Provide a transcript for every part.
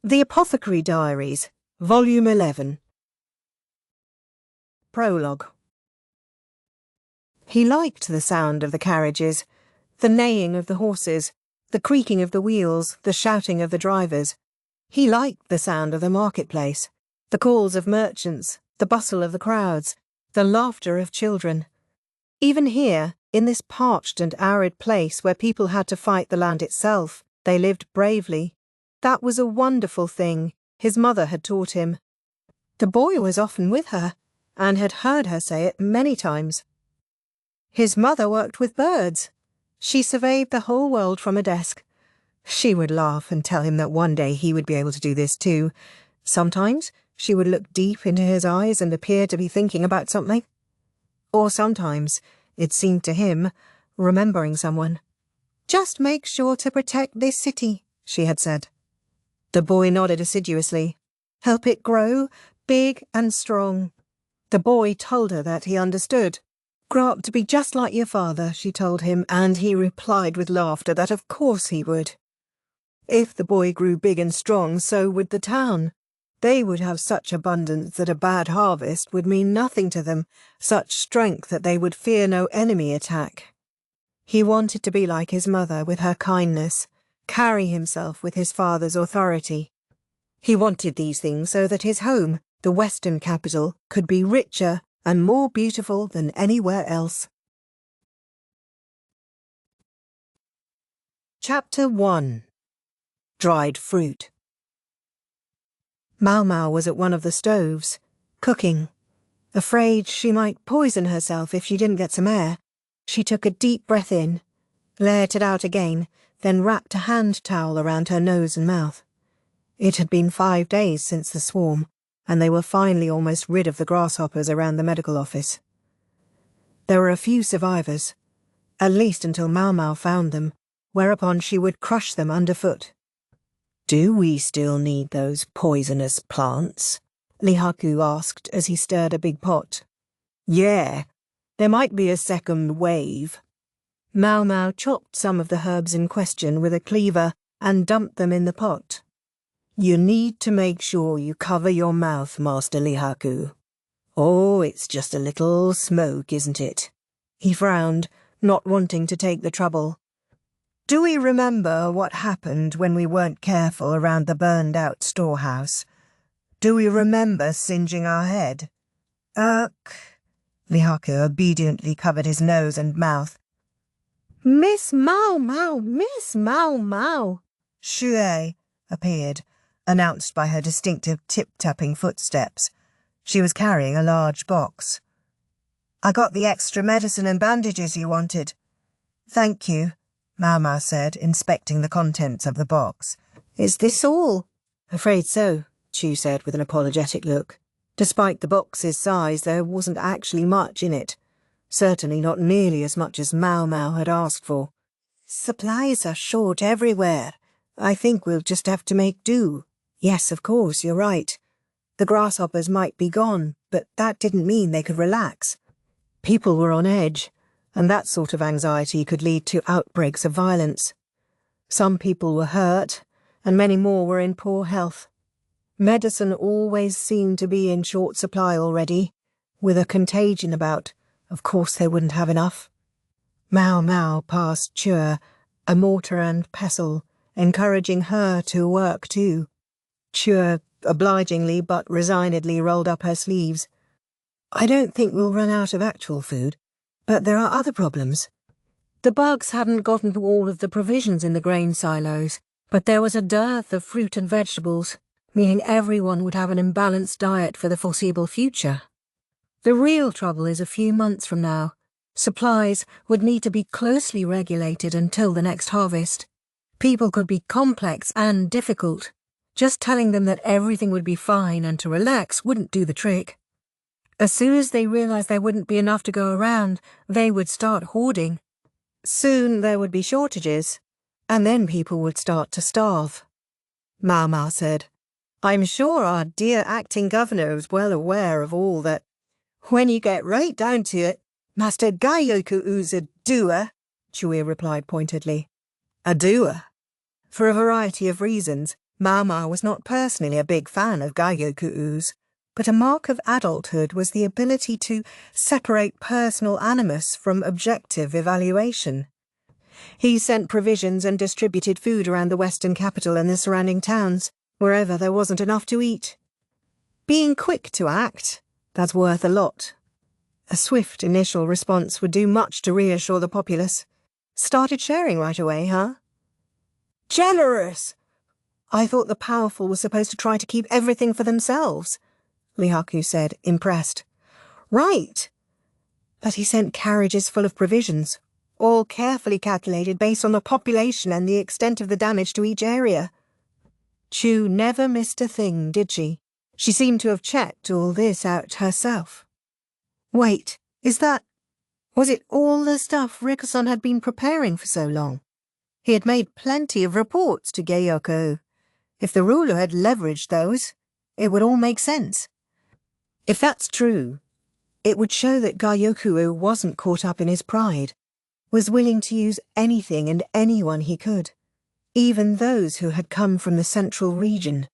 The Apothecary Diaries, Volume 11. Prologue. He liked the sound of the carriages, the neighing of the horses, the creaking of the wheels, the shouting of the drivers. He liked the sound of the marketplace, the calls of merchants, the bustle of the crowds, the laughter of children. Even here, in this parched and arid place where people had to fight the land itself, they lived bravely. That was a wonderful thing, his mother had taught him. The boy was often with her, and had heard her say it many times. His mother worked with birds. She surveyed the whole world from a desk. She would laugh and tell him that one day he would be able to do this too. Sometimes she would look deep into his eyes and appear to be thinking about something. Or sometimes, it seemed to him, remembering someone. "Just make sure to protect this city," she had said. The boy nodded assiduously. "Help it grow, big and strong." The boy told her that he understood. "Grow up to be just like your father," she told him, and he replied with laughter that of course he would. If the boy grew big and strong, so would the town. They would have such abundance that a bad harvest would mean nothing to them, such strength that they would fear no enemy attack. He wanted to be like his mother with her kindness, carry himself with his father's authority. He wanted these things so that his home, the Western capital, could be richer and more beautiful than anywhere else. Chapter 1. Dried Fruit. Maomao was at one of the stoves, cooking. Afraid she might poison herself if she didn't get some air, she took a deep breath in, let it out again, then wrapped a hand towel around her nose and mouth. It had been 5 days since the swarm, and they were finally almost rid of the grasshoppers around the medical office. There were a few survivors, at least until Maomao found them, whereupon she would crush them underfoot. "Do we still need those poisonous plants?" Lihaku asked as he stirred a big pot. "Yeah, there might be a second wave." Maomao chopped some of the herbs in question with a cleaver and dumped them in the pot. "You need to make sure you cover your mouth, Master Lihaku. Oh, it's just a little smoke, isn't it?" He frowned, not wanting to take the trouble. "Do we remember what happened when we weren't careful around the burned-out storehouse? Do we remember singeing our head?" Lihaku obediently covered his nose and mouth. "Miss Maomao, Miss Maomao!" Xue appeared, announced by her distinctive tip-tapping footsteps. She was carrying a large box. "I got the extra medicine and bandages you wanted." "Thank you," Maomao said, inspecting the contents of the box. "Is this all?" "Afraid so," Chu said with an apologetic look. Despite the box's size, there wasn't actually much in it. Certainly not nearly as much as Maomao had asked for. "Supplies are short everywhere. I think we'll just have to make do." "Yes, of course, you're right. The grasshoppers might be gone, but that didn't mean they could relax. People were on edge, and that sort of anxiety could lead to outbreaks of violence. Some people were hurt, and many more were in poor health. Medicine always seemed to be in short supply already. With a contagion about, of course they wouldn't have enough." Maomao passed Chua a mortar and pestle, encouraging her to work too. Chua obligingly but resignedly rolled up her sleeves. "I don't think we'll run out of actual food, but there are other problems. The bugs hadn't gotten to all of the provisions in the grain silos, but there was a dearth of fruit and vegetables, meaning everyone would have an imbalanced diet for the foreseeable future. The real trouble is a few months from now. Supplies would need to be closely regulated until the next harvest. People could be complex and difficult. Just telling them that everything would be fine and to relax wouldn't do the trick. As soon as they realized there wouldn't be enough to go around, they would start hoarding. Soon there would be shortages, and then people would start to starve." Maomao said, "I'm sure our dear acting governor is well aware of all that. When you get right down to it, Master Gyokuen a doer," Chui replied pointedly. "A doer?" For a variety of reasons, Maomao was not personally a big fan of Gyokuen, but a mark of adulthood was the ability to separate personal animus from objective evaluation. He sent provisions and distributed food around the western capital and the surrounding towns, wherever there wasn't enough to eat. Being quick to act, that's worth a lot. A swift initial response would do much to reassure the populace. Started sharing right away, huh? Generous! I thought the powerful were supposed to try to keep everything for themselves, Lihaku said, impressed. Right. But he sent carriages full of provisions, all carefully calculated based on the population and the extent of the damage to each area. Chu never missed a thing, did she? She seemed to have checked all this out herself. Wait, was it all the stuff Rickerson had been preparing for so long? He had made plenty of reports to Gyokuen. If the ruler had leveraged those, it would all make sense. If that's true, it would show that Gyokuen wasn't caught up in his pride, was willing to use anything and anyone he could, even those who had come from the central region.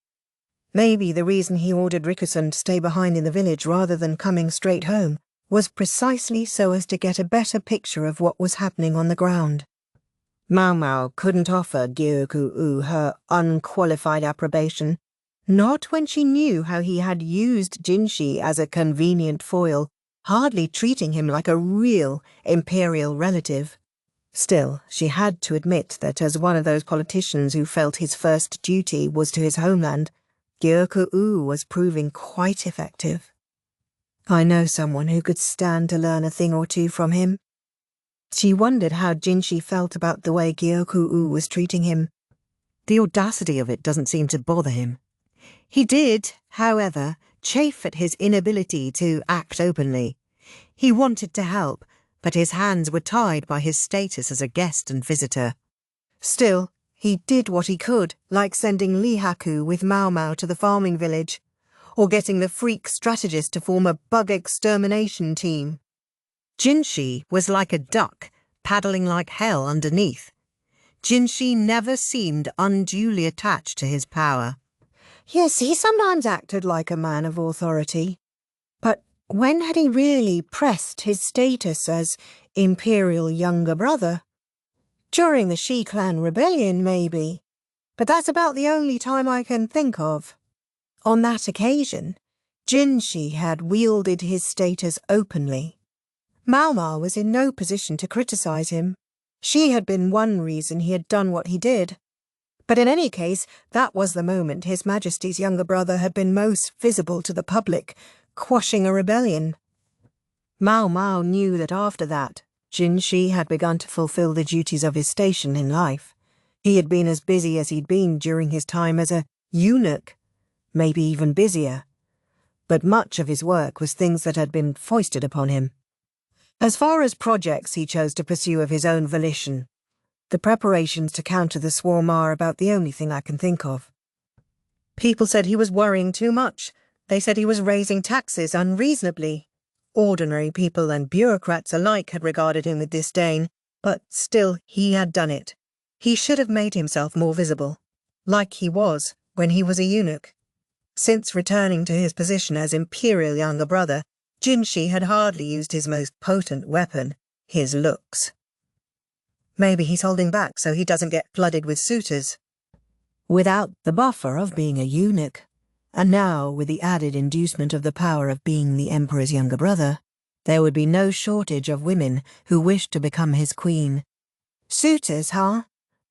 Maybe the reason he ordered Rickerson to stay behind in the village rather than coming straight home was precisely so as to get a better picture of what was happening on the ground. Maomao couldn't offer Gyokuen her unqualified approbation, not when she knew how he had used Jinshi as a convenient foil, hardly treating him like a real imperial relative. Still, she had to admit that as one of those politicians who felt his first duty was to his homeland, Gyokuen was proving quite effective. I know someone who could stand to learn a thing or two from him. She wondered how Jinshi felt about the way Gyokuen was treating him. The audacity of it doesn't seem to bother him. He did, however, chafe at his inability to act openly. He wanted to help, but his hands were tied by his status as a guest and visitor. Still, he did what he could, like sending Lihaku with Maomao to the farming village, or getting the freak strategist to form a bug extermination team. Jinshi was like a duck, paddling like hell underneath. Jinshi never seemed unduly attached to his power. Yes, he sometimes acted like a man of authority. But when had he really pressed his status as Imperial younger brother? During the Shi clan rebellion, maybe. But that's about the only time I can think of. On that occasion, Jinshi had wielded his status openly. Maomao was in no position to criticize him. She had been one reason he had done what he did. But in any case, that was the moment His Majesty's younger brother had been most visible to the public, quashing a rebellion. Maomao knew that after that, Jinshi had begun to fulfill the duties of his station in life. He had been as busy as he'd been during his time as a eunuch, maybe even busier. But much of his work was things that had been foisted upon him. As far as projects he chose to pursue of his own volition, the preparations to counter the swarm are about the only thing I can think of. People said he was worrying too much. They said he was raising taxes unreasonably. Ordinary people and bureaucrats alike had regarded him with disdain, but still he had done it. He should have made himself more visible, like he was when he was a eunuch. Since returning to his position as Imperial younger brother, Jinshi had hardly used his most potent weapon, his looks. Maybe he's holding back so he doesn't get flooded with suitors. Without the buffer of being a eunuch, and now with the added inducement of the power of being the Emperor's younger brother, there would be no shortage of women who wished to become his queen. Suitors, huh?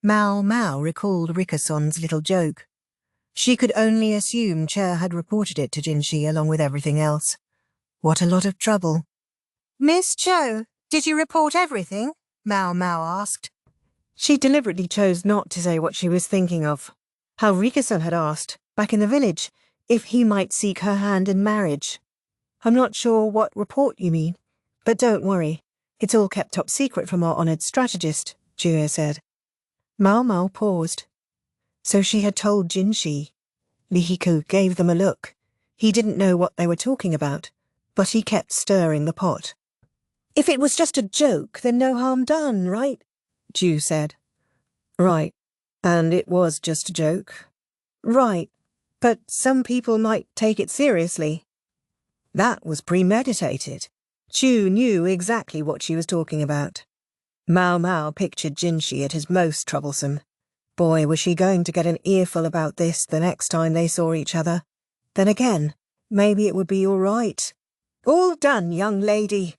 Maomao recalled Rickerson's little joke. She could only assume Chair had reported it to Jinshi along with everything else. What a lot of trouble. Miss Cho, did you report everything? Maomao asked. She deliberately chose not to say what she was thinking of. How Rickerson had asked, back in the village, if he might seek her hand in marriage. I'm not sure what report you mean, but don't worry. It's all kept top secret from our honoured strategist, Jue said. Maomao paused. So she had told Jinshi. Lihiku gave them a look. He didn't know what they were talking about, but he kept stirring the pot. If it was just a joke, then no harm done, right? Jue said. Right, and it was just a joke. Right, but some people might take it seriously. That was premeditated. Chu knew exactly what she was talking about. Maomao pictured Jinshi at his most troublesome. Boy, was she going to get an earful about this the next time they saw each other. Then again, maybe it would be all right. "All done, young lady,"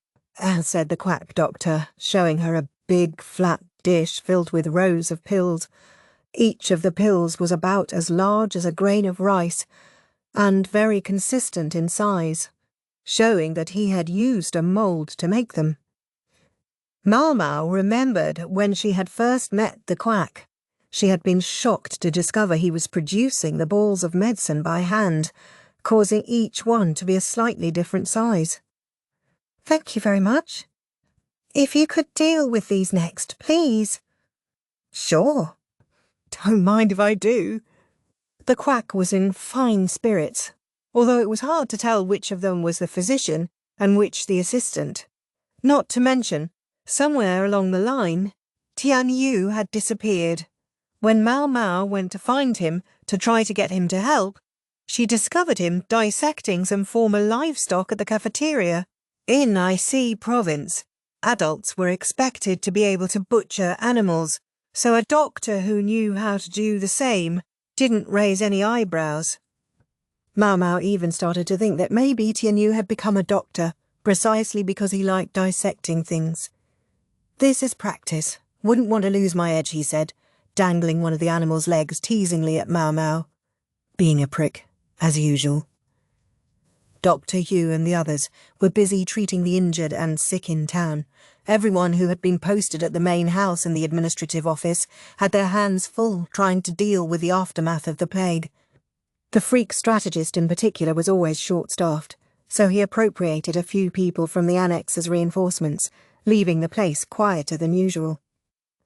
said the quack doctor, showing her a big, flat dish filled with rows of pills. Each of the pills was about as large as a grain of rice, and very consistent in size, showing that he had used a mould to make them. Maomao remembered when she had first met the quack. She had been shocked to discover he was producing the balls of medicine by hand, causing each one to be a slightly different size. "Thank you very much. If you could deal with these next, please." "Sure. Don't mind if I do." The quack was in fine spirits, although it was hard to tell which of them was the physician and which the assistant. Not to mention, somewhere along the line, Tianyu had disappeared. When Maomao went to find him to try to get him to help, she discovered him dissecting some former livestock at the cafeteria. In Ici province, adults were expected to be able to butcher animals, so a doctor who knew how to do the same didn't raise any eyebrows. Maomao even started to think that maybe Tianyu had become a doctor precisely because he liked dissecting things. "This is practice. Wouldn't want to lose my edge," he said, dangling one of the animal's legs teasingly at Maomao. Being a prick, as usual. Dr. Yu and the others were busy treating the injured and sick in town. Everyone who had been posted at the main house in the administrative office had their hands full trying to deal with the aftermath of the plague. The freak strategist in particular was always short-staffed, so he appropriated a few people from the annex as reinforcements, leaving the place quieter than usual.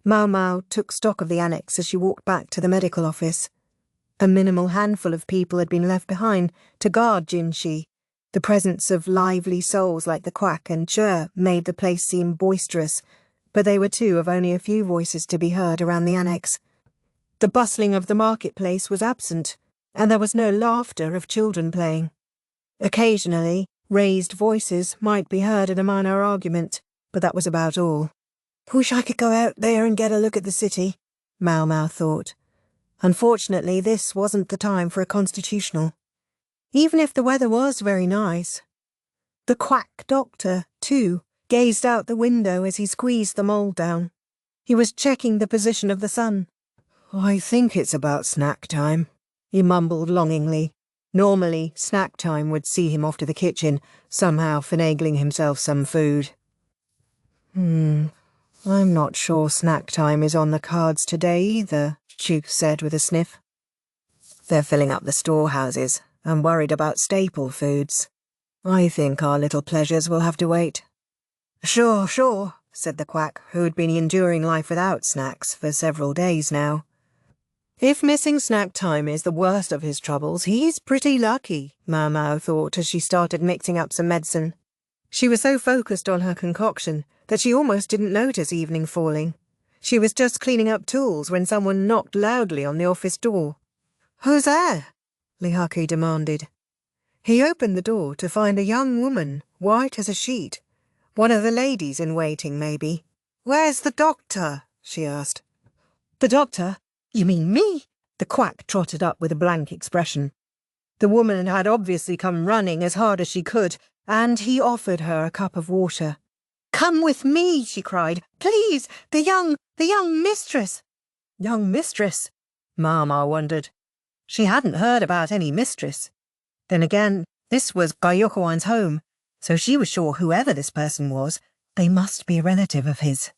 Maomao took stock of the annex as she walked back to the medical office. A minimal handful of people had been left behind to guard Jinshi. The presence of lively souls like the quack and Che made the place seem boisterous, but they were two of only a few voices to be heard around the annex. The bustling of the marketplace was absent, and there was no laughter of children playing. Occasionally, raised voices might be heard in a minor argument, but that was about all. "Wish I could go out there and get a look at the city," Maomao thought. Unfortunately, this wasn't the time for a constitutional. Even if the weather was very nice. The quack doctor, too, gazed out the window as he squeezed the mould down. He was checking the position of the sun. "I think it's about snack time," he mumbled longingly. Normally, snack time would see him off to the kitchen, somehow finagling himself some food. I'm not sure snack time is on the cards today either," Chu said with a sniff. "They're filling up the storehouses. I'm worried about staple foods. I think our little pleasures will have to wait." Sure, said the quack, who had been enduring life without snacks for several days now. "If missing snack time is the worst of his troubles, he's pretty lucky," Maomao thought as she started mixing up some medicine. She was so focused on her concoction that she almost didn't notice evening falling. She was just cleaning up tools when someone knocked loudly on the office door. "Who's there?" Lihaki demanded. He opened the door to find a young woman, white as a sheet. One of the ladies in waiting, maybe. "Where's the doctor?" she asked. "The doctor? You mean me?" The quack trotted up with a blank expression. The woman had obviously come running as hard as she could, and he offered her a cup of water. "Come with me," she cried. "Please, the young mistress." Young mistress? Maomao wondered. She hadn't heard about any mistress. Then again, this was Gyokuen's home, so she was sure whoever this person was, they must be a relative of his.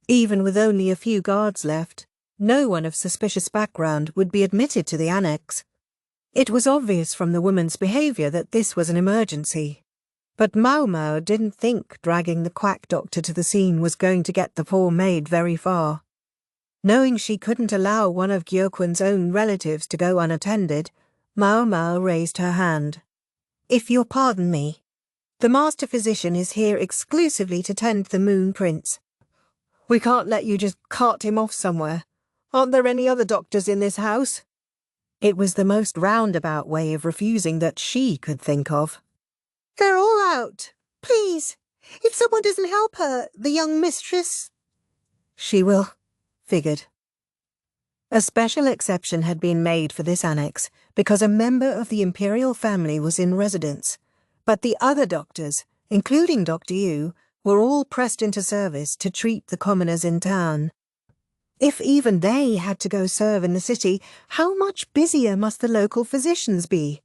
Even with only a few guards left, no one of suspicious background would be admitted to the annex. It was obvious from the woman's behaviour that this was an emergency. But Maomao didn't think dragging the quack doctor to the scene was going to get the poor maid very far. Knowing she couldn't allow one of Gyokuen's own relatives to go unattended, Maomao raised her hand. "If you'll pardon me, the master physician is here exclusively to tend the Moon Prince. We can't let you just cart him off somewhere. Aren't there any other doctors in this house?" It was the most roundabout way of refusing that she could think of. "They're all out. Please, if someone doesn't help her, the young mistress—" "She will," figured. A special exception had been made for this annex because a member of the Imperial family was in residence, but the other doctors, including Dr. Yu, were all pressed into service to treat the commoners in town. If even they had to go serve in the city, how much busier must the local physicians be?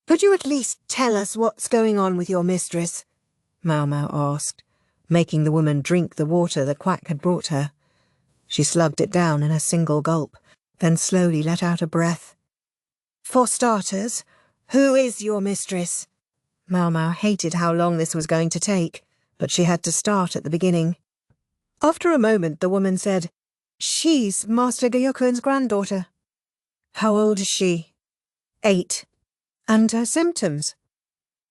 "Could you at least tell us what's going on with your mistress?" Maomao asked, making the woman drink the water the quack had brought her. She slugged it down in a single gulp, then slowly let out a breath. "For starters, who is your mistress?" Maomao hated how long this was going to take, but she had to start at the beginning. After a moment, the woman said, "She's Master Gyokuen's granddaughter." "How old is she?" 8. "And her symptoms?"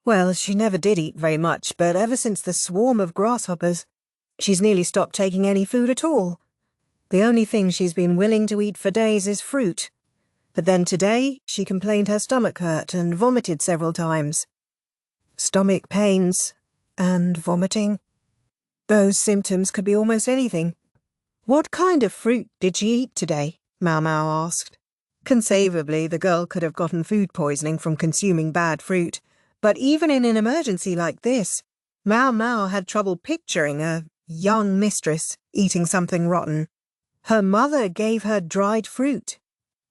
"Well, she never did eat very much, but ever since the swarm of grasshoppers, she's nearly stopped taking any food at all. The only thing she's been willing to eat for days is fruit. But then today, she complained her stomach hurt and vomited several times." "Stomach pains and vomiting? Those symptoms could be almost anything." "What kind of fruit did she eat today?" Maomao asked. Conceivably, the girl could have gotten food poisoning from consuming bad fruit, but even in an emergency like this, Maomao had trouble picturing a young mistress eating something rotten. Her mother gave her dried fruit.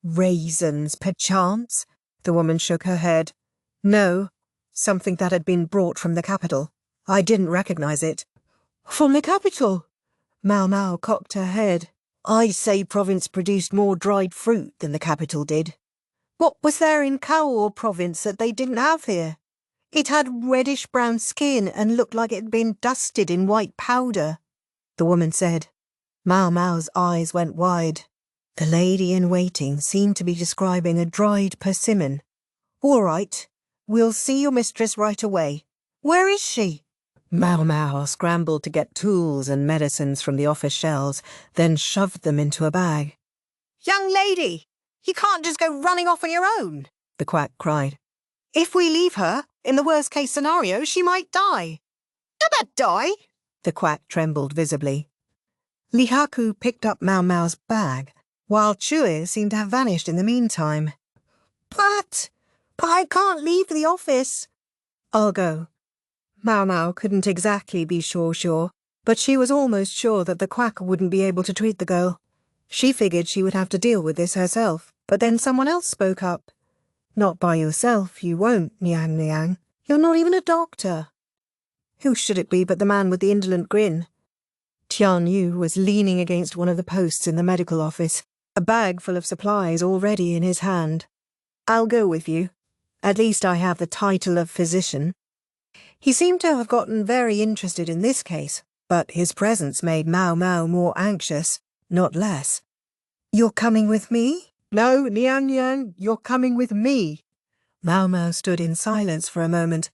"Raisins, perchance?" The woman shook her head. "No, something that had been brought from the capital. I didn't recognize it." "From the capital?" Maomao cocked her head. "I'd say province produced more dried fruit than the capital did." "What was there in Kao province that they didn't have here? It had reddish-brown skin and looked like it had been dusted in white powder," the woman said. Maomao's eyes went wide. The lady-in-waiting seemed to be describing a dried persimmon. "All right, we'll see your mistress right away. Where is she?" Maomao scrambled to get tools and medicines from the office shelves, then shoved them into a bag. "Young lady, you can't just go running off on your own," the quack cried. "If we leave her, in the worst-case scenario, she might die." "Not die?" The quack trembled visibly. Lihaku picked up Maomao's bag, while Chue seemed to have vanished in the meantime. But I can't leave the office." "I'll go." Maomao couldn't exactly be sure, but she was almost sure that the quack wouldn't be able to treat the girl. She figured she would have to deal with this herself, but then someone else spoke up. "Not by yourself, you won't, Niang Niang. You're not even a doctor." Who should it be but the man with the indolent grin? Tianyu was leaning against one of the posts in the medical office, a bag full of supplies already in his hand. "I'll go with you. At least I have the title of physician." He seemed to have gotten very interested in this case, but his presence made Maomao more anxious, not less. "You're coming with me?" "No, Niang Niang, you're coming with me." Maomao stood in silence for a moment.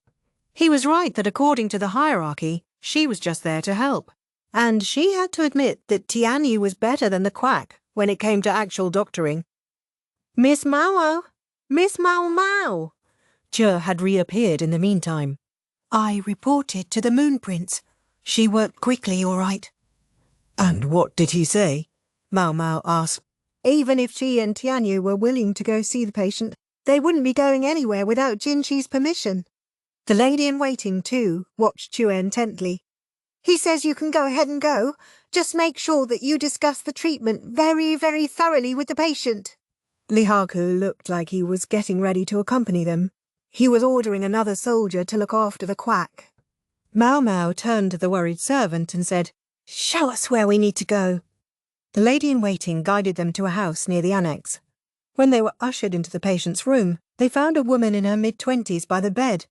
He was right that according to the hierarchy, she was just there to help. And she had to admit that Tianyu was better than the quack when it came to actual doctoring. "Miss Maomao! Miss Maomao!" Che had reappeared in the meantime. "I reported to the Moon Prince. She worked quickly, all right." "And what did he say?" Maomao asked. "Even if she and Tianyu were willing to go see the patient, they wouldn't be going anywhere without Jinchi's permission." The lady-in-waiting, too, watched Chue intently. "He says you can go ahead and go. Just make sure that you discuss the treatment very, very thoroughly with the patient." Lihaku looked like he was getting ready to accompany them. He was ordering another soldier to look after the quack. Maomao turned to the worried servant and said, "Show us where we need to go." The lady-in-waiting guided them to a house near the annex. When they were ushered into the patient's room, they found a woman in her mid-20s by the bed.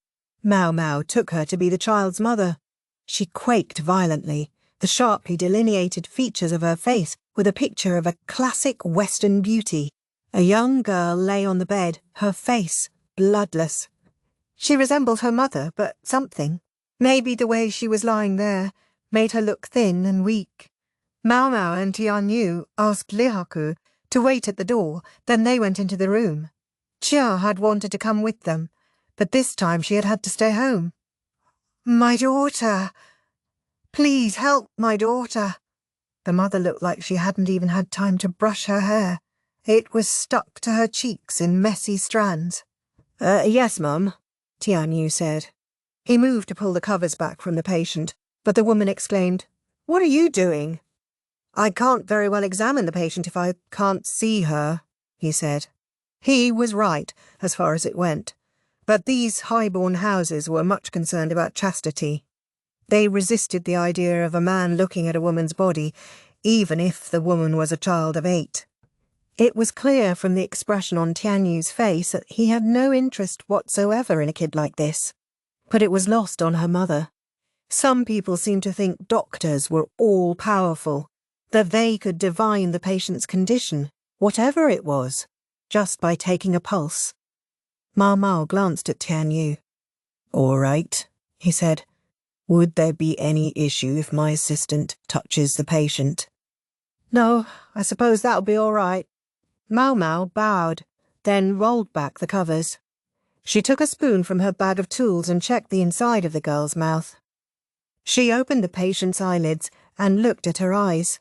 Maomao took her to be the child's mother. She quaked violently. The sharply delineated features of her face were the picture of a classic Western beauty. A young girl lay on the bed, her face bloodless. She resembled her mother, but something, maybe the way she was lying there, made her look thin and weak. Maomao and Tianyu asked Lihaku to wait at the door. Then they went into the room. Chia had wanted to come with them, but this time she had had to stay home. "My daughter! Please help my daughter!" The mother looked like she hadn't even had time to brush her hair. It was stuck to her cheeks in messy strands. Yes, Mum," Tianyu said. He moved to pull the covers back from the patient, but the woman exclaimed, "What are you doing?" "I can't very well examine the patient if I can't see her," he said. He was right, as far as it went. But these high-born houses were much concerned about chastity. They resisted the idea of a man looking at a woman's body, even if the woman was a child of 8. It was clear from the expression on Tianyu's face that he had no interest whatsoever in a kid like this. But it was lost on her mother. Some people seemed to think doctors were all-powerful, that they could divine the patient's condition, whatever it was, just by taking a pulse. Maomao glanced at Tianyu. "All right," he said. "Would there be any issue if my assistant touches the patient?" "No, I suppose that'll be all right." Maomao bowed, then rolled back the covers. She took a spoon from her bag of tools and checked the inside of the girl's mouth. She opened the patient's eyelids and looked at her eyes.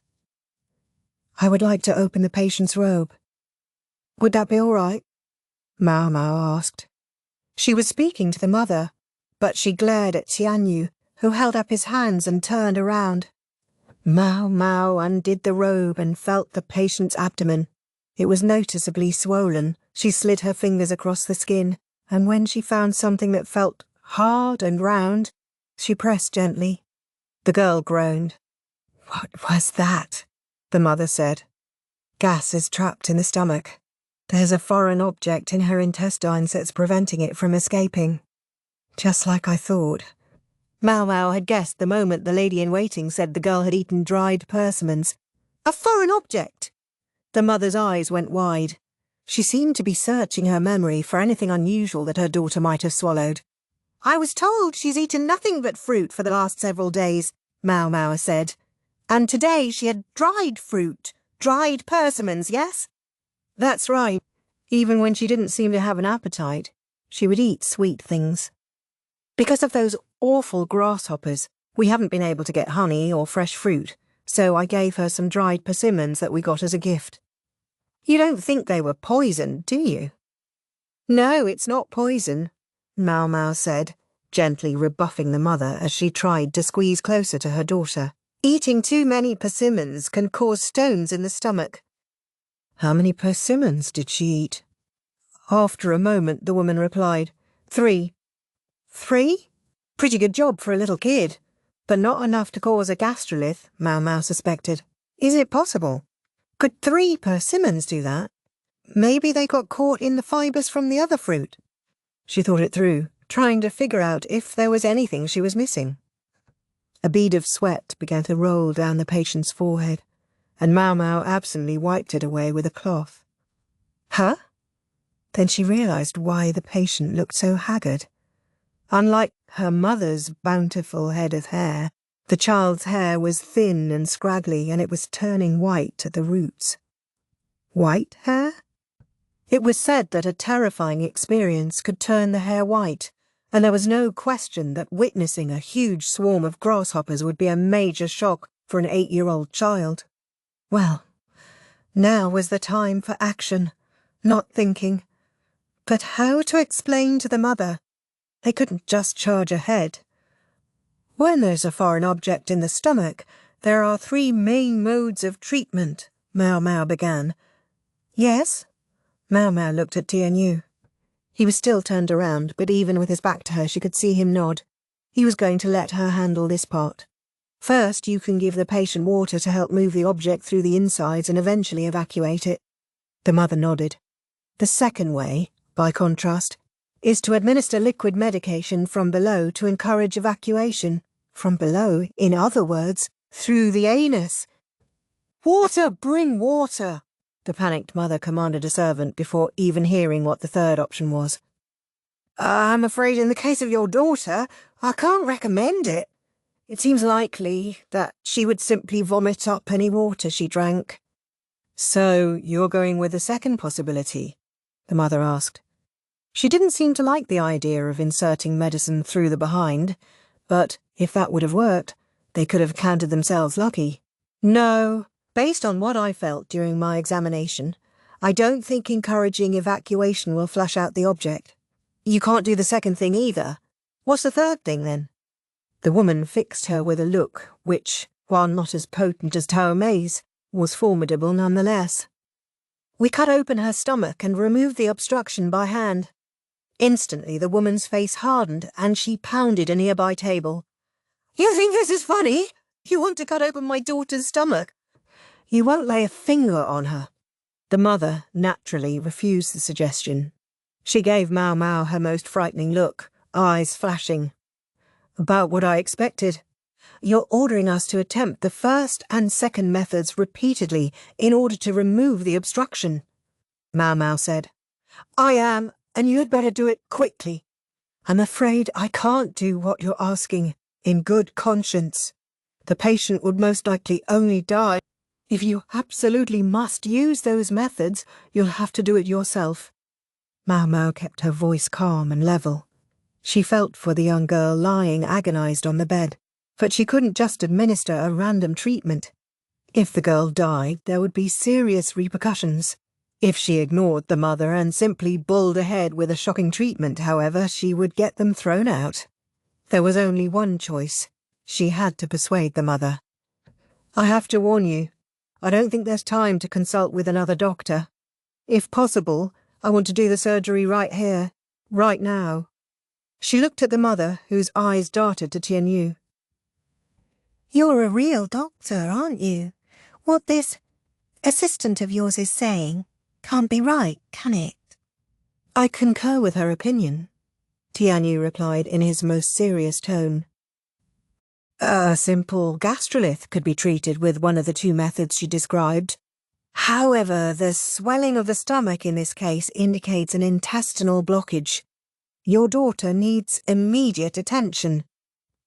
"I would like to open the patient's robe." "Would that be all right?" Maomao asked. She was speaking to the mother, but she glared at Tianyu, who held up his hands and turned around. Maomao undid the robe and felt the patient's abdomen. It was noticeably swollen. She slid her fingers across the skin, and when she found something that felt hard and round, she pressed gently. The girl groaned. "What was that?" the mother said. "Gas is trapped in the stomach. There's a foreign object in her intestines that's preventing it from escaping." Just like I thought. Maomao had guessed the moment the lady-in-waiting said the girl had eaten dried persimmons. A foreign object! The mother's eyes went wide. She seemed to be searching her memory for anything unusual that her daughter might have swallowed. "I was told she's eaten nothing but fruit for the last several days," Maomao said. "And today she had dried fruit, dried persimmons, yes?" "That's right. Even when she didn't seem to have an appetite, she would eat sweet things. Because of those awful grasshoppers, we haven't been able to get honey or fresh fruit, so I gave her some dried persimmons that we got as a gift." "You don't think they were poisoned, do you?" "No, it's not poison," Maomao said, gently rebuffing the mother as she tried to squeeze closer to her daughter. "Eating too many persimmons can cause stones in the stomach." "How many persimmons did she eat?" After a moment, the woman replied, 3. 3? Pretty good job for a little kid, but not enough to cause a gastrolith, Maomao suspected. Is it possible? Could 3 persimmons do that? Maybe they got caught in the fibres from the other fruit. She thought it through, trying to figure out if there was anything she was missing. A bead of sweat began to roll down the patient's forehead, and Maomao absently wiped it away with a cloth. Huh? Then she realised why the patient looked so haggard. Unlike her mother's bountiful head of hair, the child's hair was thin and scraggly, and it was turning white at the roots. White hair? It was said that a terrifying experience could turn the hair white, and there was no question that witnessing a huge swarm of grasshoppers would be a major shock for an 8-year-old child. Well, now was the time for action, not thinking. But how to explain to the mother? They couldn't just charge ahead. When there's a foreign object in the stomach, there are 3 main modes of treatment, Maomao began. Yes? Maomao looked at Tianyu. He was still turned around, but even with his back to her she could see him nod. He was going to let her handle this part. First, you can give the patient water to help move the object through the insides and eventually evacuate it. The mother nodded. The second way, by contrast, is to administer liquid medication from below to encourage evacuation. From below, in other words, through the anus. "Water! Bring water!" the panicked mother commanded a servant before even hearing what the third option was. "I'm afraid in the case of your daughter, I can't recommend it. It seems likely that she would simply vomit up any water she drank." So you're going with the second possibility? The mother asked. She didn't seem to like the idea of inserting medicine through the behind, but if that would have worked, they could have counted themselves lucky. No, based on what I felt during my examination, I don't think encouraging evacuation will flush out the object. You can't do the second thing either. What's the third thing, then? The woman fixed her with a look which, while not as potent as Taome's, was formidable nonetheless. We cut open her stomach and removed the obstruction by hand. Instantly the woman's face hardened and she pounded a nearby table. You think this is funny? You want to cut open my daughter's stomach? You won't lay a finger on her. The mother, naturally, refused the suggestion. She gave Maomao her most frightening look, eyes flashing. About what I expected. You're ordering us to attempt the first and second methods repeatedly in order to remove the obstruction, Maomao said. I am, and you had better do it quickly. I'm afraid I can't do what you're asking in good conscience. The patient would most likely only die. If you absolutely must use those methods, you'll have to do it yourself. Maomao kept her voice calm and level. She felt for the young girl lying agonized on the bed, but she couldn't just administer a random treatment. If the girl died, there would be serious repercussions. If she ignored the mother and simply bulled ahead with a shocking treatment, however, she would get them thrown out. There was only one choice. She had to persuade the mother. I have to warn you, I don't think there's time to consult with another doctor. If possible, I want to do the surgery right here, right now. She looked at the mother, whose eyes darted to Tianyu. You're a real doctor, aren't you? What this assistant of yours is saying can't be right, can it? I concur with her opinion, Tianyu replied in his most serious tone. A simple gastrolith could be treated with one of the two methods she described. However, the swelling of the stomach in this case indicates an intestinal blockage. Your daughter needs immediate attention.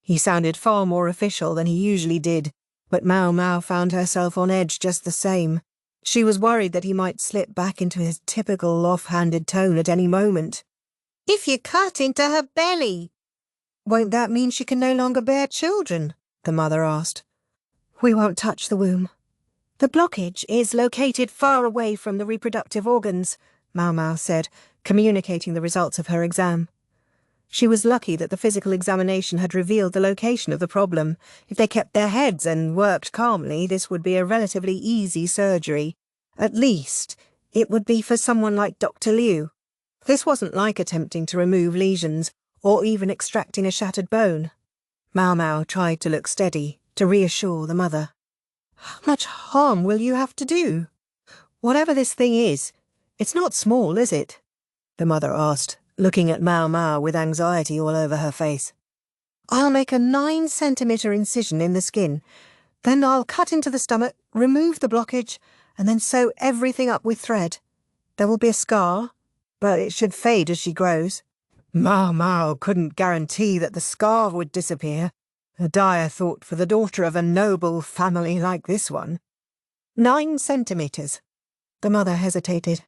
He sounded far more official than he usually did, but Maomao found herself on edge just the same. She was worried that he might slip back into his typical off-handed tone at any moment. If you cut into her belly, won't that mean she can no longer bear children? The mother asked. We won't touch the womb. The blockage is located far away from the reproductive organs, Maomao said, communicating the results of her exam. She was lucky that the physical examination had revealed the location of the problem. If they kept their heads and worked calmly, this would be a relatively easy surgery. At least, it would be for someone like Dr. Liu. This wasn't like attempting to remove lesions, or even extracting a shattered bone. Maomao tried to look steady, to reassure the mother. How much harm will you have to do? Whatever this thing is, it's not small, is it? The mother asked, looking at Maomao with anxiety all over her face. I'll make a 9-centimeter incision in the skin. Then I'll cut into the stomach, remove the blockage, and then sew everything up with thread. There will be a scar, but it should fade as she grows. Maomao couldn't guarantee that the scar would disappear. A dire thought for the daughter of a noble family like this one. 9 centimeters. The mother hesitated.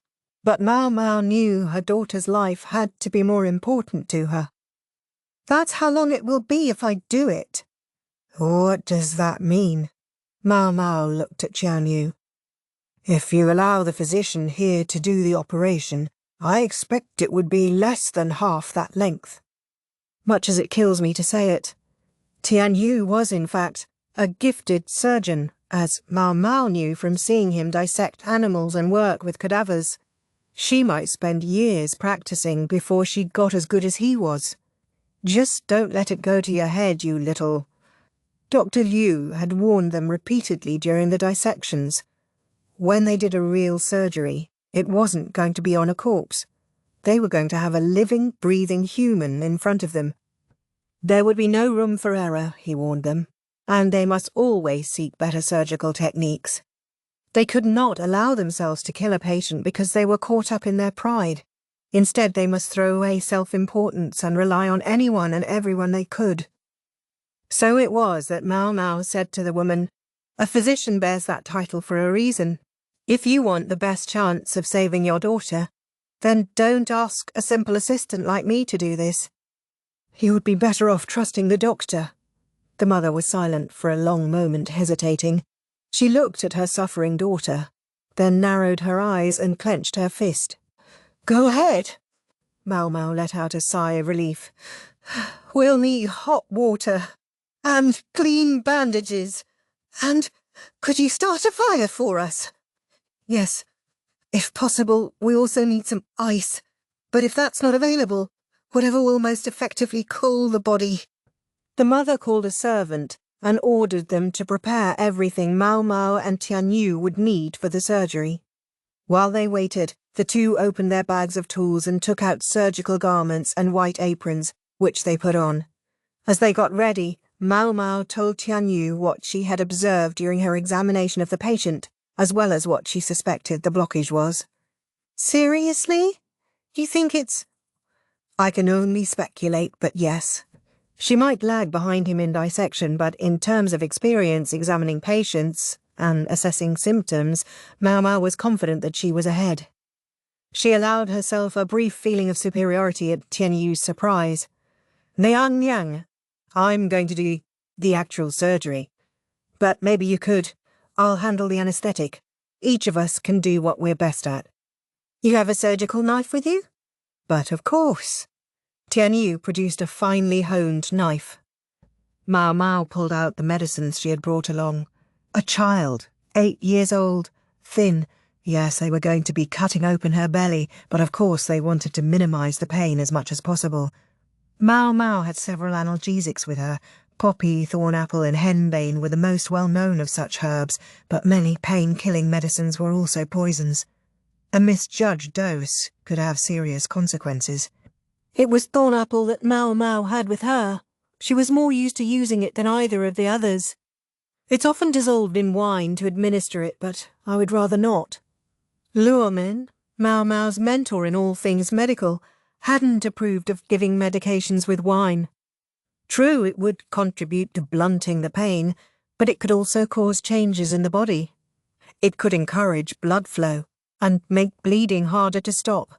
But Maomao knew her daughter's life had to be more important to her. That's how long it will be if I do it. What does that mean? Maomao looked at Tianyu. If you allow the physician here to do the operation, I expect it would be less than half that length. Much as it kills me to say it, Tianyu was, in fact, a gifted surgeon, as Maomao knew from seeing him dissect animals and work with cadavers. She might spend years practicing before she got as good as he was. Just don't let it go to your head, you little... Dr. Liu had warned them repeatedly during the dissections. When they did a real surgery, it wasn't going to be on a corpse. They were going to have a living, breathing human in front of them. There would be no room for error, he warned them, and they must always seek better surgical techniques. They could not allow themselves to kill a patient because they were caught up in their pride. Instead, they must throw away self-importance and rely on anyone and everyone they could. So it was that Maomao said to the woman, "A physician bears that title for a reason. If you want the best chance of saving your daughter, then don't ask a simple assistant like me to do this. You would be better off trusting the doctor." The mother was silent for a long moment, hesitating. She looked at her suffering daughter, then narrowed her eyes and clenched her fist. "Go ahead." Maomao let out a sigh of relief. "We'll need hot water and clean bandages. And could you start a fire for us?" "Yes. If possible, we also need some ice. But if that's not available, whatever will most effectively cool the body." The mother called a servant and ordered them to prepare everything Maomao and Tianyu would need for the surgery. While they waited, the two opened their bags of tools and took out surgical garments and white aprons, which they put on. As they got ready, Maomao told Tianyu what she had observed during her examination of the patient, as well as what she suspected the blockage was. "Seriously? You think it's—" "I can only speculate, but yes. She might lag behind him in dissection, but in terms of experience examining patients and assessing symptoms, Maomao was confident that she was ahead." She allowed herself a brief feeling of superiority at Tianyu's surprise. "Niang Yang, I'm going to do the actual surgery. But maybe you could. I'll handle the anesthetic. Each of us can do what we're best at." "You have a surgical knife with you?" "But of course." Tianyu produced a finely honed knife. Maomao pulled out the medicines she had brought along. A child, 8 years old, thin. Yes, they were going to be cutting open her belly, but of course they wanted to minimize the pain as much as possible. Maomao had several analgesics with her. Poppy, thornapple, and henbane were the most well-known of such herbs, but many pain-killing medicines were also poisons. A misjudged dose could have serious consequences. It was thornapple that Maomao had with her. She was more used to using it than either of the others. "It's often dissolved in wine to administer it, but I would rather not." Luomin, Maomao's mentor in all things medical, hadn't approved of giving medications with wine. True, it would contribute to blunting the pain, but it could also cause changes in the body. It could encourage blood flow and make bleeding harder to stop.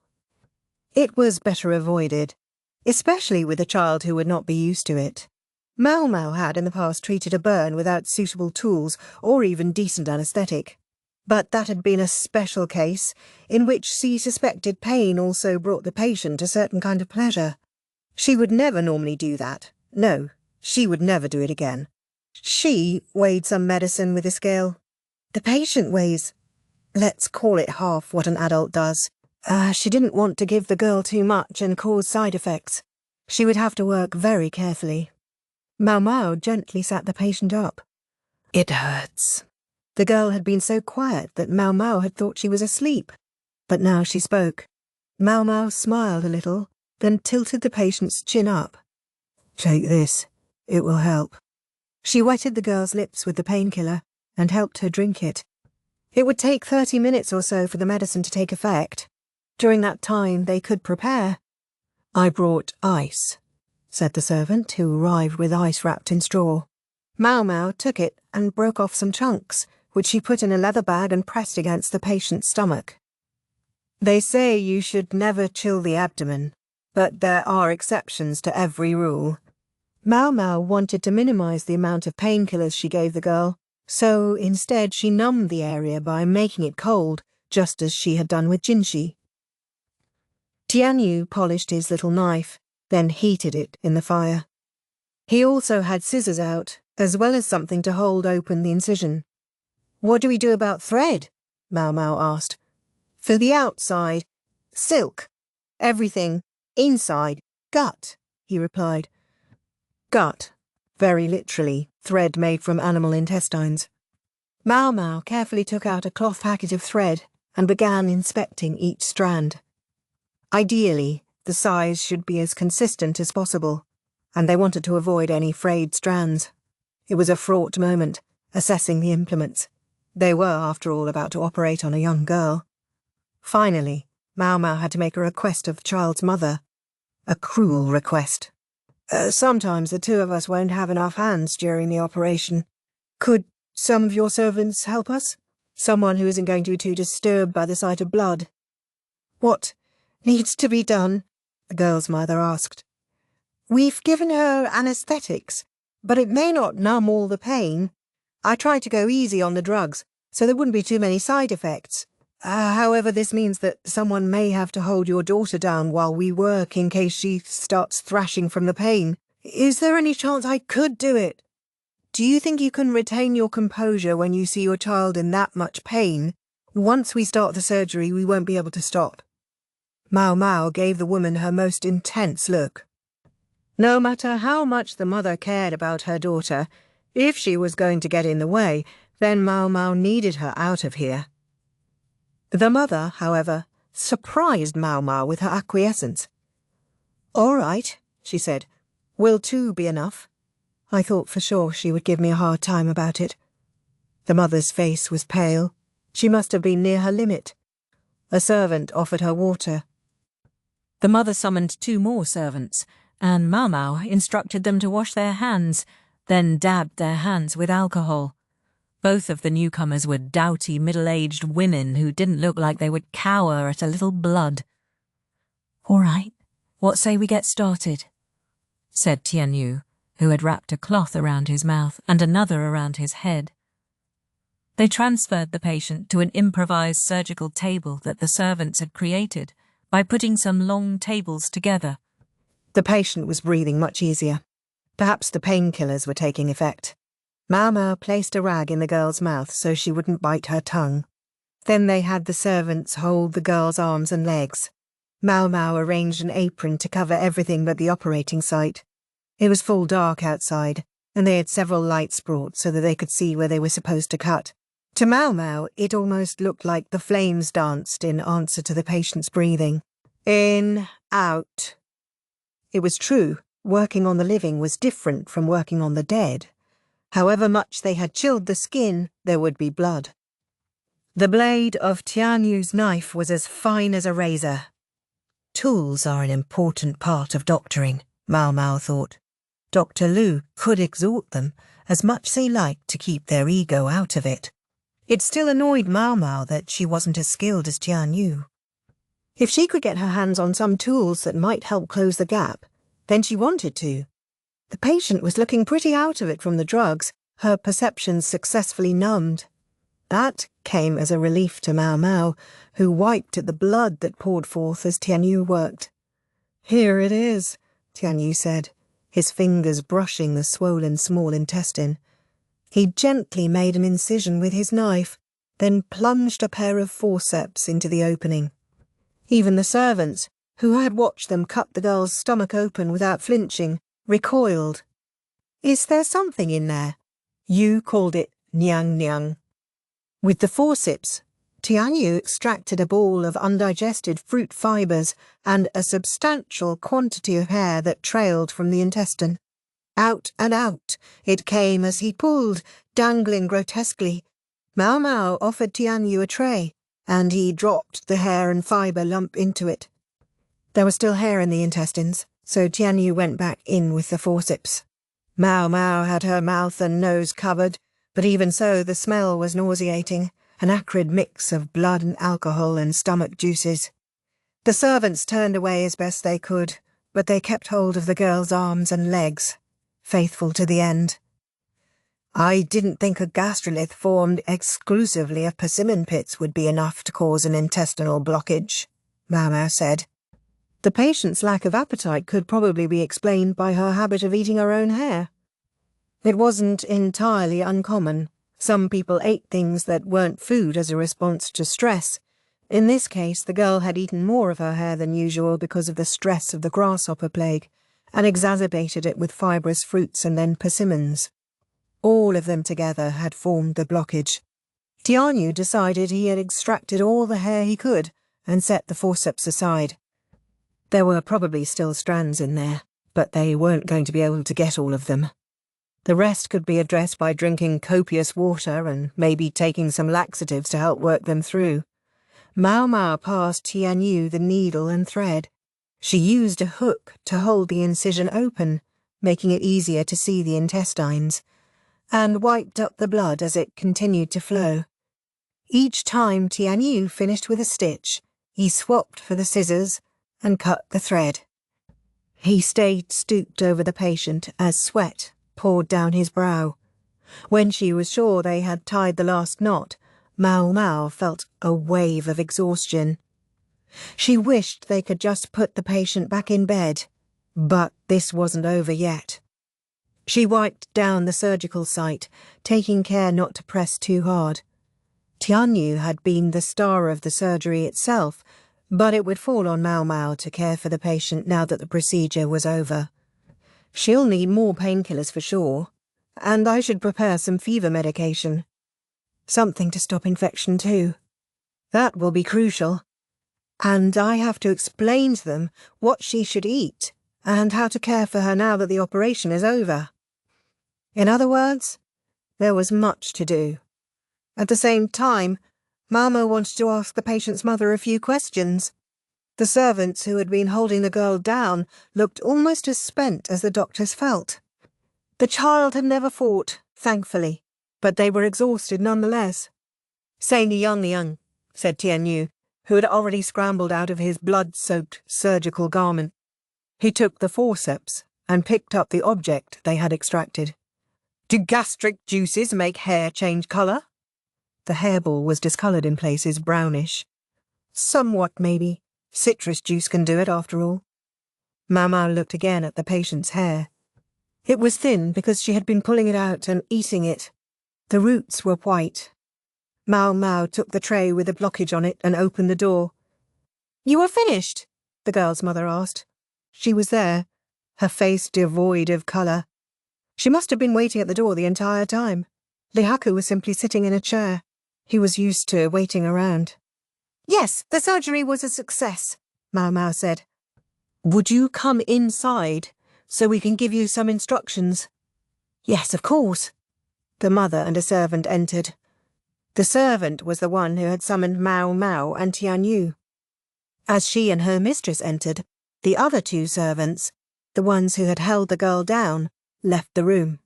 It was better avoided, especially with a child who would not be used to it. Maomao had in the past treated a burn without suitable tools or even decent anaesthetic. But that had been a special case, in which she suspected pain also brought the patient a certain kind of pleasure. She would never normally do that. No, she would never do it again. She weighed some medicine with a scale. The patient weighs, let's call it half what an adult does. She didn't want to give the girl too much and cause side effects. She would have to work very carefully. Maomao gently sat the patient up. "It hurts." The girl had been so quiet that Maomao had thought she was asleep. But now she spoke. Maomao smiled a little, then tilted the patient's chin up. "Take this. It will help." She wetted the girl's lips with the painkiller and helped her drink it. It would take 30 minutes or so for the medicine to take effect. During that time, they could prepare. "I brought ice," said the servant, who arrived with ice wrapped in straw. Maomao took it and broke off some chunks, which she put in a leather bag and pressed against the patient's stomach. "They say you should never chill the abdomen, but there are exceptions to every rule." Maomao wanted to minimize the amount of painkillers she gave the girl, so instead she numbed the area by making it cold, just as she had done with Jinshi. Tianyu polished his little knife, then heated it in the fire. He also had scissors out, as well as something to hold open the incision. "What do we do about thread?" Maomao asked. "For the outside, silk. Everything, inside, gut," he replied. Gut, very literally, thread made from animal intestines. Maomao carefully took out a cloth packet of thread and began inspecting each strand. Ideally, the size should be as consistent as possible, and they wanted to avoid any frayed strands. It was a fraught moment, assessing the implements. They were, after all, about to operate on a young girl. Finally, Maomao had to make a request of the child's mother. A cruel request. Sometimes the two of us won't have enough hands during the operation. Could some of your servants help us?" Someone who isn't going to be too disturbed by the sight of blood. What needs to be done? The girl's mother asked. We've given her anaesthetics, but it may not numb all the pain. I tried to go easy on the drugs, so there wouldn't be too many side effects. However, this means that someone may have to hold your daughter down while we work in case she starts thrashing from the pain. Is there any chance I could do it? Do you think you can retain your composure when you see your child in that much pain? Once we start the surgery, we won't be able to stop. Maomao gave the woman her most intense look. No matter how much the mother cared about her daughter, if she was going to get in the way, then Maomao needed her out of here. The mother, however, surprised Maomao with her acquiescence. All right, she said. Will 2 be enough? I thought for sure she would give me a hard time about it. The mother's face was pale. She must have been near her limit. A servant offered her water. The mother summoned 2 more servants, and Maomao instructed them to wash their hands, then dabbed their hands with alcohol. Both of the newcomers were doughty, middle-aged women who didn't look like they would cower at a little blood. All right, what say we get started? Said Tianyu, who had wrapped a cloth around his mouth and another around his head. They transferred the patient to an improvised surgical table that the servants had created by putting some long tables together. The patient was breathing much easier. Perhaps the painkillers were taking effect. Maomao placed a rag in the girl's mouth so she wouldn't bite her tongue. Then they had the servants hold the girl's arms and legs. Maomao arranged an apron to cover everything but the operating site. It was full dark outside, and they had several lights brought so that they could see where they were supposed to cut. To Maomao, it almost looked like the flames danced in answer to the patient's breathing. In, out. It was true, working on the living was different from working on the dead. However much they had chilled the skin, there would be blood. The blade of Tianyu's knife was as fine as a razor. Tools are an important part of doctoring, Maomao thought. Dr. Lu could exhort them as much as he liked to keep their ego out of it. It still annoyed Maomao that she wasn't as skilled as Tianyu. If she could get her hands on some tools that might help close the gap, then she wanted to. The patient was looking pretty out of it from the drugs, her perceptions successfully numbed. That came as a relief to Maomao, who wiped at the blood that poured forth as Tianyu worked. Here it is, Tianyu said, his fingers brushing the swollen small intestine. He gently made an incision with his knife, then plunged a pair of forceps into the opening. Even the servants, who had watched them cut the girl's stomach open without flinching, recoiled. Is there something in there? You called it Nyang Nyang. With the forceps, Tianyu extracted a ball of undigested fruit fibres and a substantial quantity of hair that trailed from the intestine. Out and out it came as he pulled, dangling grotesquely. Maomao offered Tianyu a tray, and he dropped the hair and fibre lump into it. There was still hair in the intestines, so Tianyu went back in with the forceps. Maomao had her mouth and nose covered, but even so the smell was nauseating, an acrid mix of blood and alcohol and stomach juices. The servants turned away as best they could, but they kept hold of the girl's arms and legs, faithful to the end. I didn't think a gastrolith formed exclusively of persimmon pits would be enough to cause an intestinal blockage, Maomao said. The patient's lack of appetite could probably be explained by her habit of eating her own hair. It wasn't entirely uncommon. Some people ate things that weren't food as a response to stress. In this case, the girl had eaten more of her hair than usual because of the stress of the grasshopper plague, and exacerbated it with fibrous fruits and then persimmons. All of them together had formed the blockage. Tianyu decided he had extracted all the hair he could and set the forceps aside. There were probably still strands in there, but they weren't going to be able to get all of them. The rest could be addressed by drinking copious water and maybe taking some laxatives to help work them through. Maomao passed Tianyu the needle and thread. She used a hook to hold the incision open, making it easier to see the intestines, and wiped up the blood as it continued to flow. Each time Tianyu finished with a stitch, he swapped for the scissors and cut the thread. He stayed stooped over the patient as sweat poured down his brow. When she was sure they had tied the last knot, Maomao felt a wave of exhaustion. She wished they could just put the patient back in bed, but this wasn't over yet. She wiped down the surgical site, taking care not to press too hard. Tianyu had been the star of the surgery itself, but it would fall on Maomao to care for the patient now that the procedure was over. She'll need more painkillers for sure, and I should prepare some fever medication. Something to stop infection too. That will be crucial. And I have to explain to them what she should eat and how to care for her now that the operation is over. In other words, there was much to do. At the same time, Maomao wanted to ask the patient's mother a few questions. The servants who had been holding the girl down looked almost as spent as the doctors felt. The child had never fought, thankfully, but they were exhausted nonetheless. "Say Liang," said Tianyu, who had already scrambled out of his blood-soaked surgical garment. He took the forceps and picked up the object they had extracted. "Do gastric juices make hair change colour?" The hairball was discoloured in places, brownish. "Somewhat, maybe. Citrus juice can do it, after all." Maomao looked again at the patient's hair. It was thin because she had been pulling it out and eating it. The roots were white. Maomao took the tray with a blockage on it and opened the door. "You are finished?" the girl's mother asked. She was there, her face devoid of colour. She must have been waiting at the door the entire time. Lihaku was simply sitting in a chair. He was used to waiting around. "Yes, the surgery was a success," Maomao said. "Would you come inside so we can give you some instructions?" "Yes, of course." The mother and a servant entered. The servant was the one who had summoned Maomao and Tianyu. As she and her mistress entered, the other two servants, the ones who had held the girl down, left the room.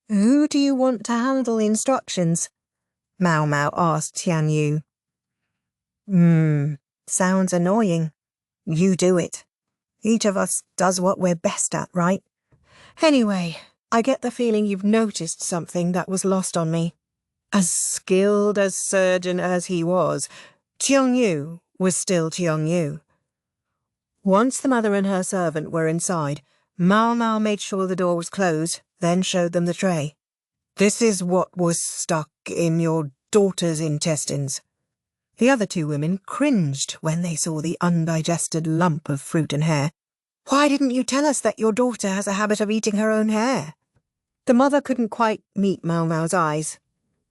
"Who do you want to handle instructions?" Maomao asked Tianyu. Sounds annoying. You do it. Each of us does what we're best at, right? Anyway, I get the feeling you've noticed something that was lost on me." As skilled a surgeon as he was, Tianyu was still Tianyu. Once the mother and her servant were inside, Maomao made sure the door was closed, then showed them the tray. "This is what was stuck in your daughter's intestines." The other two women cringed when they saw the undigested lump of fruit and hair. "Why didn't you tell us that your daughter has a habit of eating her own hair?" The mother couldn't quite meet Maomao's eyes.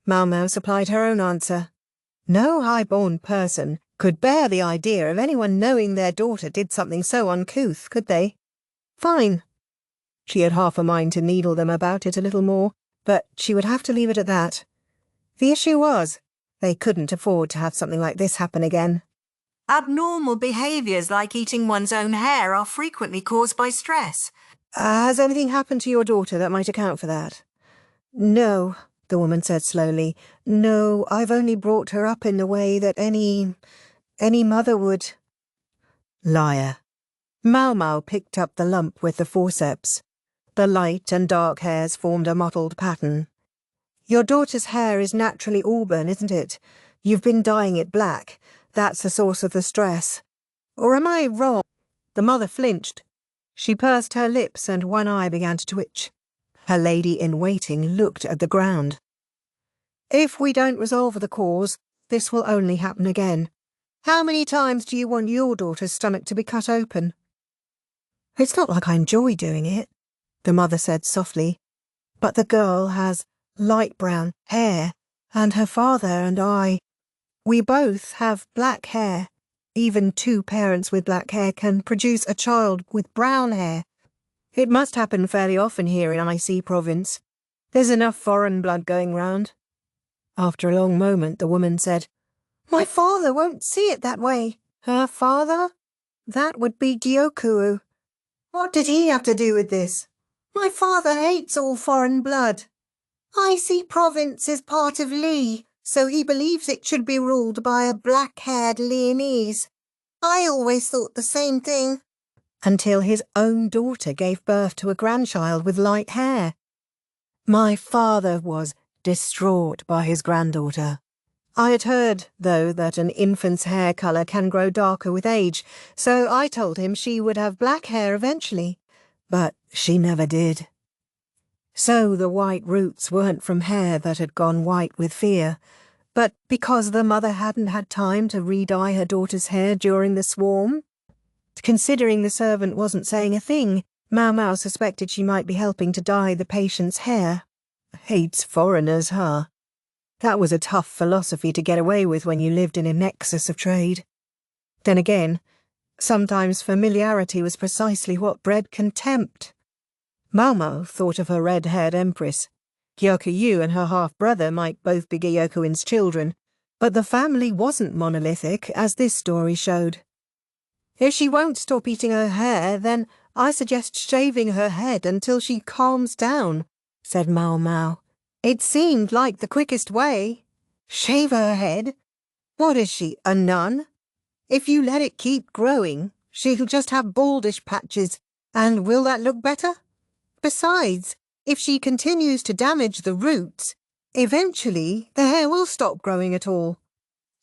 Maomao supplied her own answer. No high-born person could bear the idea of anyone knowing their daughter did something so uncouth, could they? Fine. She had half a mind to needle them about it a little more, but she would have to leave it at that. The issue was, they couldn't afford to have something like this happen again. Abnormal behaviours like eating one's own hair are frequently caused by stress. Has anything happened to your daughter that might account for that? No, the woman said slowly. No, I've only brought her up in the way that any mother would. Liar. Maomao picked up the lump with the forceps. The light and dark hairs formed a mottled pattern. Your daughter's hair is naturally auburn, isn't it? You've been dyeing it black. That's the source of the stress. Or am I wrong? The mother flinched. She pursed her lips and one eye began to twitch. Her lady-in-waiting looked at the ground. If we don't resolve the cause, this will only happen again. How many times do you want your daughter's stomach to be cut open? It's not like I enjoy doing it, the mother said softly. But the girl has light brown hair, and her father and I, we both have black hair. Even two parents with black hair can produce a child with brown hair. It must happen fairly often here in IC Province. There's enough foreign blood going round. After a long moment, the woman said, My father won't see it that way. Her father? That would be Gyokuen. What did he have to do with this? My father hates all foreign blood. IC Province is part of Li, so he believes it should be ruled by a black-haired Leonese. I always thought the same thing. Until his own daughter gave birth to a grandchild with light hair. My father was distraught by his granddaughter. I had heard, though, that an infant's hair colour can grow darker with age, so I told him she would have black hair eventually, but she never did. So the white roots weren't from hair that had gone white with fear, but because the mother hadn't had time to re-dye her daughter's hair during the swarm. Considering the servant wasn't saying a thing, Maomao suspected she might be helping to dye the patient's hair. Hates foreigners, huh? That was a tough philosophy to get away with when you lived in a nexus of trade. Then again, sometimes familiarity was precisely what bred contempt. Maomao thought of her red-haired empress. Gyokuen and her half-brother might both be Gyokuen's children, but the family wasn't monolithic, as this story showed. If she won't stop eating her hair, then I suggest shaving her head until she calms down, said Maomao. It seemed like the quickest way. Shave her head? What is she, a nun? If you let it keep growing, she'll just have baldish patches, and will that look better? Besides, if she continues to damage the roots, eventually the hair will stop growing at all.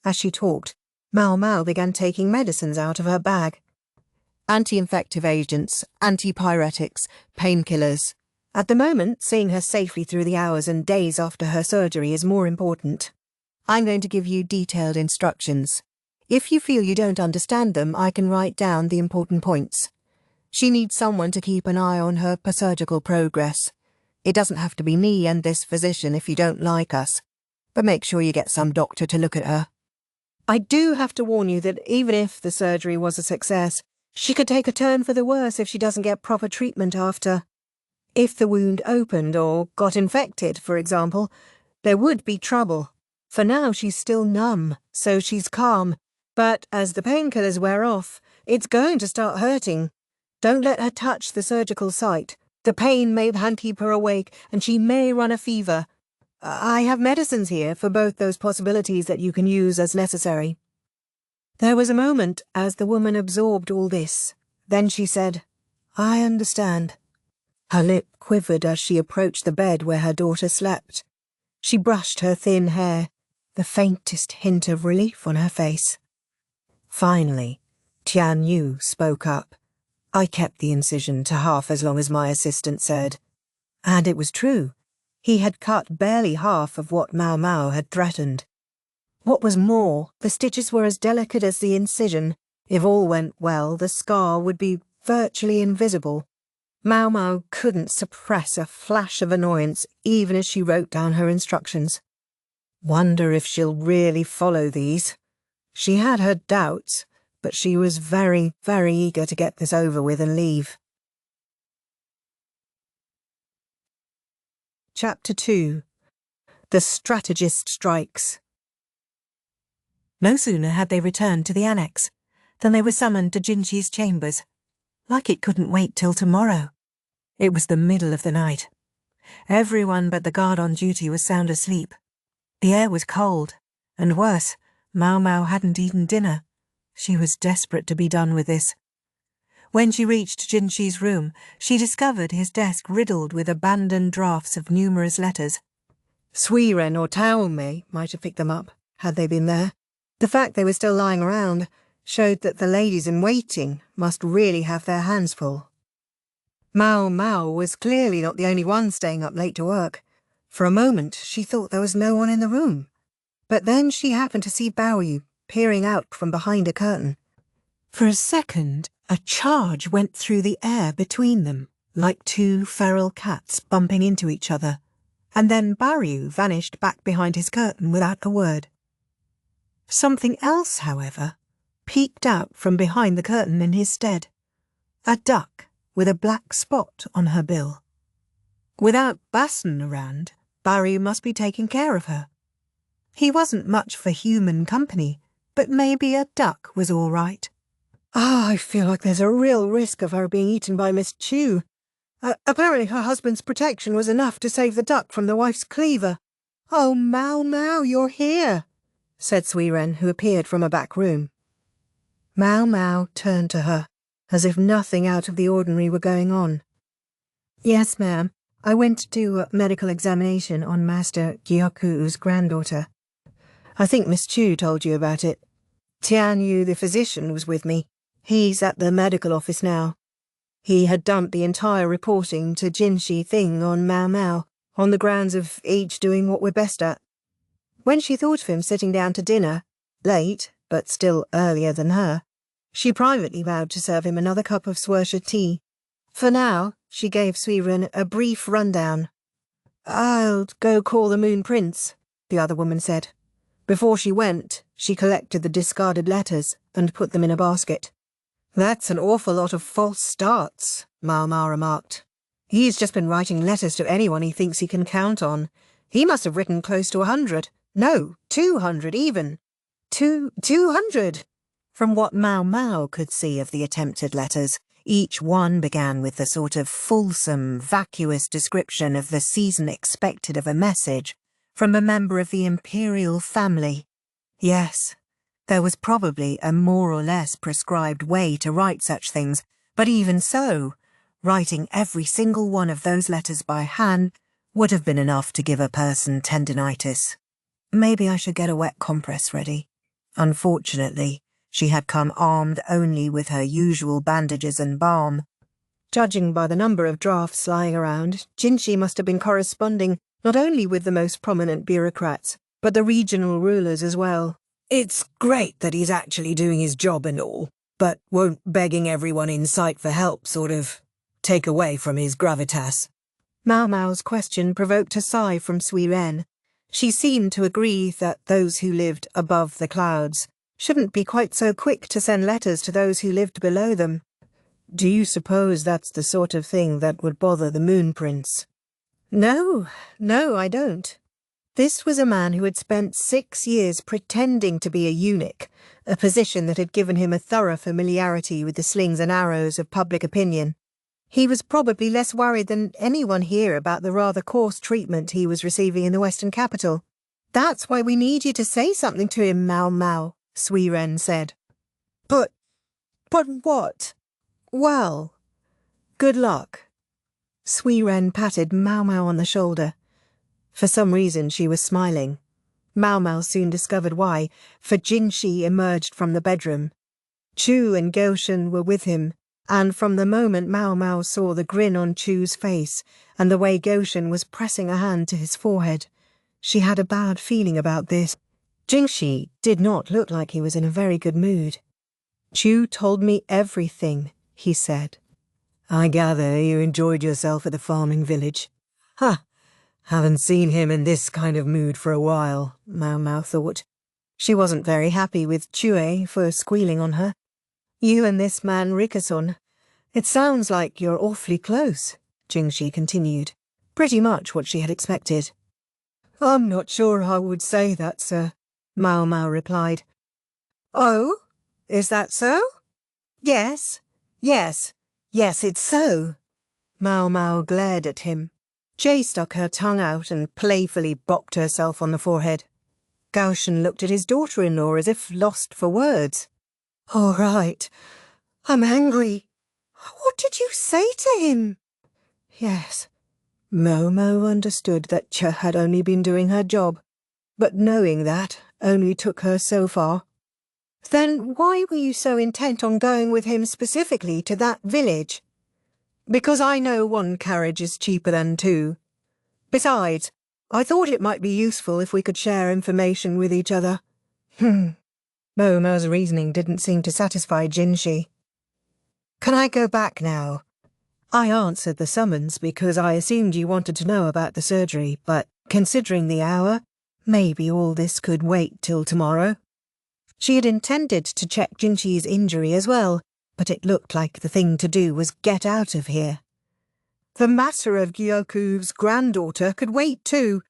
As she talked, Maomao began taking medicines out of her bag. Anti-infective agents, antipyretics, painkillers. At the moment, seeing her safely through the hours and days after her surgery is more important. I'm going to give you detailed instructions. If you feel you don't understand them, I can write down the important points. She needs someone to keep an eye on her surgical progress. It doesn't have to be me and this physician if you don't like us, but make sure you get some doctor to look at her. I do have to warn you that even if the surgery was a success, she could take a turn for the worse if she doesn't get proper treatment after. If the wound opened or got infected, for example, there would be trouble. For now she's still numb, so she's calm, but as the painkillers wear off, it's going to start hurting. Don't let her touch the surgical site. The pain may keep her awake, and she may run a fever. I have medicines here for both those possibilities that you can use as necessary. There was a moment as the woman absorbed all this. Then she said, I understand. Her lip quivered as she approached the bed where her daughter slept. She brushed her thin hair, the faintest hint of relief on her face. Finally, Tianyu spoke up. I kept the incision to half as long as my assistant said. And it was true. He had cut barely half of what Maomao had threatened. What was more, the stitches were as delicate as the incision. If all went well, the scar would be virtually invisible. Maomao couldn't suppress a flash of annoyance even as she wrote down her instructions. Wonder if she'll really follow these. She had her doubts, but she was very, very eager to get this over with and leave. Chapter 2. The Strategist Strikes. No sooner had they returned to the annex than they were summoned to Jinqi's chambers, like it couldn't wait till tomorrow. It was the middle of the night. Everyone but the guard on duty was sound asleep. The air was cold, and worse, Maomao hadn't eaten dinner. She was desperate to be done with this. When she reached Jinqi's room, she discovered his desk riddled with abandoned drafts of numerous letters. Suiren or Taomei might have picked them up, had they been there. The fact they were still lying around showed that the ladies-in-waiting must really have their hands full. Maomao was clearly not the only one staying up late to work. For a moment, she thought there was no one in the room. But then she happened to see Baoyu peering out from behind a curtain. For a second, a charge went through the air between them, like two feral cats bumping into each other, and then Baoyu vanished back behind his curtain without a word. Something else, however, peeked out from behind the curtain in his stead. A duck with a black spot on her bill. Without Bassen around, Baoyu must be taking care of her. He wasn't much for human company, but maybe a duck was all right. I feel like there's a real risk of her being eaten by Miss Chu. Apparently her husband's protection was enough to save the duck from the wife's cleaver. "Oh, Maomao, you're here," said Suiren, who appeared from a back room. Maomao turned to her, as if nothing out of the ordinary were going on. "Yes, ma'am. I went to do a medical examination on Master Gyoku's granddaughter. I think Miss Chu told you about it. Tianyu, the physician, was with me. He's at the medical office now. He had dumped the entire reporting to Jinshi thing on Maomao, on the grounds of each doing what we're best at. When she thought of him sitting down to dinner, late, but still earlier than her, she privately vowed to serve him another cup of Swersha tea. For now, she gave Suiren a brief rundown. "I'll go call the Moon Prince," the other woman said. Before she went, she collected the discarded letters and put them in a basket. "That's an awful lot of false starts," Maomao remarked. "He's just been writing letters to anyone he thinks he can count on. He must have written close to 100. No, 200 even. 200! From what Maomao could see of the attempted letters, each one began with the sort of fulsome, vacuous description of the season expected of a message from a member of the Imperial family. Yes, there was probably a more or less prescribed way to write such things, but even so, writing every single one of those letters by hand would have been enough to give a person tendinitis. Maybe I should get a wet compress ready. Unfortunately, she had come armed only with her usual bandages and balm. Judging by the number of drafts lying around, Jinshi must have been corresponding not only with the most prominent bureaucrats, but the regional rulers as well. "It's great that he's actually doing his job and all, but won't begging everyone in sight for help sort of take away from his gravitas?" Maomao's question provoked a sigh from Suiren. She seemed to agree that those who lived above the clouds shouldn't be quite so quick to send letters to those who lived below them. "Do you suppose that's the sort of thing that would bother the Moon Prince?" No, I don't. This was a man who had spent 6 years pretending to be a eunuch, a position that had given him a thorough familiarity with the slings and arrows of public opinion. He was probably less worried than anyone here about the rather coarse treatment he was receiving in the Western capital. "That's why we need you to say something to him, Maomao," Suiren said. But what?" "Well, good luck." Suiren patted Maomao on the shoulder. For some reason she was smiling. Maomao soon discovered why, for Jinshi emerged from the bedroom. Chu and Gyokuen were with him, and from the moment Maomao saw the grin on Chu's face and the way Gyokuen was pressing a hand to his forehead, she had a bad feeling about this. Jinshi did not look like he was in a very good mood. "Chu told me everything," he said. "I gather you enjoyed yourself at the farming village." Haven't seen him in this kind of mood for a while," Maomao thought. She wasn't very happy with Chue for squealing on her. "You and this man Rikason, it sounds like you're awfully close," Jinshi continued, pretty much what she had expected. "I'm not sure I would say that, sir," Maomao replied. "Oh, is that so?" Yes, it's so." Maomao glared at him. Jay stuck her tongue out and playfully bopped herself on the forehead. Gyokuen looked at his daughter-in-law as if lost for words. "All right, I'm angry." "What did you say to him?" Yes, Maomao understood that Che had only been doing her job, but knowing that only took her so far. "Then why were you so intent on going with him specifically to that village?" "Because I know one carriage is cheaper than 2. Besides, I thought it might be useful if we could share information with each other." Maomao's reasoning didn't seem to satisfy Jinshi. "Can I go back now? I answered the summons because I assumed you wanted to know about the surgery, but considering the hour, maybe all this could wait till tomorrow." She had intended to check Jinshi's injury as well, but it looked like the thing to do was get out of here. The matter of Gyoku's granddaughter could wait too.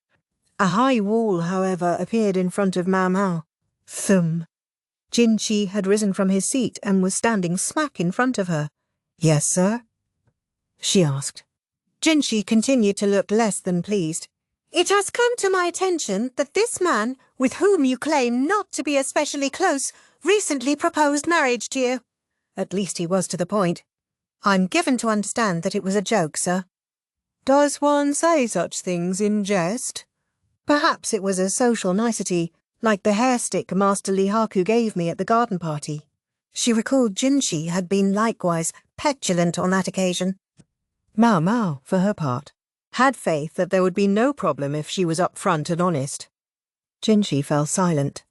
A high wall, however, appeared in front of Maomao. Thump. Jinshi had risen from his seat and was standing smack in front of her. "Yes, sir?" she asked. Jinshi continued to look less than pleased. It has come to my attention that this man, with whom you claim not to be especially close, recently proposed marriage to you. At least he was to the point. I'm given to understand that it was a joke, sir. Does one say such things in jest? Perhaps it was a social nicety, like the hair stick Master Lihaku gave me at the garden party. She recalled Jinshi had been likewise petulant on that occasion. Maomao, for her part, had faith that there would be no problem if she was upfront and honest. Jinshi fell silent.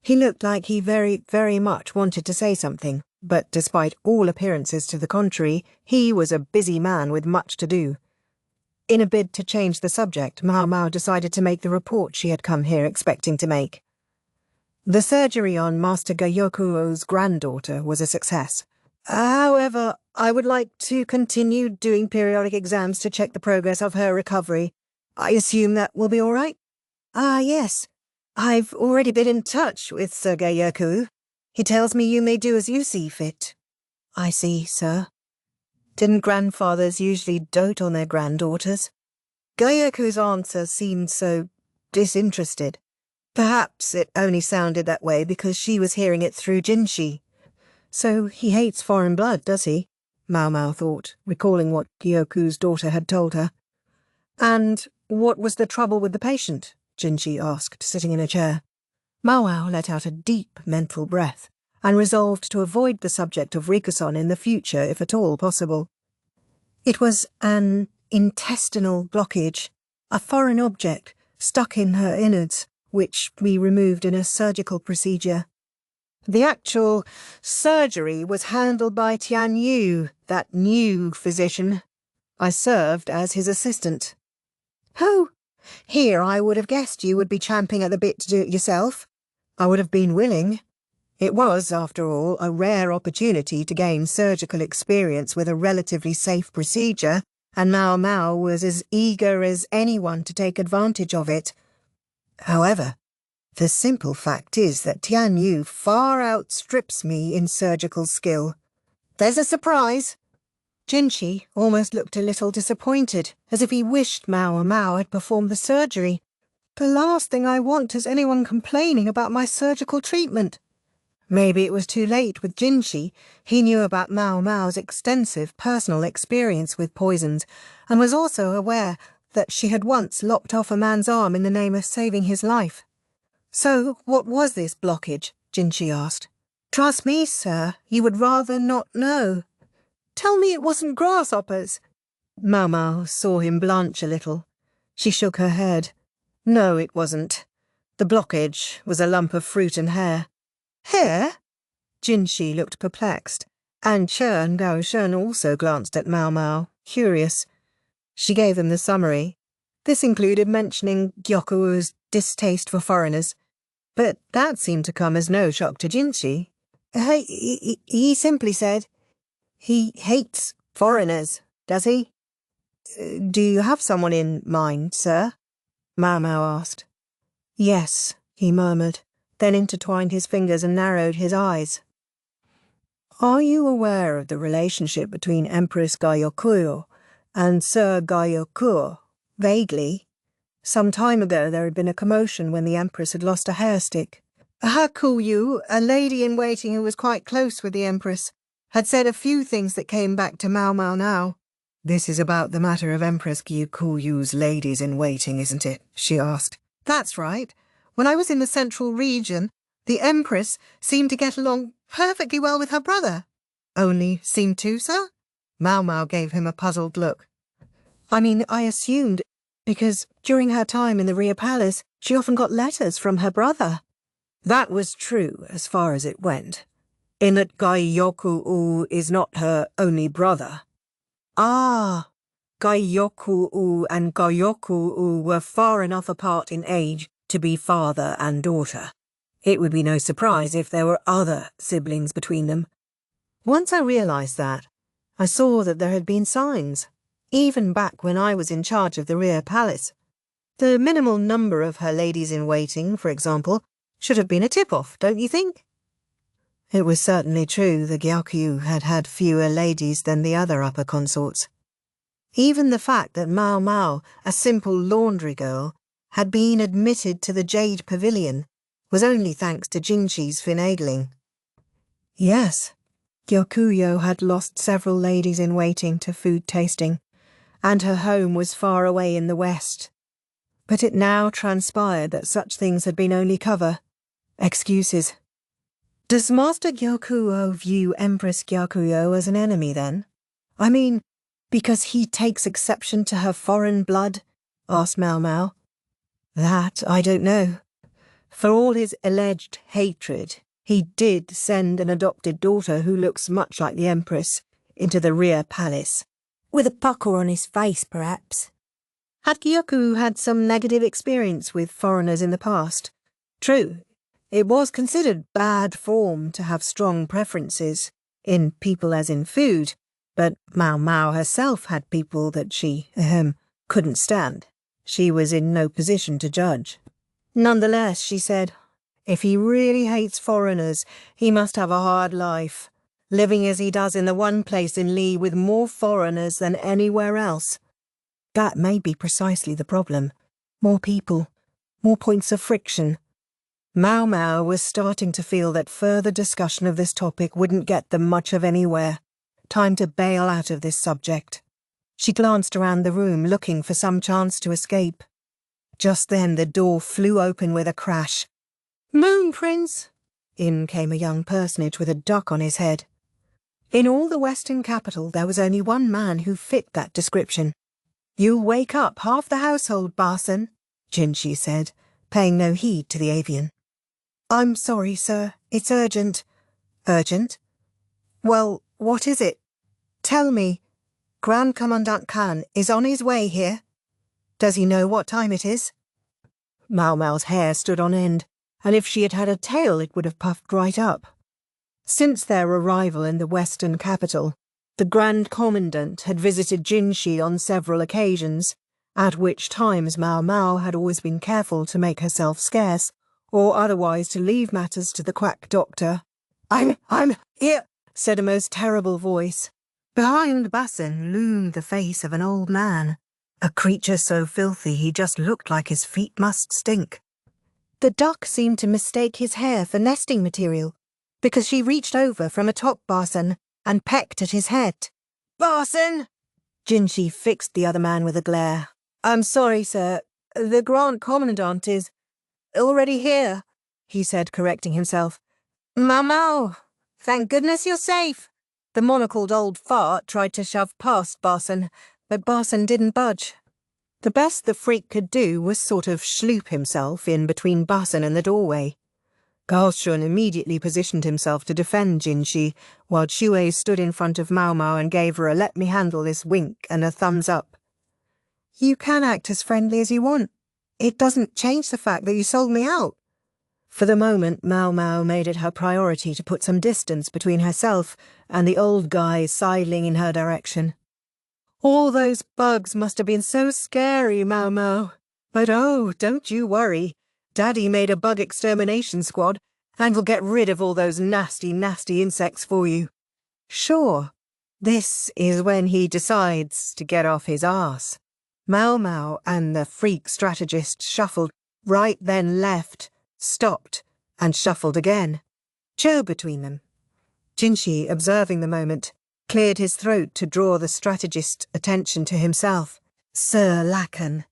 He looked like he very, very much wanted to say something, but despite all appearances to the contrary, he was a busy man with much to do. In a bid to change the subject, Maomao decided to make the report she had come here expecting to make. The surgery on Master Gyokou's granddaughter was a success. However, I would like to continue doing periodic exams to check the progress of her recovery. I assume that will be all right? Yes. I've already been in touch with Sir Gyokou. He tells me you may do as you see fit. I see, sir. Didn't grandfathers usually dote on their granddaughters? Gyokou's answer seemed so disinterested. Perhaps it only sounded that way because she was hearing it through Jinshi. So he hates foreign blood, does he? Maomao thought, recalling what Gyokou's daughter had told her. And what was the trouble with the patient? Jinshi asked, sitting in a chair. Maomao let out a deep mental breath, and resolved to avoid the subject of Rikuson in the future if at all possible. It was an intestinal blockage, a foreign object stuck in her innards, which we removed in a surgical procedure. The actual surgery was handled by Tianyu, that new physician. I served as his assistant. Oh, here I would have guessed you would be champing at the bit to do it yourself. I would have been willing. It was, after all, a rare opportunity to gain surgical experience with a relatively safe procedure, and Maomao was as eager as anyone to take advantage of it. However, the simple fact is that Tianyu far outstrips me in surgical skill. There's a surprise. Jinshi almost looked a little disappointed, as if he wished Maomao had performed the surgery. The last thing I want is anyone complaining about my surgical treatment. Maybe it was too late with Jinshi. He knew about Maomao's extensive personal experience with poisons, and was also aware that she had once lopped off a man's arm in the name of saving his life. So, what was this blockage? Jinshi asked. Trust me, sir, you would rather not know. Tell me it wasn't grasshoppers. Maomao saw him blanch a little. She shook her head. No, it wasn't. The blockage was a lump of fruit and hair. Hair? Jinshi looked perplexed, and Chen Gaoshen also glanced at Maomao, curious. She gave them the summary. This included mentioning Gyokou's distaste for foreigners, but that seemed to come as no shock to Jinshi. He simply said, he hates foreigners, does he? Do you have someone in mind, sir? Maomao asked. Yes, he murmured, then intertwined his fingers and narrowed his eyes. Are you aware of the relationship between Empress Gyokuen and Sir Gyokuen? Vaguely. Some time ago there had been a commotion when the Empress had lost a hair stick. Hakuyu, a lady-in-waiting who was quite close with the Empress, had said a few things that came back to Maomao now. This is about the matter of Empress Gyokuyu's ladies-in-waiting, isn't it? She asked. That's right. When I was in the central region, the Empress seemed to get along perfectly well with her brother. Only seemed to, sir? Maomao gave him a puzzled look. I mean, I assumed, because during her time in the Imperial Palace, she often got letters from her brother. That was true as far as it went, in that Gyokuen is not her only brother. Ah, Gyokuen and Gyokuen were far enough apart in age to be father and daughter. It would be no surprise if there were other siblings between them. Once I realized that, I saw that there had been signs, even back when I was in charge of the Imperial Palace. The minimal number of her ladies-in-waiting, for example, should have been a tip-off, don't you think? It was certainly true the Gyokuen had had fewer ladies than the other upper consorts. Even the fact that Maomao, a simple laundry girl, had been admitted to the Jade Pavilion was only thanks to Jinchi's finagling. Yes, Gyokuen had lost several ladies-in-waiting to food tasting, and her home was far away in the west. But it now transpired that such things had been only cover, excuses. Does Master Gyokuen view Empress Gyokuen as an enemy, then? I mean, because he takes exception to her foreign blood? Asked Maomao. That I don't know. For all his alleged hatred, he did send an adopted daughter who looks much like the Empress into the rear palace. With a pucker on his face, perhaps. Had Gyokuen had some negative experience with foreigners in the past? True, it was considered bad form to have strong preferences, in people as in food, but Maomao herself had people that she, couldn't stand. She was in no position to judge. Nonetheless, she said, if he really hates foreigners, he must have a hard life, living as he does in the one place in Li with more foreigners than anywhere else. That may be precisely the problem. More people, more points of friction. Maomao was starting to feel that further discussion of this topic wouldn't get them much of anywhere. Time to bail out of this subject. She glanced around the room, looking for some chance to escape. Just then the door flew open with a crash. "Moon Prince!" In came a young personage with a duck on his head. In all the western capital there was only one man who fit that description. "You'll wake up half the household, Barson," Jinchi said, paying no heed to the avian. "I'm sorry, sir. It's urgent." "Urgent? Well, what is it? Tell me. Grand Commandant Khan is on his way here. Does he know what time it is?" Maomao's hair stood on end, and if she had had a tail it would have puffed right up. Since their arrival in the western capital, the Grand Commandant had visited Jinchi on several occasions, at which times Maomao had always been careful to make herself scarce, or otherwise to leave matters to the quack doctor. I'm here," said a most terrible voice. Behind Basson loomed the face of an old man, a creature so filthy he just looked like his feet must stink. The duck seemed to mistake his hair for nesting material, because she reached over from atop Barson and pecked at his head. "Barson!" Jinchi fixed the other man with a glare. "I'm sorry, sir. The Grand Commandant is already here," he said, correcting himself. "Maomao, thank goodness you're safe." The monocled old fart tried to shove past Barson, but Barson didn't budge. The best the freak could do was sort of schloop himself in between Barson and the doorway. Gaoshun immediately positioned himself to defend Jinchi, while Shuei stood in front of Maomao and gave her a let-me-handle-this wink and a thumbs-up. "You can act as friendly as you want. It doesn't change the fact that you sold me out." For the moment, Maomao made it her priority to put some distance between herself and the old guy sidling in her direction. "All those bugs must have been so scary, Maomao. But oh, don't you worry. Daddy made a bug extermination squad, and will get rid of all those nasty, nasty insects for you." Sure, this is when he decides to get off his arse. Maomao and the freak strategist shuffled right then left, stopped, and shuffled again. Cho between them. Jinchi, observing the moment, cleared his throat to draw the strategist's attention to himself. "Sir Lacan,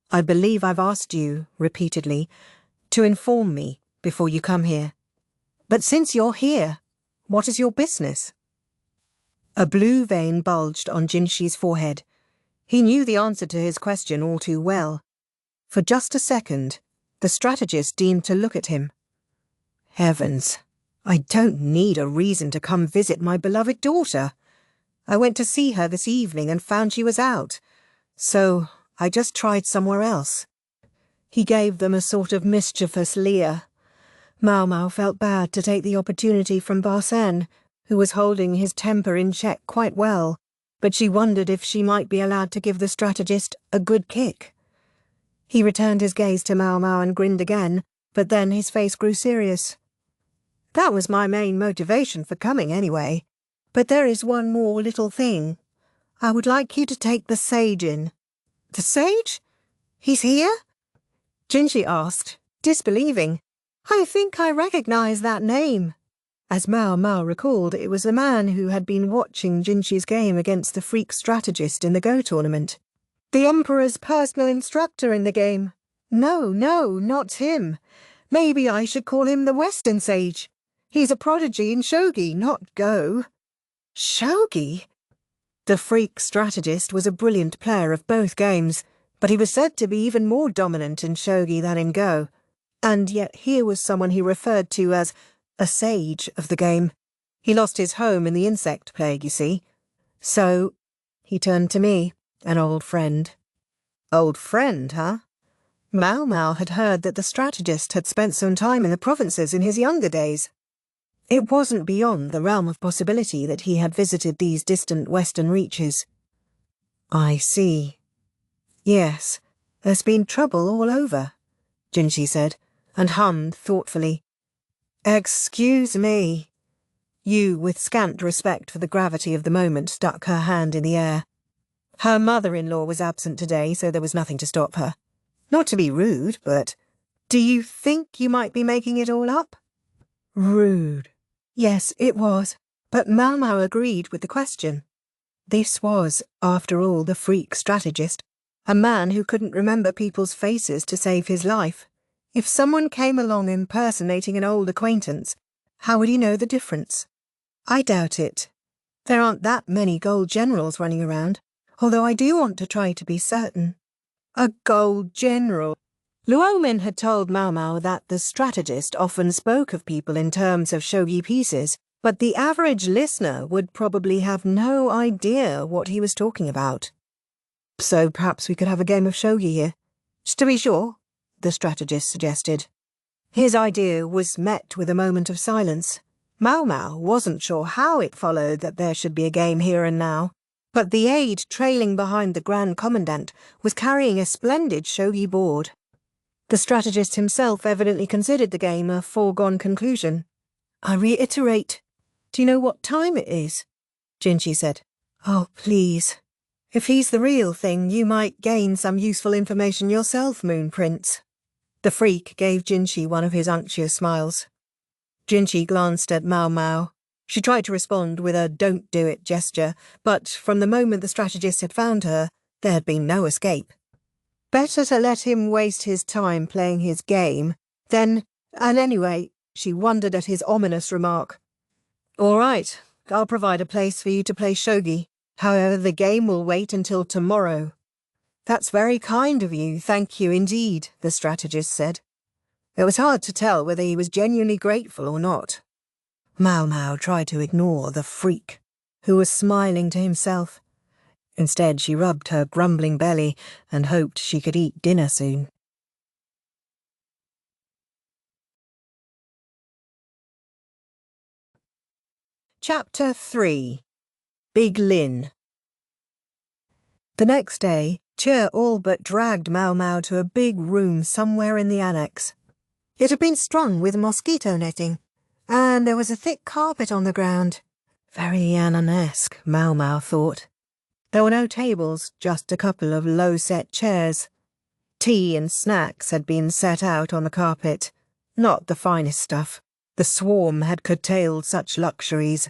I believe I've asked you, repeatedly, to inform me before you come here. But since you're here, what is your business?" A blue vein bulged on Jinchi's forehead. He knew the answer to his question all too well. For just a second, the strategist deemed to look at him. Heavens, I don't need a reason to come visit my beloved daughter. I went to see her this evening and found she was out, so I just tried somewhere else. He gave them a sort of mischievous leer. Maomao felt bad to take the opportunity from Barsen, who was holding his temper in check quite well, but she wondered if she might be allowed to give the strategist a good kick. He returned his gaze to Maomao and grinned again, but then his face grew serious. "That was my main motivation for coming anyway. But there is one more little thing. I would like you to take the sage in." "The sage? He's here?" Jinshi asked, disbelieving. "I think I recognize that name." As Maomao recalled, it was the man who had been watching Jinshi's game against the freak strategist in the Go tournament. The Emperor's personal instructor in the game. No, not him. Maybe I should call him the Western Sage. He's a prodigy in shogi, not Go. Shogi? The freak strategist was a brilliant player of both games, but he was said to be even more dominant in shogi than in Go. And yet here was someone he referred to as a sage of the game. He lost his home in the insect plague, you see. So he turned to me, an old friend. Old friend, huh? Maomao had heard that the strategist had spent some time in the provinces in his younger days. It wasn't beyond the realm of possibility that he had visited these distant western reaches. I see. Yes, there's been trouble all over, Jinshi said, and hummed thoughtfully. Excuse me. Yu, with scant respect for the gravity of the moment, stuck her hand in the air. Her mother-in-law was absent today, so there was nothing to stop her. Not to be rude, but do you think you might be making it all up? Rude. Yes, it was, but Maomao agreed with the question. This was, after all, the freak strategist, a man who couldn't remember people's faces to save his life. If someone came along impersonating an old acquaintance, how would he know the difference? I doubt it. There aren't that many gold generals running around, although I do want to try to be certain. A gold general. Luomin had told Maomao that the strategist often spoke of people in terms of shogi pieces, but the average listener would probably have no idea what he was talking about. So perhaps we could have a game of shogi here. Just to be sure, the strategist suggested. His idea was met with a moment of silence. Maomao wasn't sure how it followed that there should be a game here and now, but the aide trailing behind the Grand Commandant was carrying a splendid shogi board. The strategist himself evidently considered the game a foregone conclusion. I reiterate, do you know what time it is? Jinshi said. Oh, please. If he's the real thing, you might gain some useful information yourself, Moon Prince. The freak gave Jinshi one of his unctuous smiles. Jinshi glanced at Maomao. She tried to respond with a don't-do-it gesture, but from the moment the strategist had found her, there had been no escape. Better to let him waste his time playing his game, then, and anyway, she wondered at his ominous remark. All right, I'll provide a place for you to play shogi. However, the game will wait until tomorrow. That's very kind of you, thank you indeed, the strategist said. It was hard to tell whether he was genuinely grateful or not. Maomao tried to ignore the freak, who was smiling to himself. Instead, she rubbed her grumbling belly and hoped she could eat dinner soon. Chapter 3. Big Lin. The next day, Che all but dragged Maomao to a big room somewhere in the annex. It had been strung with mosquito netting, and there was a thick carpet on the ground. Very Yannon-esque, Maomao thought. There were no tables, just a couple of low-set chairs. Tea and snacks had been set out on the carpet. Not the finest stuff. The swarm had curtailed such luxuries.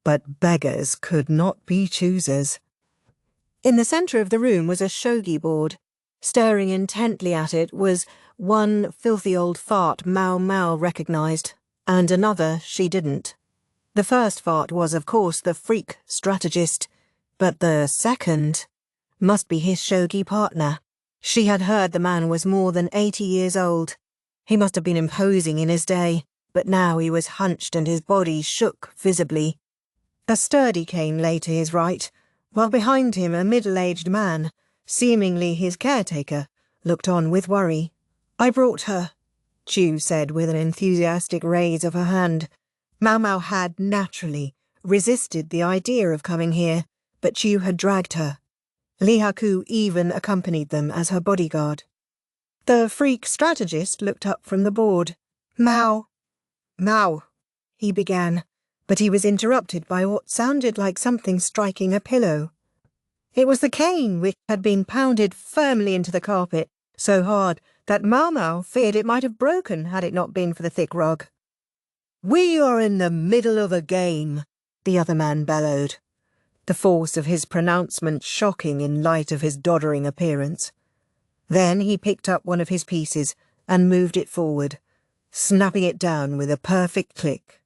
But beggars could not be choosers. In the centre of the room was a shogi board. Staring intently at it was one filthy old fart Maomao recognised, and another she didn't. The first fart was, of course, the freak strategist, but the second must be his shogi partner. She had heard the man was more than 80 years old. He must have been imposing in his day, but now he was hunched and his body shook visibly. A sturdy cane lay to his right, while behind him a middle-aged man, seemingly his caretaker, looked on with worry. I brought her, Chu said with an enthusiastic raise of her hand. Maomao had, naturally, resisted the idea of coming here, but Chu had dragged her. Li Haku even accompanied them as her bodyguard. The freak strategist looked up from the board. Mao, he began, but he was interrupted by what sounded like something striking a pillow. It was the cane which had been pounded firmly into the carpet, so hard that Maomao feared it might have broken had it not been for the thick rug. "We are in the middle of a game," the other man bellowed, the force of his pronouncement shocking in light of his doddering appearance. Then he picked up one of his pieces and moved it forward, snapping it down with a perfect click.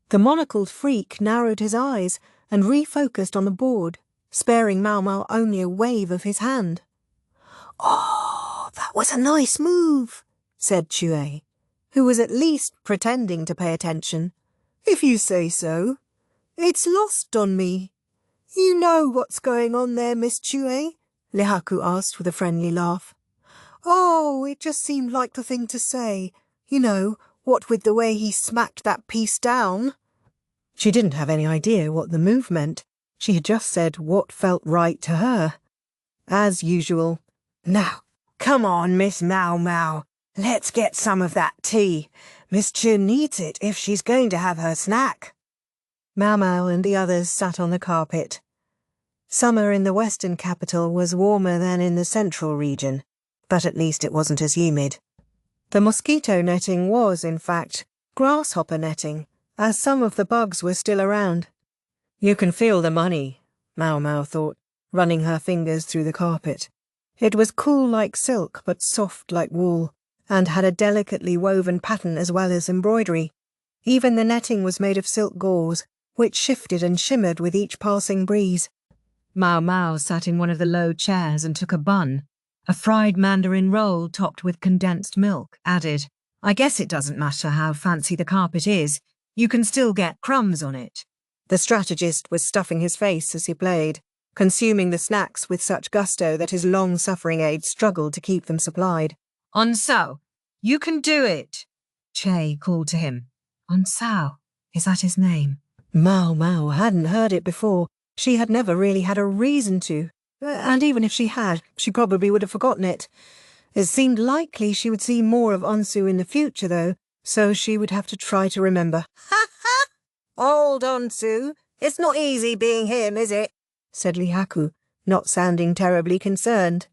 The monocled freak narrowed his eyes and refocused on the board, sparing Maomao only a wave of his hand. "Oh, that was a nice move," said Chue, who was at least pretending to pay attention. "If you say so. It's lost on me." "You know what's going on there, Miss Chue?" Lihaku asked with a friendly laugh. "Oh, it just seemed like the thing to say. You know, what with the way he smacked that piece down." She didn't have any idea what the move meant. She had just said what felt right to her. As usual. "Now, come on, Miss Maomao. Let's get some of that tea. Miss Chu needs it if she's going to have her snack." Maomao and the others sat on the carpet. Summer in the western capital was warmer than in the central region, but at least it wasn't as humid. The mosquito netting was, in fact, grasshopper netting, as some of the bugs were still around. "You can feel the money," Maomao thought, running her fingers through the carpet. It was cool like silk, but soft like wool, and had a delicately woven pattern as well as embroidery. Even the netting was made of silk gauze, which shifted and shimmered with each passing breeze. Maomao sat in one of the low chairs and took a bun. A fried mandarin roll topped with condensed milk, added, "I guess it doesn't matter how fancy the carpet is. You can still get crumbs on it." The strategist was stuffing his face as he played, consuming the snacks with such gusto that his long-suffering aide struggled to keep them supplied. "Onsao, you can do it," Che called to him. Onsao, is that his name? Maomao hadn't heard it before. She had never really had a reason to, and even if she had, she probably would have forgotten it. It seemed likely she would see more of Onsu in the future, though, so she would have to try to remember. "Ha ha! Old Onsu, it's not easy being him, is it?" said Lihaku, not sounding terribly concerned.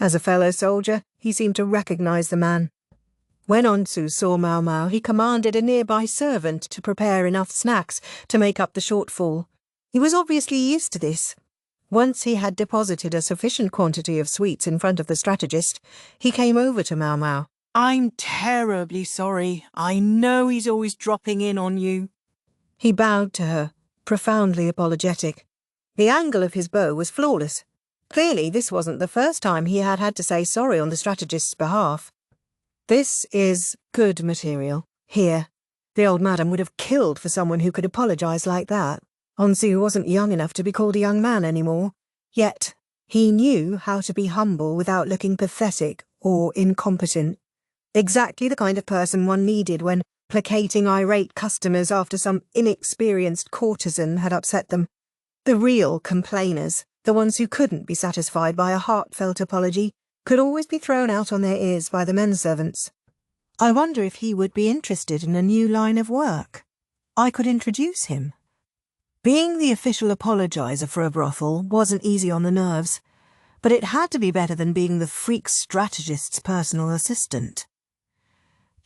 As a fellow soldier, he seemed to recognize the man. When Onsu saw Maomao, he commanded a nearby servant to prepare enough snacks to make up the shortfall. He was obviously used to this. Once he had deposited a sufficient quantity of sweets in front of the strategist, he came over to Maomao. "I'm terribly sorry. I know he's always dropping in on you." He bowed to her, profoundly apologetic. The angle of his bow was flawless. Clearly, this wasn't the first time he had had to say sorry on the strategist's behalf. "This is good material. Here." The old madam would have killed for someone who could apologize like that. Onsu wasn't young enough to be called a young man anymore. Yet, he knew how to be humble without looking pathetic or incompetent. Exactly the kind of person one needed when placating irate customers after some inexperienced courtesan had upset them. The real complainers, the ones who couldn't be satisfied by a heartfelt apology, could always be thrown out on their ears by the menservants. "I wonder if he would be interested in a new line of work. I could introduce him." Being the official apologizer for a brothel wasn't easy on the nerves, but it had to be better than being the freak strategist's personal assistant.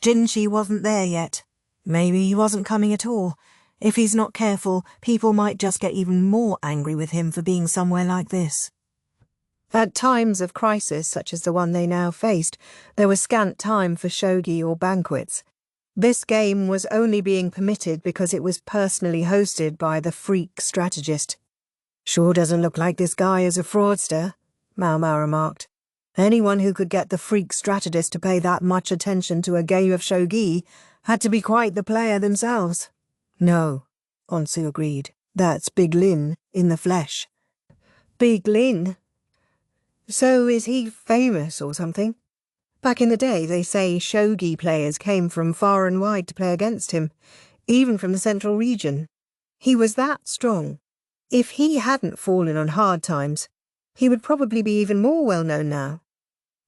Jinshi wasn't there yet. Maybe he wasn't coming at all. If he's not careful, people might just get even more angry with him for being somewhere like this. At times of crisis, such as the one they now faced, there was scant time for shogi or banquets. This game was only being permitted because it was personally hosted by the freak strategist. "Sure doesn't look like this guy is a fraudster," Maomao remarked. Anyone who could get the freak strategist to pay that much attention to a game of shogi had to be quite the player themselves. "No," Onsu agreed. "That's Big Lin in the flesh." "Big Lin? So is he famous or something?" Back in the day, they say shogi players came from far and wide to play against him, even from the central region. He was that strong. If he hadn't fallen on hard times, he would probably be even more well-known now.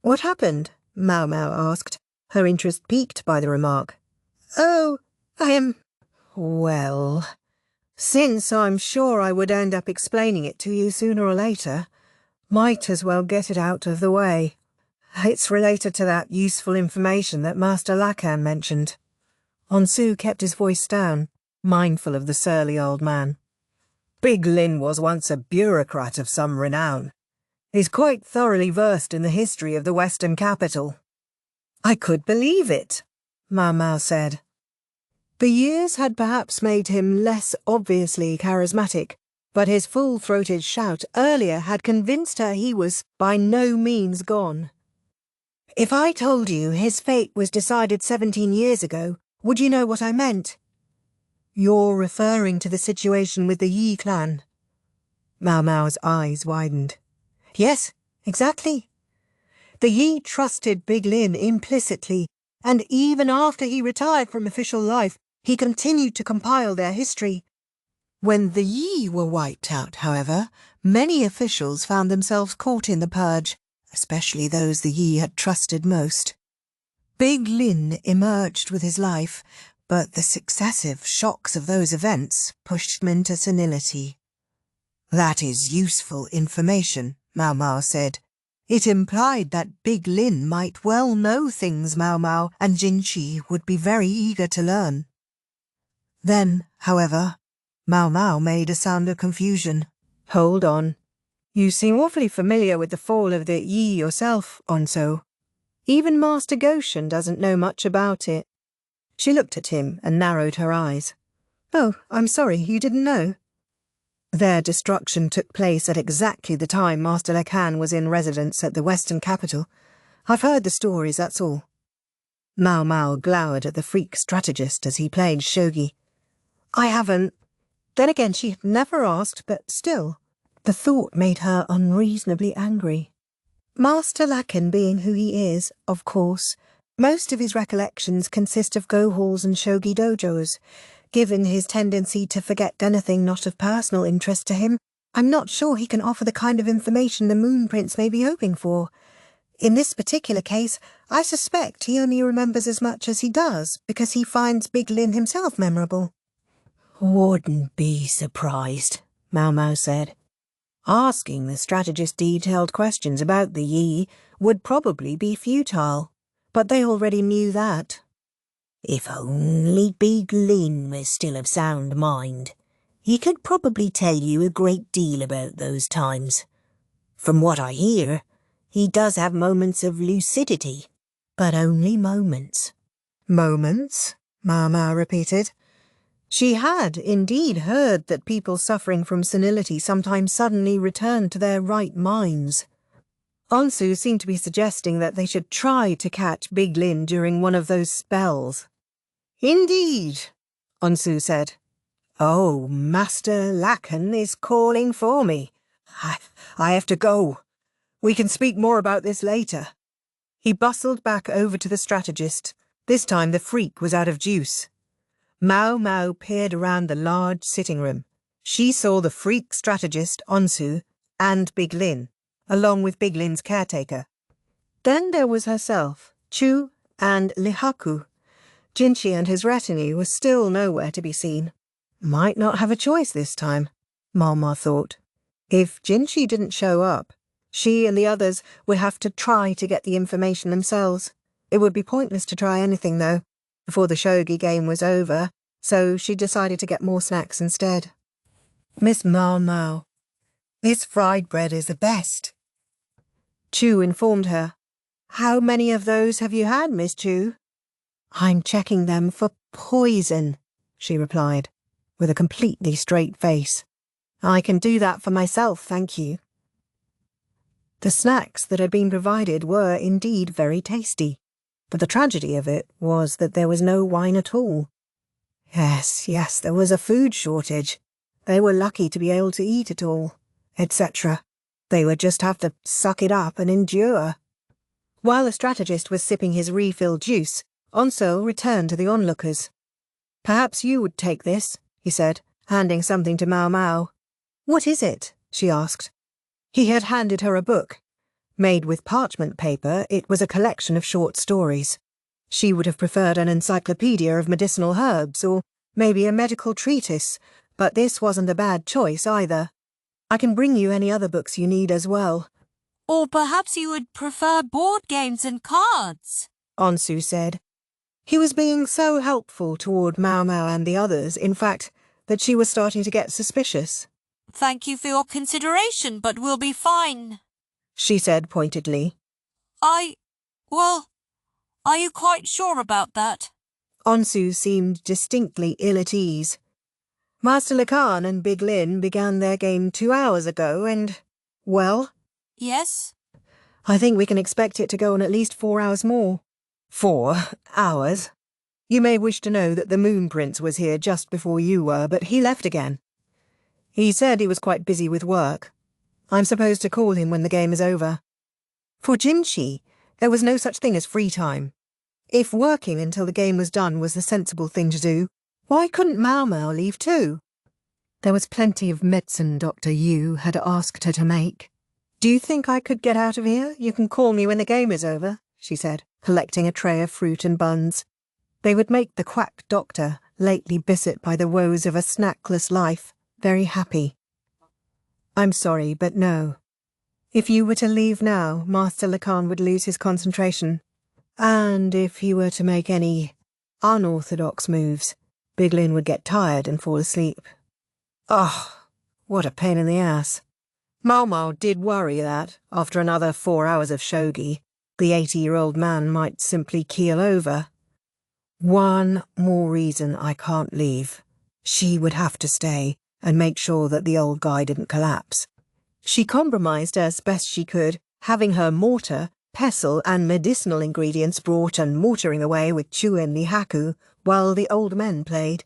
"What happened?" Maomao asked, her interest piqued by the remark. "Oh, I am... well, Since I'm sure I would end up explaining it to you sooner or later, might as well get it out of the way. It's related to that useful information that Master Lacan mentioned. Onsu kept his voice down, mindful of the surly old man. Big Lin was once a bureaucrat of some renown. He's quite thoroughly versed in the history of the Western capital. I could believe it, Maomao said. The years had perhaps made him less obviously charismatic, but his full-throated shout earlier had convinced her he was by no means gone. If I told you his fate was decided 17 years ago, would you know what I meant? You're referring to the situation with the Yi clan. Maomao's eyes widened. Yes, exactly. The Yi trusted Big Lin implicitly, and even after he retired from official life, he continued to compile their history. When the Yi were wiped out, however, many officials found themselves caught in the purge, especially those the Yi had trusted most. Big Lin emerged with his life, but the successive shocks of those events pushed him into senility. That is useful information, Maomao said. It implied that Big Lin might well know things Maomao and Jinchi would be very eager to learn. Then, however, Maomao made a sound of confusion. Hold on. You seem awfully familiar with the fall of the Yi yourself, Onso. Even Master Gyokuen doesn't know much about it. She looked at him and narrowed her eyes. Oh, I'm sorry, you didn't know? Their destruction took place at exactly the time Master Lacan was in residence at the Western capital. I've heard the stories, that's all. Maomao glowered at the freak strategist as he played shogi. I haven't. Then again, she had never asked, but still, the thought made her unreasonably angry. Master Lacan being who he is, of course, most of his recollections consist of go halls and shogi dojos. Given his tendency to forget anything not of personal interest to him, I'm not sure he can offer the kind of information the Moon Prince may be hoping for. In this particular case, I suspect he only remembers as much as he does because he finds Big Lin himself memorable. Wouldn't be surprised, Maomao said. Asking the strategist detailed questions about the Yi would probably be futile, but they already knew that. If only Big Lin was still of sound mind, he could probably tell you a great deal about those times. From what I hear, he does have moments of lucidity, but only moments. Moments? Maomao repeated. She had indeed heard that people suffering from senility sometimes suddenly returned to their right minds. Onsu seemed to be suggesting that they should try to catch Big Lin during one of those spells. Indeed, Onsu said. Oh, Master Lacan is calling for me. I have to go. We can speak more about this later. He bustled back over to the strategist. This time the freak was out of juice. Maomao peered around the large sitting room. She saw the freak strategist, Onsu, and Big Lin, along with Big Lin's caretaker. Then there was herself, Chu, and Lihaku. Jinchi and his retinue were still nowhere to be seen. Might not have a choice this time, Maomao thought. If Jinchi didn't show up, she and the others would have to try to get the information themselves. It would be pointless to try anything, though, before the shogi game was over, so she decided to get more snacks instead. Miss Maomao, this fried bread is the best. Chu informed her. How many of those have you had, Miss Chu? I'm checking them for poison, she replied, with a completely straight face. I can do that for myself, thank you. The snacks that had been provided were indeed very tasty, but the tragedy of it was that there was no wine at all. Yes, there was a food shortage. They were lucky to be able to eat it all, etc. They would just have to suck it up and endure. While the strategist was sipping his refilled juice, Onso returned to the onlookers. Perhaps you would take this, he said, handing something to Maomao. What is it? She asked. He had handed her a book. Made with parchment paper, it was a collection of short stories. She would have preferred an encyclopedia of medicinal herbs, or maybe a medical treatise, but this wasn't a bad choice either. I can bring you any other books you need as well. Or perhaps you would prefer board games and cards, Onsu said. He was being so helpful toward Maomao and the others, in fact, that she was starting to get suspicious. Thank you for your consideration, but we'll be fine, she said pointedly. Well, are you quite sure about that? Onsu seemed distinctly ill at ease. Master Lacan and Big Lin began their game 2 hours ago and, well... Yes? I think we can expect it to go on at least 4 hours more. 4 hours? You may wish to know that the Moon Prince was here just before you were, but he left again. He said he was quite busy with work. I'm supposed to call him when the game is over. For Jinchi, there was no such thing as free time. If working until the game was done was the sensible thing to do, why couldn't Maomao leave too? There was plenty of medicine Dr. Yu had asked her to make. Do you think I could get out of here? You can call me when the game is over, she said, collecting a tray of fruit and buns. They would make the quack doctor, lately beset by the woes of a snackless life, very happy. I'm sorry, but no. If you were to leave now, Master Lacan would lose his concentration. And if he were to make any unorthodox moves, Big Lin would get tired and fall asleep. Oh, what a pain in the ass. Maomao did worry that, after another 4 hours of shogi, the 80-year-old man might simply keel over. One more reason I can't leave. She would have to stay and make sure that the old guy didn't collapse. She compromised as best she could, having her mortar, pestle and medicinal ingredients brought and mortaring away with Chuen Lihaku while the old men played.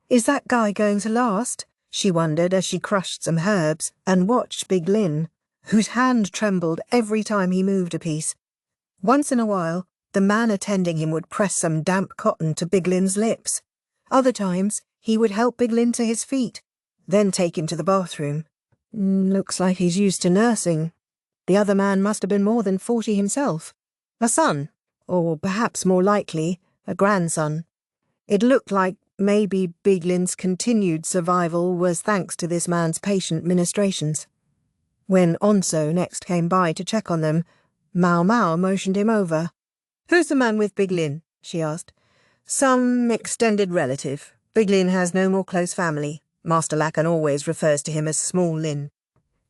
Is that guy going to last? She wondered as she crushed some herbs and watched Big Lin, whose hand trembled every time he moved a piece. Once in a while, the man attending him would press some damp cotton to Big Lin's lips. Other times, he would help Big Lin to his feet, then take him to the bathroom. Looks like he's used to nursing. The other man must have been more than 40 himself. A son, or perhaps more likely, a grandson. It looked like maybe Big Lin's continued survival was thanks to this man's patient ministrations. When Onso next came by to check on them, Maomao motioned him over. "Who's the man with Big Lin?" she asked. "Some extended relative. Big Lin has no more close family. Master Lacan always refers to him as Small Lin."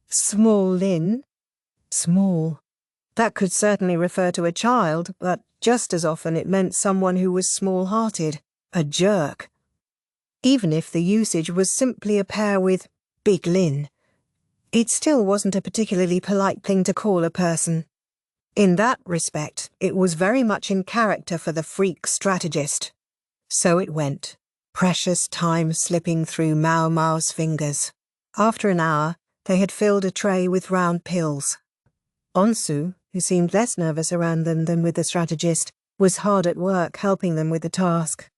Small Lin? Small. That could certainly refer to a child, but just as often it meant someone who was small-hearted, a jerk. Even if the usage was simply a pair with Big Lin, it still wasn't a particularly polite thing to call a person. In that respect, it was very much in character for the freak strategist. So it went, precious time slipping through Maomao's fingers. After an hour, they had filled a tray with round pills. Onsu, who seemed less nervous around them than with the strategist, was hard at work helping them with the task.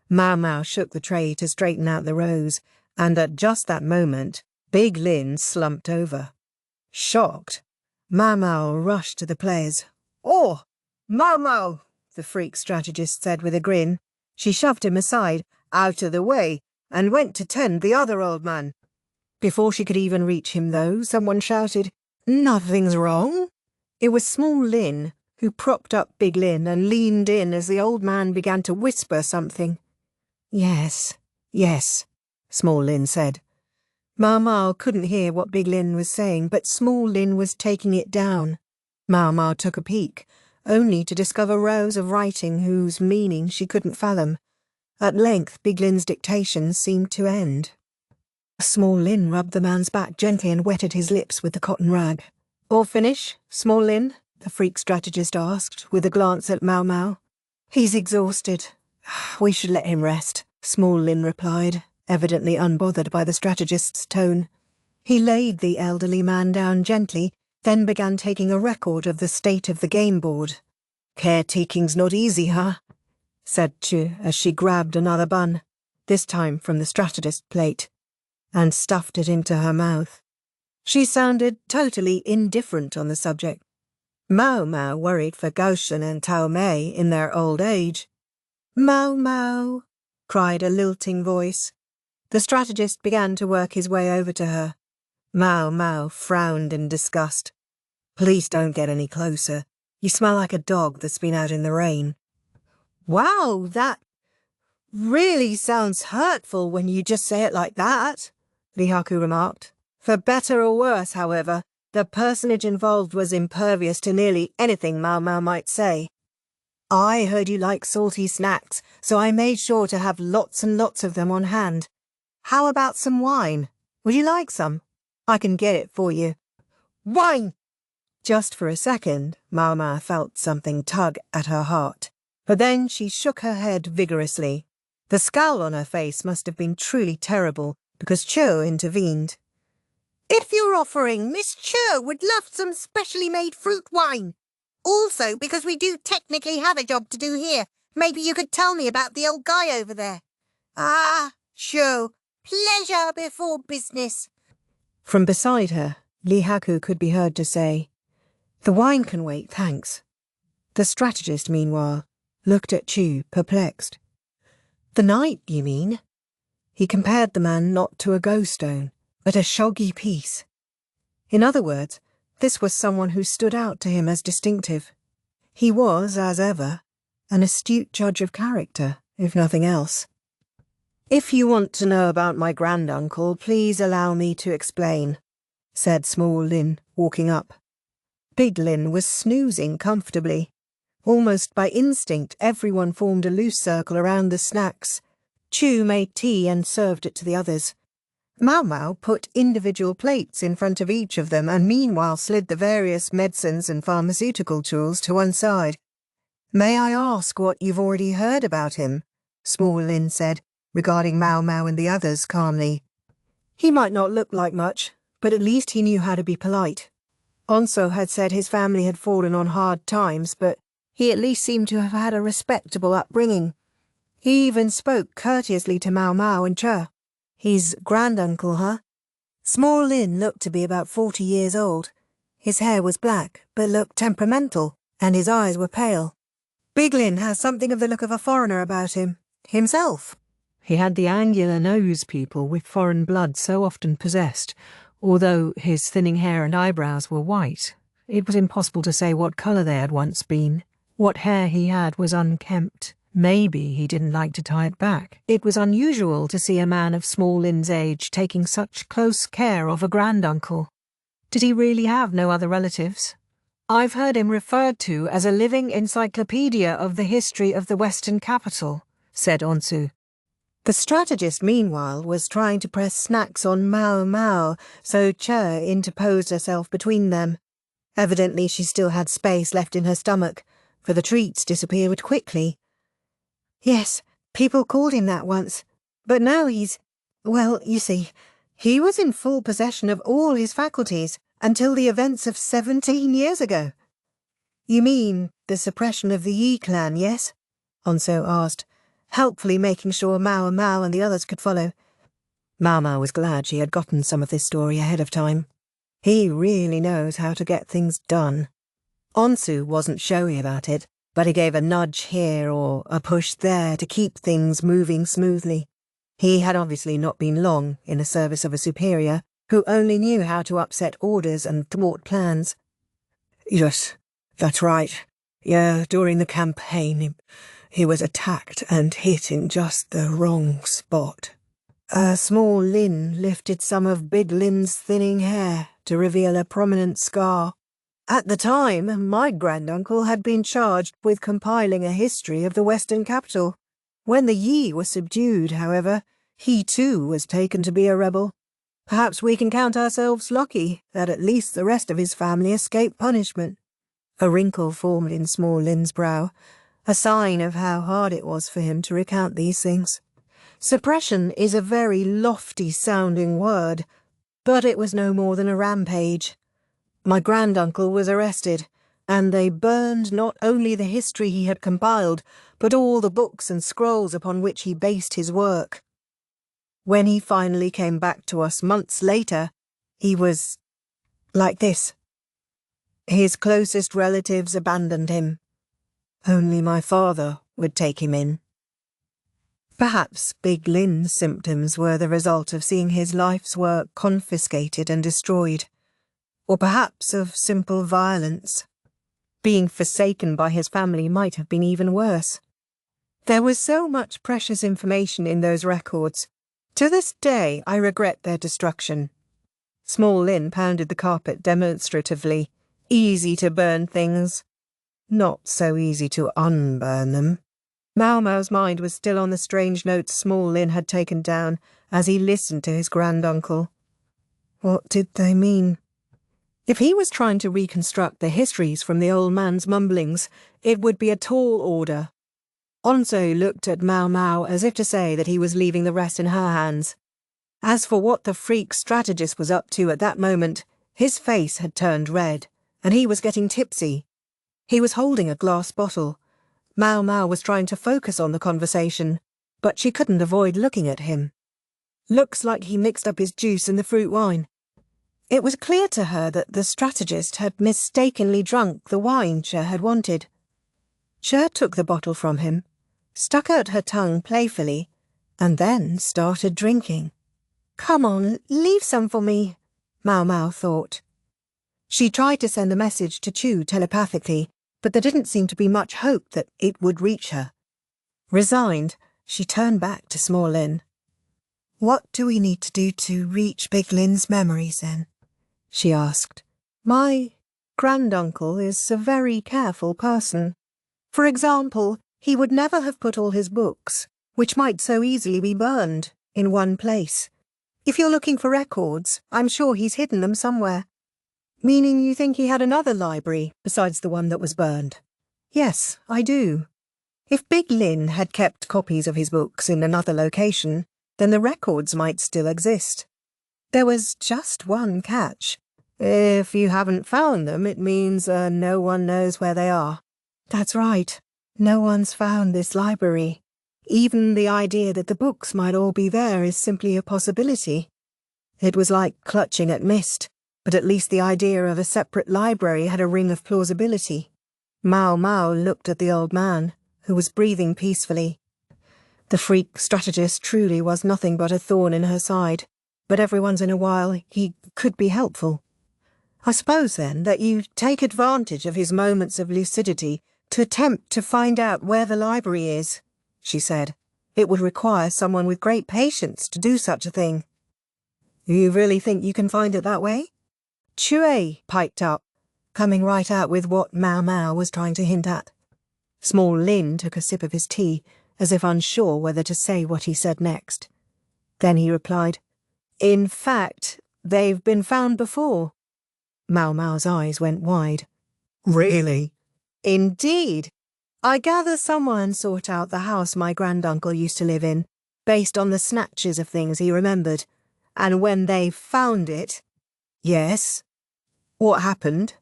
Maomao shook the tray to straighten out the rows, and at just that moment, Big Lin slumped over. Shocked, Maomao rushed to the players. "Oh, Maomao," the freak strategist said with a grin. She shoved him aside, out of the way, and went to tend the other old man. Before she could even reach him, though, someone shouted, "Nothing's wrong." It was Small Lin, who propped up Big Lin and leaned in as the old man began to whisper something. Yes, yes, Small Lin said. Maomao couldn't hear what Big Lin was saying, but Small Lin was taking it down. Maomao took a peek, only to discover rows of writing whose meaning she couldn't fathom. At length, Big Lin's dictation seemed to end. Small Lin rubbed the man's back gently and wetted his lips with the cotton rag. "All finish, Small Lin?" the freak strategist asked, with a glance at Maomao. "He's exhausted. We should let him rest," Small Lin replied, evidently unbothered by the strategist's tone. He laid the elderly man down gently, then began taking a record of the state of the game board. "Caretaking's not easy, huh?" said Chu as she grabbed another bun, this time from the strategist's plate, and stuffed it into her mouth. She sounded totally indifferent on the subject. Maomao worried for Gaoshen and Tao Mei in their old age. "Maomao," cried a lilting voice. The strategist began to work his way over to her. Maomao frowned in disgust. Please don't get any closer. You smell like a dog that's been out in the rain. Wow, that really sounds hurtful when you just say it like that, Lihaku remarked. For better or worse, however, the personage involved was impervious to nearly anything Maomao might say. I heard you like salty snacks, so I made sure to have lots and lots of them on hand. How about some wine? Would you like some? I can get it for you. Wine! Just for a second, Maomao felt something tug at her heart, but then she shook her head vigorously. The scowl on her face must have been truly terrible, because Cho intervened. If you're offering, Miss Cho would love some specially made fruit wine. Also, because we do technically have a job to do here, maybe you could tell me about the old guy over there. Ah, Cho, pleasure before business. From beside her, Lihaku could be heard to say, The wine can wait, thanks. The strategist, meanwhile, looked at Chu, perplexed. The night, you mean? He compared the man not to a go-stone, but a shoggy piece. In other words, this was someone who stood out to him as distinctive. He was, as ever, an astute judge of character, if nothing else. If you want to know about my granduncle, please allow me to explain, said Small Lin, walking up. Big Lin was snoozing comfortably. Almost by instinct, everyone formed a loose circle around the snacks. Chu made tea and served it to the others. Maomao put individual plates in front of each of them and meanwhile slid the various medicines and pharmaceutical tools to one side. May I ask what you've already heard about him? Small Lin said, regarding Maomao and the others calmly. He might not look like much, but at least he knew how to be polite. Onso had said his family had fallen on hard times, but he at least seemed to have had a respectable upbringing. He even spoke courteously to Maomao and Che. He's granduncle, huh? Small Lin looked to be about 40 years old. His hair was black, but looked temperamental, and his eyes were pale. Big Lin has something of the look of a foreigner about him, himself. He had the angular nose people with foreign blood so often possessed. Although his thinning hair and eyebrows were white, it was impossible to say what colour they had once been. What hair he had was unkempt. Maybe he didn't like to tie it back. It was unusual to see a man of Small Lin's age taking such close care of a granduncle. Did he really have no other relatives? I've heard him referred to as a living encyclopedia of the history of the Western capital, said Onsu. The strategist, meanwhile, was trying to press snacks on Maomao, so Che interposed herself between them. Evidently she still had space left in her stomach, for the treats disappeared quickly. Yes, people called him that once, but now well, you see, he was in full possession of all his faculties until the events of 17 years ago. You mean the suppression of the Yi clan, yes? Onso asked, helpfully making sure Maomao and the others could follow. Maomao was glad she had gotten some of this story ahead of time. He really knows how to get things done. Onsu wasn't showy about it, but he gave a nudge here or a push there to keep things moving smoothly. He had obviously not been long in the service of a superior who only knew how to upset orders and thwart plans. Yes, that's right. Yeah, during the campaign, he was attacked and hit in just the wrong spot. Small Lin lifted some of Big Lin's thinning hair to reveal a prominent scar. At the time, my granduncle had been charged with compiling a history of the Western capital. When the Yi were subdued, however, he too was taken to be a rebel. Perhaps we can count ourselves lucky that at least the rest of his family escaped punishment. A wrinkle formed in Small Lin's brow, a sign of how hard it was for him to recount these things. Suppression is a very lofty-sounding word, but it was no more than a rampage. My granduncle was arrested, and they burned not only the history he had compiled, but all the books and scrolls upon which he based his work. When he finally came back to us months later, he was like this. His closest relatives abandoned him. Only my father would take him in. Perhaps Big Lin's symptoms were the result of seeing his life's work confiscated and destroyed, or perhaps of simple violence. Being forsaken by his family might have been even worse. There was so much precious information in those records. To this day, I regret their destruction. Small Lin pounded the carpet demonstratively. Easy to burn things. Not so easy to unburn them. Maomao's mind was still on the strange notes Small Lin had taken down as he listened to his granduncle. What did they mean? If he was trying to reconstruct the histories from the old man's mumblings, it would be a tall order. Onzo looked at Maomao as if to say that he was leaving the rest in her hands. As for what the freak strategist was up to at that moment, his face had turned red, and he was getting tipsy. He was holding a glass bottle. Maomao was trying to focus on the conversation, but she couldn't avoid looking at him. Looks like he mixed up his juice and the fruit wine. It was clear to her that the strategist had mistakenly drunk the wine Che had wanted. Che took the bottle from him, stuck out her tongue playfully, and then started drinking. Come on, leave some for me, Maomao thought. She tried to send a message to Chu telepathically, but there didn't seem to be much hope that it would reach her. Resigned, she turned back to Small Lin. What do we need to do to reach Big Lin's memories, then? She asked. My granduncle is a very careful person. For example, he would never have put all his books, which might so easily be burned, in one place. If you're looking for records, I'm sure he's hidden them somewhere. Meaning you think he had another library besides the one that was burned? Yes, I do. If Big Lin had kept copies of his books in another location, then the records might still exist. There was just one catch. If you haven't found them, it means no one knows where they are. That's right. No one's found this library. Even the idea that the books might all be there is simply a possibility. It was like clutching at mist, but at least the idea of a separate library had a ring of plausibility. Maomao looked at the old man, who was breathing peacefully. The freak strategist truly was nothing but a thorn in her side, but every once in a while he could be helpful. I suppose, then, that you take advantage of his moments of lucidity to attempt to find out where the library is, she said. It would require someone with great patience to do such a thing. You really think you can find it that way? Chue piped up, coming right out with what Maomao was trying to hint at. Small Lin took a sip of his tea, as if unsure whether to say what he said next. Then he replied, In fact, they've been found before. Maomao's eyes went wide. Really? Indeed. I gather someone sought out the house my granduncle used to live in, based on the snatches of things he remembered. And when they found it... Yes? What happened?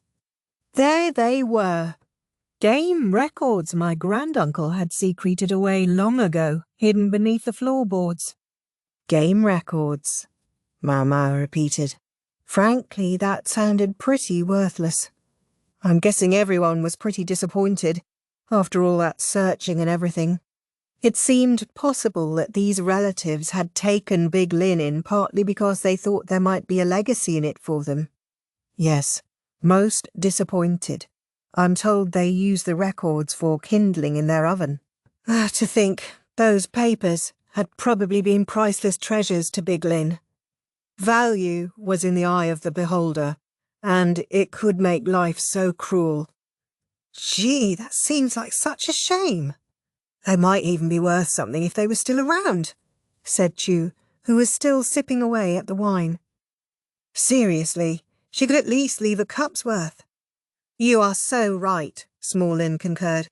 There they were. Game records my granduncle had secreted away long ago, hidden beneath the floorboards. Game records, Maomao repeated. Frankly, that sounded pretty worthless. I'm guessing everyone was pretty disappointed, after all that searching and everything. It seemed possible that these relatives had taken Big Lin in partly because they thought there might be a legacy in it for them. Yes, most disappointed. I'm told they use the records for kindling in their oven. To think, those papers had probably been priceless treasures to Big Lin. Value was in the eye of the beholder, and it could make life so cruel. Gee, that seems like such a shame. They might even be worth something if they were still around, said Chu, who was still sipping away at the wine. Seriously, she could at least leave a cup's worth. You are so right, Small Lin concurred.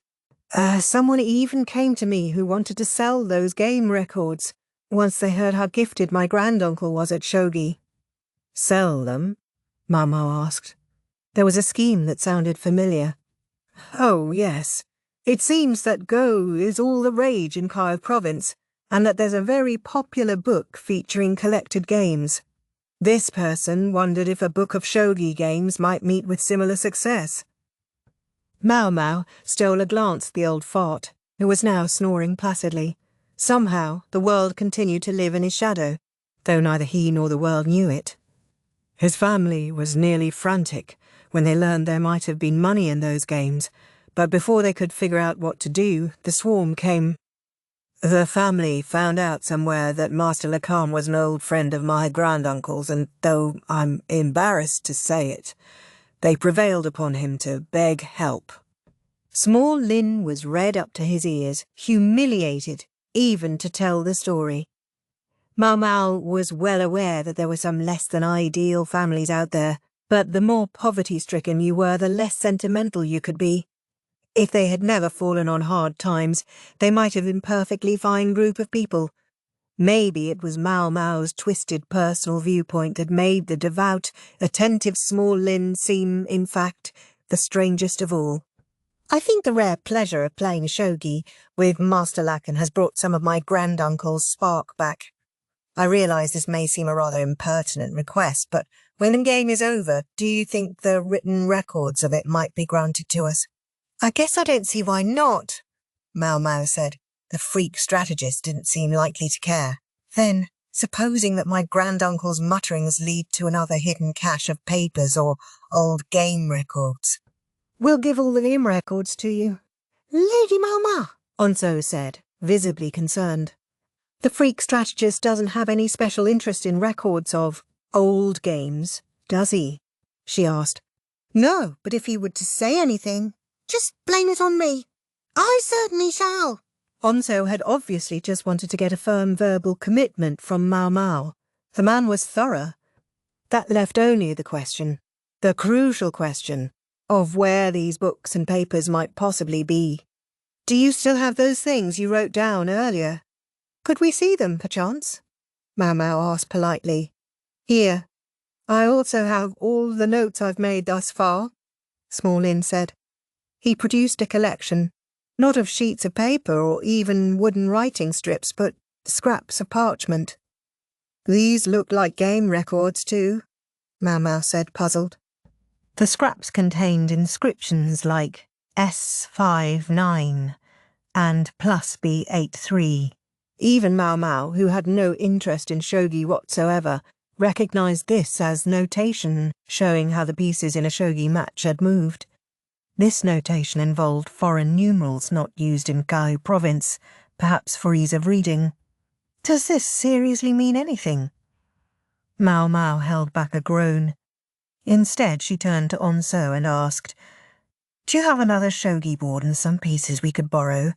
Someone even came to me who wanted to sell those game records, once they heard how gifted my granduncle was at shogi. Sell them? Maomao asked. There was a scheme that sounded familiar. Oh, yes. It seems that Go is all the rage in Kyle Province, and that there's a very popular book featuring collected games. This person wondered if a book of shogi games might meet with similar success. Maomao stole a glance at the old fart, who was now snoring placidly. Somehow, the world continued to live in his shadow, though neither he nor the world knew it. His family was nearly frantic when they learned there might have been money in those games, but before they could figure out what to do, the swarm came. The family found out somewhere that Master Lacan was an old friend of my granduncle's, and though I'm embarrassed to say it, they prevailed upon him to beg help. Small Lin was red up to his ears, humiliated, even to tell the story. Maomao was well aware that there were some less-than-ideal families out there, but the more poverty-stricken you were, the less sentimental you could be. If they had never fallen on hard times, they might have been a perfectly fine group of people. Maybe it was Maomao's twisted personal viewpoint that made the devout, attentive Small Lin seem, in fact, the strangest of all. I think the rare pleasure of playing shogi with Master Lacan has brought some of my granduncle's spark back. I realise this may seem a rather impertinent request, but when the game is over, do you think the written records of it might be granted to us? I guess I don't see why not, Maomao said. The freak strategist didn't seem likely to care. Then, supposing that my granduncle's mutterings lead to another hidden cache of papers or old game records. We'll give all the game records to you. Lady Maomao, Onso said, visibly concerned. The freak strategist doesn't have any special interest in records of old games, does he? She asked. No, but if he were to say anything, just blame it on me. I certainly shall. Onso had obviously just wanted to get a firm verbal commitment from Maomao. The man was thorough. That left only the question, the crucial question, of where these books and papers might possibly be. Do you still have those things you wrote down earlier? Could we see them, perchance? Maomao asked politely. Here. I also have all the notes I've made thus far, Small Lin said. He produced a collection, not of sheets of paper or even wooden writing strips, but scraps of parchment. These look like game records, too, Maomao said, puzzled. The scraps contained inscriptions like S59 and plus B83. Even Maomao, who had no interest in shogi whatsoever, recognised this as notation showing how the pieces in a shogi match had moved. This notation involved foreign numerals not used in Gao province, perhaps for ease of reading. Does this seriously mean anything? Maomao held back a groan. Instead, she turned to Onso and asked, Do you have another shogi board and some pieces we could borrow?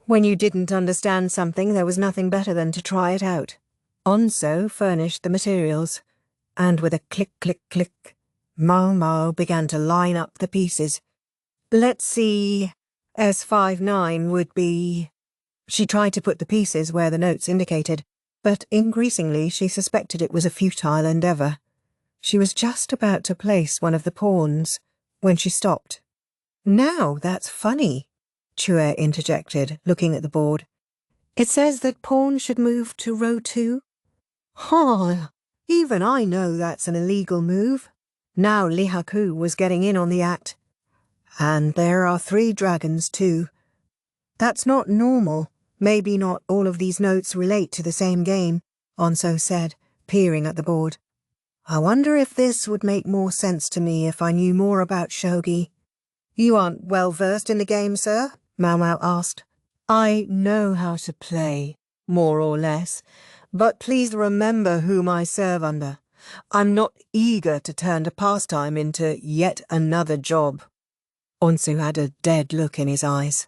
When you didn't understand something, there was nothing better than to try it out. Onso furnished the materials, and with a click, click, click, Maomao began to line up the pieces. Let's see, S59 would be... She tried to put the pieces where the notes indicated, but increasingly she suspected it was a futile endeavour. She was just about to place one of the pawns when she stopped. Now that's funny, Chue interjected, looking at the board. It says that pawns should move to row 2. Even I know that's an illegal move. Now Lihaku was getting in on the act. And there are 3 dragons too. That's not normal. Maybe not all of these notes relate to the same game, Onso said, peering at the board. I wonder if this would make more sense to me if I knew more about shogi. You aren't well versed in the game, sir? Maomao asked. I know how to play, more or less, but please remember whom I serve under. I'm not eager to turn a pastime into yet another job. Onsu had a dead look in his eyes.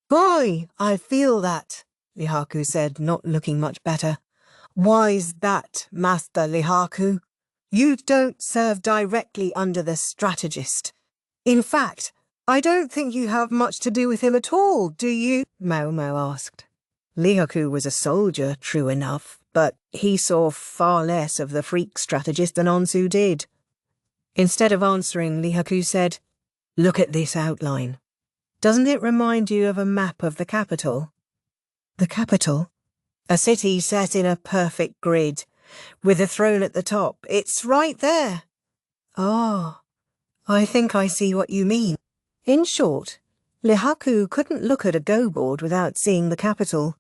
Boy, I feel that, Lihaku said, not looking much better. Why's that, Master Lihaku? You don't serve directly under the strategist. In fact, I don't think you have much to do with him at all, do you? Maomao asked. Lihaku was a soldier, true enough, but he saw far less of the freak strategist than Onsu did. Instead of answering, Lihaku said, Look at this outline. Doesn't it remind you of a map of the capital? The capital? A city set in a perfect grid, with a throne at the top. It's right there. Ah, I think I see what you mean. In short, Lihaku couldn't look at a go board without seeing the capital.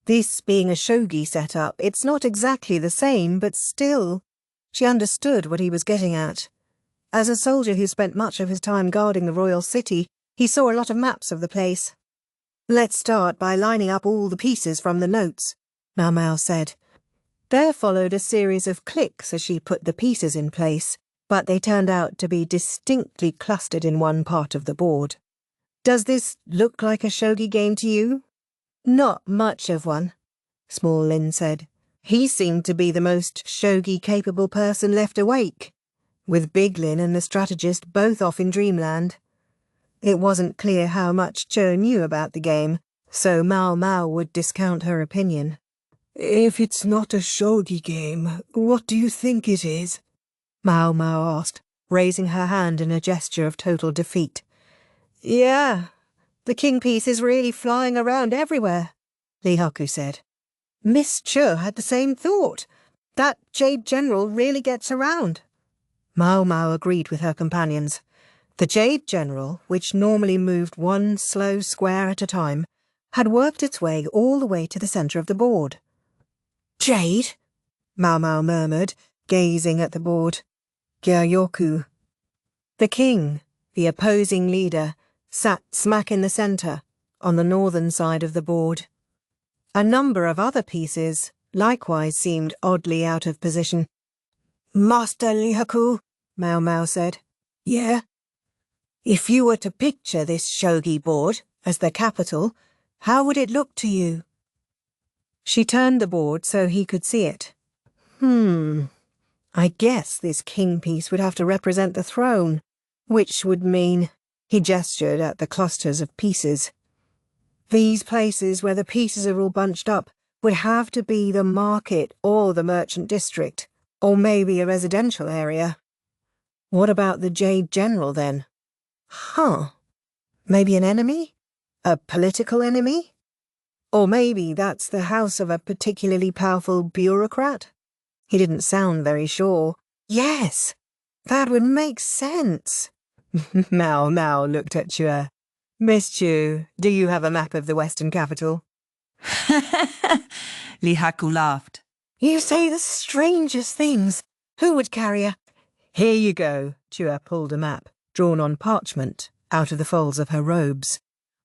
This being a shogi setup, it's not exactly the same, but still. She understood what he was getting at. As a soldier who spent much of his time guarding the royal city, he saw a lot of maps of the place. "Let's start by lining up all the pieces from the notes," Maomao said. There followed a series of clicks as she put the pieces in place, but they turned out to be distinctly clustered in one part of the board. "Does this look like a shogi game to you?" "Not much of one," Small Lin said. "He seemed to be the most shogi-capable person left awake, with Big Lin and the strategist both off in dreamland." It wasn't clear how much Cho knew about the game, so Maomao would discount her opinion. "If it's not a shogi game, what do you think it is?" Maomao asked, raising her hand in a gesture of total defeat. "Yeah, the king piece is really flying around everywhere," Lihaku said. "Miss Cho had the same thought. That Jade General really gets around." Maomao agreed with her companions. The Jade General, which normally moved one slow square at a time, had worked its way all the way to the centre of the board. "Jade?" Maomao murmured, gazing at the board. Gyokuen. The king, the opposing leader, sat smack in the centre, on the northern side of the board. A number of other pieces likewise seemed oddly out of position. "Master Lihaku," Maomao said. "Yeah?" "If you were to picture this shogi board as the capital, how would it look to you?" She turned the board so he could see it. I guess this king piece would have to represent the throne, which would mean," he gestured at the clusters of pieces. "These places where the pieces are all bunched up would have to be the market or the merchant district, or maybe a residential area." "What about the Jade General, then?" Maybe an enemy? A political enemy? Or maybe that's the house of a particularly powerful bureaucrat? He didn't sound very sure. Yes, that would make sense. Maomao looked at Chue. "Miss Chue, do you have a map of the Western capital?" Lihaku laughed. "You say the strangest things. Who would carry a—" "Here you go." Chue pulled a map, drawn on parchment, out of the folds of her robes.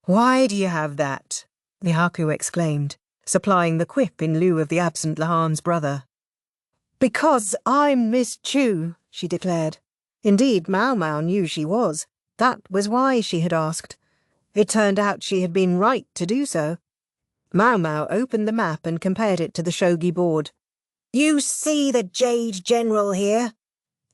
"Why do you have that?" Lihaku exclaimed, supplying the quip in lieu of the absent Lahan's brother. "Because I'm Miss Chu," she declared. Indeed, Maomao knew she was. That was why she had asked. It turned out she had been right to do so. Maomao opened the map and compared it to the shogi board. "You see the Jade General here?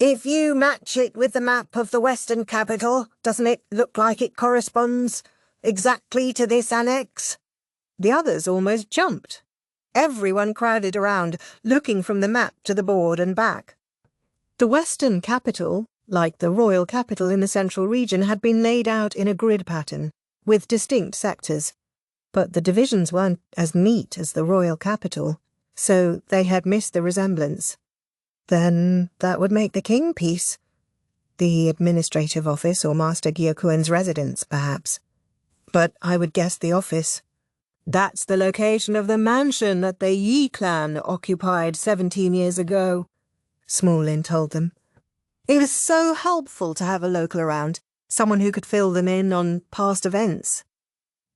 If you match it with the map of the Western capital, doesn't it look like it corresponds exactly to this annex?" The others almost jumped. Everyone crowded around, looking from the map to the board and back. The Western capital, like the royal capital in the central region, had been laid out in a grid pattern, with distinct sectors. But the divisions weren't as neat as the royal capital, so they had missed the resemblance. Then that would make the king piece. The administrative office or Master Gyokuen's residence, perhaps. But I would guess the office. "That's the location of the mansion that the Yi clan occupied 17 years ago," Small Lin told them. It was so helpful to have a local around, someone who could fill them in on past events.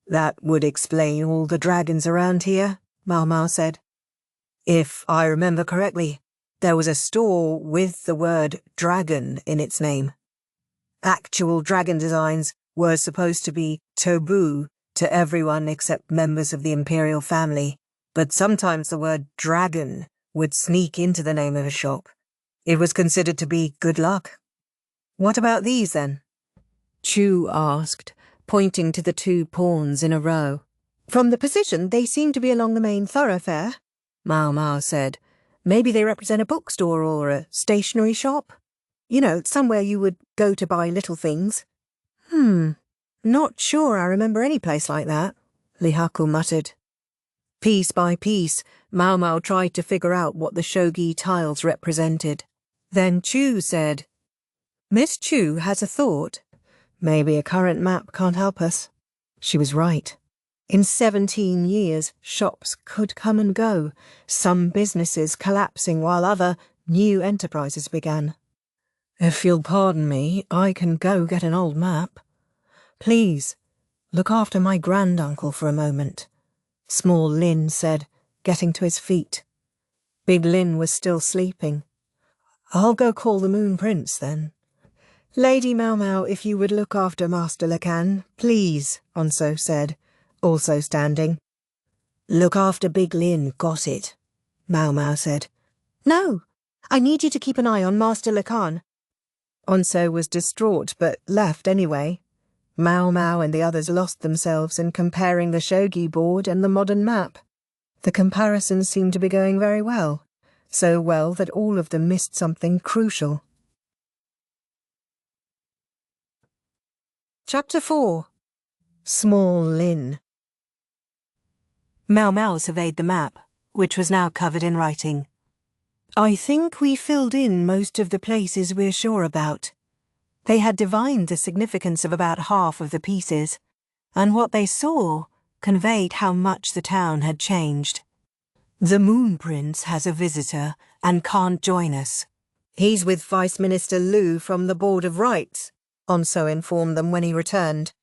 "That would explain all the dragons around here," Maomao said. "If I remember correctly, there was a store with the word dragon in its name. Actual dragon designs were supposed to be taboo to everyone except members of the imperial family, but sometimes the word dragon would sneak into the name of a shop. It was considered to be good luck." "What about these, then?" Chu asked, pointing to the 2 pawns in a row. "From the position, they seem to be along the main thoroughfare," Maomao said. "Maybe they represent a bookstore or a stationery shop. You know, somewhere you would go to buy little things." "Not sure I remember any place like that," Lihaku muttered. Piece by piece, Maomao tried to figure out what the shogi tiles represented. Then Chu said, "Miss Chu has a thought. Maybe a current map can't help us." She was right. In 17 years, shops could come and go, some businesses collapsing while other new enterprises began. If you'll pardon me, I can go get an old map. Please, look after my granduncle for a moment, Small Lin said, getting to his feet. Big Lin was still sleeping. I'll go call the Moon Prince, then. Lady Maomao, if you would look after Master Lacan, please, Onso said, also standing. Look after Big Lin, got it, Maomao said. No, I need you to keep an eye on Master Lacan. Onso was distraught, but left anyway. Maomao and the others lost themselves in comparing the shogi board and the modern map. The comparisons seemed to be going very well, so well that all of them missed something crucial. Chapter 4. Small Lin. Maomao surveyed the map, which was now covered in writing. I think we filled in most of the places we're sure about. They had divined the significance of about half of the pieces, and what they saw conveyed how much the town had changed. The Moon Prince has a visitor and can't join us. He's with Vice Minister Liu from the Board of Rights, Onso informed them when he returned.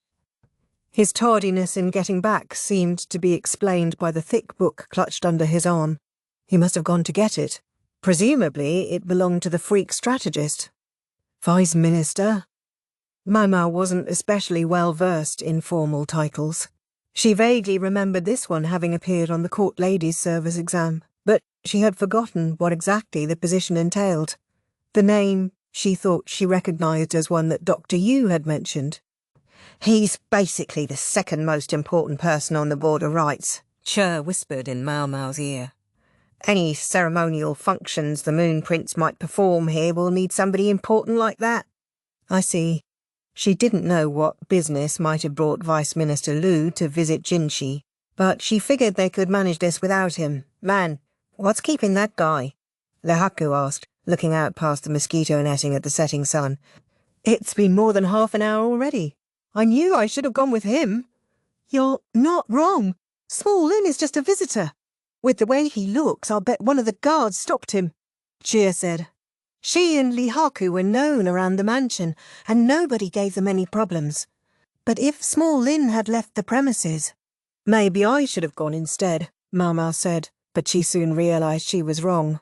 His tardiness in getting back seemed to be explained by the thick book clutched under his arm. He must have gone to get it. Presumably, it belonged to the freak strategist. Vice Minister? Maomao wasn't especially well versed in formal titles. She vaguely remembered this one having appeared on the Court Ladies' Service exam, but she had forgotten what exactly the position entailed. The name she thought she recognised as one that Dr. Yu had mentioned. He's basically the second most important person on the Board of Rights, Cher whispered in Maomao's ear. Any ceremonial functions the Moon Prince might perform here will need somebody important like that. I see. She didn't know what business might have brought Vice Minister Liu to visit Jinshi, but she figured they could manage this without him. Man, what's keeping that guy? Lehaku asked, looking out past the mosquito netting at the setting sun. It's been more than half an hour already. I knew I should have gone with him. You're not wrong. Small Lin is just a visitor. With the way he looks, I'll bet one of the guards stopped him, Chia said. She and Lehaku were known around the mansion, and nobody gave them any problems. But if Small Lin had left the premises... Maybe I should have gone instead, Maomao said, but she soon realised she was wrong.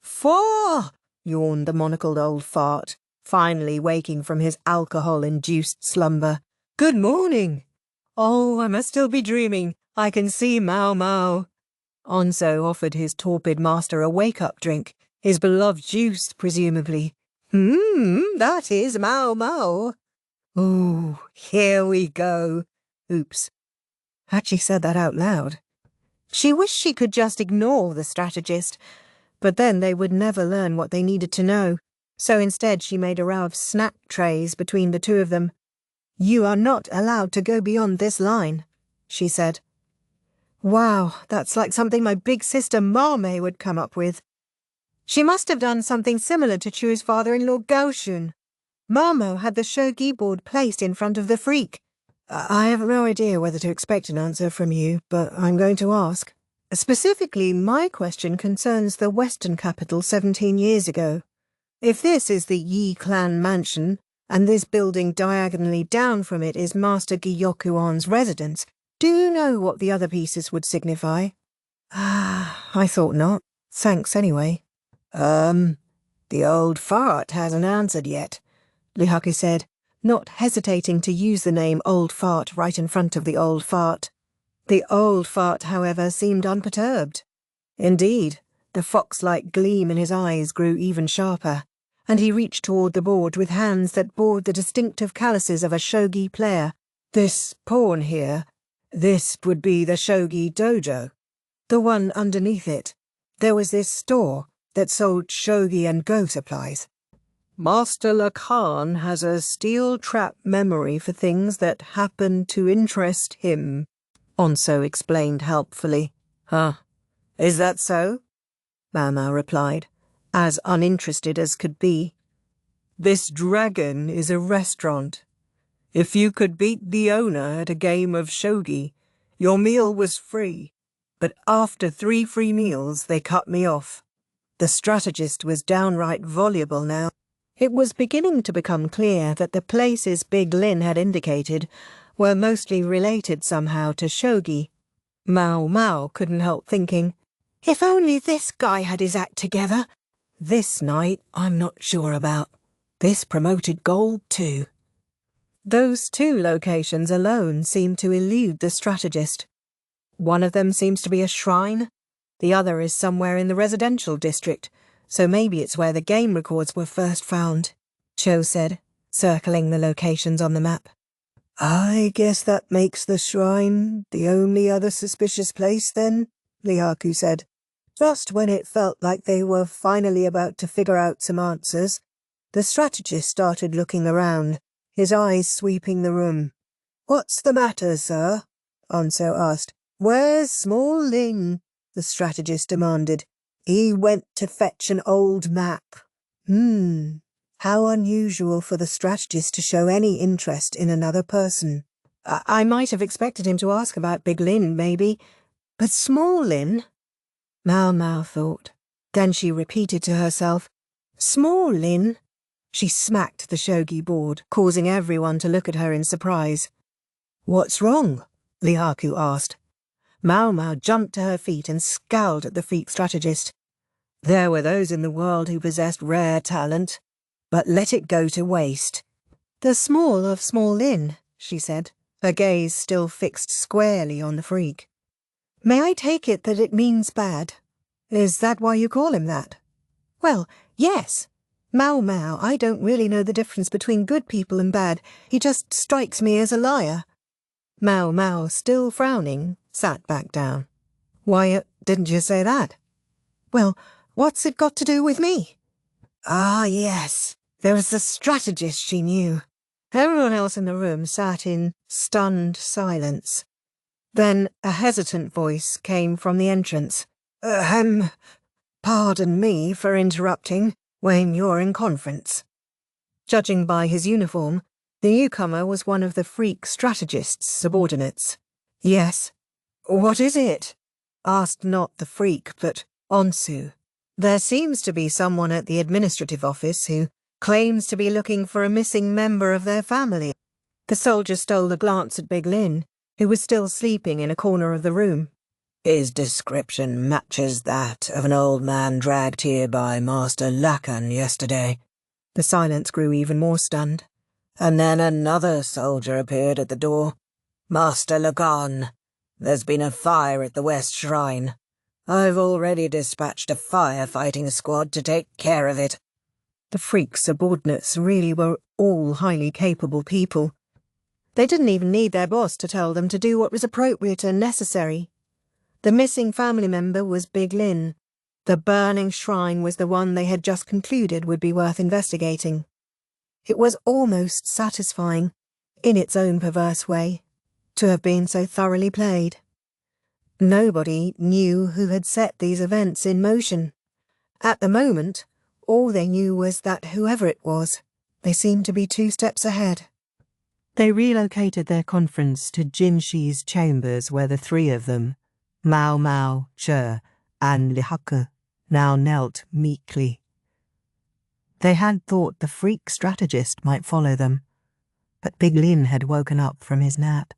Faugh! Yawned the monocled old fart, finally waking from his alcohol-induced slumber. Good morning! Oh, I must still be dreaming. I can see Maomao. Onso offered his torpid master a wake-up drink, his beloved juice, presumably. That is Maomao. Ooh, here we go. Oops. Had she said that out loud? She wished she could just ignore the strategist, but then they would never learn what they needed to know. So instead she made a row of snack trays between the two of them. You are not allowed to go beyond this line, she said. Wow, that's like something my big sister Mame would come up with. She must have done something similar to Chu's father-in-law Gaoshun. Maomao had the shogi board placed in front of the freak. I have no idea whether to expect an answer from you, but I'm going to ask. Specifically, my question concerns the Western capital 17 years ago. If this is the Yi clan mansion, and this building diagonally down from it is Master Gyokuen's residence, do you know what the other pieces would signify? I thought not. Thanks anyway. The old fart hasn't answered yet, Lehaku said, not hesitating to use the name Old Fart right in front of the old fart. The old fart, however, seemed unperturbed. Indeed, the fox-like gleam in his eyes grew even sharper, and he reached toward the board with hands that bore the distinctive calluses of a shogi player. This pawn here, this would be the shogi dojo. The one underneath it, there was this store that sold shogi and go supplies. Master Lacan has a steel-trap memory for things that happen to interest him, Onso explained helpfully. Huh, is that so? Maomao replied, as uninterested as could be. This dragon is a restaurant. If you could beat the owner at a game of shogi, Your meal was free, but after 3 free meals they cut me off. The strategist was downright voluble now. It was beginning to become clear that the places Big Lin had indicated were mostly related somehow to shogi. Maomao couldn't help thinking, if only this guy had his act together. This night I'm not sure about. This promoted gold too. Those 2 locations alone seem to elude the strategist. One of them seems to be a shrine. The other is somewhere in the residential district, so maybe it's where the game records were first found, Cho said, circling the locations on the map. I guess that makes the shrine the only other suspicious place then, Lihaku said. Just when it felt like they were finally about to figure out some answers, the strategist started looking around, his eyes sweeping the room. What's the matter, sir? Onso asked. Where's Small Lin? The strategist demanded. He went to fetch an old map. How unusual for the strategist to show any interest in another person. I might have expected him to ask about Big Lin, maybe. But Small Lin? Maomao thought. Then she repeated to herself, Small Lin? She smacked the shogi board, causing everyone to look at her in surprise. What's wrong? Lihaku asked. Maomao jumped to her feet and scowled at the freak strategist. There were those in the world who possessed rare talent, but let it go to waste. The small of Small Lin, she said, her gaze still fixed squarely on the freak. May I take it that it means bad? Is that why you call him that? Well, yes. Maomao, I don't really know the difference between good people and bad. He just strikes me as a liar. Maomao, still frowning, sat back down. Why, didn't you say that? Well, what's it got to do with me? Ah, yes. There was the strategist she knew. Everyone else in the room sat in stunned silence. Then a hesitant voice came from the entrance. Pardon me for interrupting when you're in conference. Judging by his uniform, the newcomer was one of the freak strategist's subordinates. Yes. What is it? Asked not the freak, but Onsu. There seems to be someone at the administrative office who claims to be looking for a missing member of their family. The soldier stole a glance at Big Lin, who was still sleeping in a corner of the room. His description matches that of an old man dragged here by Master Lacan yesterday. The silence grew even more stunned. And then another soldier appeared at the door. Master Lacan, there's been a fire at the West Shrine. I've already dispatched a firefighting squad to take care of it. The freak subordinates really were all highly capable people. They didn't even need their boss to tell them to do what was appropriate and necessary. The missing family member was Big Lin. The burning shrine was the one they had just concluded would be worth investigating. It was almost satisfying, in its own perverse way, to have been so thoroughly played. Nobody knew who had set these events in motion. At the moment, all they knew was that whoever it was, they seemed to be 2 steps ahead. They relocated their conference to Jinshi's chambers where the 3 of them, Maomao, Che, and Lihaku, now knelt meekly. They had thought the freak strategist might follow them, but Big Lin had woken up from his nap,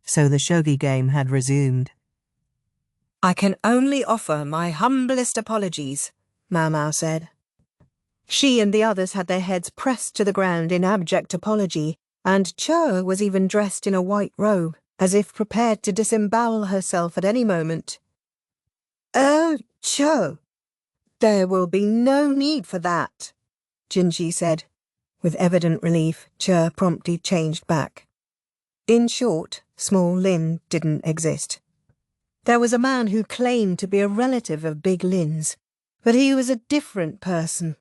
so the shogi game had resumed. I can only offer my humblest apologies, Maomao said. She and the others had their heads pressed to the ground in abject apology, and Cho was even dressed in a white robe, as if prepared to disembowel herself at any moment. Oh, Cho, there will be no need for that, Jinshi said. With evident relief, Cho promptly changed back. In short, Small Lin didn't exist. There was a man who claimed to be a relative of Big Lin's, but he was a different person.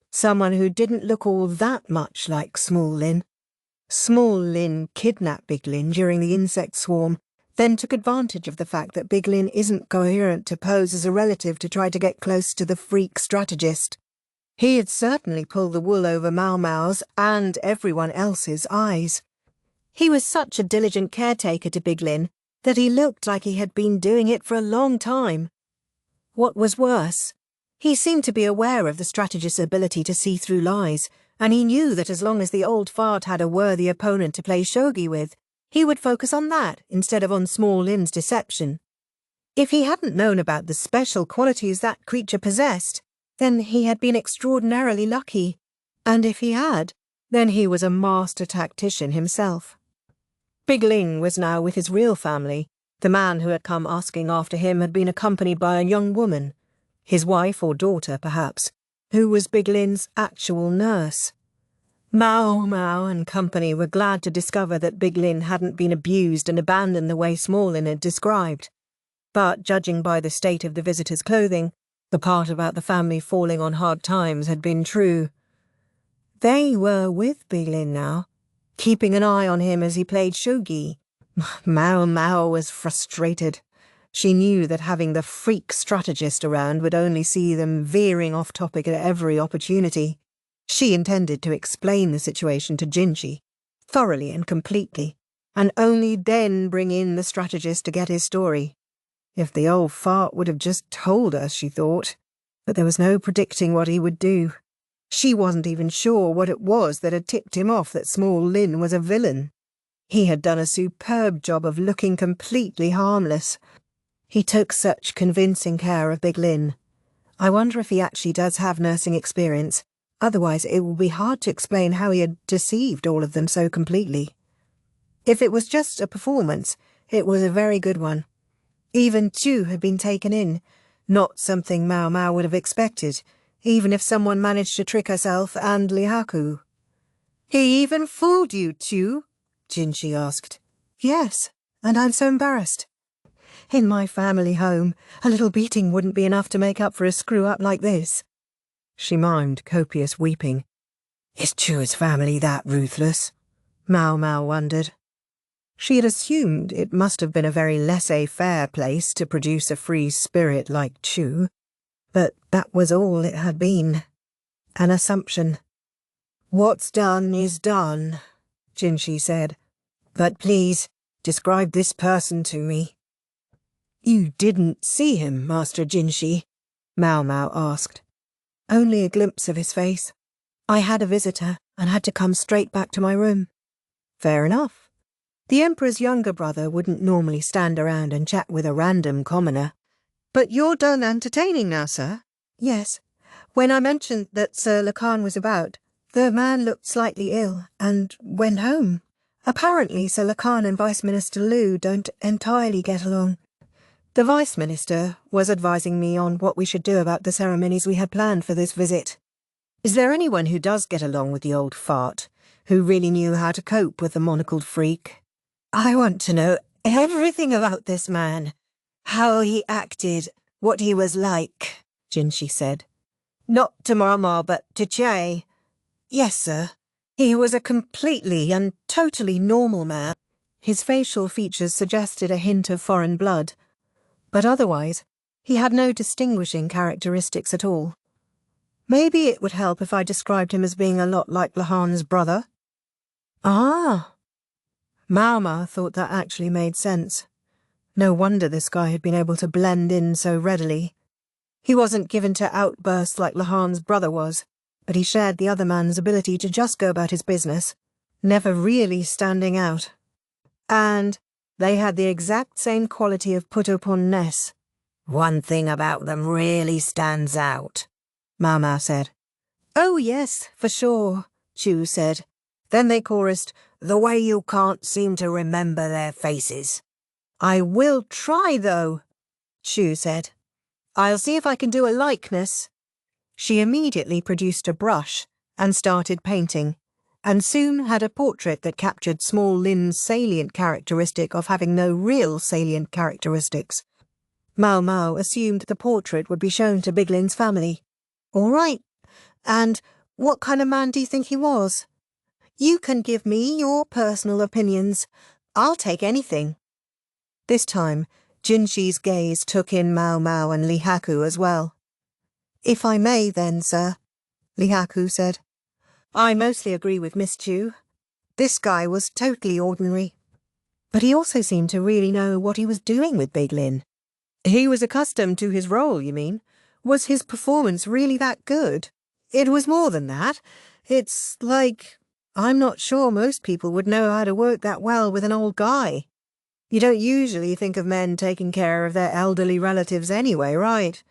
Someone who didn't look all that much like Small Lin. Small Lin kidnapped Big Lin during the insect swarm, then took advantage of the fact that Big Lin isn't coherent to pose as a relative to try to get close to the freak strategist. He had certainly pulled the wool over Maomao's and everyone else's eyes. He was such a diligent caretaker to Big Lin that he looked like he had been doing it for a long time. What was worse, he seemed to be aware of the strategist's ability to see through lies, and he knew that as long as the old fart had a worthy opponent to play shogi with, he would focus on that instead of on Small Lin's deception. If he hadn't known about the special qualities that creature possessed, then he had been extraordinarily lucky, and if he had, then he was a master tactician himself. Big Lin was now with his real family. The man who had come asking after him had been accompanied by a young woman, his wife or daughter perhaps, who was Big Lin's actual nurse. Maomao and company were glad to discover that Big Lin hadn't been abused and abandoned the way Small Lin had described. But judging by the state of the visitor's clothing, the part about the family falling on hard times had been true. They were with Big Lin now, keeping an eye on him as he played shogi. Maomao was frustrated. She knew that having the freak strategist around would only see them veering off topic at every opportunity. She intended to explain the situation to Jinchi, thoroughly and completely, and only then bring in the strategist to get his story. If the old fart would have just told us, she thought, but there was no predicting what he would do. She wasn't even sure what it was that had tipped him off that Small Lin was a villain. He had done a superb job of looking completely harmless. He took such convincing care of Big Lin. I wonder if he actually does have nursing experience. Otherwise it will be hard to explain how he had deceived all of them so completely. If it was just a performance, it was a very good one. Even Chu had been taken in, not something Maomao would have expected, even if someone managed to trick herself and Lihaku. "He even fooled you, Chu?" Jinchi asked. "Yes, and I'm so embarrassed. In my family home, a little beating wouldn't be enough to make up for a screw-up like this." She mimed copious weeping. "Is Chu's family that ruthless?" Maomao wondered. She had assumed it must have been a very laissez-faire place to produce a free spirit like Chu, but that was all it had been. An assumption. "What's done is done," Jinchi said. "But please, describe this person to me." "You didn't see him, Master Jinchi?" Maomao asked. "Only a glimpse of his face. I had a visitor and had to come straight back to my room." "Fair enough. The Emperor's younger brother wouldn't normally stand around and chat with a random commoner." "But you're done entertaining now, sir?" "Yes. When I mentioned that Sir Lacan was about, the man looked slightly ill and went home. Apparently Sir Lacan and Vice Minister Liu don't entirely get along. The Vice Minister was advising me on what we should do about the ceremonies we had planned for this visit. Is there anyone who does get along with the old fart, who really knew how to cope with the monocled freak? I want to know everything about this man. How he acted, what he was like," Jinchi said. "Not to Maomao, but to Che." "Yes, sir. He was a completely and totally normal man." His facial features suggested a hint of foreign blood, but otherwise he had no distinguishing characteristics at all. Maybe it would help if I described him as being a lot like Lahan's brother. Ah! Maomao thought that actually made sense. No wonder this guy had been able to blend in so readily. He wasn't given to outbursts like Lahan's brother was, but he shared the other man's ability to just go about his business, never really standing out. And they had the exact same quality of put-upon-ness. "One thing about them really stands out," Maomao said. "Oh yes, for sure," Chu said. Then they chorused, "The way you can't seem to remember their faces." "I will try, though," Chu said. "I'll see if I can do a likeness." She immediately produced a brush and started painting, and soon had a portrait that captured Small Lin's salient characteristic of having no real salient characteristics. Maomao assumed the portrait would be shown to Big Lin's family. "All right. And what kind of man do you think he was? You can give me your personal opinions. I'll take anything." This time, Jinchi's gaze took in Maomao and Lihaku as well. "If I may then, sir," Lihaku said. "I mostly agree with Miss Chu. This guy was totally ordinary." But he also seemed to really know what he was doing with Big Lin. He was accustomed to his role, you mean? Was his performance really that good? It was more than that. It's like, I'm not sure most people would know how to work that well with an old guy. You don't usually think of men taking care of their elderly relatives anyway, right?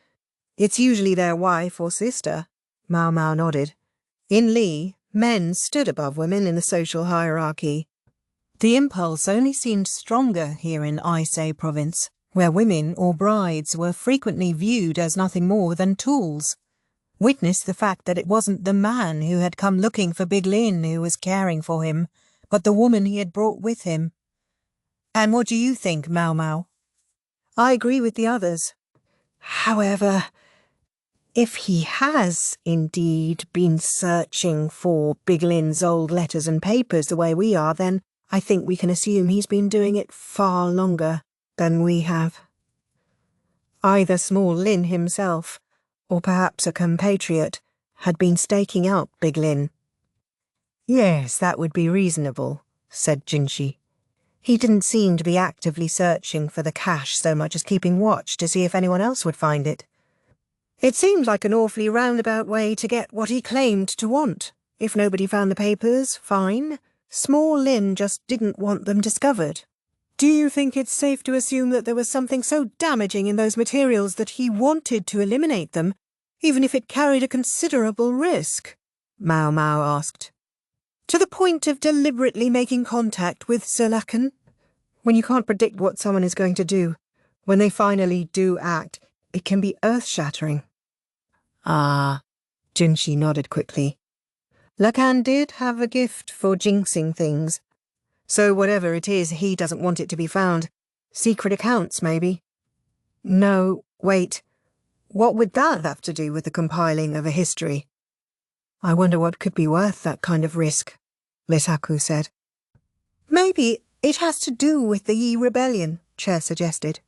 It's usually their wife or sister. Maomao nodded. In Li, men stood above women in the social hierarchy. The impulse only seemed stronger here in Aisei province, where women or brides were frequently viewed as nothing more than tools. Witness the fact that it wasn't the man who had come looking for Big Lin who was caring for him, but the woman he had brought with him. And what do you think, Maomao? I agree with the others. However, if he has indeed been searching for Big Lin's old letters and papers the way we are, then I think we can assume he's been doing it far longer than we have. Either Small Lin himself, or perhaps a compatriot, had been staking out Big Lin. Yes, that would be reasonable, said Jinshi. He didn't seem to be actively searching for the cash so much as keeping watch to see if anyone else would find it. It seemed like an awfully roundabout way to get what he claimed to want. If nobody found the papers, fine. Small Lin just didn't want them discovered. Do you think it's safe to assume that there was something so damaging in those materials that he wanted to eliminate them, even if it carried a considerable risk? Maomao asked. To the point of deliberately making contact with Sir Lakan? When you can't predict what someone is going to do, when they finally do act, it can be earth-shattering. Ah, Jinshi nodded quickly. Lakan did have a gift for jinxing things. So whatever it is, he doesn't want it to be found. Secret accounts, maybe. No, wait. What would that have to do with the compiling of a history? I wonder what could be worth that kind of risk, Lisaku said. Maybe it has to do with the Yi Rebellion, Chair suggested.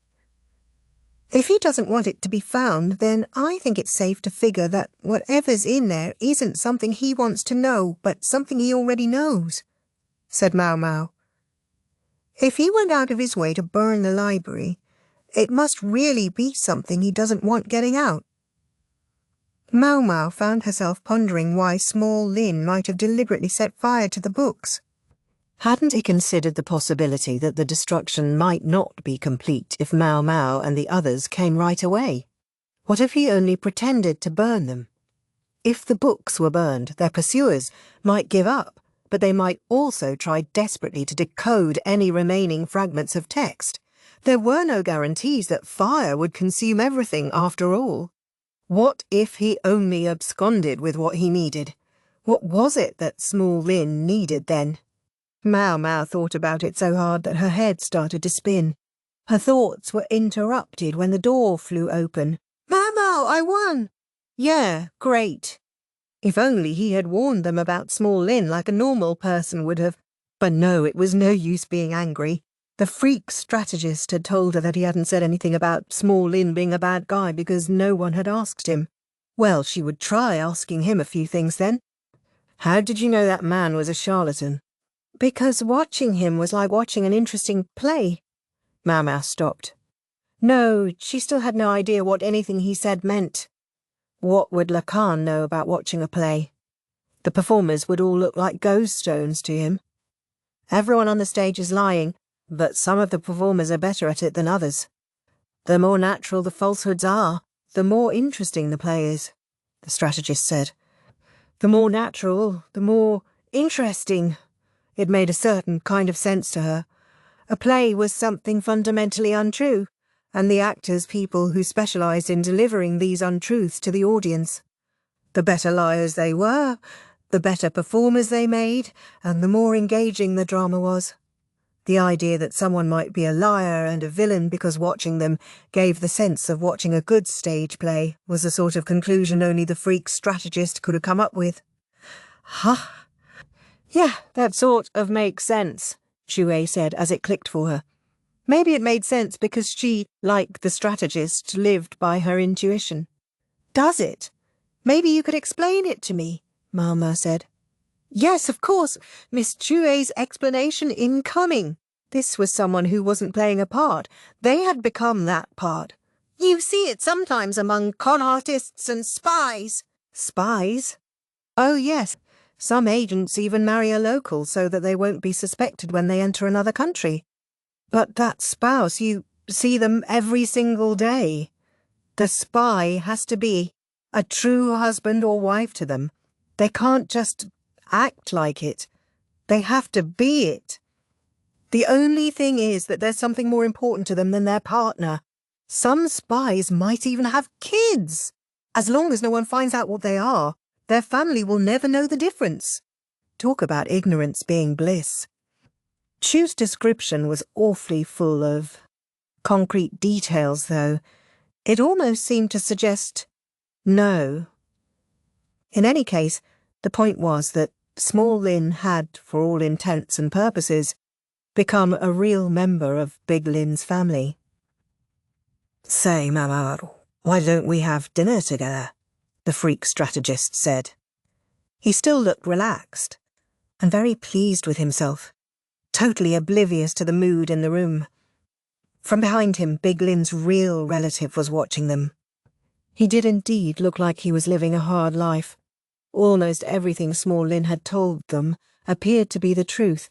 If he doesn't want it to be found, then I think it's safe to figure that whatever's in there isn't something he wants to know, but something he already knows, said Maomao. If he went out of his way to burn the library, it must really be something he doesn't want getting out. Maomao found herself pondering why Small Lin might have deliberately set fire to the books. Hadn't he considered the possibility that the destruction might not be complete if Maomao and the others came right away? What if he only pretended to burn them? If the books were burned, their pursuers might give up, but they might also try desperately to decode any remaining fragments of text. There were no guarantees that fire would consume everything after all. What if he only absconded with what he needed? What was it that Small Lin needed then? Maomao thought about it so hard that her head started to spin. Her thoughts were interrupted when the door flew open. Maomao, I won! Yeah, great. If only he had warned them about Small Lin like a normal person would have. But no, it was no use being angry. The freak strategist had told her that he hadn't said anything about Small Lin being a bad guy because no one had asked him. Well, she would try asking him a few things then. How did you know that man was a charlatan? Because watching him was like watching an interesting play. Maomao stopped. No, she still had no idea what anything he said meant. What would Lacan know about watching a play? The performers would all look like ghost stones to him. Everyone on the stage is lying, but some of the performers are better at it than others. The more natural the falsehoods are, the more interesting the play is, the strategist said. The more natural, the more interesting. It made a certain kind of sense to her. A play was something fundamentally untrue, and the actors people who specialised in delivering these untruths to the audience. The better liars they were, the better performers they made, and the more engaging the drama was. The idea that someone might be a liar and a villain because watching them gave the sense of watching a good stage play was the sort of conclusion only the freak strategist could have come up with. Huh? Yeah, that sort of makes sense, Chue said as it clicked for her. Maybe it made sense because she, like the strategist, lived by her intuition. Does it? Maybe you could explain it to me, Maomao said. Yes, of course. Miss Chue's explanation incoming. This was someone who wasn't playing a part. They had become that part. You see it sometimes among con artists and spies. Spies? Oh, yes. Some agents even marry a local so that they won't be suspected when they enter another country. But that spouse, you see them every single day. The spy has to be a true husband or wife to them. They can't just act like it. They have to be it. The only thing is that there's something more important to them than their partner. Some spies might even have kids. As long as no one finds out what they are, their family will never know the difference. Talk about ignorance being bliss. Chu's description was awfully full of concrete details, though. It almost seemed to suggest no. In any case, the point was that Small Lin had, for all intents and purposes, become a real member of Big Lin's family. Say, Maomao, why don't we have dinner together? The freak strategist said. He still looked relaxed and very pleased with himself, totally oblivious to the mood in the room. From behind him, Big Lin's real relative was watching them. He did indeed look like he was living a hard life. Almost everything Small Lin had told them appeared to be the truth,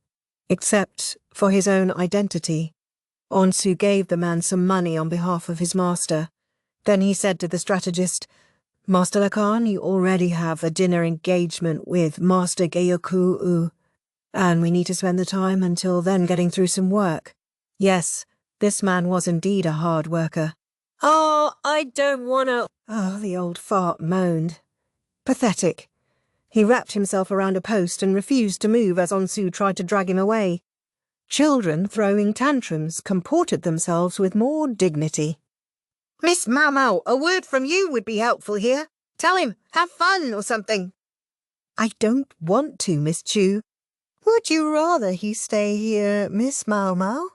except for his own identity. Onsu gave the man some money on behalf of his master. Then he said to the strategist, Master Lacan, you already have a dinner engagement with Master Gyokuen, and we need to spend the time until then getting through some work. Yes, this man was indeed a hard worker. Oh, I don't want to... Oh, the old fart moaned. Pathetic. He wrapped himself around a post and refused to move as Onsu tried to drag him away. Children throwing tantrums comported themselves with more dignity. Miss Maomao, a word from you would be helpful here. Tell him, have fun or something. I don't want to, Miss Chu. Would you rather he stay here, Miss Maomao?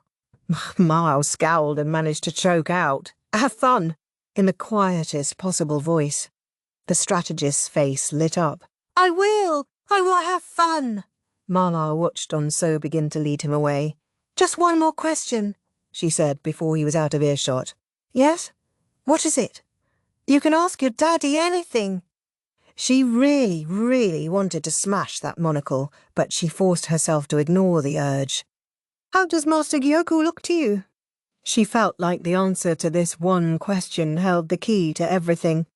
Mao scowled and managed to choke out, have fun, in the quietest possible voice. The strategist's face lit up. I will have fun. Mala watched Onsu begin to lead him away. Just one more question, she said before he was out of earshot. Yes? What is it? You can ask your daddy anything. She really, really wanted to smash that monocle, but she forced herself to ignore the urge. How does Master Gyokuen look to you? She felt like the answer to this one question held the key to everything.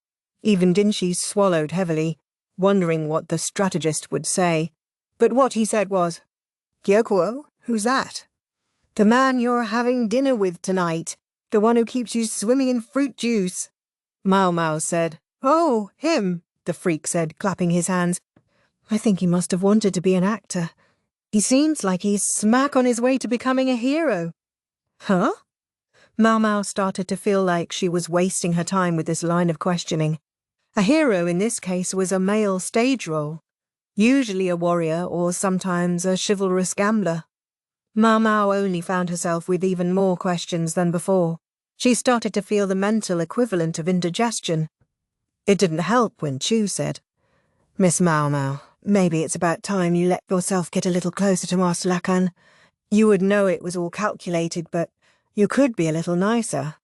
Even Dinshi swallowed heavily, wondering what the strategist would say. But what he said was, Gyokuen? Who's that? The man you're having dinner with tonight. The one who keeps you swimming in fruit juice. Maomao said. Oh, him, the freak said, clapping his hands. I think he must have wanted to be an actor. He seems like he's smack on his way to becoming a hero. Huh? Maomao started to feel like she was wasting her time with this line of questioning. A hero in this case was a male stage role, usually a warrior or sometimes a chivalrous gambler. Maomao only found herself with even more questions than before. She started to feel the mental equivalent of indigestion. It didn't help when Chu said, Miss Maomao, maybe it's about time you let yourself get a little closer to Master Lacan. You would know it was all calculated, but you could be a little nicer.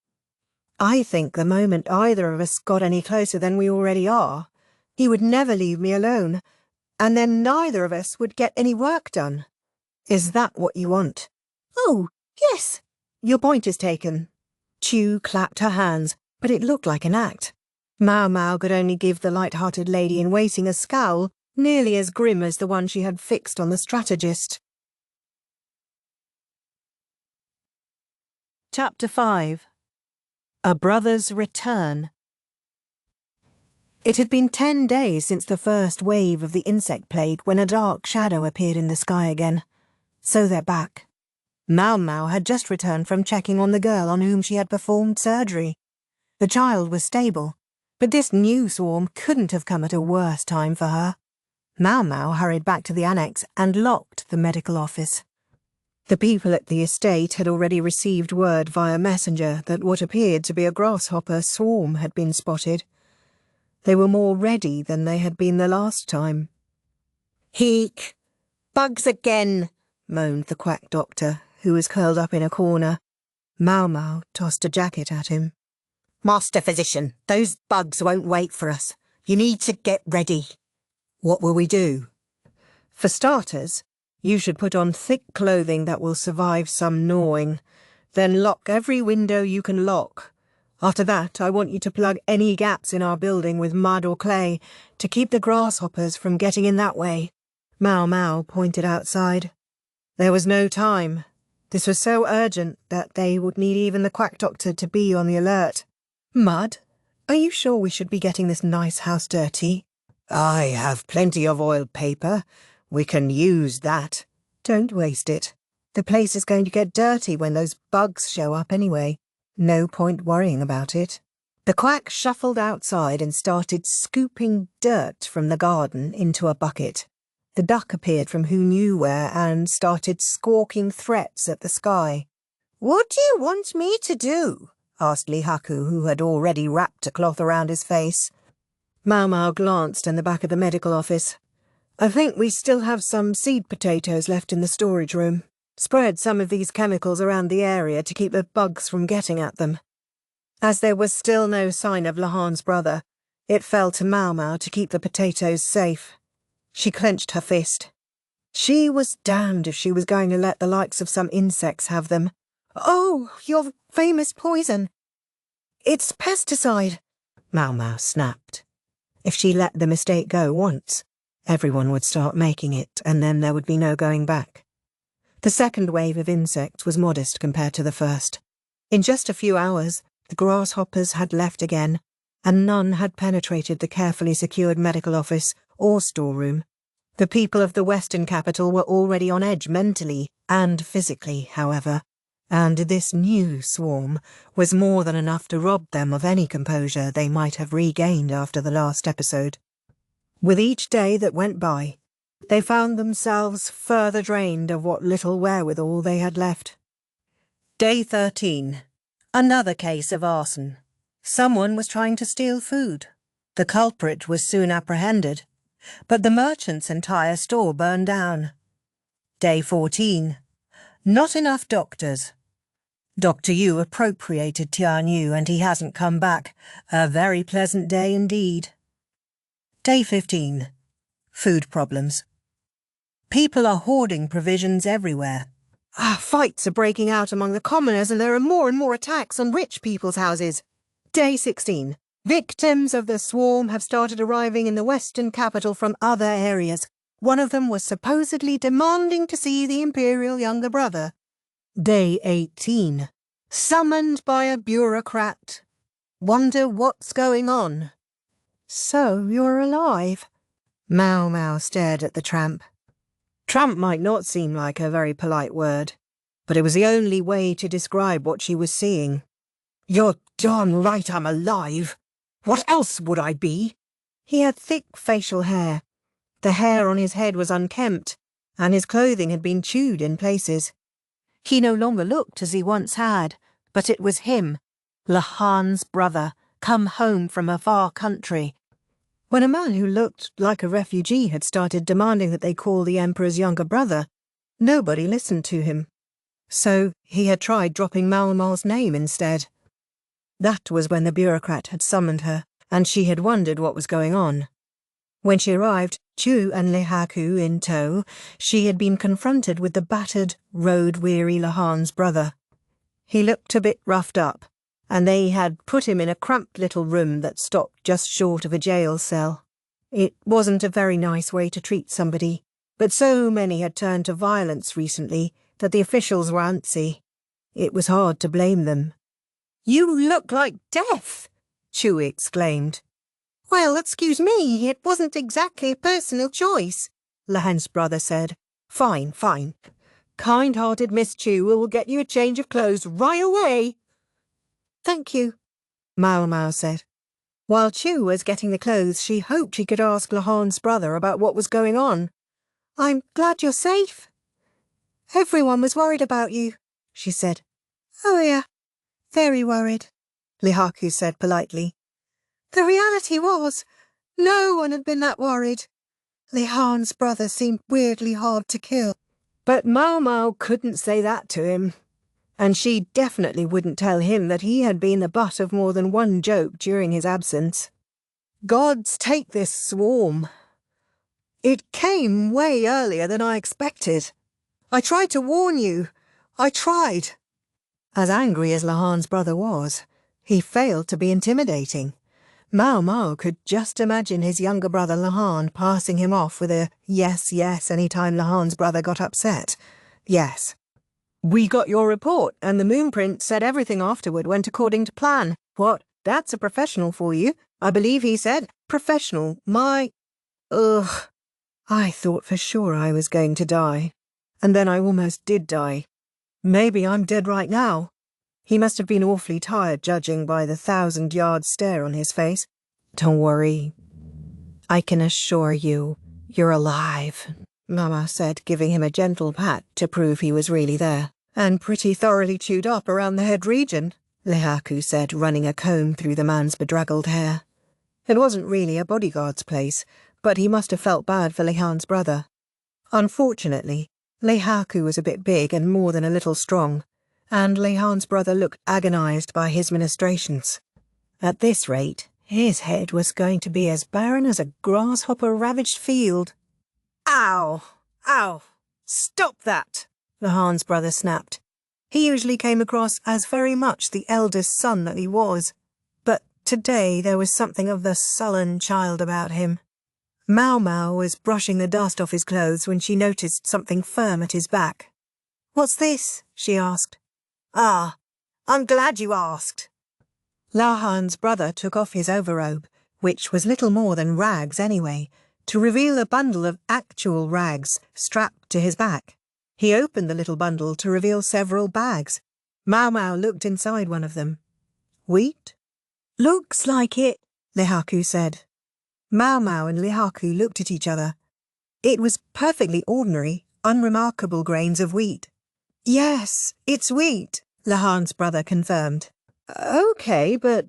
I think the moment either of us got any closer than we already are, he would never leave me alone, and then neither of us would get any work done. Is that what you want? Oh, yes. Your point is taken. Chu clapped her hands, but it looked like an act. Maomao could only give the light-hearted lady in waiting a scowl nearly as grim as the one she had fixed on the strategist. Chapter 5. A Brother's Return. It had been 10 days since the first wave of the insect plague when a dark shadow appeared in the sky again. So they're back. Maomao had just returned from checking on the girl on whom she had performed surgery. The child was stable, but this new swarm couldn't have come at a worse time for her. Maomao hurried back to the annex and locked the medical office. The people at the estate had already received word via messenger that what appeared to be a grasshopper swarm had been spotted. They were more ready than they had been the last time. Heek! Bugs again, moaned the quack doctor, who was curled up in a corner. Maomao tossed a jacket at him. "Master Physician, those bugs won't wait for us. You need to get ready." "What will we do?" "For starters, you should put on thick clothing that will survive some gnawing. Then lock every window you can lock. After that, I want you to plug any gaps in our building with mud or clay to keep the grasshoppers from getting in that way." Maomao pointed outside. There was no time. This was so urgent that they would need even the quack doctor to be on the alert. "Mud? Are you sure we should be getting this nice house dirty?" "I have plenty of oiled paper. We can use that." "Don't waste it. The place is going to get dirty when those bugs show up anyway. No point worrying about it." The quack shuffled outside and started scooping dirt from the garden into a bucket. The duck appeared from who knew where and started squawking threats at the sky. "What do you want me to do?" asked Lihaku, who had already wrapped a cloth around his face. Maomao glanced in the back of the medical office. "I think we still have some seed potatoes left in the storage room. Spread some of these chemicals around the area to keep the bugs from getting at them." As there was still no sign of Lahan's brother, it fell to Maomao to keep the potatoes safe. She clenched her fist. She was damned if she was going to let the likes of some insects have them. "Oh, your famous poison." "It's pesticide," Maomao snapped. If she let the mistake go once, everyone would start making it, and then there would be no going back. The second wave of insects was modest compared to the first. In just a few hours, the grasshoppers had left again, and none had penetrated the carefully secured medical office or storeroom. The people of the Western capital were already on edge mentally and physically, however, and this new swarm was more than enough to rob them of any composure they might have regained after the last episode. With each day that went by, they found themselves further drained of what little wherewithal they had left. Day 13. Another case of arson. Someone was trying to steal food. The culprit was soon apprehended, but the merchant's entire store burned down. Day 14. Not enough doctors. Dr. Yu appropriated Tianyu and he hasn't come back. A very pleasant day indeed. Day 15. Food problems. People are hoarding provisions everywhere. Fights are breaking out among the commoners and there are more and more attacks on rich people's houses. Day 16. Victims of the swarm have started arriving in the Western capital from other areas. One of them was supposedly demanding to see the Imperial younger brother. Day 18. Summoned by a bureaucrat. Wonder what's going on. So you're alive? Maomao stared at the tramp. Tramp might not seem like a very polite word, but it was the only way to describe what she was seeing. "You're darn right I'm alive. What else would I be?" He had thick facial hair. The hair on his head was unkempt, and his clothing had been chewed in places. He no longer looked as he once had, but it was him, Lahan's brother, come home from a far country. When a man who looked like a refugee had started demanding that they call the Emperor's younger brother, nobody listened to him. So he had tried dropping Maomao's name instead. That was when the bureaucrat had summoned her, and she had wondered what was going on. When she arrived, Chu and Lihaku in tow, she had been confronted with the battered, road-weary Lahan's brother. He looked a bit roughed up, and they had put him in a cramped little room that stopped just short of a jail cell. It wasn't a very nice way to treat somebody, but so many had turned to violence recently that the officials were antsy. It was hard to blame them. "You look like death!" Chu exclaimed. "Well, excuse me, it wasn't exactly a personal choice," Lahan's brother said. Fine. Kind-hearted Miss Chu will get you a change of clothes right away." "Thank you," Maomao said. While Chu was getting the clothes, she hoped she could ask Lahan's brother about what was going on. "I'm glad you're safe." "Everyone was worried about you," she said. "Oh, yeah, very worried," Lihaku said politely. "The reality was, no one had been that worried. Lahan's brother seemed weirdly hard to kill." But Maomao couldn't say that to him, and she definitely wouldn't tell him that he had been the butt of more than one joke during his absence. Gods take this swarm. It came way earlier than I expected. I tried to warn you. I tried. As angry as Lahan's brother was, he failed to be intimidating. Maomao could just imagine his younger brother Lahan passing him off with a yes, yes any time Lahan's brother got upset. Yes. We got your report, and the moonprint said everything afterward went according to plan. What? That's a professional for you. I believe he said. Professional. Ugh. I thought for sure I was going to die. And then I almost did die. Maybe I'm dead right now. He must have been awfully tired, judging by the 1,000-yard stare on his face. Don't worry. I can assure you, you're alive, Mama said, giving him a gentle pat to prove he was really there. And pretty thoroughly chewed up around the head region, Lehaku said, running a comb through the man's bedraggled hair. It wasn't really a bodyguard's place, but he must have felt bad for Lehan's brother. Unfortunately, Lehaku was a bit big and more than a little strong, and Lehan's brother looked agonized by his ministrations. At this rate, his head was going to be as barren as a grasshopper-ravaged field. Ow! Ow! Stop that! Lehan's brother snapped. He usually came across as very much the eldest son that he was, but today there was something of the sullen child about him. Maomao was brushing the dust off his clothes when she noticed something firm at his back. "What's this?" she asked. "Ah, I'm glad you asked." Lahan's brother took off his overrobe, which was little more than rags anyway, to reveal a bundle of actual rags strapped to his back. He opened the little bundle to reveal several bags. Maomao looked inside one of them. "Wheat?" "Looks like it," Lehaku said. Maomao and Lehaku looked at each other. It was perfectly ordinary, unremarkable grains of wheat. "Yes, it's wheat," Lahan's brother confirmed. "Okay, but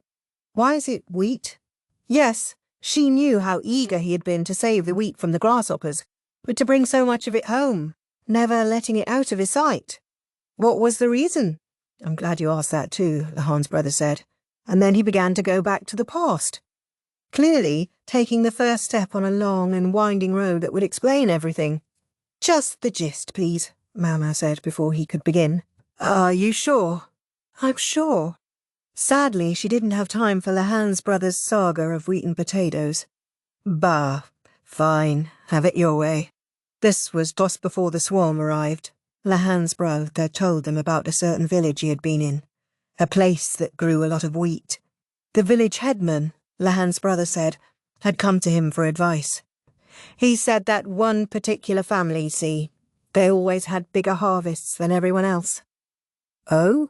why is it wheat?" Yes, she knew how eager he had been to save the wheat from the grasshoppers, but to bring so much of it home, never letting it out of his sight. What was the reason? "I'm glad you asked that too," Lahan's brother said, and then he began to go back to the past. Clearly, taking the first step on a long and winding road that would explain everything. "Just the gist, please," Maomao said before he could begin. "Are you sure?" "I'm sure." Sadly, she didn't have time for Lahan's brother's saga of wheat and potatoes. "Bah, fine, have it your way." This was just before the swarm arrived. Lahan's brother told them about a certain village he had been in, a place that grew a lot of wheat. The village headman, Lahan's brother said, had come to him for advice. He said that one particular family, see, they always had bigger harvests than everyone else. "Oh?"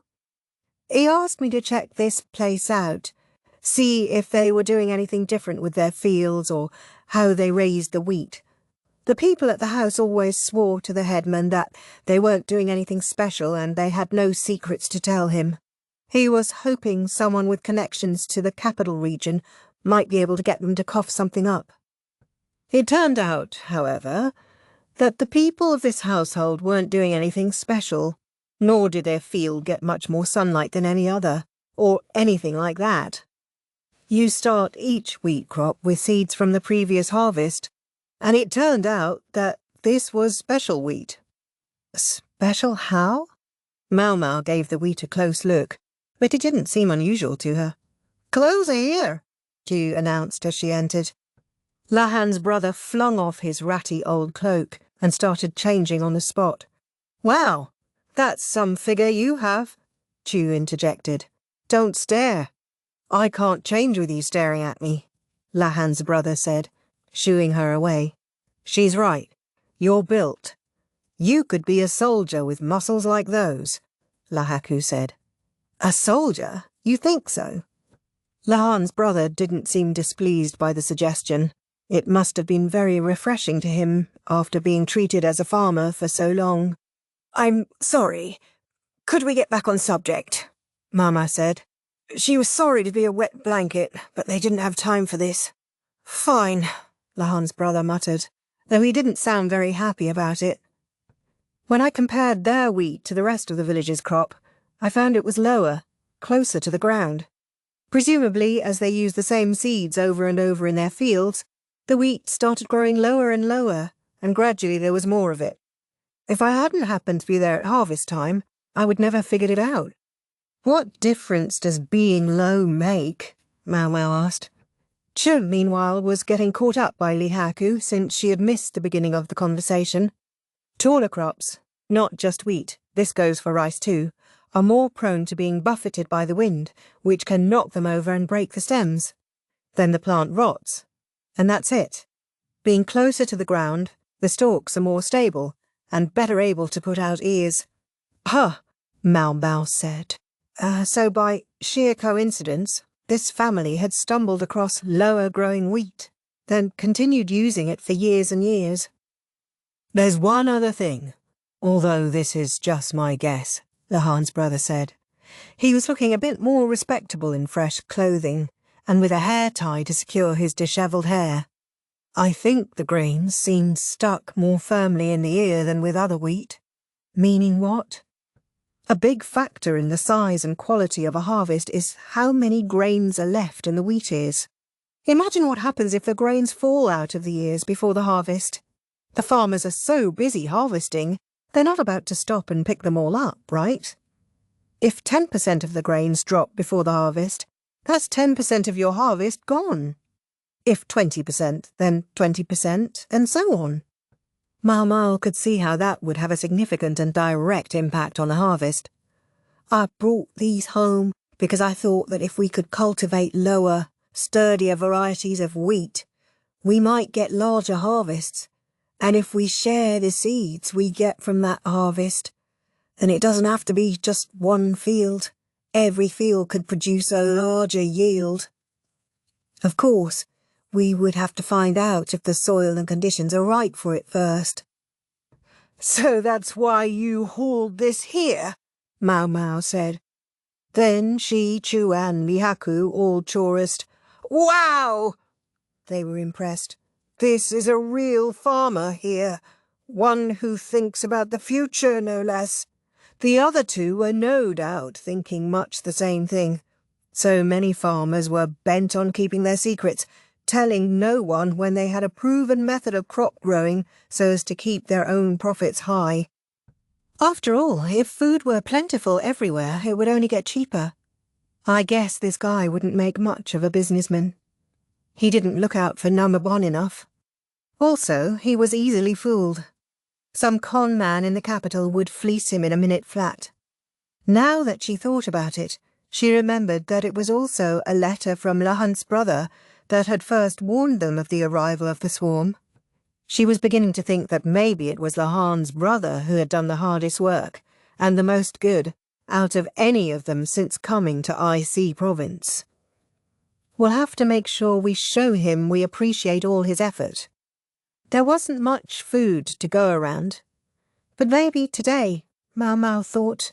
"He asked me to check this place out, see if they were doing anything different with their fields or how they raised the wheat. The people at the house always swore to the headman that they weren't doing anything special and they had no secrets to tell him. He was hoping someone with connections to the capital region might be able to get them to cough something up. It turned out, however, that the people of this household weren't doing anything special, nor did their field get much more sunlight than any other, or anything like that. You start each wheat crop with seeds from the previous harvest, and it turned out that this was special wheat." "Special how?" Maomao gave the wheat a close look, but it didn't seem unusual to her. "Clothes are here," Ju announced as she entered. Lahan's brother flung off his ratty old cloak and started changing on the spot. "Wow, that's some figure you have," Ju interjected. "Don't stare. I can't change with you staring at me," Lahan's brother said, shooing her away. "She's right. You're built. You could be a soldier with muscles like those," Lehaku said. "A soldier? You think so?" Lahan's brother didn't seem displeased by the suggestion. It must have been very refreshing to him after being treated as a farmer for so long. "I'm sorry. Could we get back on subject?" Mama said. She was sorry to be a wet blanket, but they didn't have time for this. "Fine," Lahan's brother muttered, though he didn't sound very happy about it. When I compared their wheat to the rest of the village's crop, I found it was lower, closer to the ground. Presumably, as they used the same seeds over and over in their fields, the wheat started growing lower and lower, and gradually there was more of it. If I hadn't happened to be there at harvest time, I would never have figured it out. What difference does being low make? Maomao asked. Chun, meanwhile, was getting caught up by Lihaku since she had missed the beginning of the conversation. Taller crops, not just wheat, this goes for rice too, are more prone to being buffeted by the wind, which can knock them over and break the stems. Then the plant rots. And that's it. Being closer to the ground, the stalks are more stable and better able to put out ears. Huh, Maomao said. So by sheer coincidence, this family had stumbled across lower-growing wheat, then continued using it for years and years. There's one other thing, although this is just my guess, Lahan's brother said. He was looking a bit more respectable in fresh clothing, and with a hair tie to secure his dishevelled hair. I think the grains seemed stuck more firmly in the ear than with other wheat. Meaning what? A big factor in the size and quality of a harvest is how many grains are left in the wheat ears. Imagine what happens if the grains fall out of the ears before the harvest. The farmers are so busy harvesting, they're not about to stop and pick them all up, right? If 10% of the grains drop before the harvest, that's 10% of your harvest gone. If 20%, then 20%, and so on. Maomao could see how that would have a significant and direct impact on the harvest. I brought these home because I thought that if we could cultivate lower, sturdier varieties of wheat, we might get larger harvests. And if we share the seeds we get from that harvest, then it doesn't have to be just one field. Every field could produce a larger yield. Of course, we would have to find out if the soil and conditions are right for it first. So that's why you hauled this here? Maomao said. Then she, Chu, and Lihaku all chorused, Wow! They were impressed. This is a real farmer here, one who thinks about the future, no less. The other two were no doubt thinking much the same thing. So many farmers were bent on keeping their secrets, telling no one when they had a proven method of crop growing so as to keep their own profits high. After all, if food were plentiful everywhere, it would only get cheaper. I guess this guy wouldn't make much of a businessman. He didn't look out for number one enough. Also, he was easily fooled. Some con man in the capital would fleece him in a minute flat. Now that she thought about it, she remembered that it was also a letter from Lahan's brother that had first warned them of the arrival of the swarm. She was beginning to think that maybe it was Lahan's brother who had done the hardest work, and the most good, out of any of them since coming to IC Province. We'll have to make sure we show him we appreciate all his effort. There wasn't much food to go around, but maybe today, Maomao thought,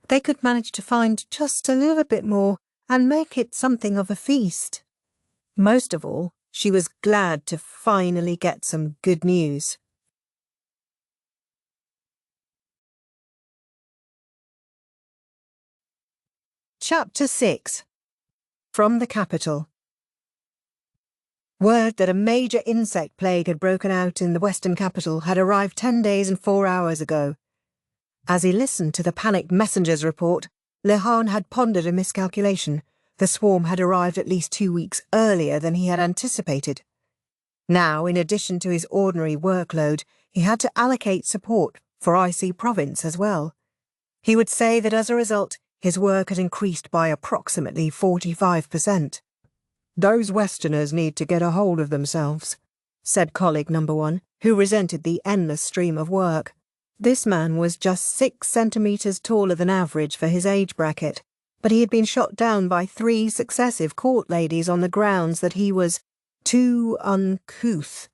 they could manage to find just a little bit more and make it something of a feast. Most of all, she was glad to finally get some good news. Chapter 6. From the Capital. Word that a major insect plague had broken out in the western capital had arrived 10 days and 4 hours ago. As he listened to the panicked messenger's report, Lahan had pondered a miscalculation. The swarm had arrived at least 2 weeks earlier than he had anticipated. Now, in addition to his ordinary workload, he had to allocate support for IC Province as well. He would say that as a result, his work had increased by approximately 45%. Those Westerners need to get a hold of themselves, said colleague number 1, who resented the endless stream of work. This man was just 6 centimetres taller than average for his age bracket, but he had been shot down by 3 successive court ladies on the grounds that he was too uncouth.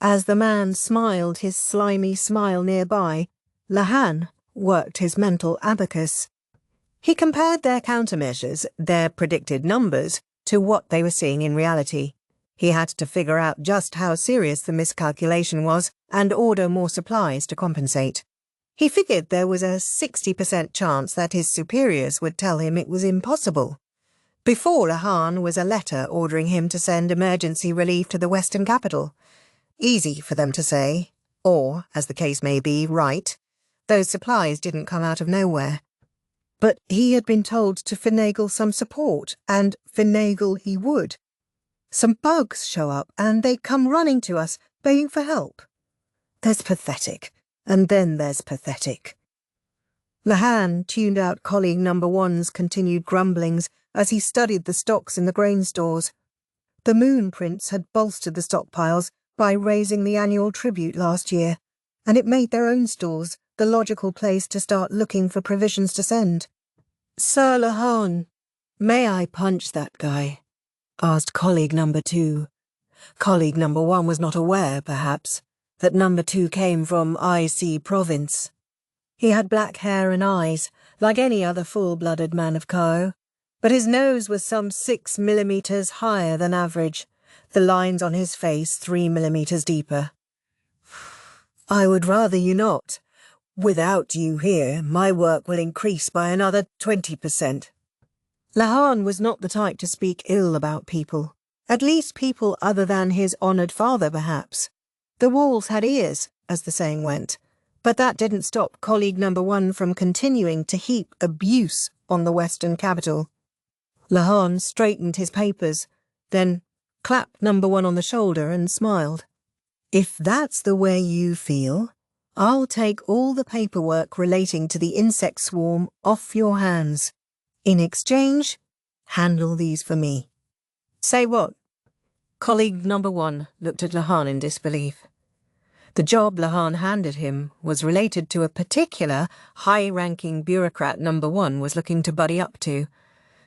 As the man smiled his slimy smile nearby, Lahan worked his mental abacus. He compared their countermeasures, their predicted numbers, to what they were seeing in reality. He had to figure out just how serious the miscalculation was and order more supplies to compensate. He figured there was a 60% chance that his superiors would tell him it was impossible. Before Lahan was a letter ordering him to send emergency relief to the Western capital. Easy for them to say, or, as the case may be, right. Those supplies didn't come out of nowhere. But he had been told to finagle some support, and finagle he would. Some bugs show up, and they come running to us, begging for help. There's pathetic, and then there's pathetic. Lahan tuned out colleague number 1's continued grumblings as he studied the stocks in the grain stores. The Moon Prince had bolstered the stockpiles by raising the annual tribute last year, and it made their own stores the logical place to start looking for provisions to send. "Sir Lahan, may I punch that guy?" asked colleague number 2. Colleague number 1 was not aware, perhaps, that number 2 came from IC province. He had black hair and eyes, like any other full-blooded man of Kao, but his nose was some 6 millimeters higher than average, the lines on his face 3 millimeters deeper. "I would rather you not. Without you here, my work will increase by another 20%. Lahan was not the type to speak ill about people, at least people other than his honoured father, perhaps. The walls had ears, as the saying went, but that didn't stop colleague number 1 from continuing to heap abuse on the Western capital. Lahan straightened his papers, then clapped number 1 on the shoulder and smiled. "If that's the way you feel, I'll take all the paperwork relating to the insect swarm off your hands. In exchange, handle these for me." "Say what?" Colleague number 1 looked at Lahan in disbelief. The job Lahan handed him was related to a particular high-ranking bureaucrat number 1 was looking to buddy up to.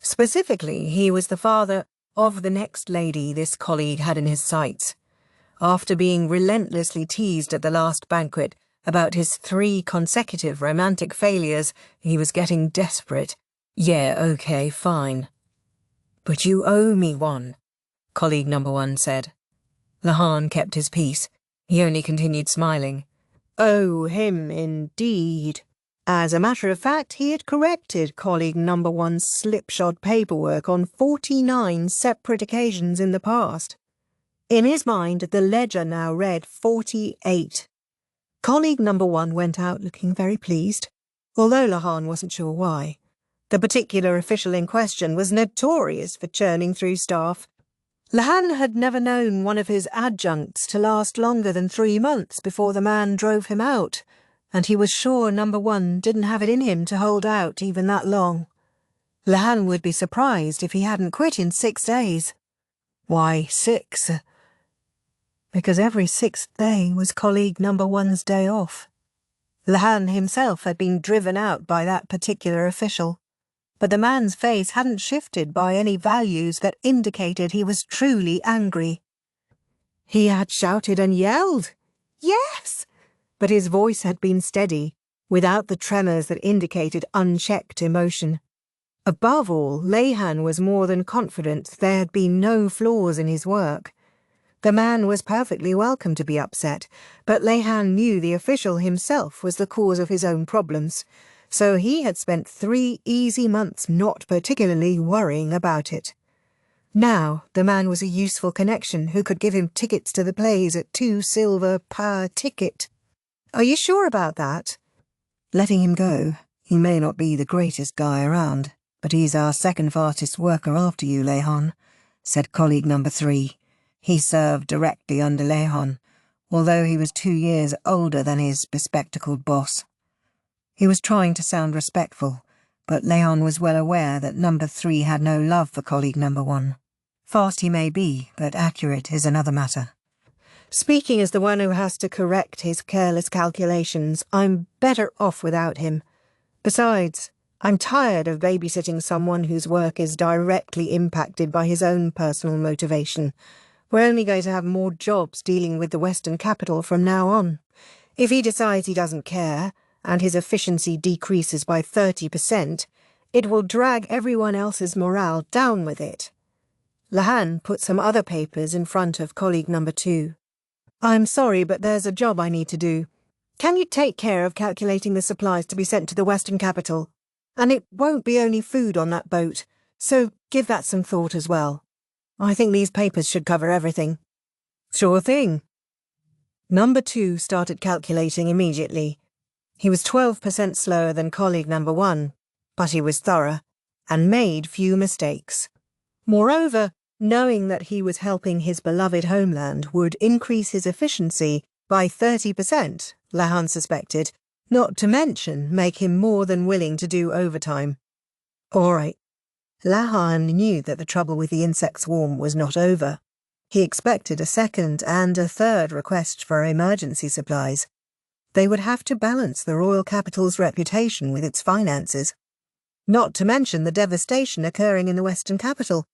Specifically, he was the father of the next lady this colleague had in his sights. After being relentlessly teased at the last banquet about his 3 consecutive romantic failures, he was getting desperate. "Yeah, okay, fine. But you owe me one," colleague number 1 said. Lahan kept his peace. He only continued smiling. "Owe him, indeed." As a matter of fact, he had corrected colleague number 1's slipshod paperwork on 49 separate occasions in the past. In his mind, the ledger now read 48. Colleague number 1 went out looking very pleased, although Lahan wasn't sure why. The particular official in question was notorious for churning through staff. Lahan had never known one of his adjuncts to last longer than 3 months before the man drove him out, and he was sure number 1 didn't have it in him to hold out even that long. Lahan would be surprised if he hadn't quit in 6 days. Why 6? Because every 6th day was colleague number 1's day off. Lahan himself had been driven out by that particular official, but the man's face hadn't shifted by any values that indicated he was truly angry. He had shouted and yelled, "Yes!" but his voice had been steady, without the tremors that indicated unchecked emotion. Above all, Lahan was more than confident there had been no flaws in his work. The man was perfectly welcome to be upset, but Lahan knew the official himself was the cause of his own problems, so he had spent 3 easy months not particularly worrying about it. Now the man was a useful connection who could give him tickets to the plays at 2 silver per ticket. "Are you sure about that?" "Letting him go. He may not be the greatest guy around, but he's our second fastest worker after you, Lahan," said colleague number 3. He served directly under Lahan, although he was 2 years older than his bespectacled boss. He was trying to sound respectful, but Lahan was well aware that number 3 had no love for colleague number 1. Fast he may be, but accurate is another matter. "Speaking as the one who has to correct his careless calculations, I'm better off without him. Besides, I'm tired of babysitting someone whose work is directly impacted by his own personal motivation. We're only going to have more jobs dealing with the Western capital from now on. If he decides he doesn't care, and his efficiency decreases by 30%, it will drag everyone else's morale down with it." Lahan put some other papers in front of colleague number 2. "I'm sorry, but there's a job I need to do. Can you take care of calculating the supplies to be sent to the Western capital? And it won't be only food on that boat, so give that some thought as well. I think these papers should cover everything. Sure thing. Number 2 started calculating immediately. He was 12% slower than colleague number 1, but he was thorough and made few mistakes. Moreover, knowing that he was helping his beloved homeland would increase his efficiency by 30%, Lahan suspected, not to mention make him more than willing to do overtime. All right. Lahan knew that the trouble with the insect swarm was not over. He expected a second and a third request for emergency supplies. They would have to balance the royal capital's reputation with its finances. Not to mention the devastation occurring in the Western capital.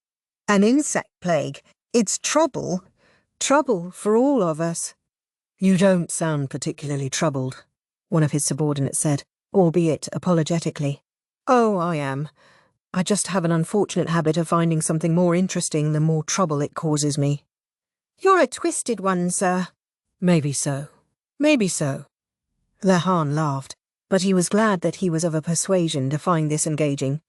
An insect plague. It's trouble. Trouble for all of us. You don't sound particularly troubled, one of his subordinates said, albeit apologetically. Oh, I am. I just have an unfortunate habit of finding something more interesting the more trouble it causes me. You're a twisted one, sir. Maybe so. Maybe so. Lahan laughed, but he was glad that he was of a persuasion to find this engaging.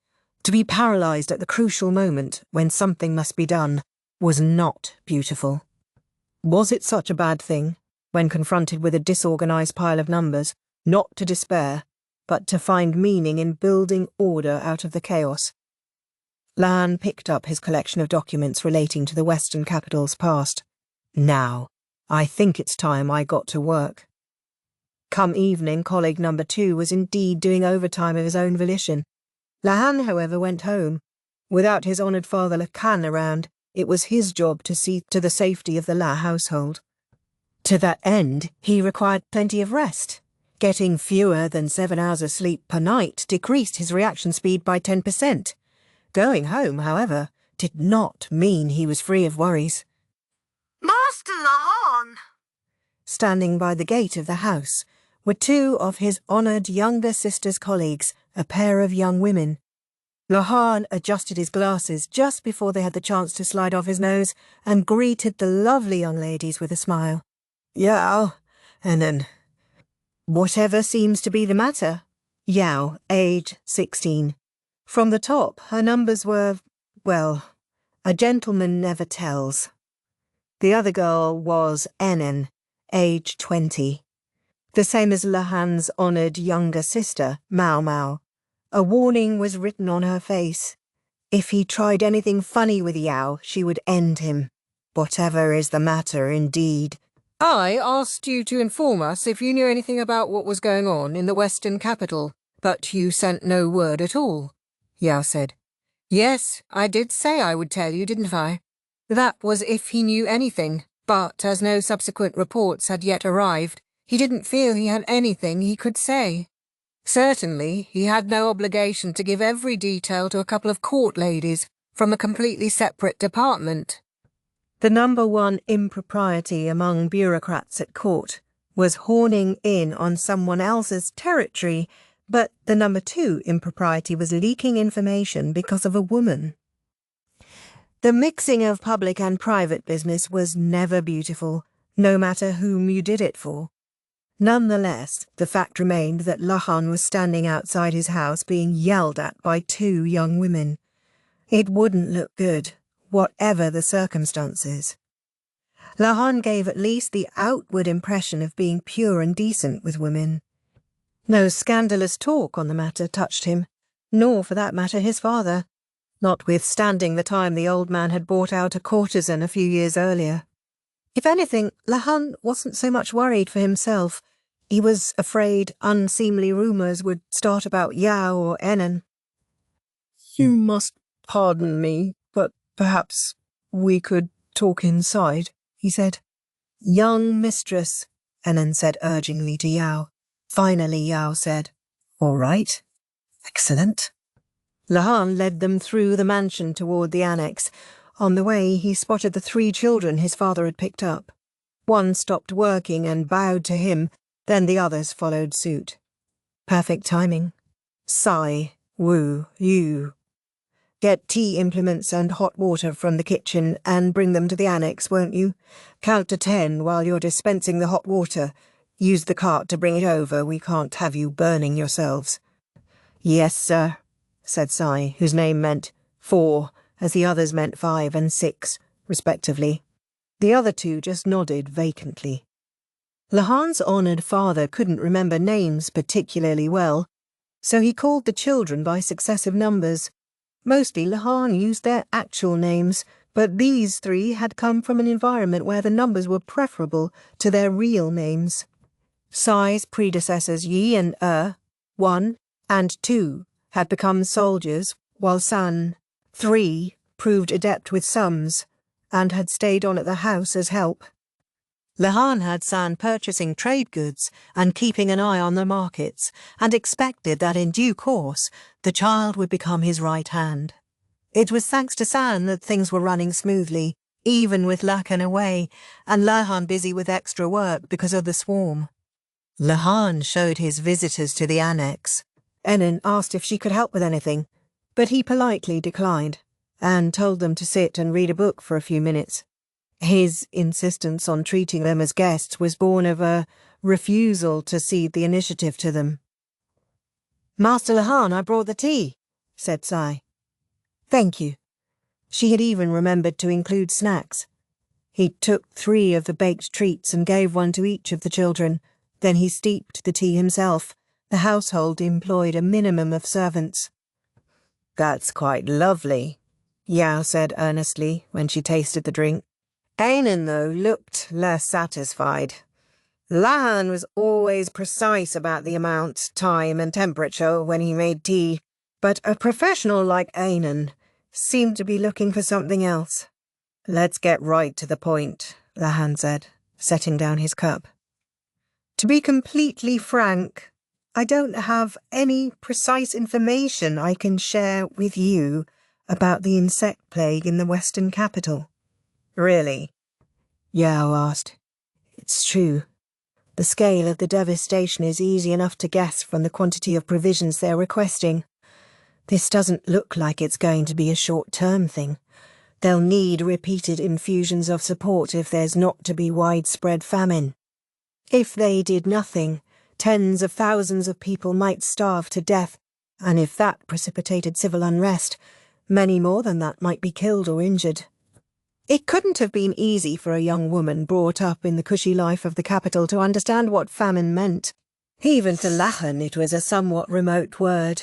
To be paralysed at the crucial moment when something must be done was not beautiful. Was it such a bad thing, when confronted with a disorganised pile of numbers, not to despair, but to find meaning in building order out of the chaos? Lahan picked up his collection of documents relating to the Western capital's past. Now, I think it's time I got to work. Come evening, colleague number 2 was indeed doing overtime of his own volition. Lahan, however, went home. Without his honoured father Lacan around, it was his job to see to the safety of the La household. To that end, he required plenty of rest. Getting fewer than 7 hours of sleep per night decreased his reaction speed by 10%. Going home, however, did not mean he was free of worries. Master Lahan! Standing by the gate of the house were 2 of his honoured younger sister's colleagues, a pair of young women. Lahan adjusted his glasses just before they had the chance to slide off his nose and greeted the lovely young ladies with a smile. Yao, and then, whatever seems to be the matter? Yao, age 16. From the top, her numbers were, well, a gentleman never tells. The other girl was Enen, age 20. The same as Lahan's honoured younger sister, Maomao. A warning was written on her face. If he tried anything funny with Yao, she would end him. Whatever is the matter, indeed. I asked you to inform us if you knew anything about what was going on in the Western capital, but you sent no word at all, Yao said. Yes, I did say I would tell you, didn't I? That was if he knew anything, but as no subsequent reports had yet arrived, he didn't feel he had anything he could say. Certainly, he had no obligation to give every detail to a couple of court ladies from a completely separate department. The number 1 impropriety among bureaucrats at court was horning in on someone else's territory, but the number 2 impropriety was leaking information because of a woman. The mixing of public and private business was never beautiful, no matter whom you did it for. Nonetheless, the fact remained that Lahan was standing outside his house being yelled at by 2 young women. It wouldn't look good, whatever the circumstances. Lahan gave at least the outward impression of being pure and decent with women. No scandalous talk on the matter touched him, nor for that matter his father, notwithstanding the time the old man had bought out a courtesan a few years earlier. If anything, Lahan wasn't so much worried for himself. He was afraid unseemly rumours would start about Yao or Enen. You must pardon me, but perhaps we could talk inside, he said. Young mistress, Enen said urgingly to Yao. Finally Yao said, All right. Excellent. Lahan led them through the mansion toward the annex. On the way, he spotted the 3 children his father had picked up. One stopped working and bowed to him, then the others followed suit. Perfect timing. Sai, Wu, Yu. Get tea implements and hot water from the kitchen and bring them to the annex, won't you? Count to 10 while you're dispensing the hot water. Use the cart to bring it over. We can't have you burning yourselves." "Yes, sir," said Sai, whose name meant 4, as the others meant 5 and 6, respectively. The other two just nodded vacantly. Lahan's honoured father couldn't remember names particularly well, so he called the children by successive numbers. Mostly Lahan used their actual names, but these 3 had come from an environment where the numbers were preferable to their real names. Sai's predecessors Yi and 1 and 2, had become soldiers, while San, 3, proved adept with sums, and had stayed on at the house as help. Lahan had San purchasing trade goods and keeping an eye on the markets, and expected that in due course the child would become his right hand. It was thanks to San that things were running smoothly, even with Lakan away, and Lahan busy with extra work because of the swarm. Lahan showed his visitors to the annex. Enin asked if she could help with anything, but he politely declined, and told them to sit and read a book for a few minutes. His insistence on treating them as guests was born of a refusal to cede the initiative to them. "Master Lahan, I brought the tea," said Sai. "Thank you." She had even remembered to include snacks. He took 3 of the baked treats and gave one to each of the children. Then he steeped the tea himself. The household employed a minimum of servants. "That's quite lovely," Yao said earnestly when she tasted the drink. Ainen, though, looked less satisfied. Lahan was always precise about the amount, time, and temperature when he made tea, but a professional like Ainen seemed to be looking for something else. "Let's get right to the point," Lahan said, setting down his cup. "To be completely frank, I don't have any precise information I can share with you about the insect plague in the Western capital." "Really?" Yao asked. "It's true. The scale of the devastation is easy enough to guess from the quantity of provisions they're requesting. This doesn't look like it's going to be a short-term thing. They'll need repeated infusions of support if there's not to be widespread famine. If they did nothing, tens of thousands of people might starve to death, and if that precipitated civil unrest, many more than that might be killed or injured. It couldn't have been easy for a young woman brought up in the cushy life of the capital to understand what famine meant. Even to Lahan it was a somewhat remote word.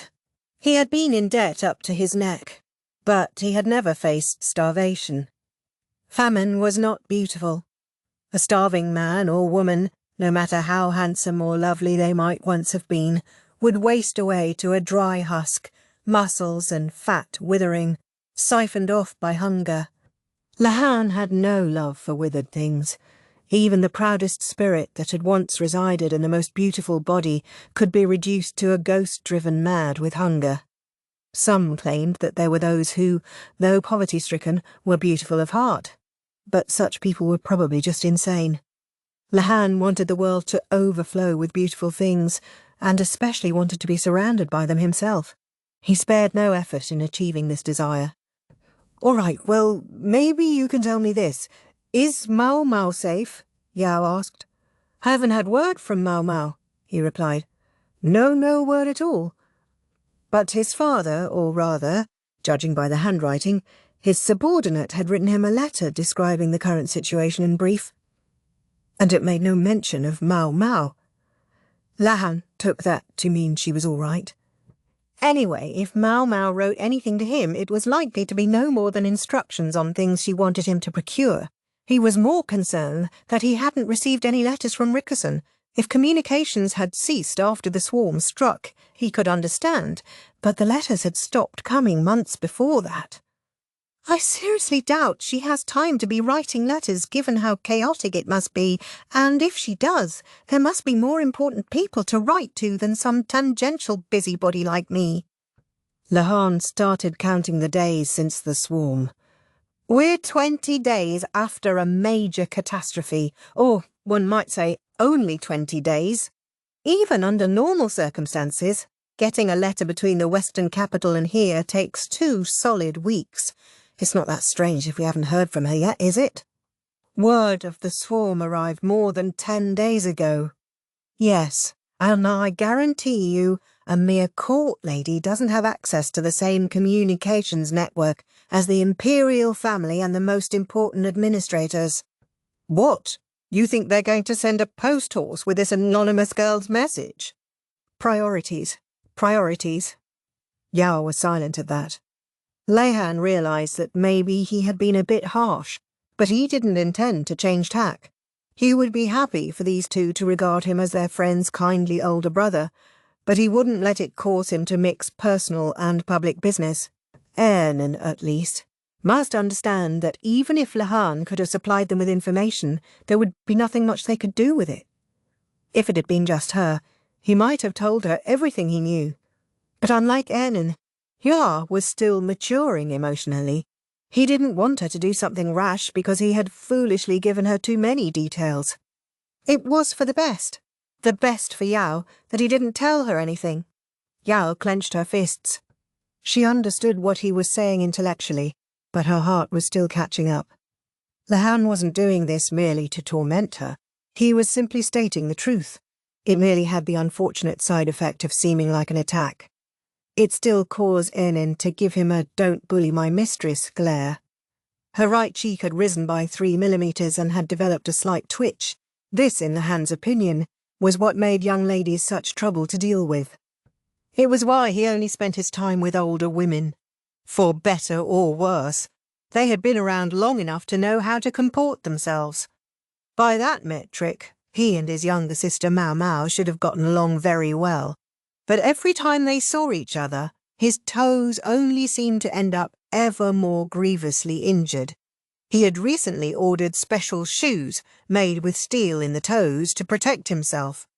He had been in debt up to his neck, but he had never faced starvation. Famine was not beautiful. A starving man or woman, no matter how handsome or lovely they might once have been, would waste away to a dry husk, muscles and fat withering, siphoned off by hunger. Lahan had no love for withered things. Even the proudest spirit that had once resided in the most beautiful body could be reduced to a ghost-driven mad with hunger. Some claimed that there were those who, though poverty-stricken, were beautiful of heart, but such people were probably just insane. Lahan wanted the world to overflow with beautiful things, and especially wanted to be surrounded by them himself. He spared no effort in achieving this desire. "All right, well, maybe you can tell me this. Is Maomao safe?" Yao asked. "I haven't had word from Maomao," he replied. No word at all. But his father, or rather, judging by the handwriting, his subordinate had written him a letter describing the current situation in brief. And it made no mention of Maomao. Lahan took that to mean she was all right. Anyway, if Maomao wrote anything to him, it was likely to be no more than instructions on things she wanted him to procure. He was more concerned that he hadn't received any letters from Rickerson. If communications had ceased after the swarm struck, he could understand, but the letters had stopped coming months before that. I seriously doubt she has time to be writing letters given how chaotic it must be, and if she does, there must be more important people to write to than some tangential busybody like me. Lahan started counting the days since the swarm. We're 20 days after a major catastrophe, or one might say only 20 days. Even under normal circumstances, getting a letter between the Western capital and here takes 2 solid weeks. It's not that strange if we haven't heard from her yet, is it? Word of the swarm arrived more than 10 days ago. Yes, and I guarantee you a mere court lady doesn't have access to the same communications network as the imperial family and the most important administrators. What? You think they're going to send a post horse with this anonymous girl's message? Priorities. Priorities. Yao was silent at that. Lehan realized that maybe he had been a bit harsh, but he didn't intend to change tack. He would be happy for these two to regard him as their friend's kindly older brother, but he wouldn't let it cause him to mix personal and public business. Ernan, at least, must understand that even if Lehan could have supplied them with information, there would be nothing much they could do with it. If it had been just her, he might have told her everything he knew. But unlike Ernan, Ya was still maturing emotionally. He didn't want her to do something rash because he had foolishly given her too many details. It was for the best for Yao, that he didn't tell her anything. Yao clenched her fists. She understood what he was saying intellectually, but her heart was still catching up. Lehan wasn't doing this merely to torment her. He was simply stating the truth. It merely had the unfortunate side effect of seeming like an attack. It still caused Ernan to give him a "don't bully my mistress" glare. Her right cheek had risen by 3 millimeters and had developed a slight twitch. This, in Lehan's opinion, was what made young ladies such trouble to deal with. It was why he only spent his time with older women. For better or worse, they had been around long enough to know how to comport themselves. By that metric, he and his younger sister Maomao should have gotten along very well. But every time they saw each other, his toes only seemed to end up ever more grievously injured. He had recently ordered special shoes made with steel in the toes to protect himself.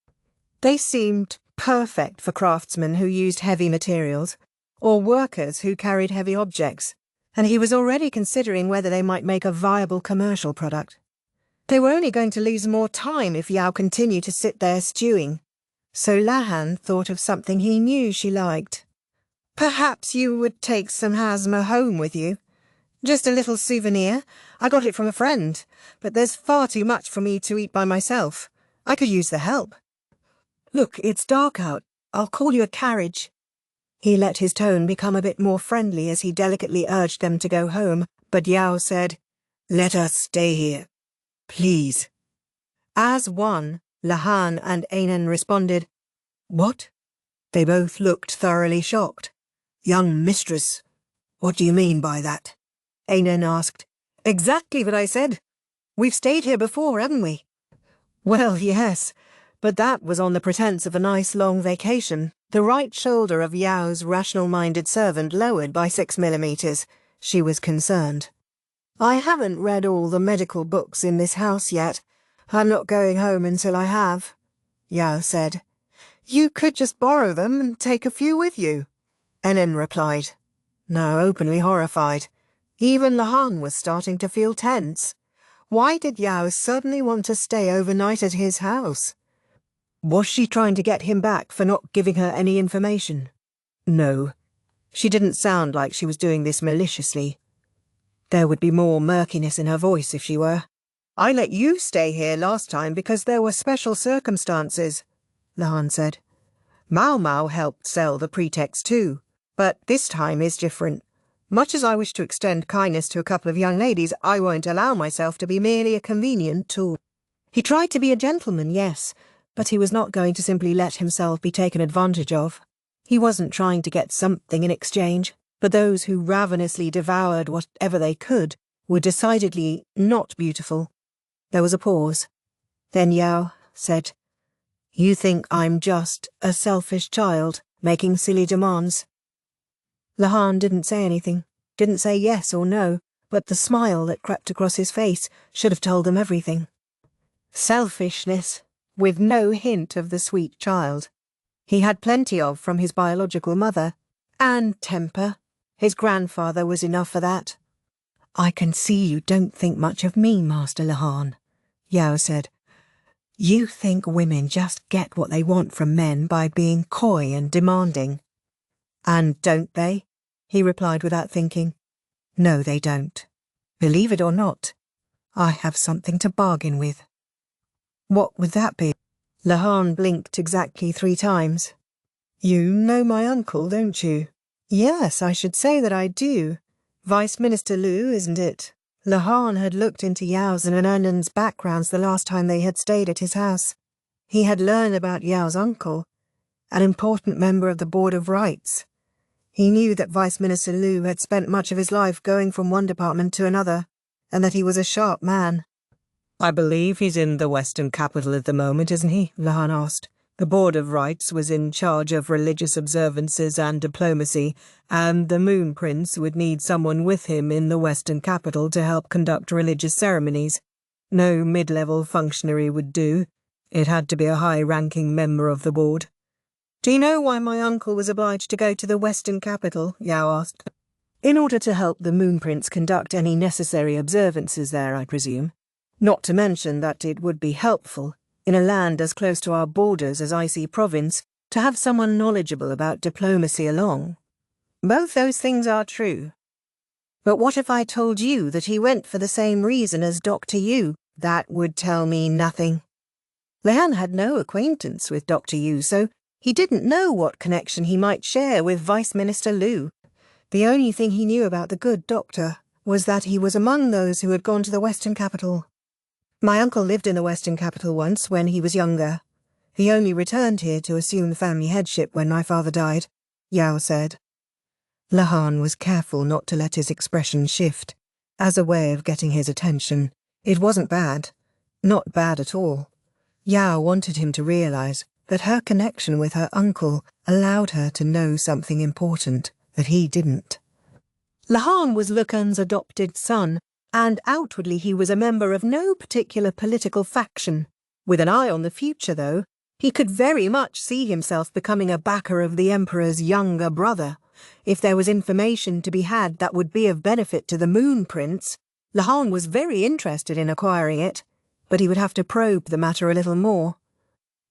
They seemed perfect for craftsmen who used heavy materials, or workers who carried heavy objects, and he was already considering whether they might make a viable commercial product. They were only going to lose more time if Yao continued to sit there stewing. So Lehan thought of something he knew she liked. Perhaps you would take some hazma home with you. Just a little souvenir. I got it from a friend, but there's far too much for me to eat by myself. I could use the help. Look, it's dark out. I'll call you a carriage. He let his tone become a bit more friendly as he delicately urged them to go home, but Yao said, "Let us stay here, please." As one, Lehan and Ernan responded, "What?" They both looked thoroughly shocked. "Young mistress, what do you mean by that?" Ernan asked. "Exactly what I said. We've stayed here before, haven't we?" "Well, yes, but that was on the pretense of a nice long vacation." The right shoulder of Yao's rational-minded servant lowered by 6 millimeters. She was concerned. "I haven't read all the medical books in this house yet. I'm not going home until I have," Yao said. "You could just borrow them and take a few with you," Ernan replied, now openly horrified. Even Lehan was starting to feel tense. Why did Yao suddenly want to stay overnight at his house? Was she trying to get him back for not giving her any information? No. She didn't sound like she was doing this maliciously. There would be more murkiness in her voice if she were. "I let you stay here last time because there were special circumstances," Lehan said. "Maomao helped sell the pretext too, but this time is different. Much as I wish to extend kindness to a couple of young ladies, I won't allow myself to be merely a convenient tool." He tried to be a gentleman, yes, but he was not going to simply let himself be taken advantage of. He wasn't trying to get something in exchange, but those who ravenously devoured whatever they could were decidedly not beautiful. There was a pause. Then Yao said, "You think I'm just a selfish child, making silly demands?" Lehan didn't say anything, didn't say yes or no, but the smile that crept across his face should have told them everything. Selfishness, with no hint of the sweet child. He had plenty of from his biological mother, and temper. His grandfather was enough for that. "I can see you don't think much of me, Master Lehan," Yao said. "You think women just get what they want from men by being coy and demanding." "And don't they?" he replied without thinking. "No, they don't. Believe it or not, I have something to bargain with." "What would that be?" Lahan blinked exactly 3 times. You know my uncle, don't you? Yes, I should say that I do. Vice Minister Liu, isn't it? Lahan had looked into Yao's and Ernan's backgrounds the last time they had stayed at his house. He had learned about Yao's uncle, an important member of the Board of Rights. He knew that Vice Minister Liu had spent much of his life going from one department to another, and that he was a sharp man. I believe he's in the Western capital at the moment, isn't he? Lahan asked. The Board of Rights was in charge of religious observances and diplomacy, and the Moon Prince would need someone with him in the Western capital to help conduct religious ceremonies. No mid-level functionary would do. It had to be a high-ranking member of the board. Do you know why my uncle was obliged to go to the Western capital? Yao asked. In order to help the Moon Prince conduct any necessary observances there, I presume. Not to mention that it would be helpful, in a land as close to our borders as Icy Province, to have someone knowledgeable about diplomacy along. Both those things are true. But what if I told you that he went for the same reason as Dr. Yu? That would tell me nothing. Lehan had no acquaintance with Dr. Yu, so he didn't know what connection he might share with Vice Minister Liu. The only thing he knew about the good doctor was that he was among those who had gone to the Western capital. My uncle lived in the Western capital once when he was younger. He only returned here to assume the family headship when my father died, Yao said. Lahan was careful not to let his expression shift, as a way of getting his attention. It wasn't bad. Not bad at all. Yao wanted him to realize that her connection with her uncle allowed her to know something important that he didn't. Lahan was Lucan's adopted son, and outwardly he was a member of no particular political faction. With an eye on the future, though, he could very much see himself becoming a backer of the Emperor's younger brother. If there was information to be had that would be of benefit to the Moon Prince, Lahan was very interested in acquiring it, but he would have to probe the matter a little more.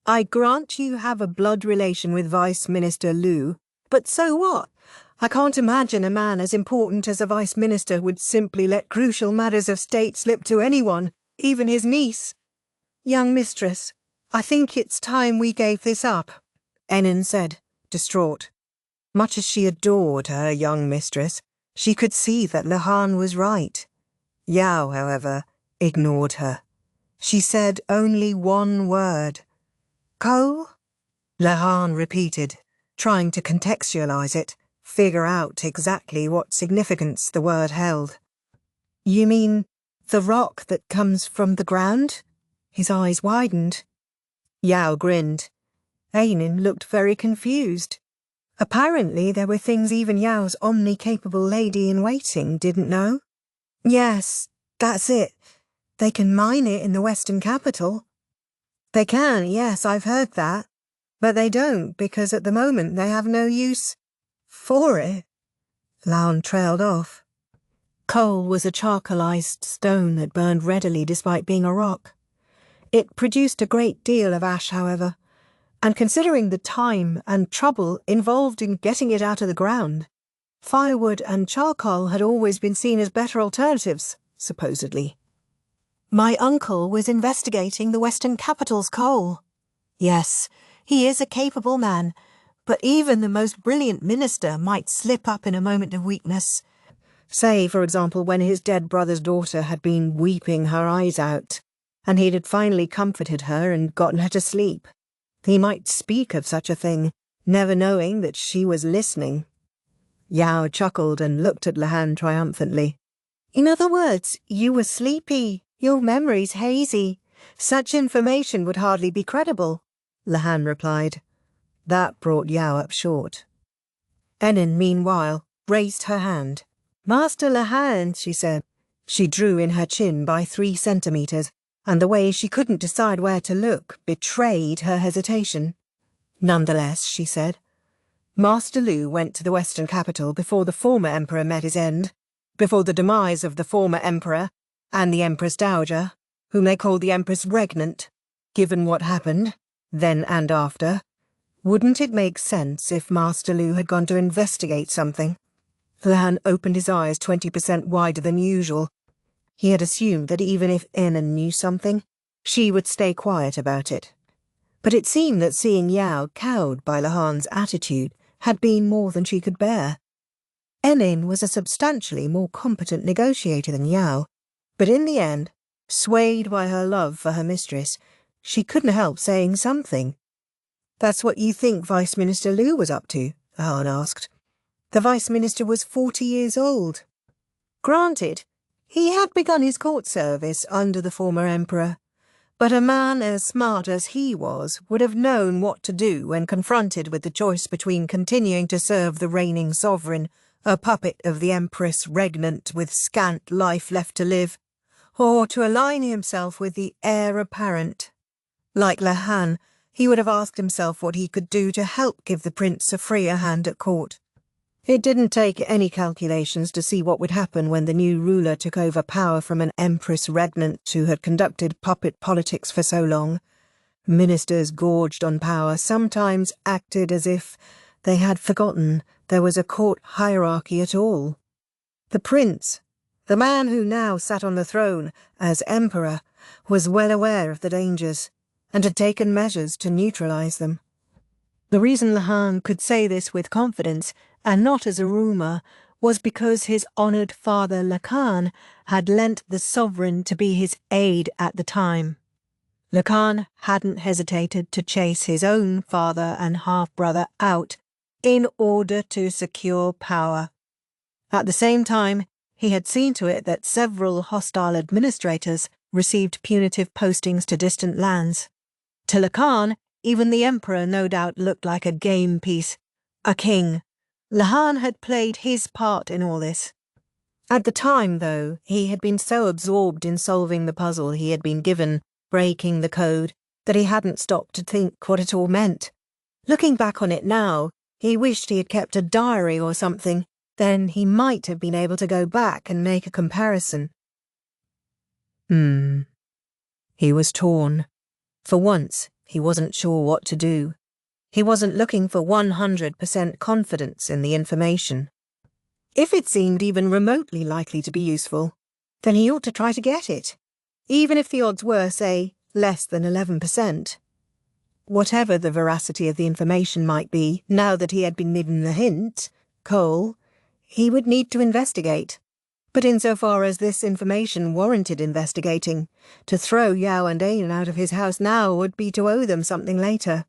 I grant you have a blood relation with Vice Minister Liu, but so what? I can't imagine a man as important as a Vice Minister would simply let crucial matters of state slip to anyone, even his niece. Young mistress, I think it's time we gave this up, Enin said, distraught. Much as she adored her young mistress, she could see that Lahan was right. Yao, however, ignored her. She said only one word. Ko? Lahan repeated, trying to contextualize it, figure out exactly what significance the word held. You mean the rock that comes from the ground? His eyes widened. Yao grinned. Einin looked very confused. Apparently there were things even Yao's omni-capable lady-in-waiting didn't know. Yes, that's it. They can mine it in the Western capital. They can, yes, I've heard that. But they don't, because at the moment they have no use for it. Laon trailed off. Coal was a charcoalized stone that burned readily despite being a rock. It produced a great deal of ash, however, and considering the time and trouble involved in getting it out of the ground, firewood and charcoal had always been seen as better alternatives, supposedly. My uncle was investigating the Western capital's coal. Yes, he is a capable man, but even the most brilliant minister might slip up in a moment of weakness. Say, for example, when his dead brother's daughter had been weeping her eyes out, and he had finally comforted her and gotten her to sleep. He might speak of such a thing, never knowing that she was listening. Yao chuckled and looked at Lahan triumphantly. In other words, you were sleepy, your memory's hazy. Such information would hardly be credible, Lahan replied. That brought Yao up short. Enin, meanwhile, raised her hand. Master Lahan, she said. She drew in her chin by 3 centimeters, and the way she couldn't decide where to look betrayed her hesitation. Nonetheless, she said, Master Liu went to the Western capital before the former emperor met his end, before the demise of the former emperor and the Empress Dowager, whom they called the Empress Regnant. Given what happened, then and after, wouldn't it make sense if Master Liu had gone to investigate something? Lahan opened his eyes 20% wider than usual. He had assumed that even if Enin knew something, she would stay quiet about it. But it seemed that seeing Yao cowed by Lahan's attitude had been more than she could bear. Enin was a substantially more competent negotiator than Yao, but in the end, swayed by her love for her mistress, she couldn't help saying something. "That's what you think Vice Minister Liu was up to?" Lahan asked. "The Vice Minister was 40 years old. Granted, he had begun his court service under the former emperor, but a man as smart as he was would have known what to do when confronted with the choice between continuing to serve the reigning sovereign, a puppet of the empress regnant with scant life left to live, or to align himself with the heir apparent. Like Lahan, he would have asked himself what he could do to help give the prince a freer hand at court. It didn't take any calculations to see what would happen when the new ruler took over power from an empress regnant who had conducted puppet politics for so long. Ministers gorged on power sometimes acted as if they had forgotten there was a court hierarchy at all. The prince, the man who now sat on the throne as emperor, was well aware of the dangers and had taken measures to neutralize them. The reason Lahan could say this with confidence, and not as a rumour, was because his honoured father Lakan had lent the sovereign to be his aide at the time. Lakan hadn't hesitated to chase his own father and half-brother out in order to secure power. At the same time, he had seen to it that several hostile administrators received punitive postings to distant lands. To Lakan, even the emperor no doubt looked like a game piece, a king. Lahan had played his part in all this. At the time, though, he had been so absorbed in solving the puzzle he had been given, breaking the code, that he hadn't stopped to think what it all meant. Looking back on it now, he wished he had kept a diary or something. Then he might have been able to go back and make a comparison. He was torn. For once, he wasn't sure what to do. He wasn't looking for 100% confidence in the information. If it seemed even remotely likely to be useful, then he ought to try to get it, even if the odds were, say, less than 11%. Whatever the veracity of the information might be, now that he had been given the hint, Cole, he would need to investigate. But insofar as this information warranted investigating, to throw Yao and Ain out of his house now would be to owe them something later.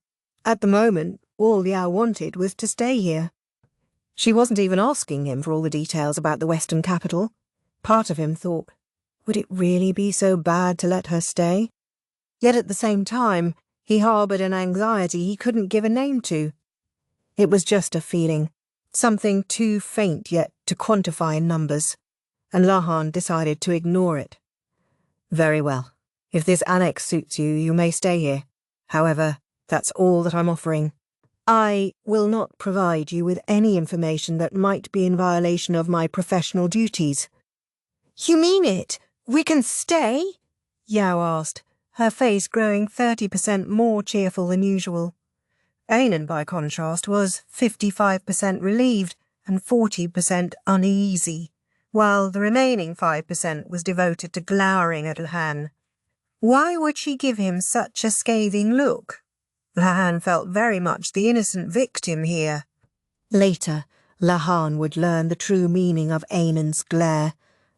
At the moment, all Yao wanted was to stay here. She wasn't even asking him for all the details about the Western capital. Part of him thought, would it really be so bad to let her stay? Yet at the same time, he harboured an anxiety he couldn't give a name to. It was just a feeling, something too faint yet to quantify in numbers, and Lahan decided to ignore it. "Very well. If this annex suits you, you may stay here. However, that's all that I'm offering. I will not provide you with any information that might be in violation of my professional duties." "You mean it? We can stay?" Yao asked, her face growing 30% more cheerful than usual. Ainan, by contrast, was 55% relieved and 40% uneasy, while the remaining 5% was devoted to glowering at Lahan. Why would she give him such a scathing look? Lahan felt very much the innocent victim here. Later, Lahan would learn the true meaning of Ainan's glare,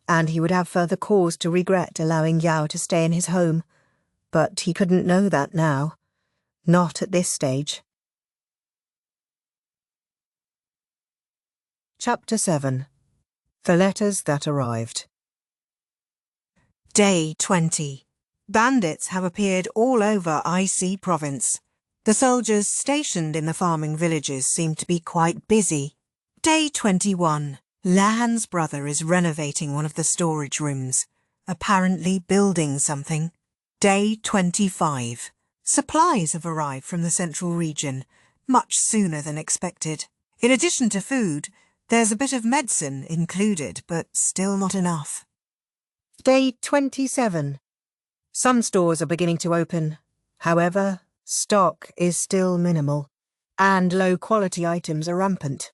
and he would have further cause to regret allowing Yao to stay in his home. But he couldn't know that now. Not at this stage. Chapter 7. The Letters That Arrived. Day 20. Bandits have appeared all over IC province. The soldiers stationed in the farming villages seem to be quite busy. Day 21. Lahan's brother is renovating one of the storage rooms, apparently building something. Day 25. Supplies have arrived from the central region, much sooner than expected. In addition to food, there's a bit of medicine included, but still not enough. Day 27. Some stores are beginning to open. However, stock is still minimal, and low-quality items are rampant.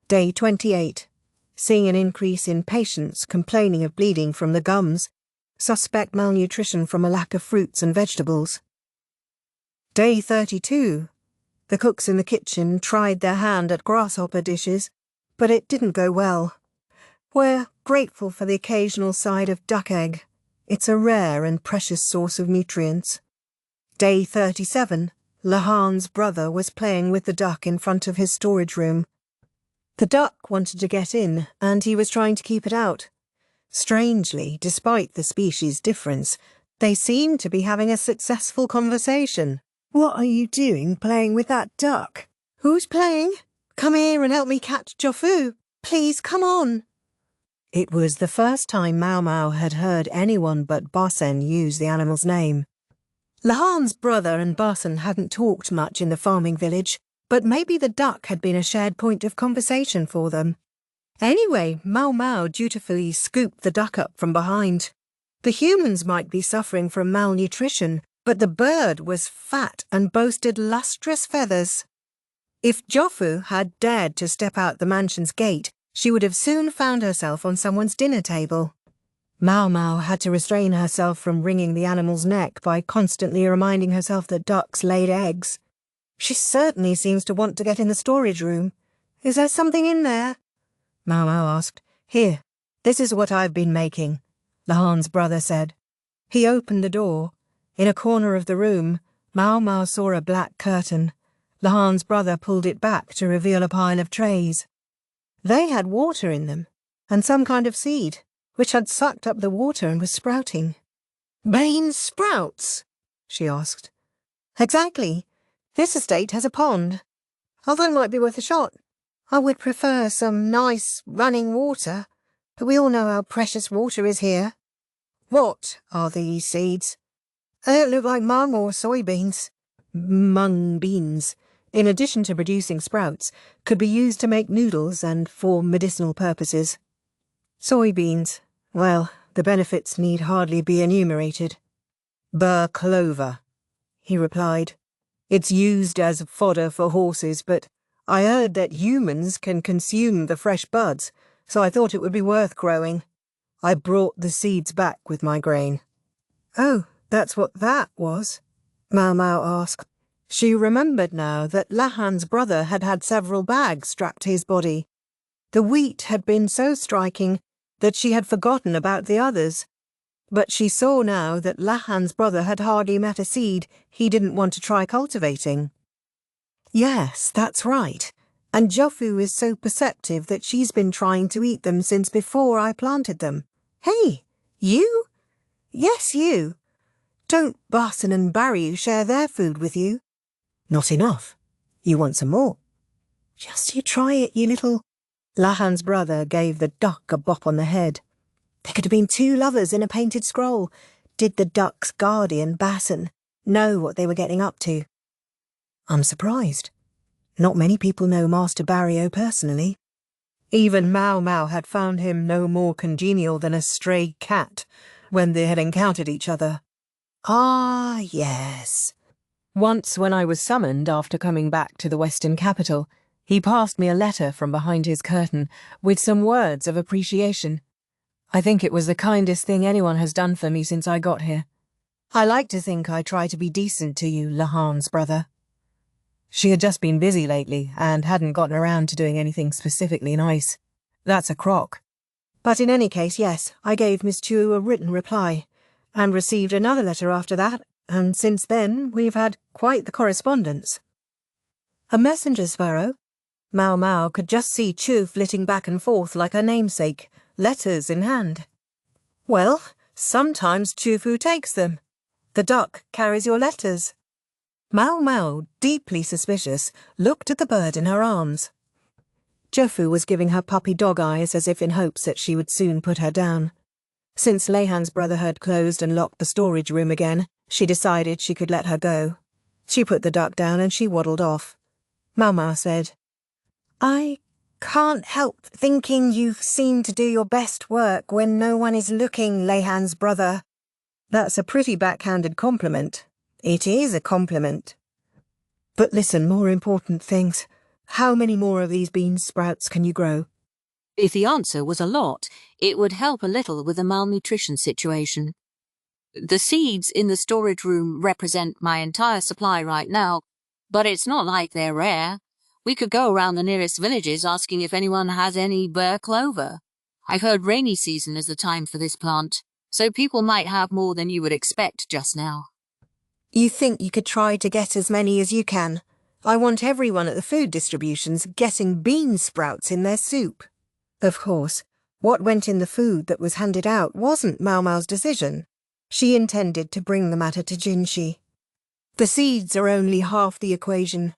Day 28. Seeing an increase in patients complaining of bleeding from the gums. Suspect malnutrition from a lack of fruits and vegetables. Day 32. The cooks in the kitchen tried their hand at grasshopper dishes, but it didn't go well. We're grateful for the occasional side of duck egg. It's a rare and precious source of nutrients. Day 37. Lahan's brother was playing with the duck in front of his storage room. The duck wanted to get in, and he was trying to keep it out. Strangely, despite the species difference, they seemed to be having a successful conversation. "What are you doing playing with that duck?" "Who's playing? Come here and help me catch Jofu. Please, come on." It was the first time Maomao had heard anyone but Basen use the animal's name. Lahan's brother and Basen hadn't talked much in the farming village, but maybe the duck had been a shared point of conversation for them. Anyway, Maomao dutifully scooped the duck up from behind. The humans might be suffering from malnutrition, but the bird was fat and boasted lustrous feathers. If Jofu had dared to step out the mansion's gate, she would have soon found herself on someone's dinner table. Maomao had to restrain herself from wringing the animal's neck by constantly reminding herself that ducks laid eggs. She certainly seems to want to get in the storage room. "Is there something in there?" Maomao asked. "Here, this is what I've been making," Lahan's brother said. He opened the door. In a corner of the room, Maomao saw a black curtain. Lahan's brother pulled it back to reveal a pile of trays. They had water in them, and some kind of seed, which had sucked up the water and was sprouting. "Bean sprouts?" she asked. "Exactly. This estate has a pond. I thought it might be worth a shot. I would prefer some nice running water, but we all know how precious water is here." "What are these seeds?" "They don't look like mung or soybeans." Mung beans, in addition to producing sprouts, could be used to make noodles and for medicinal purposes. Soybeans, well, the benefits need hardly be enumerated. "Burr clover," he replied. "It's used as fodder for horses, but I heard that humans can consume the fresh buds, so I thought it would be worth growing. I brought the seeds back with my grain." "Oh, that's what that was?" Maomao asked. She remembered now that Lahan's brother had had several bags strapped to his body. The wheat had been so striking that she had forgotten about the others. But she saw now that Lahan's brother had hardly met a seed he didn't want to try cultivating. "Yes, that's right. And Jofu is so perceptive that she's been trying to eat them since before I planted them. Hey, you? Yes, you. Don't Basen and Barry share their food with you?" "Not enough. You want some more?" "Just you try it, you little—" Lahan's brother gave the duck a bop on the head. There could have been two lovers in a painted scroll. Did the duck's guardian, Basen, know what they were getting up to? "I'm surprised. Not many people know Master Barrio personally." Even Maomao had found him no more congenial than a stray cat when they had encountered each other. "Ah, yes. Once when I was summoned after coming back to the Western capital, he passed me a letter from behind his curtain with some words of appreciation. I think it was the kindest thing anyone has done for me since I got here. I like to think I try to be decent to you, Lahan's brother." She had just been busy lately and hadn't gotten around to doing anything specifically nice. That's a crock. But in any case, yes, I gave Miss Chu a written reply, and received another letter after that, and since then we've had quite the correspondence. A messenger sparrow? Maomao could just see Chu flitting back and forth like her namesake, letters in hand. "Well, sometimes Chufu takes them. The duck carries your letters." Maomao, deeply suspicious, looked at the bird in her arms. Jofu was giving her puppy dog eyes as if in hopes that she would soon put her down. Since Lahan's brother had closed and locked the storage room again, she decided she could let her go. She put the duck down and she waddled off. Maomao said, "I can't help thinking you seem to do your best work when no one is looking, Lahan's brother." "That's a pretty backhanded compliment." "It is a compliment. But listen, more important things. How many more of these bean sprouts can you grow?" If the answer was a lot, it would help a little with the malnutrition situation. The seeds in the storage room represent my entire supply right now, but it's not like they're rare. We could go around the nearest villages asking if anyone has any burr clover. I've heard rainy season is the time for this plant, so people might have more than you would expect just now. You think you could try to get as many as you can? I want everyone at the food distributions getting bean sprouts in their soup. Of course, what went in the food that was handed out wasn't Maomao's decision. She intended to bring the matter to Jinshi. The seeds are only half the equation.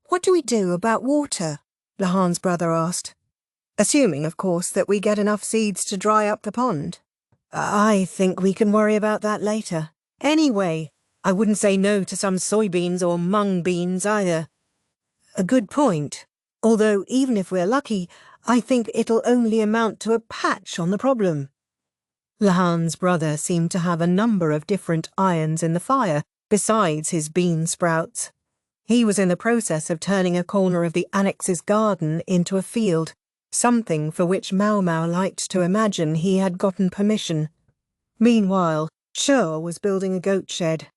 What do we do about water? Lahan's brother asked. Assuming, of course, that we get enough seeds to dry up the pond. I think we can worry about that later. Anyway, I wouldn't say no to some soybeans or mung beans either. A good point. Although, even if we're lucky, I think it'll only amount to a patch on the problem. Lahan's brother seemed to have a number of different irons in the fire, besides his bean sprouts. He was in the process of turning a corner of the annex's garden into a field, something for which Maomao liked to imagine he had gotten permission. Meanwhile, Sure was building a goat shed.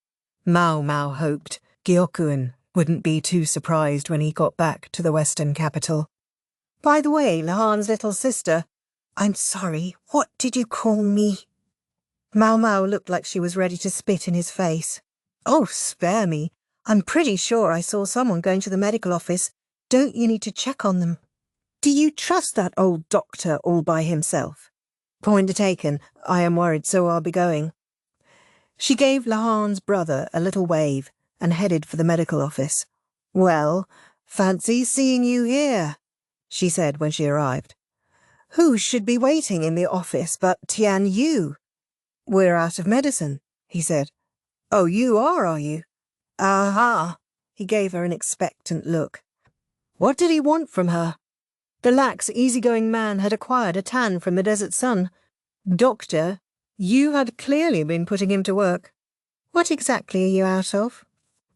Maomao hoped Gyokuen wouldn't be too surprised when he got back to the western capital. By the way, Lahan's little sister, I'm sorry, what did you call me? Maomao looked like she was ready to spit in his face. Oh, spare me. I'm pretty sure I saw someone going to the medical office. Don't you need to check on them? Do you trust that old doctor all by himself? Point taken. I am worried, so I'll be going. She gave Lahan's brother a little wave and headed for the medical office. Well, fancy seeing you here, she said when she arrived. Who should be waiting in the office but Tianyu? We're out of medicine, he said. Oh, you are you? Aha! He gave her an expectant look. What did he want from her? The lax, easygoing man had acquired a tan from the desert sun. Doctor, you had clearly been putting him to work. What exactly are you out of?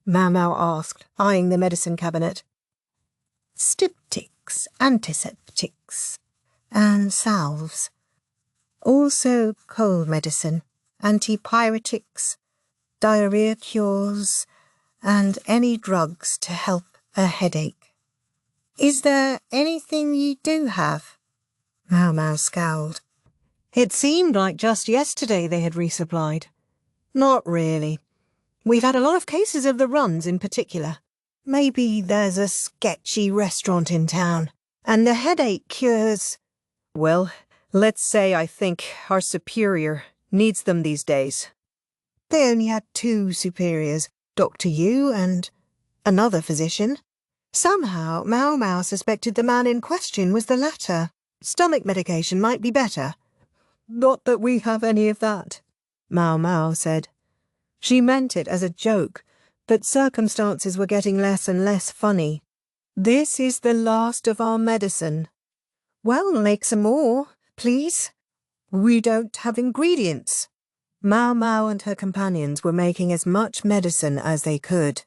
Maomao asked, eyeing the medicine cabinet. Styptics, antiseptics, and salves. Also cold medicine, antipyretics, diarrhea cures, and any drugs to help a headache. Is there anything you do have? Maomao scowled. It seemed like just yesterday they had resupplied. Not really. We've had a lot of cases of the runs in particular. Maybe there's a sketchy restaurant in town, and the headache cures... Well, let's say I think our superior needs them these days. They only had 2 superiors, Dr. Yu and another physician. Somehow, Maomao suspected the man in question was the latter. Stomach medication might be better. Not that we have any of that, Maomao said. She meant it as a joke, but circumstances were getting less and less funny. This is the last of our medicine. Well, make some more, please. We don't have ingredients. Maomao and her companions were making as much medicine as they could.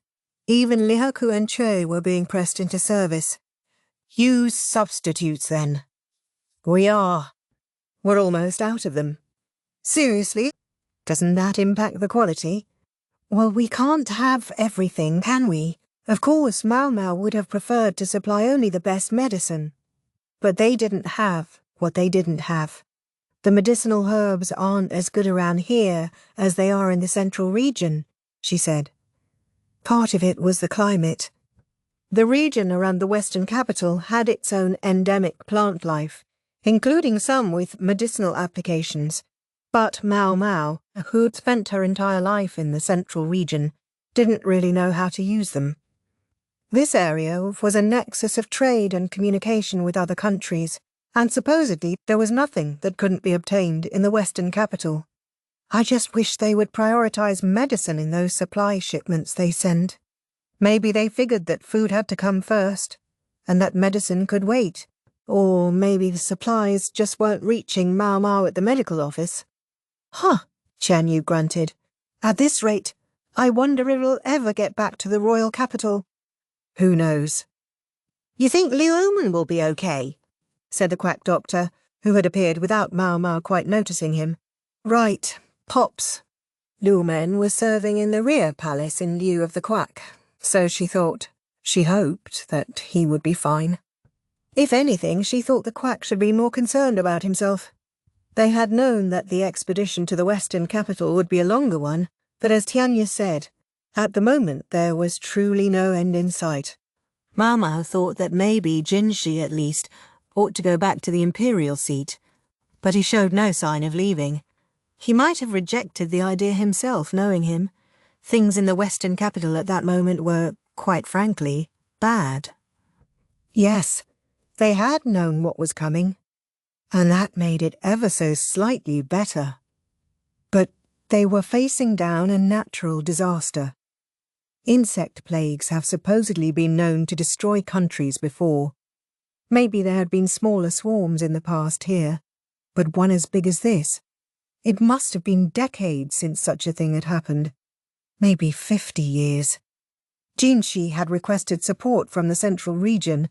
Even Lihaku and Chui were being pressed into service. Use substitutes, then. We are. We're almost out of them. Seriously? Doesn't that impact the quality? Well, we can't have everything, can we? Of course, Maomao would have preferred to supply only the best medicine. But they didn't have what they didn't have. The medicinal herbs aren't as good around here as they are in the central region, she said. Part of it was the climate. The region around the western capital had its own endemic plant life, including some with medicinal applications. But Maomao, who'd spent her entire life in the central region, didn't really know how to use them. This area was a nexus of trade and communication with other countries, and supposedly there was nothing that couldn't be obtained in the western capital. I just wish they would prioritize medicine in those supply shipments they send. Maybe they figured that food had to come first, and that medicine could wait. Or maybe the supplies just weren't reaching Maomao at the medical office. Huh, Tianyu grunted. At this rate, I wonder if it'll ever get back to the royal capital. Who knows? You think Liu Omen will be okay? Said the quack doctor, who had appeared without Maomao quite noticing him. Right, Pops. Lu Men were serving in the rear palace in lieu of the quack, so she hoped that he would be fine. If anything, she thought the quack should be more concerned about himself. They had known that the expedition to the western capital would be a longer one, but as Tianyu said, at the moment there was truly no end in sight. Maomao thought that maybe Jinshi, at least, ought to go back to the imperial seat, but he showed no sign of leaving. He might have rejected the idea himself, knowing him. Things in the western capital at that moment were, quite frankly, bad. Yes, they had known what was coming, and that made it ever so slightly better. But they were facing down a natural disaster. Insect plagues have supposedly been known to destroy countries before. Maybe there had been smaller swarms in the past here, but one as big as this. It must have been decades since such a thing had happened. Maybe 50 years. Jinshi had requested support from the central region,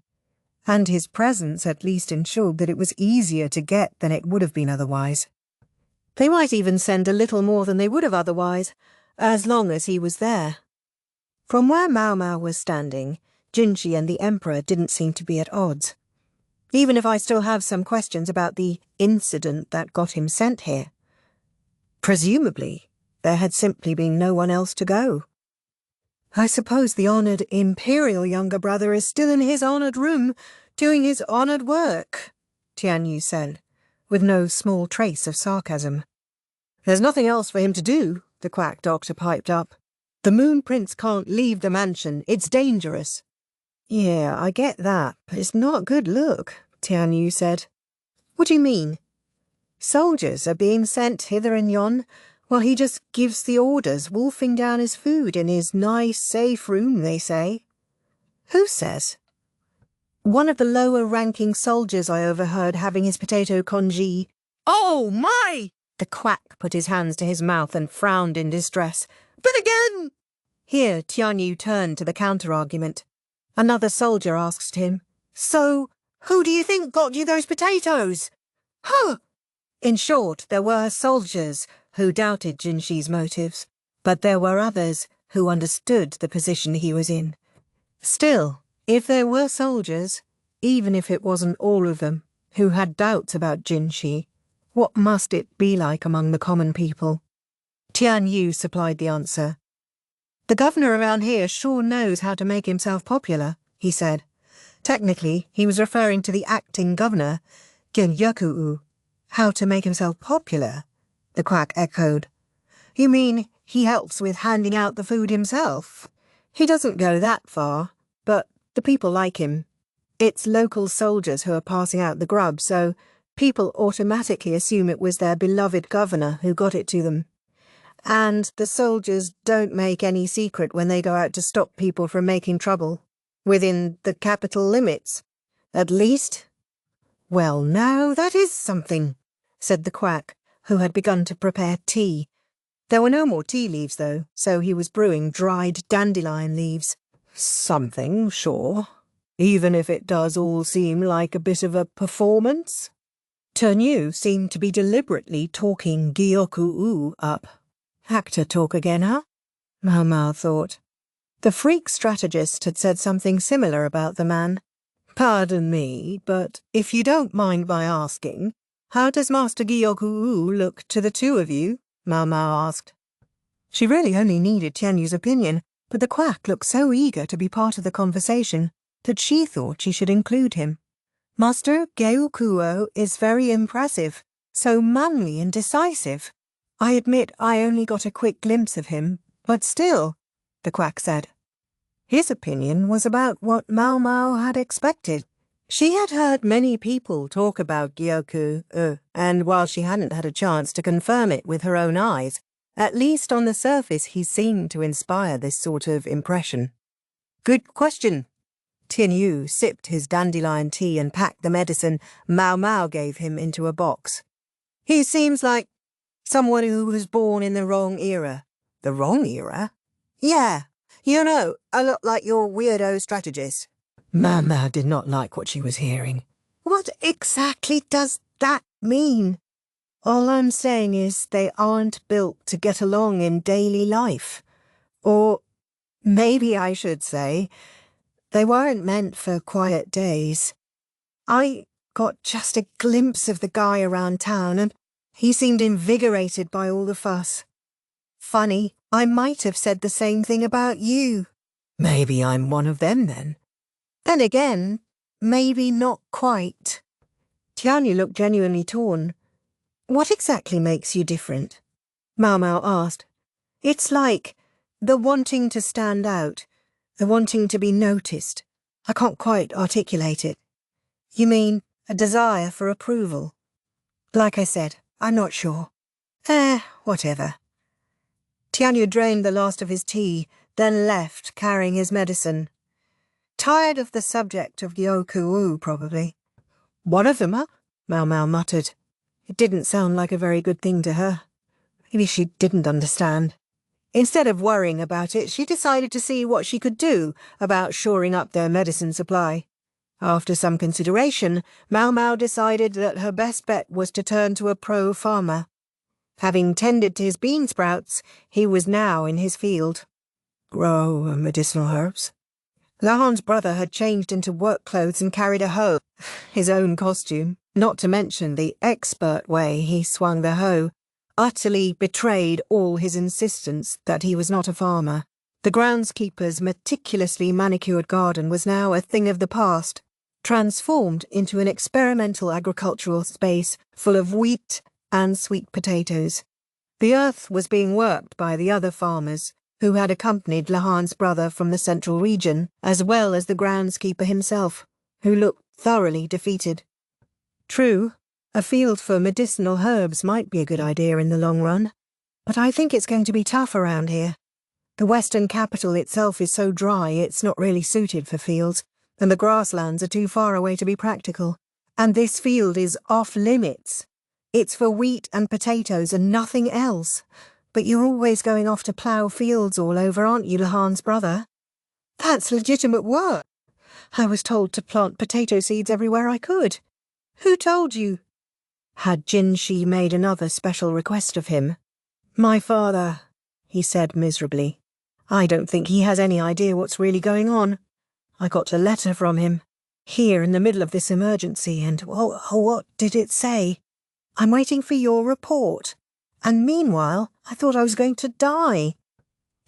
and his presence at least ensured that it was easier to get than it would have been otherwise. They might even send a little more than they would have otherwise, as long as he was there. From where Maomao was standing, Jinshi and the Emperor didn't seem to be at odds. Even if I still have some questions about the incident that got him sent here. Presumably, there had simply been no one else to go. I suppose the honoured imperial younger brother is still in his honoured room, doing his honoured work, Tianyu said, with no small trace of sarcasm. There's nothing else for him to do, the quack doctor piped up. The Moon Prince can't leave the mansion. It's dangerous. Yeah, I get that, but it's not a good look, Tianyu said. What do you mean? Soldiers are being sent hither and yon, while he just gives the orders, wolfing down his food in his nice, safe room, they say. Who says? One of the lower-ranking soldiers I overheard having his potato congee. Oh, my! The quack put his hands to his mouth and frowned in distress. But again! Here Tianyu turned to the counter-argument. Another soldier asked him, So, who do you think got you those potatoes? Huh! In short, there were soldiers who doubted Jinshi's motives, but there were others who understood the position he was in. Still, if there were soldiers, even if it wasn't all of them, who had doubts about Jinshi, what must it be like among the common people? Tianyu supplied the answer. The governor around here sure knows how to make himself popular, he said. Technically, he was referring to the acting governor, Gyokuen. How to make himself popular? The quack echoed. You mean he helps with handing out the food himself? He doesn't go that far, but the people like him. It's local soldiers who are passing out the grub, so people automatically assume it was their beloved governor who got it to them. And the soldiers don't make any secret when they go out to stop people from making trouble, within the capital limits, at least. Well, now that is something, said the quack, who had begun to prepare tea. There were no more tea leaves, though, so he was brewing dried dandelion leaves. Something, sure, even if it does all seem like a bit of a performance. Tianyu seemed to be deliberately talking Gyokuen up. Actor talk again, huh? Maomao thought. The freak strategist had said something similar about the man. Pardon me, but if you don't mind my asking, how does Master Gyokuen look to the two of you? Maomao asked. She really only needed Tianyu's opinion, but the quack looked so eager to be part of the conversation that she thought she should include him. Master Gyokuen is very impressive, so manly and decisive. I admit I only got a quick glimpse of him, but still, the quack said. His opinion was about what Maomao had expected. She had heard many people talk about Gyokuen, and while she hadn't had a chance to confirm it with her own eyes, at least on the surface he seemed to inspire this sort of impression. Good question. Tianyu sipped his dandelion tea and packed the medicine Maomao gave him into a box. He seems like someone who was born in the wrong era. The wrong era? Yeah, you know, a lot like your weirdo strategist. Maomao did not like what she was hearing. What exactly does that mean? All I'm saying is they aren't built to get along in daily life. Or maybe I should say, they weren't meant for quiet days. I got just a glimpse of the guy around town, and he seemed invigorated by all the fuss. Funny, I might have said the same thing about you. Maybe I'm one of them then. Then again, maybe not quite. Tianyu looked genuinely torn. What exactly makes you different? Maomao asked. It's like the wanting to stand out, the wanting to be noticed. I can't quite articulate it. You mean a desire for approval? Like I said, I'm not sure. Whatever. Tianyu drained the last of his tea, then left, carrying his medicine. Tired of the subject of Gyokuen, probably. One of them, huh? Maomao muttered. It didn't sound like a very good thing to her. Maybe she didn't understand. Instead of worrying about it, she decided to see what she could do about shoring up their medicine supply. After some consideration, Maomao decided that her best bet was to turn to a pro-farmer. Having tended to his bean sprouts, he was now in his field. Grow medicinal herbs? Lahan's brother had changed into work clothes and carried a hoe, his own costume, not to mention the expert way he swung the hoe, utterly betrayed all his insistence that he was not a farmer. The groundskeeper's meticulously manicured garden was now a thing of the past, transformed into an experimental agricultural space full of wheat and sweet potatoes. The earth was being worked by the other farmers, who had accompanied Lahan's brother from the central region, as well as the groundskeeper himself, who looked thoroughly defeated. True, a field for medicinal herbs might be a good idea in the long run, but I think it's going to be tough around here. The western capital itself is so dry it's not really suited for fields, and the grasslands are too far away to be practical. And this field is off limits. It's for wheat and potatoes and nothing else. But you're always going off to plough fields all over, aren't you, Lahan's brother? That's legitimate work. I was told to plant potato seeds everywhere I could. Who told you? Had Jinshi made another special request of him? My father, he said miserably. I don't think he has any idea what's really going on. I got a letter from him, here in the middle of this emergency, and what did it say? I'm waiting for your report. And meanwhile, I thought I was going to die.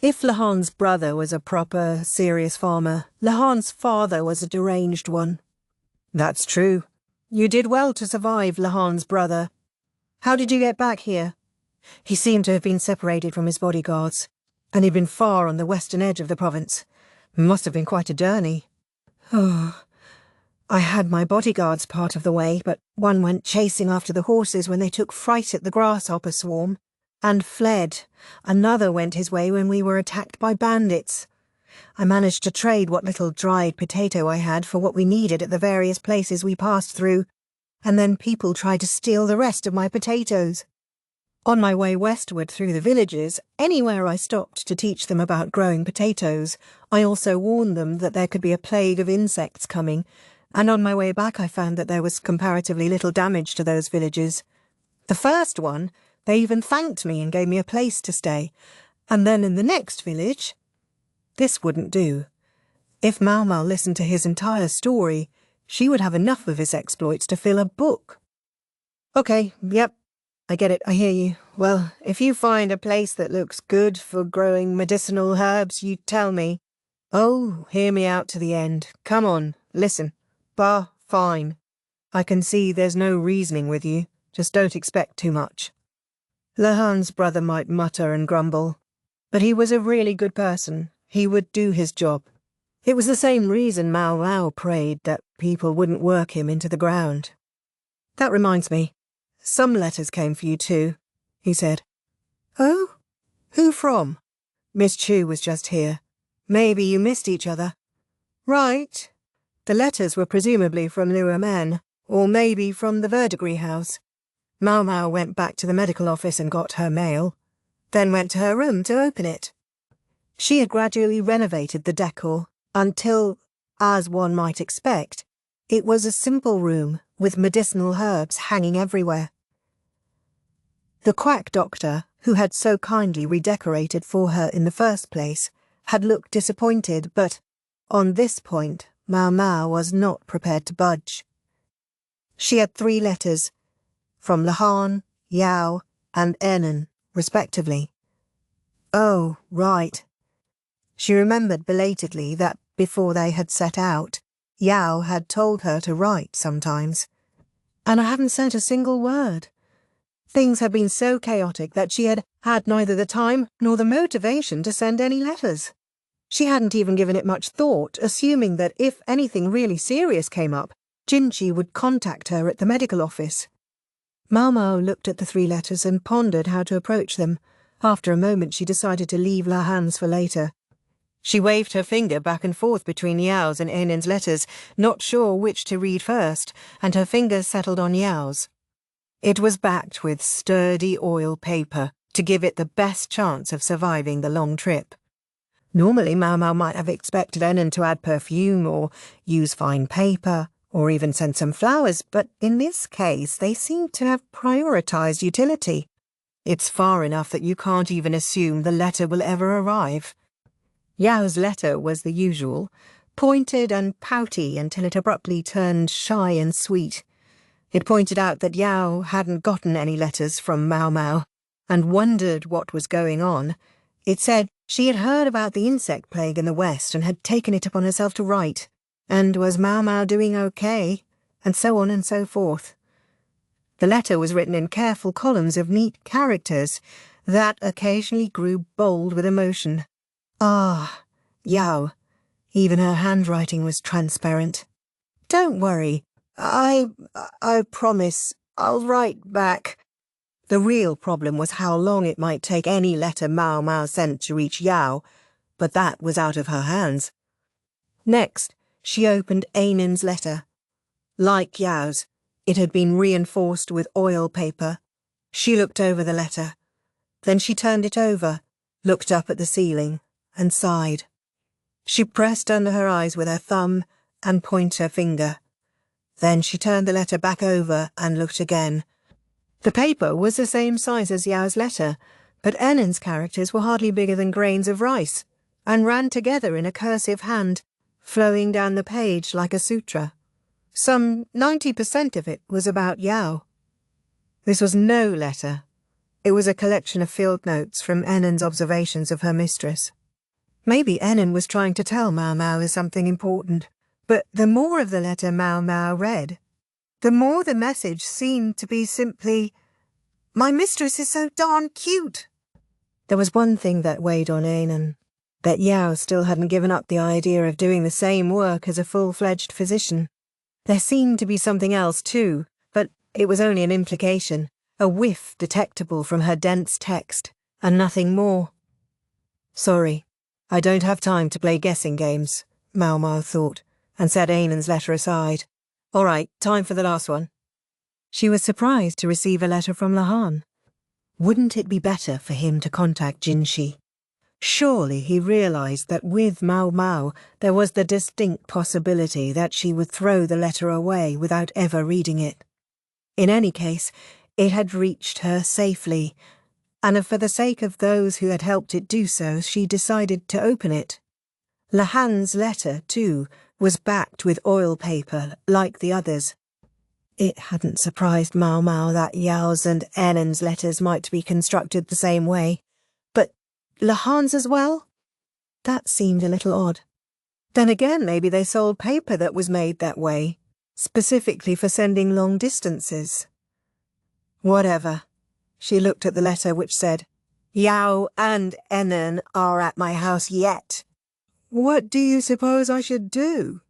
If Lahan's brother was a proper, serious farmer, Lahan's father was a deranged one. That's true. You did well to survive, Lahan's brother. How did you get back here? He seemed to have been separated from his bodyguards, and he'd been far on the western edge of the province. Must have been quite a journey. Oh, I had my bodyguards part of the way, but one went chasing after the horses when they took fright at the grasshopper swarm, and fled. Another went his way when we were attacked by bandits. I managed to trade what little dried potato I had for what we needed at the various places we passed through, and then people tried to steal the rest of my potatoes. On my way westward through the villages, anywhere I stopped to teach them about growing potatoes, I also warned them that there could be a plague of insects coming, and on my way back I found that there was comparatively little damage to those villages. The first one, they even thanked me and gave me a place to stay, and then in the next village... This wouldn't do. If Maomao listened to his entire story, she would have enough of his exploits to fill a book. Okay, yep, I get it, I hear you. Well, if you find a place that looks good for growing medicinal herbs, you tell me. Oh, hear me out to the end. Come on, listen. Fine. I can see there's no reasoning with you. Just don't expect too much. Lahan's brother might mutter and grumble, but he was a really good person. He would do his job. It was the same reason Maomao prayed that people wouldn't work him into the ground. That reminds me. Some letters came for you too, he said. Oh? Who from? Miss Chu was just here. Maybe you missed each other. Right. The letters were presumably from Liu Men, or maybe from the Verdigris house. Maomao went back to the medical office and got her mail, then went to her room to open it. She had gradually renovated the decor until, as one might expect, it was a simple room with medicinal herbs hanging everywhere. The quack doctor, who had so kindly redecorated for her in the first place, had looked disappointed, but on this point Maomao was not prepared to budge. She had 3 letters, from Lahan, Yao, and Enan, respectively. Oh, right. She remembered belatedly that before they had set out, Yao had told her to write sometimes. And I haven't sent a single word. Things had been so chaotic that she had had neither the time nor the motivation to send any letters. She hadn't even given it much thought, assuming that if anything really serious came up, Jinchi would contact her at the medical office. Maomao looked at the 3 letters and pondered how to approach them. After a moment she decided to leave Lahan's for later. She waved her finger back and forth between Yao's and Ainan's letters, not sure which to read first, and her fingers settled on Yao's. It was backed with sturdy oil paper to give it the best chance of surviving the long trip. Normally Maomao might have expected Enan to add perfume or use fine paper or even send some flowers, but in this case they seemed to have prioritized utility. It's far enough that you can't even assume the letter will ever arrive. Yao's letter was the usual, pointed and pouty until it abruptly turned shy and sweet. It pointed out that Yao hadn't gotten any letters from Maomao, and wondered what was going on. It said she had heard about the insect plague in the West and had taken it upon herself to write, and was Maomao doing okay, and so on and so forth. The letter was written in careful columns of neat characters that occasionally grew bold with emotion. Ah, Yao. Even her handwriting was transparent. Don't worry. I promise. I'll write back. The real problem was how long it might take any letter Maomao sent to reach Yao, but that was out of her hands. Next, she opened Ainan's letter. Like Yao's, it had been reinforced with oil paper. She looked over the letter. Then she turned it over, looked up at the ceiling, and sighed. She pressed under her eyes with her thumb and pointer finger. Then she turned the letter back over and looked again. The paper was the same size as Yao's letter, but Enan's characters were hardly bigger than grains of rice, and ran together in a cursive hand, flowing down the page like a sutra. Some 90% of it was about Yao. This was no letter. It was a collection of field notes from Enan's observations of her mistress. Maybe Enan was trying to tell Maomao something important, but the more of the letter Maomao read, the more the message seemed to be simply, "My mistress is so darn cute." There was one thing that weighed on Enan, that Yao still hadn't given up the idea of doing the same work as a full-fledged physician. There seemed to be something else too, but it was only an implication, a whiff detectable from her dense text, and nothing more. Sorry, I don't have time to play guessing games, Maomao thought, and set Ainan's letter aside. All right, time for the last one. She was surprised to receive a letter from Lahan. Wouldn't it be better for him to contact Jinshi? Surely he realized that with Maomao there was the distinct possibility that she would throw the letter away without ever reading it. In any case, it had reached her safely, and for the sake of those who had helped it do so, she decided to open it. Lahan's letter, too, was backed with oil paper, like the others. It hadn't surprised Maomao that Yao's and Enan's letters might be constructed the same way, but Lahan's as well? That seemed a little odd. Then again, maybe they sold paper that was made that way, specifically for sending long distances. Whatever. She looked at the letter which said, "Yao and Enan are at my house yet. What do you suppose I should do?"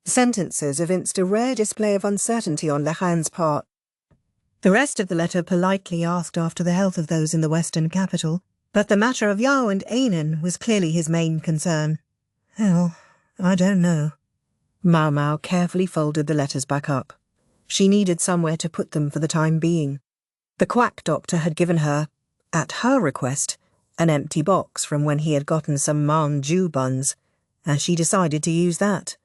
The sentences evinced a rare display of uncertainty on Lahan's part. The rest of the letter politely asked after the health of those in the western capital, but the matter of Yao and Ainan was clearly his main concern. Hell, I don't know. Maomao carefully folded the letters back up. She needed somewhere to put them for the time being. The quack doctor had given her, at her request, an empty box from when he had gotten some manju buns, and she decided to use that.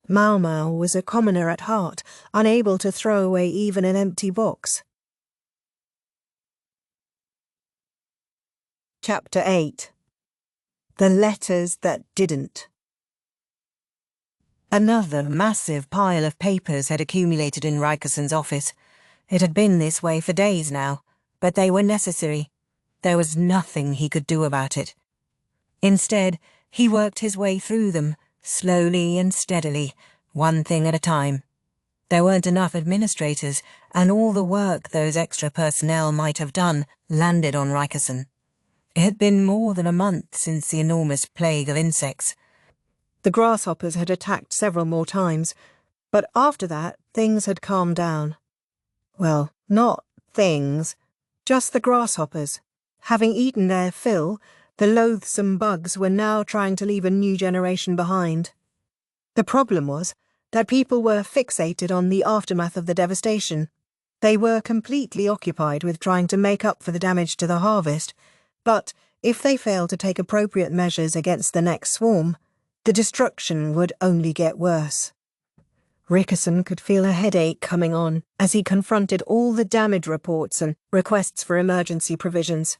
Maomao was a commoner at heart, unable to throw away even an empty box. Chapter 8. The Letters That Didn't. Another massive pile of papers had accumulated in Rikeson's office. It had been this way for days now, but they were necessary. There was nothing he could do about it. Instead, he worked his way through them, slowly and steadily, one thing at a time. There weren't enough administrators, and all the work those extra personnel might have done landed on Rikeson. It had been more than a month since the enormous plague of insects. The grasshoppers had attacked several more times, but after that things had calmed down. Well, not things, just the grasshoppers. Having eaten their fill, the loathsome bugs were now trying to leave a new generation behind. The problem was that people were fixated on the aftermath of the devastation. They were completely occupied with trying to make up for the damage to the harvest, but if they failed to take appropriate measures against the next swarm, the destruction would only get worse. Rikeson could feel a headache coming on as he confronted all the damage reports and requests for emergency provisions.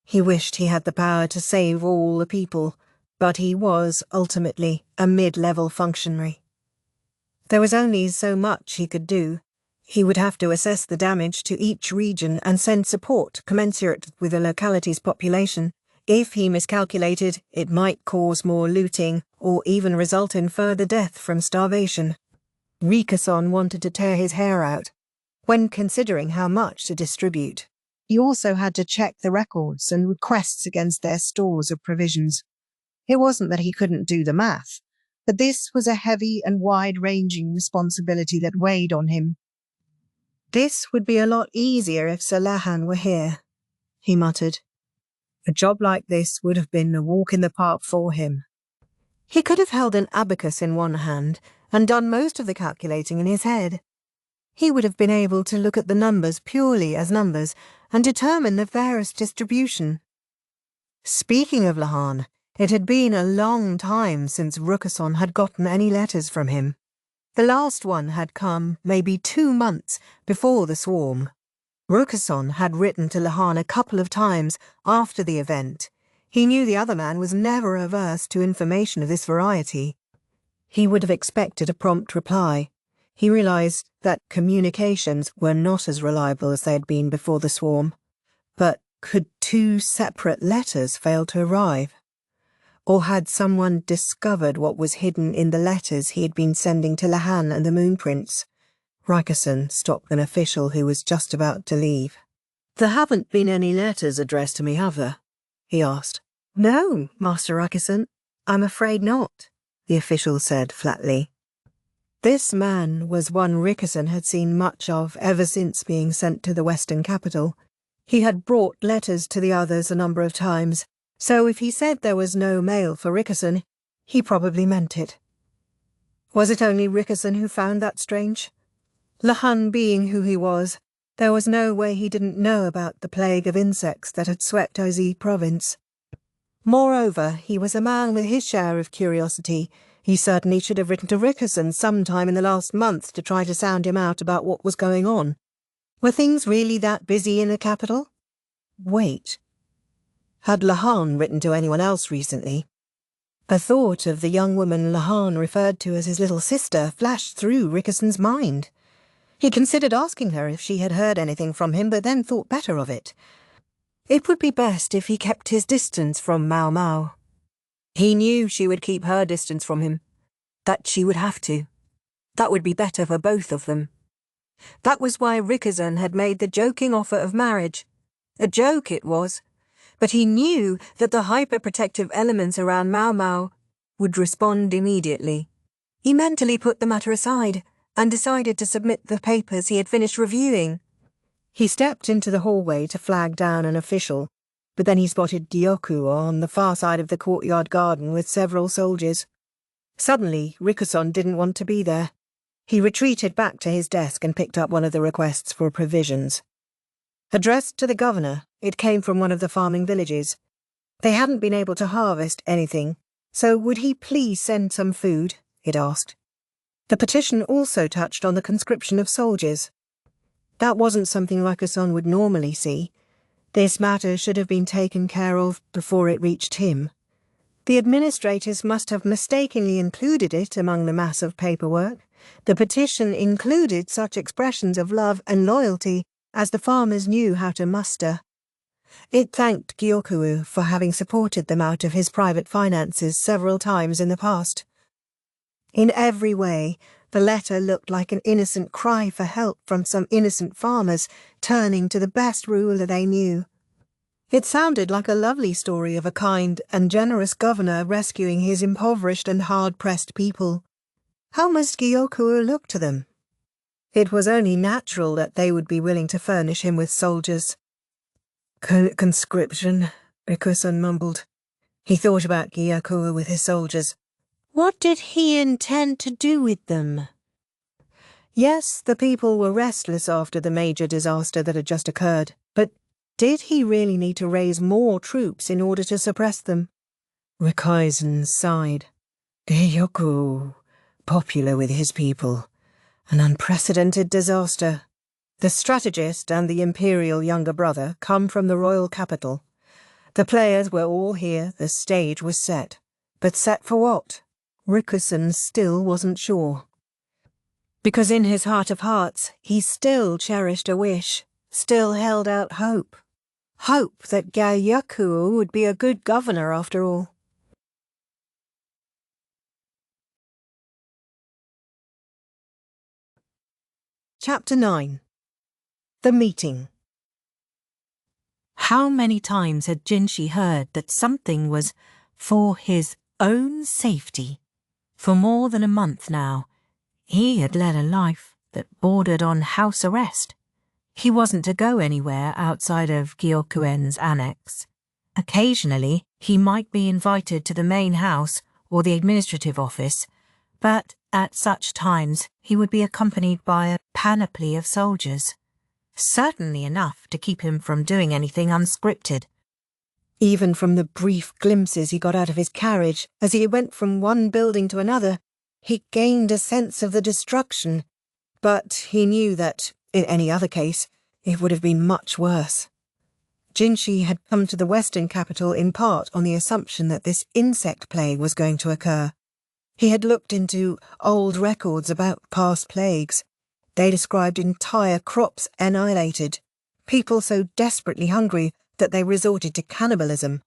He wished he had the power to save all the people, but he was, ultimately, a mid-level functionary. There was only so much he could do. He would have to assess the damage to each region and send support commensurate with the locality's population. If he miscalculated, it might cause more looting or even result in further death from starvation. Rikeson wanted to tear his hair out. When considering how much to distribute, he also had to check the records and requests against their stores of provisions. It wasn't that he couldn't do the math, but this was a heavy and wide-ranging responsibility that weighed on him. This would be a lot easier if Sir Lahan were here, he muttered. A job like this would have been a walk in the park for him. He could have held an abacus in one hand and done most of the calculating in his head. He would have been able to look at the numbers purely as numbers and determine the fairest distribution. Speaking of Lahan, it had been a long time since Rikeson had gotten any letters from him. The last one had come maybe 2 months before the swarm. Rikeson had written to Lahan a couple of times after the event. He knew the other man was never averse to information of this variety. He would have expected a prompt reply. He realized that communications were not as reliable as they had been before the swarm. But could 2 separate letters fail to arrive? Or had someone discovered what was hidden in the letters he had been sending to Lahan and the Moon Prince? Rikeson stopped an official who was just about to leave. "There haven't been any letters addressed to me, have there?" he asked. "No, Master Rikeson, I'm afraid not," the official said flatly. This man was one Rikeson had seen much of ever since being sent to the Western capital. He had brought letters to the others a number of times, so if he said there was no mail for Rikeson, he probably meant it. Was it only Rikeson who found that strange? Lahan being who he was, there was no way he didn't know about the plague of insects that had swept Ozi province. Moreover, he was a man with his share of curiosity. He certainly should have written to Rikeson sometime in the last month to try to sound him out about what was going on. Were things really that busy in the capital? Wait. Had Lahan written to anyone else recently? The thought of the young woman Lahan referred to as his little sister flashed through Rikeson's mind. He considered asking her if she had heard anything from him, but then thought better of it. It would be best if he kept his distance from Maomao. He knew she would keep her distance from him. That she would have to. That would be better for both of them. That was why Rikeson had made the joking offer of marriage. A joke it was. But he knew that the hyper-protective elements around Maomao would respond immediately. He mentally put the matter aside and decided to submit the papers he had finished reviewing. He stepped into the hallway to flag down an official, but then he spotted Gyokuen on the far side of the courtyard garden with several soldiers. Suddenly, Rikeson didn't want to be there. He retreated back to his desk and picked up one of the requests for provisions. Addressed to the governor, it came from one of the farming villages. They hadn't been able to harvest anything, so would he please send some food, it asked. The petition also touched on the conscription of soldiers. That wasn't something Rikeson would normally see. This matter should have been taken care of before it reached him. The administrators must have mistakenly included it among the mass of paperwork. The petition included such expressions of love and loyalty as the farmers knew how to muster. It thanked Gyokuen for having supported them out of his private finances several times in the past. In every way, the letter looked like an innocent cry for help from some innocent farmers turning to the best ruler they knew. It sounded like a lovely story of a kind and generous governor rescuing his impoverished and hard-pressed people. How must Gyokuen look to them? It was only natural that they would be willing to furnish him with soldiers. Conscription, Rikusan mumbled. He thought about Gyokuen with his soldiers. What did he intend to do with them? Yes, the people were restless after the major disaster that had just occurred, but did he really need to raise more troops in order to suppress them? Rikusan sighed. Gyokuen, popular with his people. An unprecedented disaster. The strategist and the imperial younger brother come from the royal capital. The players were all here, the stage was set. But set for what? Rikusan still wasn't sure. Because in his heart of hearts, he still cherished a wish, still held out hope. Hope that Gyokuen would be a good governor after all. Chapter 9. The Meeting. How many times had Jinshi heard that something was for his own safety? For more than a month now, he had led a life that bordered on house arrest. He wasn't to go anywhere outside of Gyokuen's annex. Occasionally, he might be invited to the main house or the administrative office, but at such times he would be accompanied by a panoply of soldiers. Certainly enough to keep him from doing anything unscripted. Even from the brief glimpses he got out of his carriage as he went from one building to another, he gained a sense of the destruction. But he knew that, in any other case, it would have been much worse. Jinshi had come to the western capital in part on the assumption that this insect plague was going to occur. He had looked into old records about past plagues. They described entire crops annihilated, people so desperately hungry that they resorted to cannibalism.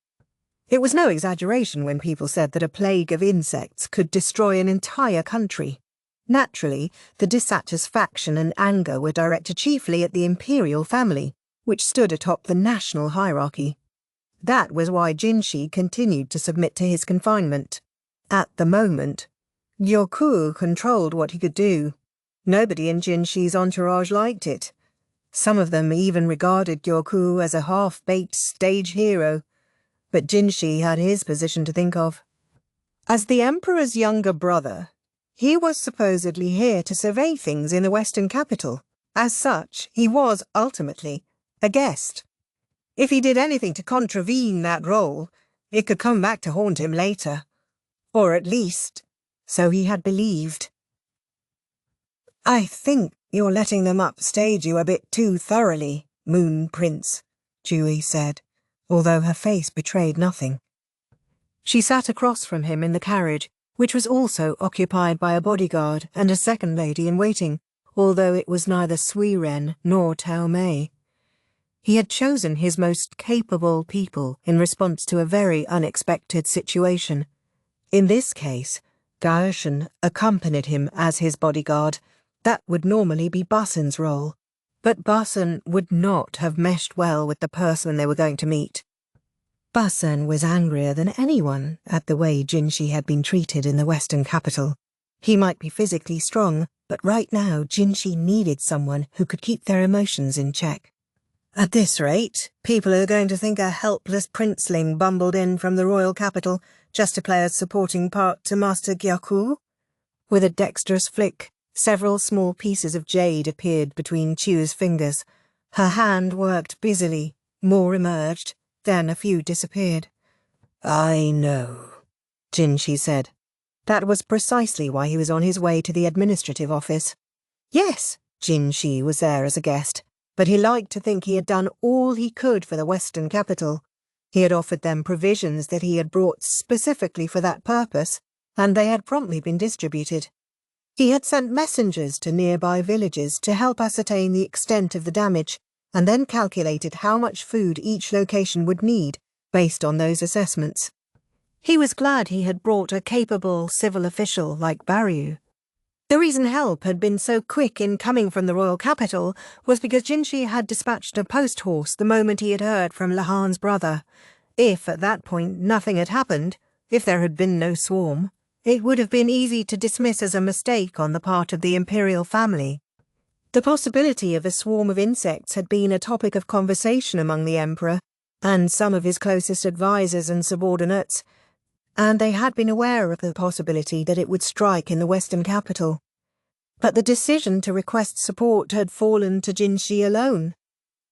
It was no exaggeration when people said that a plague of insects could destroy an entire country. Naturally, the dissatisfaction and anger were directed chiefly at the imperial family, which stood atop the national hierarchy. That was why Jinshi continued to submit to his confinement. At the moment, Gyokuen controlled what he could do. Nobody in Jinshi's entourage liked it. Some of them even regarded Gyokuen as a half-baked stage hero. But Jinshi had his position to think of. As the Emperor's younger brother, he was supposedly here to survey things in the western capital. As such, he was, ultimately, a guest. If he did anything to contravene that role, it could come back to haunt him later. Or at least, so he had believed. I think you're letting them upstage you a bit too thoroughly, Moon Prince, Jui said, although her face betrayed nothing. She sat across from him in the carriage, which was also occupied by a bodyguard and a second lady in waiting, although it was neither Sui Ren nor Tao Mei. He had chosen his most capable people in response to a very unexpected situation. In this case, Gyokuen accompanied him as his bodyguard. That would normally be Basen's role. But Basen would not have meshed well with the person they were going to meet. Basen was angrier than anyone at the way Jinshi had been treated in the western capital. He might be physically strong, but right now Jinshi needed someone who could keep their emotions in check. At this rate, people are going to think a helpless princeling bumbled in from the royal capital just to play a supporting part to Master Gyokuen. With a dexterous flick, several small pieces of jade appeared between Chiu's fingers. Her hand worked busily, more emerged, then a few disappeared. I know, Jinshi said. That was precisely why he was on his way to the administrative office. Yes, Jinshi was there as a guest, but he liked to think he had done all he could for the Western capital. He had offered them provisions that he had brought specifically for that purpose, and they had promptly been distributed. He had sent messengers to nearby villages to help ascertain the extent of the damage, and then calculated how much food each location would need based on those assessments. He was glad he had brought a capable civil official like Baryu. The reason help had been so quick in coming from the royal capital was because Jinshi had dispatched a post horse the moment he had heard from Lahan's brother. If, at that point, nothing had happened, if there had been no swarm, it would have been easy to dismiss as a mistake on the part of the imperial family. The possibility of a swarm of insects had been a topic of conversation among the emperor and some of his closest advisers and subordinates, and they had been aware of the possibility that it would strike in the western capital. But the decision to request support had fallen to Jinshi alone.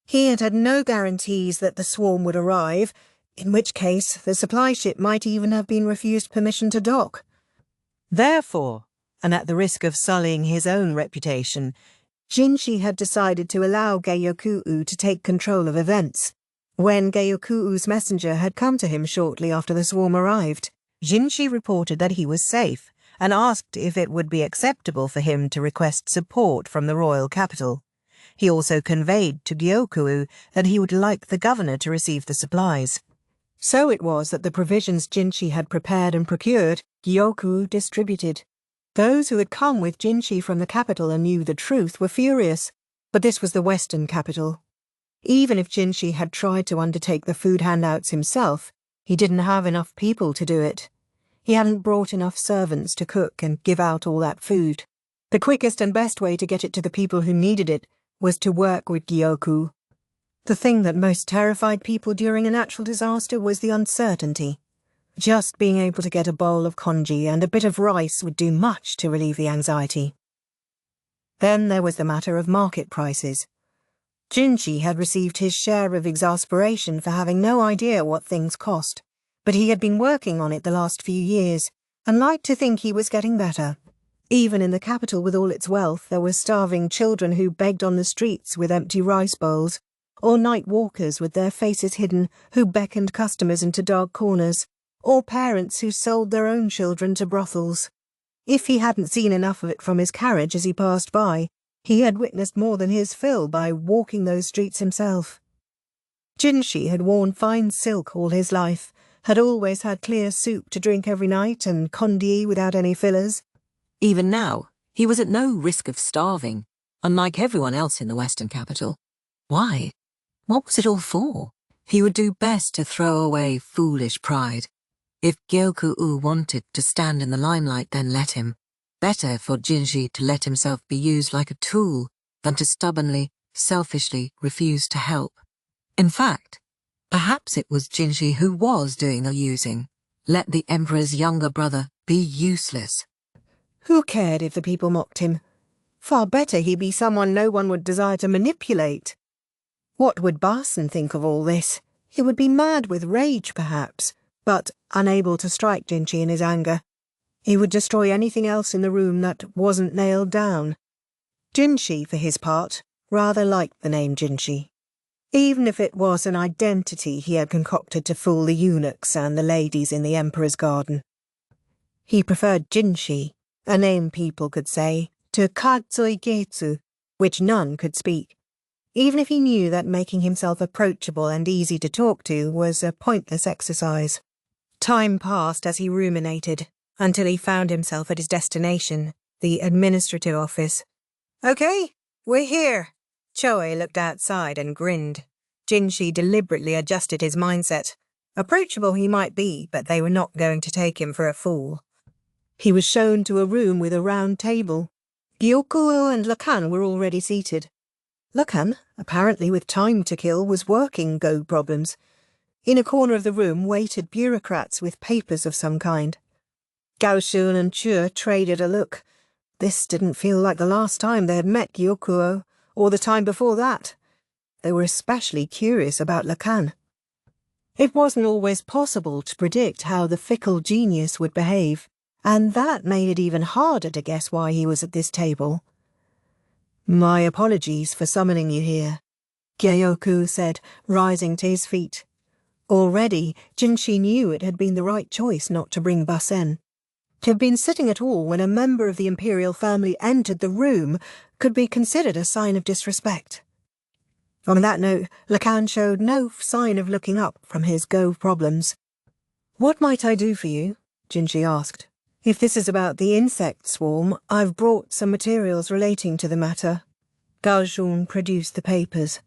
He had had no guarantees that the swarm would arrive, in which case the supply ship might even have been refused permission to dock. Therefore, and at the risk of sullying his own reputation, Jinshi had decided to allow Gyokuen to take control of events. When Gyoku's messenger had come to him shortly after the swarm arrived, Jinshi reported that he was safe and asked if it would be acceptable for him to request support from the royal capital. He also conveyed to Gyokuen that he would like the governor to receive the supplies. So it was that the provisions Jinshi had prepared and procured, Gyokuen distributed. Those who had come with Jinshi from the capital and knew the truth were furious, but this was the western capital. Even if Jinshi had tried to undertake the food handouts himself, he didn't have enough people to do it. He hadn't brought enough servants to cook and give out all that food. The quickest and best way to get it to the people who needed it was to work with Gyokuen. The thing that most terrified people during a natural disaster was the uncertainty. Just being able to get a bowl of congee and a bit of rice would do much to relieve the anxiety. Then there was the matter of market prices. Jinshi had received his share of exasperation for having no idea what things cost, but he had been working on it the last few years, and liked to think he was getting better. Even in the capital with all its wealth, there were starving children who begged on the streets with empty rice bowls, or night walkers with their faces hidden who beckoned customers into dark corners, or parents who sold their own children to brothels. If he hadn't seen enough of it from his carriage as he passed by, he had witnessed more than his fill by walking those streets himself. Jinshi had worn fine silk all his life, had always had clear soup to drink every night and congee without any fillers. Even now, he was at no risk of starving, unlike everyone else in the western capital. Why? What was it all for? He would do best to throw away foolish pride. If Gyokuen wanted to stand in the limelight, then let him. Better for Jinshi to let himself be used like a tool than to stubbornly, selfishly refuse to help. In fact, perhaps it was Jinshi who was doing the using. Let the emperor's younger brother be useless. Who cared if the people mocked him? Far better he be someone no one would desire to manipulate. What would Barson think of all this? He would be mad with rage, perhaps, but unable to strike Jinshi in his anger. He would destroy anything else in the room that wasn't nailed down. Jinshi, for his part, rather liked the name Jinshi, even if it was an identity he had concocted to fool the eunuchs and the ladies in the emperor's garden. He preferred Jinshi, a name people could say, to Kazui Getsu, which none could speak, even if he knew that making himself approachable and easy to talk to was a pointless exercise. Time passed as he ruminated, until he found himself at his destination, the administrative office. "Okay, we're here." Choe looked outside and grinned. Jinshi deliberately adjusted his mindset. Approachable he might be, but they were not going to take him for a fool. He was shown to a room with a round table. Gyokuen and Lakan were already seated. Lakan, apparently with time to kill, was working Go problems. In a corner of the room waited bureaucrats with papers of some kind. Gaoshun and Chue traded a look. This didn't feel like the last time they had met Gyokuen, or the time before that. They were especially curious about Lakan. It wasn't always possible to predict how the fickle genius would behave, and that made it even harder to guess why he was at this table. "My apologies for summoning you here," Gyokuen said, rising to his feet. Already, Jinshi knew it had been the right choice not to bring Basen. To have been sitting at all when a member of the Imperial family entered the room could be considered a sign of disrespect. On that note, Lacan showed no sign of looking up from his Go problems. "What might I do for you?" Jinshi asked. "If this is about the insect swarm, I've brought some materials relating to the matter." Gaojun produced the papers.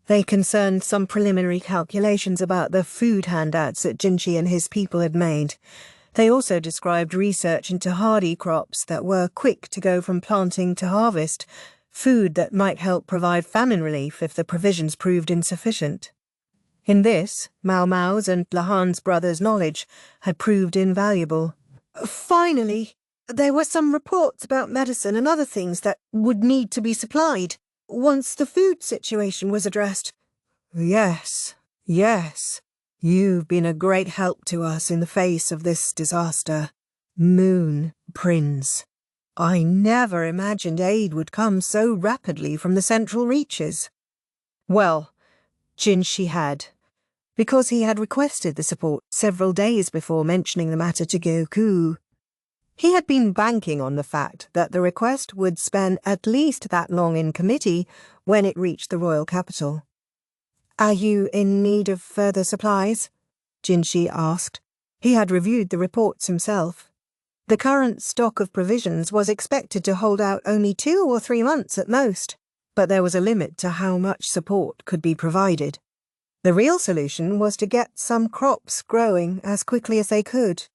They concerned some preliminary calculations about the food handouts that Jinshi and his people had made. They also described research into hardy crops that were quick to go from planting to harvest, food that might help provide famine relief if the provisions proved insufficient. In this, Maomao's and Lahan's brothers' knowledge had proved invaluable. Finally, there were some reports about medicine and other things that would need to be supplied once the food situation was addressed. Yes. You've been a great help to us in the face of this disaster. Moon Prince. I never imagined aid would come so rapidly from the central reaches. Well, Jinshi had, because he had requested the support several days before mentioning the matter to Gyokuen. He had been banking on the fact that the request would spend at least that long in committee when it reached the royal capital. "Are you in need of further supplies?" Jinshi asked. He had reviewed the reports himself. The current stock of provisions was expected to hold out only 2 or 3 months at most, but there was a limit to how much support could be provided. The real solution was to get some crops growing as quickly as they could.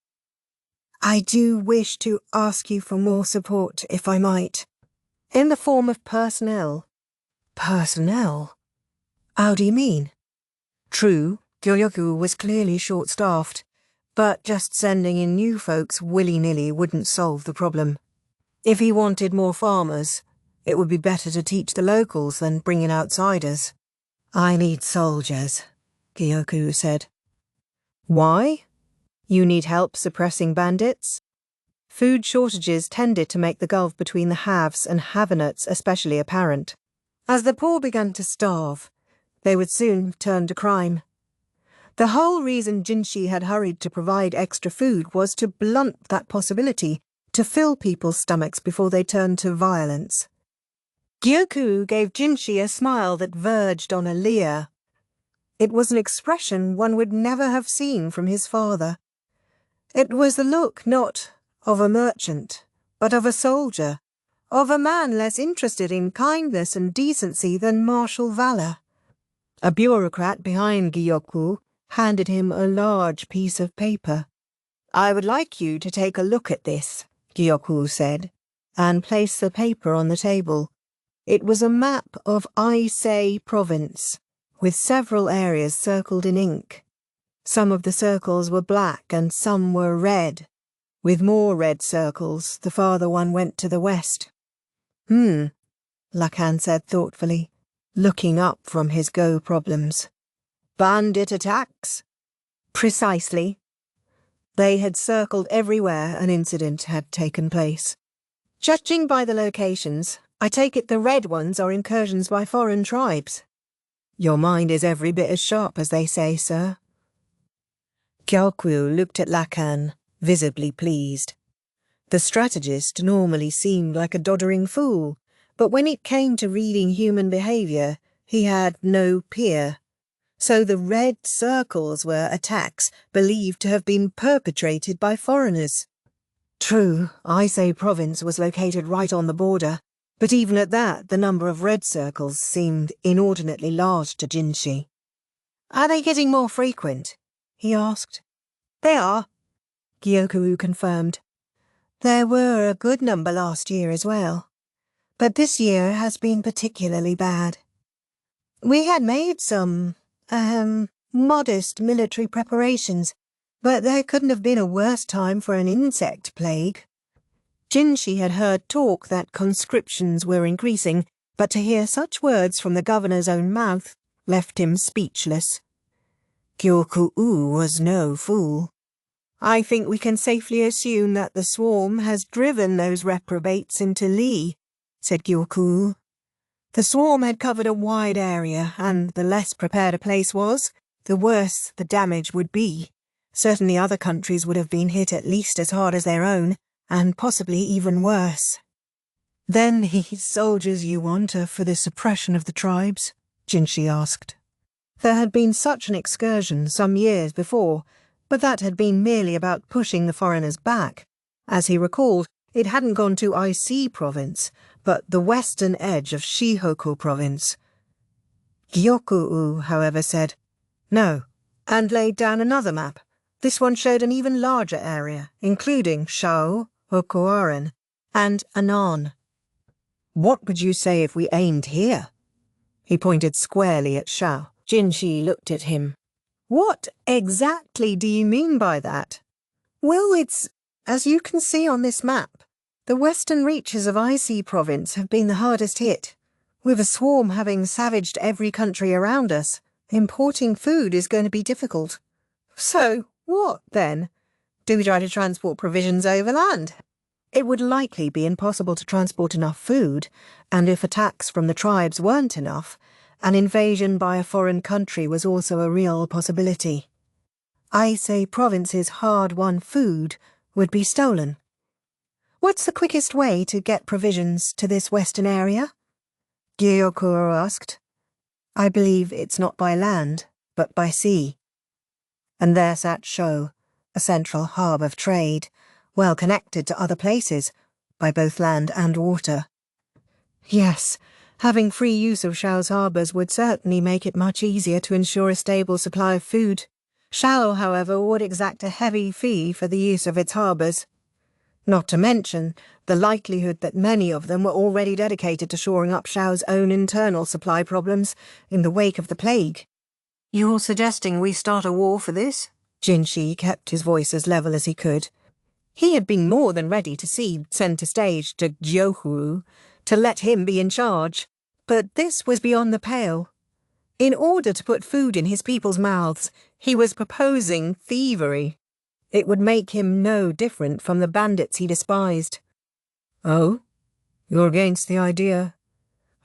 "I do wish to ask you for more support, if I might." "In the form of personnel." "Personnel? How do you mean?" True, Gyokuen was clearly short-staffed, but just sending in new folks willy-nilly wouldn't solve the problem. If he wanted more farmers, it would be better to teach the locals than bring in outsiders. "I need soldiers," Gyokuen said. "Why? You need help suppressing bandits?" Food shortages tended to make the gulf between the haves and have-nots especially apparent. As the poor began to starve, they would soon turn to crime. The whole reason Jinshi had hurried to provide extra food was to blunt that possibility, to fill people's stomachs before they turned to violence. Gyokuen gave Jinshi a smile that verged on a leer. It was an expression one would never have seen from his father. It was the look not of a merchant, but of a soldier, of a man less interested in kindness and decency than martial valour. A bureaucrat behind Gyokuen handed him a large piece of paper. "I would like you to take a look at this," Gyokuen said, and placed the paper on the table. It was a map of Aisei province, with several areas circled in ink. Some of the circles were black and some were red. With more red circles, the farther one went to the west. Lacan said thoughtfully, looking up from his Go problems. "Bandit attacks?" "Precisely." They had circled everywhere an incident had taken place. "Judging by the locations, I take it the red ones are incursions by foreign tribes." "Your mind is every bit as sharp as they say, sir." Gyokuen looked at Lacan, visibly pleased. The strategist normally seemed like a doddering fool, but when it came to reading human behaviour, he had no peer. So the red circles were attacks believed to have been perpetrated by foreigners. True, Aisei province was located right on the border, but even at that, the number of red circles seemed inordinately large to Jinshi. "Are they getting more frequent?" he asked. "They are," Gyokuen confirmed. "There were a good number last year as well, but this year has been particularly bad. We had made some, modest military preparations, but there couldn't have been a worse time for an insect plague." Jinshi had heard talk that conscriptions were increasing, but to hear such words from the governor's own mouth left him speechless. Gyokuen was no fool. "I think we can safely assume that the swarm has driven those reprobates into Li," said Gyokuen. The swarm had covered a wide area, and the less prepared a place was, the worse the damage would be. Certainly other countries would have been hit at least as hard as their own, and possibly even worse. "Then these soldiers you want are for the suppression of the tribes?" Jinshi asked. There had been such an excursion some years before, but that had been merely about pushing the foreigners back. As he recalled, it hadn't gone to Ic province, but the western edge of Shihoku province. Gyokuen, however, said no, and laid down another map. This one showed an even larger area, including Shao, Hokuaren, and Anan. "What would you say if we aimed here?" He pointed squarely at Shao. Jinshi looked at him. "What exactly do you mean by that?" "Well, it's, as you can see on this map, the western reaches of Ic province have been the hardest hit. With a swarm having savaged every country around us, importing food is going to be difficult." "So, what, then? Do we try to transport provisions overland?" It would likely be impossible to transport enough food, and if attacks from the tribes weren't enough, an invasion by a foreign country was also a real possibility. Ic province's hard-won food would be stolen. "What's the quickest way to get provisions to this western area?" Gyokuen asked. "I believe it's not by land, but by sea." And there sat Sho, a central hub of trade, well connected to other places, by both land and water. Yes, having free use of Shao's harbours would certainly make it much easier to ensure a stable supply of food. Shao, however, would exact a heavy fee for the use of its harbours. Not to mention the likelihood that many of them were already dedicated to shoring up Shao's own internal supply problems in the wake of the plague. "You're suggesting we start a war for this?" Jinshi kept his voice as level as he could. He had been more than ready to cede centre stage to Gyokuen, to let him be in charge. But this was beyond the pale. In order to put food in his people's mouths, he was proposing thievery. It would make him no different from the bandits he despised. "Oh? You're against the idea?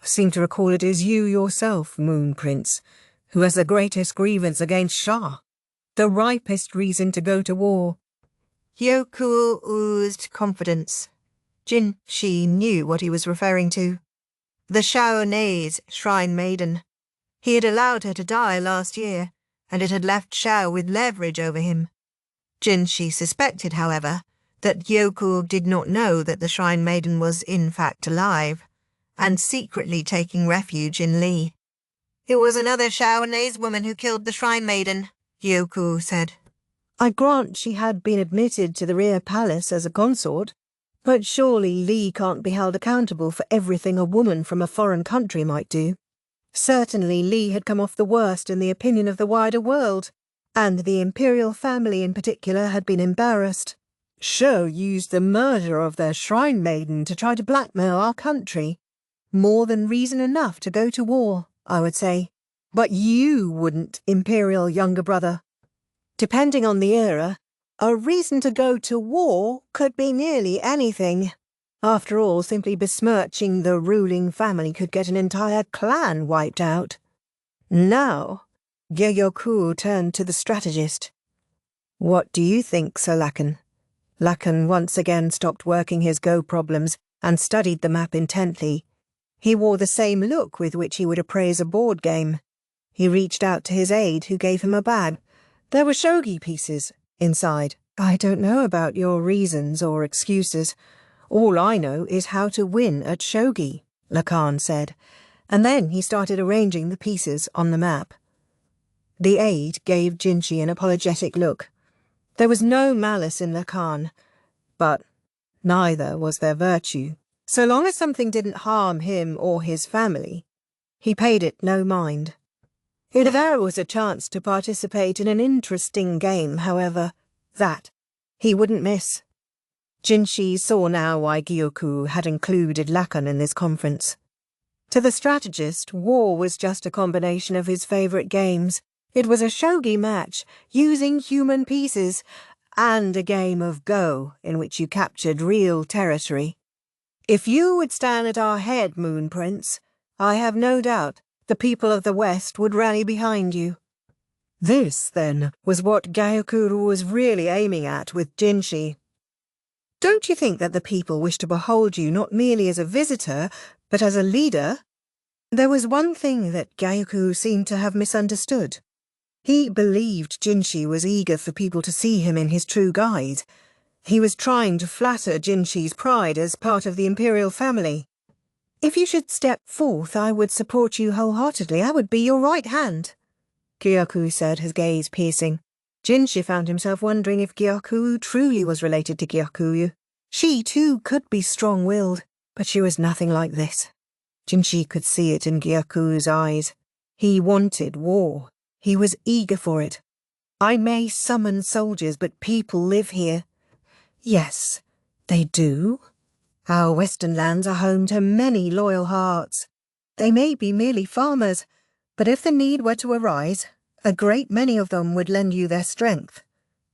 I seem to recall it is you yourself, Moon Prince, who has the greatest grievance against Shah, the ripest reason to go to war." Gyokuen oozed confidence. Jinshi knew what he was referring to. The Shaonaise Shrine Maiden. He had allowed her to die last year, and it had left Shao with leverage over him. Jinshi suspected, however, that Gyokuen did not know that the Shrine Maiden was in fact alive, and secretly taking refuge in Li. "It was another Shaonaise woman who killed the Shrine Maiden," Gyokuen said. "I grant she had been admitted to the Imperial Palace as a consort, but surely Li can't be held accountable for everything a woman from a foreign country might do. Certainly Li had come off the worst in the opinion of the wider world, and the imperial family in particular had been embarrassed. Shou used the murder of their Shrine Maiden to try to blackmail our country. More than reason enough to go to war, I would say. But you wouldn't, Imperial younger brother. Depending on the era, a reason to go to war could be nearly anything. After all, simply besmirching the ruling family could get an entire clan wiped out. Now, Gyokuen turned to the strategist. "What do you think, Sir Lacan?" Lacan once again stopped working his Go problems and studied the map intently. He wore the same look with which he would appraise a board game. He reached out to his aide, who gave him a bag. There were shogi pieces inside. "I don't know about your reasons or excuses. All I know is how to win at shogi," Lacan said, and then he started arranging the pieces on the map. The aide gave Jinshi an apologetic look. There was no malice in Lacan, but neither was there virtue. So long as something didn't harm him or his family, he paid it no mind. If there was a chance to participate in an interesting game, however, that he wouldn't miss. Jinshi saw now why Gyokuen had included Lacan in this conference. To the strategist, war was just a combination of his favourite games. It was a shogi match, using human pieces, and a game of Go, in which you captured real territory. "If you would stand at our head, Moon Prince, I have no doubt the people of the West would rally behind you. This, then, was what Gyokuen was really aiming at with Jinshi. Don't you think that the people wish to behold you not merely as a visitor, but as a leader? There was one thing that Gyokuen seemed to have misunderstood. He believed Jinshi was eager for people to see him in his true guise. He was trying to flatter Jinshi's pride as part of the Imperial family. If you should step forth, I would support you wholeheartedly. I would be your right hand, Gyokuen said, his gaze piercing. Jinshi found himself wondering if Gyokuen truly was related to Gyokuen. She, too, could be strong-willed, but she was nothing like this. Jinshi could see it in Gyoku's eyes. He wanted war. He was eager for it. I may summon soldiers, but people live here. Yes, they do. Our western lands are home to many loyal hearts. They may be merely farmers, but if the need were to arise, a great many of them would lend you their strength.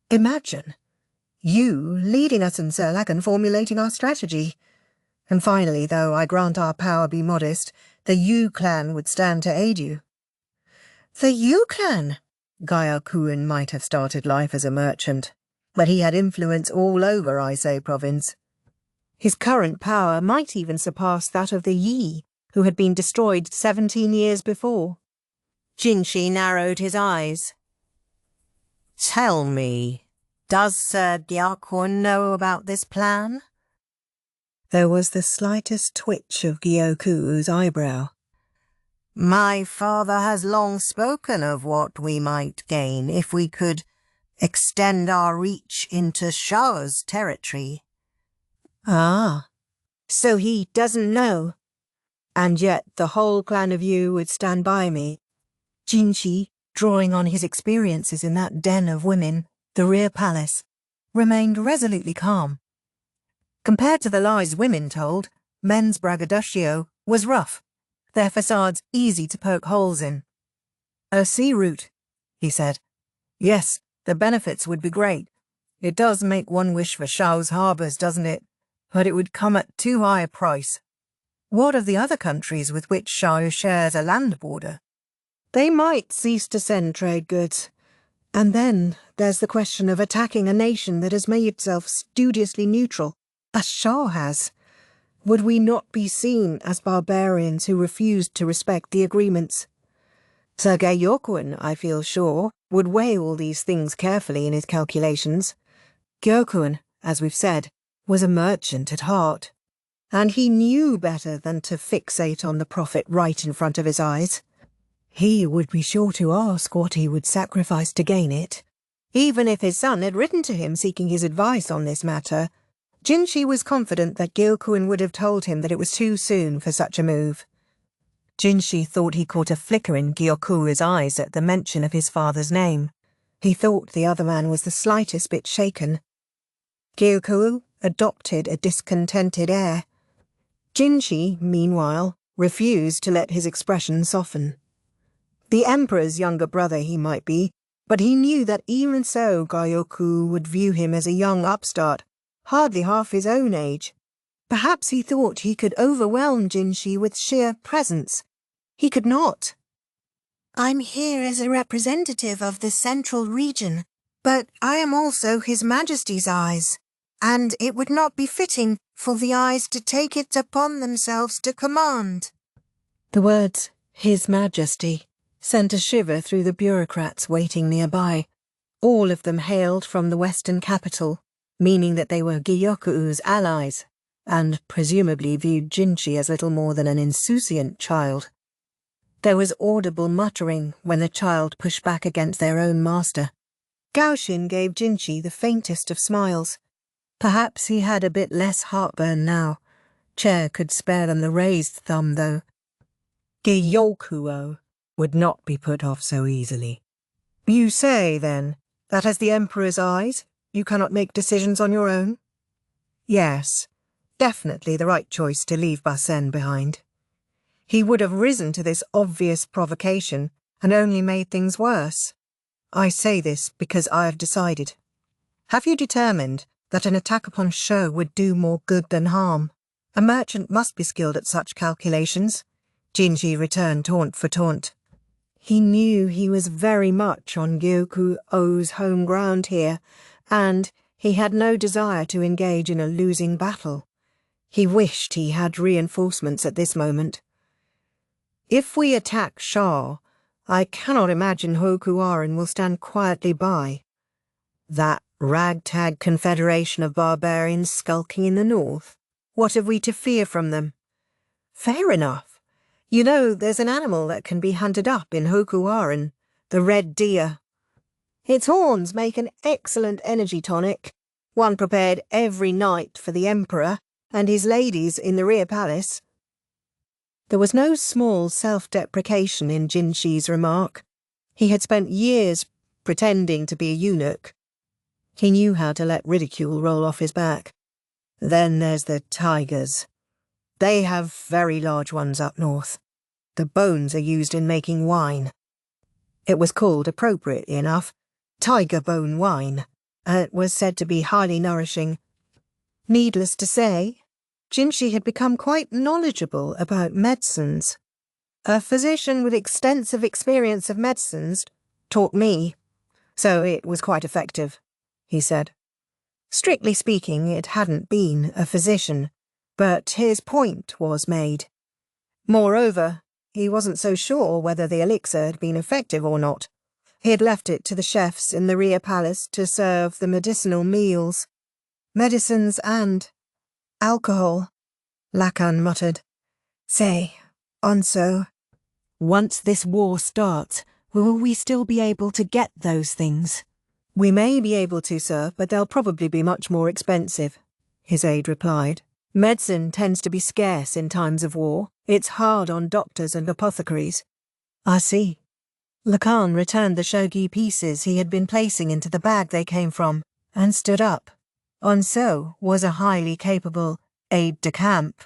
Imagine, you leading us in Serlag and formulating our strategy. And finally, though I grant our power be modest, the Yu clan would stand to aid you. The Yu clan? Gyokuen might have started life as a merchant, but he had influence all over Aisei province. His current power might even surpass that of the Yi, who had been destroyed 17 years before. Jinshi narrowed his eyes. Tell me, does Sir Gyokuen know about this plan? There was the slightest twitch of Gyoku's eyebrow. My father has long spoken of what we might gain if we could extend our reach into Shao's territory. Ah, so he doesn't know. And yet the whole clan of you would stand by me. Jinshi, drawing on his experiences in that den of women, the rear palace, remained resolutely calm. Compared to the lies women told, men's braggadocio was rough, their facades easy to poke holes in. A sea route, he said. Yes, the benefits would be great. It does make one wish for Shao's harbours, doesn't it? But it would come at too high a price. What of the other countries with which Shao shares a land border? They might cease to send trade goods. And then there's the question of attacking a nation that has made itself studiously neutral, as Shao has. Would we not be seen as barbarians who refused to respect the agreements? Sir Gyokuen, I feel sure, would weigh all these things carefully in his calculations. Gyokuen, as we've said, was a merchant at heart, and he knew better than to fixate on the profit right in front of his eyes. He would be sure to ask what he would sacrifice to gain it. Even if his son had written to him seeking his advice on this matter, Jinshi was confident that Gyokuen would have told him that it was too soon for such a move. Jinshi thought he caught a flicker in Gyoku's eyes at the mention of his father's name. He thought the other man was the slightest bit shaken. Gyokuen adopted a discontented air. Jinshi, meanwhile, refused to let his expression soften. The Emperor's younger brother he might be, but he knew that even so Gyokuen would view him as a young upstart, hardly half his own age. Perhaps he thought he could overwhelm Jinshi with sheer presence. He could not. I'm here as a representative of the central region, but I am also His Majesty's eyes, and it would not be fitting for the eyes to take it upon themselves to command. The words, His Majesty, sent a shiver through the bureaucrats waiting nearby. All of them hailed from the western capital, meaning that they were Gyoku's allies, and presumably viewed Jinshi as little more than an insouciant child. There was audible muttering when the child pushed back against their own master. Gaoshin gave Jinshi the faintest of smiles. Perhaps he had a bit less heartburn now. Chair could spare them the raised thumb, though. Gyokuen would not be put off so easily. You say, then, that as the Emperor's eyes, you cannot make decisions on your own? Yes, definitely the right choice to leave Basen behind. He would have risen to this obvious provocation and only made things worse. I say this because I have decided. Have you determined that an attack upon Shou would do more good than harm? A merchant must be skilled at such calculations. Jinshi returned taunt for taunt. He knew he was very much on Gyokuen-O's home ground here, and he had no desire to engage in a losing battle. He wished he had reinforcements at this moment. If we attack Shah, I cannot imagine Hokuaren will stand quietly by. That ragtag confederation of barbarians skulking in the north, what have we to fear from them? Fair enough. You know, there's an animal that can be hunted up in Hokuaren, the red deer. Its horns make an excellent energy tonic, one prepared every night for the Emperor and his ladies in the rear palace. There was no small self-deprecation in Jinshi's remark. He had spent years pretending to be a eunuch. He knew how to let ridicule roll off his back. Then there's the tigers. They have very large ones up north. The bones are used in making wine. It was called, appropriately enough, tiger bone wine, and it was said to be highly nourishing. Needless to say, Jinshi had become quite knowledgeable about medicines. A physician with extensive experience of medicines taught me, so it was quite effective, he said. Strictly speaking, it hadn't been a physician, but his point was made. Moreover, he wasn't so sure whether the elixir had been effective or not. He had left it to the chefs in the rear palace to serve the medicinal meals. Medicines and alcohol, Lacan muttered. Say, Onso, once this war starts, will we still be able to get those things? We may be able to, sir, but they'll probably be much more expensive, his aide replied. Medicine tends to be scarce in times of war. It's hard on doctors and apothecaries. I see. Lacan returned the shogi pieces he had been placing into the bag they came from, and stood up. Onso was a highly capable aide-de-camp.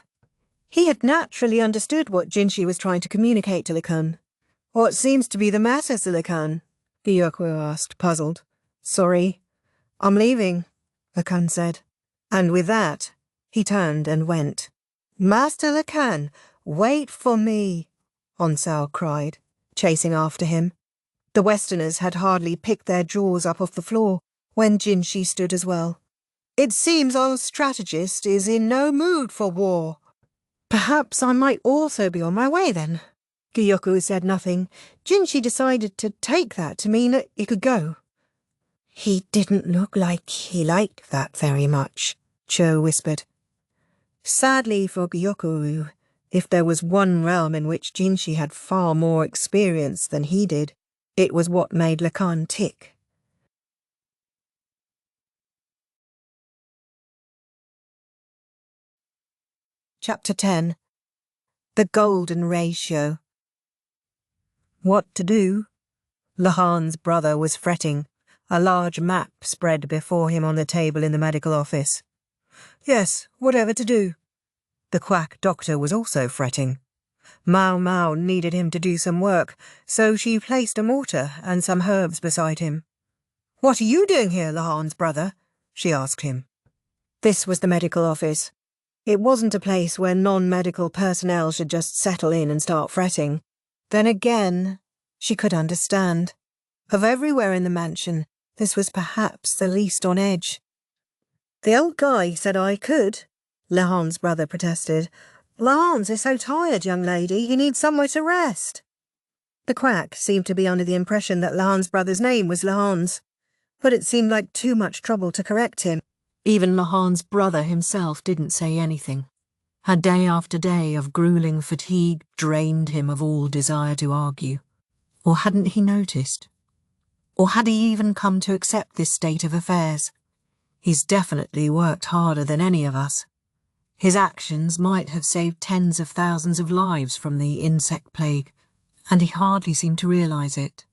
He had naturally understood what Jinshi was trying to communicate to Lacan. What seems to be the matter, Lacan? Gyokuen asked, puzzled. Sorry, I'm leaving, Lacan said. And with that, he turned and went. Master Lacan, wait for me, Onsao cried, chasing after him. The Westerners had hardly picked their jaws up off the floor when Jinshi stood as well. It seems our strategist is in no mood for war. Perhaps I might also be on my way then. Gyokuen said nothing. Jinshi decided to take that to mean that he could go. He didn't look like he liked that very much, Cho whispered. Sadly for Gyokuen, if there was one realm in which Jinshi had far more experience than he did, it was what made Lacan tick. Chapter 10. The Golden Ratio. What to do? Lahan's brother was fretting, a large map spread before him on the table in the medical office. Yes, whatever to do. The quack doctor was also fretting. Maomao needed him to do some work, so she placed a mortar and some herbs beside him. What are you doing here, Lahan's brother? She asked him. This was the medical office. It wasn't a place where non-medical personnel should just settle in and start fretting. Then again, she could understand. Of everywhere in the mansion, this was perhaps the least on edge. The old guy said I could, Lahan's brother protested. Lahans is so tired, young lady, he needs somewhere to rest. The quack seemed to be under the impression that Lahan's brother's name was Lahans, but it seemed like too much trouble to correct him. Even Lahan's brother himself didn't say anything. Had day after day of grueling fatigue drained him of all desire to argue? Or hadn't he noticed? Or had he even come to accept this state of affairs? He's definitely worked harder than any of us. His actions might have saved tens of thousands of lives from the insect plague, and he hardly seemed to realize it.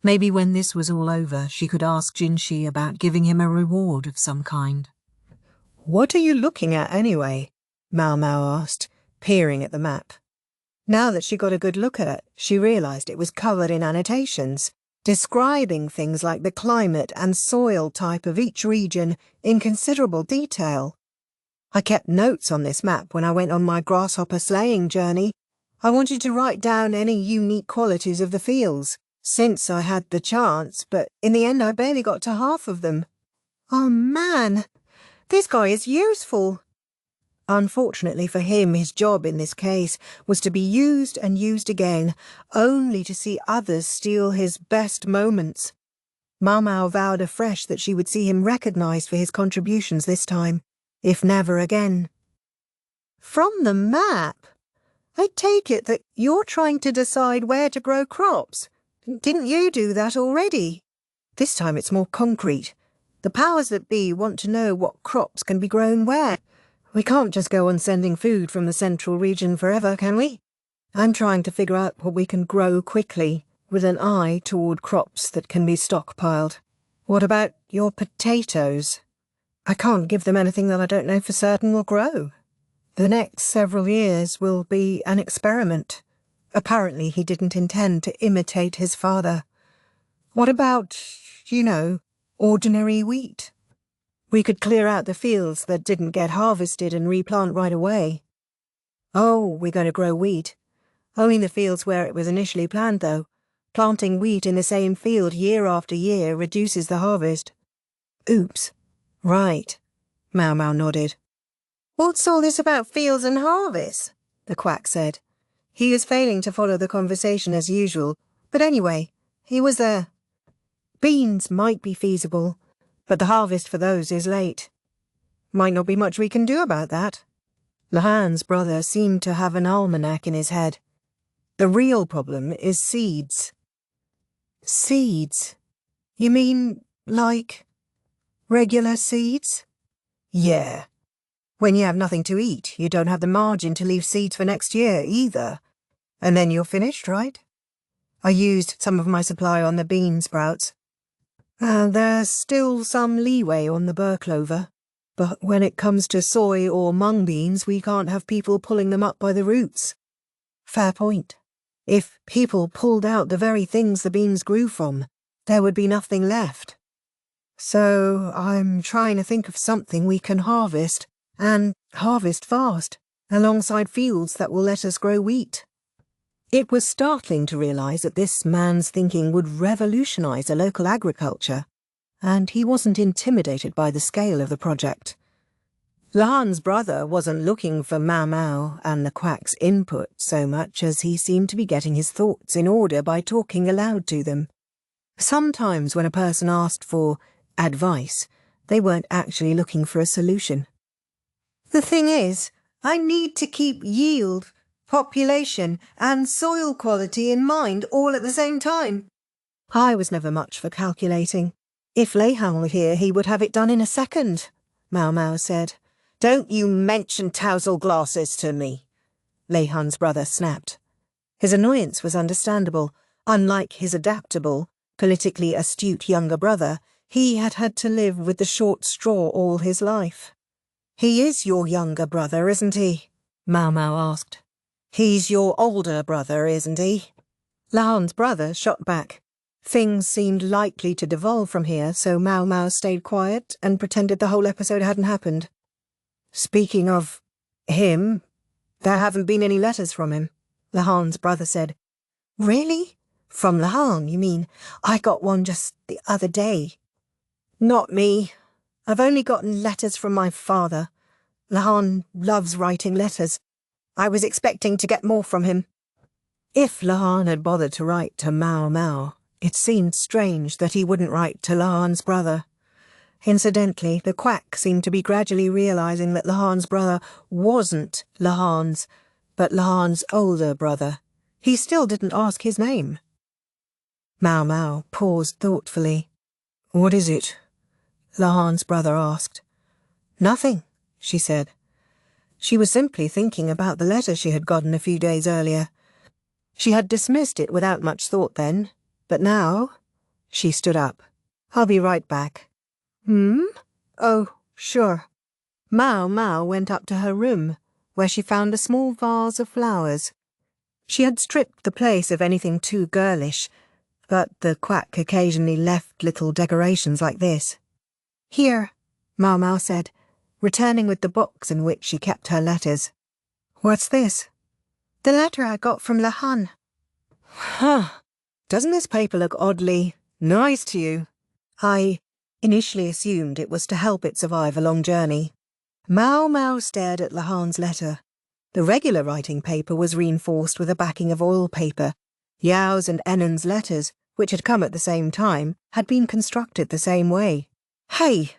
Maybe when this was all over, she could ask Jinshi about giving him a reward of some kind. What are you looking at anyway? Maomao asked, peering at the map. Now that she got a good look at it, she realized it was covered in annotations, describing things like the climate and soil type of each region in considerable detail. I kept notes on this map when I went on my grasshopper slaying journey. I wanted to write down any unique qualities of the fields, since I had the chance, but in the end I barely got to half of them. Oh man, this guy is useful. Unfortunately for him, his job in this case was to be used and used again, only to see others steal his best moments. Maomao vowed afresh that she would see him recognised for his contributions this time, if never again. From the map? I take it that you're trying to decide where to grow crops. Didn't you do that already? This time it's more concrete. The powers that be want to know what crops can be grown where. We can't just go on sending food from the central region forever, can we? I'm trying to figure out what we can grow quickly, with an eye toward crops that can be stockpiled. What about your potatoes? I can't give them anything that I don't know for certain will grow. The next several years will be an experiment. Apparently he didn't intend to imitate his father. What about, ordinary wheat? We could clear out the fields that didn't get harvested and replant right away. Oh, we're going to grow wheat. Only in the fields where it was initially planned, though. Planting wheat in the same field year after year reduces the harvest. Oops. Right. Maomao nodded. What's all this about fields and harvests? The quack said. He was failing to follow the conversation as usual, but anyway, he was there. Beans might be feasible, but the harvest for those is late. Might not be much we can do about that. Lahan's brother seemed to have an almanac in his head. The real problem is seeds. Seeds? You mean, like, regular seeds? Yeah. When you have nothing to eat, you don't have the margin to leave seeds for next year either. And then you're finished, right? I used some of my supply on the bean sprouts. There's still some leeway on the burr clover. But when it comes to soy or mung beans, we can't have people pulling them up by the roots. Fair point. If people pulled out the very things the beans grew from, there would be nothing left. So I'm trying to think of something we can harvest, and harvest fast, alongside fields that will let us grow wheat. It was startling to realise that this man's thinking would revolutionise a local agriculture, and he wasn't intimidated by the scale of the project. Lahan's brother wasn't looking for Maomao and the quack's input so much as he seemed to be getting his thoughts in order by talking aloud to them. Sometimes when a person asked for advice, they weren't actually looking for a solution. The thing is, I need to keep yield, population, and soil quality in mind all at the same time. I was never much for calculating. If Lahan were here, he would have it done in a second, Maomao said. Don't you mention Tousle glasses to me, Lahan's brother snapped. His annoyance was understandable. Unlike his adaptable, politically astute younger brother, he had had to live with the short straw all his life. He is your younger brother, isn't he? Maomao asked. He's your older brother, isn't he? Lahan's brother shot back. Things seemed likely to devolve from here, so Maomao stayed quiet and pretended the whole episode hadn't happened. Speaking of him, there haven't been any letters from him, Lahan's brother said. Really? From Lahan, you mean? I got one just the other day. Not me. I've only gotten letters from my father. Lahan loves writing letters. I was expecting to get more from him. If Lahan had bothered to write to Maomao, it seemed strange that he wouldn't write to Lahan's brother. Incidentally, the quack seemed to be gradually realising that Lahan's brother wasn't Lahan's, but Lahan's older brother. He still didn't ask his name. Maomao paused thoughtfully. What is it? Lahan's brother asked. Nothing, she said. She was simply thinking about the letter she had gotten a few days earlier. She had dismissed it without much thought then, but now... She stood up. I'll be right back. Oh, sure. Maomao went up to her room, where she found a small vase of flowers. She had stripped the place of anything too girlish, but the quack occasionally left little decorations like this. Here, Maomao said, returning with the box in which she kept her letters. What's this? The letter I got from Lahan. Huh. Doesn't this paper look oddly nice to you? I initially assumed it was to help it survive a long journey. Maomao stared at Lahan's letter. The regular writing paper was reinforced with a backing of oil paper. Yao's and Enen's letters, which had come at the same time, had been constructed the same way. Hey,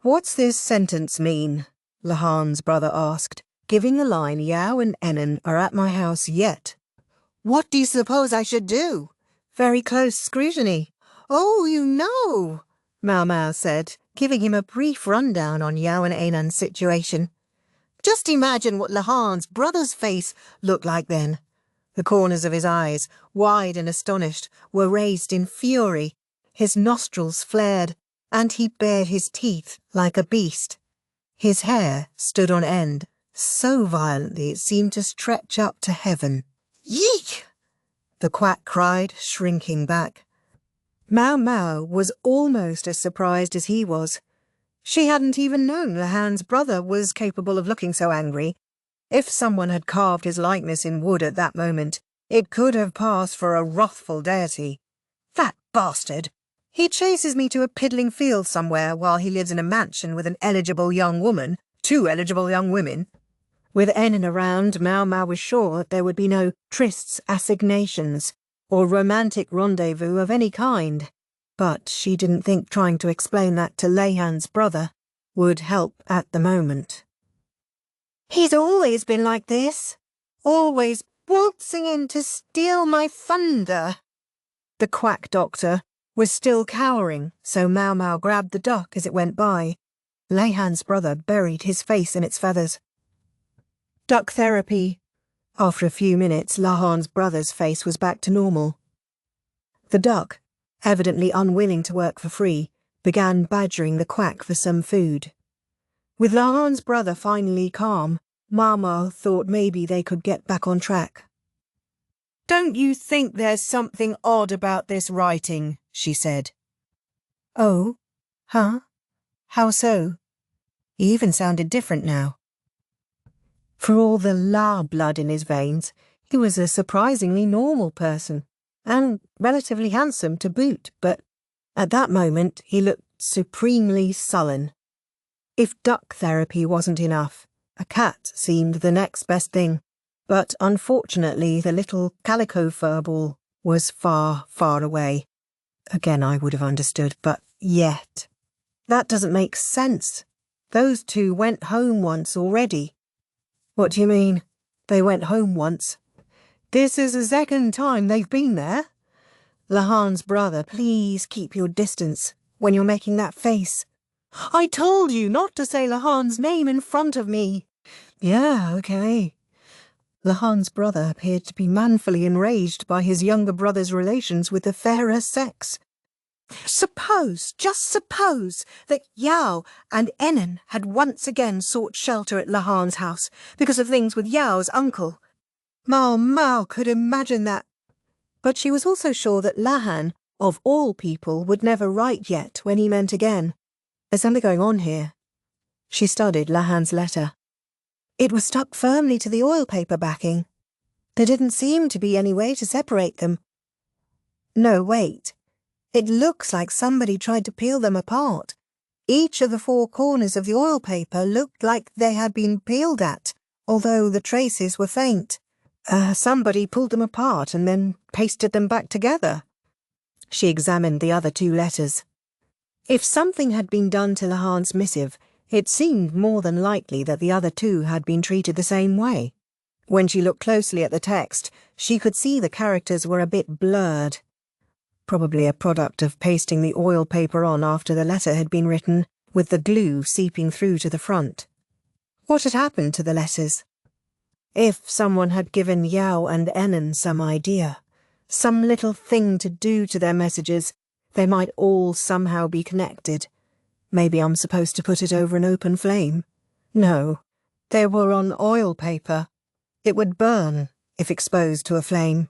what's this sentence mean? Lahan's brother asked, giving the line Yao and Enen are at my house yet. What do you suppose I should do? Very close scrutiny. Oh, you know, Maomao said, giving him a brief rundown on Yao and Enen's situation. Just imagine what Lahan's brother's face looked like then. The corners of his eyes, wide and astonished, were raised in fury. His nostrils flared, and he bared his teeth like a beast. His hair stood on end, so violently it seemed to stretch up to heaven. Yeek! The quack cried, shrinking back. Maomao was almost as surprised as he was. She hadn't even known Lahan's brother was capable of looking so angry. If someone had carved his likeness in wood at that moment, it could have passed for a wrathful deity. That bastard! He chases me to a piddling field somewhere while he lives in a mansion with an eligible young woman, 2 eligible young women. With Enen around, Maomao was sure that there would be no trysts, assignations, or romantic rendezvous of any kind. But she didn't think trying to explain that to Lahan's brother would help at the moment. He's always been like this. Always waltzing in to steal my thunder. The quack doctor was still cowering, so Maomao grabbed the duck as it went by. Lahan's brother buried his face in its feathers. Duck therapy. After a few minutes, Lahan's brother's face was back to normal. The duck, evidently unwilling to work for free, began badgering the quack for some food. With Lahan's brother finally calm, Maomao thought maybe they could get back on track. "Don't you think there's something odd about this writing?" she said. "Oh? Huh? How so?" He even sounded different now. For all the La blood in his veins, he was a surprisingly normal person, and relatively handsome to boot, but at that moment he looked supremely sullen. If duck therapy wasn't enough, a cat seemed the next best thing, but unfortunately the little calico furball was far, far away. Again, I would have understood, but yet. That doesn't make sense. Those 2 went home once already. What do you mean? They went home once. This is the 2nd time they've been there. Lahan's brother, please keep your distance when you're making that face. I told you not to say Lahan's name in front of me. Yeah, okay. Lahan's brother appeared to be manfully enraged by his younger brother's relations with the fairer sex. Just suppose, that Yao and Enen had once again sought shelter at Lahan's house because of things with Yao's uncle. Maomao could imagine that. But she was also sure that Lahan, of all people, would never write yet when he meant again. There's something going on here. She studied Lahan's letter. It was stuck firmly to the oil paper backing. There didn't seem to be any way to separate them. No, wait. It looks like somebody tried to peel them apart. Each of the 4 corners of the oil paper looked like they had been peeled at, although the traces were faint. Somebody pulled them apart and then pasted them back together. She examined the other 2 letters. If something had been done to Lahan's missive, it seemed more than likely that the other 2 had been treated the same way. When she looked closely at the text, she could see the characters were a bit blurred. Probably a product of pasting the oil paper on after the letter had been written, with the glue seeping through to the front. What had happened to the letters? If someone had given Yao and Enen some idea, some little thing to do to their messages, they might all somehow be connected. Maybe I'm supposed to put it over an open flame? No, they were on oil paper. It would burn if exposed to a flame.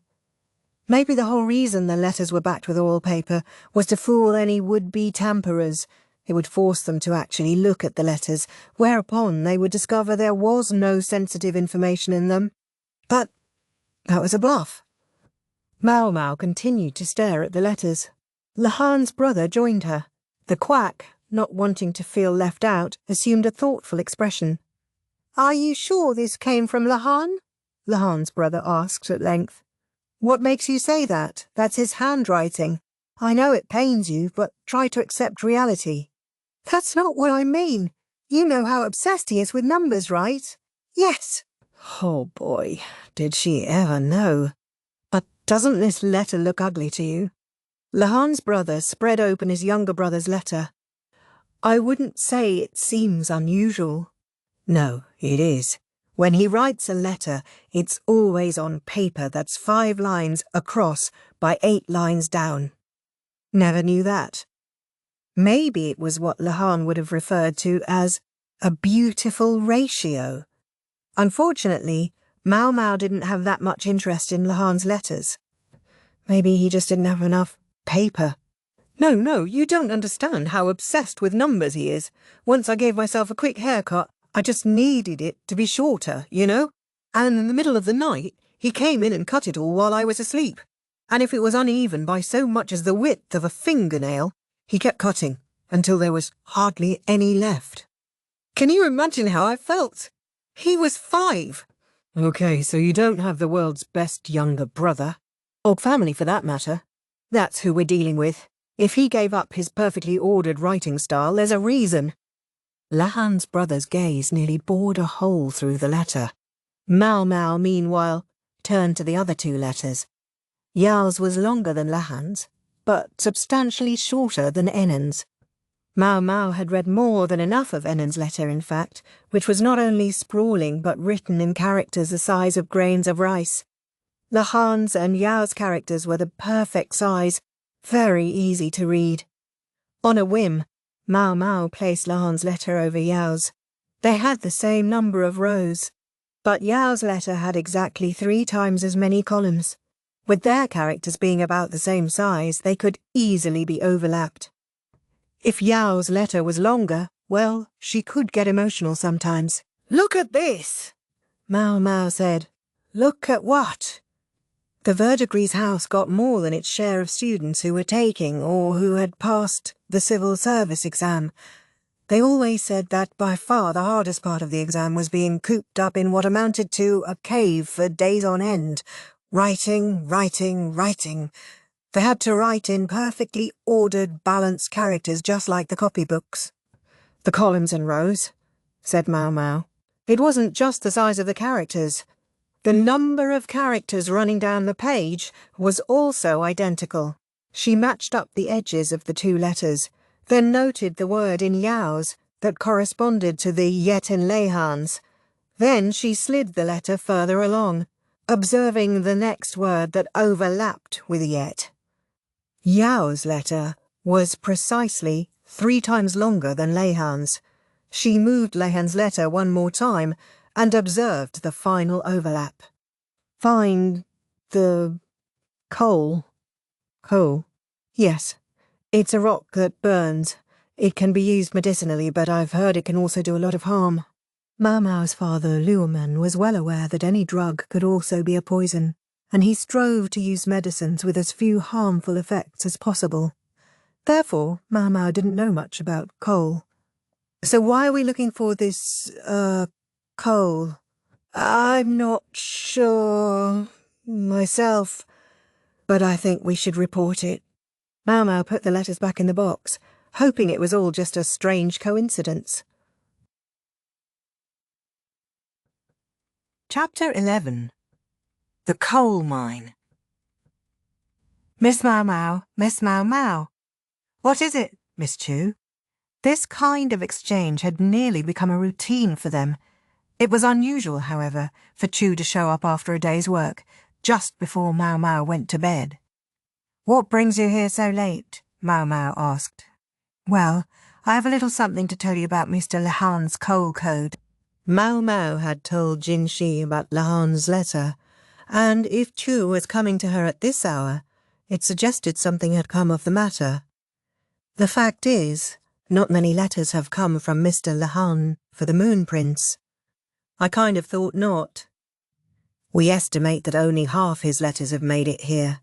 Maybe the whole reason the letters were backed with oil paper was to fool any would-be tamperers. It would force them to actually look at the letters, whereupon they would discover there was no sensitive information in them. But That was a bluff. Maomao continued to stare at the letters. Lahan's brother joined her. The quack, not wanting to feel left out, assumed a thoughtful expression. "Are you sure this came from Lahan?" Lahan's brother asked at length. "What makes you say that? That's his handwriting. I know it pains you, but try to accept reality." "That's not what I mean. You know how obsessed he is with numbers, right?" "Yes." Oh boy, did she ever know. "But doesn't this letter look ugly to you?" Lahan's brother spread open his younger brother's letter. "I wouldn't say it seems unusual." "No, it is. When he writes a letter, it's always on paper that's 5 lines across by 8 lines down." "Never knew that." Maybe it was what Lahan would have referred to as a beautiful ratio. Unfortunately, Maomao didn't have that much interest in Lahan's letters. Maybe he just didn't have enough paper. No, you don't understand how obsessed with numbers he is. Once I gave myself a quick haircut, I just needed it to be shorter, you know? And in the middle of the night, he came in and cut it all while I was asleep. And if it was uneven by so much as the width of a fingernail, he kept cutting until there was hardly any left. Can you imagine how I felt? He was 5. Okay, so you don't have the world's best younger brother. Or family, for that matter. That's who we're dealing with. If he gave up his perfectly ordered writing style, there's a reason. Lahan's brother's gaze nearly bored a hole through the letter. Maomao, meanwhile, turned to the other 2 letters. Yao's was longer than Lahan's, but substantially shorter than Enen's. Maomao had read more than enough of Enen's letter, in fact, which was not only sprawling but written in characters the size of grains of rice. Lahan's and Yao's characters were the perfect size, very easy to read. On a whim, Maomao placed Lahan's letter over Yao's. They had the same number of rows, but Yao's letter had exactly 3 times as many columns. With their characters being about the same size, they could easily be overlapped. If Yao's letter was longer, well, she could get emotional sometimes. "Look at this," Maomao said. "Look at what?" The Verdigrease house got more than its share of students who were taking or who had passed the civil service exam. They always said that by far the hardest part of the exam was being cooped up in what amounted to a cave for days on end. Writing. They had to write in perfectly ordered, balanced characters just like the copybooks. "The columns and rows," said Maomao. "It wasn't just the size of the characters. The number of characters running down the page was also identical." She matched up the edges of the 2 letters, then noted the word in Yao's that corresponded to the yet in Lahan's. Then she slid the letter further along, observing the next word that overlapped with yet. Yao's letter was precisely 3 times longer than Lahan's. She moved Lahan's letter one more time and observed the final overlap. "Find the coal." "Coal? Yes. It's a rock that burns. It can be used medicinally, but I've heard it can also do a lot of harm." Maomao's father, Luoman, was well aware that any drug could also be a poison, and he strove to use medicines with as few harmful effects as possible. Therefore, Maomao didn't know much about coal. "So why are we looking for this, coal?" "I'm not sure myself, but I think we should report it." Maomao put the letters back in the box, hoping it was all just a strange coincidence. Chapter 11. The Coal Mine. "Miss Maomao, Miss Maomao." "What is it, Miss Chu?" This kind of exchange had nearly become a routine for them. It was unusual, however, for Chu to show up after a day's work, just before Maomao went to bed. "What brings you here so late?" Maomao asked. "Well, I have a little something to tell you about Mr. Lahan's coal code." Maomao had told Jinshi about Lahan's letter, and if Chu was coming to her at this hour, it suggested something had come of the matter. The fact is, not many letters have come from Mr. Lahan for the Moon Prince. "I kind of thought not." We estimate that only half his letters have made it here.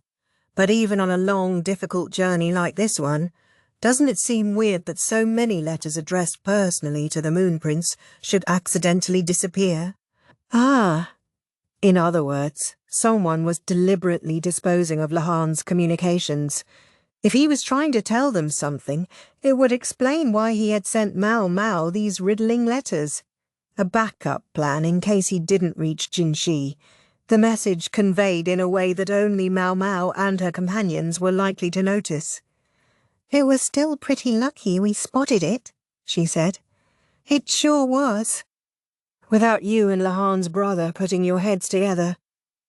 But even on a long, difficult journey like this one, doesn't it seem weird that so many letters addressed personally to the Moon Prince should accidentally disappear? Ah, in other words, someone was deliberately disposing of Lahan's communications. If he was trying to tell them something, it would explain why he had sent Maomao these riddling letters. A backup plan in case he didn't reach Jinshi. The message conveyed in a way that only Maomao and her companions were likely to notice. "It was still pretty lucky we spotted it," she said. "It sure was. Without you and Lahan's brother putting your heads together,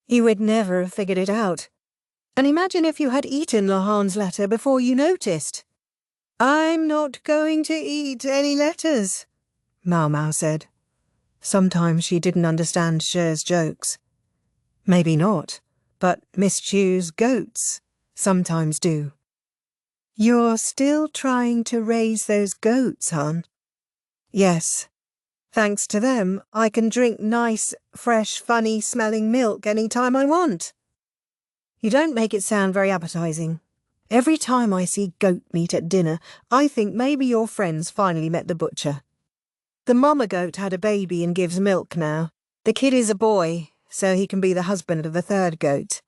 you would never have figured it out. And imagine if you had eaten Lahan's letter before you noticed." "I'm not going to eat any letters," Maomao said. Sometimes she didn't understand She's jokes. Maybe not, but Miss Chu's goats sometimes do. "You're still trying to raise those goats, hon?" "Yes. Thanks to them, I can drink nice, fresh, funny-smelling milk any time I want." "You don't make it sound very appetizing. Every time I see goat meat at dinner, I think maybe your friend's finally met the butcher. The mama goat had a baby and gives milk now. The kid is a boy, so he can be the husband of the third goat.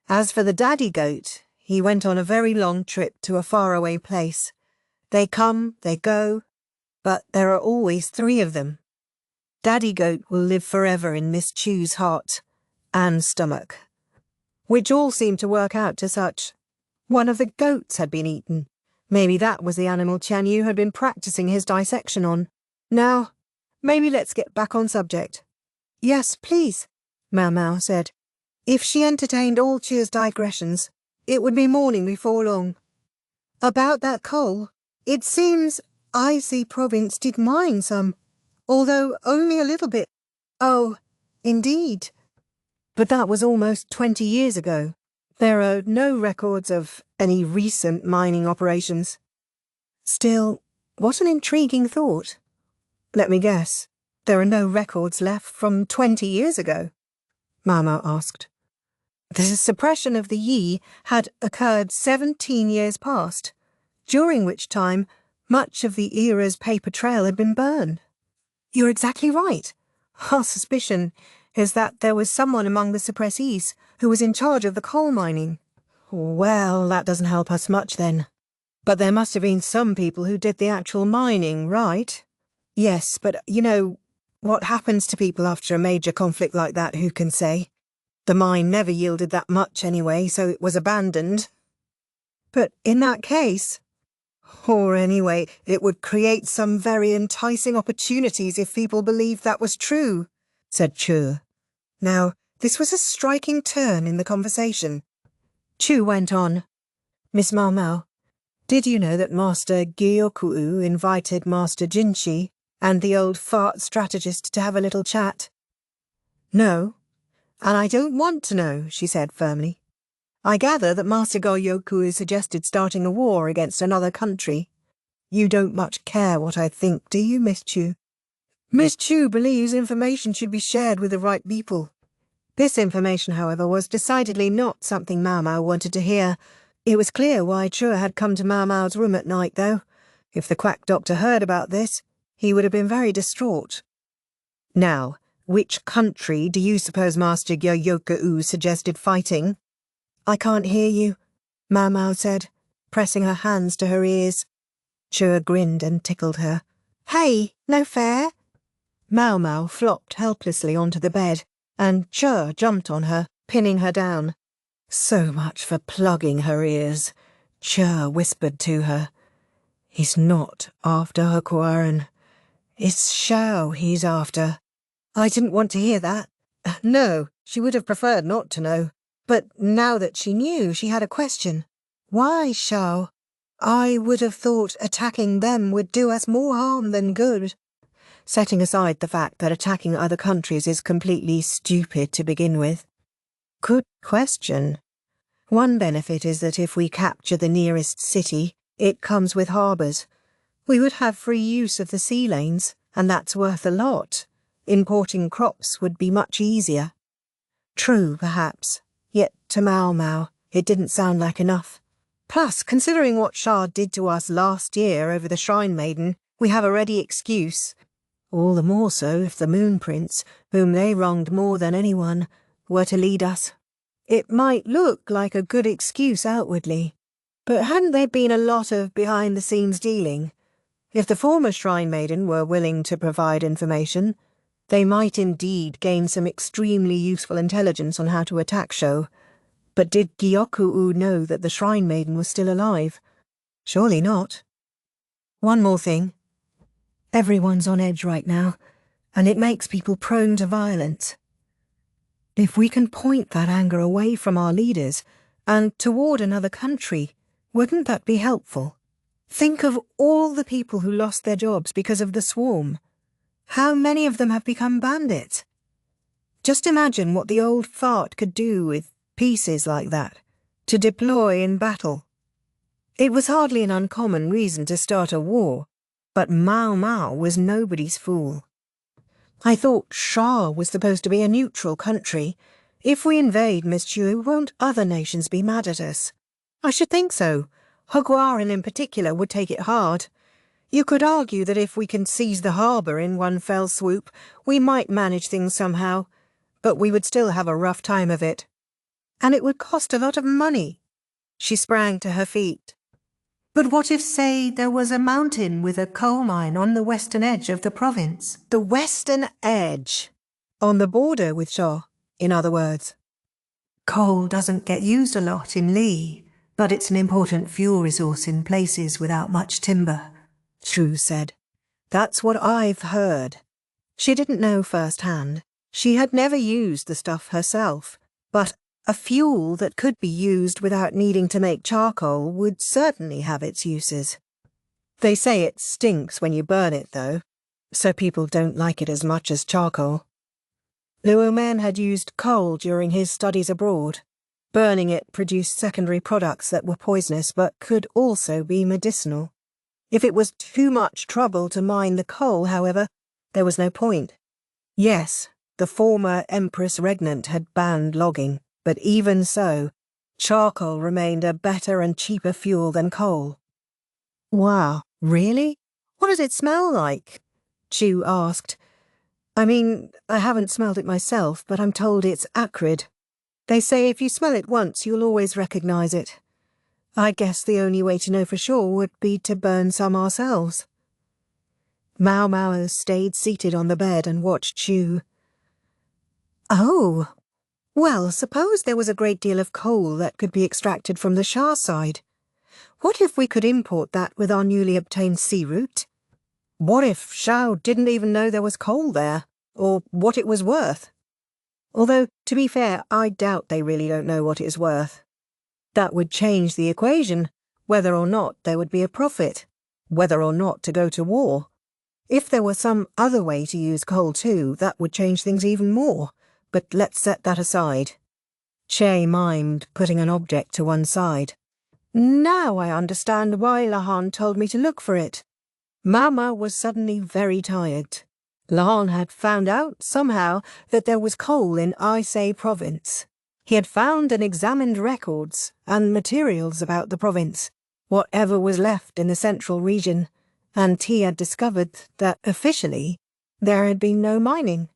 As for the daddy goat, he went on a very long trip to a faraway place. They come, they go, but there are always 3 of them. Daddy goat will live forever in Miss Chu's heart and stomach." Which all seemed to work out to such. One of the goats had been eaten. Maybe that was the animal Tianyu had been practicing his dissection on. Now, maybe let's get back on subject. "Yes, please," Maomao said. If she entertained all Chu's digressions, it would be morning before long. "About that coal, it seems Icy Province did mine some, although only a little bit." "Oh, indeed. But that was almost 20 years ago. There are no records of any recent mining operations." "Still, what an intriguing thought. Let me guess, there are no records left from 20 years ago?" Maomao asked. The suppression of the Yi had occurred 17 years past, during which time much of the era's paper trail had been burned. "You're exactly right. Our suspicion is that there was someone among the suppressees who was in charge of the coal mining." "Well, that doesn't help us much then. But there must have been some people who did the actual mining, right?" "Yes, but, you know, what happens to people after a major conflict like that, who can say? The mine never yielded that much anyway, so it was abandoned." "But in that case, or anyway, it would create some very enticing opportunities if people believed that was true," said Chu. Now, this was a striking turn in the conversation. Chu went on. "Miss Maomao, did you know that Master Gyokuen invited Master Jinshi and the old fart strategist to have a little chat?" "No, and I don't want to know," she said firmly. "I gather that Master Gyokuen suggested starting a war against another country. You don't much care what I think, do you, Miss Chu?" "Miss Chu believes information should be shared with the right people." This information, however, was decidedly not something Maomao wanted to hear. It was clear why Chu had come to Maomao's room at night, though. If the quack doctor heard about this, he would have been very distraught. "Now, which country do you suppose Master Gyokuen suggested fighting?" "I can't hear you," Maomao said, pressing her hands to her ears. Chu grinned and tickled her. "Hey, no fair?" Maomao flopped helplessly onto the bed, and Chu jumped on her, pinning her down. "So much for plugging her ears," Chu whispered to her. "He's not after her Hukuaren. It's Shao he's after." I didn't want to hear that. No, she would have preferred not to know. But now that she knew, she had a question. "Why, Shao? I would have thought attacking them would do us more harm than good." Setting aside the fact that attacking other countries is completely stupid to begin with. Good question. One benefit is that if we capture the nearest city, it comes with harbours. We would have free use of the sea lanes, and that's worth a lot. Importing crops would be much easier. True, perhaps. Yet to Maomao, it didn't sound like enough. Plus, considering what Shah did to us last year over the Shrine Maiden, we have a ready excuse. All the more so if the Moon Prince, whom they wronged more than anyone, were to lead us. It might look like a good excuse outwardly, but hadn't there been a lot of behind-the-scenes dealing? If the former Shrine Maiden were willing to provide information, they might indeed gain some extremely useful intelligence on how to attack Sho. But did Gyokuen know that the Shrine Maiden was still alive? Surely not. One more thing. Everyone's on edge right now, and it makes people prone to violence. If we can point that anger away from our leaders and toward another country, wouldn't that be helpful? Think of all the people who lost their jobs because of the swarm. How many of them have become bandits? Just imagine what the old fart could do with pieces like that, to deploy in battle. It was hardly an uncommon reason to start a war, but Maomao was nobody's fool. I thought Shah was supposed to be a neutral country. If we invade, Miss Chu, won't other nations be mad at us? I should think so. Hogwarts in particular would take it hard. You could argue that if we can seize the harbour in one fell swoop, we might manage things somehow, but we would still have a rough time of it. And it would cost a lot of money. She sprang to her feet. But what if, say, there was a mountain with a coal mine on the western edge of the province? The western edge? On the border with Shaw, in other words. Coal doesn't get used a lot in Li, but it's an important fuel resource in places without much timber, Shu said. That's what I've heard. She didn't know firsthand. She had never used the stuff herself, but a fuel that could be used without needing to make charcoal would certainly have its uses. They say it stinks when you burn it, though, so people don't like it as much as charcoal. Luo Men had used coal during his studies abroad. Burning it produced secondary products that were poisonous but could also be medicinal. If it was too much trouble to mine the coal, however, there was no point. Yes, the former Empress Regnant had banned logging, but even so, charcoal remained a better and cheaper fuel than coal. Wow, really? What does it smell like? Chu asked. I mean, I haven't smelled it myself, but I'm told it's acrid. They say if you smell it once, you'll always recognise it. I guess the only way to know for sure would be to burn some ourselves. Maomao stayed seated on the bed and watched Chu. Oh, well, suppose there was a great deal of coal that could be extracted from the Shah side. What if we could import that with our newly obtained sea route? What if Shao didn't even know there was coal there, or what it was worth? Although, to be fair, I doubt they really don't know what it is worth. That would change the equation, whether or not there would be a profit, whether or not to go to war. If there were some other way to use coal too, that would change things even more, but let's set that aside. Che mimed putting an object to one side. Now I understand why Lahan told me to look for it. Mama was suddenly very tired. Lahan had found out, somehow, that there was coal in Aisei province. He had found and examined records and materials about the province, whatever was left in the central region, and he had discovered that, officially, there had been no mining.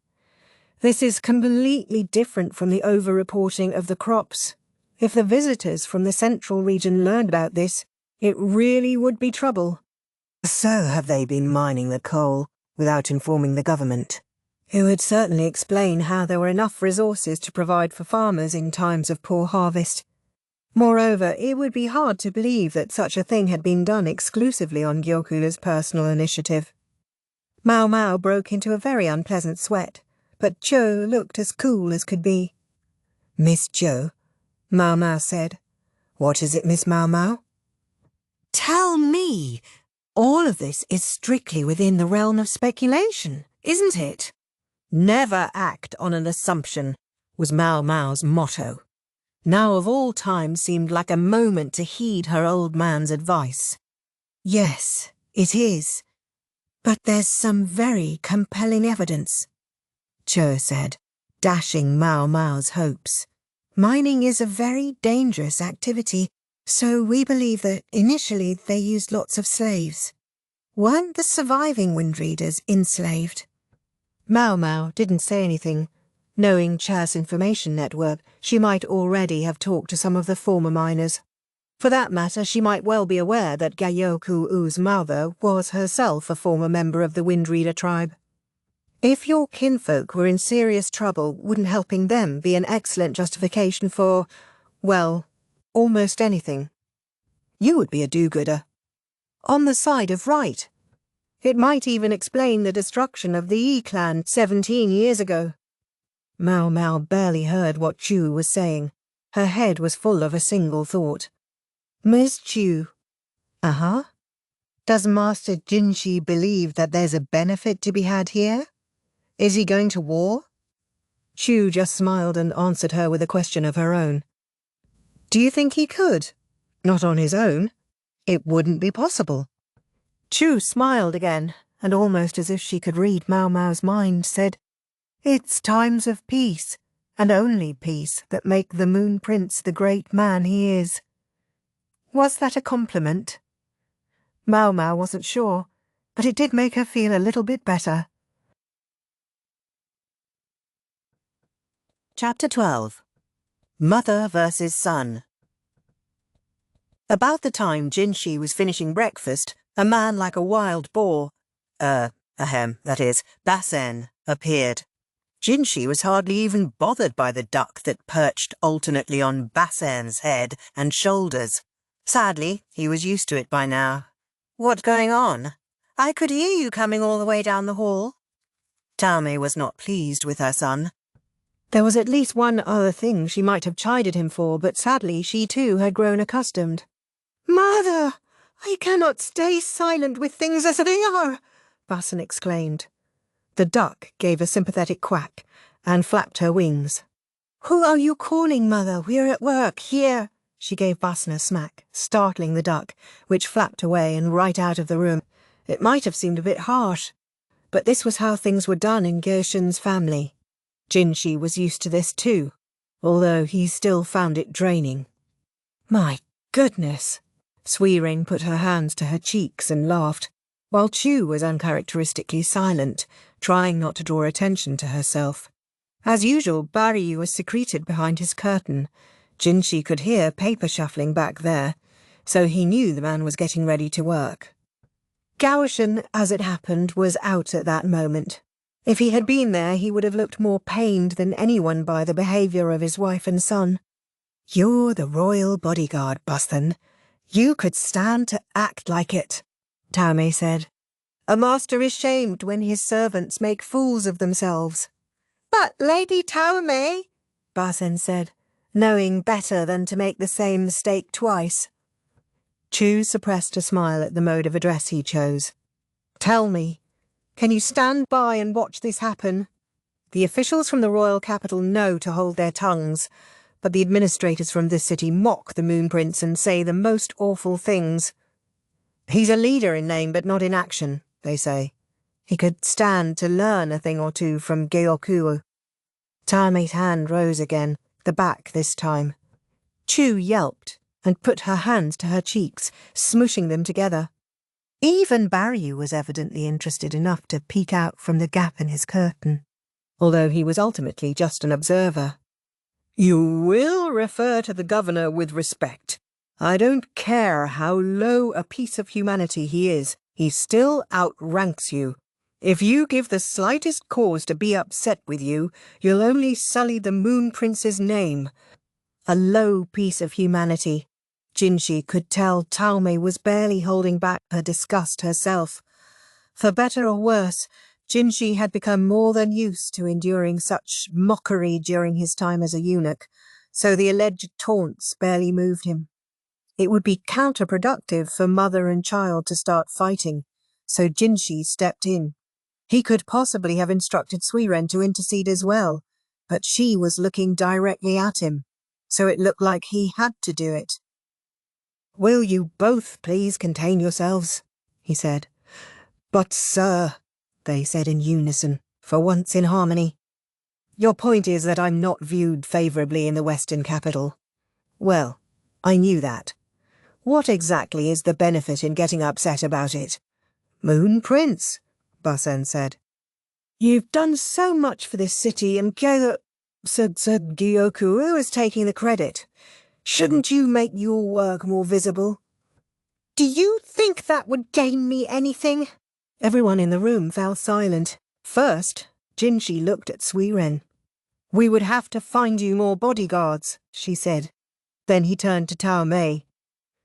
This is completely different from the over-reporting of the crops. If the visitors from the central region learned about this, it really would be trouble. So have they been mining the coal without informing the government? It would certainly explain how there were enough resources to provide for farmers in times of poor harvest. Moreover, it would be hard to believe that such a thing had been done exclusively on Gyoku's personal initiative. Maomao broke into a very unpleasant sweat, but Cho looked as cool as could be. Miss Cho, Maomao said. What is it, Miss Maomao? Tell me! All of this is strictly within the realm of speculation, isn't it? Never act on an assumption, was Maomao's motto. Now of all time seemed like a moment to heed her old man's advice. Yes, it is. But there's some very compelling evidence, Cho said. dashing Maomao's hopes. "Mining is a very dangerous activity, so we believe that initially they used lots of slaves. Weren't the surviving Windreaders enslaved?" Maomao didn't say anything. Knowing Cha's information network, she might already have talked to some of the former miners. For that matter, she might well be aware that Gyokuen mother was herself a former member of the Windreader tribe. If your kinfolk were in serious trouble, wouldn't helping them be an excellent justification for, well, almost anything? You would be a do-gooder. On the side of right. It might even explain the destruction of the Yi clan 17 years ago. Maomao barely heard what Chu was saying. Her head was full of a single thought. "Miss Chu." "Uh-huh. Does Master Jinshi believe that there's a benefit to be had here? Is he going to war?" Chu just smiled and answered her with a question of her own. "Do you think he could? Not on his own. It wouldn't be possible." Chu smiled again, and almost as if she could read Maomao's mind, said, "It's times of peace, and only peace, that make the Moon Prince the great man he is." Was that a compliment? Maomao wasn't sure, but it did make her feel a little bit better. Chapter 12. Mother versus Son. About the time Jinshi was finishing breakfast, a man like a wild boar, Basen, appeared. Jinshi was hardly even bothered by the duck that perched alternately on Basen's head and shoulders. Sadly, he was used to it by now. "What's going on? I could hear you coming all the way down the hall." Tame was not pleased with her son. There was at least one other thing she might have chided him for, but sadly she too had grown accustomed. "Mother, I cannot stay silent with things as they are," Basen exclaimed. The duck gave a sympathetic quack and flapped her wings. "Who are you calling, Mother? We're at work, here." She gave Basen a smack, startling the duck, which flapped away and right out of the room. It might have seemed a bit harsh, but this was how things were done in Gyokwen's family. Jinshi was used to this too, although he still found it draining. "My goodness!" Suiren put her hands to her cheeks and laughed, while Chu was uncharacteristically silent, trying not to draw attention to herself. As usual, Barryu was secreted behind his curtain. Jinshi could hear paper shuffling back there, so he knew the man was getting ready to work. Gyokuen, as it happened, was out at that moment. If he had been there, he would have looked more pained than anyone by the behaviour of his wife and son. "You're the royal bodyguard, Basen. You could stand to act like it," Tame said. "A master is shamed when his servants make fools of themselves." "But Lady Tame," Basen said, knowing better than to make the same mistake twice. Chu suppressed a smile at the mode of address he chose. "Tell me, can you stand by and watch this happen? The officials from the royal capital know to hold their tongues, but the administrators from this city mock the Moon Prince and say the most awful things. He's a leader in name but not in action, they say. He could stand to learn a thing or two from Gyokuen." Tame's hand rose again, the back this time. Chu yelped and put her hands to her cheeks, smooshing them together. Even Barryu was evidently interested enough to peek out from the gap in his curtain, although he was ultimately just an observer. "You will refer to the governor with respect. I don't care how low a piece of humanity he is, he still outranks you. If you give the slightest cause to be upset with you, you'll only sully the Moon Prince's name." A low piece of humanity. Jinshi could tell Tame was barely holding back her disgust herself. For better or worse, Jinshi had become more than used to enduring such mockery during his time as a eunuch, so the alleged taunts barely moved him. It would be counterproductive for mother and child to start fighting, so Jinshi stepped in. He could possibly have instructed Suiren to intercede as well, but she was looking directly at him, so it looked like he had to do it. "Will you both please contain yourselves?" he said. "But, sir," they said in unison, for once in harmony. Your point is that I'm not viewed favourably in the Western capital. Well, I knew that. What exactly is the benefit in getting upset about it? Moon Prince, Basen said. You've done so much for this city, and Gyokuen is taking the credit. Shouldn't you make your work more visible? Do you think that would gain me anything? Everyone in the room fell silent. First, Jinshi looked at Suiren. We would have to find you more bodyguards, she said. Then he turned to Tao Mei.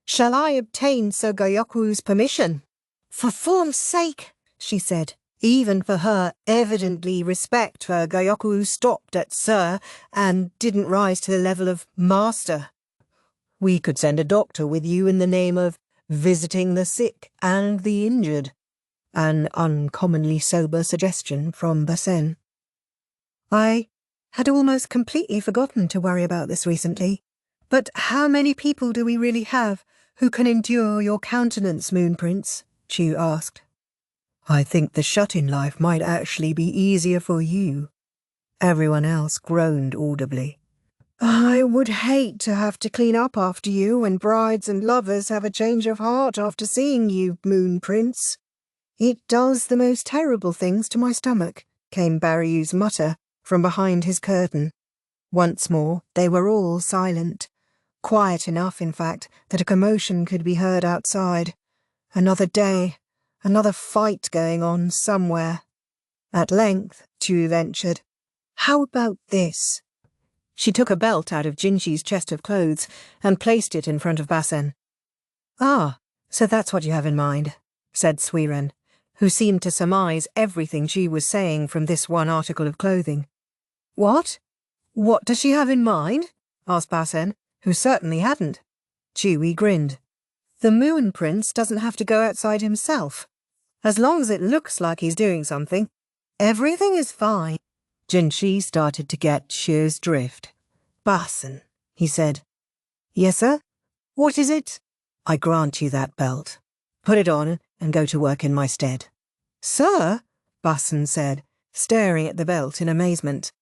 Shall I obtain Sir Gyoku's permission? For form's sake, she said. Even for her, evidently respect for Gyoku stopped at Sir and didn't rise to the level of Master. We could send a doctor with you in the name of visiting the sick and the injured. An uncommonly sober suggestion from Basen. I had almost completely forgotten to worry about this recently. But how many people do we really have who can endure your countenance, Moon Prince? Chu asked. I think the shut-in life might actually be easier for you. Everyone else groaned audibly. I would hate to have to clean up after you when brides and lovers have a change of heart after seeing you, Moon Prince. It does the most terrible things to my stomach, came Baryu's mutter from behind his curtain. Once more, they were all silent. Quiet enough, in fact, that a commotion could be heard outside. Another day, another fight going on somewhere. At length, Chu ventured, How about this? She took a belt out of Jinshi's chest of clothes and placed it in front of Basen. Ah, so that's what you have in mind, said Suiren, who seemed to surmise everything she was saying from this one article of clothing. What? What does she have in mind? Asked Basen, who certainly hadn't. Chewie grinned. The Moon Prince doesn't have to go outside himself. As long as it looks like he's doing something, everything is fine. Jinshi started to get Shu's drift. Basen, he said. Yes, sir? What is it? I grant you that belt. Put it on and go to work in my stead. Sir? Basen said, staring at the belt in amazement.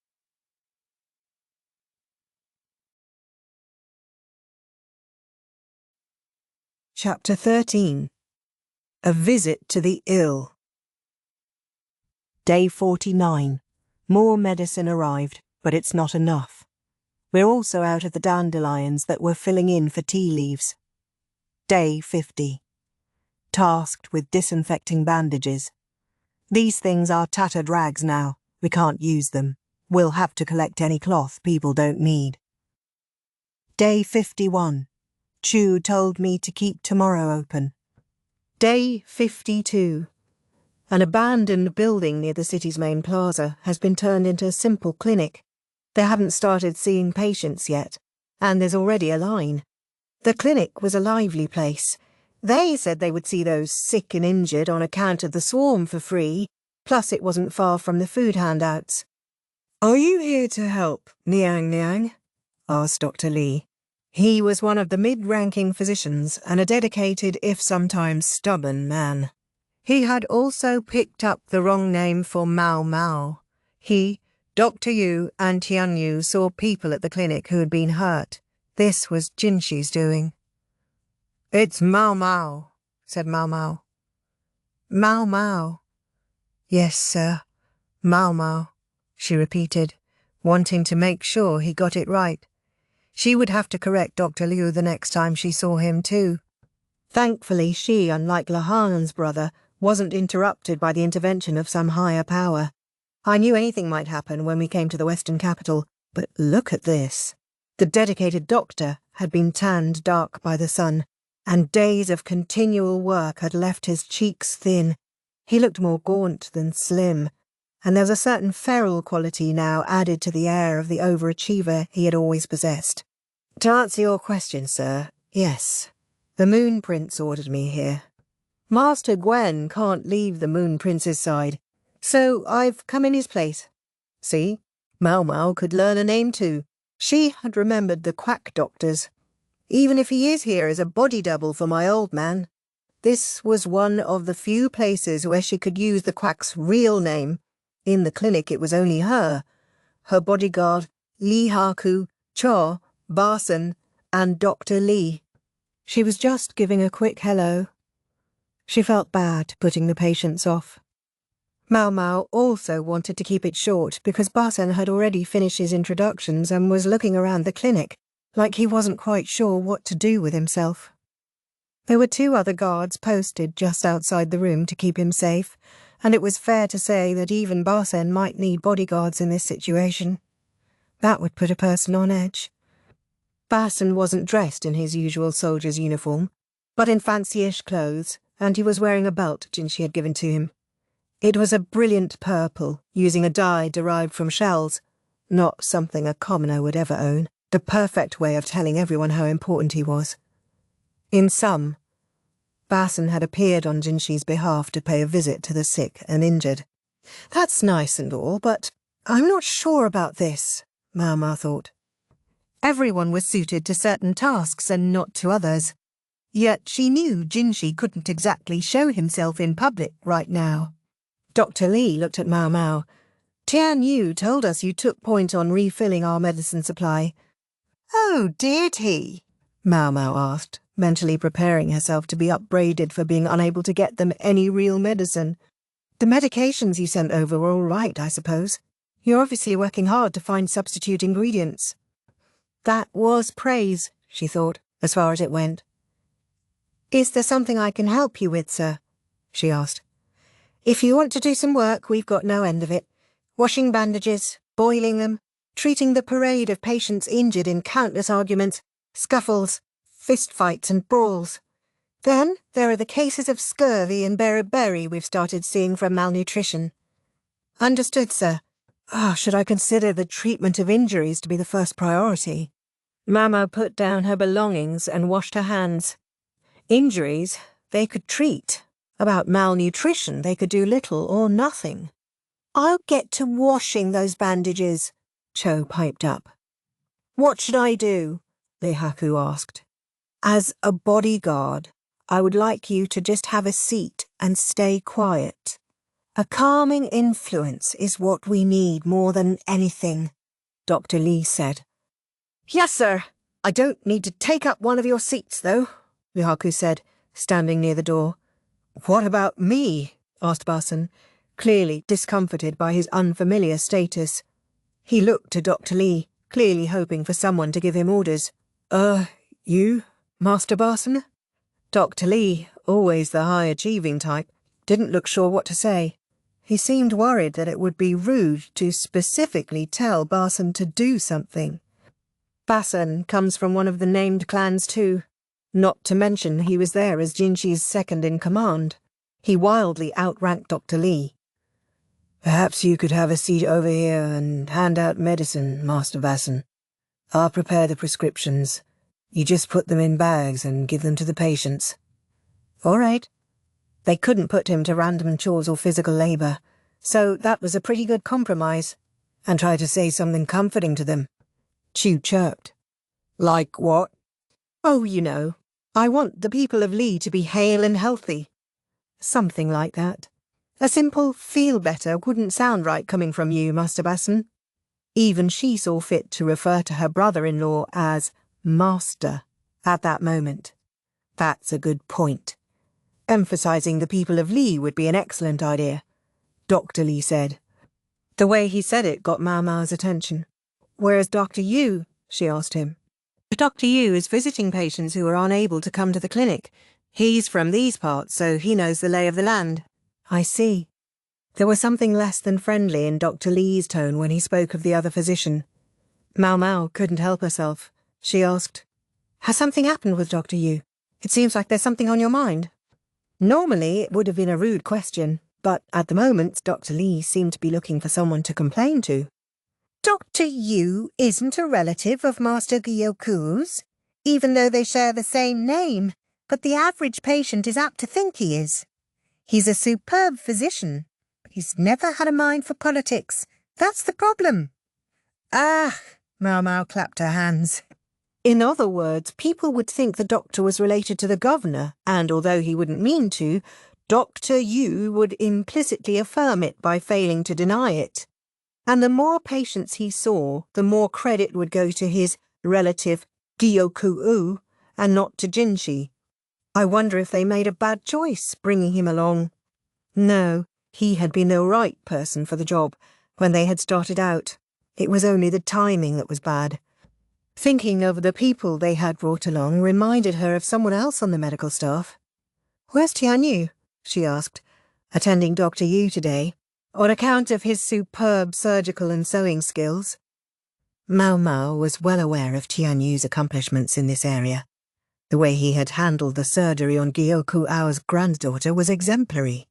Chapter 13. A Visit to the Ill. Day 49. More medicine arrived, but it's not enough. We're also out of the dandelions that were filling in for tea leaves. Day 50. Tasked with disinfecting bandages. These things are tattered rags now. We can't use them. We'll have to collect any cloth people don't need. Day 51. Chu told me to keep tomorrow open. Day 52. An abandoned building near the city's main plaza has been turned into a simple clinic. They haven't started seeing patients yet, and there's already a line. The clinic was a lively place. They said they would see those sick and injured on account of the swarm for free, plus it wasn't far from the food handouts. Are you here to help, Niang? Asked Dr. Li. He was one of the mid-ranking physicians and a dedicated, if sometimes stubborn, man. He had also picked up the wrong name for Maomao. He, Dr. Yu, and Tianyu saw people at the clinic who had been hurt. This was Jinshi's doing. It's Maomao, said Maomao. Maomao. Yes, sir. Maomao, she repeated, wanting to make sure he got it right. She would have to correct Dr. Liu the next time she saw him too. Thankfully she, unlike Lahan's brother, wasn't interrupted by the intervention of some higher power. I knew anything might happen when we came to the Western capital, but look at this. The dedicated doctor had been tanned dark by the sun, and days of continual work had left his cheeks thin. He looked more gaunt than slim, and there was a certain feral quality now added to the air of the overachiever he had always possessed. To answer your question, sir, yes. The Moon Prince ordered me here. Master Gwen can't leave the Moon Prince's side, so I've come in his place. See, Maomao could learn a name too. She had remembered the quack doctors. Even if he is here as a body double for my old man, this was one of the few places where she could use the quack's real name. In the clinic it was only her. her bodyguard, Lee Haku, Cho, Barson, and Dr. Lee. She was just giving a quick hello. She felt bad putting the patients off. Maomao also wanted to keep it short because Barson had already finished his introductions and was looking around the clinic like he wasn't quite sure what to do with himself. There were 2 other guards posted just outside the room to keep him safe, and it was fair to say that even Barson might need bodyguards in this situation. That would put a person on edge. Barson wasn't dressed in his usual soldier's uniform, but in fancy-ish clothes, and he was wearing a belt Jinshi had given to him. It was a brilliant purple, using a dye derived from shells, not something a commoner would ever own, the perfect way of telling everyone how important he was. In sum, Barson had appeared on Jinshi's behalf to pay a visit to the sick and injured. That's nice and all, but I'm not sure about this, Maomao thought. Everyone was suited to certain tasks and not to others. Yet she knew Jinshi couldn't exactly show himself in public right now. Dr. Lee looked at Maomao. Tianyu told us you took point on refilling our medicine supply. Oh, did he? Maomao asked, mentally preparing herself to be upbraided for being unable to get them any real medicine. The medications you sent over were all right, I suppose. You're obviously working hard to find substitute ingredients. That was praise, she thought, as far as it went. Is there something I can help you with, sir? She asked. If you want to do some work, we've got no end of it. Washing bandages, boiling them, treating the parade of patients injured in countless arguments, scuffles, fistfights and brawls. Then there are the cases of scurvy and beriberi we've started seeing from malnutrition. Understood, sir. Should I consider the treatment of injuries to be the first priority? Mama put down her belongings and washed her hands. Injuries they could treat. About malnutrition they could do little or nothing. I'll get to washing those bandages, Cho piped up. What should I do? Leihaku asked. As a bodyguard, I would like you to just have a seat and stay quiet. A calming influence is what we need more than anything, Dr. Lee said. Yes, sir. I don't need to take up one of your seats, though, Leihaku said, standing near the door. What about me? Asked Barson, clearly discomforted by his unfamiliar status. He looked to Dr. Lee, clearly hoping for someone to give him orders. You, Master Barson? Dr. Lee, always the high-achieving type, didn't look sure what to say. He seemed worried that it would be rude to specifically tell Barson to do something. Barson comes from one of the named clans too. Not to mention he was there as Jinshi's second-in-command. He wildly outranked Dr. Lee. Perhaps you could have a seat over here and hand out medicine, Master Barson. I'll prepare the prescriptions. You just put them in bags and give them to the patients. All right. They couldn't put him to random chores or physical labour, so that was a pretty good compromise. And try to say something comforting to them. Chu chirped. Like what? Oh, you know. I want the people of Lee to be hale and healthy. Something like that. A simple feel better wouldn't sound right coming from you, Master Barson. Even she saw fit to refer to her brother-in-law as Master at that moment. That's a good point. Emphasizing the people of Lee would be an excellent idea, Dr. Lee said. The way he said it got Maomao's attention. Where's Dr. Yu? She asked him. Dr. Yu is visiting patients who are unable to come to the clinic. He's from these parts, so he knows the lay of the land. I see. There was something less than friendly in Dr. Lee's tone when he spoke of the other physician. Maomao couldn't help herself. She asked, Has something happened with Dr. Yu? It seems like there's something on your mind. Normally it would have been a rude question, but at the moment Dr. Lee seemed to be looking for someone to complain to. Dr. Yu isn't a relative of Master Gyoku's, even though they share the same name, but the average patient is apt to think he is. He's a superb physician. He's never had a mind for politics. That's the problem. Maomao clapped her hands. In other words, people would think the doctor was related to the governor, and although he wouldn't mean to, Dr. Yu would implicitly affirm it by failing to deny it. and the more patients he saw, the more credit would go to his relative Gyokuen and not to Jinshi. I wonder if they made a bad choice bringing him along. No, he had been the right person for the job when they had started out. It was only the timing that was bad. Thinking of the people they had brought along reminded her of someone else on the medical staff. "Where's Tianyu?" she asked, attending Dr. Yu today, on account of his superb surgical and sewing skills. Maomao was well aware of Tianyu's accomplishments in this area. The way he had handled the surgery on Gyokuen granddaughter was exemplary.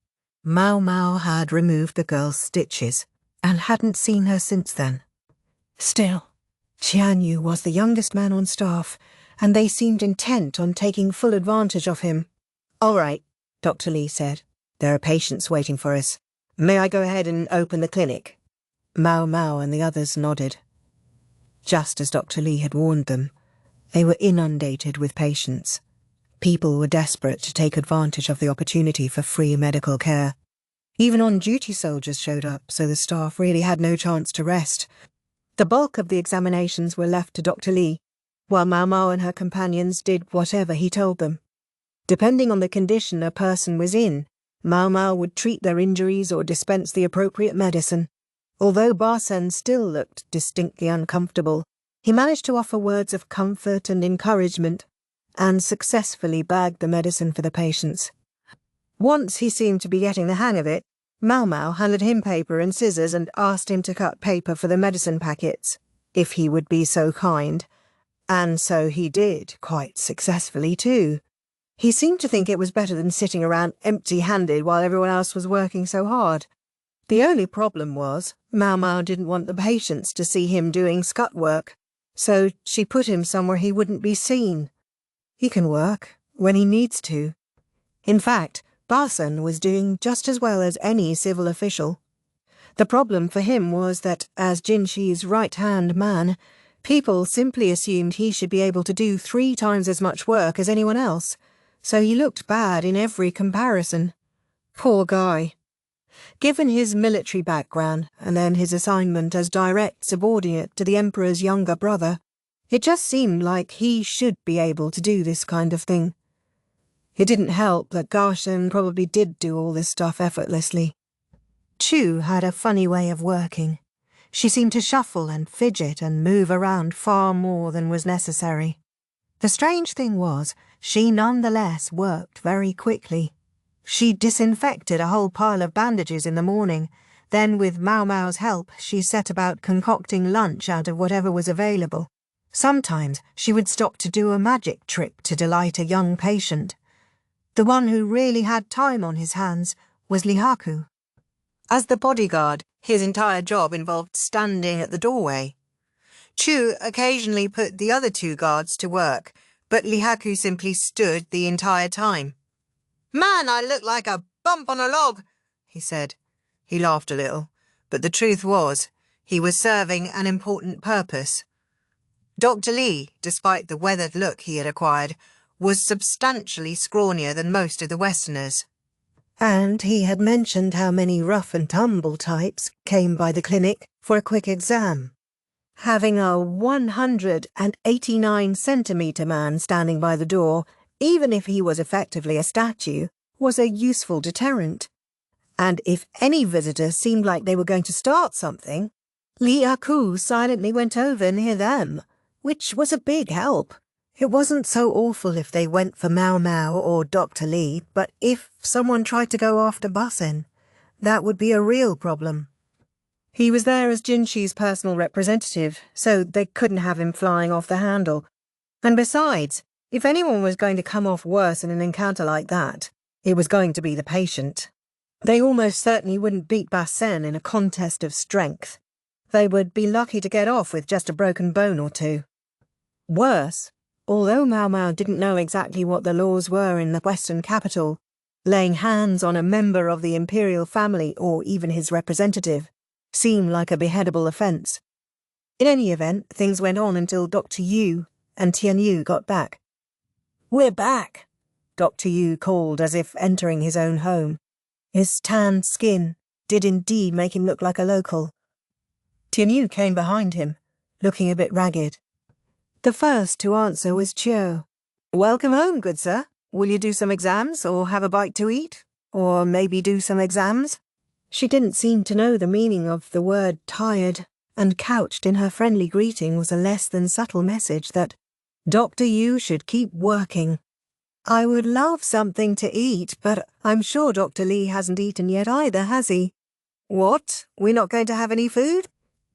Maomao had removed the girl's stitches and hadn't seen her since then. Still, Tianyu was the youngest man on staff, and they seemed intent on taking full advantage of him. "All right," Dr. Lee said. "There are patients waiting for us. May I go ahead and open the clinic?" Maomao and the others nodded. Just as Dr. Lee had warned them, they were inundated with patients. People were desperate to take advantage of the opportunity for free medical care. Even on-duty soldiers showed up, so the staff really had no chance to rest. The bulk of the examinations were left to Dr. Lee, while Maomao and her companions did whatever he told them. Depending on the condition a person was in, Maomao would treat their injuries or dispense the appropriate medicine. Although Barsen still looked distinctly uncomfortable, he managed to offer words of comfort and encouragement, and successfully bagged the medicine for the patients. Once he seemed to be getting the hang of it, Maomao handed him paper and scissors and asked him to cut paper for the medicine packets, if he would be so kind. And so he did, quite successfully too. He seemed to think it was better than sitting around empty-handed while everyone else was working so hard. The only problem was, Maomao didn't want the patients to see him doing scut work, so she put him somewhere he wouldn't be seen. He can work when he needs to. In fact, Barsen was doing just as well as any civil official. The problem for him was that, as Jinshi's right-hand man, people simply assumed he should be able to do 3 times as much work as anyone else, so he looked bad in every comparison. Poor guy. Given his military background and then his assignment as direct subordinate to the Emperor's younger brother, it just seemed like he should be able to do this kind of thing. It didn't help that Garshen probably did do all this stuff effortlessly. Chu had a funny way of working. She seemed to shuffle and fidget and move around far more than was necessary. The strange thing was, she nonetheless worked very quickly. She disinfected a whole pile of bandages in the morning. Then, with Maomao's help, she set about concocting lunch out of whatever was available. Sometimes she would stop to do a magic trick to delight a young patient. The one who really had time on his hands was Lihaku. As the bodyguard, his entire job involved standing at the doorway. Chu occasionally put the other 2 guards to work, but Lihaku simply stood the entire time. "Man, I look like a bump on a log," he said. He laughed a little, but the truth was, he was serving an important purpose. Dr. Lee, despite the weathered look he had acquired, was substantially scrawnier than most of the Westerners. And he had mentioned how many rough-and-tumble types came by the clinic for a quick exam. Having a 189-centimetre man standing by the door, even if he was effectively a statue, was a useful deterrent. And if any visitor seemed like they were going to start something, Lihaku silently went over near them, which was a big help. It wasn't so awful if they went for Maomao or Dr. Lee, but if someone tried to go after Barsen, that would be a real problem. He was there as Jinshi's personal representative, so they couldn't have him flying off the handle. And besides, if anyone was going to come off worse in an encounter like that, it was going to be the patient. They almost certainly wouldn't beat Barsen in a contest of strength. They would be lucky to get off with just a broken bone or 2. Worse, although Maomao didn't know exactly what the laws were in the Western capital, laying hands on a member of the Imperial family or even his representative seemed like a beheadable offence. In any event, things went on until Dr. Yu and Tianyu got back. "We're back," Dr. Yu called as if entering his own home. His tanned skin did indeed make him look like a local. Tianyu came behind him, looking a bit ragged. The first to answer was Chiu. "Welcome home, good sir. Will you do some exams, or have a bite to eat? Or maybe do some exams?" She didn't seem to know the meaning of the word tired, and couched in her friendly greeting was a less than subtle message that Dr. Yu should keep working. "I would love something to eat, but I'm sure Dr. Li hasn't eaten yet either, has he?" "What? We're not going to have any food?"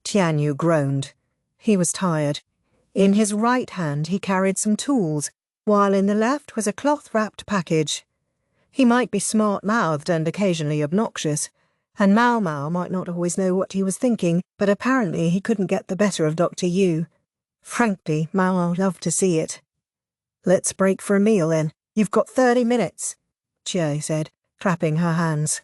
Tianyu groaned. He was tired. In his right hand he carried some tools, while in the left was a cloth-wrapped package. He might be smart-mouthed and occasionally obnoxious, and Maomao might not always know what he was thinking, but apparently he couldn't get the better of Dr. Yu. Frankly, Maomao loved to see it. "Let's break for a meal, then. You've got 30 minutes, Chiu said, clapping her hands.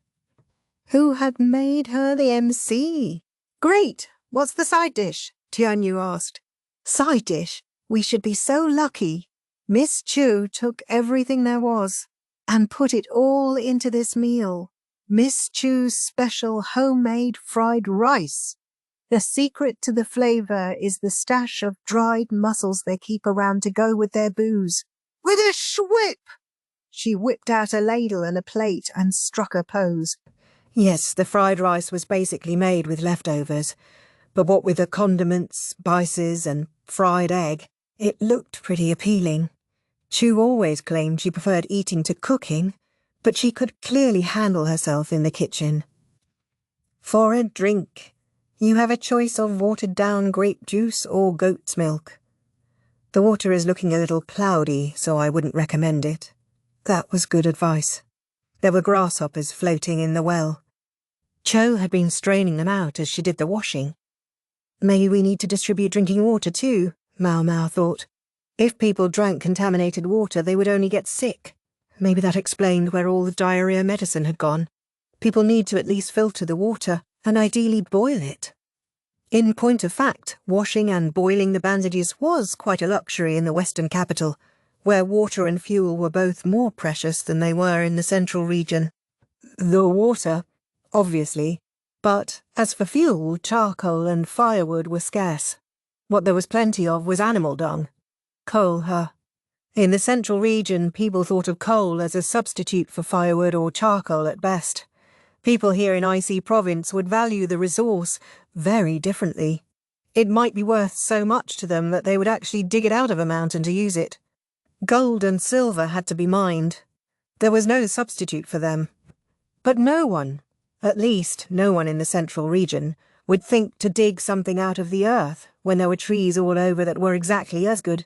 Who had made her the MC? "Great! What's the side dish?" Tianyu asked. "Side dish? We should be so lucky." Miss Chu took everything there was and put it all into this meal. Miss Chu's special homemade fried rice. The secret to the flavour is the stash of dried mussels they keep around to go with their booze. With a whip! She whipped out a ladle and a plate and struck a pose. Yes, the fried rice was basically made with leftovers, but what with the condiments, spices and fried egg, it looked pretty appealing. Chu always claimed she preferred eating to cooking, but she could clearly handle herself in the kitchen. For a drink, you have a choice of watered-down grape juice or goat's milk. The water is looking a little cloudy, so I wouldn't recommend it. That was good advice. There were grasshoppers floating in the well. Cho had been straining them out as she did the washing. Maybe we need to distribute drinking water too, Maomao thought. If people drank contaminated water, they would only get sick. Maybe that explained where all the diarrhea medicine had gone. People need to at least filter the water, and ideally boil it. In point of fact, washing and boiling the bandages was quite a luxury in the Western capital, where water and fuel were both more precious than they were in the central region. The water, obviously, but as for fuel, charcoal and firewood were scarce. What there was plenty of was animal dung. Coal, In the central region, people thought of coal as a substitute for firewood or charcoal at best. People here in IC Province would value the resource very differently. It might be worth so much to them that they would actually dig it out of a mountain to use it. Gold and silver had to be mined. There was no substitute for them. But no one, at least no one in the central region, would think to dig something out of the earth when there were trees all over that were exactly as good.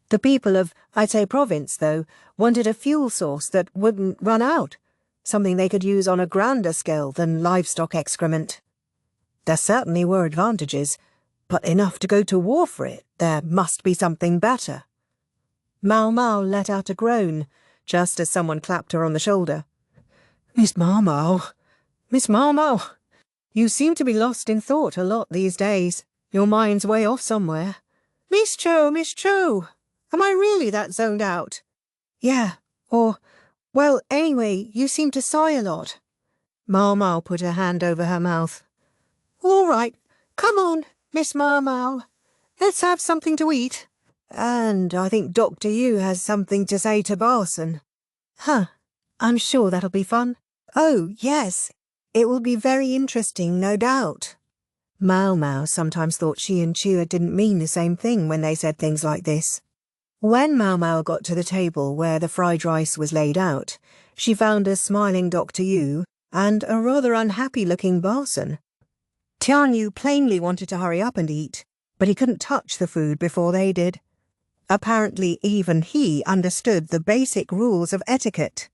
The people of Aite Province, though, wanted a fuel source that wouldn't run out, something they could use on a grander scale than livestock excrement. There certainly were advantages, but enough to go to war for it. There must be something better. Maomao let out a groan, just as someone clapped her on the shoulder. Miss Maomao, you seem to be lost in thought a lot these days. Your mind's way off somewhere. Miss Cho, am I really that zoned out? Yeah, well, anyway, you seem to sigh a lot. Maomao put her hand over her mouth. All right, come on, Miss Maomao. Let's have something to eat. And I think Dr. Yu has something to say to Barson. I'm sure that'll be fun. Oh, yes, it will be very interesting, no doubt. Maomao sometimes thought she and Chua didn't mean the same thing when they said things like this. When Maomao got to the table where the fried rice was laid out, she found a smiling Dr. Yu and a rather unhappy-looking Barson. Tianyu plainly wanted to hurry up and eat, but he couldn't touch the food before they did. Apparently even he understood the basic rules of etiquette.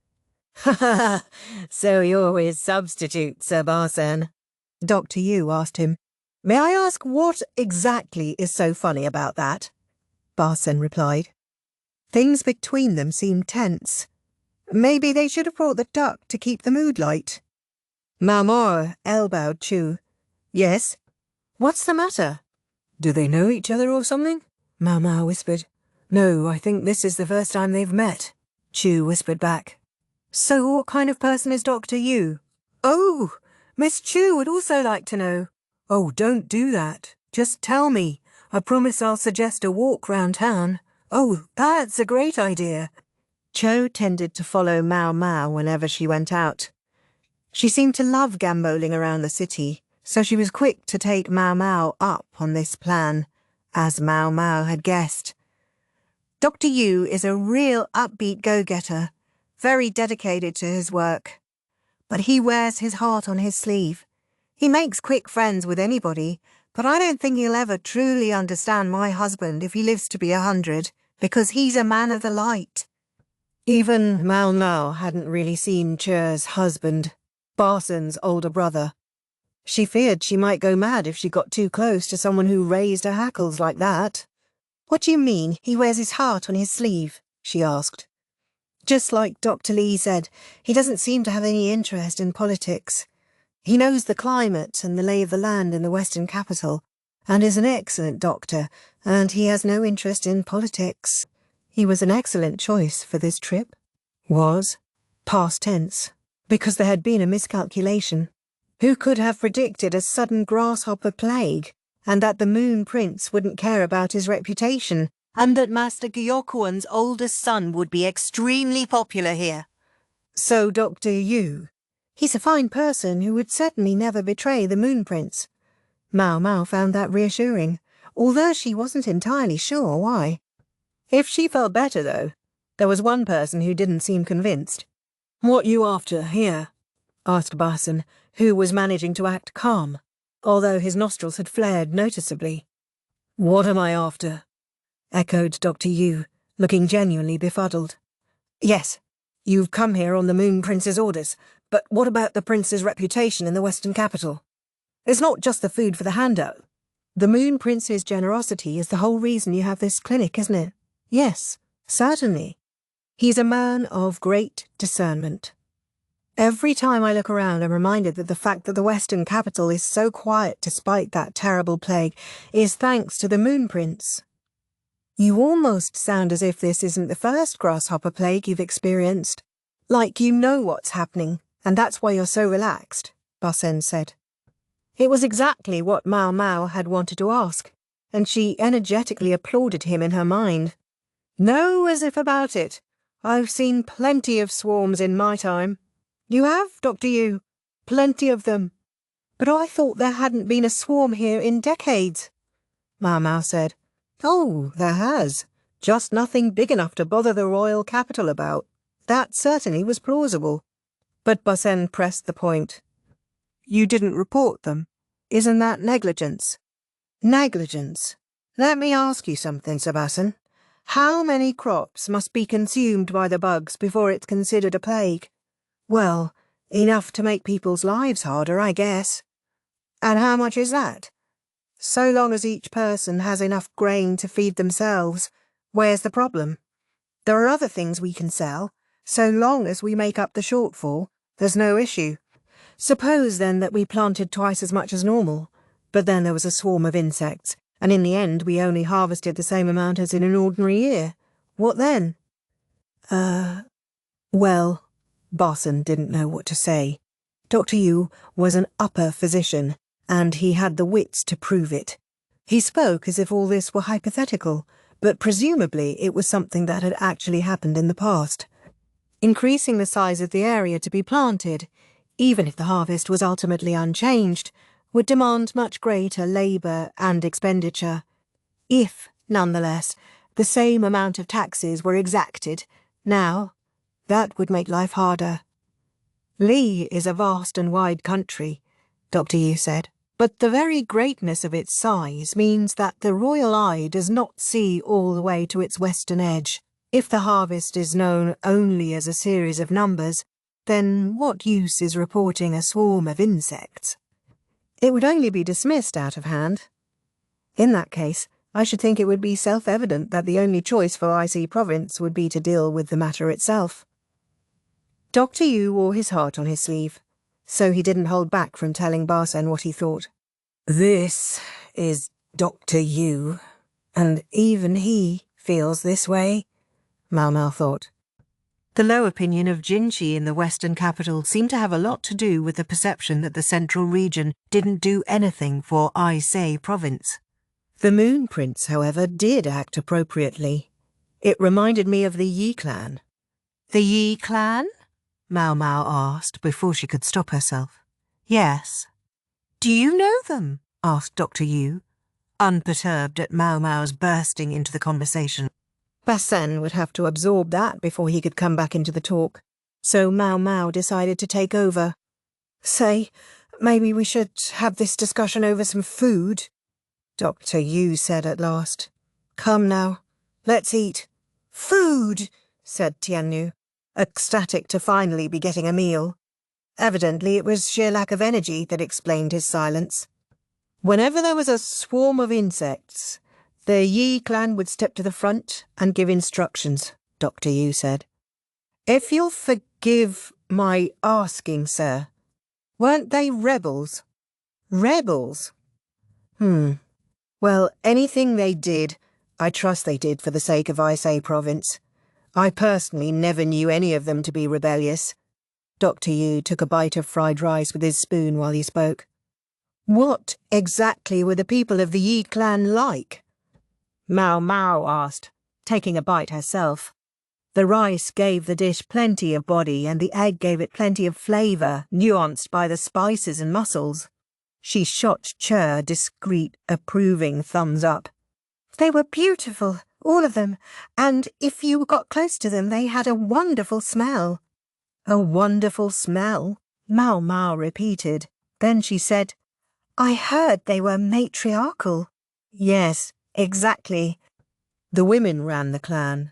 "Ha! So you're his substitute, Sir Barson?" Dr. Yu asked him. "May I ask what exactly is so funny about that?" Barson replied. Things between them seemed tense. Maybe they should have brought the duck to keep the mood light. Maomao elbowed Chu. "Yes? What's the matter?" "Do they know each other or something?" Maomao whispered. "No, I think this is the first time they've met," Chu whispered back. "So what kind of person is Dr. Yu?" "Oh, Miss Chu would also like to know. Oh, don't do that. Just tell me. I promise I'll suggest a walk round town. Oh, that's a great idea. Cho tended to follow Maomao whenever she went out. She seemed to love gamboling around the city, so she was quick to take Maomao up on this plan, as Maomao had guessed. Dr. Yu is a real upbeat go-getter, very dedicated to his work. But he wears his heart on his sleeve. He makes quick friends with anybody, but I don't think he'll ever truly understand my husband if he lives to be 100, because he's a man of the light. Even Maomao hadn't really seen Che's husband, Barson's older brother. She feared she might go mad if she got too close to someone who raised her hackles like that. What do you mean, he wears his heart on his sleeve? She asked. Just like Dr. Lee said, he doesn't seem to have any interest in politics. He knows the climate and the lay of the land in the Western capital, and is an excellent doctor, and he has no interest in politics. He was an excellent choice for this trip. Was, past tense, because there had been a miscalculation. Who could have predicted a sudden grasshopper plague, and that the Moon Prince wouldn't care about his reputation, and that Master Gyokuen's oldest son would be extremely popular here? So Dr. Yu, he's a fine person who would certainly never betray the Moon Prince. Maomao found that reassuring, although she wasn't entirely sure why. If she felt better, though, there was one person who didn't seem convinced. "What you after here?" asked Barson, who was managing to act calm, although his nostrils had flared noticeably. "What am I after?" echoed Dr. Yu, looking genuinely befuddled. "Yes, you've come here on the Moon Prince's orders, but what about the Prince's reputation in the Western capital? It's not just the food for the handout. The Moon Prince's generosity is the whole reason you have this clinic, isn't it?" "Yes, certainly. He's a man of great discernment. Every time I look around, I'm reminded that the fact that the Western capital is so quiet despite that terrible plague is thanks to the Moon Prince." "You almost sound as if this isn't the first grasshopper plague you've experienced. Like you know what's happening, and that's why you're so relaxed," Basen said. It was exactly what Maomao had wanted to ask, and she energetically applauded him in her mind. "No as if about it. I've seen plenty of swarms in my time." "You have, Dr. Yu? Plenty of them. But I thought there hadn't been a swarm here in decades," Maomao said. "Oh, there has. Just nothing big enough to bother the royal capital about. That certainly was plausible." But Basen pressed the point. "You didn't report them. Isn't that negligence?" "Negligence? Let me ask you something, Sebastian. How many crops must be consumed by the bugs before it's considered a plague?" "Well, enough to make people's lives harder, I guess." "And how much is that?" "So long as each person has enough grain to feed themselves. Where's the problem? There are other things we can sell. So long as we make up the shortfall, there's no issue. Suppose, then, that we planted twice as much as normal, but then there was a swarm of insects, and in the end we only harvested the same amount as in an ordinary year. What then?" Well, Barson didn't know what to say. Dr. Yu was an upper physician, and he had the wits to prove it. He spoke as if all this were hypothetical, but presumably it was something that had actually happened in the past. Increasing the size of the area to be planted, even if the harvest was ultimately unchanged, would demand much greater labour and expenditure. If, nonetheless, the same amount of taxes were exacted, now, that would make life harder. "Li is a vast and wide country," Dr. Yu said, "but the very greatness of its size means that the royal eye does not see all the way to its western edge. If the harvest is known only as a series of numbers, then what use is reporting a swarm of insects? It would only be dismissed out of hand. In that case, I should think it would be self-evident that the only choice for IC Province would be to deal with the matter itself." Dr. Yu wore his heart on his sleeve, so he didn't hold back from telling Barsen what he thought. "This is Dr. Yu, and even he feels this way," Maomao thought. The low opinion of Jinshi in the western capital seemed to have a lot to do with the perception that the central region didn't do anything for Aisei province. The Moon Prince, however, did act appropriately. It reminded me of the Yi clan. The Yi clan? Maomao asked before she could stop herself. Yes. Do you know them? Asked Dr. Yu, unperturbed at Maomao's bursting into the conversation. Basen would have to absorb that before he could come back into the talk, so Maomao decided to take over. Say, maybe we should have this discussion over some food, Dr. Yu said at last. Come now, let's eat. Food, said Tianyu, ecstatic to finally be getting a meal. Evidently it was sheer lack of energy that explained his silence. Whenever there was a swarm of insects, the Yi clan would step to the front and give instructions, Dr. Yu said. If you'll forgive my asking, sir, weren't they rebels? Rebels? Well, anything they did, I trust they did for the sake of Aisei province. I personally never knew any of them to be rebellious. Dr. Yu took a bite of fried rice with his spoon while he spoke. What exactly were the people of the Yi clan like? Maomao asked, taking a bite herself. The rice gave the dish plenty of body and the egg gave it plenty of flavour, nuanced by the spices and mussels. She shot Cher a discreet, approving thumbs up. They were beautiful, all of them, and if you got close to them they had a wonderful smell. A wonderful smell? Maomao repeated. Then she said, I heard they were matriarchal. Yes, exactly. The women ran the clan.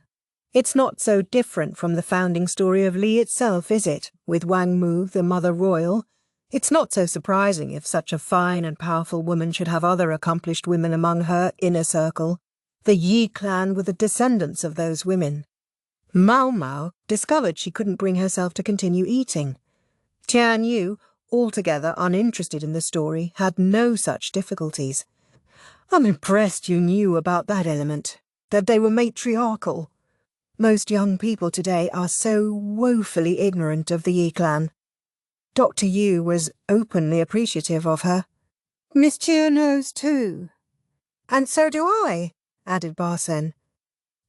It's not so different from the founding story of Li itself, is it, with Wang Mu, the mother royal? It's not so surprising if such a fine and powerful woman should have other accomplished women among her inner circle. The Yi clan were the descendants of those women. Maomao discovered she couldn't bring herself to continue eating. Tianyu, altogether uninterested in the story, had no such difficulties. I'm impressed you knew about that element, that they were matriarchal. Most young people today are so woefully ignorant of the Yi clan. Dr. Yu was openly appreciative of her. Miss Chiu knows too. And so do I, added Basen.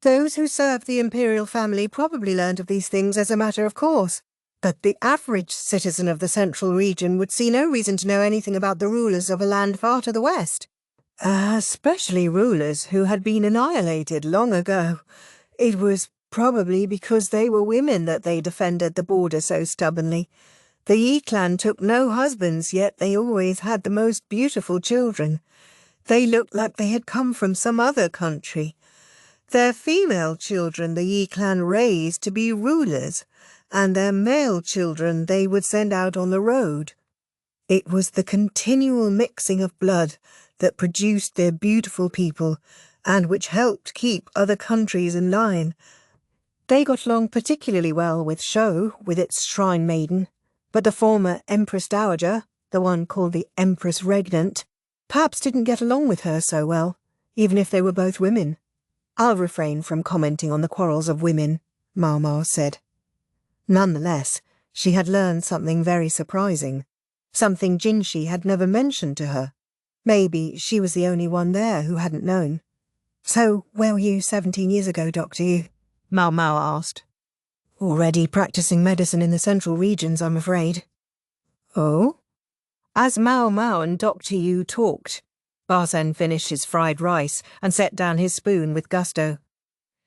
Those who served the imperial family probably learned of these things as a matter of course, but the average citizen of the central region would see no reason to know anything about the rulers of a land far to the west. Especially rulers who had been annihilated long ago. It was probably because they were women that they defended the border so stubbornly. The Yi clan took no husbands, yet they always had the most beautiful children. They looked like they had come from some other country. Their female children the Yi clan raised to be rulers, and their male children they would send out on the road. It was the continual mixing of blood that produced their beautiful people, and which helped keep other countries in line. They got along particularly well with Shou, with its shrine maiden, but the former Empress Dowager, the one called the Empress Regnant, perhaps didn't get along with her so well, even if they were both women. I'll refrain from commenting on the quarrels of women, Maomao said. Nonetheless, she had learned something very surprising, something Jinshi had never mentioned to her. Maybe she was the only one there who hadn't known. So, where were you 17 years ago, Dr. Yu? Maomao asked. Already practicing medicine in the central regions, I'm afraid. Oh? As Maomao and Dr. Yu talked, Basen finished his fried rice and set down his spoon with gusto.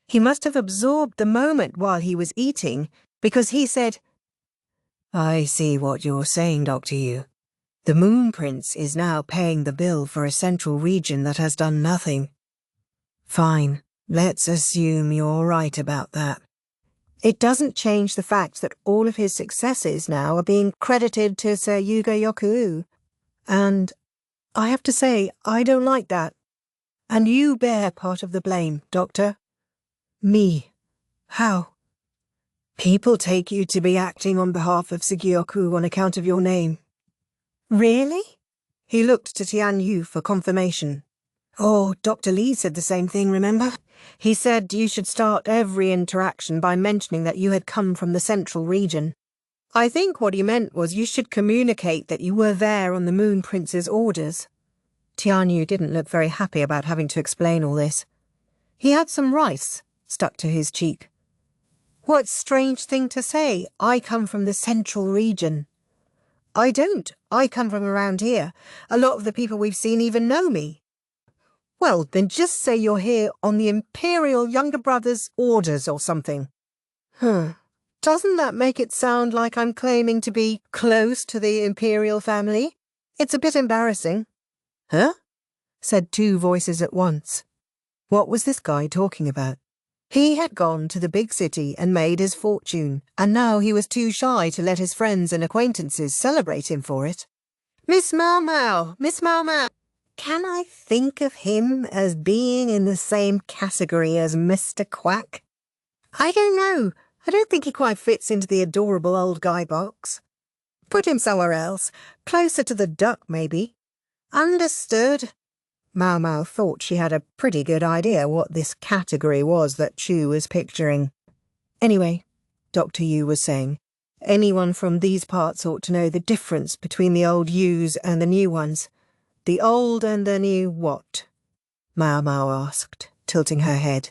He must have absorbed the moment while he was eating, because he said, I see what you're saying, Dr. Yu. The Moon Prince is now paying the bill for a central region that has done nothing. Fine, let's assume you're right about that. It doesn't change the fact that all of his successes now are being credited to Sir Yuga Yoku. And I have to say, I don't like that. And you bear part of the blame, Doctor. Me. How? People take you to be acting on behalf of Sugioku on account of your name. Really? He looked to Tianyu for confirmation. Oh, Dr. Lee said the same thing, remember? He said you should start every interaction by mentioning that you had come from the central region. I think what he meant was you should communicate that you were there on the Moon Prince's orders. Tianyu didn't look very happy about having to explain all this. He had some rice stuck to his cheek. What strange thing to say, I come from the central region. I don't. I come from around here. A lot of the people we've seen even know me. Well, then just say you're here on the Imperial Younger Brother's orders or something. Doesn't that make it sound like I'm claiming to be close to the Imperial family? It's a bit embarrassing. Huh? Said two voices at once. What was this guy talking about? He had gone to the big city and made his fortune, and now he was too shy to let his friends and acquaintances celebrate him for it. Miss Maomao! Miss Maomao! Can I think of him as being in the same category as Mr. Quack? I don't know. I don't think he quite fits into the adorable old guy box. Put him somewhere else, closer to the duck, maybe. Understood. Maomao thought she had a pretty good idea what this category was that Chu was picturing. Anyway, Dr. Yu was saying, anyone from these parts ought to know the difference between the old Yus and the new ones. The old and the new what? Maomao asked, tilting her head.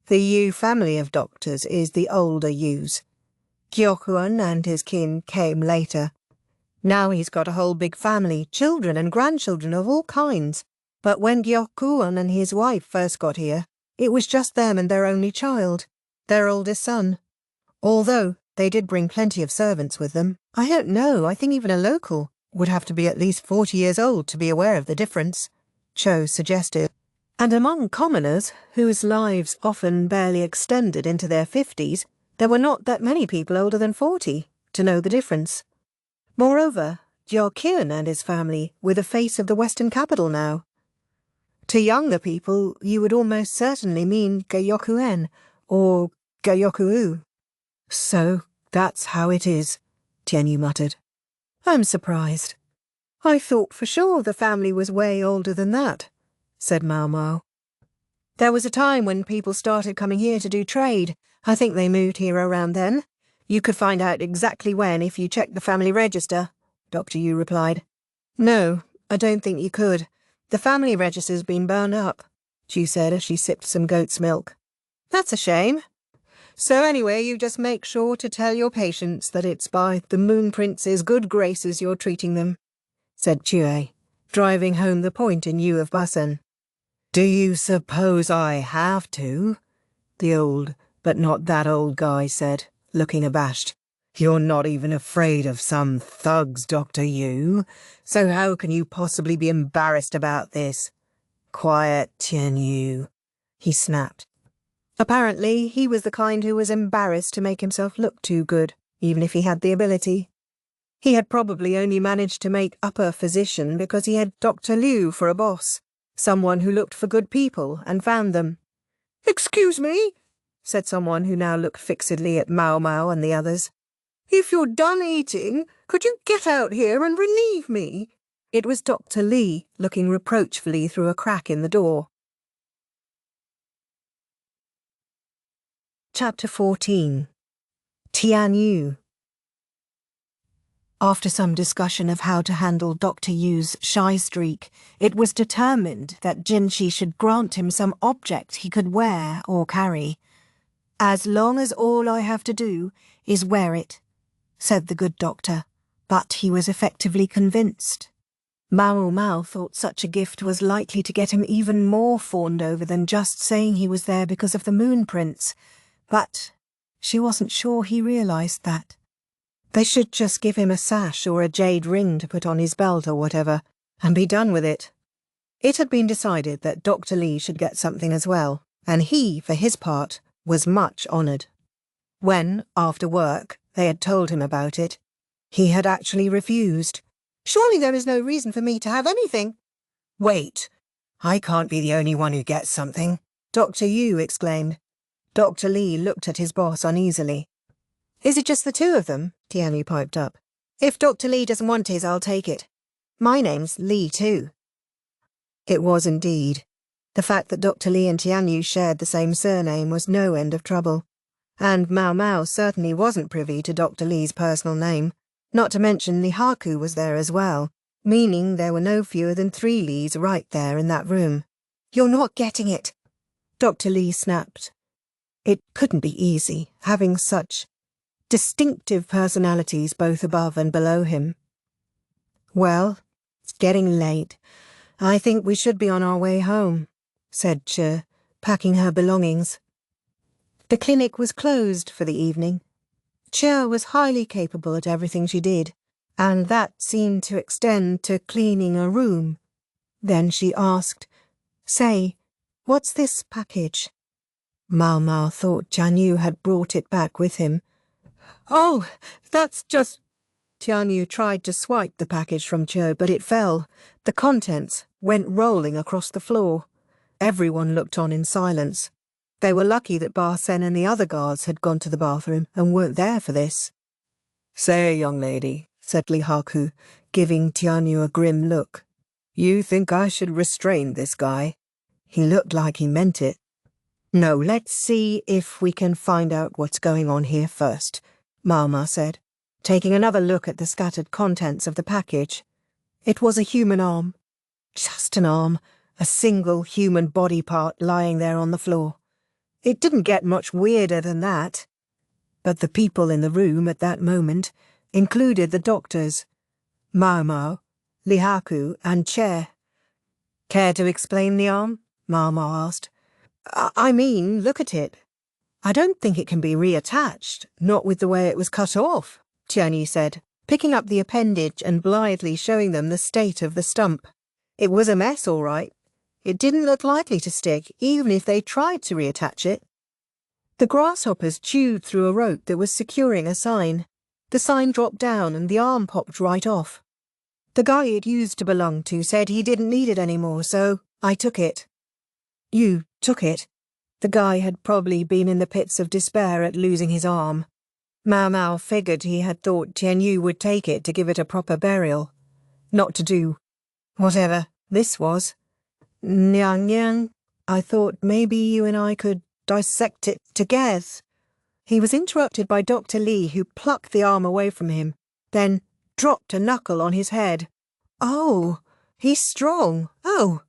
The Yu family of doctors is the older Yus. Gyokuen and his kin came later. Now he's got a whole big family, children and grandchildren of all kinds. But when Gyokuen and his wife first got here, it was just them and their only child, their oldest son. Although they did bring plenty of servants with them. I don't know, I think even a local would have to be at least 40 years old to be aware of the difference, Cho suggested. And among commoners, whose lives often barely extended into their 50s, there were not that many people older than 40 to know the difference. Moreover, Gyokuen and his family were the face of the Western capital now. To younger people, you would almost certainly mean Gyokuen or Gyokuu. So that's how it is, Tianyu muttered. I'm surprised. I thought for sure the family was way older than that, said Maomao. There was a time when people started coming here to do trade. I think they moved here around then. You could find out exactly when if you checked the family register, Dr. Yu replied. No, I don't think you could. The family register's been burned up, Chu said as she sipped some goat's milk. That's a shame. So anyway, you just make sure to tell your patients that it's by the Moon Prince's good graces you're treating them, said Chue, driving home the point in lieu of Basen. Do you suppose I have to? The old, but not that old guy said, looking abashed. You're not even afraid of some thugs, Dr. Yu, so how can you possibly be embarrassed about this? Quiet, Tianyu, he snapped. Apparently, he was the kind who was embarrassed to make himself look too good, even if he had the ability. He had probably only managed to make upper physician because he had Dr. Liu for a boss, someone who looked for good people and found them. Excuse me, said someone who now looked fixedly at Maomao and the others. If you're done eating, could you get out here and relieve me? It was Dr. Li, looking reproachfully through a crack in the door. Chapter 14. Tianyu. After some discussion of how to handle Dr. Yu's shy streak, it was determined that Jinshi should grant him some object he could wear or carry. As long as all I have to do is wear it, said the good doctor, but he was effectively convinced. Maomao thought such a gift was likely to get him even more fawned over than just saying he was there because of the Moon Prince, but she wasn't sure he realised that. They should just give him a sash or a jade ring to put on his belt or whatever, and be done with it. It had been decided that Dr. Li should get something as well, and he, for his part, was much honoured. When, after work, they had told him about it, he had actually refused. Surely there is no reason for me to have anything. Wait, I can't be the only one who gets something, Dr. Yu exclaimed. Dr. Li looked at his boss uneasily. Is it just the two of them? Tianyu piped up. If Dr. Li doesn't want his, I'll take it. My name's Li too. It was indeed. The fact that Dr. Li and Tianyu shared the same surname was no end of trouble, and Maomao certainly wasn't privy to Dr. Li's personal name, not to mention Lihaku was there as well, meaning there were no fewer than 3 Lis right there in that room. "You're not getting it," Dr. Li snapped. It couldn't be easy, having such distinctive personalities both above and below him. "Well, it's getting late. I think we should be on our way home," said Che, packing her belongings. The clinic was closed for the evening. Che was highly capable at everything she did, and that seemed to extend to cleaning a room. Then she asked, "Say, what's this package?" Maomao thought Tianyu had brought it back with him. "Oh, that's just—" Tianyu tried to swipe the package from Che, but it fell. The contents went rolling across the floor. Everyone looked on in silence. They were lucky that Ba Sen and the other guards had gone to the bathroom and weren't there for this. "Say, young lady," said Lihaku, giving Tianyu a grim look. "You think I should restrain this guy?" He looked like he meant it. "No, let's see if we can find out what's going on here first," Maomao said, taking another look at the scattered contents of the package. It was a human arm. Just an arm, a single human body part lying there on the floor. It didn't get much weirder than that. But the people in the room at that moment included the doctors, Maomao, Lihaku, and Che. "Care to explain the arm?" Maomao asked. I mean, look at it. I don't think it can be reattached, not with the way it was cut off," Tianyu said, picking up the appendage and blithely showing them the state of the stump. It was a mess, all right. It didn't look likely to stick, even if they tried to reattach it. The grasshoppers chewed through a rope that was securing a sign. The sign dropped down and the arm popped right off. The guy it used to belong to said he didn't need it anymore, so I took it. "You took it?" The guy had probably been in the pits of despair at losing his arm. Maomao figured he had thought Tianyu would take it to give it a proper burial. Not to do whatever this was. "Nyang Nyang, I thought maybe you and I could dissect it together." He was interrupted by Dr. Li, who plucked the arm away from him, then dropped a knuckle on his head. "Oh, he's strong. Oh,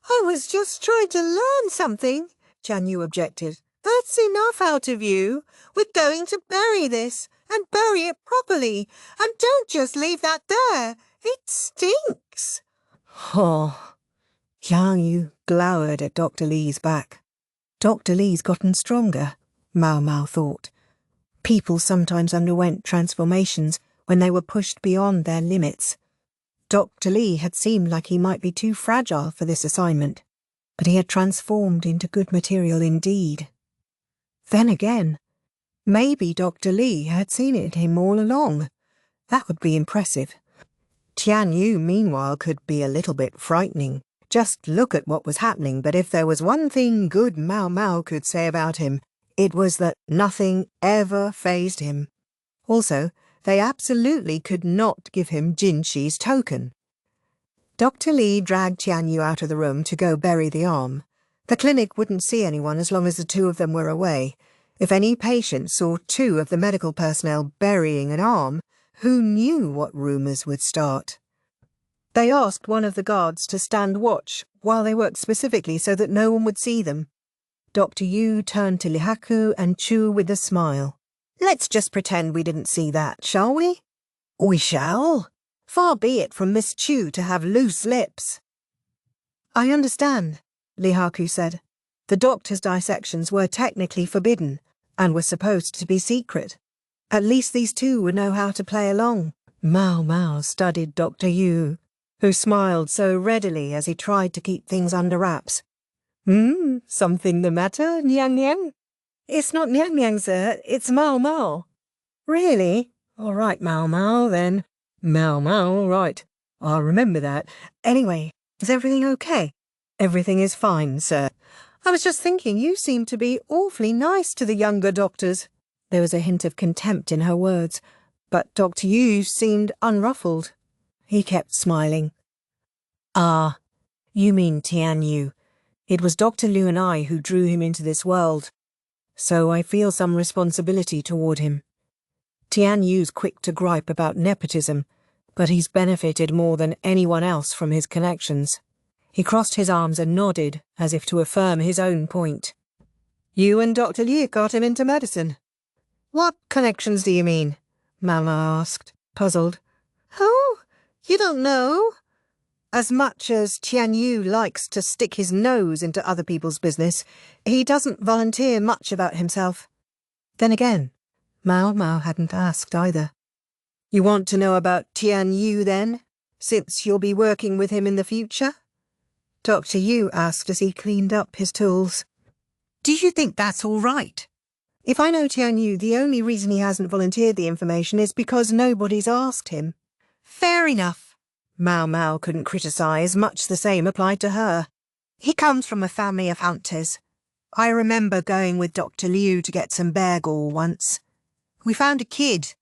I was just trying to learn something," Tianyu objected. "That's enough out of you. We're going to bury this, and bury it properly, and don't just leave that there. It stinks." Oh. Tianyu glowered at Dr. Li's back. Dr. Li's gotten stronger, Maomao thought. People sometimes underwent transformations when they were pushed beyond their limits. Dr. Li had seemed like he might be too fragile for this assignment, but he had transformed into good material indeed. Then again, maybe Dr. Li had seen it in him all along. That would be impressive. Tianyu, meanwhile, could be a little bit frightening. Just look at what was happening, but if there was one thing good Maomao could say about him, it was that nothing ever fazed him. Also, they absolutely could not give him Jinxi's token. Dr. Li dragged Tianyu out of the room to go bury the arm. The clinic wouldn't see anyone as long as the 2 of them were away. If any patient saw 2 of the medical personnel burying an arm, who knew what rumours would start? They asked one of the guards to stand watch while they worked specifically so that no one would see them. Dr. Yu turned to Lihaku and Chu with a smile. "Let's just pretend we didn't see that, shall we?" "We shall. Far be it from Miss Chu to have loose lips." "I understand," Lihaku said. The doctor's dissections were technically forbidden and were supposed to be secret. At least these 2 would know how to play along. Maomao studied Dr. Yu, who smiled so readily as he tried to keep things under wraps. Something the matter, Nyang Nyang?" "It's not Nyang Nyang, sir. It's Maomao." "Really? All right, Maomao, then." "Maomao, right. I'll remember that. Anyway, is everything okay?" "Everything is fine, sir. I was just thinking you seem to be awfully nice to the younger doctors." There was a hint of contempt in her words, but Dr. Yu seemed unruffled. He kept smiling. "Ah, You mean Tianyu. It was Dr. Liu and I who drew him into this world, so I feel some responsibility toward him. Tianyu's quick to gripe about nepotism, but he's benefited more than anyone else from his connections. He crossed his arms and nodded, as if to affirm his own point. You and Dr. Liu got him into medicine. What connections do you mean? Maomao asked, puzzled. Oh, you don't know? As much as Tianyu likes to stick his nose into other people's business, he doesn't volunteer much about himself. Then again, Maomao hadn't asked either. You want to know about Tianyu then, since you'll be working with him in the future? Dr. Yu asked as he cleaned up his tools. Do you think that's all right? If I know Tianyu, the only reason he hasn't volunteered the information is because nobody's asked him. Fair enough. Maomao couldn't criticise, much the same applied to her. He comes from a family of hunters. I remember going with Dr. Liu to get some bear gall once. We found a kid.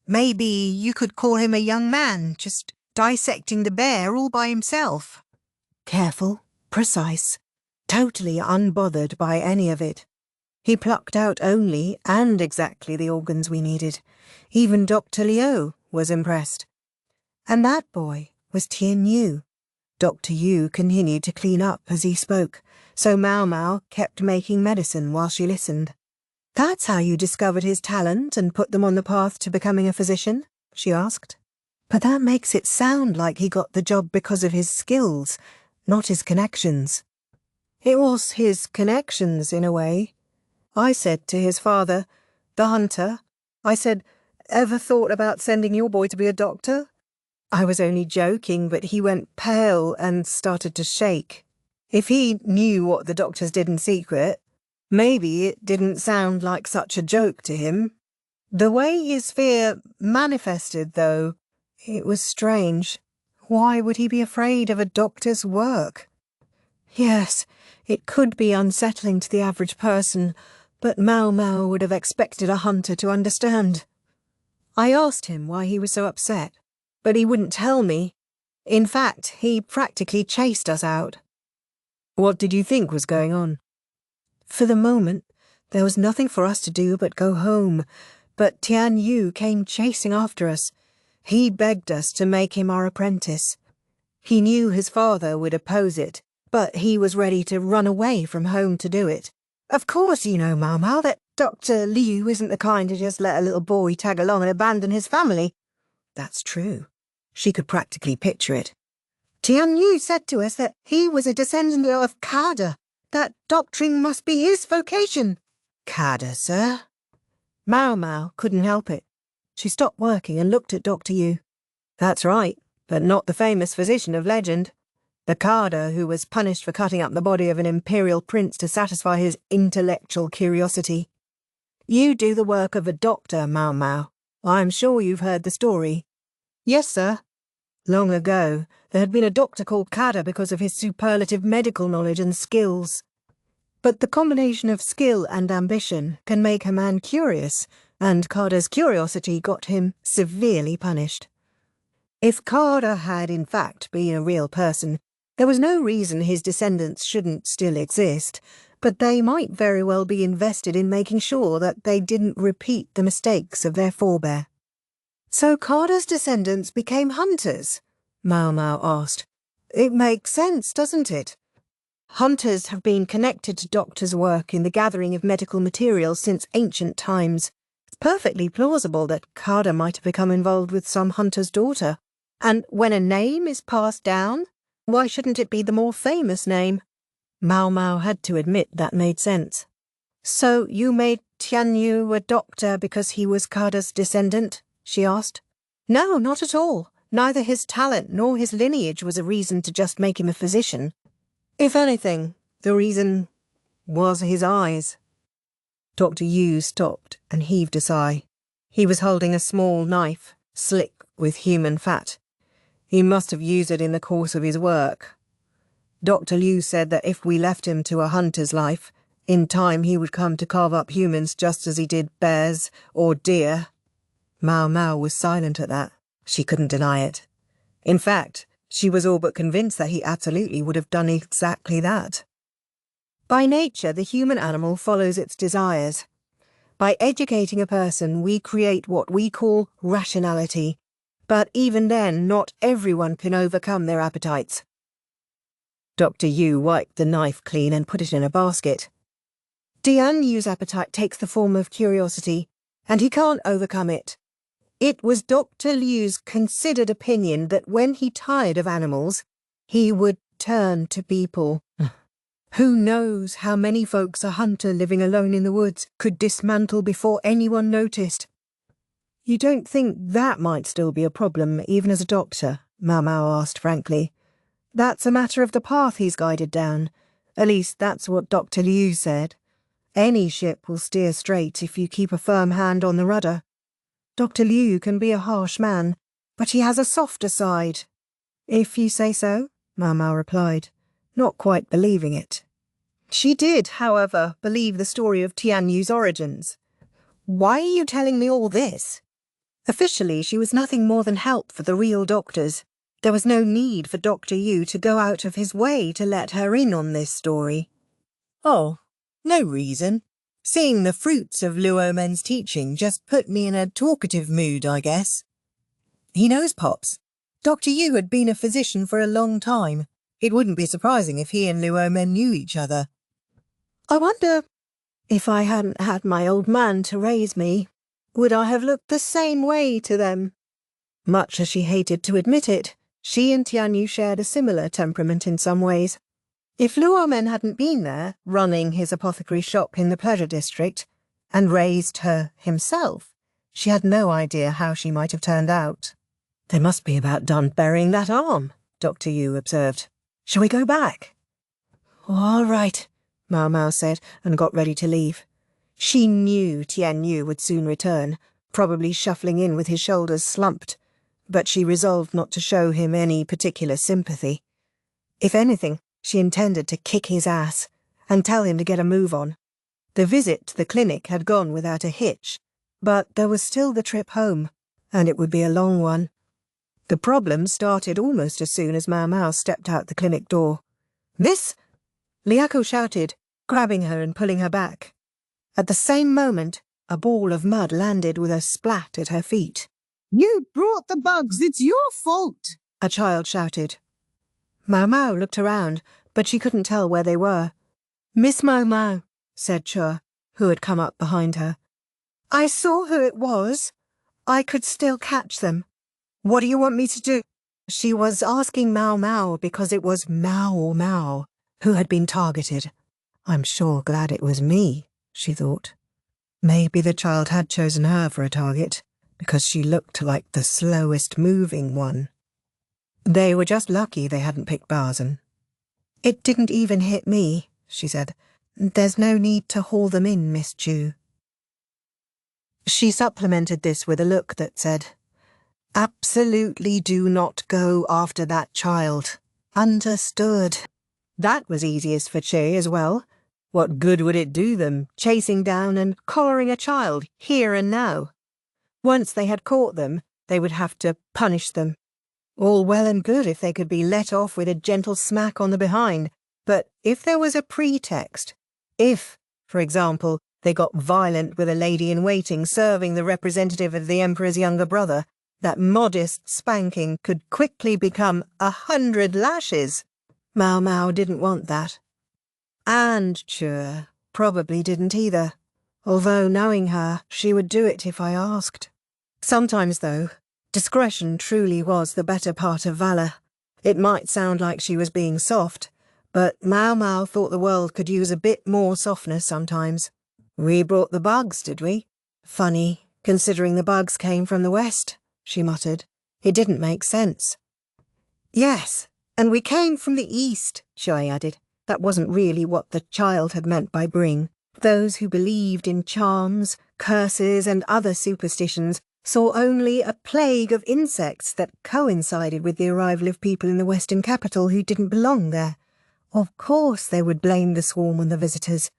Maybe you could call him a young man, just dissecting the bear all by himself. Careful, precise, totally unbothered by any of it. He plucked out only and exactly the organs we needed. Even Dr. Liu was impressed. And that boy was Tianyu. Dr. Yu continued to clean up as he spoke, so Maomao kept making medicine while she listened. That's how you discovered his talent and put them on the path to becoming a physician? She asked. But that makes it sound like he got the job because of his skills, not his connections. It was his connections, in a way. I said to his father, the hunter, I said, ever thought about sending your boy to be a doctor? I was only joking, but he went pale and started to shake. If he knew what the doctors did in secret, maybe it didn't sound like such a joke to him. The way his fear manifested, though, it was strange. Why would he be afraid of a doctor's work? Yes, it could be unsettling to the average person, but Maomao would have expected a hunter to understand. I asked him why he was so upset, but he wouldn't tell me. In fact, he practically chased us out. What did you think was going on? For the moment, there was nothing for us to do but go home, but Tianyu came chasing after us. He begged us to make him our apprentice. He knew his father would oppose it, but he was ready to run away from home to do it. Of course you know, Maomao, that Dr. Liu isn't the kind to just let a little boy tag along and abandon his family. That's true. She could practically picture it. Tianyu said to us that he was a descendant of Kada. That doctoring must be his vocation. Kada, sir? Maomao couldn't help it. She stopped working and looked at Dr. Yu. That's right, but not the famous physician of legend. The Kada who was punished for cutting up the body of an imperial prince to satisfy his intellectual curiosity. You do the work of a doctor, Maomao. I'm sure you've heard the story. Yes, sir. Long ago, there had been a doctor called Kada because of his superlative medical knowledge and skills. But the combination of skill and ambition can make a man curious, and Kada's curiosity got him severely punished. If Kada had in fact been a real person, there was no reason his descendants shouldn't still exist, but they might very well be invested in making sure that they didn't repeat the mistakes of their forebear. So Kada's descendants became hunters? Maomao asked. It makes sense, doesn't it? Hunters have been connected to doctors' work in the gathering of medical materials since ancient times. It's perfectly plausible that Kada might have become involved with some hunter's daughter. And when a name is passed down, why shouldn't it be the more famous name? Maomao had to admit that made sense. So you made Tianyu a doctor because he was Kada's descendant? She asked. No, not at all. Neither his talent nor his lineage was a reason to just make him a physician. If anything, the reason was his eyes. Dr. Yu stopped and heaved a sigh. He was holding a small knife, slick with human fat. He must have used it in the course of his work. Dr. Liu said that if we left him to a hunter's life, in time he would come to carve up humans just as he did bears or deer. Maomao was silent at that. She couldn't deny it. In fact, She was all but convinced that he absolutely would have done exactly that. By nature, the human animal follows its desires. By educating a person, we create what we call rationality, but even then, not everyone can overcome their appetites. Dr. Yu wiped the knife clean and put it in a basket. Tianyu's appetite takes the form of curiosity, and he can't overcome it. It was Dr. Liu's considered opinion that when he tired of animals, he would turn to people. Who knows how many folks a hunter living alone in the woods could dismantle before anyone noticed? You don't think that might still be a problem, even as a doctor? Maomao asked frankly. That's a matter of the path he's guided down. At least that's what Dr. Liu said. Any ship will steer straight if you keep a firm hand on the rudder. Dr. Liu can be a harsh man, but he has a softer side. If you say so, Maomao replied, not quite believing it. She did, however, believe the story of Tianyu's origins. Why are you telling me all this? Officially, she was nothing more than help for the real doctors. There was no need for Dr. Yu to go out of his way to let her in on this story. Oh, no reason. Seeing the fruits of Luo Men's teaching just put me in a talkative mood, I guess. He knows Pops. Dr. Yu had been a physician for a long time. It wouldn't be surprising if he and Luo Men knew each other. I wonder, if I hadn't had my old man to raise me, would I have looked the same way to them? Much as she hated to admit it, she and Tianyu shared a similar temperament in some ways. If Luo Men hadn't been there, running his apothecary shop in the pleasure district, and raised her himself, she had no idea how she might have turned out. They must be about done burying that arm, Dr. Yu observed. Shall we go back? All right, Maomao said, and got ready to leave. She knew Tianyu would soon return, probably shuffling in with his shoulders slumped, but she resolved not to show him any particular sympathy. If anything, she intended to kick his ass and tell him to get a move on. The visit to the clinic had gone without a hitch, but there was still the trip home, and it would be a long one. The problem started almost as soon as Maomao stepped out the clinic door. Miss! Liako shouted, grabbing her and pulling her back. At the same moment, a ball of mud landed with a splat at her feet. You brought the bugs, it's your fault, a child shouted. Maomao looked around, but she couldn't tell where they were. Miss Maomao, said Chua, who had come up behind her. I saw who it was. I could still catch them. What do you want me to do? She was asking Maomao because it was Maomao who had been targeted. I'm sure glad it was me, she thought. Maybe the child had chosen her for a target, because she looked like the slowest moving one. They were just lucky they hadn't picked Barzan. It didn't even hit me, she said. There's no need to haul them in, Miss Chu. She supplemented this with a look that said, Absolutely do not go after that child. Understood. That was easiest for Che as well. What good would it do them, chasing down and collaring a child, here and now? Once they had caught them, they would have to punish them. All well and good if they could be let off with a gentle smack on the behind, but if there was a pretext, if, for example, they got violent with a lady-in-waiting serving the representative of the Emperor's younger brother, that modest spanking could quickly become 100 lashes. Maomao didn't want that. And Chua probably didn't either, although knowing her, she would do it if I asked. Sometimes, though, discretion truly was the better part of valour. It might sound like she was being soft, but Maomao thought the world could use a bit more softness sometimes. We brought the bugs, did we? Funny, considering the bugs came from the west, she muttered. It didn't make sense. Yes, and we came from the east, Shui added. That wasn't really what the child had meant by bring. Those who believed in charms, curses, and other superstitions saw only a plague of insects that coincided with the arrival of people in the western capital who didn't belong there. Of course they would blame the swarm on the visitors.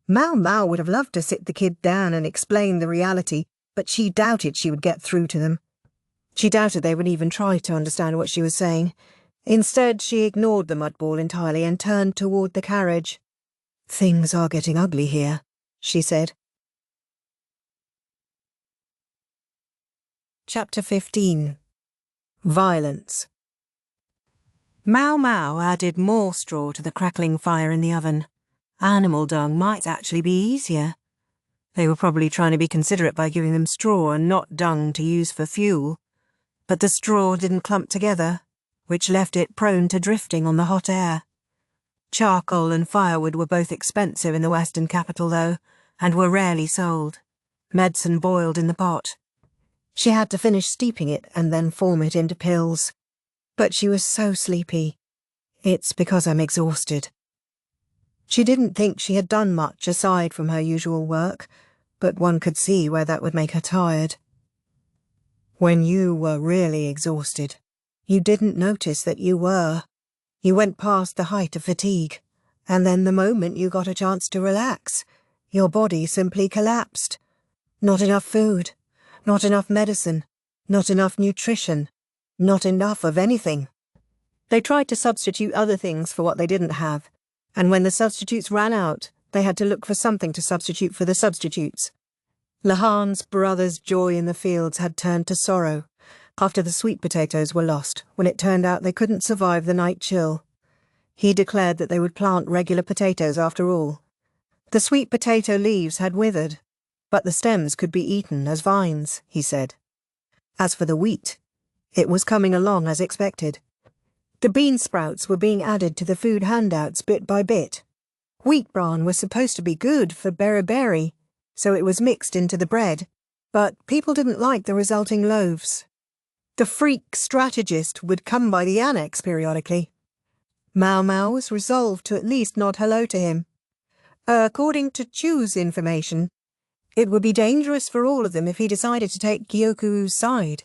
Maomao would have loved to sit the kid down and explain the reality, but she doubted she would get through to them. She doubted they would even try to understand what she was saying. Instead, she ignored the mud ball entirely and turned toward the carriage. "Things are getting ugly here," she said. Chapter 15. Violence. Maomao added more straw to the crackling fire in the oven. Animal dung might actually be easier. They were probably trying to be considerate by giving them straw and not dung to use for fuel. But the straw didn't clump together, which left it prone to drifting on the hot air. Charcoal and firewood were both expensive in the Western capital, though, and were rarely sold. Medicine boiled in the pot. She had to finish steeping it and then form it into pills. But she was so sleepy. "It's because I'm exhausted." She didn't think she had done much aside from her usual work, but one could see where that would make her tired. When you were really exhausted, you didn't notice that you were. You went past the height of fatigue, and then the moment you got a chance to relax, your body simply collapsed. Not enough food, not enough medicine, not enough nutrition, not enough of anything. They tried to substitute other things for what they didn't have, and when the substitutes ran out, they had to look for something to substitute for the substitutes. Lahan's brother's joy in the fields had turned to sorrow after the sweet potatoes were lost, when it turned out they couldn't survive the night chill. He declared that they would plant regular potatoes after all. The sweet potato leaves had withered, but the stems could be eaten as vines, he said. As for the wheat, it was coming along as expected. The bean sprouts were being added to the food handouts bit by bit. Wheat bran was supposed to be good for beriberi, so it was mixed into the bread, but people didn't like the resulting loaves. The freak strategist would come by the annex periodically. Maomao was resolved to at least nod hello to him. According to Chu's information, it would be dangerous for all of them if he decided to take Gyoku's side.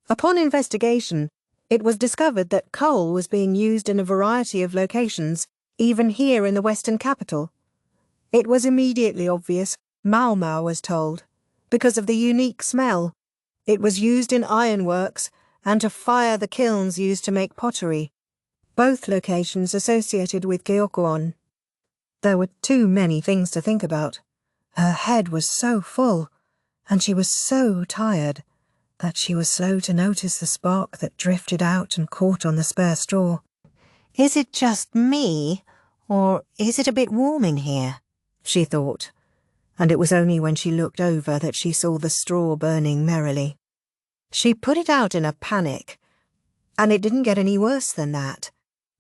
Upon investigation, it was discovered that coal was being used in a variety of locations, even here in the Western capital. It was immediately obvious, Maomao was told, because of the unique smell. It was used in ironworks and to fire the kilns used to make pottery, both locations associated with Gyokuen. There were too many things to think about. Her head was so full, and she was so tired, that she was slow to notice the spark that drifted out and caught on the spare straw. "Is it just me, or is it a bit warm in here?" she thought, and it was only when she looked over that she saw the straw burning merrily. She put it out in a panic, and it didn't get any worse than that,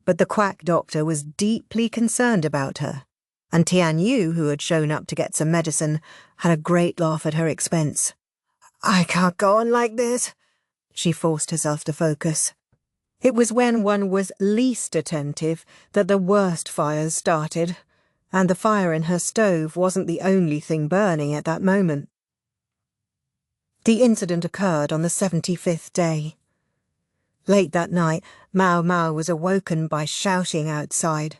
but the quack doctor was deeply concerned about her, and Tianyu, who had shown up to get some medicine, had a great laugh at her expense. "I can't go on like this." She forced herself to focus. It was when one was least attentive that the worst fires started, and the fire in her stove wasn't the only thing burning at that moment. The incident occurred on the 75th day. Late that night, Maomao was awoken by shouting outside.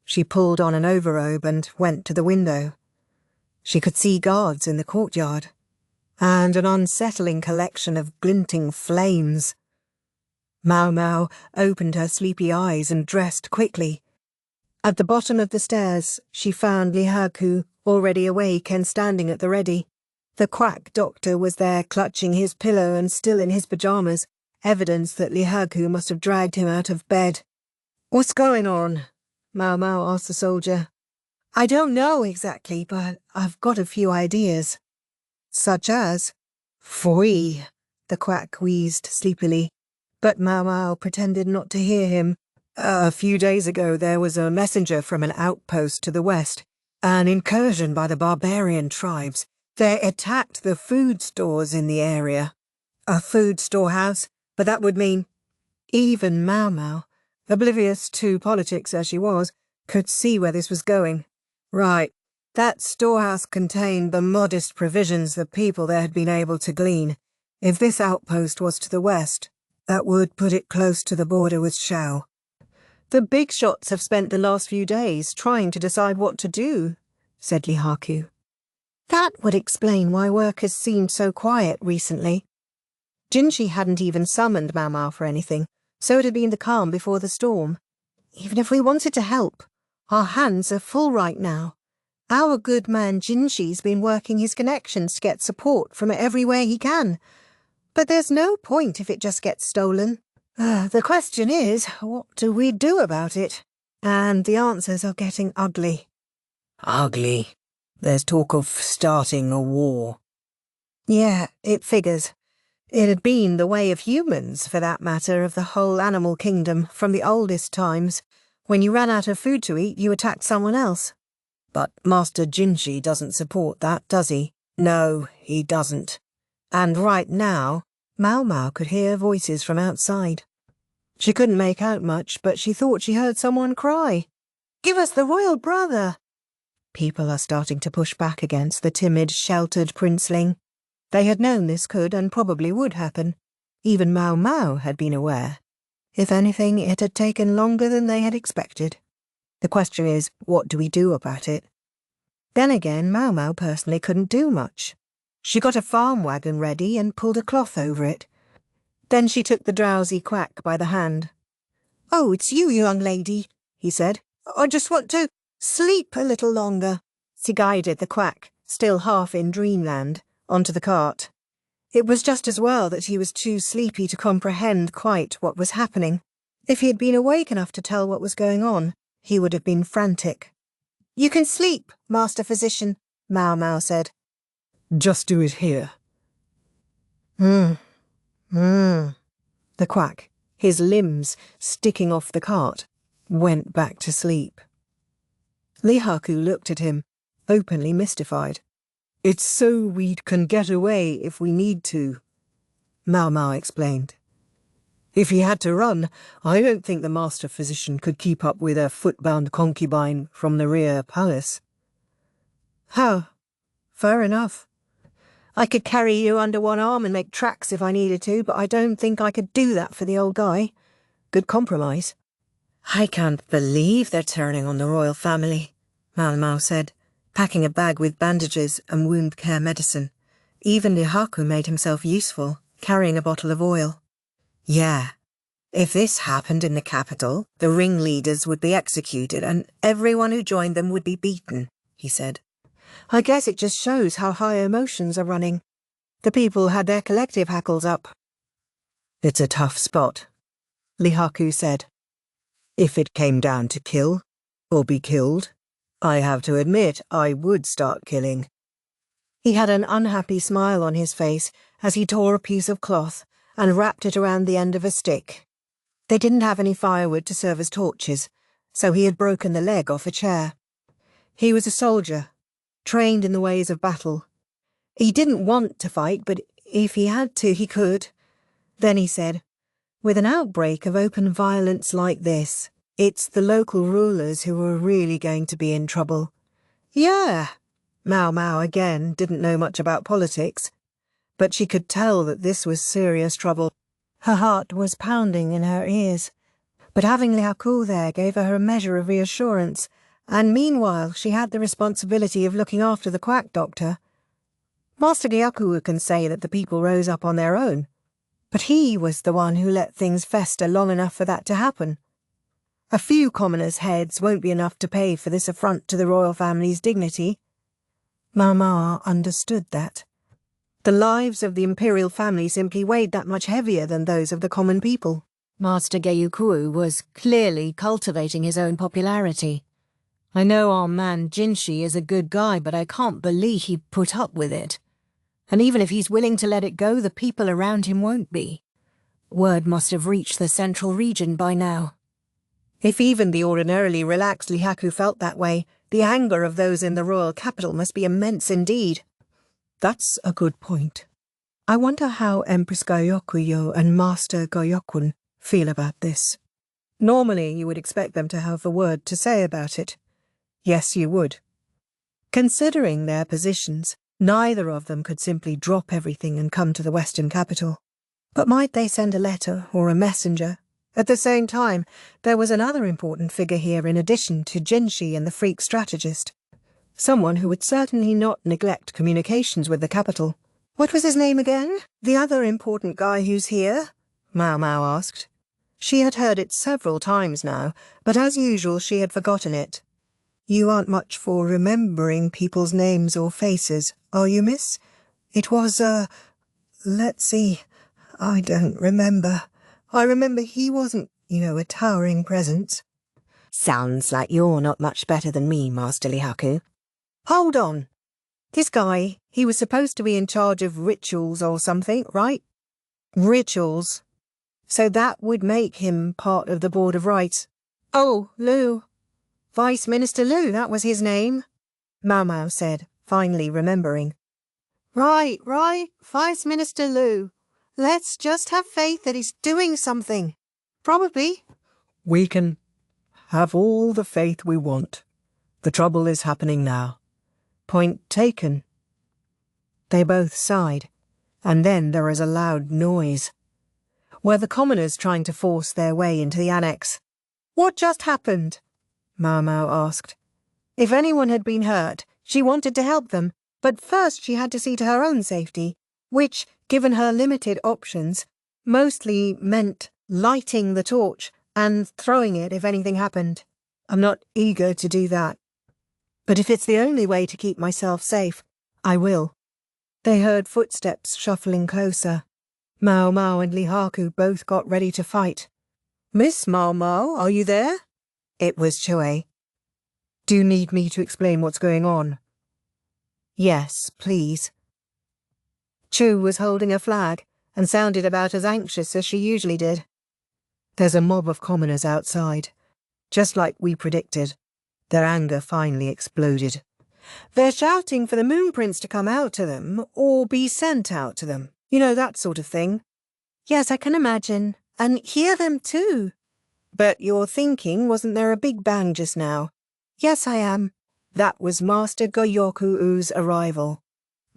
She pulled on an overrobe and went to the window. She could see guards in the courtyard, and an unsettling collection of glinting flames. Maomao opened her sleepy eyes and dressed quickly. At the bottom of the stairs, she found Lihaku already awake and standing at the ready. The quack doctor was there clutching his pillow and still in his pyjamas, evidence that Lihaku must have dragged him out of bed. "What's going on?" Maomao asked the soldier. "I don't know exactly, but I've got a few ideas." "Such as?" "Pfui," the quack wheezed sleepily, but Maomao pretended not to hear him. "A few days ago there was a messenger from an outpost to the west, an incursion by the barbarian tribes. They attacked the food stores in the area." "A food storehouse? But that would mean—" Even Maomao, oblivious to politics as she was, could see where this was going. "Right. That storehouse contained the modest provisions the people there had been able to glean. If this outpost was to the west, that would put it close to the border with Shao. The big shots have spent the last few days trying to decide what to do," said Lihaku. That would explain why work has seemed so quiet recently. Jinshi hadn't even summoned Maomao for anything, So it had been the calm before the storm. Even if we wanted to help, our hands are full right now. Our good man Jinshi's been working his connections to get support from everywhere he can. But there's no point if it just gets stolen. The question is, what do we do about it? And the answers are getting ugly. Ugly. There's talk of starting a war. Yeah, it figures. It had been the way of humans, for that matter, of the whole animal kingdom from the oldest times. When you ran out of food to eat, you attacked someone else. But Master Jinshi doesn't support that, does he? No, he doesn't. And right now, Maomao could hear voices from outside. She couldn't make out much, but she thought she heard someone cry, "Give us the royal brother!" People are starting to push back against the timid, sheltered princeling. They had known this could and probably would happen. Even Maomao had been aware. If anything, it had taken longer than they had expected. The question is, what do we do about it? Then again, Maomao personally couldn't do much. She got a farm wagon ready and pulled a cloth over it. Then she took the drowsy quack by the hand. "Oh, it's you, young lady," he said. "I just want to sleep a little longer." She guided the quack, still half in dreamland, onto the cart. It was just as well that he was too sleepy to comprehend quite what was happening. If he had been awake enough to tell what was going on, he would have been frantic. "You can sleep, Master Physician," Maomao said. Just do it here. The quack, his limbs sticking off the cart, went back to sleep. Lihaku looked at him, openly mystified. It's so we can get away if we need to, Maomao explained. If he had to run, I don't think the Master Physician could keep up with a foot-bound concubine from the rear palace. "Oh, fair enough. I could carry you under one arm and make tracks if I needed to, but I don't think I could do that for the old guy. Good compromise." I can't believe they're turning on the royal family, Maomao said, packing a bag with bandages and wound care medicine. Even Lihaku made himself useful, carrying a bottle of oil. Yeah, if this happened in the capital, the ringleaders would be executed and everyone who joined them would be beaten, he said. "I guess it just shows how high emotions are running. The people had their collective hackles up." It's a tough spot, Lihaku said. If it came down to kill or be killed, I have to admit I would start killing. He had an unhappy smile on his face as he tore a piece of cloth and wrapped it around the end of a stick. They didn't have any firewood to serve as torches, so he had broken the leg off a chair. He was a soldier, trained in the ways of battle. He didn't want to fight, but if he had to, he could. Then he said, "With an outbreak of open violence like this, it's the local rulers who are really going to be in trouble." Yeah, Maomao again didn't know much about politics, but she could tell that this was serious trouble. Her heart was pounding in her ears, but having Lihaku there gave her a measure of reassurance, and meanwhile she had the responsibility of looking after the quack doctor. Master Gyokuen can say that the people rose up on their own, but he was the one who let things fester long enough for that to happen. A few commoners' heads won't be enough to pay for this affront to the royal family's dignity. Maomao understood that. The lives of the imperial family simply weighed that much heavier than those of the common people. Master Gyokuen was clearly cultivating his own popularity. "I know our man Jinshi is a good guy, but I can't believe he put up with it. And even if he's willing to let it go, the people around him won't be." Word must have reached the central region by now. If even the ordinarily relaxed Lihaku felt that way, the anger of those in the royal capital must be immense indeed. That's a good point. I wonder how Empress Gyokuen and Master Gyokuen feel about this. Normally you would expect them to have a word to say about it. Yes, you would. Considering their positions, neither of them could simply drop everything and come to the western capital. But might they send a letter or a messenger? At the same time, there was another important figure here in addition to Jinshi and the freak strategist. Someone who would certainly not neglect communications with the capital. "What was his name again? The other important guy who's here?" Maomao asked. She had heard it several times now, but as usual she had forgotten it. "You aren't much for remembering people's names or faces, are you, miss? It was, let's see, I don't remember. I remember he wasn't, a towering presence." "Sounds like you're not much better than me, Master Lihaku." "Hold on. This guy, he was supposed to be in charge of rituals or something, right?" "Rituals. So that would make him part of the Board of Rites." "Oh, Liu. Vice Minister Liu, that was his name," Maomao said, finally remembering. Right, Vice Minister Liu. Let's just have faith that he's doing something. Probably." "We can have all the faith we want. The trouble is happening now." "Point taken." They both sighed, and then there was a loud noise. Were the commoners trying to force their way into the annex? "What just happened?" Maomao asked. If anyone had been hurt, she wanted to help them, but first she had to see to her own safety, which, given her limited options, mostly meant lighting the torch and throwing it if anything happened. I'm not eager to do that. But if it's the only way to keep myself safe, I will. They heard footsteps shuffling closer. Maomao and Lihaku both got ready to fight. "Miss Maomao, are you there?" It was Chue. "Do you need me to explain what's going on?" "Yes, please." Chu was holding a flag and sounded about as anxious as she usually did. "There's a mob of commoners outside. Just like we predicted. Their anger finally exploded. They're shouting for the Moon Prince to come out to them or be sent out to them. That sort of thing." "Yes, I can imagine. And hear them too." "But you're thinking, wasn't there a big bang just now?" "Yes, I am." That was Master Gyokuen-U's arrival.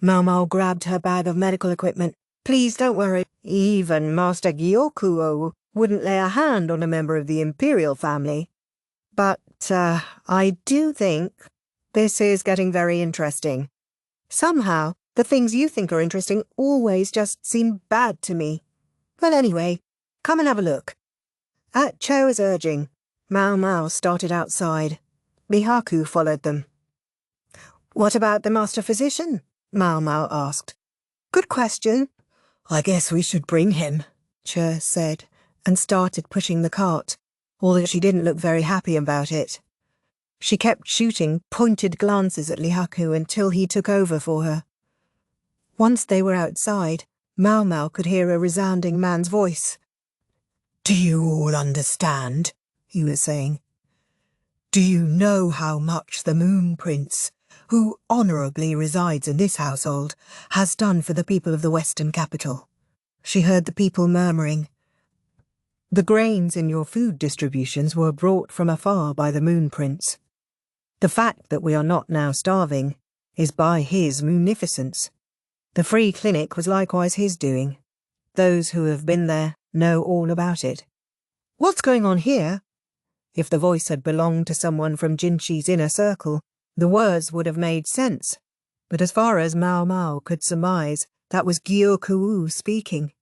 Maomao grabbed her bag of medical equipment. "Please don't worry. Even Master Gyokuen wouldn't lay a hand on a member of the Imperial family. But, I do think this is getting very interesting. Somehow, the things you think are interesting always just seem bad to me. Well, anyway, come and have a look." At Cho's urging, Maomao started outside. Lihaku followed them. "What about the Master Physician?" Maomao asked. "Good question." "I guess we should bring him," Cho said, and started pushing the cart, although she didn't look very happy about it. She kept shooting pointed glances at Lihaku until he took over for her. Once they were outside, Maomao could hear a resounding man's voice. "Do you all understand?" he was saying. "Do you know how much the Moon Prince, who honourably resides in this household, has done for the people of the Western capital?" She heard the people murmuring. "The grains in your food distributions were brought from afar by the Moon Prince. The fact that we are not now starving is by his munificence. The free clinic was likewise his doing. Those who have been there know all about it." "What's going on here?" If the voice had belonged to someone from Jinshi's inner circle, the words would have made sense. But as far as Maomao could surmise, that was Gyokuen speaking.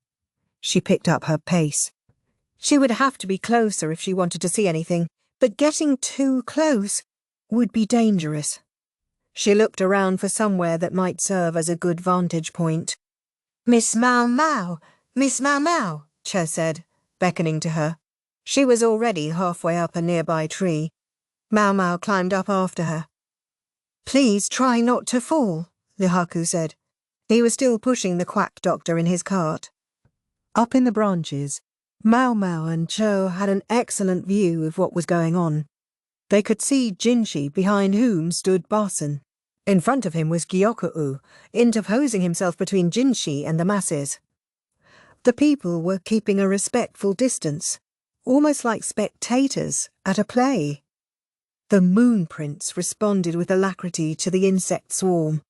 She picked up her pace. She would have to be closer if she wanted to see anything, but getting too close would be dangerous. She looked around for somewhere that might serve as a good vantage point. "Miss Maomao! Miss Maomao!" Che said, beckoning to her. She was already halfway up a nearby tree. Maomao climbed up after her. "Please try not to fall," Lihaku said. He was still pushing the quack doctor in his cart. Up in the branches, Maomao and Cho had an excellent view of what was going on. They could see Jinshi, behind whom stood Basen. In front of him was Gyokuen, interposing himself between Jinshi and the masses. The people were keeping a respectful distance, almost like spectators at a play. The Moon Prince responded with alacrity to the insect swarm.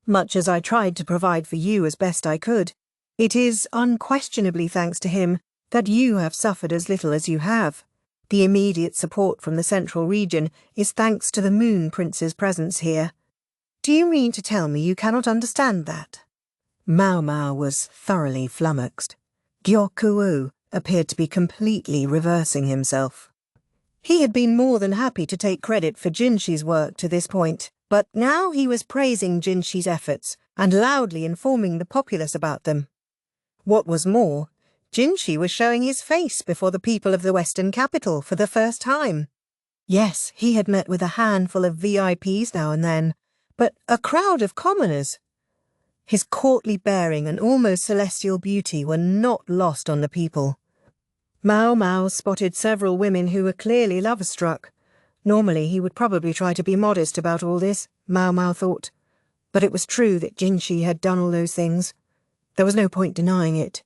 Much as I tried to provide for you as best I could, it is unquestionably thanks to him that you have suffered as little as you have. The immediate support from the central region is thanks to the Moon Prince's presence here. Do you mean to tell me you cannot understand that?" Maomao was thoroughly flummoxed. Gyokuen, appeared to be completely reversing himself. He had been more than happy to take credit for Jinshi's work to this point, but now he was praising Jinshi's efforts and loudly informing the populace about them. What was more, Jinshi was showing his face before the people of the Western capital for the first time. Yes, he had met with a handful of VIPs now and then, but a crowd of commoners. His courtly bearing and almost celestial beauty were not lost on the people. Maomao spotted several women who were clearly love-struck. Normally he would probably try to be modest about all this, Maomao thought. But it was true that Jinshi had done all those things. There was no point denying it.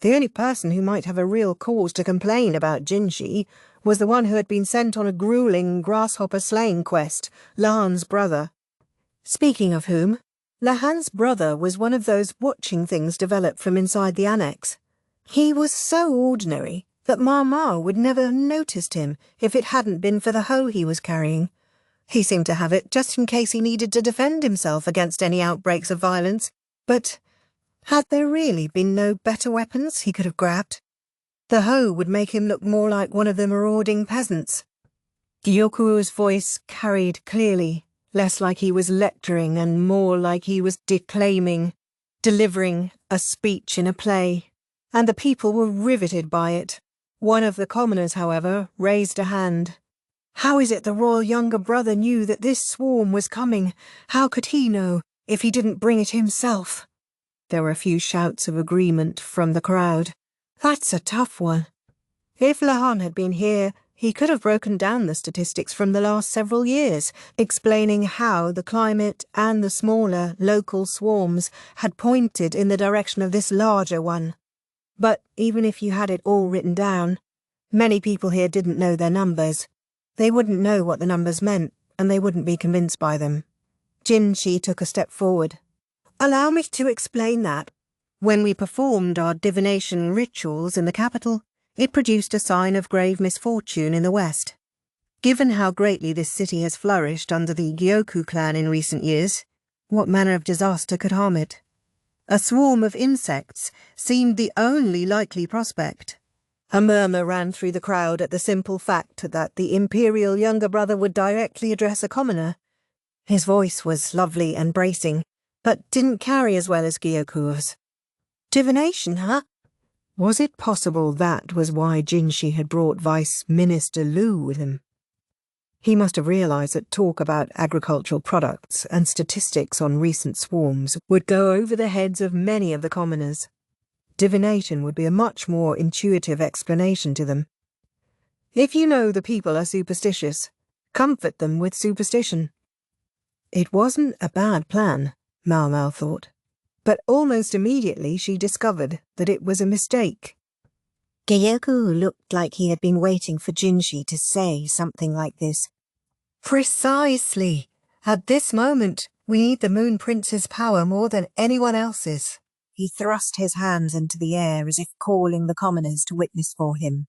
The only person who might have a real cause to complain about Jinshi was the one who had been sent on a grueling grasshopper-slaying quest, Lahan's brother. Speaking of whom, Lahan's brother was one of those watching things developed from inside the annex. He was so ordinary that Maomao would never have noticed him if it hadn't been for the hoe he was carrying. He seemed to have it just in case he needed to defend himself against any outbreaks of violence, but had there really been no better weapons he could have grabbed? The hoe would make him look more like one of the marauding peasants. Gyoku's voice carried clearly, less like he was lecturing and more like he was declaiming, delivering a speech in a play, and the people were riveted by it. One of the commoners, however, raised a hand. How is it the royal younger brother knew that this swarm was coming? How could he know if he didn't bring it himself? There were a few shouts of agreement from the crowd. That's a tough one. If Lahan had been here, he could have broken down the statistics from the last several years, explaining how the climate and the smaller local swarms had pointed in the direction of this larger one. But even if you had it all written down, many people here didn't know their numbers. They wouldn't know what the numbers meant, and they wouldn't be convinced by them. Jinshi took a step forward. Allow me to explain that. When we performed our divination rituals in the capital, it produced a sign of grave misfortune in the west. Given how greatly this city has flourished under the Gyokuen clan in recent years, what manner of disaster could harm it? A swarm of insects seemed the only likely prospect. A murmur ran through the crowd at the simple fact that the Imperial younger brother would directly address a commoner. His voice was lovely and bracing, but didn't carry as well as Gyoku's. Divination, huh? Was it possible that was why Jinshi had brought Vice Minister Liu with him? He must have realized that talk about agricultural products and statistics on recent swarms would go over the heads of many of the commoners. Divination would be a much more intuitive explanation to them. If you know the people are superstitious, comfort them with superstition. It wasn't a bad plan, Maomao thought, but almost immediately she discovered that it was a mistake. Gyokuen looked like he had been waiting for Jinshi to say something like this. Precisely. At this moment, we need the Moon Prince's power more than anyone else's. He thrust his hands into the air as if calling the commoners to witness for him.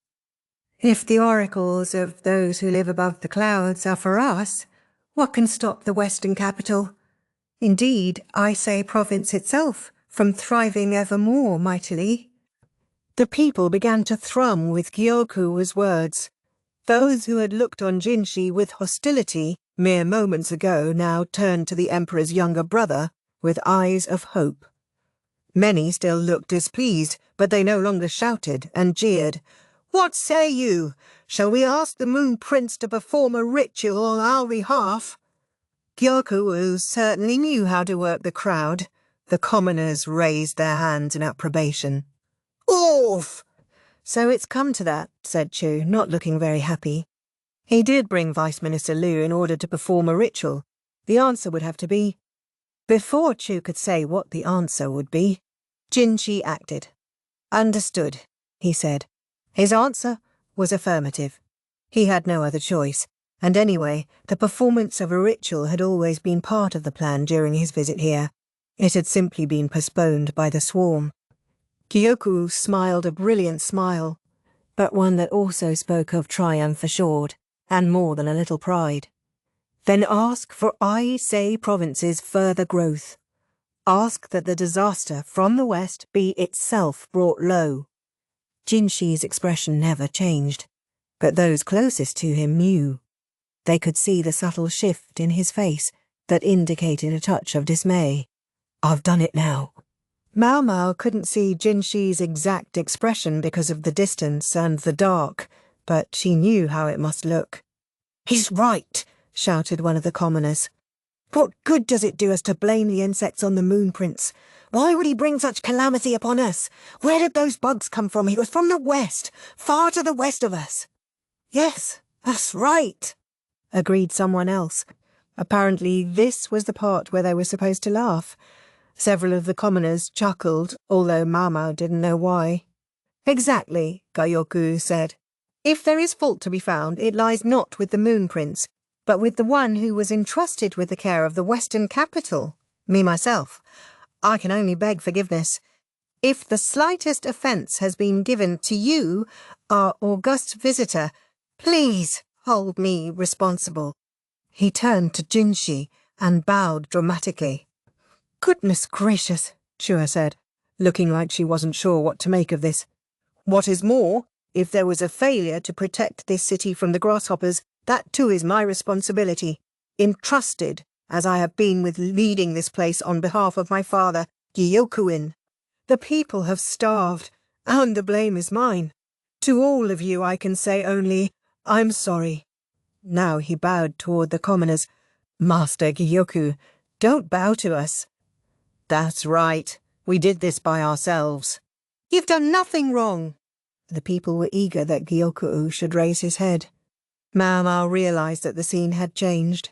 If the oracles of those who live above the clouds are for us, what can stop the Western capital? Indeed, I say province itself, from thriving ever more mightily. The people began to thrum with Gyoku's words. Those who had looked on Jinshi with hostility mere moments ago now turned to the Emperor's younger brother with eyes of hope. Many still looked displeased, but they no longer shouted and jeered. What say you? Shall we ask the Moon Prince to perform a ritual on our behalf? Gyokuen certainly knew how to work the crowd. The commoners raised their hands in approbation. Off! So it's come to that, said Chu, not looking very happy. He did bring Vice Minister Liu in order to perform a ritual. The answer would have to be... Before Chu could say what the answer would be, Jinshi acted. Understood, he said. His answer was affirmative. He had no other choice, and anyway, the performance of a ritual had always been part of the plan during his visit here. It had simply been postponed by the swarm. Gyokuen smiled a brilliant smile, but one that also spoke of triumph assured, and more than a little pride. Then ask for I Say Province's further growth. Ask that the disaster from the west be itself brought low. Jinshi's expression never changed, but those closest to him knew. They could see the subtle shift in his face that indicated a touch of dismay. "I've done it now." Maomao couldn't see Jinshi's exact expression because of the distance and the dark, but she knew how it must look. "He's right," shouted one of the commoners. "What good does it do us to blame the insects on the Moon Prince? Why would he bring such calamity upon us? Where did those bugs come from? He was from the west, far to the west of us." "Yes, that's right," agreed someone else. Apparently this was the part where they were supposed to laugh. Several of the commoners chuckled, although Maomao didn't know why. "Exactly," Gyokuen said. "If there is fault to be found, it lies not with the Moon Prince, but with the one who was entrusted with the care of the Western capital, me myself. I can only beg forgiveness. If the slightest offence has been given to you, our august visitor, please hold me responsible." He turned to Jinshi and bowed dramatically. "Goodness gracious," Chua said, looking like she wasn't sure what to make of this. "What is more, if there was a failure to protect this city from the grasshoppers, that too is my responsibility, entrusted as I have been with leading this place on behalf of my father, Gyokuen. The people have starved, and the blame is mine. To all of you I can say only, I'm sorry." Now he bowed toward the commoners. "Master Gyokuen, don't bow to us." "That's right. We did this by ourselves." "You've done nothing wrong." The people were eager that Gyokuen should raise his head. Maomao realized that the scene had changed.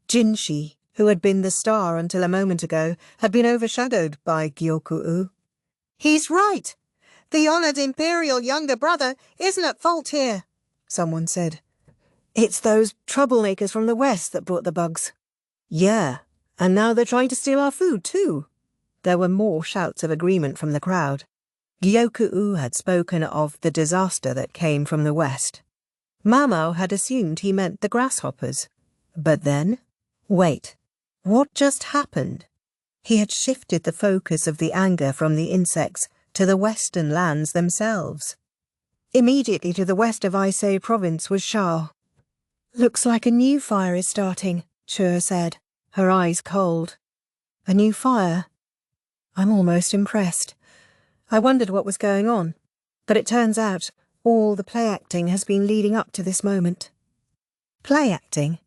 Jinshi, who had been the star until a moment ago, had been overshadowed by Gyokuen. "He's right. The honoured Imperial younger brother isn't at fault here," someone said. "It's those troublemakers from the west that brought the bugs." "Yeah, and now they're trying to steal our food too." There were more shouts of agreement from the crowd. Gyokuen had spoken of the disaster that came from the west. Maomao had assumed he meant the grasshoppers. But then, wait, what just happened? He had shifted the focus of the anger from the insects to the western lands themselves. Immediately to the west of Aisei province was Shao. "Looks like a new fire is starting," Chua said, her eyes cold. "A new fire? I'm almost impressed. I wondered what was going on, but it turns out all the play acting has been leading up to this moment." "Play acting?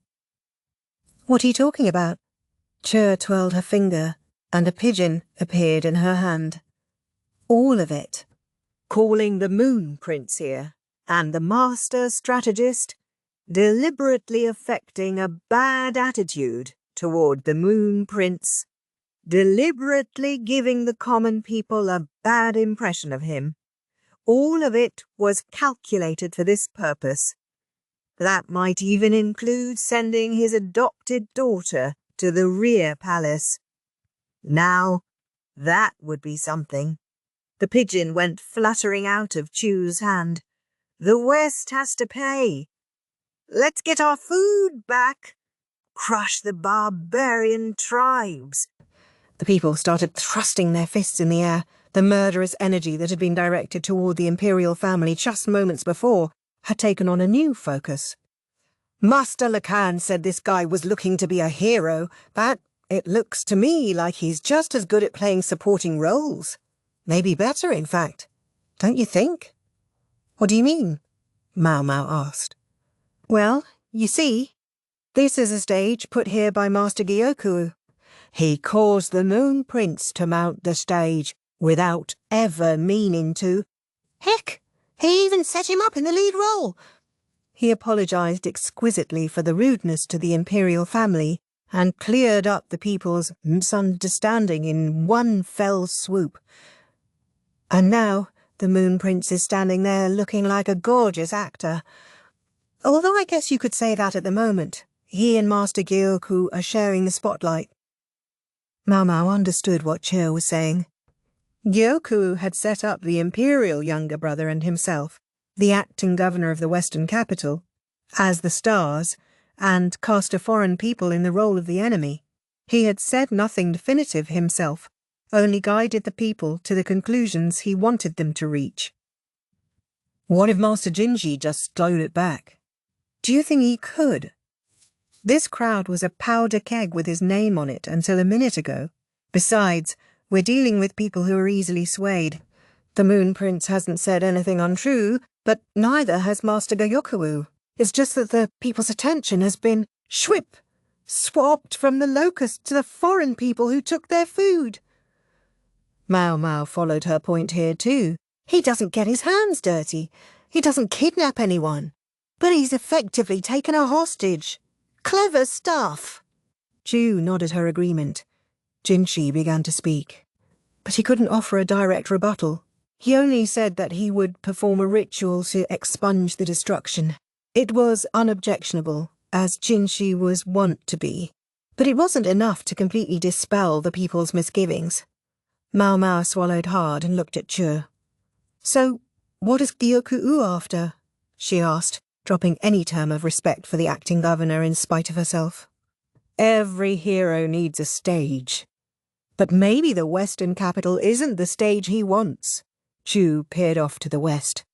What are you talking about?" Chua twirled her finger, and a pigeon appeared in her hand. "All of it. Calling the Moon Prince here, and the Master Strategist, deliberately affecting a bad attitude toward the Moon Prince, deliberately giving the common people a bad impression of him. All of it was calculated for this purpose. That might even include sending his adopted daughter to the Rear Palace. Now, that would be something." The pigeon went fluttering out of Chu's hand. "The West has to pay. Let's get our food back. Crush the barbarian tribes." The people started thrusting their fists in the air. The murderous energy that had been directed toward the Imperial family just moments before had taken on a new focus. "Master Lacan said this guy was looking to be a hero, but it looks to me like he's just as good at playing supporting roles. Maybe better, in fact. Don't you think?" "What do you mean?" Maomao asked. "Well, you see, this is a stage put here by Master Gyokuen. He caused the Moon Prince to mount the stage without ever meaning to. Heck, he even set him up in the lead role." He apologized exquisitely for the rudeness to the Imperial family and cleared up the people's misunderstanding in one fell swoop. And now the Moon Prince is standing there looking like a gorgeous actor. Although I guess you could say that at the moment. He and Master Gyokuen are sharing the spotlight. Maomao understood what Chua was saying. Gyokuen had set up the Imperial younger brother and himself, the acting governor of the Western capital, as the stars, and cast a foreign people in the role of the enemy. He had said nothing definitive himself, only guided the people to the conclusions he wanted them to reach. What if Master Jinshi just stole it back? Do you think he could? This crowd was a powder keg with his name on it until a minute ago. Besides, we're dealing with people who are easily swayed. The Moon Prince hasn't said anything untrue, but neither has Master Gyokuen. It's just that the people's attention has been swapped from the locusts to the foreign people who took their food. Maomao followed her point here too. He doesn't get his hands dirty. He doesn't kidnap anyone. But he's effectively taken a hostage. Clever stuff. Chu nodded her agreement. Jinshi began to speak. But he couldn't offer a direct rebuttal. He only said that he would perform a ritual to expunge the destruction. It was unobjectionable, as Jinshi was wont to be. But it wasn't enough to completely dispel the people's misgivings. Maomao swallowed hard and looked at Chu. So, what is Gyokuen after? She asked, dropping any term of respect for the acting governor in spite of herself. Every hero needs a stage. But maybe the western capital isn't the stage he wants. Chu peered off to the west.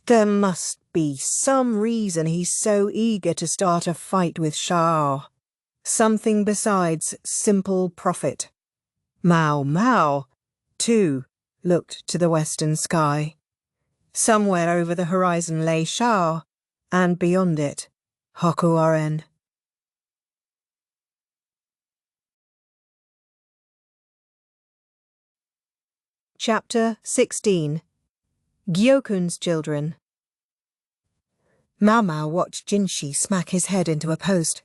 There must be some reason he's so eager to start a fight with Shao. Something besides simple profit. Maomao, too, looked to the western sky. Somewhere over the horizon lay Shao, and beyond it, Hokuaren. Chapter 16. Gyokun's Children. Maomao watched Jinshi smack his head into a post.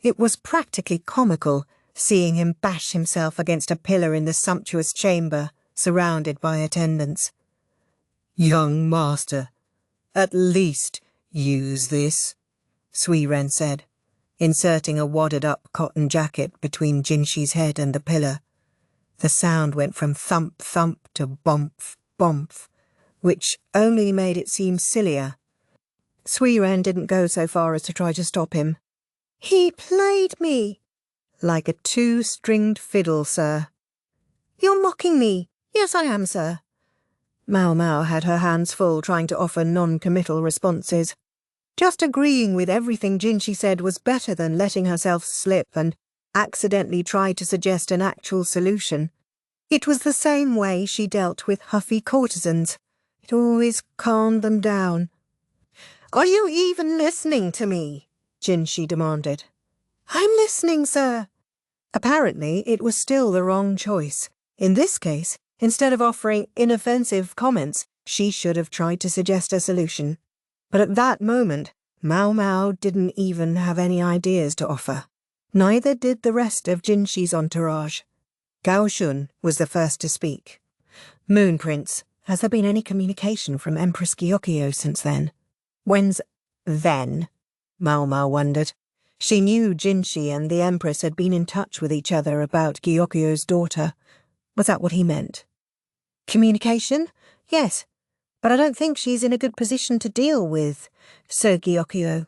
It was practically comical, seeing him bash himself against a pillar in the sumptuous chamber, surrounded by attendants. Young master, at least use this, Suiren said, inserting a wadded-up cotton jacket between Jinshi's head and the pillar. The sound went from thump-thump to bomph-bomph, which only made it seem sillier. Suiren didn't go so far as to try to stop him. He played me. Like a two-stringed fiddle, sir. You're mocking me. Yes, I am, sir. Maomao had her hands full trying to offer non-committal responses. Just agreeing with everything Jinshi said was better than letting herself slip and accidentally tried to suggest an actual solution. It was the same way she dealt with huffy courtesans. It always calmed them down. Are you even listening to me? Jinshi demanded. I'm listening, sir. Apparently, it was still the wrong choice. In this case, instead of offering inoffensive comments, she should have tried to suggest a solution. But at that moment, Maomao didn't even have any ideas to offer. Neither did the rest of Jinshi's entourage. Gaoshun was the first to speak. Moon Prince, has there been any communication from Empress Gyokuen since then? When's then? Maomao wondered. She knew Jinshi and the Empress had been in touch with each other about Gyokuen's daughter. Was that what he meant? Communication? Yes, but I don't think she's in a good position to deal with Sir Gyokuen.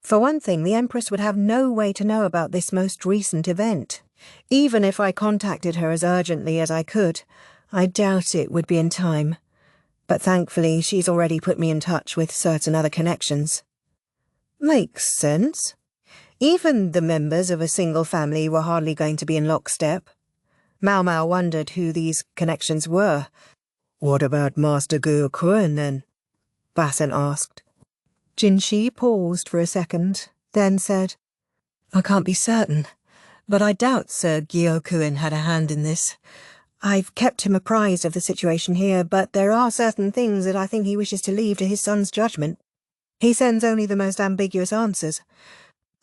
For one thing, the Empress would have no way to know about this most recent event. Even if I contacted her as urgently as I could, I doubt it would be in time. But thankfully, she's already put me in touch with certain other connections. Makes sense. Even the members of a single family were hardly going to be in lockstep. Maomao wondered who these connections were. What about Master Gyokuen, then? Basin asked. Jinshi paused for a second, then said, I can't be certain, but I doubt Sir Gyokuen had a hand in this. I've kept him apprised of the situation here, but there are certain things that I think he wishes to leave to his son's judgment. He sends only the most ambiguous answers.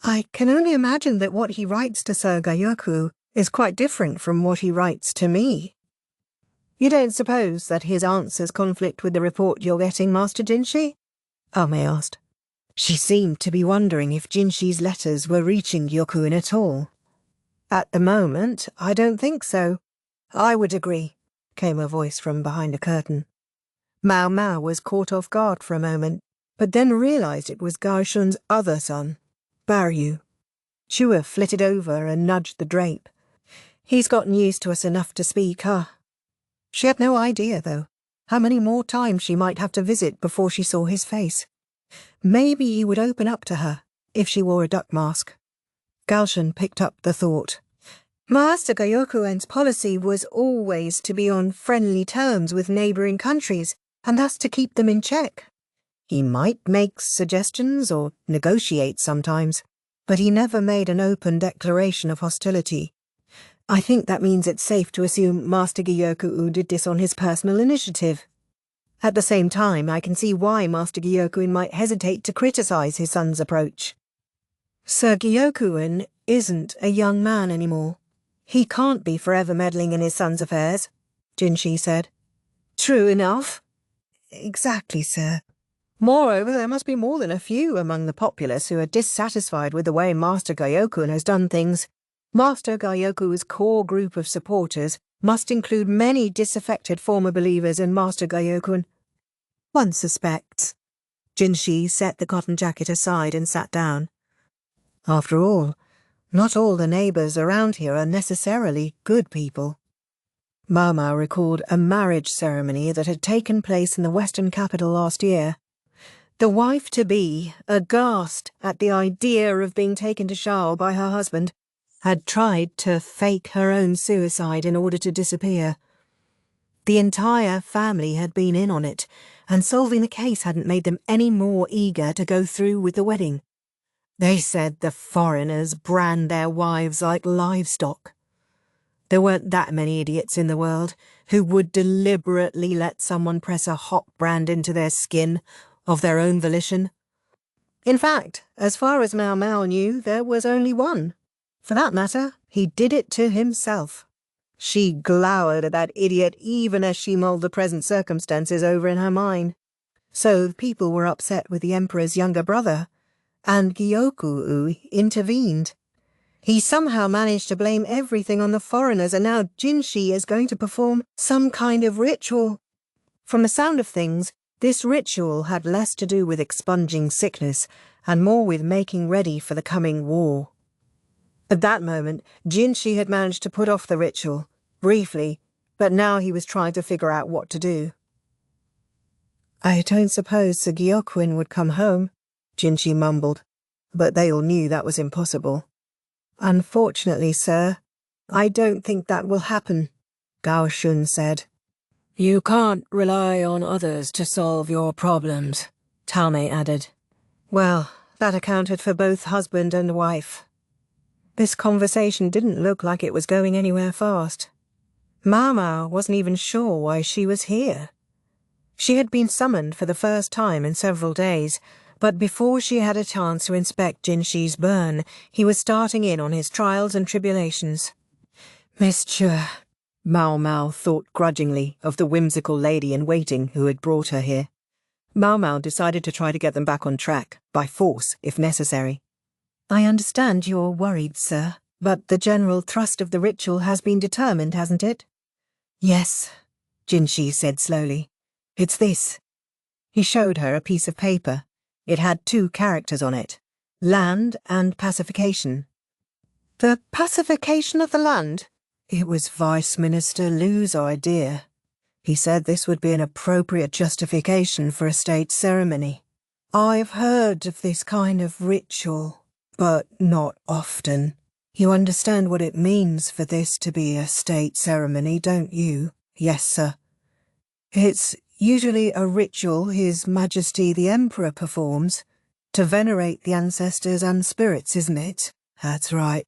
I can only imagine that what he writes to Sir Gyokuen is quite different from what he writes to me. You don't suppose that his answers conflict with the report you're getting, Master Jinshi? Ame asked. She seemed to be wondering if Jinshi's letters were reaching Gyokuen at all. At the moment, I don't think so. I would agree, came a voice from behind a curtain. Maomao was caught off guard for a moment, but then realized it was Gaoshun's other son, Baryu. Chua flitted over and nudged the drape. He's gotten used to us enough to speak, huh? She had no idea, though. how many more times she might have to visit before she saw his face. Maybe he would open up to her if she wore a duck mask. Galshan picked up the thought. Master Gyokuen's policy was always to be on friendly terms with neighbouring countries, and thus to keep them in check. He might make suggestions or negotiate sometimes, but he never made an open declaration of hostility. I think that means it's safe to assume Master Gyokuen did this on his personal initiative. At the same time, I can see why Master Gyokuen might hesitate to criticise his son's approach. Sir Gyokuen isn't a young man anymore. He can't be forever meddling in his son's affairs, Jinshi said. True enough. Exactly, sir. Moreover, there must be more than a few among the populace who are dissatisfied with the way Master Gyokuen has done things. Master Gyokuen's core group of supporters must include many disaffected former believers in Master Gyokuen. One suspects. Jinshi set the cotton jacket aside and sat down. After all, not all the neighbours around here are necessarily good people. Maomao recalled a marriage ceremony that had taken place in the western capital last year. The wife-to-be, aghast at the idea of being taken to Shao by her husband, had tried to fake her own suicide in order to disappear. The entire family had been in on it, and solving the case hadn't made them any more eager to go through with the wedding. They said the foreigners brand their wives like livestock. There weren't that many idiots in the world who would deliberately let someone press a hot brand into their skin of their own volition. In fact, as far as Maomao knew, there was only one. For that matter, he did it to himself. She glowered at that idiot even as she mulled the present circumstances over in her mind. So people were upset with the Emperor's younger brother, and Gyokuen intervened. He somehow managed to blame everything on the foreigners, and now Jinshi is going to perform some kind of ritual. From the sound of things, this ritual had less to do with expunging sickness and more with making ready for the coming war. At that moment, Jinshi had managed to put off the ritual, briefly, but now he was trying to figure out what to do. I don't suppose Sir Gyokuen would come home, Jinshi mumbled, but they all knew that was impossible. Unfortunately, sir, I don't think that will happen, Gao Shun said. You can't rely on others to solve your problems, Talmay added. Well, that accounted for both husband and wife. This conversation didn't look like it was going anywhere fast. Maomao wasn't even sure why she was here. She had been summoned for the first time in several days, but before she had a chance to inspect Jinshi's burn, he was starting in on his trials and tribulations. Monsieur, Maomao thought grudgingly of the whimsical lady-in-waiting who had brought her here. Maomao decided to try to get them back on track, by force, if necessary. I understand you're worried, sir, but the general thrust of the ritual has been determined, hasn't it? Yes, Jinshi said slowly. It's this. He showed her a piece of paper. It had 2 characters on it, land and pacification. The pacification of the land? It was Vice Minister Liu's idea. He said this would be an appropriate justification for a state ceremony. I've heard of this kind of ritual, but not often. You understand what it means for this to be a state ceremony, don't you? Yes, sir. It's usually a ritual His Majesty the Emperor performs to venerate the ancestors and spirits, isn't it? That's right.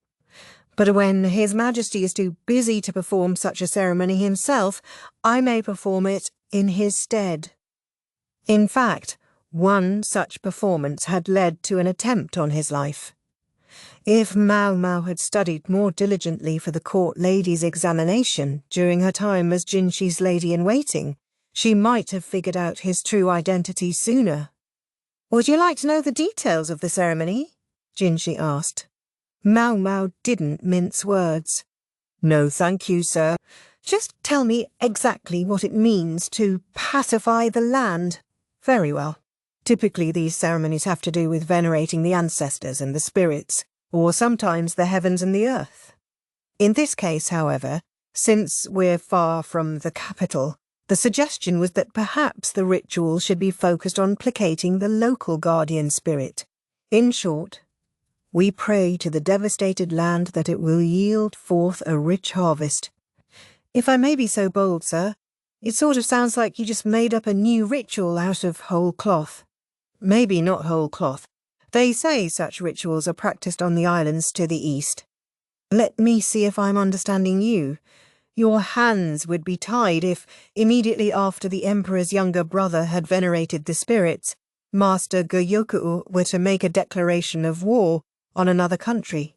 But when His Majesty is too busy to perform such a ceremony himself, I may perform it in his stead. In fact, one such performance had led to an attempt on his life. If Maomao had studied more diligently for the court lady's examination during her time as Jinshi's lady-in-waiting, she might have figured out his true identity sooner. Would you like to know the details of the ceremony? Jinshi asked. Maomao didn't mince words. No, thank you, sir. Just tell me exactly what it means to pacify the land. Very well. Typically these ceremonies have to do with venerating the ancestors and the spirits, or sometimes the heavens and the earth. In this case, however, since we're far from the capital, The suggestion was that perhaps the ritual should be focused on placating the local guardian spirit. In short, we pray to the devastated land that it will yield forth a rich harvest. If I may be so bold, sir, it sort of sounds like you just made up a new ritual out of whole cloth. Maybe not whole cloth. They say such rituals are practiced on the islands to the east. Let me see if I'm understanding you. Your hands would be tied if, immediately after the Emperor's younger brother had venerated the spirits, Master Gyokuen were to make a declaration of war on another country.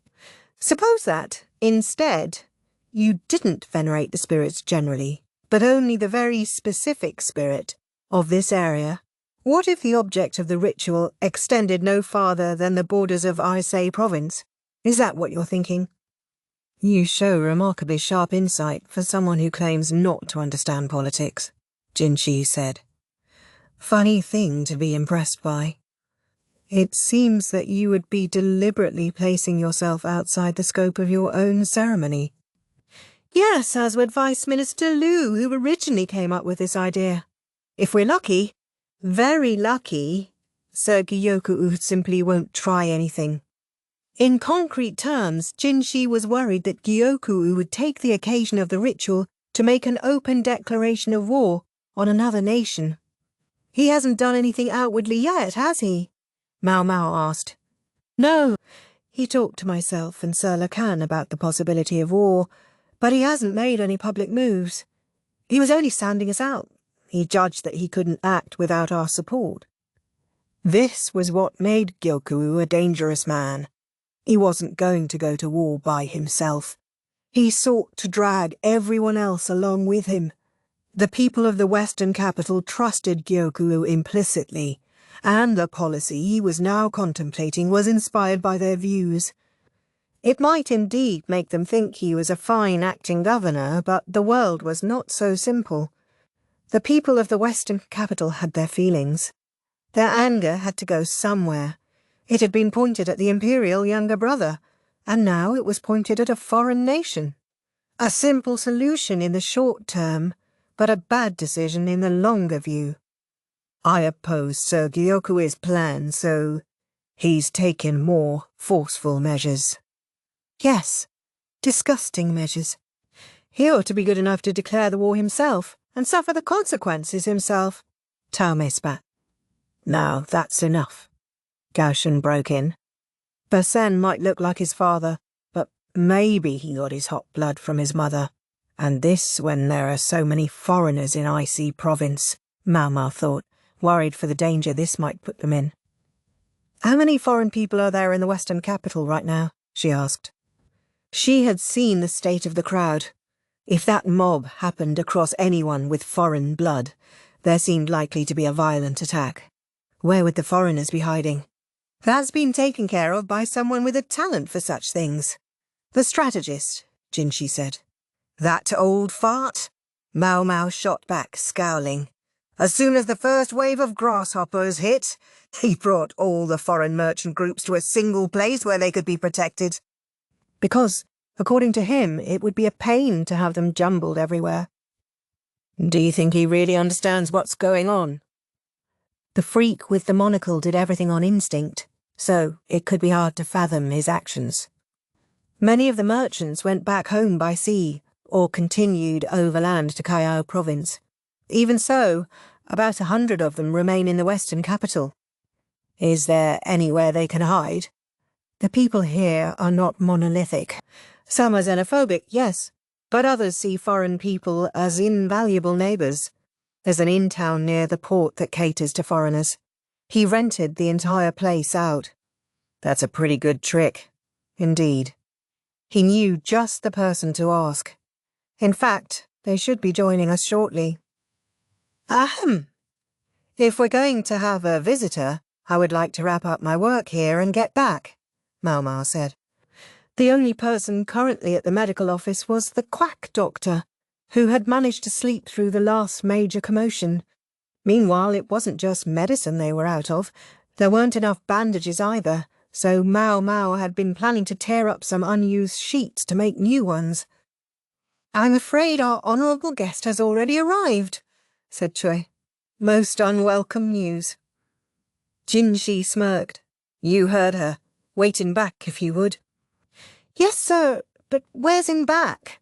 Suppose that, instead, you didn't venerate the spirits generally, but only the very specific spirit of this area. What if the object of the ritual extended no farther than the borders of Aisei province? Is that what you're thinking? You show remarkably sharp insight for someone who claims not to understand politics, Jinshi said. Funny thing to be impressed by. It seems that you would be deliberately placing yourself outside the scope of your own ceremony. Yes, as would Vice Minister Liu, who originally came up with this idea. If we're lucky, very lucky, Sir Gyokuen simply won't try anything. In concrete terms, Jinshi was worried that Gyokuen would take the occasion of the ritual to make an open declaration of war on another nation. He hasn't done anything outwardly yet, has he? Maomao asked. No, he talked to myself and Sir Lacan about the possibility of war, but he hasn't made any public moves. He was only sounding us out. He judged that he couldn't act without our support. This was what made Gyokuen a dangerous man. He wasn't going to go to war by himself. He sought to drag everyone else along with him. The people of the Western capital trusted Gyokuen implicitly, and the policy he was now contemplating was inspired by their views. It might indeed make them think he was a fine acting governor, but the world was not so simple. The people of the Western capital had their feelings. Their anger had to go somewhere. It had been pointed at the Imperial younger brother, and now it was pointed at a foreign nation. A simple solution in the short term, but a bad decision in the longer view. I oppose Sir Gyokuen's plan, so he's taken more forceful measures. Yes, disgusting measures. He ought to be good enough to declare the war himself and suffer the consequences himself. Taume spat. Now that's enough. Gyokuen broke in. Basen might look like his father, but maybe he got his hot blood from his mother. And this when there are so many foreigners in Aisei province, Maomao thought, worried for the danger this might put them in. How many foreign people are there in the Western capital right now? She asked. She had seen the state of the crowd. If that mob happened across anyone with foreign blood, there seemed likely to be a violent attack. Where would the foreigners be hiding? That's been taken care of by someone with a talent for such things. The strategist, Jinshi said. That old fart? Maomao shot back, scowling. As soon as the first wave of grasshoppers hit, he brought all the foreign merchant groups to a single place where they could be protected. Because, according to him, it would be a pain to have them jumbled everywhere. Do you think he really understands what's going on? The freak with the monocle did everything on instinct, so it could be hard to fathom his actions. Many of the merchants went back home by sea, or continued overland to Callao province. Even so, about 100 of them remain in the Western capital. Is there anywhere they can hide? The people here are not monolithic. Some are xenophobic, yes, but others see foreign people as invaluable neighbours. There's an inn-town near the port that caters to foreigners. He rented the entire place out. That's a pretty good trick. Indeed. He knew just the person to ask. In fact, they should be joining us shortly. Ahem. If we're going to have a visitor, I would like to wrap up my work here and get back, Maomao said. The only person currently at the medical office was the quack doctor, who had managed to sleep through the last major commotion. Meanwhile, it wasn't just medicine they were out of. There weren't enough bandages either, so Maomao had been planning to tear up some unused sheets to make new ones. I'm afraid our honourable guest has already arrived, said Chui. Most unwelcome news. Jinshi smirked. You heard her. Wait in back, if you would. Yes, sir, but where's in back?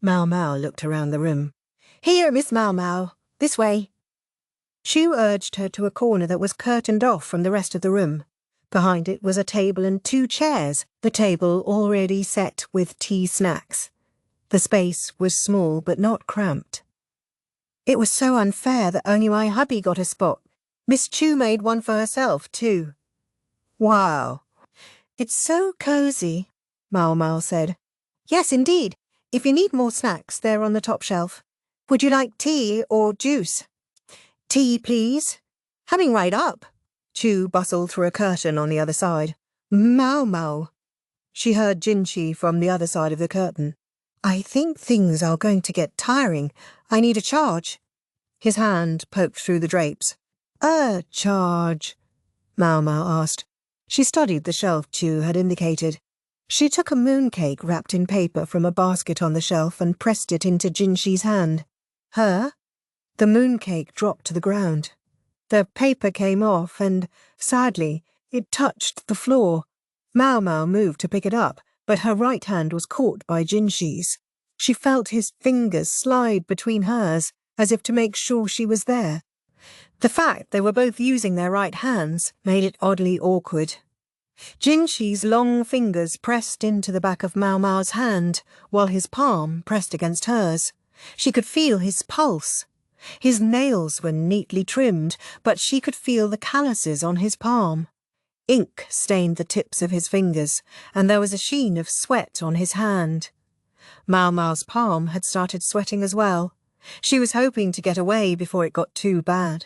Maomao looked around the room. Here, Miss Maomao. This way. Chu urged her to a corner that was curtained off from the rest of the room. Behind it was a table and 2 chairs, the table already set with tea snacks. The space was small but not cramped. It was so unfair that only my hubby got a spot. Miss Chu made one for herself, too. Wow. It's so cosy, Maomao said. Yes, indeed. If you need more snacks, they're on the top shelf. Would you like tea or juice? Tea, please. Coming right up. Chu bustled through a curtain on the other side. Maomao. She heard Jinshi from the other side of the curtain. I think things are going to get tiring. I need a charge. His hand poked through the drapes. A charge? Maomao asked. She studied the shelf Chu had indicated. She took a mooncake wrapped in paper from a basket on the shelf and pressed it into Jinshi's hand. Her? The mooncake dropped to the ground. The paper came off and, sadly, it touched the floor. Maomao moved to pick it up, but her right hand was caught by Jinshi's. She felt his fingers slide between hers, as if to make sure she was there. The fact they were both using their right hands made it oddly awkward. Jinshi's long fingers pressed into the back of Maomao's hand, while his palm pressed against hers. She could feel his pulse. His nails were neatly trimmed, but she could feel the calluses on his palm. Ink stained the tips of his fingers, and there was a sheen of sweat on his hand. Maomao's palm had started sweating as well. She was hoping to get away before it got too bad.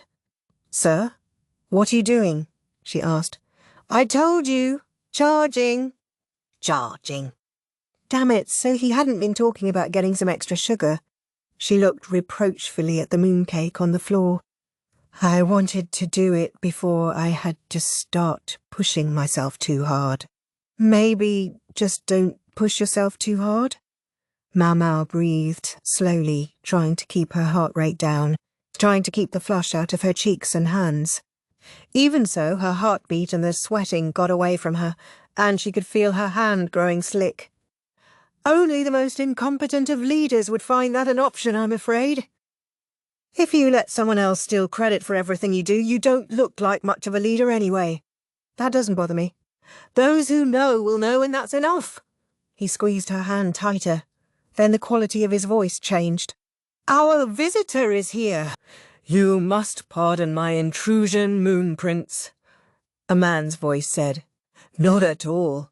Sir, what are you doing? She asked. I told you. Charging. Charging. Damn it, so he hadn't been talking about getting some extra sugar. She looked reproachfully at the mooncake on the floor. I wanted to do it before I had to start pushing myself too hard. Maybe just don't push yourself too hard? Maomao breathed slowly, trying to keep her heart rate down, trying to keep the flush out of her cheeks and hands. Even so, her heartbeat and the sweating got away from her, and she could feel her hand growing slick. Only the most incompetent of leaders would find that an option, I'm afraid. If you let someone else steal credit for everything you do, you don't look like much of a leader anyway. That doesn't bother me. Those who know will know, and that's enough. He squeezed her hand tighter. Then the quality of his voice changed. Our visitor is here. You must pardon my intrusion, Moon Prince. A man's voice said. Not at all.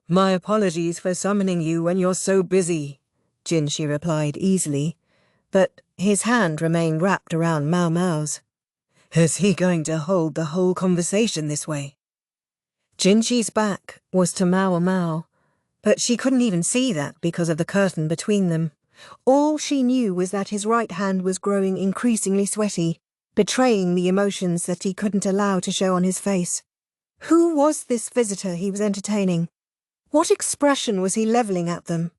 My apologies for summoning you when you're so busy, Jinshi replied easily, but his hand remained wrapped around Maomao's. Is he going to hold the whole conversation this way? Jinshi's back was to Maomao, but she couldn't even see that because of the curtain between them. All she knew was that his right hand was growing increasingly sweaty, betraying the emotions that he couldn't allow to show on his face. Who was this visitor he was entertaining? What expression was he levelling at them?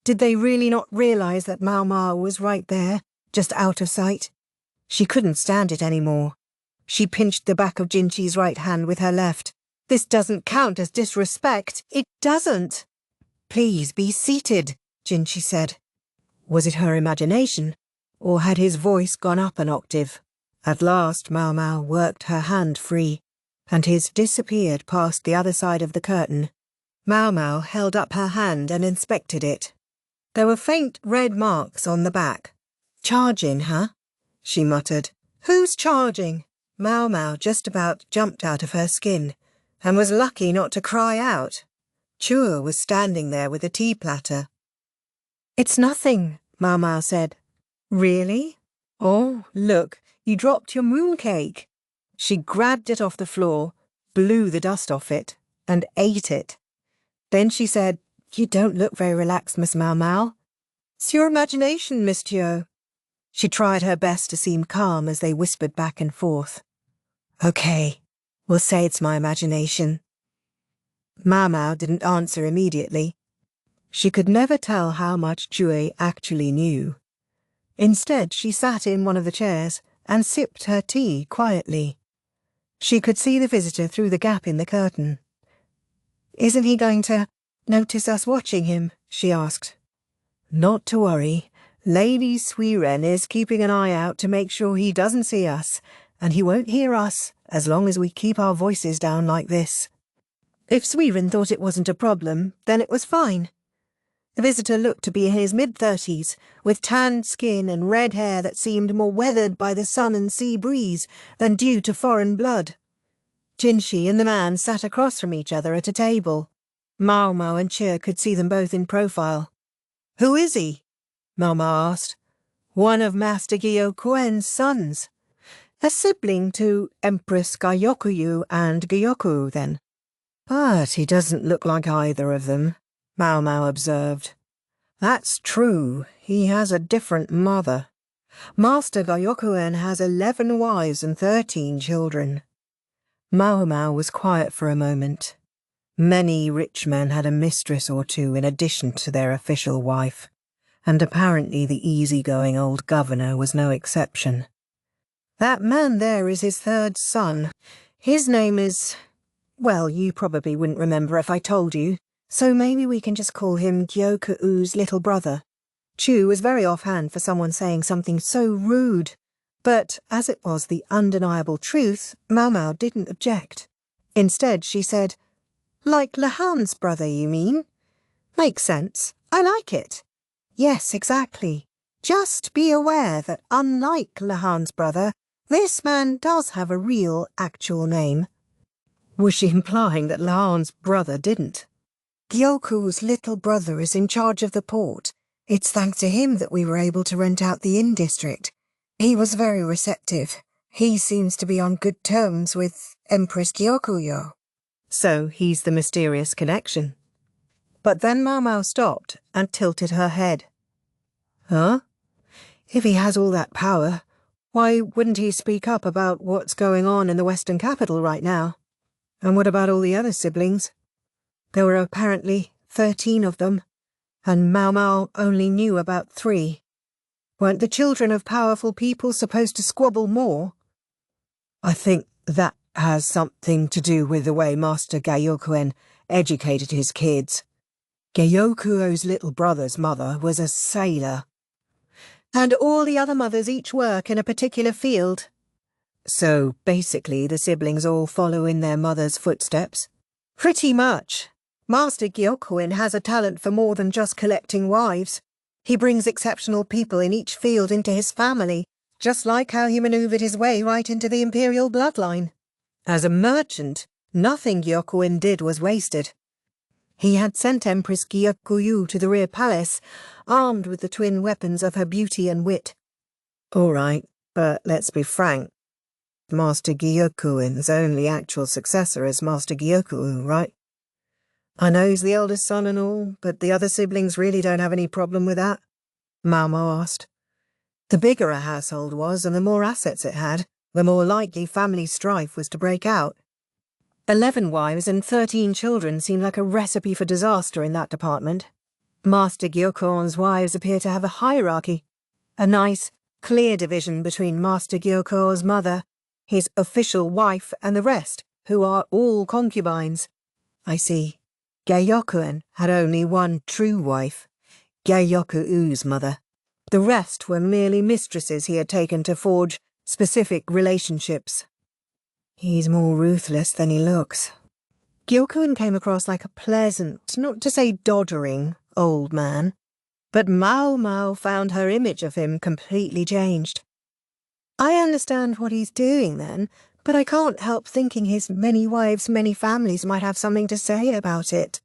Did they really not realize that Maomao was right there, just out of sight? She couldn't stand it anymore. She pinched the back of Jinshi's right hand with her left. This doesn't count as disrespect. It doesn't. Please be seated, Jinshi said. Was it her imagination, or had his voice gone up an octave? At last Maomao worked her hand free, and his disappeared past the other side of the curtain. Maomao held up her hand and inspected it. There were faint red marks on the back. Charging, huh? She muttered. Who's charging? Maomao just about jumped out of her skin, and was lucky not to cry out. Chua was standing there with a tea platter. It's nothing, Maomao said. Really? Oh, look, you dropped your mooncake. She grabbed it off the floor, blew the dust off it, and ate it. Then she said, You don't look very relaxed, Miss Maomao. It's your imagination, Miss Tio. She tried her best to seem calm as they whispered back and forth. Okay, we'll say it's my imagination. Maomao didn't answer immediately. She could never tell how much Jue actually knew. Instead, she sat in one of the chairs and sipped her tea quietly. She could see the visitor through the gap in the curtain. "Isn't he going to notice us watching him?" she asked. "Not to worry. Lady Suiren is keeping an eye out to make sure he doesn't see us, and he won't hear us as long as we keep our voices down like this." If Suiren thought it wasn't a problem, then it was fine. The visitor looked to be in his mid-30s, with tanned skin and red hair that seemed more weathered by the sun and sea breeze than due to foreign blood. Jinshi and the man sat across from each other at a table. Maomao and Che could see them both in profile. "Who is he?" Maomao asked. "One of Master Gyokuen's sons. A sibling to Empress Gyokuen and Gyokuen, then." "But he doesn't look like either of them," Maomao observed. "That's true. He has a different mother. Master Gyokuen has 11 wives and 13 children. Maomao was quiet for a moment. Many rich men had a mistress or two in addition to their official wife, and apparently the easygoing old governor was no exception. "That man there is his third son. His name is... well, you probably wouldn't remember if I told you, so maybe we can just call him Gyoku's little brother." Chu was very offhand for someone saying something so rude, but as it was the undeniable truth, Maomao didn't object. Instead, she said, "Like Lahan's brother, you mean? Makes sense. I like it." "Yes, exactly. Just be aware that unlike Lahan's brother, this man does have a real, actual name." Was she implying that Lahan's brother didn't? "Gyoku's little brother is in charge of the port. It's thanks to him that we were able to rent out the inn district. He was very receptive. He seems to be on good terms with Empress Gyokuen." So he's the mysterious connection. But then Maomao stopped and tilted her head. "Huh? If he has all that power, why wouldn't he speak up about what's going on in the Western capital right now? And what about all the other siblings? There were apparently 13 of them, and Maomao only knew about 3. Weren't the children of powerful people supposed to squabble more?" "I think that has something to do with the way Master Gyokuen educated his kids. Gyoku's little brother's mother was a sailor." "And all the other mothers each work in a particular field." "So basically the siblings all follow in their mother's footsteps?" "Pretty much. Master Gyokuen has a talent for more than just collecting wives. He brings exceptional people in each field into his family, just like how he manoeuvred his way right into the Imperial bloodline. As a merchant, nothing Gyokuen did was wasted. He had sent Empress Gyokuen to the rear palace, armed with the twin weapons of her beauty and wit." "All right, but let's be frank. Master Gyokuen's only actual successor is Master Gyokuen, right? I know he's the eldest son and all, but the other siblings really don't have any problem with that?" Maomao asked. "The bigger a household was and the more assets it had, the more likely family strife was to break out. 11 wives and 13 children seemed like a recipe for disaster in that department. Master Gyokuen's wives appear to have a hierarchy, a nice, clear division between Master Gyokou's mother, his official wife, and the rest, who are all concubines." "I see. Gyokuen had only one true wife, Gyokou's mother. The rest were merely mistresses he had taken to forge specific relationships." "He's more ruthless than he looks." Gyokuen came across like a pleasant, not to say doddering, old man, but Maomao found her image of him completely changed. "I understand what he's doing then, but I can't help thinking his many wives, many families might have something to say about it.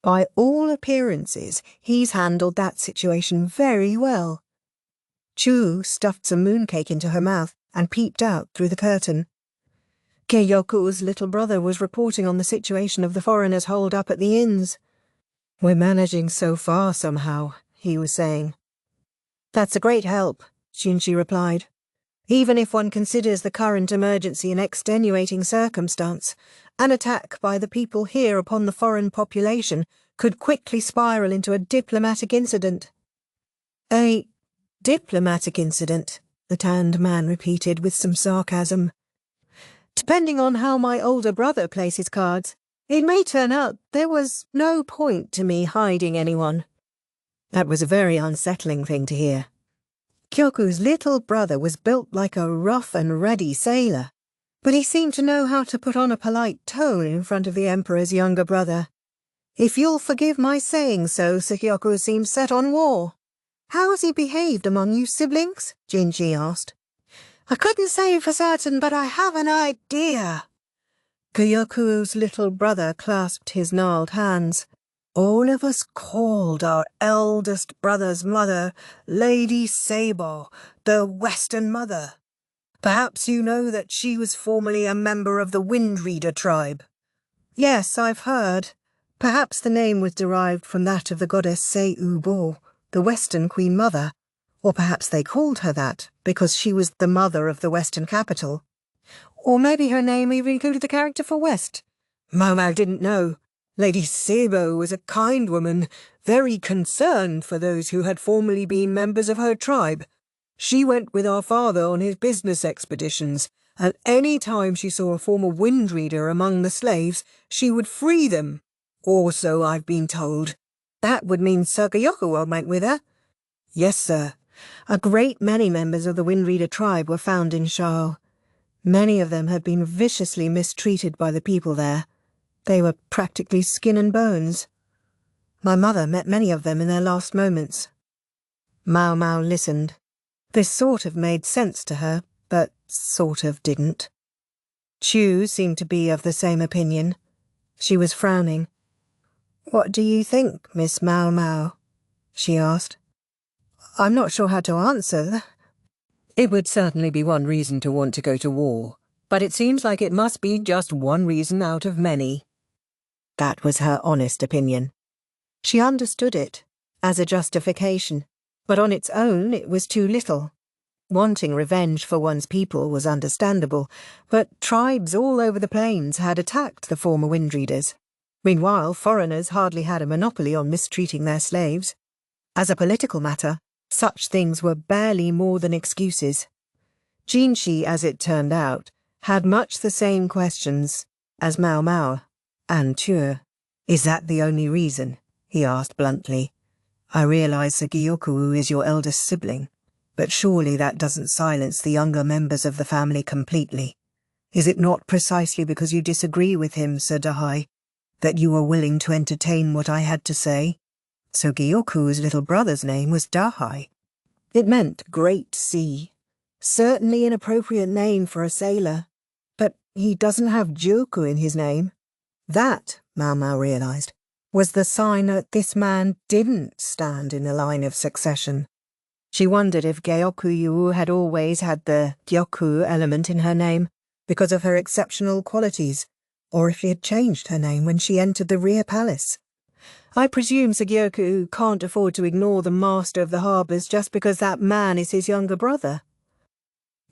By all appearances, he's handled that situation very well." Chu stuffed some mooncake into her mouth and peeped out through the curtain. Gyoku's little brother was reporting on the situation of the foreigners holed up at the inns. "We're managing so far somehow," he was saying. "That's a great help," Jinshi replied. "Even if one considers the current emergency an extenuating circumstance, an attack by the people here upon the foreign population could quickly spiral into a diplomatic incident." "A diplomatic incident?" the tanned man repeated with some sarcasm. Depending on how my older brother plays his cards, it may turn out there was no point to me hiding anyone. That was a very unsettling thing to hear. Gyoku's little brother was built like a rough and ready sailor, but he seemed to know how to put on a polite tone in front of the Emperor's younger brother. If you'll forgive my saying so, Gyoku seems set on war. How has he behaved among you siblings? Jinji asked. I couldn't say for certain, but I have an idea. Gyoku's little brother clasped his gnarled hands. All of us called our eldest brother's mother Lady Sabo, the Western Mother. Perhaps you know that she was formerly a member of the Windreader tribe. Yes, I've heard. Perhaps the name was derived from that of the goddess Sei-Ubo, the Western Queen Mother, or perhaps they called her that because she was the mother of the Western capital. Or maybe her name even included the character for West. Maomao didn't know. Lady Sabo was a kind woman, very concerned for those who had formerly been members of her tribe. She went with our father on his business expeditions, and any time she saw a former Windreader among the slaves, she would free them. Or so I've been told. That would mean Sir Gyokuen went with her. Yes, sir. A great many members of the Windreader tribe were found in Shao. Many of them had been viciously mistreated by the people there. They were practically skin and bones. My mother met many of them in their last moments. Maomao listened. This sort of made sense to her, but sort of didn't. Chu seemed to be of the same opinion. She was frowning. What do you think, Miss Maomao? She asked. I'm not sure how to answer. It would certainly be one reason to want to go to war, but it seems like it must be just one reason out of many. That was her honest opinion. She understood it as a justification, but on its own it was too little. Wanting revenge for one's people was understandable, but tribes all over the plains had attacked the former Windreaders. Meanwhile, foreigners hardly had a monopoly on mistreating their slaves. As a political matter, such things were barely more than excuses. Jinshi, as it turned out, had much the same questions as Maomao and Chur. Is that the only reason? He asked bluntly. I realize Sir Gyokuen is your eldest sibling, but surely that doesn't silence the younger members of the family completely. Is it not precisely because you disagree with him, Sir Dahai, that you were willing to entertain what I had to say? So Gyoku's little brother's name was Dahai. It meant Great Sea. Certainly an appropriate name for a sailor. But he doesn't have Gyokuen in his name. That, Maomao realized, was the sign that this man didn't stand in the line of succession. She wondered if Gyokuen had always had the Gyoku element in her name because of her exceptional qualities, or if she had changed her name when she entered the rear palace. I presume Sir Gyokuen can't afford to ignore the master of the harbours just because that man is his younger brother.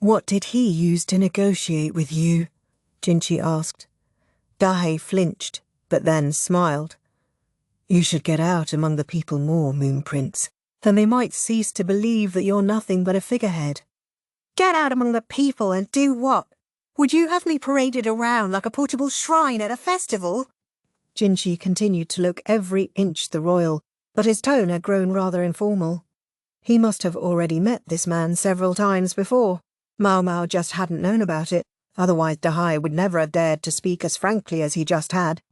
What did he use to negotiate with you? Jinchi asked. Dahai flinched, but then smiled. You should get out among the people more, Moon Prince. Then they might cease to believe that you're nothing but a figurehead. Get out among the people and do what? Would you have me paraded around like a portable shrine at a festival? Jinchi continued to look every inch the royal, but his tone had grown rather informal. He must have already met this man several times before. Maomao just hadn't known about it, otherwise Dahai would never have dared to speak as frankly as he just had.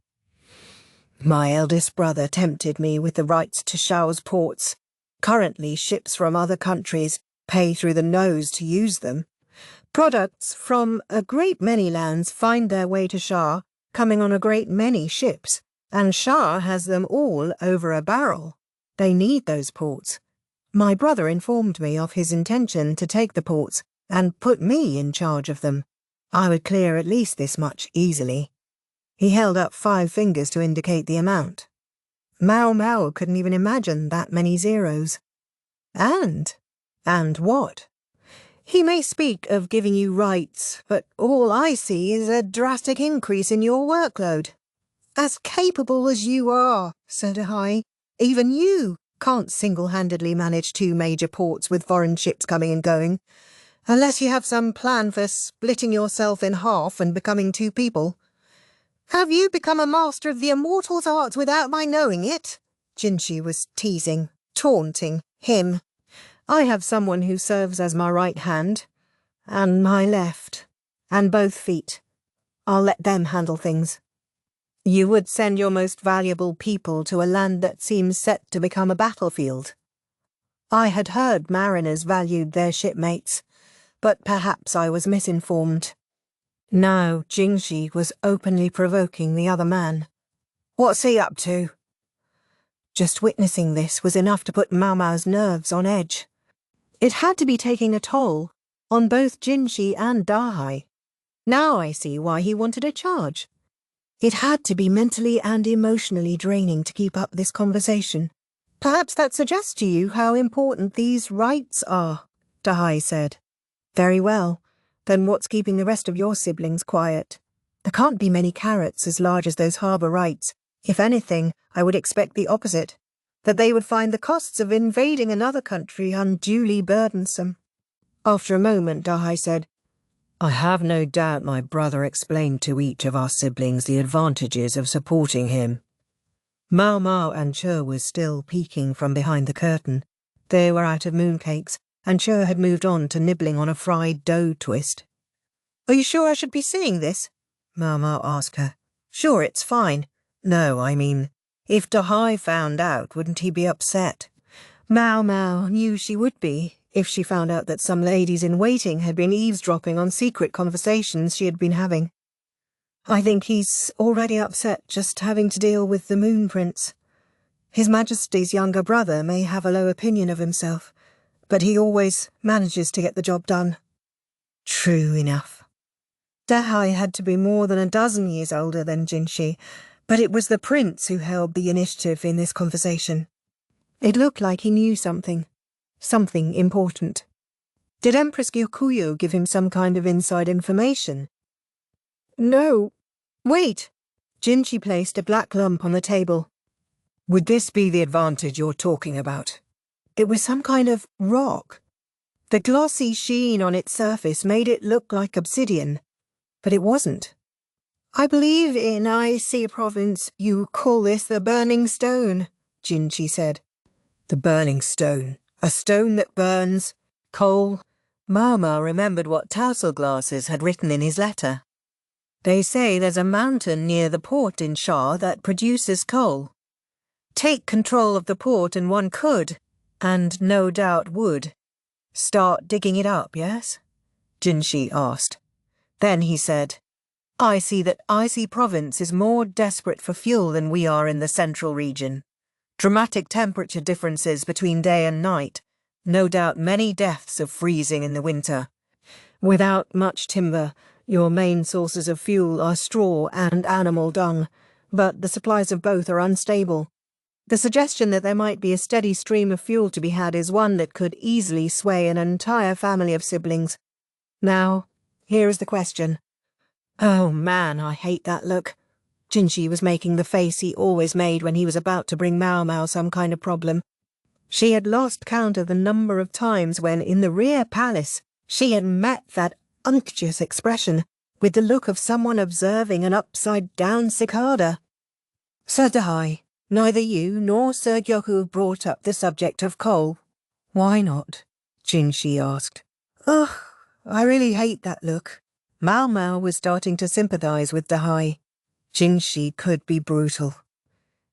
My eldest brother tempted me with the rights to Shao's ports. Currently, ships from other countries pay through the nose to use them. Products from a great many lands find their way to Shah, coming on a great many ships, and Shah has them all over a barrel. They need those ports. My brother informed me of his intention to take the ports and put me in charge of them. I would clear at least this much easily. He held up 5 fingers to indicate the amount. Maomao couldn't even imagine that many zeros. And what? He may speak of giving you rights, but all I see is a drastic increase in your workload. As capable as you are, Sir Dahai, even you can't single-handedly manage 2 major ports with foreign ships coming and going. Unless you have some plan for splitting yourself in half and becoming two people. Have you become a master of the immortal's arts without my knowing it? Jinshi was teasing, taunting him. I have someone who serves as my right hand, and my left, and both feet. I'll let them handle things. You would send your most valuable people to a land that seems set to become a battlefield. I had heard mariners valued their shipmates, but perhaps I was misinformed. Now Jingshi was openly provoking the other man. What's he up to? Just witnessing this was enough to put Maomao's nerves on edge. It had to be taking a toll on both Jinshi and Dahai. Now I see why he wanted a charge. It had to be mentally and emotionally draining to keep up this conversation. Perhaps that suggests to you how important these rites are, Dahai said. Very well. Then what's keeping the rest of your siblings quiet? There can't be many carrots as large as those harbour rights. If anything, I would expect the opposite, that they would find the costs of invading another country unduly burdensome. After a moment, Dahai said, I have no doubt my brother explained to each of our siblings the advantages of supporting him. Maomao and Che was still peeking from behind the curtain. They were out of mooncakes, and Che had moved on to nibbling on a fried dough twist. Are you sure I should be seeing this? Maomao asked her. Sure, it's fine. No, I mean, if Dahai found out, wouldn't he be upset? Maomao knew she would be, if she found out that some ladies-in-waiting had been eavesdropping on secret conversations she had been having. I think he's already upset just having to deal with the Moon Prince. His Majesty's younger brother may have a low opinion of himself, but he always manages to get the job done. True enough. Dahai had to be more than a dozen years older than Jinshi, but it was the prince who held the initiative in this conversation. It looked like he knew something important. Did Empress Gyokuen give him some kind of inside information? No. Wait! Jinshi placed a black lump on the table. Would this be the advantage you're talking about? It was some kind of rock. The glossy sheen on its surface made it look like obsidian, but it wasn't. I believe in IC province you call this the Burning Stone, Jinshi said. The Burning Stone. A stone that burns. Coal. Maomao remembered what Tassel Glasses had written in his letter. They say there's a mountain near the port in Shah that produces coal. Take control of the port and one could, and no doubt would, start digging it up, yes? Jinshi asked. Then he said, I see that IC province is more desperate for fuel than we are in the central region. Dramatic temperature differences between day and night. No doubt many deaths of freezing in the winter. Without much timber, your main sources of fuel are straw and animal dung, but the supplies of both are unstable. The suggestion that there might be a steady stream of fuel to be had is one that could easily sway an entire family of siblings. Now, here is the question. Oh man, I hate that look. Jinshi was making the face he always made when he was about to bring Maomao some kind of problem. She had lost count of the number of times when, in the rear palace, she had met that unctuous expression with the look of someone observing an upside-down cicada. Sir Dahai, neither you nor Sir Gyokuen brought up the subject of coal. Why not? Jinshi asked. Ugh, I really hate that look. Maomao was starting to sympathize with Dahai. Jinshi could be brutal.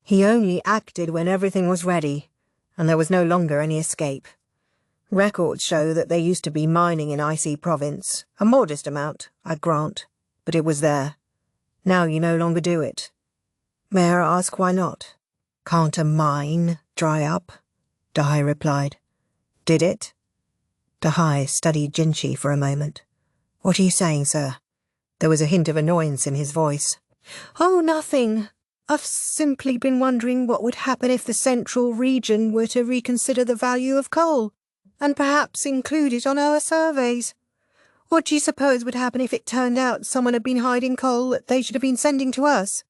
He only acted when everything was ready, and there was no longer any escape. Records show that there used to be mining in IC province, a modest amount, I grant, but it was there. Now you no longer do it. May I ask why not? Can't a mine dry up? Dahai replied. Did it? Dahai studied Jinshi for a moment. What are you saying, sir? There was a hint of annoyance in his voice. Oh, nothing. I've simply been wondering what would happen if the central region were to reconsider the value of coal, and perhaps include it on our surveys. What do you suppose would happen if it turned out someone had been hiding coal that they should have been sending to us?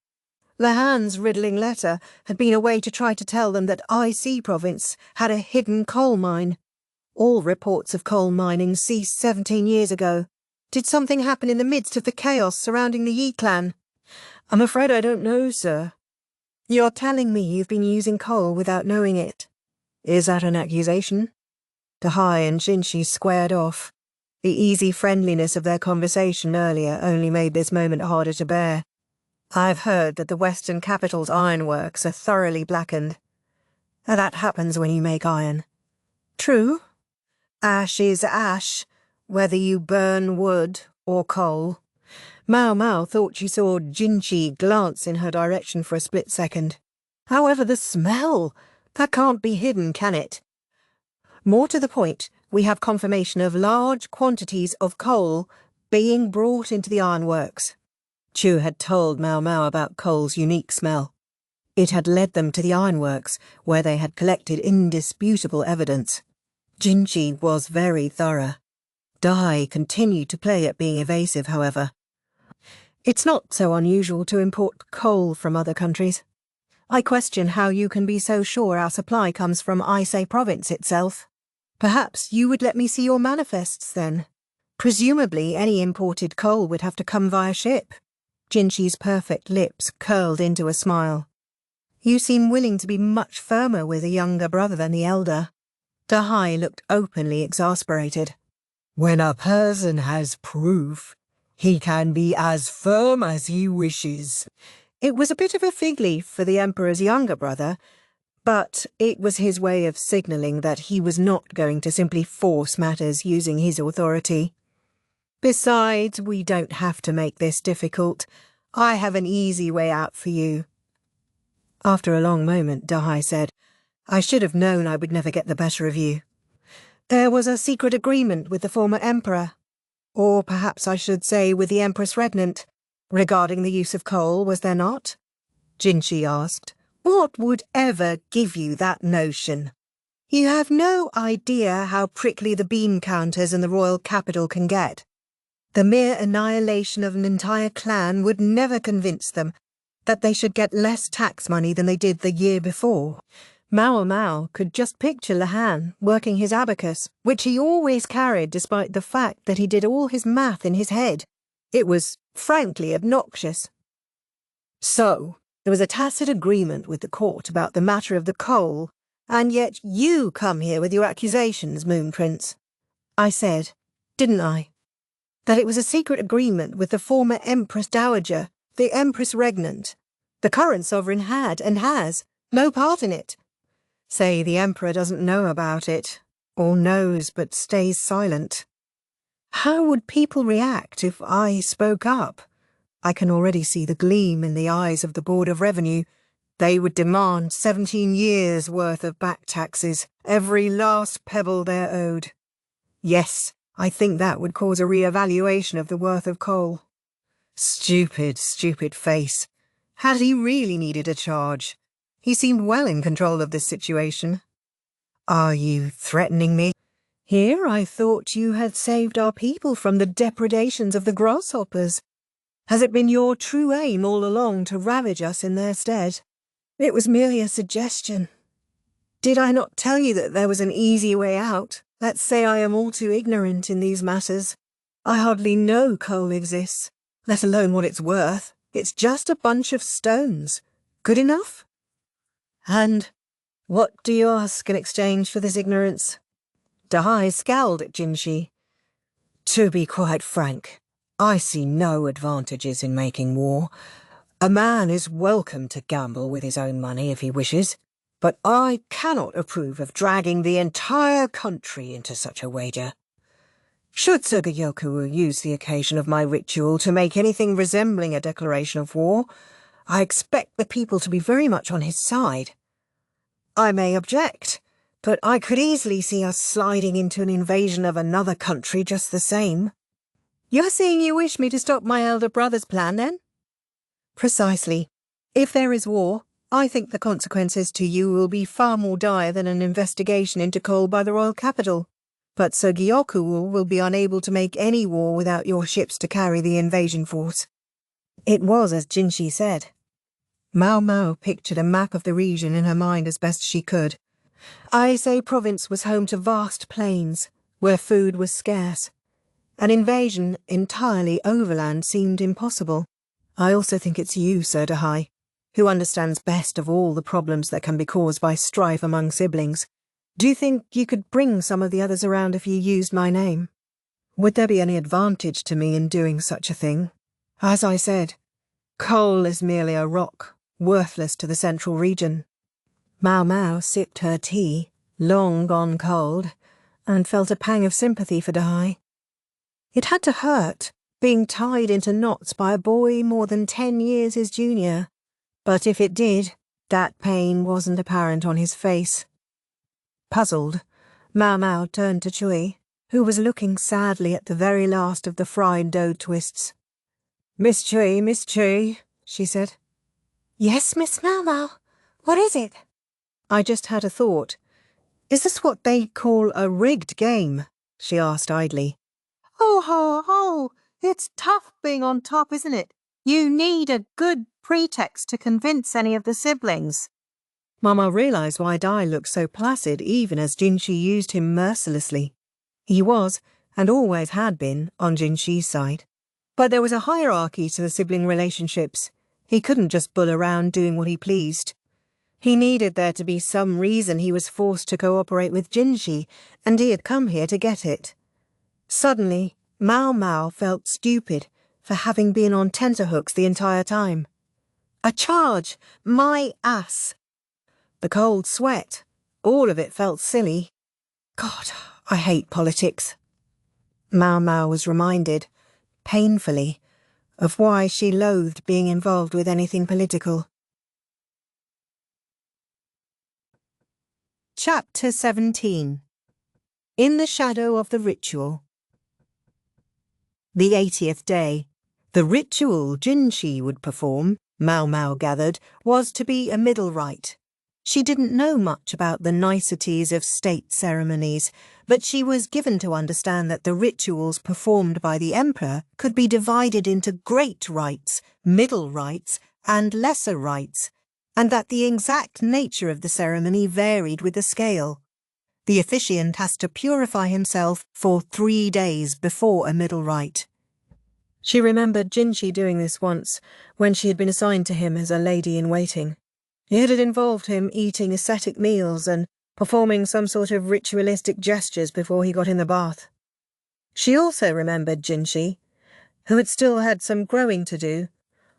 The Han's riddling letter had been a way to try to tell them that IC province had a hidden coal mine. All reports of coal mining ceased 17 years ago. Did something happen in the midst of the chaos surrounding the Yi clan? I'm afraid I don't know, sir. You're telling me you've been using coal without knowing it. Is that an accusation? Dahai and Jinshi squared off. The easy friendliness of their conversation earlier only made this moment harder to bear. I've heard that the Western capital's ironworks are thoroughly blackened. That happens when you make iron. True. Ash is ash, whether you burn wood or coal. Maomao thought she saw Jinshi glance in her direction for a split second. However, the smell! That can't be hidden, can it? More to the point, we have confirmation of large quantities of coal being brought into the ironworks. Chu had told Maomao about coal's unique smell. It had led them to the ironworks, where they had collected indisputable evidence. Jinshi was very thorough. Dai continued to play at being evasive, however. It's not so unusual to import coal from other countries. I question how you can be so sure our supply comes from Aisei province itself. Perhaps you would let me see your manifests, then. Presumably any imported coal would have to come via ship. Jinshi's perfect lips curled into a smile. You seem willing to be much firmer with a younger brother than the elder. Dahai looked openly exasperated. When a person has proof, he can be as firm as he wishes. It was a bit of a fig leaf for the Emperor's younger brother, but it was his way of signalling that he was not going to simply force matters using his authority. Besides, we don't have to make this difficult. I have an easy way out for you. After a long moment, Dahai said, I should have known I would never get the better of you. There was a secret agreement with the former Emperor, or perhaps I should say with the Empress Regnant, regarding the use of coal, was there not? Jinshi asked. What would ever give you that notion? You have no idea how prickly the bean counters in the royal capital can get. The mere annihilation of an entire clan would never convince them that they should get less tax money than they did the year before. Maomao could just picture Lahan working his abacus, which he always carried despite the fact that he did all his math in his head. It was frankly obnoxious. So, there was a tacit agreement with the court about the matter of the coal, and yet you come here with your accusations, Moon Prince. I said, didn't I? That it was a secret agreement with the former Empress Dowager, the Empress Regnant. The current sovereign had, and has, no part in it. Say the Emperor doesn't know about it, or knows but stays silent. How would people react if I spoke up? I can already see the gleam in the eyes of the Board of Revenue. They would demand 17 years' worth of back taxes, every last pebble they're owed. Yes, I think that would cause a re-evaluation of the worth of coal. Stupid, stupid face. Had he really needed a charge? He seemed well in control of this situation. Are you threatening me? Here I thought you had saved our people from the depredations of the grasshoppers. Has it been your true aim all along to ravage us in their stead? It was merely a suggestion. Did I not tell you that there was an easy way out? Let's say I am all too ignorant in these matters. I hardly know coal exists, let alone what it's worth. It's just a bunch of stones. Good enough? And what do you ask in exchange for this ignorance? Dahai scowled at Jinshi. To be quite frank, I see no advantages in making war. A man is welcome to gamble with his own money if he wishes, but I cannot approve of dragging the entire country into such a wager. Should Sir Gyokuen use the occasion of my ritual to make anything resembling a declaration of war, I expect the people to be very much on his side. I may object, but I could easily see us sliding into an invasion of another country just the same. You're saying you wish me to stop my elder brother's plan, then? Precisely. If there is war, I think the consequences to you will be far more dire than an investigation into coal by the royal capital. But Sir Gyokuen will be unable to make any war without your ships to carry the invasion force. It was as Jinshi said. Maomao pictured a map of the region in her mind as best she could. Aise province was home to vast plains, where food was scarce. An invasion entirely overland seemed impossible. I also think it's you, Sir Dahai, who understands best of all the problems that can be caused by strife among siblings. Do you think you could bring some of the others around if you used my name? Would there be any advantage to me in doing such a thing? As I said, coal is merely a rock, worthless to the central region. Maomao sipped her tea, long gone cold, and felt a pang of sympathy for Dahai. It had to hurt, being tied into knots by a boy more than 10 years his junior. But if it did, that pain wasn't apparent on his face. Puzzled, Maomao turned to Chui, who was looking sadly at the very last of the fried dough twists. Miss Chui, she said. Yes, Miss Maomao. What is it? I just had a thought. Is this what they call a rigged game? She asked idly. Ho, ho, ho! It's tough being on top, isn't it? You need a good pretext to convince any of the siblings. Mama realised why Dai looked so placid even as Jinshi used him mercilessly. He was, and always had been, on Jinshi's side. But there was a hierarchy to the sibling relationships. He couldn't just bull around doing what he pleased. He needed there to be some reason he was forced to cooperate with Jinshi, and he had come here to get it. Suddenly, Maomao felt stupid for having been on tenterhooks the entire time. A charge! My ass! The cold sweat. All of it felt silly. God, I hate politics. Maomao was reminded, painfully, of why she loathed being involved with anything political. Chapter 17. In the Shadow of the Ritual. The 80th day. The ritual Jinshi would perform, Maomao gathered, was to be a middle rite. She didn't know much about the niceties of state ceremonies, but she was given to understand that the rituals performed by the emperor could be divided into great rites, middle rites, and lesser rites, and that the exact nature of the ceremony varied with the scale. The officiant has to purify himself for 3 days before a middle rite. She remembered Jinshi doing this once, when she had been assigned to him as a lady-in-waiting. It had involved him eating ascetic meals and performing some sort of ritualistic gestures before he got in the bath. She also remembered Jinshi, who had still had some growing to do,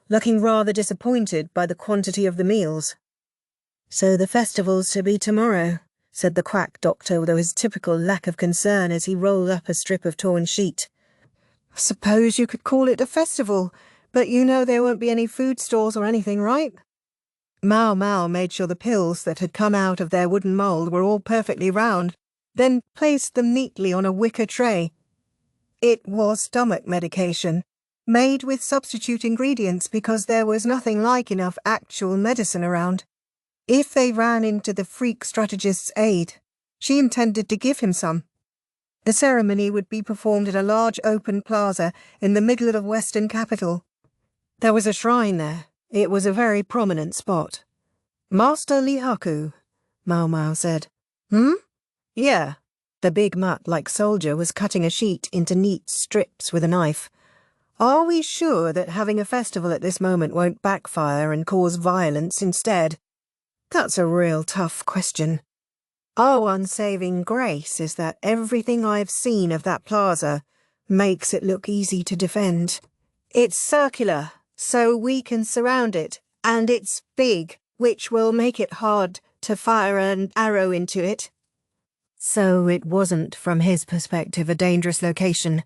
looking rather disappointed by the quantity of the meals. "So the festival's to be tomorrow," said the quack doctor with his typical lack of concern as he rolled up a strip of torn sheet. "I suppose you could call it a festival, but you know there won't be any food stores or anything, right?" Maomao made sure the pills that had come out of their wooden mould were all perfectly round, then placed them neatly on a wicker tray. It was stomach medication, made with substitute ingredients because there was nothing like enough actual medicine around. If they ran into the freak strategist's aid, she intended to give him some. The ceremony would be performed at a large open plaza in the middle of the western capital. There was a shrine there. It was a very prominent spot. "Master Lihaku," Maomao said. Yeah. The big mutt-like soldier was cutting a sheet into neat strips with a knife. "Are we sure that having a festival at this moment won't backfire and cause violence instead?" "That's a real tough question. Our one saving grace is that everything I've seen of that plaza makes it look easy to defend. It's circular, so we can surround it, and it's big, which will make it hard to fire an arrow into it." So it wasn't, from his perspective, a dangerous location.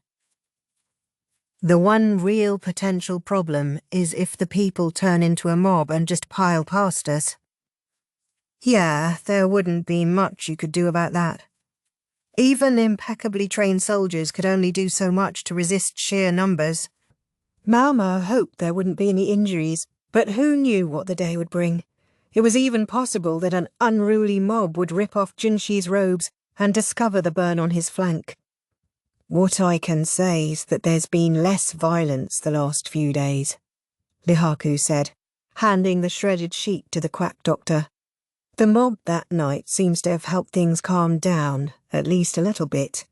"The one real potential problem is if the people turn into a mob and just pile past us." Yeah, there wouldn't be much you could do about that. Even impeccably trained soldiers could only do so much to resist sheer numbers. Maomao hoped there wouldn't be any injuries, but who knew what the day would bring? It was even possible that an unruly mob would rip off Jinshi's robes and discover the burn on his flank. "What I can say is that there's been less violence the last few days," Lihaku said, handing the shredded sheet to the quack doctor. The mob that night seems to have helped things calm down, at least a little bit.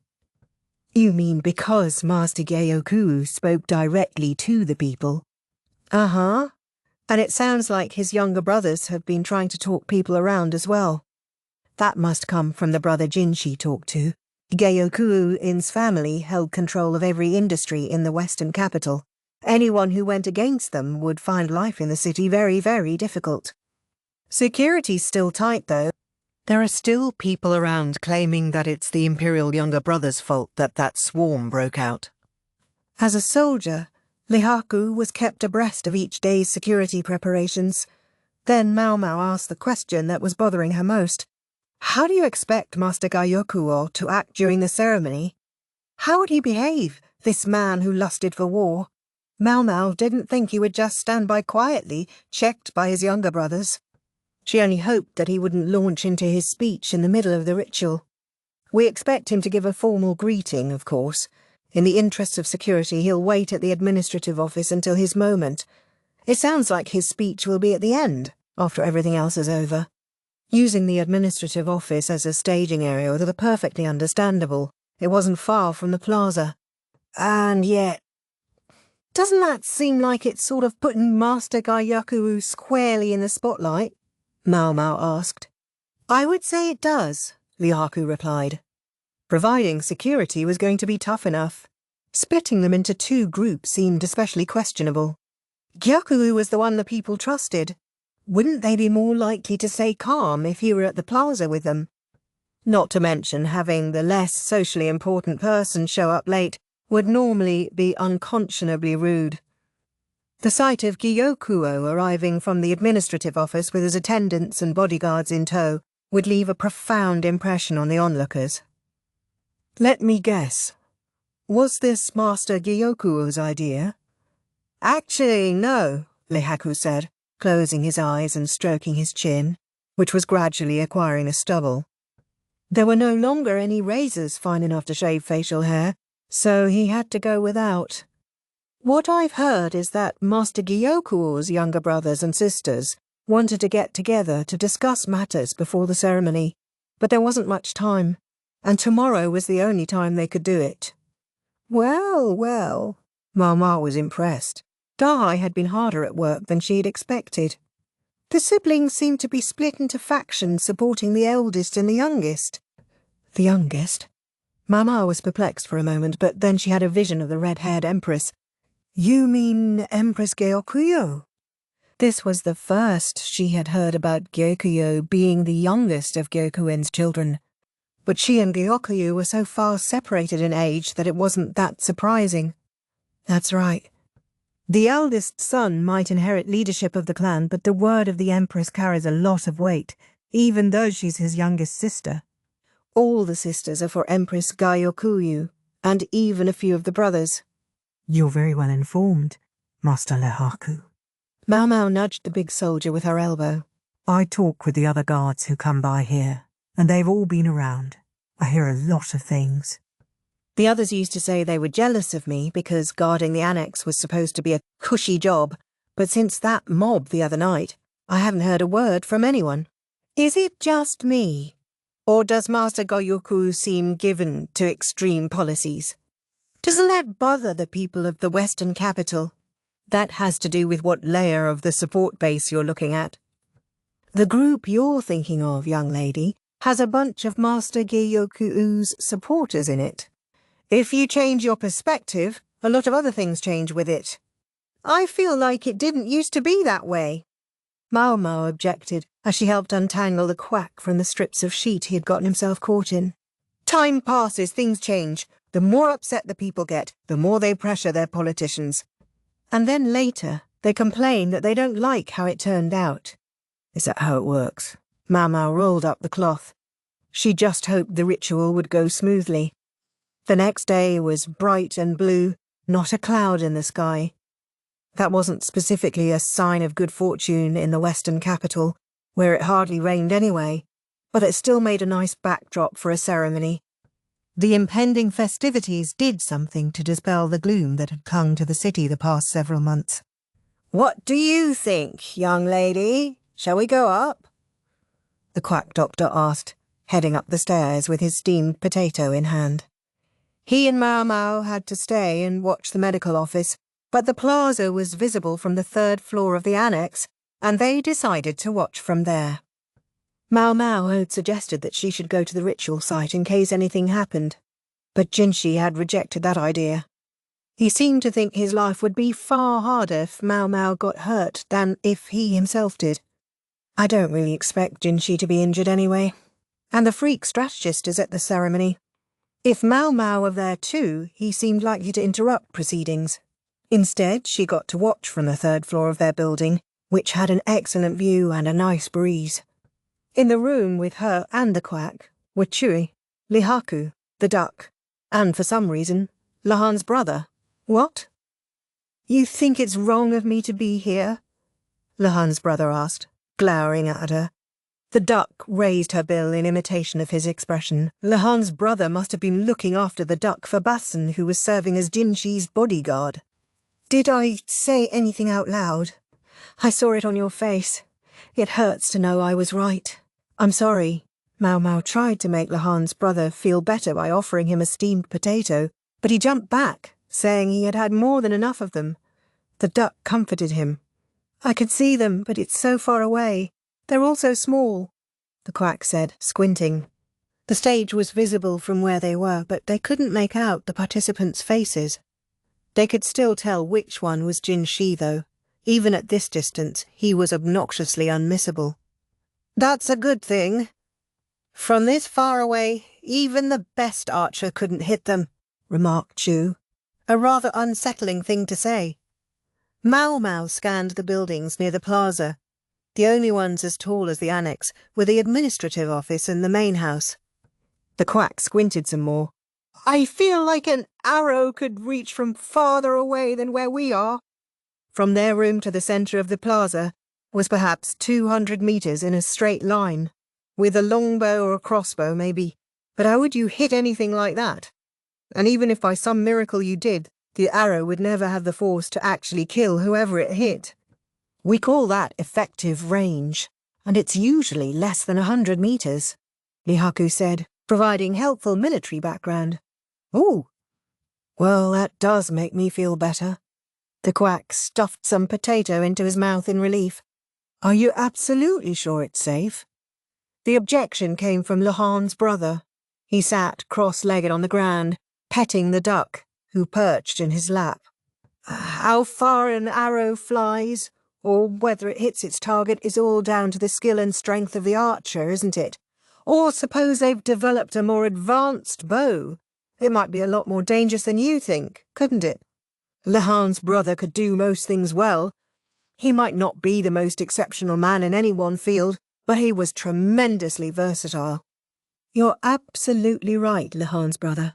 You mean because Master Gyokuen spoke directly to the people? Uh-huh. And it sounds like his younger brothers have been trying to talk people around as well. That must come from the brother Jin she talked to. Gyokuen's family held control of every industry in the western capital. Anyone who went against them would find life in the city very, very difficult. Security's still tight, though. There are still people around claiming that it's the Imperial younger brother's fault that swarm broke out. As a soldier, Lihaku was kept abreast of each day's security preparations. Then Maomao asked the question that was bothering her most. How do you expect Master Gyokuen to act during the ceremony? How would he behave, this man who lusted for war? Maomao didn't think he would just stand by quietly, checked by his younger brothers. She only hoped that he wouldn't launch into his speech in the middle of the ritual. We expect him to give a formal greeting, of course. In the interests of security, he'll wait at the administrative office until his moment. It sounds like his speech will be at the end, after everything else is over. Using the administrative office as a staging area was perfectly understandable. It wasn't far from the plaza. And yet, doesn't that seem like it's sort of putting Master Gyokuen squarely in the spotlight? Maomao asked. I would say it does, Lihaku replied. Providing security was going to be tough enough. Splitting them into two groups seemed especially questionable. Gyokuen was the one the people trusted. Wouldn't they be more likely to stay calm if he were at the plaza with them? Not to mention having the less socially important person show up late would normally be unconscionably rude. The sight of Gyokuen arriving from the administrative office with his attendants and bodyguards in tow would leave a profound impression on the onlookers. Let me guess. Was this Master Gyokuen's idea? Actually, no, Lihaku said, closing his eyes and stroking his chin, which was gradually acquiring a stubble. There were no longer any razors fine enough to shave facial hair, so he had to go without. What I've heard is that Master Gyokuen's younger brothers and sisters wanted to get together to discuss matters before the ceremony, but there wasn't much time, and tomorrow was the only time they could do it. Well, well, Maomao was impressed. Dai had been harder at work than she had expected. The siblings seemed to be split into factions supporting the eldest and the youngest. The youngest? Maomao was perplexed for a moment, but then she had a vision of the red-haired empress. You mean Empress Gyokuen? This was the first she had heard about Gyokuen being the youngest of Gyokuen's children. But she and Gyokuen were so far separated in age that it wasn't that surprising. That's right. The eldest son might inherit leadership of the clan, but the word of the Empress carries a lot of weight, even though she's his youngest sister. All the sisters are for Empress Gyokuen, and even a few of the brothers. You're very well informed, Master Lihaku. Maomao nudged the big soldier with her elbow. I talk with the other guards who come by here, and they've all been around. I hear a lot of things. The others used to say they were jealous of me because guarding the annex was supposed to be a cushy job, but since that mob the other night, I haven't heard a word from anyone. Is it just me? Or does Master Gyokuen seem given to extreme policies? Doesn't that bother the people of the western capital? That has to do with what layer of the support base you're looking at. The group you're thinking of, young lady, has a bunch of Master Gyokuen's supporters in it. If you change your perspective, a lot of other things change with it. I feel like it didn't used to be that way. Maomao objected as she helped untangle the quack from the strips of sheet he had gotten himself caught in. Time passes, things change. The more upset the people get, the more they pressure their politicians. And then later, they complain that they don't like how it turned out. Is that how it works? Maomao rolled up the cloth. She just hoped the ritual would go smoothly. The next day was bright and blue, not a cloud in the sky. That wasn't specifically a sign of good fortune in the western capital, where it hardly rained anyway, but it still made a nice backdrop for a ceremony. The impending festivities did something to dispel the gloom that had clung to the city the past several months. What do you think, young lady? Shall we go up? the quack doctor asked, heading up the stairs with his steamed potato in hand. He and Maomao had to stay and watch the medical office, but the plaza was visible from the 3rd floor of the annex, and they decided to watch from there. Maomao had suggested that she should go to the ritual site in case anything happened, but Jinshi had rejected that idea. He seemed to think his life would be far harder if Maomao got hurt than if he himself did. I don't really expect Jinshi to be injured anyway, and the freak strategist is at the ceremony. If Maomao were there too, he seemed likely to interrupt proceedings. Instead, she got to watch from the 3rd floor of their building, which had an excellent view and a nice breeze. In the room with her and the quack were Chui, Lihaku, the duck, and for some reason, Lahan's brother. What? You think it's wrong of me to be here? Lahan's brother asked, glowering at her. The duck raised her bill in imitation of his expression. Lahan's brother must have been looking after the duck for Basson, who was serving as Jinshi's bodyguard. Did I say anything out loud? I saw it on your face. It hurts to know I was right. I'm sorry. Maomao tried to make Lahan's brother feel better by offering him a steamed potato, but he jumped back, saying he had had more than enough of them. The duck comforted him. I could see them, but it's so far away. They're all so small, the quack said, squinting. The stage was visible from where they were, but they couldn't make out the participants' faces. They could still tell which one was Jinshi, though. Even at this distance, he was obnoxiously unmissable. That's a good thing. From this far away, even the best archer couldn't hit them, remarked Chu. A rather unsettling thing to say. Maomao scanned the buildings near the plaza. The only ones as tall as the annex were the administrative office and the main house. The quack squinted some more. I feel like an arrow could reach from farther away than where we are. From their room to the centre of the plaza was perhaps 200 metres in a straight line, with a longbow or a crossbow maybe. But how would you hit anything like that? And even if by some miracle you did, the arrow would never have the force to actually kill whoever it hit. We call that effective range, and it's usually less than 100 metres, Lihaku said, providing helpful military background. Oh, well, that does make me feel better. The quack stuffed some potato into his mouth in relief. Are you absolutely sure it's safe? The objection came from Lahan's brother. He sat cross-legged on the ground, petting the duck, who perched in his lap. How far an arrow flies, or whether it hits its target, is all down to the skill and strength of the archer, isn't it? Or suppose they've developed a more advanced bow. It might be a lot more dangerous than you think, couldn't it? Lahan's brother could do most things well. He might not be the most exceptional man in any one field, but he was tremendously versatile. You're absolutely right, Lahan's brother.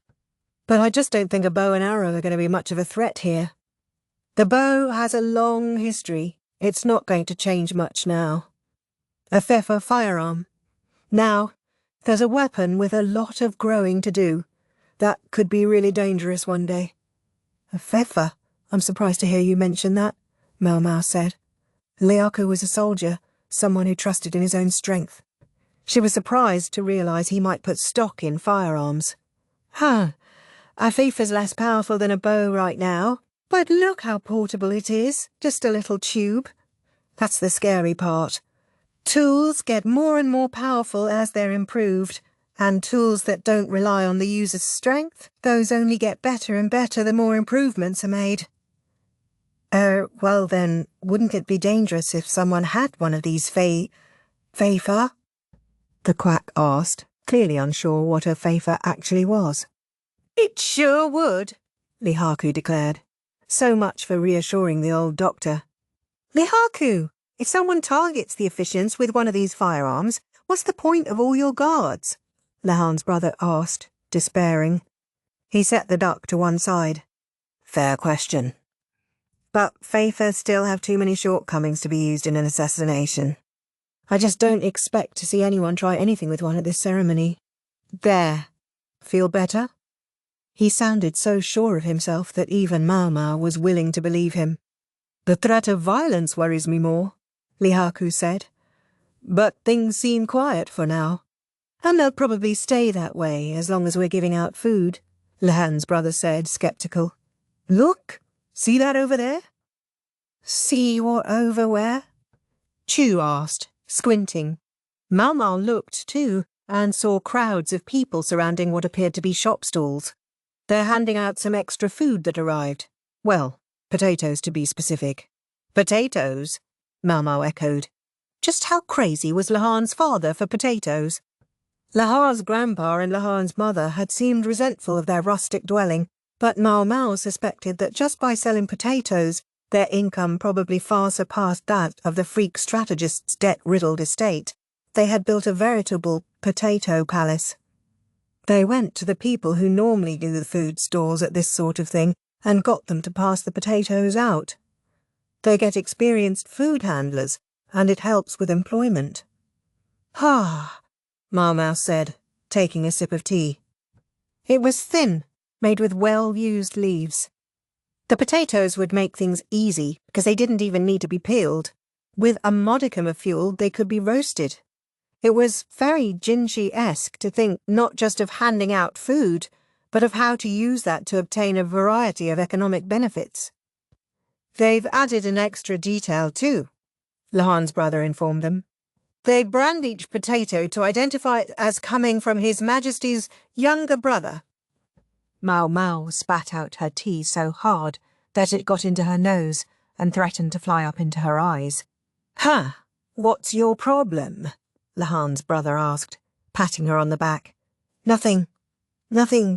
But I just don't think a bow and arrow are going to be much of a threat here. The bow has a long history. It's not going to change much now. A fefa firearm. Now, there's a weapon with a lot of growing to do. That could be really dangerous one day. A fefa? I'm surprised to hear you mention that, Maomao said. Lihaku was a soldier, someone who trusted in his own strength. She was surprised to realise he might put stock in firearms. A fefa's less powerful than a bow right now, but look how portable it is, just a little tube. That's the scary part. Tools get more and more powerful as they're improved, and tools that don't rely on the user's strength, those only get better and better the more improvements are made. Well then, wouldn't it be dangerous if someone had one of these fefa? The quack asked, clearly unsure what a fefa actually was. It sure would, Lihaku declared. So much for reassuring the old doctor. Lihaku, if someone targets the officiants with one of these firearms, what's the point of all your guards? Lahan's brother asked, despairing. He set the duck to one side. Fair question. But fefa still have too many shortcomings to be used in an assassination. I just don't expect to see anyone try anything with one at this ceremony. There. Feel better? He sounded so sure of himself that even Maomao was willing to believe him. The threat of violence worries me more, Lihaku said. But things seem quiet for now. And they'll probably stay that way as long as we're giving out food, Lehan's brother said, sceptical. Look, see that over there? See what over where? Chu asked, squinting. Maomao looked too, and saw crowds of people surrounding what appeared to be shop stalls. They're handing out some extra food that arrived. Well, potatoes to be specific. Potatoes? Maomao echoed. Just how crazy was Lehan's father for potatoes? Lehan's grandpa and Lehan's mother had seemed resentful of their rustic dwelling, but Maomao suspected that just by selling potatoes, their income probably far surpassed that of the freak strategist's debt-riddled estate. They had built a veritable potato palace. They went to the people who normally do the food stalls at this sort of thing and got them to pass the potatoes out. They get experienced food handlers, and it helps with employment. Ah, Maomao said, taking a sip of tea. It was thin, made with well-used leaves. The potatoes would make things easy because they didn't even need to be peeled. With a modicum of fuel, they could be roasted. It was very Jinshi-esque to think not just of handing out food, but of how to use that to obtain a variety of economic benefits. They've added an extra detail too, Lehan's brother informed them. They brand each potato to identify it as coming from His Majesty's younger brother. Maomao spat out her tea so hard that it got into her nose and threatened to fly up into her eyes. Huh, what's your problem? Lehan's brother asked, patting her on the back. Nothing,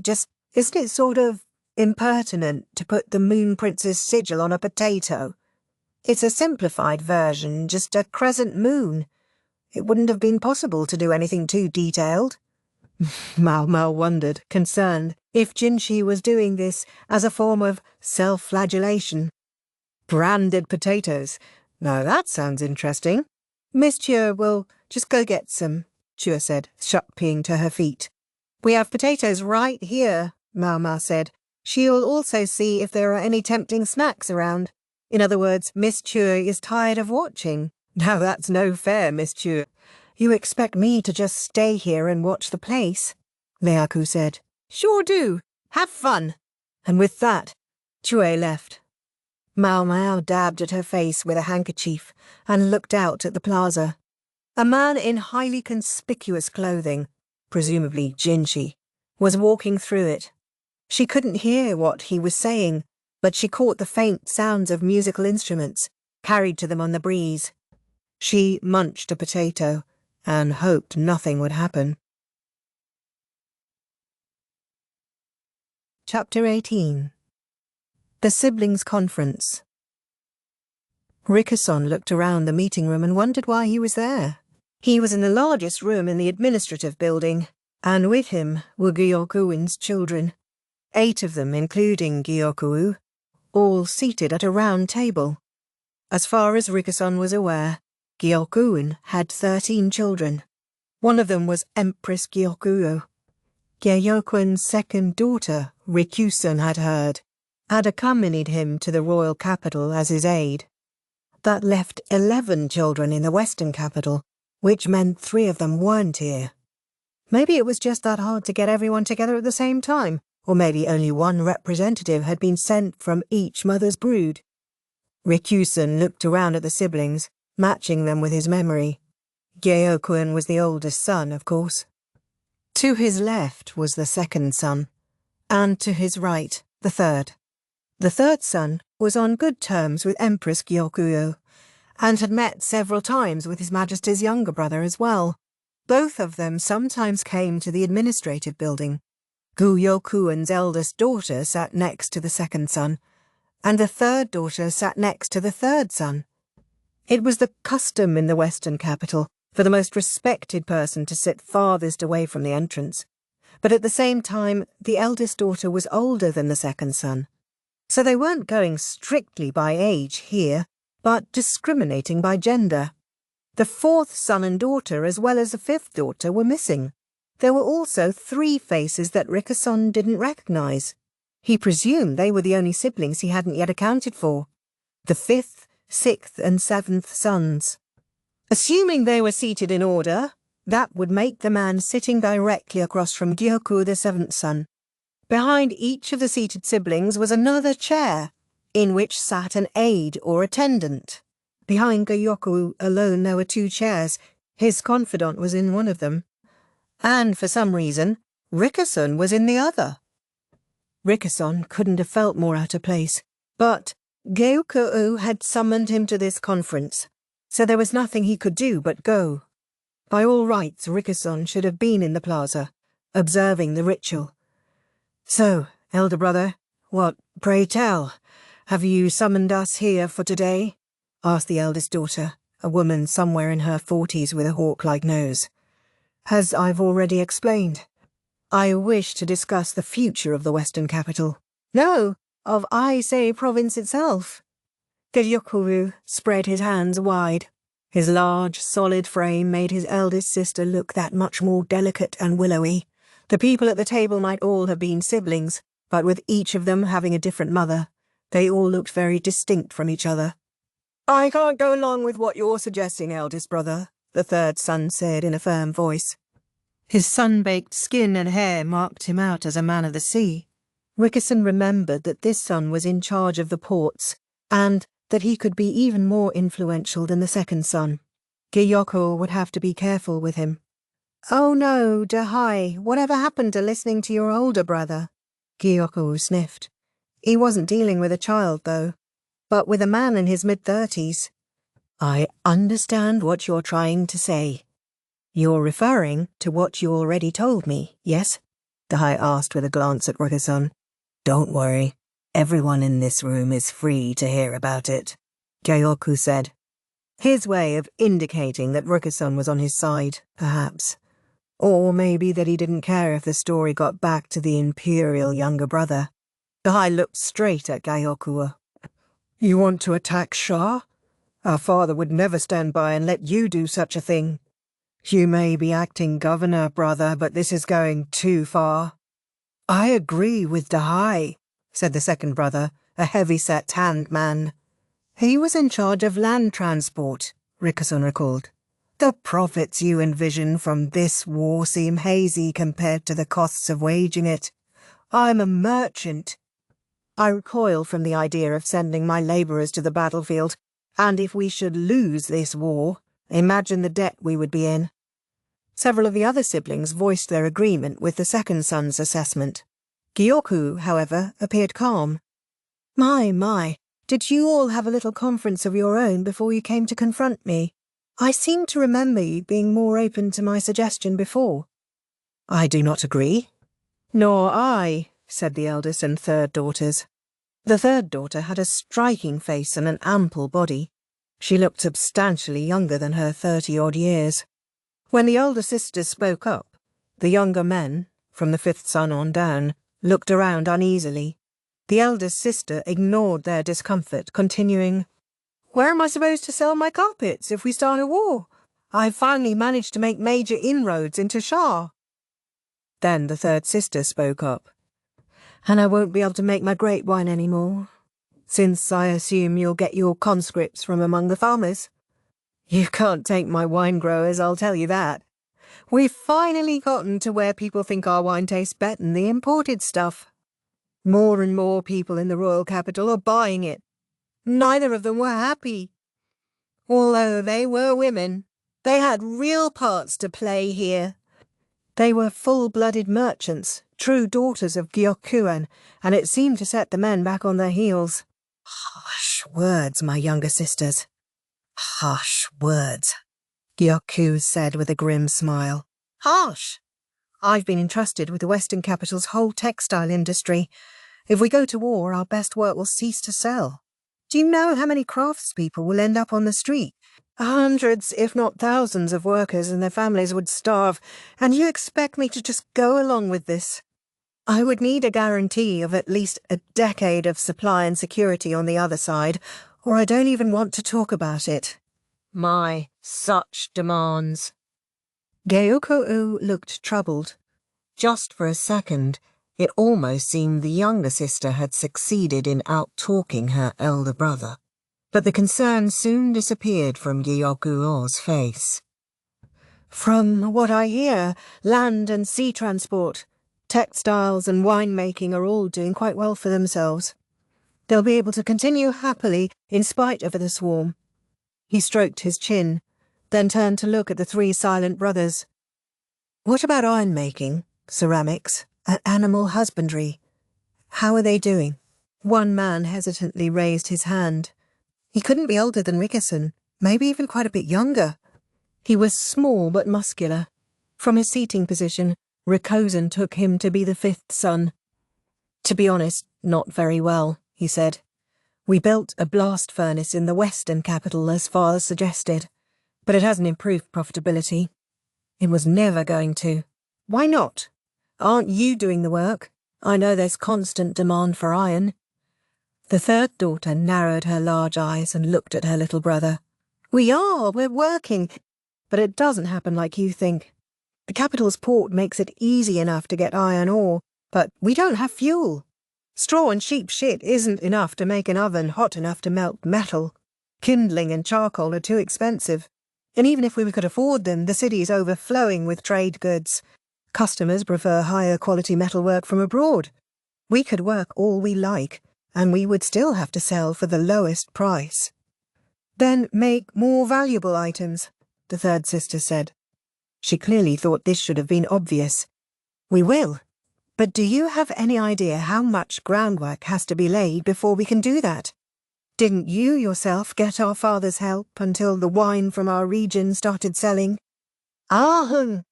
just isn't it sort of impertinent to put the Moon Prince's sigil on a potato? It's a simplified version, just a crescent moon. It wouldn't have been possible to do anything too detailed. Maomao wondered, concerned, if Jinshi was doing this as a form of self-flagellation. Branded potatoes. Now that sounds interesting. Miss Chua will just go get some, Chua said, shupping to her feet. We have potatoes right here, Maomao said. She'll also see if there are any tempting snacks around. In other words, Miss Chua is tired of watching. Now that's no fair, Miss Chua. You expect me to just stay here and watch the place? Leaku said. Sure do. Have fun. And with that, Chua left. Maomao dabbed at her face with a handkerchief and looked out at the plaza. A man in highly conspicuous clothing, presumably Jinshi, was walking through it. She couldn't hear what he was saying, but she caught the faint sounds of musical instruments, carried to them on the breeze. She munched a potato and hoped nothing would happen. Chapter 18. The Siblings' Conference. Rikuson looked around the meeting room and wondered why he was there. He was in the largest room in the administrative building, and with him were Gyokuen's children, 8 of them including Gyokuen, all seated at a round table. As far as Rikuson was aware, Gyokuen had 13 children. One of them was Empress Gyokuen. Gyokuen's second daughter, Rikuson had accompanied him to the royal capital as his aide. That left 11 children in the western capital, which meant 3 of them weren't here. Maybe it was just that hard to get everyone together at the same time, or maybe only one representative had been sent from each mother's brood. Rikuson looked around at the siblings, matching them with his memory. Gyokuen was the oldest son, of course. To his left was the second son, and to his right, the third. The third son was on good terms with Empress Gyokuen, and had met several times with His Majesty's younger brother as well. Both of them sometimes came to the administrative building. Gyokuen's eldest daughter sat next to the second son, and the third daughter sat next to the third son. It was the custom in the western capital for the most respected person to sit farthest away from the entrance, but at the same time the eldest daughter was older than the second son. So they weren't going strictly by age here, but discriminating by gender. The fourth son and daughter, as well as the fifth daughter, were missing. There were also 3 faces that Rikuson didn't recognise. He presumed they were the only siblings he hadn't yet accounted for. The 5th, 6th and 7th sons. Assuming they were seated in order, that would make the man sitting directly across from Gyokuen, the seventh son. Behind each of the seated siblings was another chair, in which sat an aide or attendant. Behind Gyokuen alone there were 2 chairs. His confidant was in one of them. And for some reason, Rickerson was in the other. Rickerson couldn't have felt more out of place, but Gyokuen had summoned him to this conference, so there was nothing he could do but go. By all rights, Rickerson should have been in the plaza, observing the ritual. So, elder brother, what, pray tell, have you summoned us here for today? Asked the eldest daughter, a woman somewhere in her 40s with a hawk-like nose. As I've already explained, I wish to discuss the future of the Western capital. No, of Aisei province itself. Gyokuen spread his hands wide. His large, solid frame made his eldest sister look that much more delicate and willowy. The people at the table might all have been siblings, but with each of them having a different mother, they all looked very distinct from each other. I can't go along with what you're suggesting, eldest brother, the third son said in a firm voice. His sun-baked skin and hair marked him out as a man of the sea. Rickerson remembered that this son was in charge of the ports, and that he could be even more influential than the second son. Gyokuen would have to be careful with him. Oh no, Dahai, whatever happened to listening to your older brother? Gyokuen sniffed. He wasn't dealing with a child, though, but with a man in his mid-30s. I understand what you're trying to say. You're referring to what you already told me, yes? Dahai asked with a glance at Rickerson. Don't worry. Everyone in this room is free to hear about it, Gyokuen said. His way of indicating that Rickerson was on his side, perhaps. Or maybe that he didn't care if the story got back to the Imperial younger brother. Dahai looked straight at Gyokuen. You want to attack Shah? Our father would never stand by and let you do such a thing. You may be acting governor, brother, but this is going too far. I agree with Dahai, said the second brother, a heavy-set tanned man. He was in charge of land transport, Rickerson recalled. The profits you envision from this war seem hazy compared to the costs of waging it. I'm a merchant. I recoil from the idea of sending my labourers to the battlefield, and if we should lose this war, imagine the debt we would be in. Several of the other siblings voiced their agreement with the second son's assessment. Gyokuen, however, appeared calm. My, did you all have a little conference of your own before you came to confront me? I seem to remember you being more open to my suggestion before. I do not agree. Nor I, said the eldest and third daughters. The third daughter had a striking face and an ample body. She looked substantially younger than her 30-odd years. When the older sisters spoke up, the younger men, from the fifth son on down, looked around uneasily. The eldest sister ignored their discomfort, continuing, Where am I supposed to sell my carpets if we start a war? I've finally managed to make major inroads into Shah. Then the third sister spoke up. And I won't be able to make my grape wine any more, since I assume you'll get your conscripts from among the farmers. You can't take my wine growers, I'll tell you that. We've finally gotten to where people think our wine tastes better than the imported stuff. More and more people in the royal capital are buying it. Neither of them were happy. Although they were women, they had real parts to play here. They were full-blooded merchants, true daughters of Gyokuen, and it seemed to set the men back on their heels. Harsh words, my younger sisters. Harsh words, Gyokuen said with a grim smile. Harsh? I've been entrusted with the Western capital's whole textile industry. If we go to war, our best work will cease to sell. Do you know how many craftspeople will end up on the street? Hundreds, if not thousands, of workers and their families would starve, and you expect me to just go along with this? I would need a guarantee of at least a decade of supply and security on the other side, or I don't even want to talk about it. My, such demands. Gyokuen looked troubled. Just for a second, it almost seemed the younger sister had succeeded in out-talking her elder brother. but the concern soon disappeared from Gyokuo's face. From what I hear, land and sea transport, textiles and winemaking are all doing quite well for themselves. They'll be able to continue happily in spite of the swarm. He stroked his chin, then turned to look at the three silent brothers. What about ironmaking, ceramics, and animal husbandry? How are they doing? One man hesitantly raised his hand. He couldn't be older than Rickerson, maybe even quite a bit younger. He was small but muscular. From his seating position, Rikozen took him to be the fifth son. To be honest, not very well, he said. We built a blast furnace in the western capital as Father suggested, but it hasn't improved profitability. It was never going to. Why not? Aren't you doing the work? I know there's constant demand for iron. The third daughter narrowed her large eyes and looked at her little brother. We're working, but it doesn't happen like you think. The capital's port makes it easy enough to get iron ore, but we don't have fuel. Straw and cheap shit isn't enough to make an oven hot enough to melt metal. Kindling and charcoal are too expensive. And even if we could afford them, the city's overflowing with trade goods. Customers prefer higher quality metalwork from abroad. We could work all we like, and we would still have to sell for the lowest price. Then make more valuable items, the third sister said. She clearly thought this should have been obvious. We will. But do you have any idea how much groundwork has to be laid before we can do that? Didn't you yourself get our father's help until the wine from our region started selling? Well,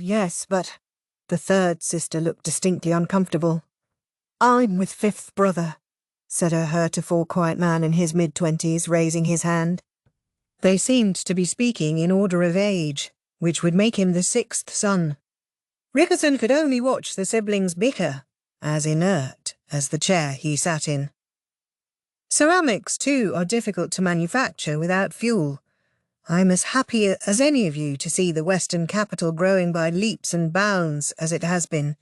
yes, but... The third sister looked distinctly uncomfortable. I'm with fifth brother, said a heretofore quiet man in his mid-20s, raising his hand. They seemed to be speaking in order of age, which would make him the sixth son. Rickerson could only watch the siblings bicker, as inert as the chair he sat in. Ceramics, too, are difficult to manufacture without fuel. I'm as happy as any of you to see the western capital growing by leaps and bounds as it has been,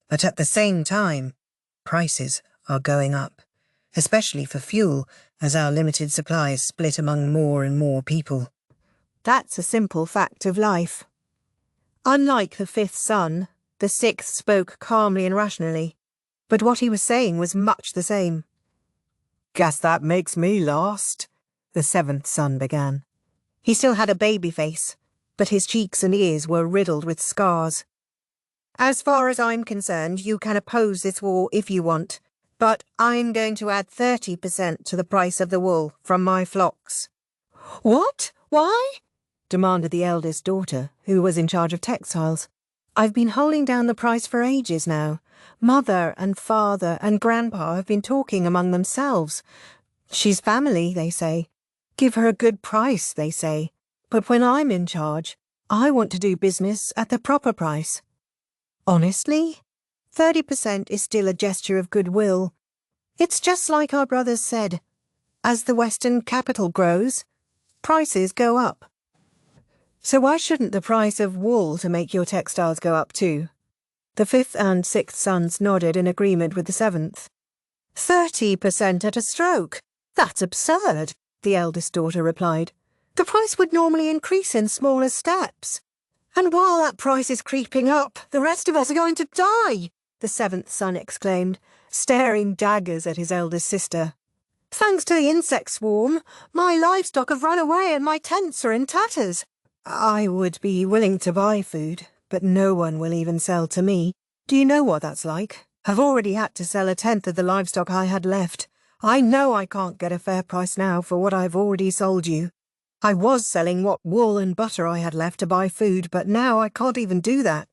but at the same time, prices are going up, especially for fuel, as our limited supply is split among more and more people. That's a simple fact of life. Unlike the fifth son, the sixth spoke calmly and rationally, but what he was saying was much the same. Guess that makes me last, the seventh son began. He still had a baby face, but his cheeks and ears were riddled with scars. As far as I'm concerned, you can oppose this war if you want, but I'm going to add 30% to the price of the wool from my flocks. What? Why? Demanded the eldest daughter, who was in charge of textiles. I've been holding down the price for ages now. Mother and father and grandpa have been talking among themselves. She's family, they say. Give her a good price, they say. But when I'm in charge, I want to do business at the proper price. Honestly, 30% is still a gesture of goodwill. It's just like our brothers said. As the western capital grows, prices go up. So why shouldn't the price of wool to make your textiles go up too? The fifth and sixth sons nodded in agreement with the seventh. 30% at a stroke? That's absurd, the eldest daughter replied. The price would normally increase in smaller steps. And while that price is creeping up, the rest of us are going to die, the seventh son exclaimed, staring daggers at his eldest sister. Thanks to the insect swarm, my livestock have run away and my tents are in tatters. I would be willing to buy food, but no one will even sell to me. Do you know what that's like? I've already had to sell 1/10 of the livestock I had left. I know I can't get a fair price now for what I've already sold you. I was selling what wool and butter I had left to buy food, but now I can't even do that.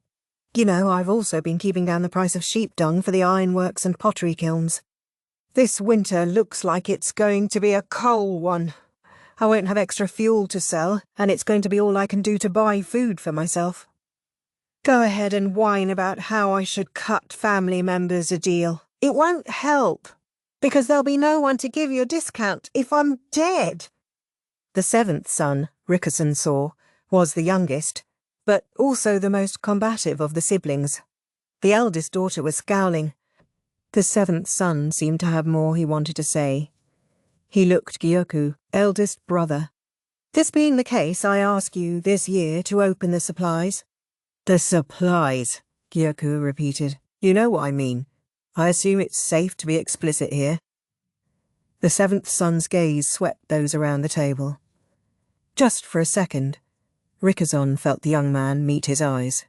You know, I've also been keeping down the price of sheep dung for the ironworks and pottery kilns. This winter looks like it's going to be a coal one. I won't have extra fuel to sell, and it's going to be all I can do to buy food for myself. Go ahead and whine about how I should cut family members a deal. It won't help, because there'll be no one to give you a discount if I'm dead. The seventh son, Rickerson saw, was the youngest, but also the most combative of the siblings. The eldest daughter was scowling. The seventh son seemed to have more he wanted to say. He looked Gyokuen, eldest brother. This being the case, I ask you this year to open the supplies. The supplies, Gyokuen repeated. You know what I mean. I assume it's safe to be explicit here. The seventh son's gaze swept those around the table. Just for a second, Rikazon felt the young man meet his eyes.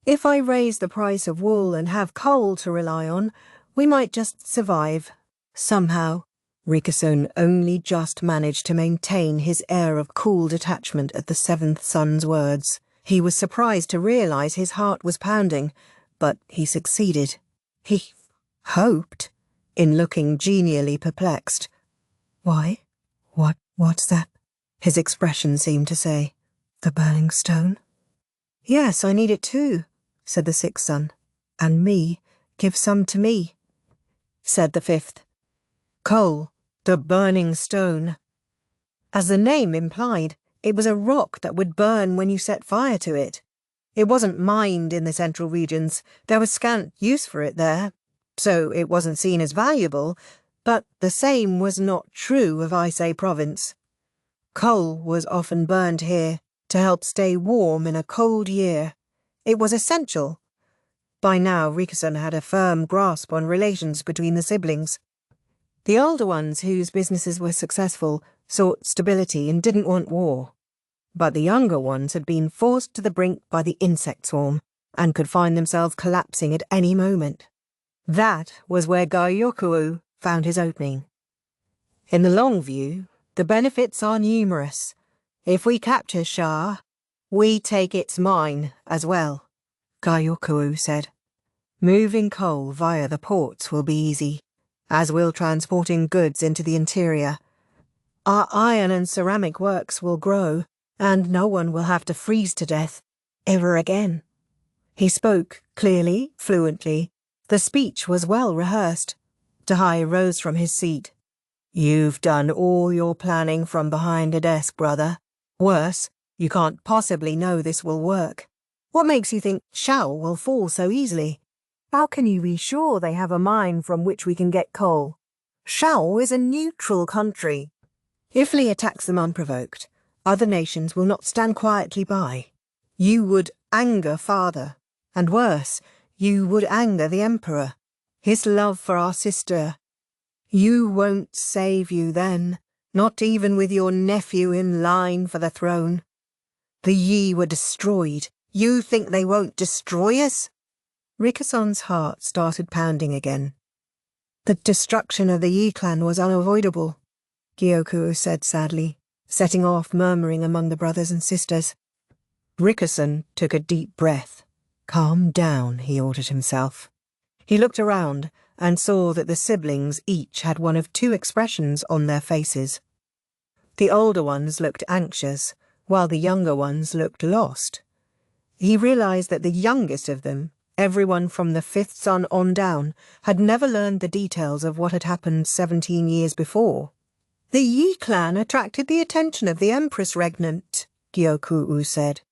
If I raise the price of wool and have coal to rely on, we might just survive. Somehow. Rikazon only just managed to maintain his air of cool detachment at the seventh son's words. He was surprised to realize his heart was pounding, but he succeeded. He hoped, in looking genially perplexed. Why? What's that? His expression seemed to say. The burning stone? Yes, I need it too, said the sixth son. And me, give some to me, said the fifth. Coal, the burning stone. As the name implied, it was a rock that would burn when you set fire to it. It wasn't mined in the central regions. There was scant use for it there, so it wasn't seen as valuable, but the same was not true of Isay province. Coal was often burned here to help stay warm in a cold year. It was essential. By now, Rikazon had a firm grasp on relations between the siblings. The older ones, whose businesses were successful, sought stability and didn't want war. But the younger ones had been forced to the brink by the insect swarm and could find themselves collapsing at any moment. That was where Gyokuen found his opening. In the long view, the benefits are numerous. If we capture Shah, we take its mine as well, Gyokuen said. Moving coal via the ports will be easy, as will transporting goods into the interior. Our iron and ceramic works will grow, and no one will have to freeze to death, ever again. He spoke clearly, fluently. The speech was well rehearsed. Dahai rose from his seat. You've done all your planning from behind a desk, brother. Worse, you can't possibly know this will work. What makes you think Shao will fall so easily? How can you be sure they have a mine from which we can get coal? Shao is a neutral country. If Li attacks them unprovoked, other nations will not stand quietly by. You would anger father, and worse, you would anger the emperor. His love for our sister. You won't save you then, not even with your nephew in line for the throne. The Yi were destroyed. You think they won't destroy us? Rikazon's heart started pounding again. The destruction of the Yi clan was unavoidable, Gyokuen said sadly, setting off murmuring among the brothers and sisters. Rikazon took a deep breath. Calm down, he ordered himself. He looked around and saw that the siblings each had one of two expressions on their faces. The older ones looked anxious, while the younger ones looked lost. He realized that the youngest of them, everyone from the fifth son on down, had never learned the details of what had happened 17 years before. The Yi clan attracted the attention of the Empress Regnant, Gyokuen said.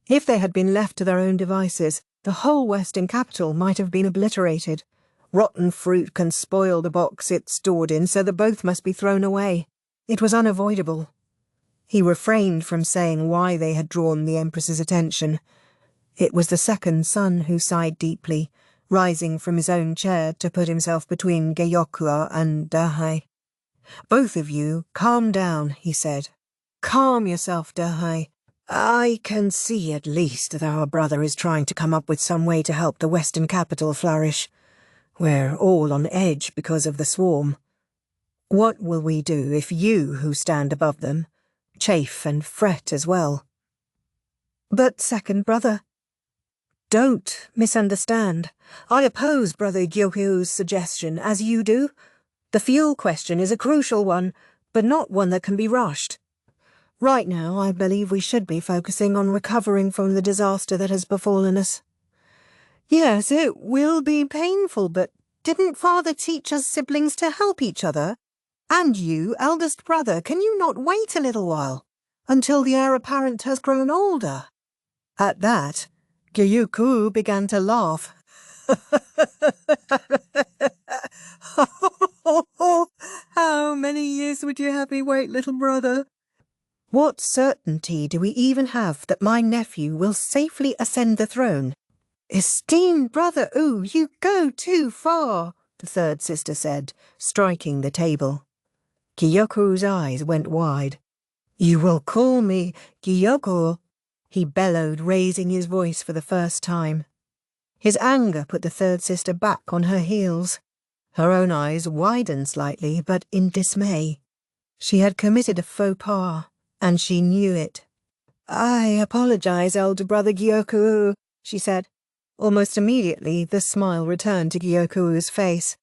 If they had been left to their own devices, the whole western capital might have been obliterated. Rotten fruit can spoil the box it's stored in, so that both must be thrown away. It was unavoidable. He refrained from saying why they had drawn the Empress's attention. It was the second son who sighed deeply, rising from his own chair to put himself between Gyokuen and Dahai. Both of you, calm down, he said. Calm yourself, Dahai. I can see at least that our brother is trying to come up with some way to help the western capital flourish. We're all on edge because of the swarm. What will we do if you, who stand above them, chafe and fret as well? But, second brother, don't misunderstand. I oppose Brother Gyokuen's suggestion, as you do. The fuel question is a crucial one, but not one that can be rushed. Right now, I believe we should be focusing on recovering from the disaster that has befallen us. Yes, it will be painful, but didn't Father teach us siblings to help each other? And you, eldest brother, can you not wait a little while, until the heir apparent has grown older? At that, Gyokuen began to laugh. How many years would you have me wait, little brother? What certainty do we even have that my nephew will safely ascend the throne? Esteemed brother, you go too far, the third sister said, striking the table. Gyoku's eyes went wide. You will call me Gyokuen, he bellowed, raising his voice for the first time. His anger put the third sister back on her heels. Her own eyes widened slightly, but in dismay. She had committed a faux pas, and she knew it. I apologize, elder brother Gyokuen, she said. Almost immediately, the smile returned to Gyoku's face.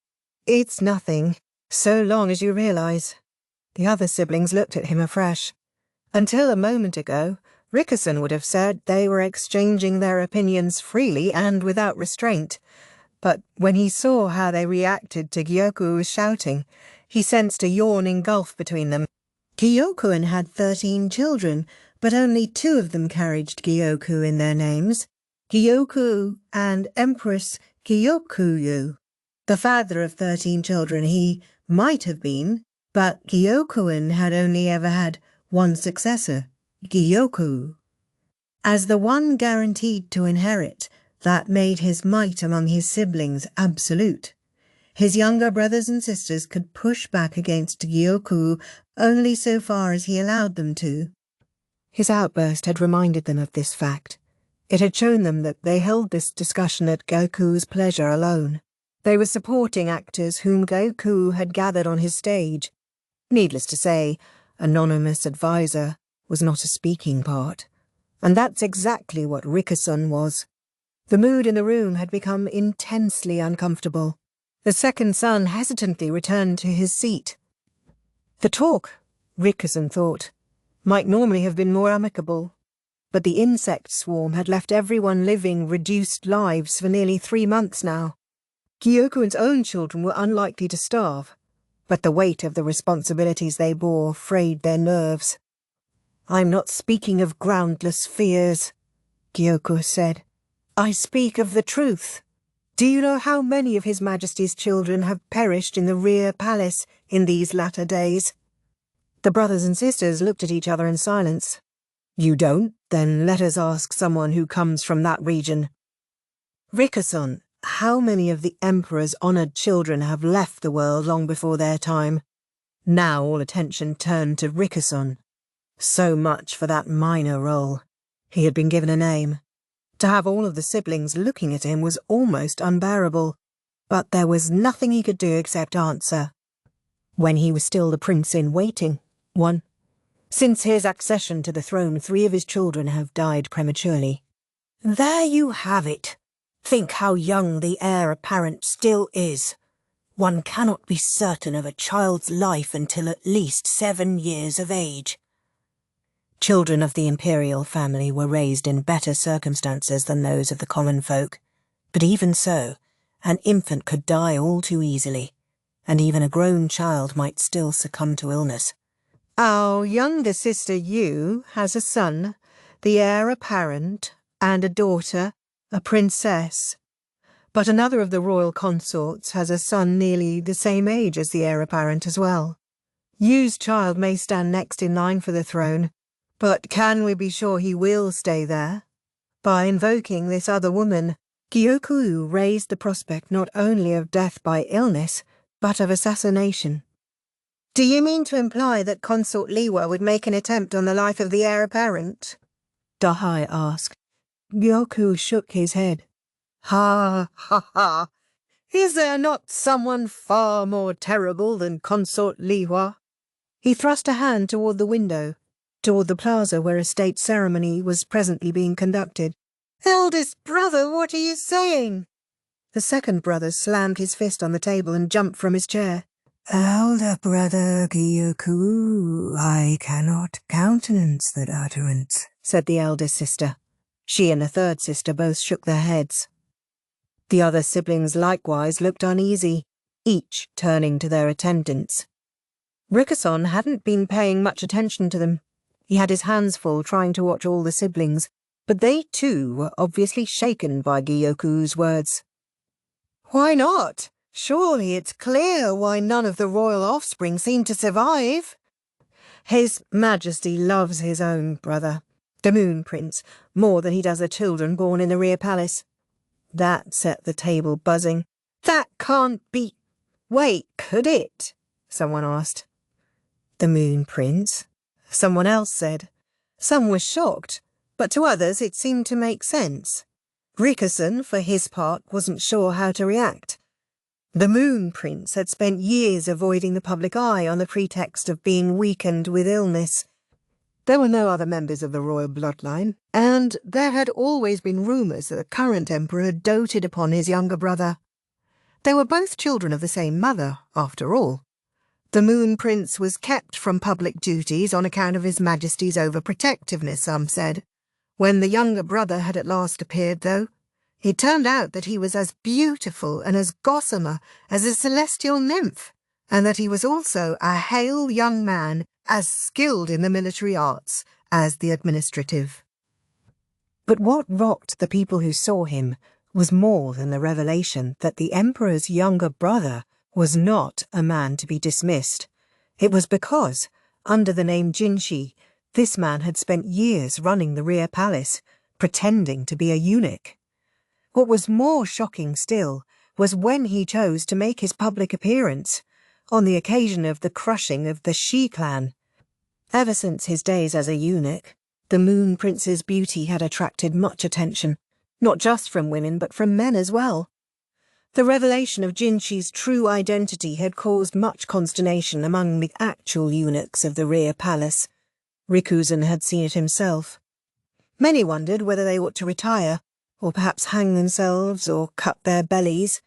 It's nothing, so long as you realize. The other siblings looked at him afresh. Until a moment ago, Rickerson would have said they were exchanging their opinions freely and without restraint. But when he saw how they reacted to Gyokwen's shouting, he sensed a yawning gulf between them. Gyokuen had 13 children, but only 2 of them carried Gyokuen in their names, Gyokuen and Empress Gyokuen. The father of 13 children he might have been, but Gyokuen had only ever had one successor, Gyokuen. As the one guaranteed to inherit, that made his might among his siblings absolute. His younger brothers and sisters could push back against Gyokuen only so far as he allowed them to. His outburst had reminded them of this fact. It had shown them that they held this discussion at Gyoku's pleasure alone. They were supporting actors whom Gyokuen had gathered on his stage. Needless to say, anonymous advisor was not a speaking part. And that's exactly what Rickerson was. The mood in the room had become intensely uncomfortable. The second son hesitantly returned to his seat. The talk, Rickerson thought, might normally have been more amicable, but the insect swarm had left everyone living reduced lives for nearly 3 months now. Gyokuen's own children were unlikely to starve, but the weight of the responsibilities they bore frayed their nerves. I'm not speaking of groundless fears, Gyokuen said. I speak of the truth. Do you know how many of His Majesty's children have perished in the rear palace in these latter days? The brothers and sisters looked at each other in silence. You don't? Then let us ask someone who comes from that region. Rickerson, how many of the Emperor's honoured children have left the world long before their time? Now all attention turned to Rickerson. So much for that minor role. He had been given a name. To have all of the siblings looking at him was almost unbearable, but there was nothing he could do except answer. When he was still the prince in waiting, 1. Since his accession to the throne, 3 of his children have died prematurely. There you have it. Think how young the heir apparent still is. One cannot be certain of a child's life until at least 7 years of age. Children of the imperial family were raised in better circumstances than those of the common folk, but even so, an infant could die all too easily, and even a grown child might still succumb to illness. Our younger sister Yu has a son, the heir apparent, and a daughter, a princess. But another of the royal consorts has a son nearly the same age as the heir apparent as well. Yu's child may stand next in line for the throne, but can we be sure he will stay there? By invoking this other woman, Gyokuen raised the prospect not only of death by illness, but of assassination. Do you mean to imply that Consort Liwa would make an attempt on the life of the heir apparent? Dahai asked. Gyokuen shook his head. Ha, ha, ha. Is there not someone far more terrible than Consort Liwa? He thrust a hand toward the window, toward the plaza where a state ceremony was presently being conducted. Eldest brother, what are you saying? The second brother slammed his fist on the table and jumped from his chair. Elder brother Gyokuen, I cannot countenance that utterance, said the eldest sister. She and the third sister both shook their heads. The other siblings likewise looked uneasy, each turning to their attendants. Rickerson hadn't been paying much attention to them. He had his hands full trying to watch all the siblings, but they too were obviously shaken by Gyoku's words. Why not? Surely it's clear why none of the royal offspring seem to survive. His Majesty loves his own brother, the Moon Prince, more than he does the children born in the rear palace. That set the table buzzing. That can't be... Wait, could it? Someone asked. The Moon Prince? Someone else said. Some were shocked, but to others it seemed to make sense. Rickerson, for his part, wasn't sure how to react. The Moon Prince had spent years avoiding the public eye on the pretext of being weakened with illness. There were no other members of the royal bloodline, and there had always been rumours that the current emperor doted upon his younger brother. They were both children of the same mother, after all. The Moon Prince was kept from public duties on account of his Majesty's overprotectiveness, some said. When the younger brother had at last appeared, though, it turned out that he was as beautiful and as gossamer as a celestial nymph, and that he was also a hale young man as skilled in the military arts as the administrative. But what rocked the people who saw him was more than the revelation that the emperor's younger brother was not a man to be dismissed. It was because, under the name Jinshi, this man had spent years running the rear palace, pretending to be a eunuch. What was more shocking still was when he chose to make his public appearance, on the occasion of the crushing of the Shi clan. Ever since his days as a eunuch, the Moon Prince's beauty had attracted much attention, not just from women but from men as well. The revelation of Jinshi's true identity had caused much consternation among the actual eunuchs of the rear palace. Rikuzen had seen it himself. Many wondered whether they ought to retire, or perhaps hang themselves or cut their bellies.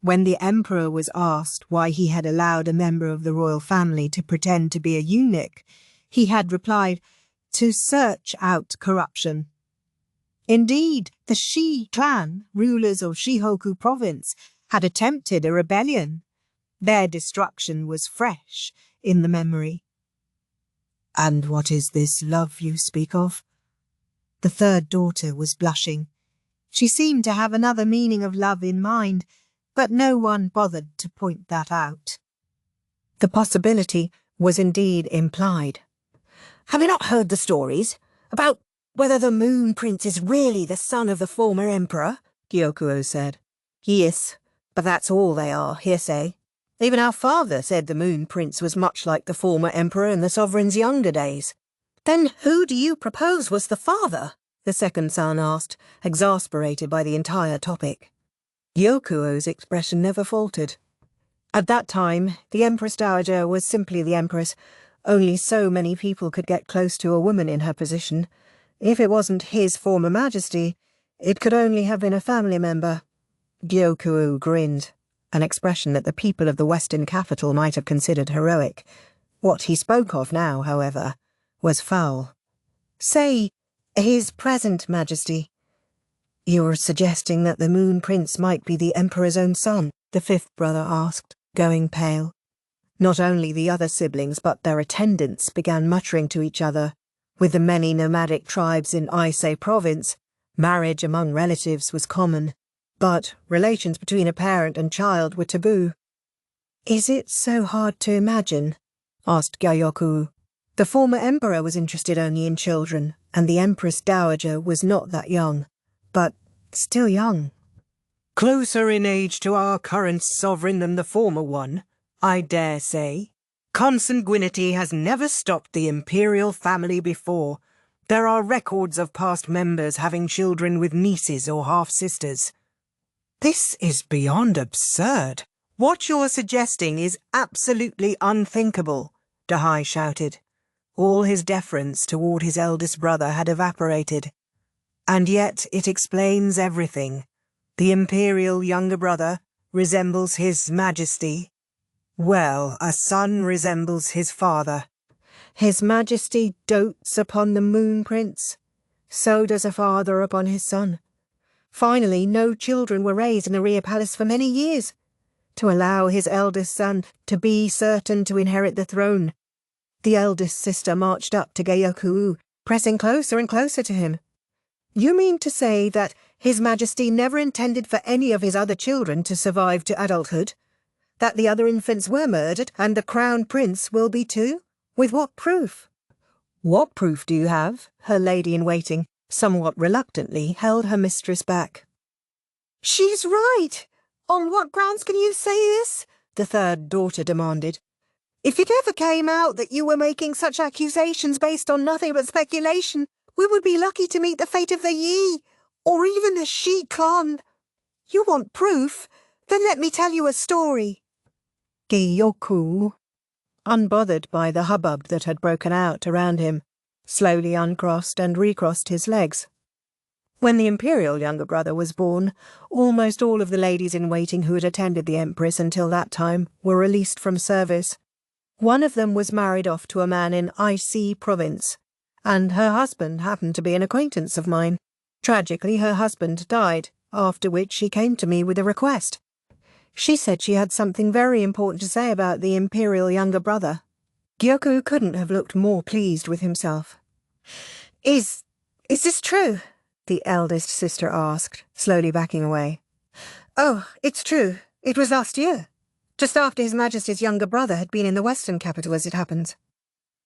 When the emperor was asked why he had allowed a member of the royal family to pretend to be a eunuch, he had replied, "To search out corruption." Indeed, the Shi clan, rulers of Shihoku province, had attempted a rebellion. Their destruction was fresh in the memory. "And what is this love you speak of?" The third daughter was blushing. She seemed to have another meaning of love in mind, but no one bothered to point that out. The possibility was indeed implied. "Have you not heard the stories about whether the Moon Prince is really the son of the former emperor?" Gyokuen said. "Yes, but that's all they are, hearsay. Even our father said the Moon Prince was much like the former emperor in the sovereign's younger days." "Then who do you propose was the father?" the second son asked, exasperated by the entire topic. Gyokuo's expression never faltered. At that time, the Empress Dowager was simply the Empress. Only so many people could get close to a woman in her position. If it wasn't his former majesty, it could only have been a family member. Gyokuen grinned, an expression that the people of the Western capital might have considered heroic. What he spoke of now, however, was foul. "Say, his present majesty." "You're suggesting that the Moon Prince might be the emperor's own son?" the fifth brother asked, going pale. Not only the other siblings but their attendants began muttering to each other. With the many nomadic tribes in Aisei province, marriage among relatives was common, but relations between a parent and child were taboo. "Is it so hard to imagine?" asked Gyokuen. The former emperor was interested only in children, and the Empress Dowager was not that young, but still young. "Closer in age to our current sovereign than the former one, I dare say. Consanguinity has never stopped the imperial family before. There are records of past members having children with nieces or half-sisters." "This is beyond absurd. What you're suggesting is absolutely unthinkable," Dahai shouted. All his deference toward his eldest brother had evaporated. "And yet it explains everything. The imperial younger brother resembles his majesty. Well, a son resembles his father. His majesty dotes upon the Moon Prince. So does a father upon his son. Finally, no children were raised in the rear palace for many years, to allow his eldest son to be certain to inherit the throne. The eldest sister marched up to Gyokuen, pressing closer and closer to him. "You mean to say that His Majesty never intended for any of his other children to survive to adulthood, that the other infants were murdered, and the Crown Prince will be too? With what proof? What proof do you have? Her lady-in-waiting, somewhat reluctantly, held her mistress back. She's right! On what grounds can you say this? The third daughter demanded. If it ever came out that you were making such accusations based on nothing but speculation, we would be lucky to meet the fate of the Yi, or even the Shi Khan. You want proof? Then let me tell you a story. Gyokuen, unbothered by the hubbub that had broken out around him, slowly uncrossed and recrossed his legs. When the imperial younger brother was born, almost all of the ladies-in-waiting who had attended the Empress until that time were released from service. One of them was married off to a man in IC province, and her husband happened to be an acquaintance of mine. Tragically, her husband died, after which she came to me with a request. She said she had something very important to say about the imperial younger brother. Gyokuen couldn't have looked more pleased with himself. Is this true? The eldest sister asked, slowly backing away. Oh, it's true. It was last year. Just after His Majesty's younger brother had been in the western capital, as it happens.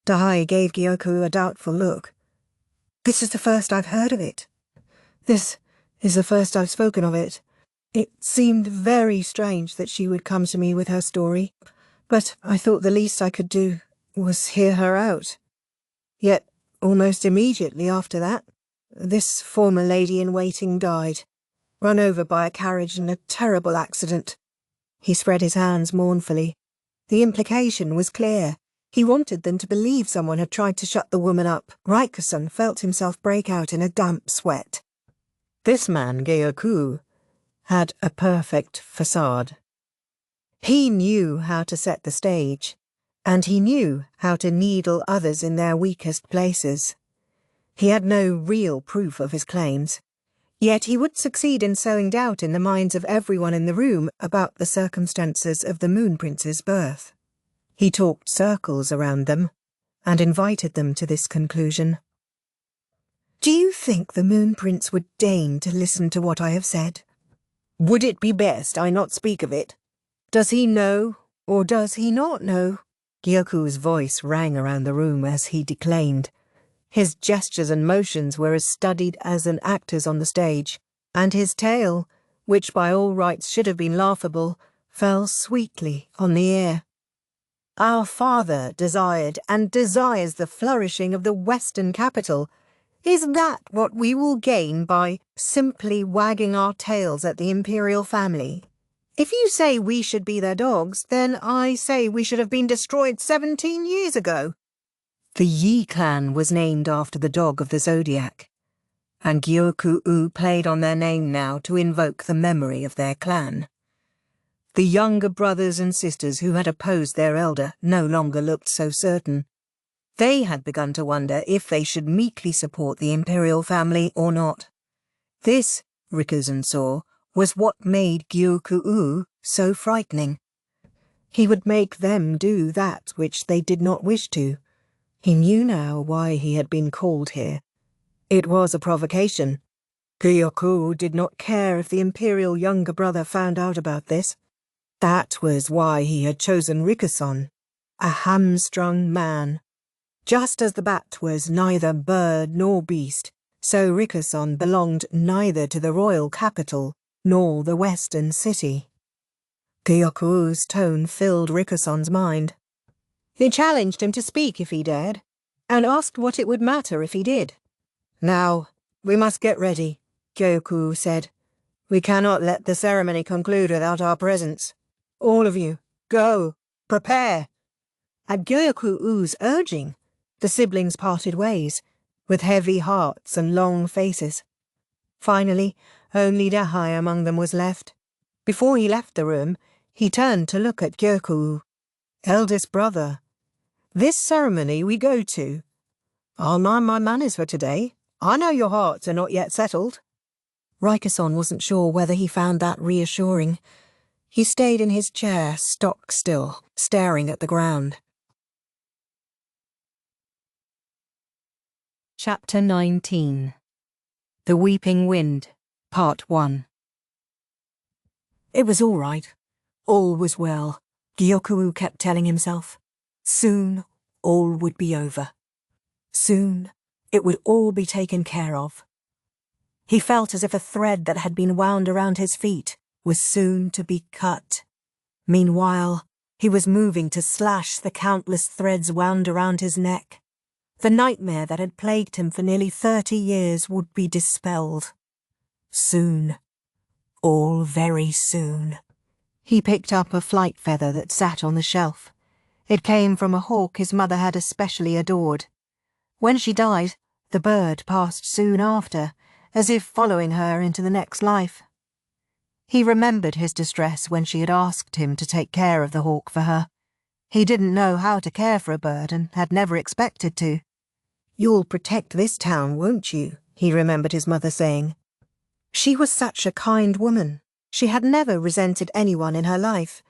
Dahai gave Gyokuen a doubtful look. This is the first I've heard of it. This is the first I've spoken of it. It seemed very strange that she would come to me with her story, but I thought the least I could do was hear her out. Yet, almost immediately after that, this former lady-in-waiting died, run over by a carriage in a terrible accident. He spread his hands mournfully. The implication was clear. He wanted them to believe someone had tried to shut the woman up. Raikkoson felt himself break out in a damp sweat. This man, Gyokuen, had a perfect facade. He knew how to set the stage, and he knew how to needle others in their weakest places. He had no real proof of his claims, yet he would succeed in sowing doubt in the minds of everyone in the room about the circumstances of the Moon Prince's birth. He talked circles around them, and invited them to this conclusion. Do you think the Moon Prince would deign to listen to what I have said? Would it be best I not speak of it? Does he know, or does he not know? Gyoku's voice rang around the room as he declaimed. His gestures and motions were as studied as an actor's on the stage, and his tale, which by all rights should have been laughable, fell sweetly on the ear. Our father desired and desires the flourishing of the western capital. Is that what we will gain by simply wagging our tails at the imperial family? If you say we should be their dogs, then I say we should have been destroyed 17 years ago. The Yi clan was named after the dog of the zodiac, and Gyokuen played on their name now to invoke the memory of their clan. The younger brothers and sisters who had opposed their elder no longer looked so certain. They had begun to wonder if they should meekly support the imperial family or not. This, Rikuzen saw, was what made Gyokuen so frightening. He would make them do that which they did not wish to. He knew now why he had been called here. It was a provocation. Gyokuen did not care if the imperial younger brother found out about this. That was why he had chosen Rikuson, a hamstrung man. Just as the bat was neither bird nor beast, so Rikuson belonged neither to the royal capital nor the western city. Gyoku's tone filled Rikuson's mind. He challenged him to speak if he dared, and asked what it would matter if he did. Now, we must get ready, Gyokuen said. We cannot let the ceremony conclude without our presence. All of you, go, prepare. At Gyoku's urging, the siblings parted ways, with heavy hearts and long faces. Finally, only Dahai among them was left. Before he left the room, he turned to look at Gyokuen. Eldest brother, this ceremony we go to. I'll mind my manners for today. I know your hearts are not yet settled. Raikkoson wasn't sure whether he found that reassuring. He stayed in his chair, stock still, staring at the ground. Chapter 19. The Weeping Wind. Part 1. It was all right. All was well. Gyokuen kept telling himself. Soon, all would be over. Soon, it would all be taken care of. He felt as if a thread that had been wound around his feet was soon to be cut. Meanwhile, he was moving to slash the countless threads wound around his neck. The nightmare that had plagued him for nearly 30 years would be dispelled. Soon. All very soon. He picked up a flight feather that sat on the shelf. It came from a hawk his mother had especially adored. When she died, the bird passed soon after, as if following her into the next life. He remembered his distress when she had asked him to take care of the hawk for her. He didn't know how to care for a bird and had never expected to. "You'll protect this town, won't you?" he remembered his mother saying. She was such a kind woman. She had never resented anyone in her life.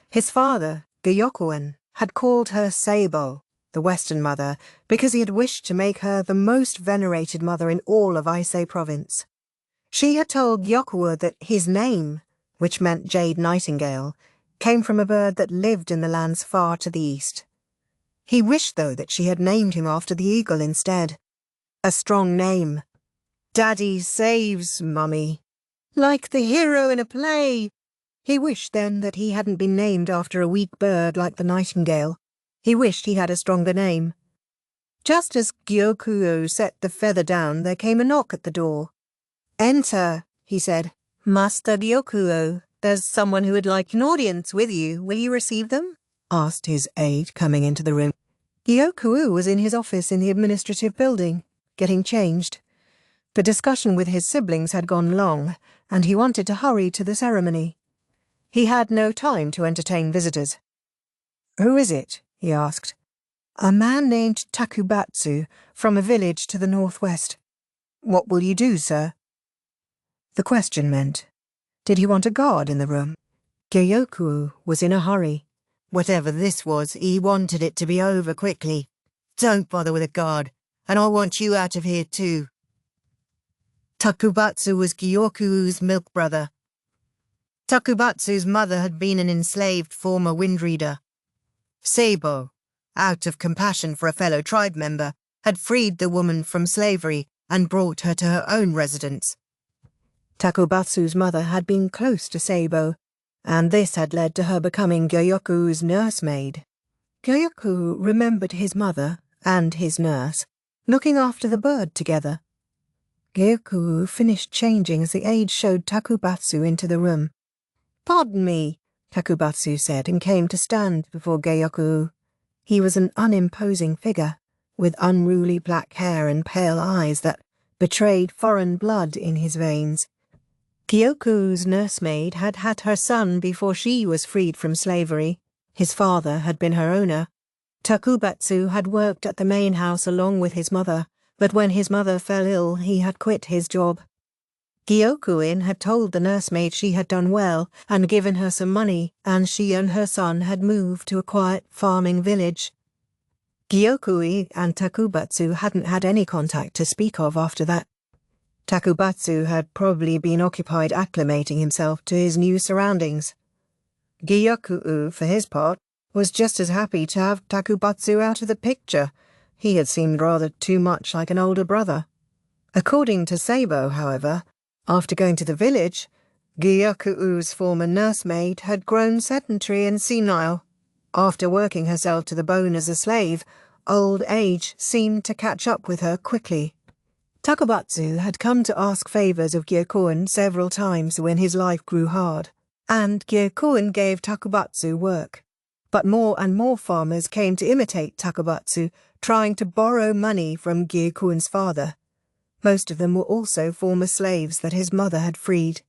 His father, Gyokuen, had called her Seibo, the Western Mother, because he had wished to make her the most venerated mother in all of Ise province. She had told Gyokuen that his name, which meant Jade Nightingale, came from a bird that lived in the lands far to the east. He wished, though, that she had named him after the eagle instead. A strong name. Daddy saves, Mummy. Like the hero in a play. He wished then that he hadn't been named after a weak bird like the nightingale. He wished he had a stronger name. Just as Gyokuen set the feather down, there came a knock at the door. "Enter," he said. "Master Gyokuen, there's someone who would like an audience with you. Will you receive them?" asked his aide, coming into the room. Gyokuen was in his office in the administrative building, getting changed. The discussion with his siblings had gone long, and he wanted to hurry to the ceremony. He had no time to entertain visitors. "Who is it?" he asked. "A man named Takubatsu, from a village to the northwest." "What will you do, sir?" The question meant, did he want a guard in the room? Gyokuen was in a hurry. Whatever this was, he wanted it to be over quickly. "Don't bother with a guard, and I want you out of here too." Takubatsu was Gyoku's milk brother. Takubatsu's mother had been an enslaved former windreader. Seibo, out of compassion for a fellow tribe member, had freed the woman from slavery and brought her to her own residence. Takubatsu's mother had been close to Seibo, and this had led to her becoming Gyoku's nursemaid. Gyokuen remembered his mother and his nurse looking after the bird together. Gyokuen finished changing as the aide showed Takubatsu into the room. "Pardon me," Takubatsu said, and came to stand before Gyokuen. He was an unimposing figure, with unruly black hair and pale eyes that betrayed foreign blood in his veins. Gyoku's nursemaid had had her son before she was freed from slavery. His father had been her owner. Takubatsu had worked at the main house along with his mother, but when his mother fell ill, he had quit his job. Gyokuen had told the nursemaid she had done well and given her some money, and she and her son had moved to a quiet farming village. Gyokuen and Takubatsu hadn't had any contact to speak of after that. Takubatsu had probably been occupied acclimating himself to his new surroundings. Gyokuen, for his part, was just as happy to have Takubatsu out of the picture. He had seemed rather too much like an older brother. According to Seibo, however, after going to the village, Gyoku's former nursemaid had grown sedentary and senile. After working herself to the bone as a slave, old age seemed to catch up with her quickly. Takubatsu had come to ask favours of Gyokuen several times when his life grew hard, and Gyokuen gave Takubatsu work. But more and more farmers came to imitate Takubatsu, trying to borrow money from Gyokuen's father. Most of them were also former slaves that his mother had freed.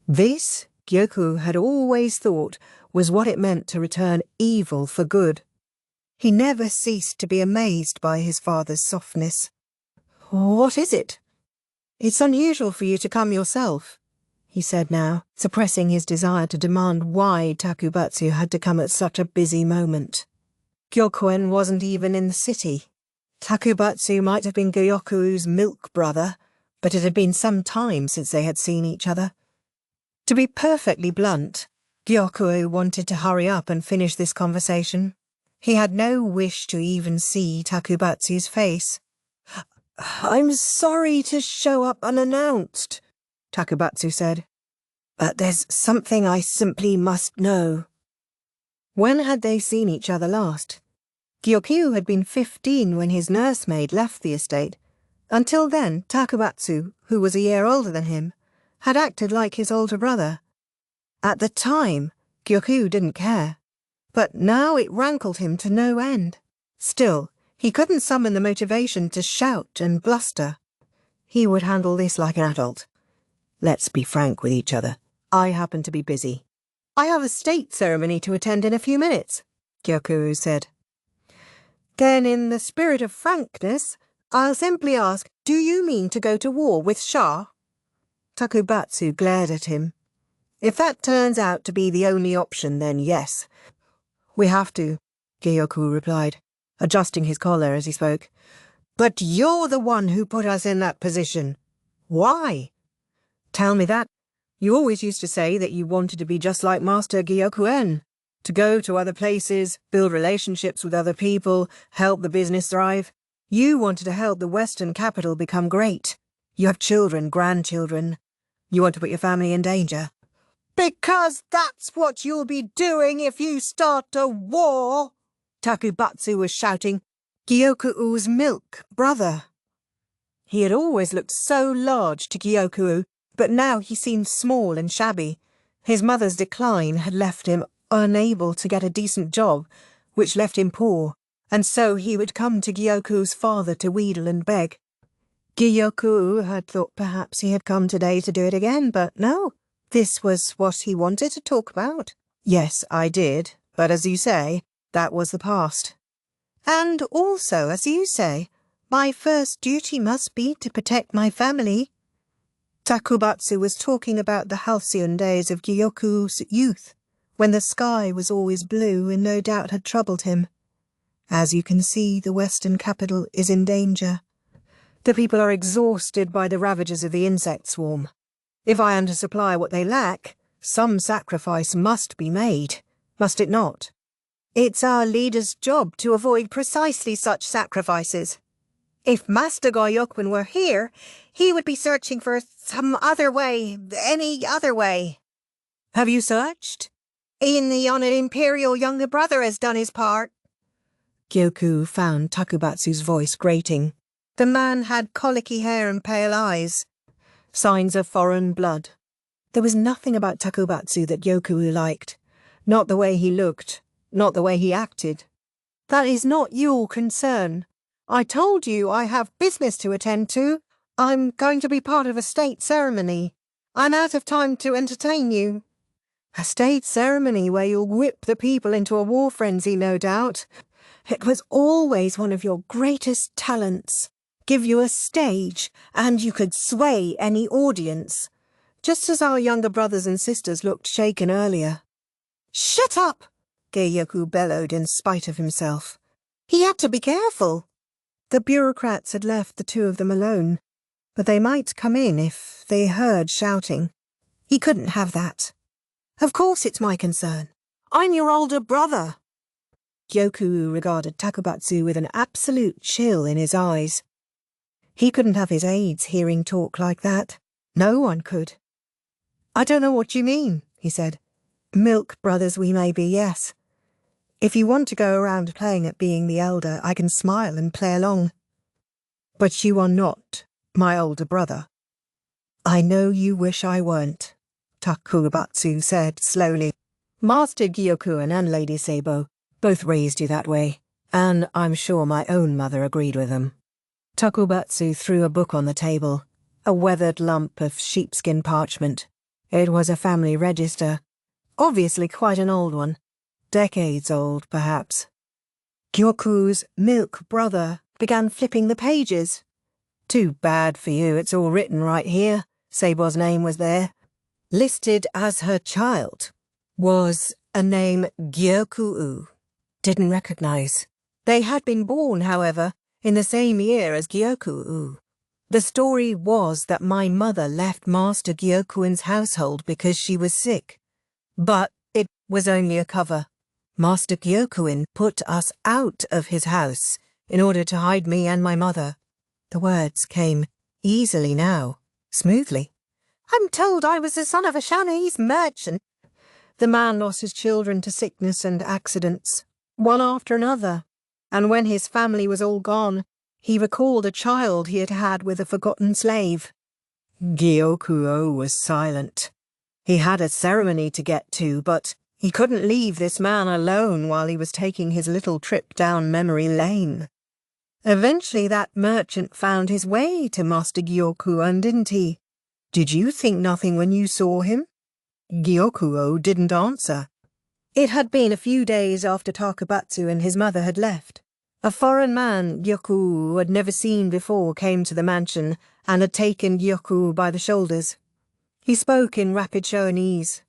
This, Gyokuen had always thought, was what it meant to return evil for good. He never ceased to be amazed by his father's softness. "What is it?" "It's unusual for you to come yourself," he said now, suppressing his desire to demand why Takubatsu had to come at such a busy moment. Gyokuen wasn't even in the city. Takubatsu might have been Gyoku's milk brother, but it had been some time since they had seen each other. To be perfectly blunt, Gyokuen wanted to hurry up and finish this conversation. He had no wish to even see Takubatsu's face. "I'm sorry to show up unannounced," Takubatsu said, "but there's something I simply must know." When had they seen each other last? Gyokuen had been 15 when his nursemaid left the estate. Until then, Takubatsu, who was a year older than him, had acted like his older brother. At the time, Gyokuen didn't care, but now it rankled him to no end. Still, he couldn't summon the motivation to shout and bluster. He would handle this like an adult. "Let's be frank with each other. I happen to be busy. I have a state ceremony to attend in a few minutes," Gyokuen said. "Then, in the spirit of frankness, I'll simply ask, do you mean to go to war with Shah?" Takubatsu glared at him. "If that turns out to be the only option, then yes." "We have to," Gyokuen replied, adjusting his collar as he spoke. "But you're the one who put us in that position. Why?" "Tell me that. You always used to say that you wanted to be just like Master Gyokuen, to go to other places, build relationships with other people, help the business thrive. You wanted to help the Western capital become great. You have children, grandchildren. You want to put your family in danger." "Because that's what you'll be doing if you start a war," Takubatsu was shouting. Gyoku's milk brother. He had always looked so large to Gyokuen, but now he seemed small and shabby. His mother's decline had left him unable to get a decent job, which left him poor, and so he would come to Gyoku's father to wheedle and beg. Gyokuen had thought perhaps he had come today to do it again, but no, this was what he wanted to talk about. "Yes, I did, but as you say, that was the past. And also, as you say, my first duty must be to protect my family." Takubatsu was talking about the halcyon days of Gyokou's youth, when the sky was always blue and no doubt had troubled him. "As you can see, the Western capital is in danger. The people are exhausted by the ravages of the insect swarm. If I am to supply what they lack, some sacrifice must be made, must it not? It's our leader's job to avoid precisely such sacrifices. If Master Gyokuen were here, he would be searching for some other way, any other way." "Have you searched?" "The honoured Imperial younger brother has done his part." Gyokuen found Takubatsu's voice grating. The man had colicky hair and pale eyes, signs of foreign blood. There was nothing about Takubatsu that Gyokuen liked. Not the way he looked, not the way he acted. "That is not your concern. I told you I have business to attend to. I'm going to be part of a state ceremony. I'm out of time to entertain you." "A state ceremony where you'll whip the people into a war frenzy, no doubt. It was always one of your greatest talents. Give you a stage, and you could sway any audience. Just as our younger brothers and sisters looked shaken earlier." "Shut up!" Gyokuen bellowed in spite of himself. He had to be careful. The bureaucrats had left the two of them alone, but they might come in if they heard shouting. He couldn't have that. "Of course it's my concern. I'm your older brother." Gyokuen regarded Takubatsu with an absolute chill in his eyes. He couldn't have his aides hearing talk like that. No one could. "I don't know what you mean," he said. "Milk brothers we may be, yes. If you want to go around playing at being the elder, I can smile and play along. But you are not my older brother." "I know you wish I weren't," Takubatsu said slowly. "Master Gyokuen and Lady Sabo both raised you that way, and I'm sure my own mother agreed with them." Takubatsu threw a book on the table, a weathered lump of sheepskin parchment. It was a family register, obviously quite an old one, decades old, perhaps. Gyoku's milk brother began flipping the pages. "Too bad for you, it's all written right here. Sabo's name was there. Listed as her child was a name Gyokuen. Didn't recognize. They had been born, however, in the same year as Gyokuen. The story was that my mother left Master Gyokuen's household because she was sick. But it was only a cover. Master Gyokuen put us out of his house in order to hide me and my mother. The words came easily now, smoothly. I'm told I was the son of a Chinese merchant. The man lost his children to sickness and accidents, one after another, and when his family was all gone, he recalled a child he had had with a forgotten slave. Gyokuen was silent. He had a ceremony to get to, but he couldn't leave this man alone while he was taking his little trip down memory lane. Eventually that merchant found his way to Master Gyokuen, didn't he? Did you think nothing when you saw him? Gyokuen didn't answer. It had been a few days after Takabatsu and his mother had left. A foreign man Gyokuen had never seen before came to the mansion and had taken Gyokuen by the shoulders. He spoke in rapid Shoanese.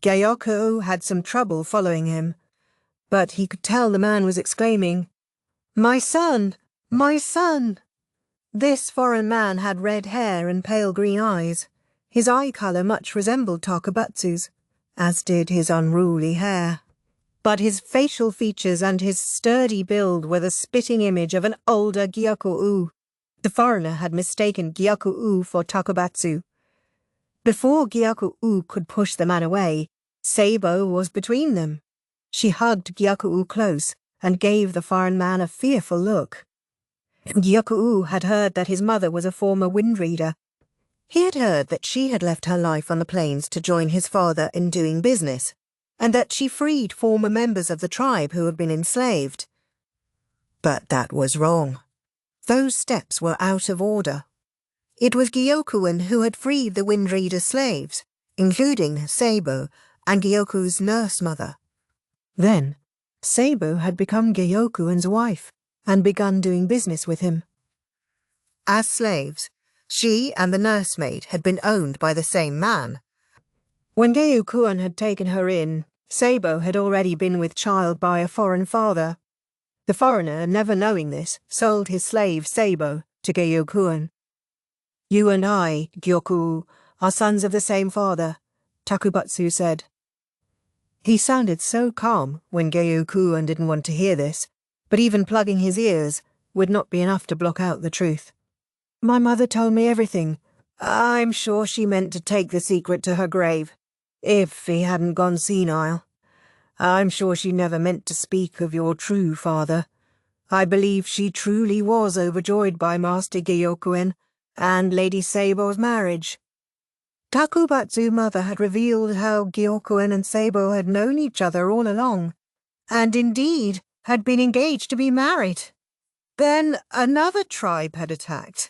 Gyokuen had some trouble following him, but he could tell the man was exclaiming, "My son! My son!" This foreign man had red hair and pale green eyes. His eye colour much resembled Takabatsu's, as did his unruly hair. But his facial features and his sturdy build were the spitting image of an older Gyokuen. The foreigner had mistaken Gyokuen for Takabatsu. Before Gyokuen could push the man away, Seibo was between them. She hugged Gyokuen close and gave the foreign man a fearful look. Gyokuen had heard that his mother was a former wind reader. He had heard that she had left her life on the plains to join his father in doing business, and that she freed former members of the tribe who had been enslaved. But that was wrong. Those steps were out of order. It was Gyokuen who had freed the wind reader slaves, including Seibo and Gyoku's nurse mother. Then, Seibo had become Gyokuen's wife and begun doing business with him. As slaves, she and the nursemaid had been owned by the same man. When Gyokuen had taken her in, Seibo had already been with child by a foreign father. The foreigner, never knowing this, sold his slave Seibo to Gyokuen. "You and I, Gyokuen, are sons of the same father," Takabatsu said. He sounded so calm when Gyokuen didn't want to hear this, but even plugging his ears would not be enough to block out the truth. "My mother told me everything. I'm sure she meant to take the secret to her grave, if he hadn't gone senile. I'm sure she never meant to speak of your true father. I believe she truly was overjoyed by Master Gyokuen and Lady Seibo's marriage." Takabatsu's mother had revealed how Gyokuen and Seibo had known each other all along, and indeed had been engaged to be married. Then another tribe had attacked,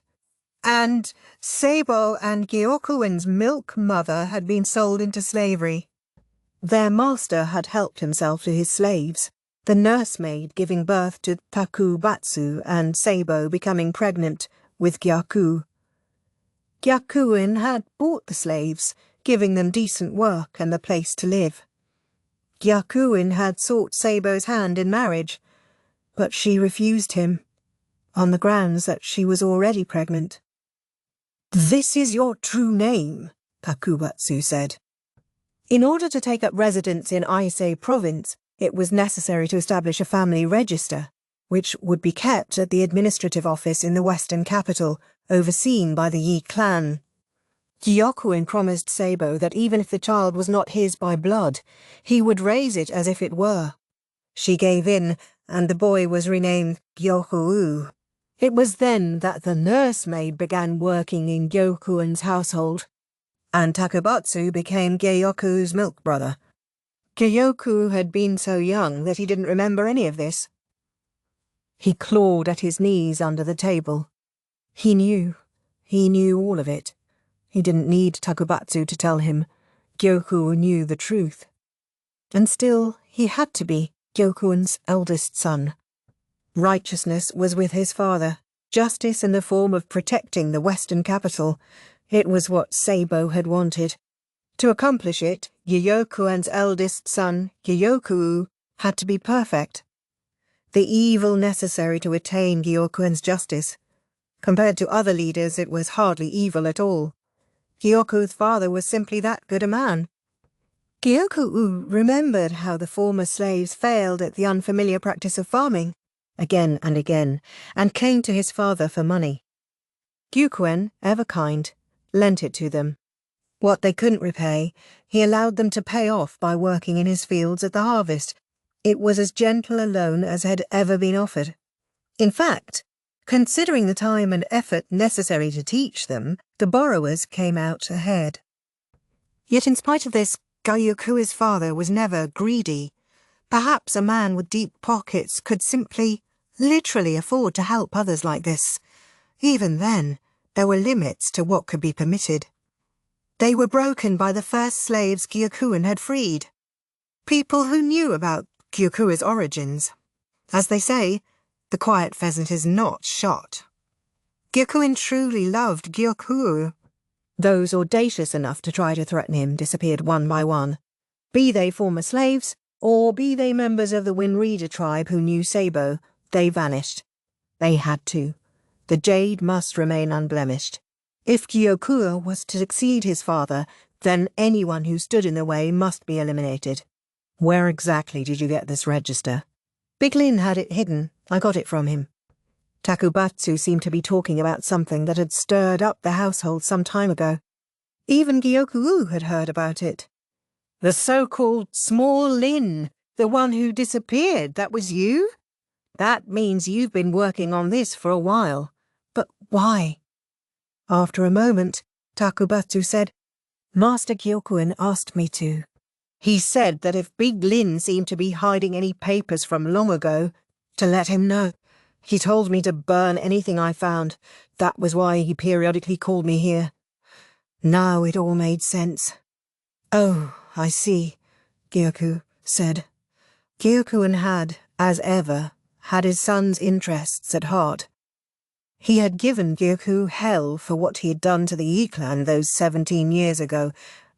and Seibo and Gyokuen's milk mother had been sold into slavery. Their master had helped himself to his slaves, the nursemaid giving birth to Takabatsu and Seibo becoming pregnant with Gyokuen. Gyokuen had bought the slaves, giving them decent work and a place to live. Gyokuen had sought Seibo's hand in marriage, but she refused him, on the grounds that she was already pregnant. "This is your true name," Takabatsu said. In order to take up residence in Aisei province, it was necessary to establish a family register, which would be kept at the administrative office in the western capital, overseen by the Yi clan. Gyokuen promised Seibo that even if the child was not his by blood, he would raise it as if it were. She gave in, and the boy was renamed Gyokuen. It was then that the nursemaid began working in Gyokuen's household, and Takabatsu became Gyoku's milk brother. Gyokuen had been so young that he didn't remember any of this. He clawed at his knees under the table. He knew all of it. He didn't need Takabatsu to tell him. Gyokuen knew the truth. And still, he had to be Gyokuen's eldest son. Righteousness was with his father, justice in the form of protecting the western capital. It was what Seibo had wanted. To accomplish it, Gyokuen's eldest son, Gyokuen, had to be perfect. The evil necessary to attain Gyokuen's justice. Compared to other leaders, it was hardly evil at all. Gyoku's father was simply that good a man. Gyokuen remembered how the former slaves failed at the unfamiliar practice of farming, again and again, and came to his father for money. Gyokuen, ever kind, lent it to them. What they couldn't repay, he allowed them to pay off by working in his fields at the harvest. It was as gentle a loan as had ever been offered. In fact, considering the time and effort necessary to teach them, the borrowers came out ahead. Yet in spite of this, Gyoku's father was never greedy. Perhaps a man with deep pockets could simply, literally afford to help others like this. Even then, there were limits to what could be permitted. They were broken by the first slaves Gyokuen had freed. People who knew about Gyoku's origins. As they say, the quiet pheasant is not shot. Gyokuen truly loved Gyoku. Those audacious enough to try to threaten him disappeared one by one. Be they former slaves, or be they members of the Winrida tribe who knew Sabo, they vanished. They had to. The jade must remain unblemished. If Gyokuen was to succeed his father, then anyone who stood in the way must be eliminated. Where exactly did you get this register? Big Lin had it hidden. I got it from him. Takubatsu seemed to be talking about something that had stirred up the household some time ago. Even Gyokuen had heard about it. The so-called Small Lin, the one who disappeared, that was you? That means you've been working on this for a while. But why? After a moment, Takubatsu said, Master Gyokuen asked me to. He said that if Big Lin seemed to be hiding any papers from long ago, to let him know. He told me to burn anything I found. That was why he periodically called me here. Now it all made sense. Oh, I see, Gyokuen said. Gyokuen had, as ever, had his son's interests at heart. He had given Gyokuen hell for what he had done to the Yi clan those 17 years ago,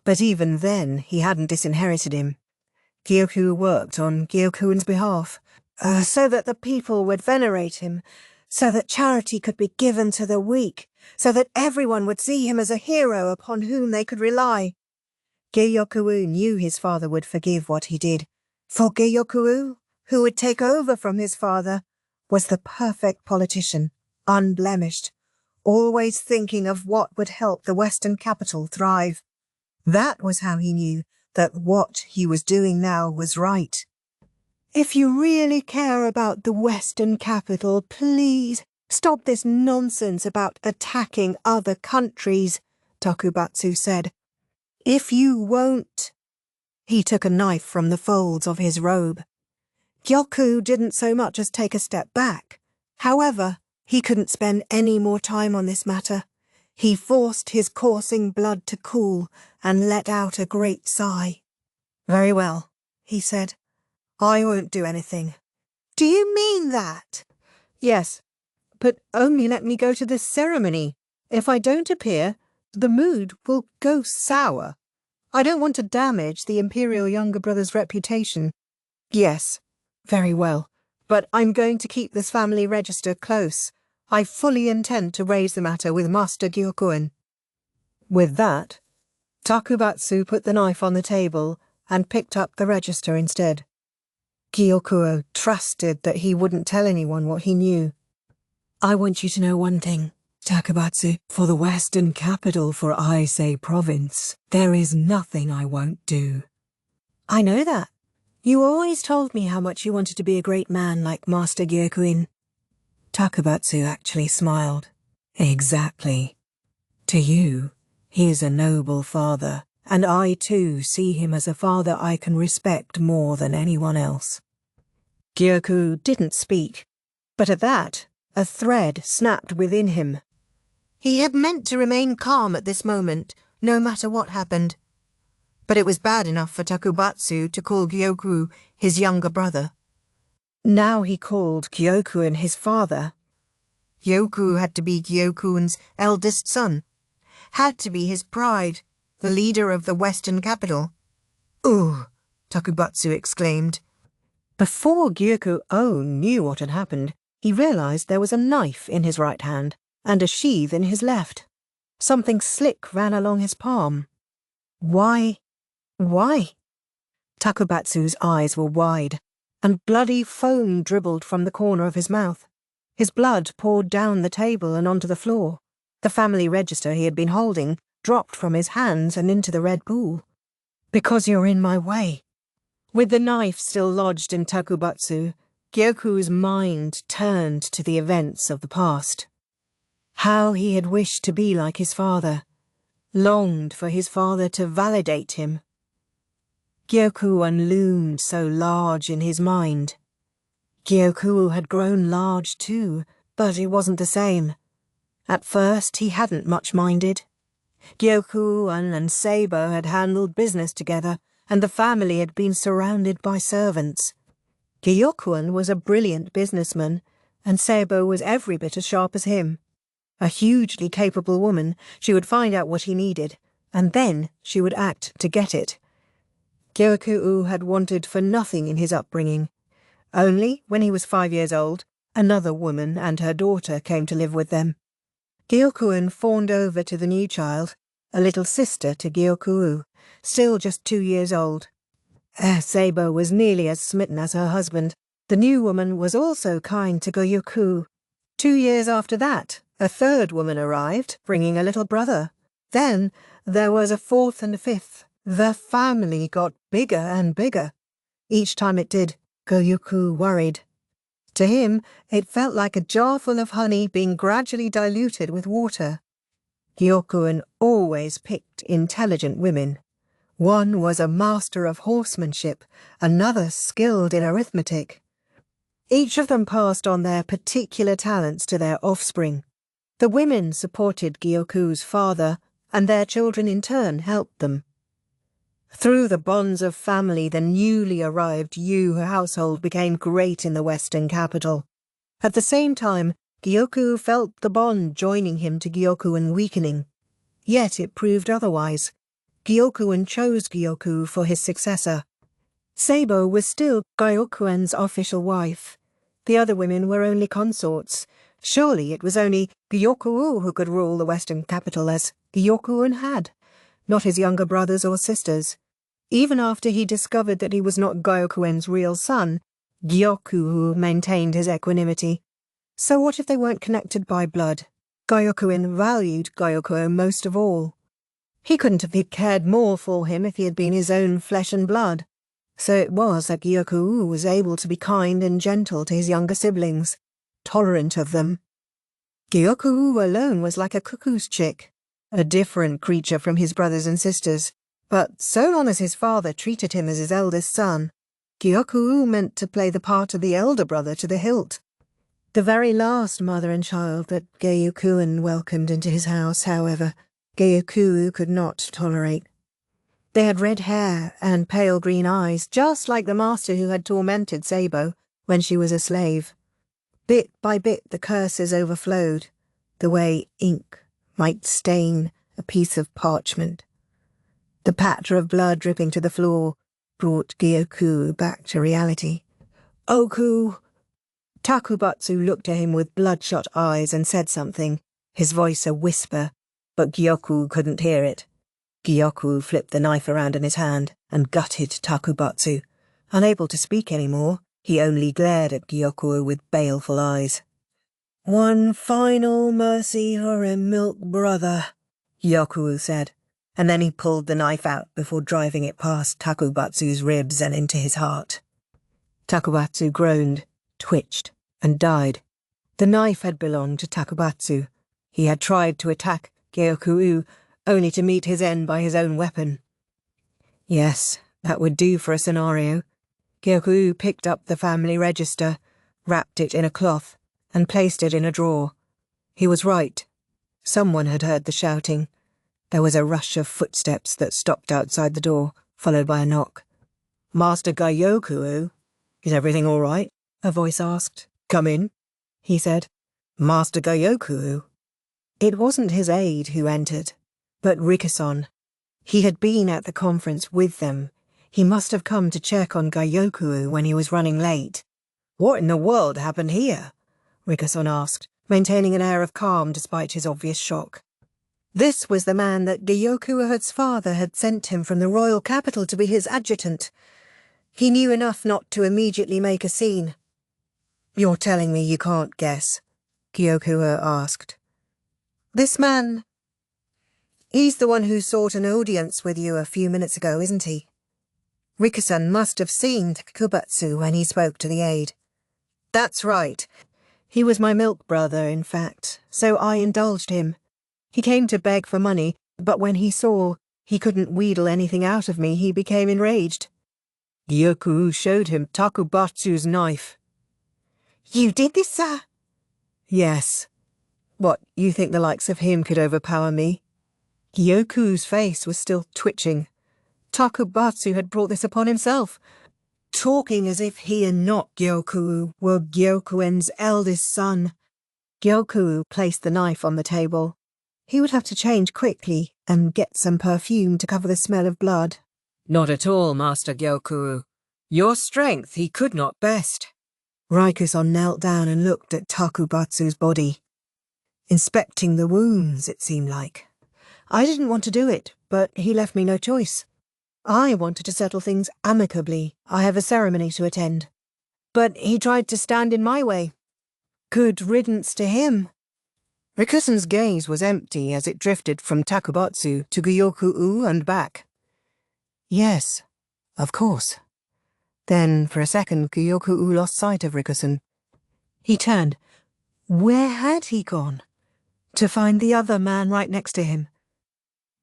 but even then he hadn't disinherited him. Gyokuen worked on Gyokuen's behalf, so that the people would venerate him, so that charity could be given to the weak, so that everyone would see him as a hero upon whom they could rely. Gyokuen knew his father would forgive what he did, for Gyokuen, who would take over from his father, was the perfect politician, unblemished, always thinking of what would help the Western capital thrive. That was how he knew that what he was doing now was right. If you really care about the Western capital, please stop this nonsense about attacking other countries, Takubatsu said. If you won't... He took a knife from the folds of his robe. Gyokuen didn't so much as take a step back. However, he couldn't spend any more time on this matter. He forced his coursing blood to cool and let out a great sigh. Very well, he said. I won't do anything. Do you mean that? Yes, but only let me go to this ceremony. If I don't appear, the mood will go sour. I don't want to damage the Imperial younger brother's reputation. Yes, very well, but I'm going to keep this family register close. I fully intend to raise the matter with Master Gyokuen. With that, Takubatsu put the knife on the table and picked up the register instead. Gyokuen trusted that he wouldn't tell anyone what he knew. I want you to know one thing, Takubatsu. For the Western capital, for Aisei province, there is nothing I won't do. I know that. You always told me how much you wanted to be a great man like Master Gyokuen. Takubatsu actually smiled. Exactly. To you, he is a noble father, and I too see him as a father I can respect more than anyone else. Gyokuen didn't speak, but at that, a thread snapped within him. He had meant to remain calm at this moment, no matter what happened. But it was bad enough for Takubatsu to call Gyokuen his younger brother. Now he called Gyokuen his father. Gyokuen had to be Gyokuen's eldest son. Had to be his pride, the leader of the Western capital. "Ugh!" Takubatsu exclaimed. Before Gyokuen knew what had happened, he realized there was a knife in his right hand. and a sheath in his left. Something slick ran along his palm. Why? Takubatsu's eyes were wide, and bloody foam dribbled from the corner of his mouth. His blood poured down the table and onto the floor. The family register he had been holding dropped from his hands and into the red pool. Because you're in my way. With the knife still lodged in Takubatsu, Gyoku's mind turned to the events of the past. How he had wished to be like his father, longed for his father to validate him. Gyokuen loomed so large in his mind. Gyokuen had grown large too, but it wasn't the same. At first he hadn't much minded. Gyokuen and Seibo had handled business together, and the family had been surrounded by servants. Gyokuen was a brilliant businessman, and Seibo was every bit as sharp as him. A hugely capable woman, she would find out what he needed, and then she would act to get it. Gyokuen had wanted for nothing in his upbringing. Only, when he was 5 years old, another woman and her daughter came to live with them. Gyokuen fawned over to the new child, a little sister to Gyokuen, still just 2 years old. Seibo was nearly as smitten as her husband. The new woman was also kind to Gyokuen. 2 years after that, a third woman arrived, bringing a little brother. Then there was a fourth and a fifth. The family got bigger and bigger. Each time it did, Gyokuen worried. To him, it felt like a jar full of honey being gradually diluted with water. Gyokuen always picked intelligent women. One was a master of horsemanship, another skilled in arithmetic. Each of them passed on their particular talents to their offspring. The women supported Gyoku's father, and their children in turn helped them. Through the bonds of family, the newly arrived Yu household became great in the western capital. At the same time, Gyokuen felt the bond joining him to Gyokuen weakening. Yet it proved otherwise. Gyokuen chose Gyokuen for his successor. Seibo was still Gyokuen's official wife. The other women were only consorts. Surely it was only Gyokuen who could rule the western capital as Gyokuen had, not his younger brothers or sisters. Even after he discovered that he was not Gyokuen's real son, Gyokuen maintained his equanimity. So what if they weren't connected by blood? Gyokuen valued Gyokuen most of all. He couldn't have cared more for him if he had been his own flesh and blood. So it was that Gyokuen was able to be kind and gentle to his younger siblings, tolerant of them. Gyokuen alone was like a cuckoo's chick, a different creature from his brothers and sisters. But so long as his father treated him as his eldest son, Gyokuen meant to play the part of the elder brother to the hilt. The very last mother and child that Gyokuen welcomed into his house, however, Gyokuen could not tolerate. They had red hair and pale green eyes, just like the master who had tormented Seibo when she was a slave. Bit by bit the curses overflowed, the way ink might stain a piece of parchment. The patter of blood dripping to the floor brought Gyokuen back to reality. "Oku!" Takubatsu looked at him with bloodshot eyes and said something, his voice a whisper, but Gyokuen couldn't hear it. Gyokuen flipped the knife around in his hand and gutted Takubatsu. Unable to speak any more, he only glared at Gyokuen with baleful eyes. "One final mercy for a milk brother," Gyokuen said, and then he pulled the knife out before driving it past Takubatsu's ribs and into his heart. Takubatsu groaned, twitched, and died. The knife had belonged to Takubatsu. He had tried to attack Gyokuen, only to meet his end by his own weapon. Yes, that would do for a scenario. Gyokuen picked up the family register, wrapped it in a cloth, and placed it in a drawer. He was right. Someone had heard the shouting. There was a rush of footsteps that stopped outside the door, followed by a knock. "Master Gyokuen, is everything all right?" a voice asked. "Come in," he said. "Master Gyokuen." It wasn't his aide who entered, but Rikison. He had been at the conference with them. He must have come to check on Gyokuen when he was running late. "What in the world happened here?" Rikison asked, maintaining an air of calm despite his obvious shock. This was the man that Gyokwen's father had sent him from the royal capital to be his adjutant. He knew enough not to immediately make a scene. "You're telling me you can't guess?" Gyokuen asked. "This man... he's the one who sought an audience with you a few minutes ago, isn't he? Rikusan must have seen Takubatsu when he spoke to the aide." "That's right. He was my milk brother, in fact, so I indulged him. He came to beg for money, but when he saw he couldn't wheedle anything out of me, he became enraged." Gyokuen showed him Takubatsu's knife. "You did this, sir?" "Yes. What, you think the likes of him could overpower me?" Gyoku's face was still twitching. Takubatsu had brought this upon himself, talking as if he and not Gyokuen were Gyokwen's eldest son. Gyokuen placed the knife on the table. He would have to change quickly and get some perfume to cover the smell of blood. "Not at all, Master Gyokuen. Your strength he could not best." Rikusan knelt down and looked at Takubatsu's body, inspecting the wounds, it seemed like. "I didn't want to do it, but he left me no choice. I wanted to settle things amicably. I have a ceremony to attend. But he tried to stand in my way. Good riddance to him." Rikusan's gaze was empty as it drifted from Takubatsu to Gyokuen and back. "Yes, of course." Then, for a second, Gyokuen lost sight of Rikusan. He turned. Where had he gone? To find the other man right next to him.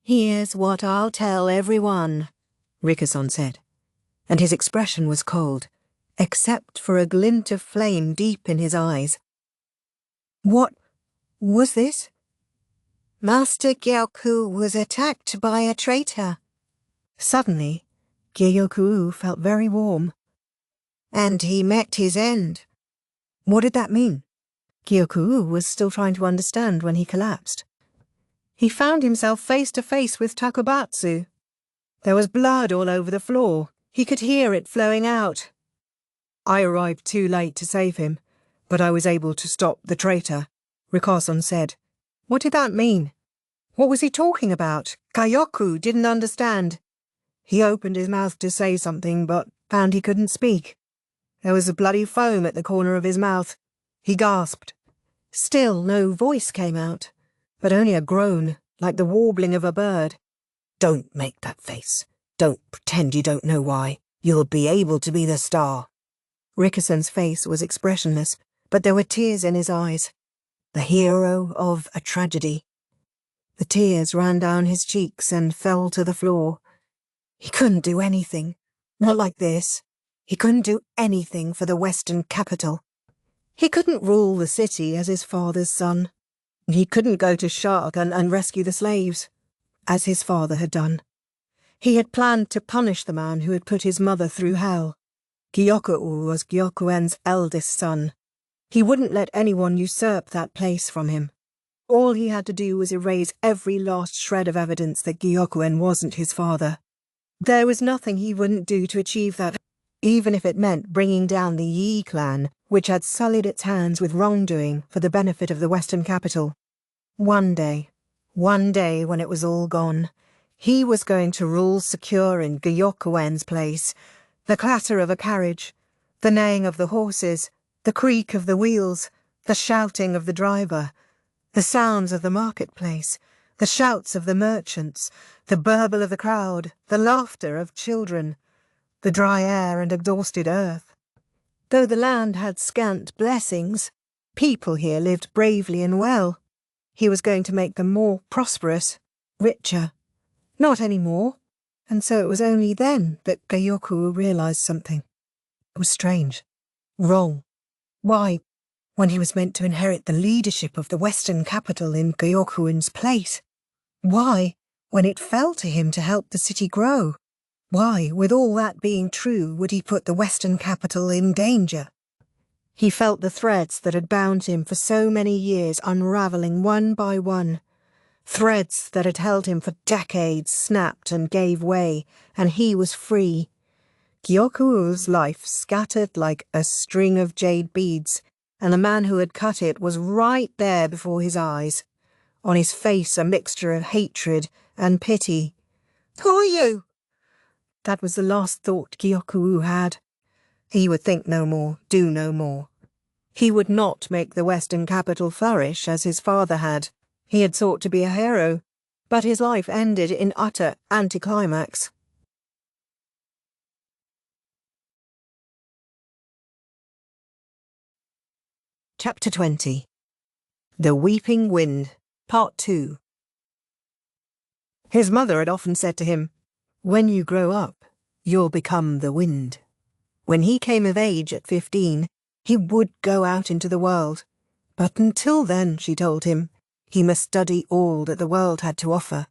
"Here's what I'll tell everyone," Rikusan said, and his expression was cold, except for a glint of flame deep in his eyes. "What was this?" "Master Gyokuen was attacked by a traitor." Suddenly, Gyokuen felt very warm. "And he met his end." What did that mean? Gyokuen was still trying to understand when he collapsed. He found himself face to face with Takubatsu. There was blood all over the floor. He could hear it flowing out. "I arrived too late to save him, but I was able to stop the traitor," Rikusan said. What did that mean? What was he talking about? Gyokuen didn't understand. He opened his mouth to say something, but found he couldn't speak. There was a bloody foam at the corner of his mouth. He gasped. Still no voice came out, but only a groan, like the warbling of a bird. "Don't make that face. Don't pretend you don't know why. You'll be able to be the star." Rikusan's face was expressionless, but there were tears in his eyes. The hero of a tragedy. The tears ran down his cheeks and fell to the floor. He couldn't do anything. Not like this. He couldn't do anything for the Western capital. He couldn't rule the city as his father's son. He couldn't go to Shark and rescue the slaves, as his father had done. He had planned to punish the man who had put his mother through hell. Gyokuen was Gyokwen's eldest son. He wouldn't let anyone usurp that place from him. All he had to do was erase every last shred of evidence that Gyokuen wasn't his father. There was nothing he wouldn't do to achieve that, even if it meant bringing down the Yi clan, which had sullied its hands with wrongdoing for the benefit of the Western capital. One day when it was all gone, he was going to rule secure in Gyokuen's place. The clatter of a carriage, the neighing of the horses, the creak of the wheels, the shouting of the driver, the sounds of the marketplace, the shouts of the merchants, the burble of the crowd, the laughter of children, the dry air and exhausted earth. Though the land had scant blessings, people here lived bravely and well. He was going to make them more prosperous, richer. Not any more. And so it was only then that Gyokuen realized something. It was strange. Wrong. Why, when he was meant to inherit the leadership of the Western capital in Gyokuen's place? Why, when it fell to him to help the city grow? Why, with all that being true, would he put the Western capital in danger? He felt the threads that had bound him for so many years unravelling one by one. Threads that had held him for decades snapped and gave way, and he was free. Gyokuen's life scattered like a string of jade beads, and the man who had cut it was right there before his eyes. On his face a mixture of hatred and pity. "Who are you?" That was the last thought Gyokuen had. He would think no more, do no more. He would not make the Western capital flourish as his father had. He had sought to be a hero, but his life ended in utter anticlimax. Chapter 20. The Weeping Wind, Part 2. His mother had often said to him, "When you grow up, you'll become the wind." When he came of age at 15, he would go out into the world. But until then, she told him, he must study all that the world had to offer.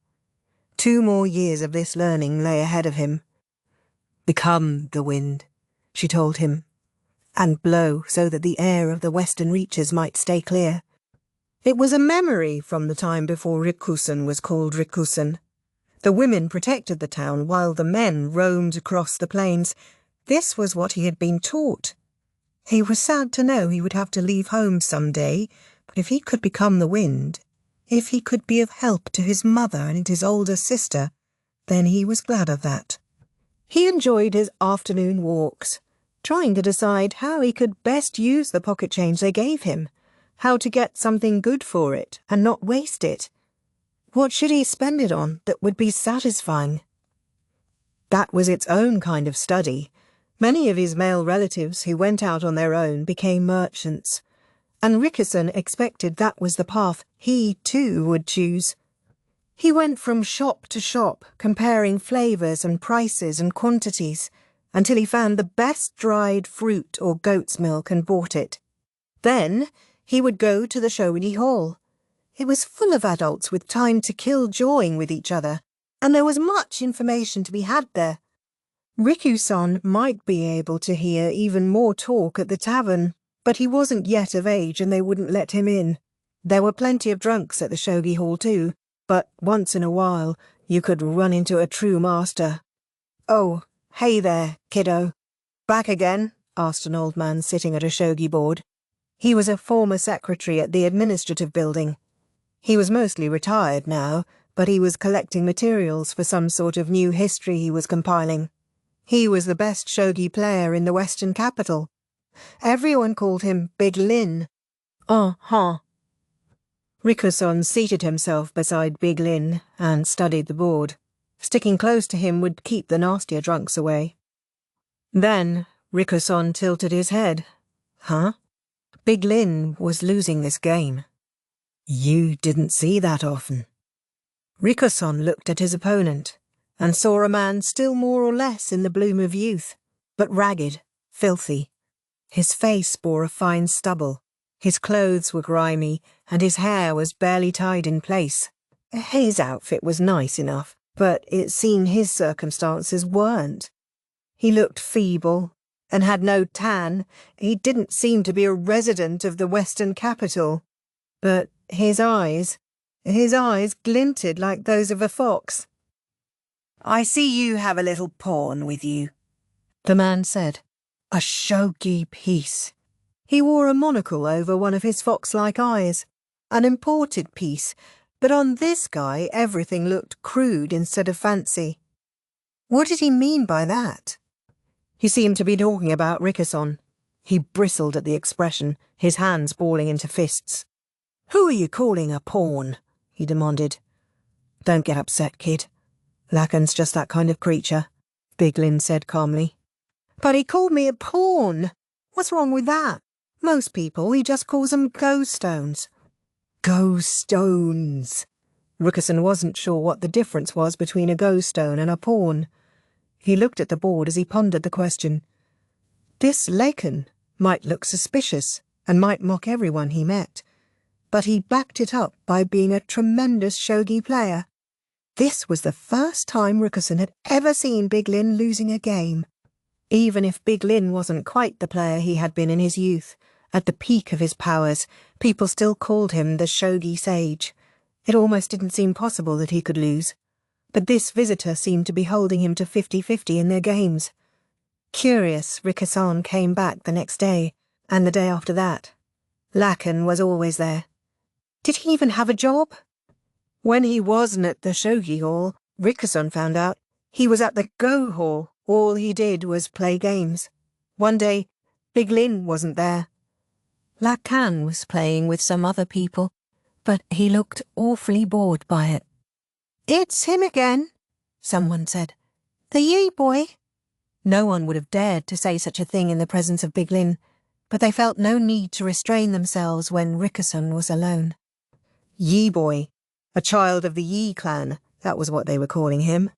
2 more years of this learning lay ahead of him. "Become the wind," she told him, "and blow so that the air of the western reaches might stay clear." It was a memory from the time before Rikusen was called Rikusen. The women protected the town while the men roamed across the plains. This was what he had been taught. He was sad to know he would have to leave home some day, but if he could become the wind, if he could be of help to his mother and his older sister, then he was glad of that. He enjoyed his afternoon walks, trying to decide how he could best use the pocket change they gave him, how to get something good for it and not waste it. What should he spend it on that would be satisfying? That was its own kind of study. Many of his male relatives who went out on their own became merchants, and Rikusen expected that was the path he, too, would choose. He went from shop to shop, comparing flavours and prices and quantities, until he found the best dried fruit or goat's milk and bought it. Then he would go to the Shogi Hall. It was full of adults with time to kill jawing with each other, and there was much information to be had there. Rikusen might be able to hear even more talk at the tavern, but he wasn't yet of age and they wouldn't let him in. There were plenty of drunks at the Shogi Hall too, but once in a while you could run into a true master. "Oh, hey there, kiddo. Back again?" asked an old man sitting at a shogi board. He was a former secretary at the administrative building. He was mostly retired now, but he was collecting materials for some sort of new history he was compiling. He was the best shogi player in the Western capital. Everyone called him Big Lin. Rikusen seated himself beside Big Lin and studied the board. Sticking close to him would keep the nastier drunks away. Then Rikusen tilted his head. Big Lin was losing this game. You didn't see that often. Rikusen looked at his opponent and saw a man still more or less in the bloom of youth, but ragged, filthy. His face bore a fine stubble, his clothes were grimy, and his hair was barely tied in place. His outfit was nice enough, but it seemed his circumstances weren't. He looked feeble and had no tan. He didn't seem to be a resident of the Western capital. But his eyes glinted like those of a fox. "I see you have a little pawn with you," the man said. "A shogi piece." He wore a monocle over one of his fox-like eyes. An imported piece, but on this guy everything looked crude instead of fancy. What did he mean by that? He seemed to be talking about Rikusen. He bristled at the expression, his hands balling into fists. "Who are you calling a pawn?" he demanded. "Don't get upset, kid. Lacan's just that kind of creature," Big Lin said calmly. "But he called me a pawn. What's wrong with that? Most people, he just calls them go-stones." Go-stones. Rikusen wasn't sure what the difference was between a go-stone and a pawn. He looked at the board as he pondered the question. This Lacan might look suspicious and might mock everyone he met, but he backed it up by being a tremendous shogi player. This was the first time Rikusen had ever seen Big Lin losing a game. Even if Big Lin wasn't quite the player he had been in his youth, at the peak of his powers, people still called him the shogi sage. It almost didn't seem possible that he could lose. But this visitor seemed to be holding him to 50-50 in their games. Curious, Rikusen came back the next day, and the day after that. Lacan was always there. Did he even have a job? When he wasn't at the shogi hall, Rickerson found out, he was at the go hall. All he did was play games. One day, Big Lin wasn't there. Lacan was playing with some other people, but he looked awfully bored by it. "It's him again," someone said. "The Yi boy." No one would have dared to say such a thing in the presence of Big Lin, but they felt no need to restrain themselves when Rickerson was alone. Yi boy, a child of the Yi clan, that was what they were calling him.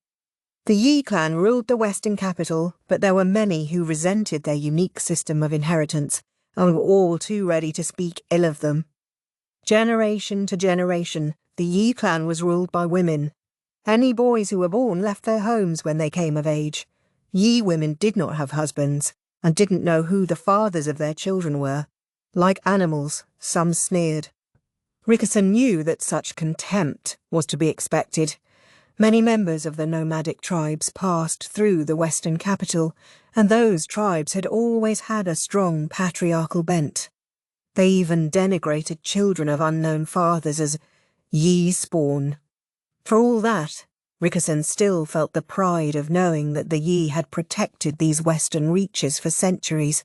The Yi clan ruled the western capital, but there were many who resented their unique system of inheritance and were all too ready to speak ill of them. Generation to generation, the Yi clan was ruled by women. Any boys who were born left their homes when they came of age. Yi women did not have husbands and didn't know who the fathers of their children were. Like animals, some sneered. Rickerson knew that such contempt was to be expected. Many members of the nomadic tribes passed through the western capital, and those tribes had always had a strong patriarchal bent. They even denigrated children of unknown fathers as Yi spawn. For all that, Rickerson still felt the pride of knowing that the Yi had protected these western reaches for centuries.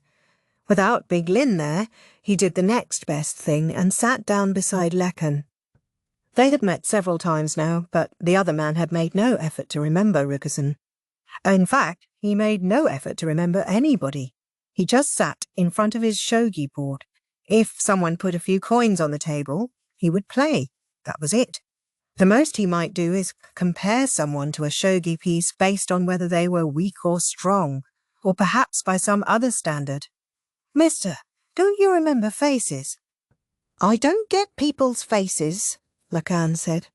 Without Big Lin there, he did the next best thing and sat down beside Lacan. They had met several times now, but the other man had made no effort to remember Rickerson. In fact, he made no effort to remember anybody. He just sat in front of his shogi board. If someone put a few coins on the table, he would play. That was it. The most he might do is compare someone to a shogi piece based on whether they were weak or strong, or perhaps by some other standard. "Mister, don't you remember faces?" "I don't get people's faces," Lacan said.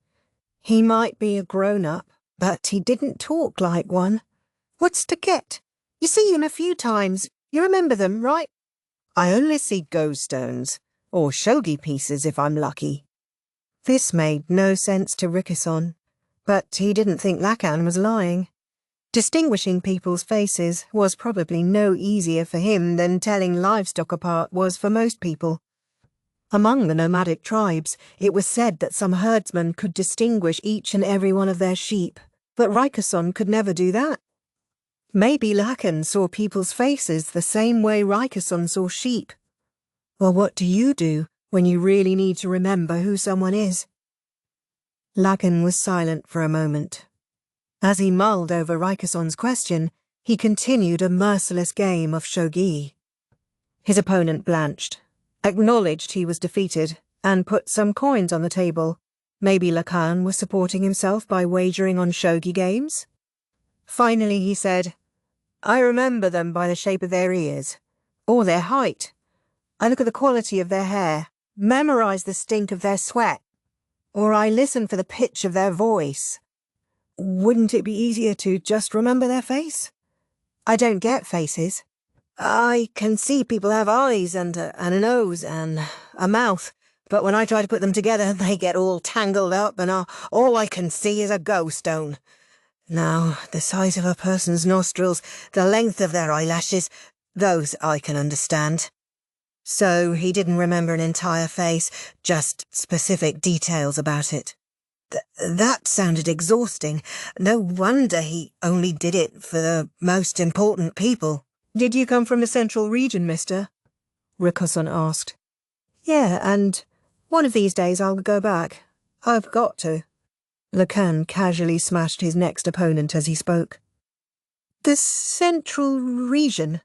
He might be a grown-up, but he didn't talk like one. "What's to get? You see him a few times. You remember them, right?" "I only see ghost stones, or shogi pieces if I'm lucky." This made no sense to Rickerson, but he didn't think Lacan was lying. Distinguishing people's faces was probably no easier for him than telling livestock apart was for most people. Among the nomadic tribes, it was said that some herdsmen could distinguish each and every one of their sheep, but Rickerson could never do that. Maybe Lacan saw people's faces the same way Rickerson saw sheep. Well, what do you do when you really need to remember who someone is? Lacan was silent for a moment. As he mulled over Rikerson's question, he continued a merciless game of shogi. His opponent blanched, acknowledged he was defeated, and put some coins on the table. Maybe Lacan was supporting himself by wagering on shogi games? Finally he said, "I remember them by the shape of their ears, or their height. I look at the quality of their hair, memorize the stink of their sweat, or I listen for the pitch of their voice. Wouldn't it be easier to just remember their face? I don't get faces. I can see people have eyes and a nose and a mouth, but when I try to put them together, they get all tangled up and all I can see is a ghost stone. Now, the size of a person's nostrils, the length of their eyelashes, those I can understand." So he didn't remember an entire face, just specific details about it. That sounded exhausting. No wonder he only did it for the most important people. "Did you come from the central region, mister?" Rickerson asked. "Yeah, and one of these days I'll go back. I've got to." Lacan casually smashed his next opponent as he spoke. "The central region,"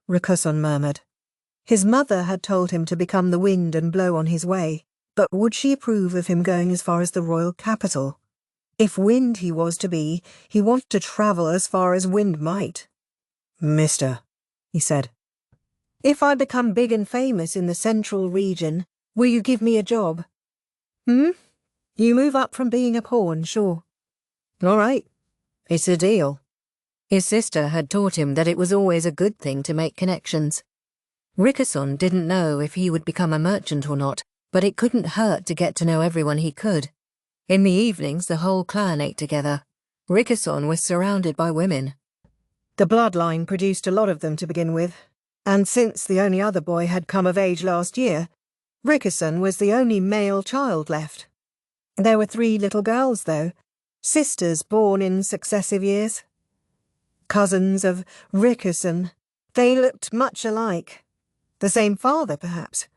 Rickerson murmured. His mother had told him to become the wind and blow on his way, but would she approve of him going as far as the royal capital? If wind he was to be, he wanted to travel as far as wind might. "Mister," he said, "if I become big and famous in the central region, will you give me a job?" You move up from being a pawn, sure." "All right. It's a deal." His sister had taught him that it was always a good thing to make connections. Rickerson didn't know if he would become a merchant or not, but it couldn't hurt to get to know everyone he could. In the evenings, the whole clan ate together. Rickerson was surrounded by women. The bloodline produced a lot of them to begin with, and since the only other boy had come of age last year, Rickerson was the only male child left. There were 3 little girls, though, sisters born in successive years. Cousins of Rickerson. They looked much alike. The same father, perhaps.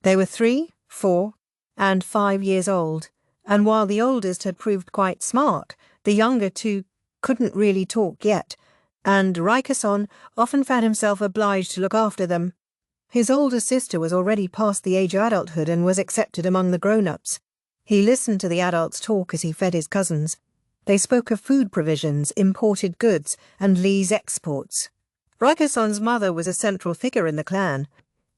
They were 3, 4, and 5 years old, and while the oldest had proved quite smart, the younger 2 couldn't really talk yet, and Rickerson often found himself obliged to look after them. His older sister was already past the age of adulthood and was accepted among the grown-ups. He listened to the adults talk as he fed his cousins. They spoke of food provisions, imported goods, and Lee's exports. Rikerson's mother was a central figure in the clan.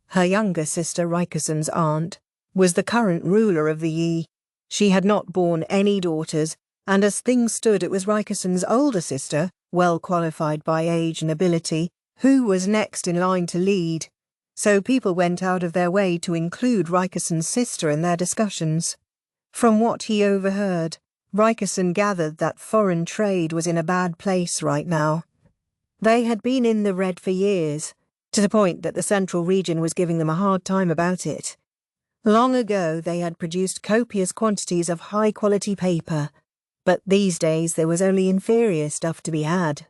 Her younger sister, Rikerson's aunt, was the current ruler of the Yi. She had not borne any daughters, and as things stood it was Rikerson's older sister, well qualified by age and ability, who was next in line to lead. So people went out of their way to include Rikerson's sister in their discussions. From what he overheard, Rikerson gathered that foreign trade was in a bad place right now. They had been in the red for years, to the point that the central region was giving them a hard time about it. Long ago they had produced copious quantities of high-quality paper, but these days there was only inferior stuff to be had.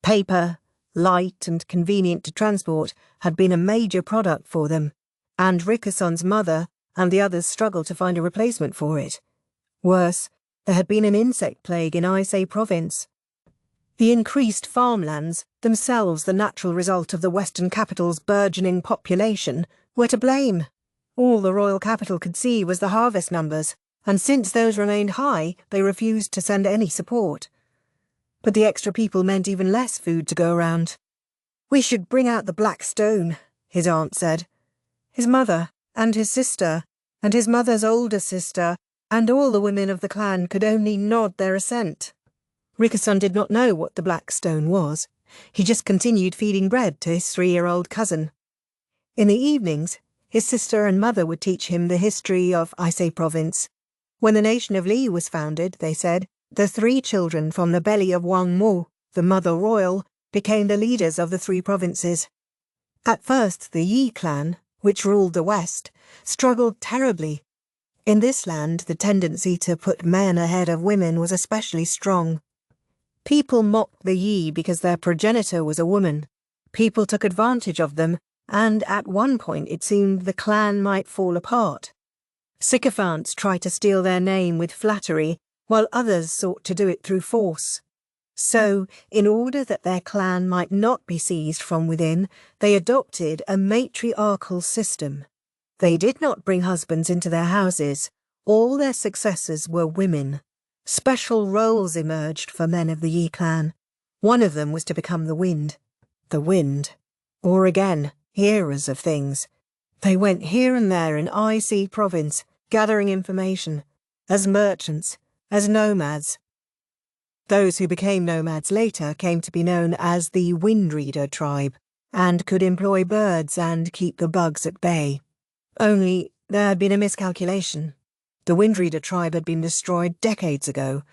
Paper, light and convenient to transport, had been a major product for them, and Rikerson's mother and the others struggled to find a replacement for it. Worse, there had been an insect plague in Aisei province. The increased farmlands, themselves the natural result of the western capital's burgeoning population, were to blame. All the royal capital could see was the harvest numbers, and since those remained high, they refused to send any support. But the extra people meant even less food to go around. "We should bring out the black stone," his aunt said. His mother, and his sister, and his mother's older sister, and all the women of the clan could only nod their assent. Rickerson did not know what the black stone was. He just continued feeding bread to his 3-year-old cousin. In the evenings, his sister and mother would teach him the history of Aisei province. When the nation of Li was founded, they said, the 3 children from the belly of Wang Mo, the mother royal, became the leaders of the 3 provinces. At first, the Yi clan, which ruled the west, struggled terribly. In this land, the tendency to put men ahead of women was especially strong. People mocked the Yi because their progenitor was a woman. People took advantage of them, and at one point it seemed the clan might fall apart. Sycophants tried to steal their name with flattery, while others sought to do it through force. So, in order that their clan might not be seized from within, they adopted a matriarchal system. They did not bring husbands into their houses. All their successors were women. Special roles emerged for men of the Yi clan. One of them was to become the wind. The wind. Or again, hearers of things. They went here and there in Aisei province, gathering information, as merchants, as nomads. Those who became nomads later came to be known as the Windreader tribe, and could employ birds and keep the bugs at bay. Only there had been a miscalculation. The Windreader tribe had been destroyed decades ago.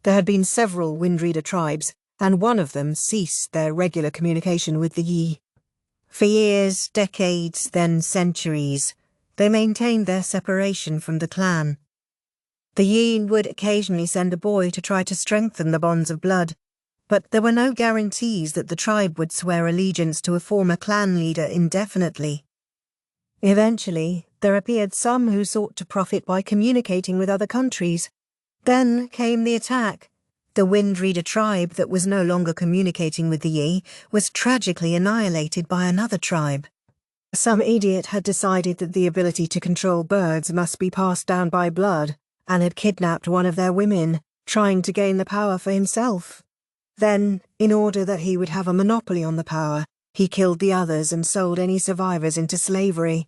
There had been several Windreader tribes, and one of them ceased their regular communication with the Yi. For years, decades, then centuries, they maintained their separation from the clan. The Yi would occasionally send a boy to try to strengthen the bonds of blood, but there were no guarantees that the tribe would swear allegiance to a former clan leader indefinitely. Eventually, there appeared some who sought to profit by communicating with other countries. Then came the attack. The Windreader tribe that was no longer communicating with the Yi was tragically annihilated by another tribe. Some idiot had decided that the ability to control birds must be passed down by blood, and had kidnapped one of their women, trying to gain the power for himself. Then, in order that he would have a monopoly on the power, he killed the others and sold any survivors into slavery.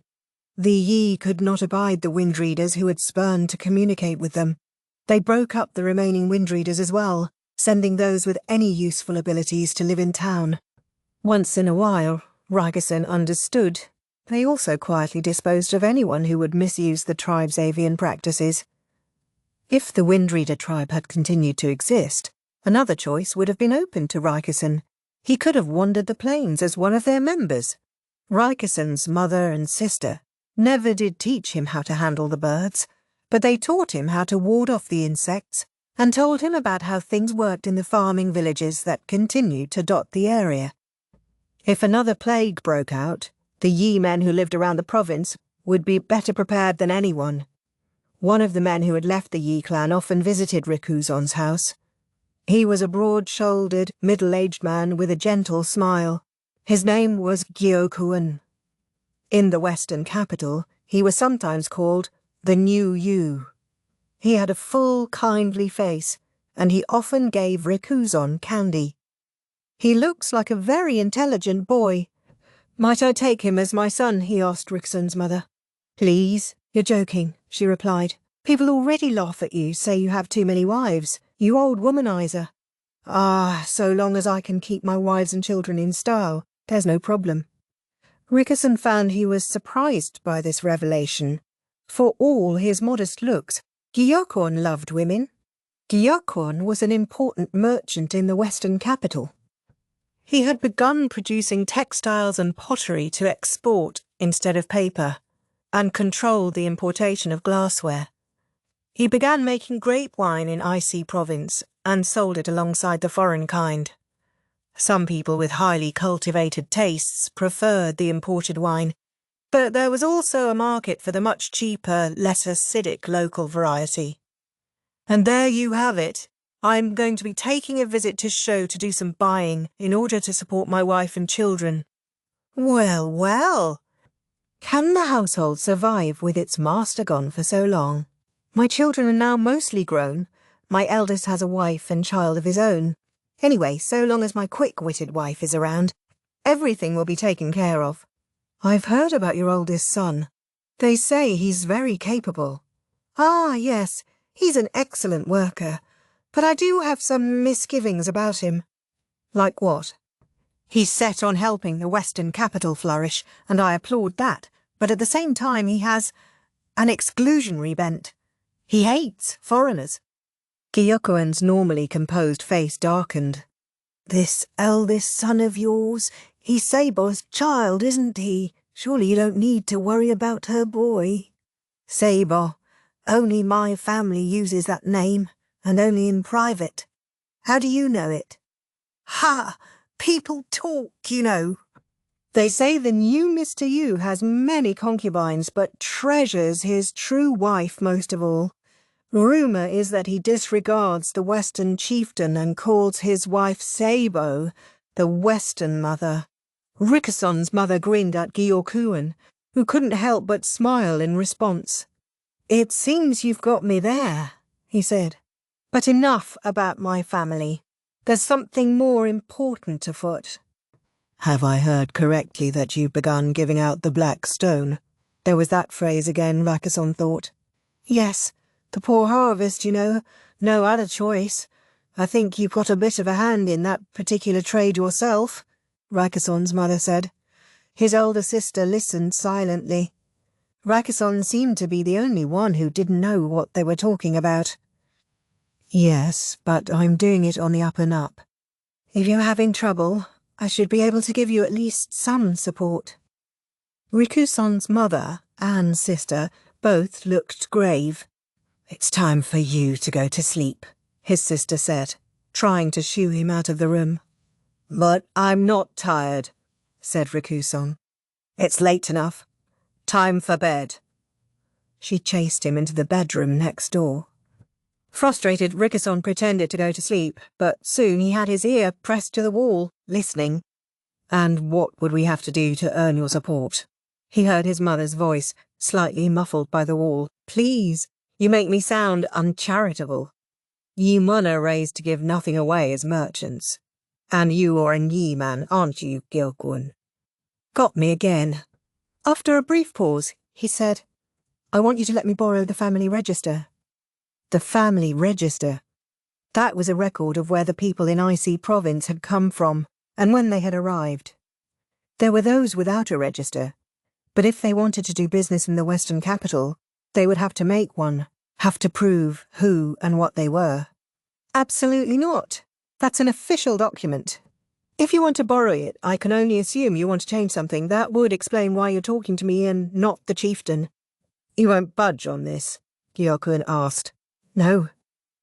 The Yi could not abide the Windreaders who had spurned to communicate with them. They broke up the remaining Windreaders as well, sending those with any useful abilities to live in town. Once in a while, Rikeson understood, they also quietly disposed of anyone who would misuse the tribe's avian practices. If the Windreader tribe had continued to exist, another choice would have been open to Rikeson. He could have wandered the plains as one of their members. Rikeson's mother and sister, never did teach him how to handle the birds, but they taught him how to ward off the insects and told him about how things worked in the farming villages that continued to dot the area. If another plague broke out, the Yi men who lived around the province would be better prepared than anyone. One of the men who had left the Yi clan often visited Rikuzon's house. He was a broad-shouldered, middle-aged man with a gentle smile. His name was Gyokuen. In the western capital, he was sometimes called the New Yu. He had a full, kindly face, and he often gave Rikuzon candy. He looks like a very intelligent boy. Might I take him as my son? He asked Rikuzon's mother. Please, you're joking, she replied. People already laugh at you, say you have too many wives. You old womanizer. Ah, so long as I can keep my wives and children in style, there's no problem. Rikuzon found he was surprised by this revelation. For all his modest looks, Gyokuen loved women. Gyokuen was an important merchant in the western capital. He had begun producing textiles and pottery to export instead of paper, and controlled the importation of glassware. He began making grape wine in Icy Province and sold it alongside the foreign kind. Some people with highly cultivated tastes preferred the imported wine, but there was also a market for the much cheaper, less acidic local variety. And there you have it. I'm going to be taking a visit to Sho to do some buying in order to support my wife and children. Well, well. Can the household survive with its master gone for so long? My children are now mostly grown. My eldest has a wife and child of his own. Anyway, so long as my quick-witted wife is around, everything will be taken care of. I've heard about your oldest son. They say he's very capable. Ah, yes, he's an excellent worker, but I do have some misgivings about him. Like what? He's set on helping the western capital flourish, and I applaud that, but at the same time he has an exclusionary bent. He hates foreigners. Gyokuen's normally composed face darkened. This eldest son of yours, he's Seibo's child, isn't he? Surely you don't need to worry about her boy. Seibo, only my family uses that name, and only in private. How do you know it? Ha! People talk, you know. They say the new Mr. Yu has many concubines, but treasures his true wife most of all. Rumour is that he disregards the Western chieftain and calls his wife Seibo, the Western mother. Rikuzon's mother grinned at Gyokuen, who couldn't help but smile in response. It seems you've got me there, he said. But enough about my family. There's something more important afoot. Have I heard correctly that you've begun giving out the black stone? There was that phrase again, Rikuzon thought. Yes. The poor harvest, you know. No other choice. I think you've got a bit of a hand in that particular trade yourself, Rikuzon's mother said. His older sister listened silently. Rikuzon seemed to be the only one who didn't know what they were talking about. Yes, but I'm doing it on the up and up. If you're having trouble, I should be able to give you at least some support. Rikuzon's mother and sister both looked grave. It's time for you to go to sleep, his sister said, trying to shoo him out of the room. But I'm not tired, said Rikuzon. It's late enough. Time for bed. She chased him into the bedroom next door. Frustrated, Rikuzon pretended to go to sleep, but soon he had his ear pressed to the wall, listening. And what would we have to do to earn your support? He heard his mother's voice, slightly muffled by the wall. Please. You make me sound uncharitable. You men are raised to give nothing away as merchants. And you are a Yi man, aren't you, Gyokuen? Got me again. After a brief pause, he said, I want you to let me borrow the family register. The family register. That was a record of where the people in Icy Province had come from, and when they had arrived. There were those without a register, but if they wanted to do business in the western capital, they would have to make one, have to prove who and what they were. Absolutely not. That's an official document. If you want to borrow it, I can only assume you want to change something. That would explain why you're talking to me and not the chieftain. You won't budge on this? Gyokuen asked. No.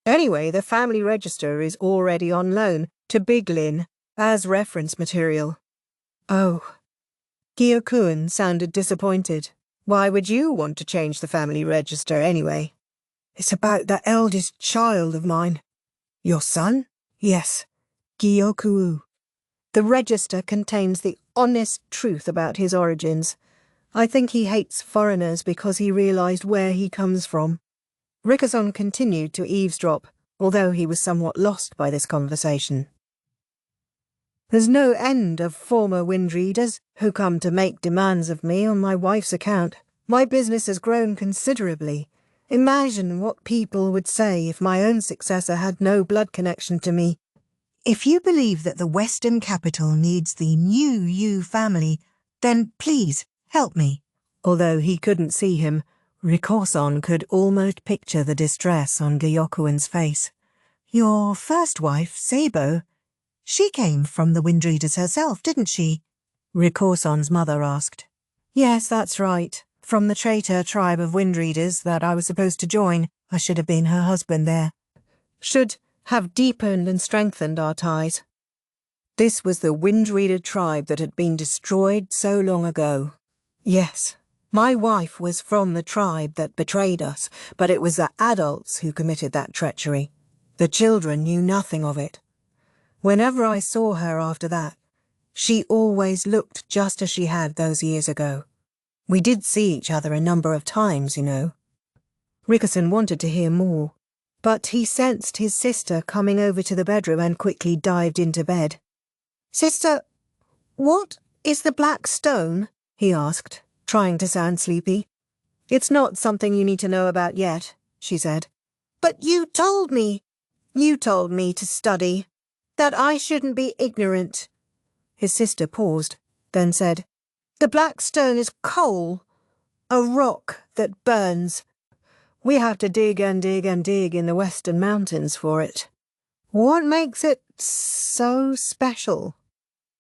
Anyway, the family register is already on loan to Big Lin as reference material. Oh. Gyokuen sounded disappointed. Why would you want to change the family register anyway? It's about that eldest child of mine. Your son? Yes. Gyokuen. The register contains the honest truth about his origins. I think he hates foreigners because he realized where he comes from. Rickerson continued to eavesdrop, although he was somewhat lost by this conversation. There's no end of former wind readers who come to make demands of me on my wife's account. My business has grown considerably. Imagine what people would say if my own successor had no blood connection to me. If you believe that the Western capital needs the new Yu family, then please help me. Although he couldn't see him, Rickerson could almost picture the distress on Gyokuen's face. Your first wife, Sabo, she came from the Windreaders herself, didn't she? Rickerson's mother asked. Yes, that's right. From the traitor tribe of Windreaders that I was supposed to join. I should have been her husband there. Should have deepened and strengthened our ties. This was the Windreader tribe that had been destroyed so long ago. Yes, my wife was from the tribe that betrayed us, but it was the adults who committed that treachery. The children knew nothing of it. Whenever I saw her after that, she always looked just as she had those years ago. We did see each other a number of times, you know. Rickerson wanted to hear more, but he sensed his sister coming over to the bedroom and quickly dived into bed. Sister, what is the black stone? He asked, trying to sound sleepy. It's not something you need to know about yet, she said. But you told me to study, that I shouldn't be ignorant. His sister paused, then said, The black stone is coal, a rock that burns. We have to dig and dig and dig in the Western Mountains for it. What makes it so special?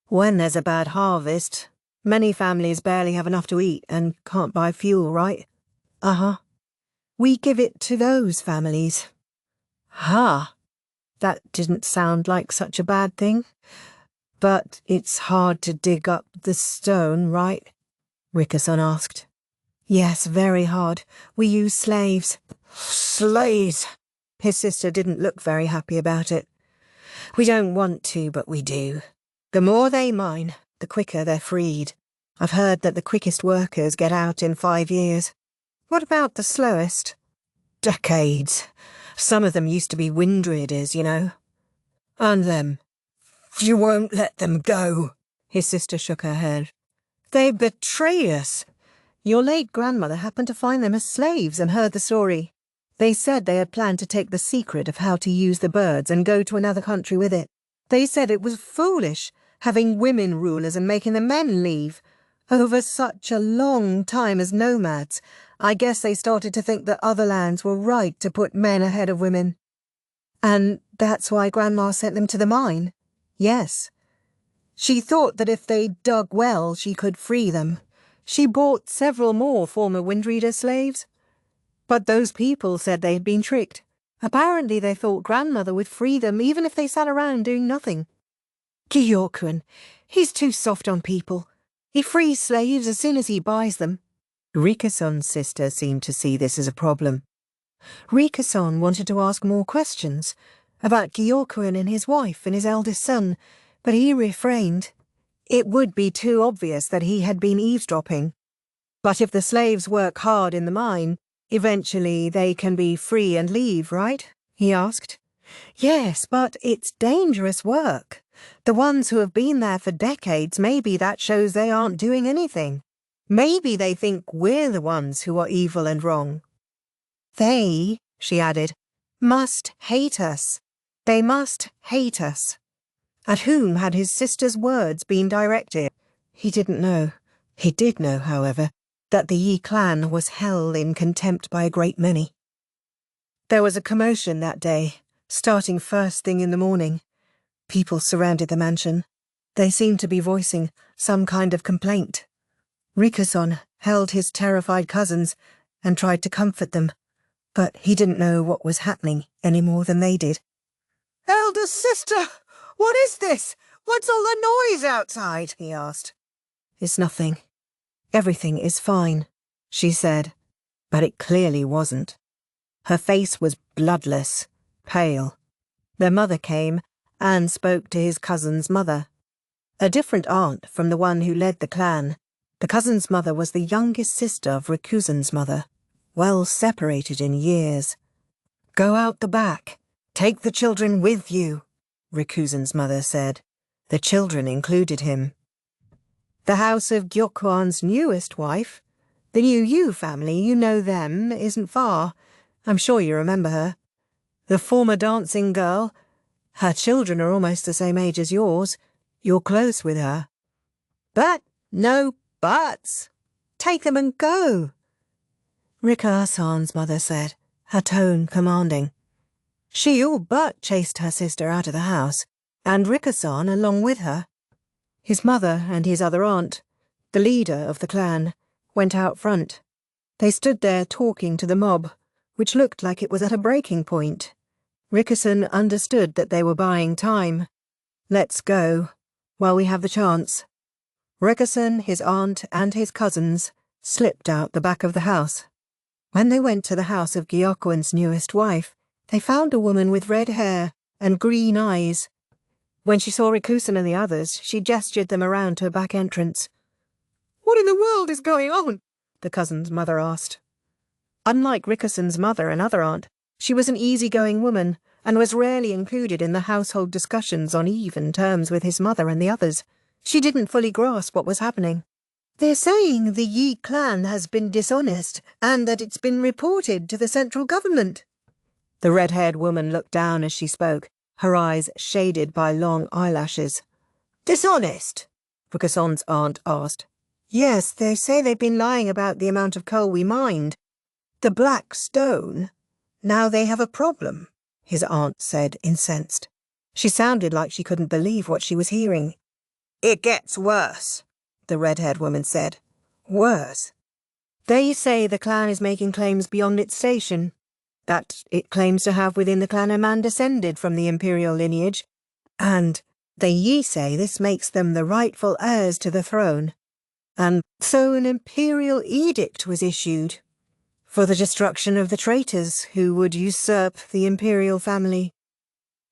When there's a bad harvest, many families barely have enough to eat and can't buy fuel, right? Uh-huh. We give it to those families. Ha! That didn't sound like such a bad thing. But it's hard to dig up the stone, right? Rickerson asked. Yes, very hard. We use slaves. Slaves! His sister didn't look very happy about it. We don't want to, but we do. The more they mine, the quicker they're freed. I've heard that the quickest workers get out in 5 years. What about the slowest? Decades. Some of them used to be Windreaders, you know. And them. You won't let them go. His sister shook her head. They betray us. Your late grandmother happened to find them as slaves and heard the story. They said they had planned to take the secret of how to use the birds and go to another country with it. They said it was foolish, having women rulers and making the men leave. Over such a long time as nomads, I guess they started to think that other lands were right to put men ahead of women. And that's why Grandma sent them to the mine. Yes. She thought that if they dug well, she could free them. She bought several more former Windreader slaves. But those people said they had been tricked. Apparently they thought Grandmother would free them even if they sat around doing nothing. Gyokuen, he's too soft on people. He frees slaves as soon as he buys them. Rickerson's sister seemed to see this as a problem. Rickerson wanted to ask more questions about Gyokuen and his wife and his eldest son, but he refrained. It would be too obvious that he had been eavesdropping. But if the slaves work hard in the mine, eventually they can be free and leave, right? He asked. Yes, but it's dangerous work. The ones who have been there for decades, maybe that shows they aren't doing anything. Maybe they think we're the ones who are evil and wrong. They, she added, must hate us. They must hate us. At whom had his sister's words been directed? He didn't know. He did know, however, that the Yi clan was held in contempt by a great many. There was a commotion that day, starting first thing in the morning. People surrounded the mansion. They seemed to be voicing some kind of complaint. Rikuson held his terrified cousins and tried to comfort them, but he didn't know what was happening any more than they did. "Elder sister, what is this? What's all the noise outside?" he asked. "It's nothing. Everything is fine," she said, but it clearly wasn't. Her face was bloodless, pale. Their mother came and spoke to his cousin's mother. A different aunt from the one who led the clan, the cousin's mother was the youngest sister of Rikuzen's mother, well separated in years. "Go out the back. Take the children with you," Rikuzen's mother said. The children included him. The house of Gyokuen's newest wife, the new Yu family, you know them, isn't far. I'm sure you remember her. The former dancing girl. Her children are almost the same age as yours. You're close with her. But no buts. Take them and go, Rika-san's mother said, her tone commanding. She all but chased her sister out of the house, and Rika-san along with her. His mother and his other aunt, the leader of the clan, went out front. They stood there talking to the mob, which looked like it was at a breaking point. Rika-san understood that they were buying time. Let's go, while we have the chance. Rika-san, his aunt, and his cousins slipped out the back of the house. When they went to the house of Gyokuen's newest wife, they found a woman with red hair and green eyes. When she saw Rikusen and the others, she gestured them around to a back entrance. "What in the world is going on?" the cousin's mother asked. Unlike Rikusen's mother and other aunt, she was an easygoing woman and was rarely included in the household discussions on even terms with his mother and the others. She didn't fully grasp what was happening. "They're saying the Yi clan has been dishonest and that it's been reported to the central government." The red-haired woman looked down as she spoke, her eyes shaded by long eyelashes. "Dishonest?" Rikusen's aunt asked. "Yes, they say they've been lying about the amount of coal we mined. The black stone. Now they have a problem," his aunt said, incensed. She sounded like she couldn't believe what she was hearing. "It gets worse," the red-haired woman said. "Worse?" "They say the clan is making claims beyond its station, that it claims to have within the clan a man descended from the imperial lineage, and the Yi say this makes them the rightful heirs to the throne. And so an imperial edict was issued for the destruction of the traitors who would usurp the imperial family."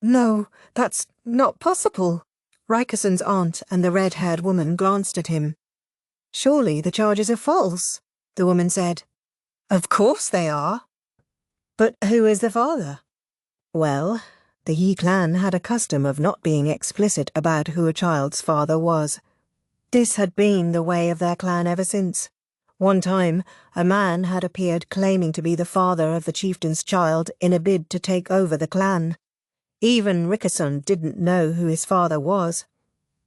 "No, that's not possible." Rikusen's aunt and the red-haired woman glanced at him. "Surely the charges are false," the woman said. "Of course they are." "But who is the father?" Well, the Yi clan had a custom of not being explicit about who a child's father was. This had been the way of their clan ever since. One time, a man had appeared claiming to be the father of the chieftain's child in a bid to take over the clan. Even Rikusen didn't know who his father was.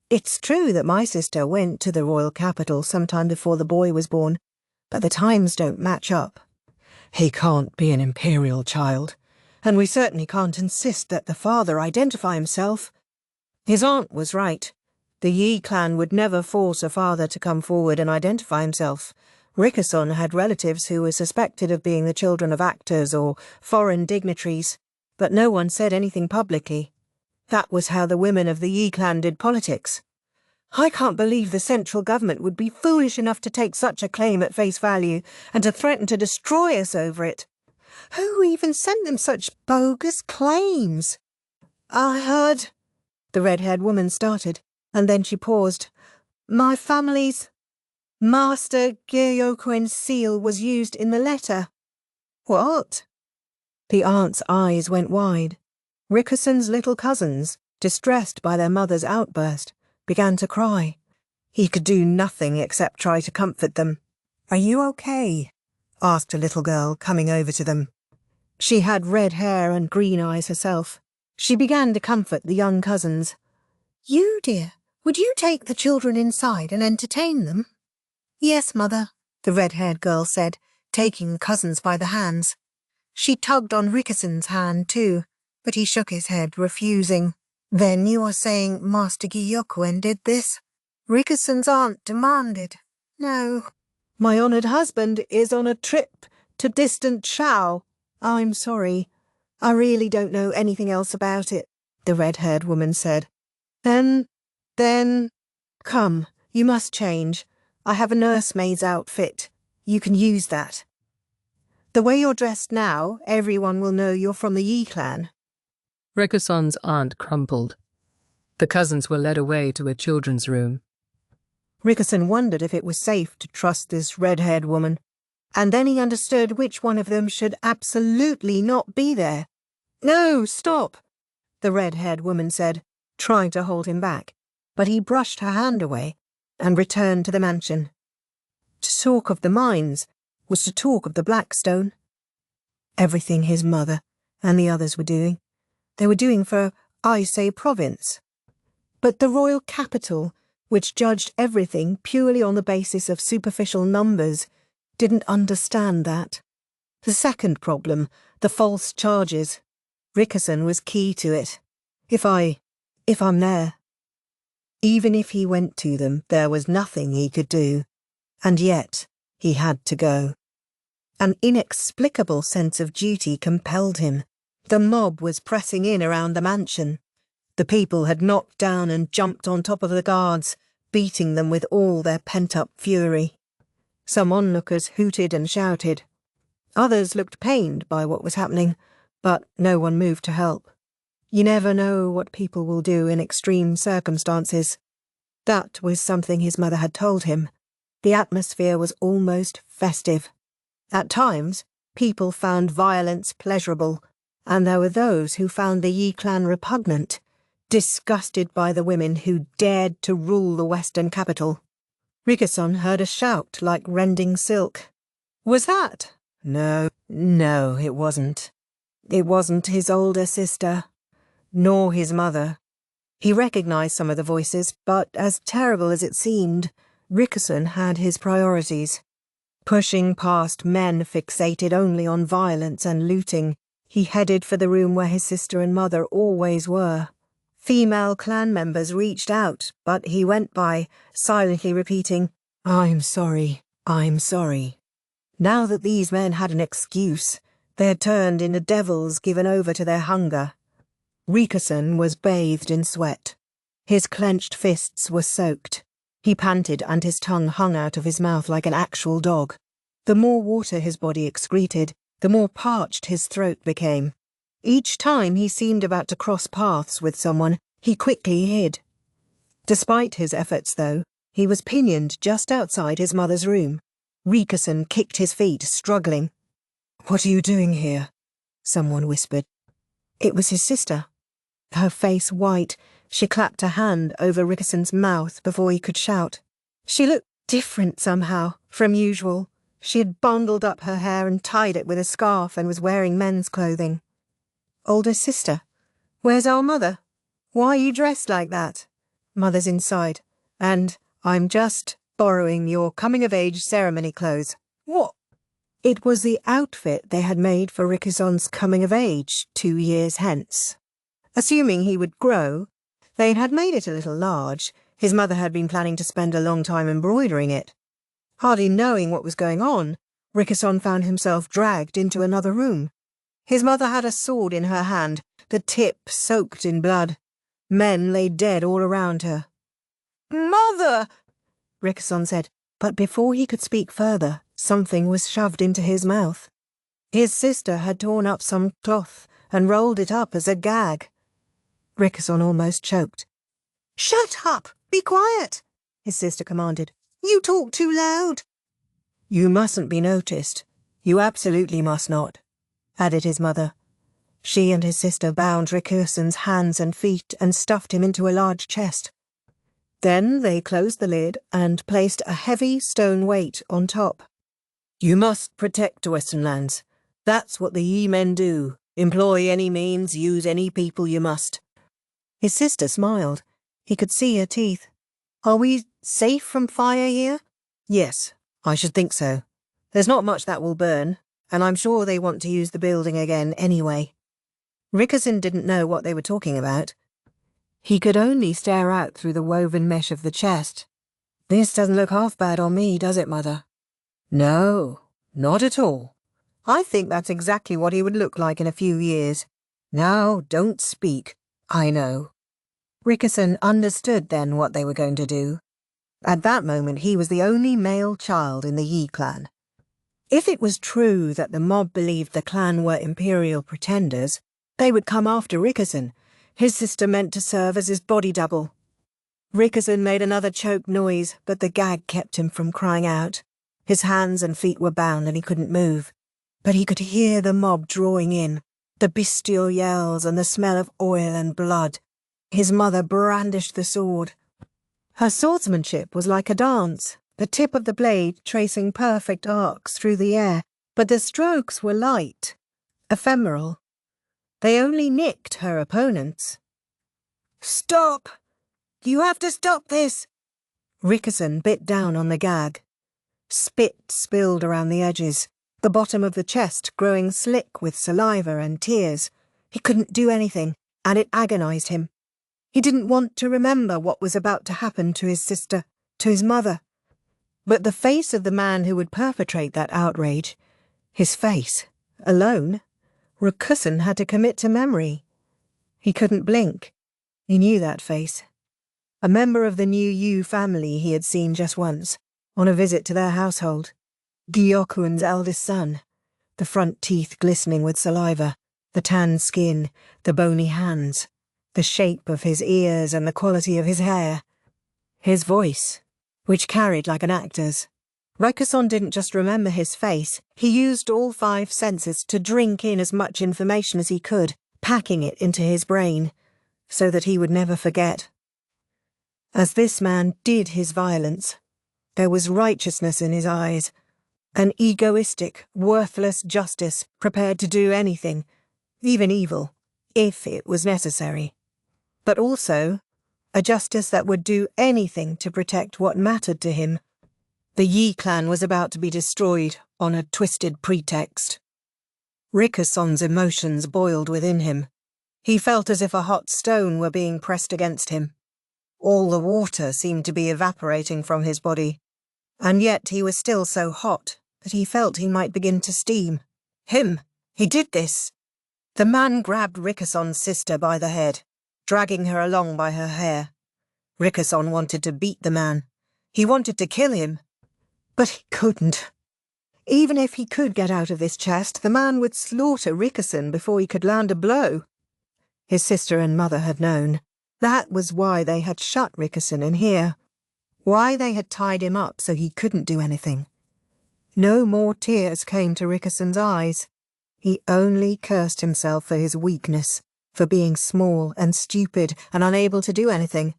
It's true that my sister went to the royal capital sometime before the boy was born, but the times don't match up. He can't be an imperial child, and we certainly can't insist that the father identify himself. His aunt was right. The Yi clan would never force a father to come forward and identify himself. Rikusen had relatives who were suspected of being the children of actors or foreign dignitaries, but no one said anything publicly. That was how the women of the Yi clan did politics. I can't believe the central government would be foolish enough to take such a claim at face value and to threaten to destroy us over it. Who even sent them such bogus claims? "I heard," the red-haired woman started, and then she paused. "My family's Master Gyokuen's seal was used in the letter." "What?" The aunt's eyes went wide. Rikusen's little cousins, distressed by their mother's outburst, began to cry. He could do nothing except try to comfort them. "Are you okay?" asked a little girl, coming over to them. She had red hair and green eyes herself. She began to comfort the young cousins. "You, dear, would you take the children inside and entertain them?" "Yes, Mother," the red-haired girl said, taking the cousins by the hands. She tugged on Rikusen's hand, too, but he shook his head, refusing. Then you are saying Master Gyokuen did this? Rickerson's aunt demanded. No. My honoured husband is on a trip to distant Shao. I'm sorry. I really don't know anything else about it, the red-haired woman said. Then, come, you must change. I have a nursemaid's outfit. You can use that. The way you're dressed now, everyone will know you're from the Yi clan. Rickerson's aunt crumpled. The cousins were led away to a children's room. Rickerson wondered if it was safe to trust this red-haired woman, and then he understood which one of them should absolutely not be there. No, stop, the red-haired woman said, trying to hold him back, but he brushed her hand away and returned to the mansion. To talk of the mines was to talk of the Blackstone. Everything his mother and the others were doing, they were doing for Aisei province. But the royal capital, which judged everything purely on the basis of superficial numbers, didn't understand that. The second problem, the false charges, Rickerson was key to it. If I'm there. Even if he went to them, there was nothing he could do. And yet, he had to go. An inexplicable sense of duty compelled him. The mob was pressing in around the mansion. The people had knocked down and jumped on top of the guards, beating them with all their pent-up fury. Some onlookers hooted and shouted. Others looked pained by what was happening, but no one moved to help. You never know what people will do in extreme circumstances. That was something his mother had told him. The atmosphere was almost festive. At times, people found violence pleasurable, and there were those who found the Yi clan repugnant, disgusted by the women who dared to rule the western capital. Rickerson heard a shout like rending silk. Was that? No, it wasn't. It wasn't his older sister, nor his mother. He recognised some of the voices, but as terrible as it seemed, Rickerson had his priorities. Pushing past men fixated only on violence and looting, he headed for the room where his sister and mother always were. Female clan members reached out, but he went by, silently repeating, "I'm sorry, I'm sorry." Now that these men had an excuse, they had turned into devils given over to their hunger. Rickerson was bathed in sweat. His clenched fists were soaked. He panted and his tongue hung out of his mouth like an actual dog. The more water his body excreted, the more parched his throat became. Each time he seemed about to cross paths with someone, he quickly hid. Despite his efforts, though, he was pinioned just outside his mother's room. Rickerson kicked his feet, struggling. "What are you doing here?" someone whispered. It was his sister. Her face white, she clapped a hand over Rickerson's mouth before he could shout. She looked different somehow, from usual. She had bundled up her hair and tied it with a scarf and was wearing men's clothing. "Older sister, where's our mother? Why are you dressed like that?" "Mother's inside, and I'm just borrowing your coming-of-age ceremony clothes." "What?" It was the outfit they had made for Rickerson's coming-of-age 2 years hence. Assuming he would grow, they had made it a little large. His mother had been planning to spend a long time embroidering it. Hardly knowing what was going on, Rickerson found himself dragged into another room. His mother had a sword in her hand, the tip soaked in blood. Men lay dead all around her. "Mother!" Rickerson said, but before he could speak further, something was shoved into his mouth. His sister had torn up some cloth and rolled it up as a gag. Rickerson almost choked. "Shut up! Be quiet!" his sister commanded. "You talk too loud." "You mustn't be noticed. You absolutely must not," added his mother. She and his sister bound Rickerson's hands and feet and stuffed him into a large chest. Then they closed the lid and placed a heavy stone weight on top. "You must protect Western lands. That's what the Yi men do. Employ any means, use any people you must." His sister smiled. He could see her teeth. "Are we safe from fire here?" "Yes, I should think so. There's not much that will burn, and I'm sure they want to use the building again anyway." Rickerson didn't know what they were talking about. He could only stare out through the woven mesh of the chest. "This doesn't look half bad on me, does it, Mother?" "No, not at all. I think that's exactly what he would look like in a few years. Now, don't speak. I know." Rickerson understood then what they were going to do. At that moment he was the only male child in the Yi clan. If it was true that the mob believed the clan were Imperial pretenders, they would come after Rickerson. His sister meant to serve as his body double. Rickerson made another choked noise, but the gag kept him from crying out. His hands and feet were bound and he couldn't move. But he could hear the mob drawing in, the bestial yells and the smell of oil and blood. His mother brandished the sword. Her swordsmanship was like a dance, the tip of the blade tracing perfect arcs through the air, but the strokes were light, ephemeral. They only nicked her opponents. "Stop! You have to stop this!" Rickerson bit down on the gag. Spit spilled around the edges, the bottom of the chest growing slick with saliva and tears. He couldn't do anything, and it agonized him. He didn't want to remember what was about to happen to his sister, to his mother. But the face of the man who would perpetrate that outrage, his face, alone, Rickerson had to commit to memory. He couldn't blink. He knew that face. A member of the new Yu family he had seen just once, on a visit to their household. Gyokuen's eldest son, the front teeth glistening with saliva, the tanned skin, the bony hands, the shape of his ears and the quality of his hair. His voice, which carried like an actor's. Rickerson didn't just remember his face, he used all 5 senses to drink in as much information as he could, packing it into his brain, so that he would never forget. As this man did his violence, there was righteousness in his eyes, an egoistic, worthless justice prepared to do anything, even evil, if it was necessary. But also a justice that would do anything to protect what mattered to him. The Yi clan was about to be destroyed on a twisted pretext. Rickerson's emotions boiled within him. He felt as if a hot stone were being pressed against him. All the water seemed to be evaporating from his body, and yet he was still so hot that he felt he might begin to steam. He did this. The man grabbed Rickerson's sister by the head, dragging her along by her hair. Rickerson wanted to beat the man. He wanted to kill him. But he couldn't. Even if he could get out of this chest, the man would slaughter Rickerson before he could land a blow. His sister and mother had known. That was why they had shut Rickerson in here. Why they had tied him up so he couldn't do anything. No more tears came to Rickerson's eyes. He only cursed himself for his weakness, for being small and stupid and unable to do anything.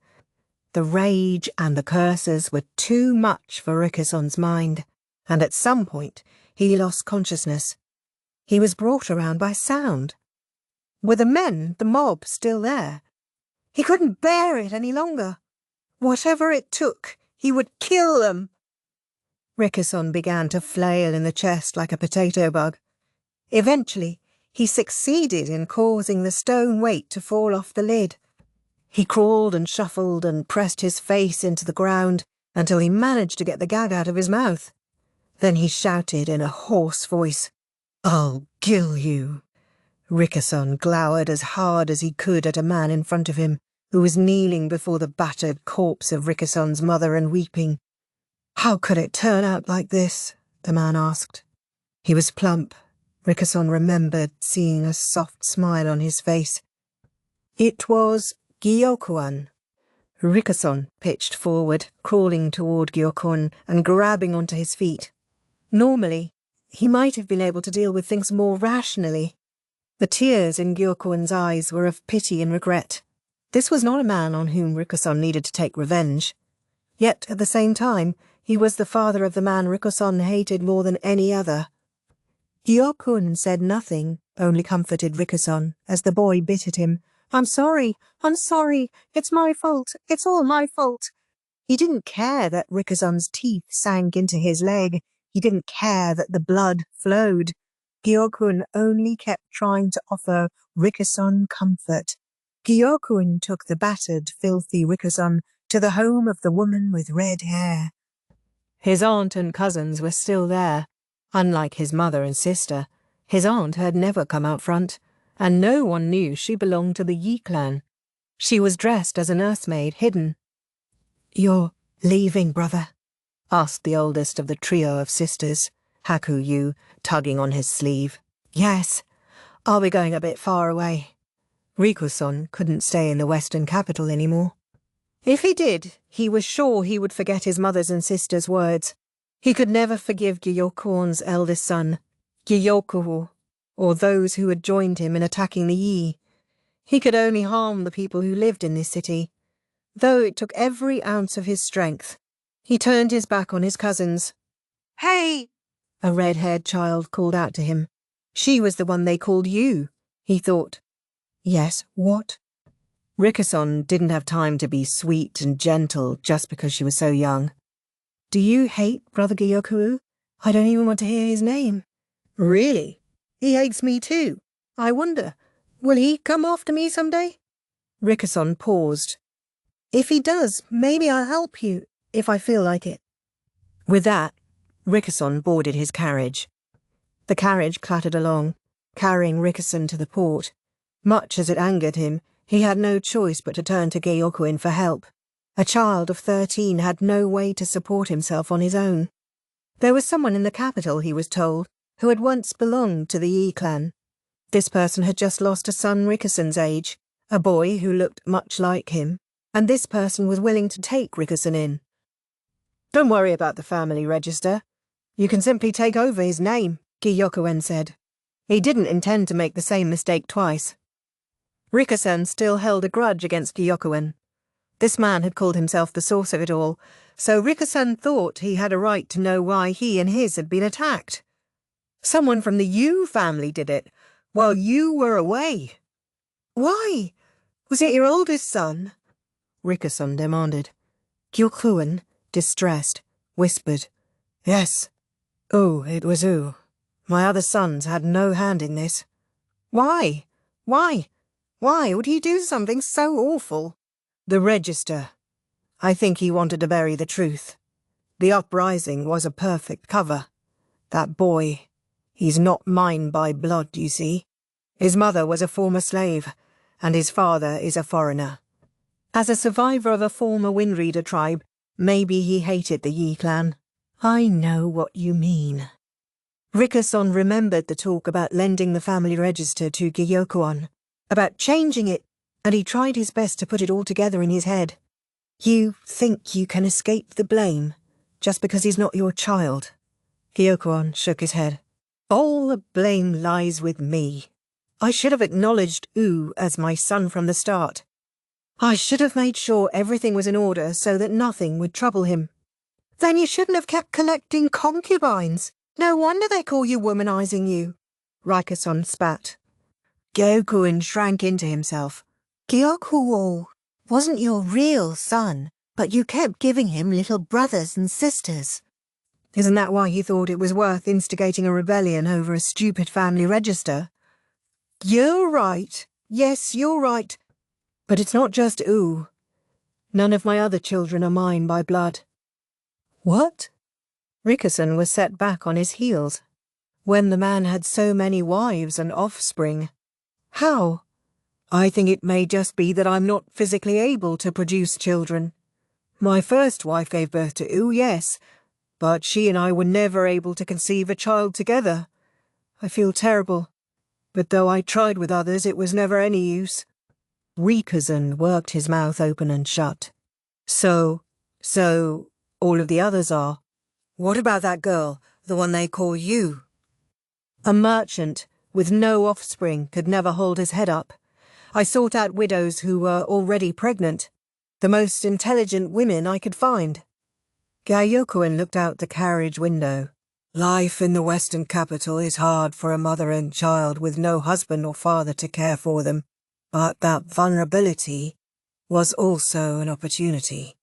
The rage and the curses were too much for Rickerson's mind, and at some point he lost consciousness. He was brought around by sound. Were the men, the mob, still there? He couldn't bear it any longer. Whatever it took, he would kill them. Rickerson began to flail in the chest like a potato bug. Eventually, he succeeded in causing the stone weight to fall off the lid. He crawled and shuffled and pressed his face into the ground until he managed to get the gag out of his mouth. Then he shouted in a hoarse voice, "I'll kill you." Rickerson glowered as hard as he could at a man in front of him, who was kneeling before the battered corpse of Rickerson's mother and weeping. "How could it turn out like this?" the man asked. He was plump. Rickerson remembered seeing a soft smile on his face. It was Gyokuen. Rickerson pitched forward, crawling toward Gyokuen and grabbing onto his feet. Normally, he might have been able to deal with things more rationally. The tears in Gyokuen's eyes were of pity and regret. This was not a man on whom Rickerson needed to take revenge. Yet, at the same time, he was the father of the man Rickerson hated more than any other. Gyokuen said nothing, only comforted Rickerson as the boy bit at him. I'm sorry. It's my fault. It's all my fault." He didn't care that Rickerson's teeth sank into his leg. He didn't care that the blood flowed. Gyokuen only kept trying to offer Rickerson comfort. Gyokuen took the battered, filthy Rikusan to the home of the woman with red hair. His aunt and cousins were still there. Unlike his mother and sister, his aunt had never come out front, and no one knew she belonged to the Yi clan. She was dressed as a nursemaid, hidden. "You're leaving, brother?" asked the oldest of the trio of sisters, Haku-yu, tugging on his sleeve. "Yes, I'll be going a bit far away." Rikuson couldn't stay in the western capital anymore. If he did, he was sure he would forget his mother's and sister's words. He could never forgive Gyokuon's eldest son, Gyokuen, or those who had joined him in attacking the Yi. He could only harm the people who lived in this city. Though it took every ounce of his strength, he turned his back on his cousins. "Hey!" a red-haired child called out to him. She was the one they called you, he thought. Yes, what? Rikuson didn't have time to be sweet and gentle just because she was so young. "Do you hate Brother Gyokuen? I don't even want to hear his name." "Really? He hates me too. I wonder, will he come after me someday?" Rikuson paused. "If he does, maybe I'll help you, if I feel like it." With that, Rikuson boarded his carriage. The carriage clattered along, carrying Rikuson to the port. Much as it angered him, he had no choice but to turn to Gyokuen for help. A child of 13 had no way to support himself on his own. There was someone in the capital, he was told, who had once belonged to the Yi clan. This person had just lost a son Rikuson's age, a boy who looked much like him, and this person was willing to take Rikuson in. "Don't worry about the family register. You can simply take over his name," Gyokuen said. He didn't intend to make the same mistake twice. Rikuson still held a grudge against Gyokuen. This man had called himself the source of it all, so Rikuson thought he had a right to know why he and his had been attacked. "Someone from the Yu family did it, while you were away." "Why? Was it your oldest son?" Rikuson demanded. Gyokuen, distressed, whispered, "Yes. Oh, it was Oo. My other sons had no hand in this." "Why? Why? Why would he do something so awful?" "The register. I think he wanted to bury the truth. The uprising was a perfect cover. That boy, he's not mine by blood, you see. His mother was a former slave, and his father is a foreigner." As a survivor of a former Windreader tribe, maybe he hated the Yi clan. "I know what you mean." Rikuson remembered the talk about lending the family register to Gyokuen, about changing it, and he tried his best to put it all together in his head. "You think you can escape the blame, just because he's not your child?" Gyokuen shook his head. "All the blame lies with me. I should have acknowledged Oo as my son from the start. I should have made sure everything was in order so that nothing would trouble him." "Then you shouldn't have kept collecting concubines. No wonder they call you womanizing you." Rikuson spat. Gyokuen shrank into himself. "Gyokuen wasn't your real son, but you kept giving him little brothers and sisters." "Isn't that why he thought it was worth instigating a rebellion over a stupid family register?" "You're right. Yes, you're right. But it's not just Oo. None of my other children are mine by blood." "What?" Rikuson was set back on his heels. When the man had so many wives and offspring. "How?" "I think it may just be that I'm not physically able to produce children. My first wife gave birth to Oo, yes, but she and I were never able to conceive a child together. I feel terrible, but though I tried with others, it was never any use." Rikuson worked his mouth open and shut. So, all of the others are. What about that girl, the one they call you?" A merchant with no offspring could never hold his head up. I sought out widows who were already pregnant, the most intelligent women I could find. Gyokuen looked out the carriage window. "Life in the western capital is hard for a mother and child with no husband or father to care for them, but that vulnerability was also an opportunity."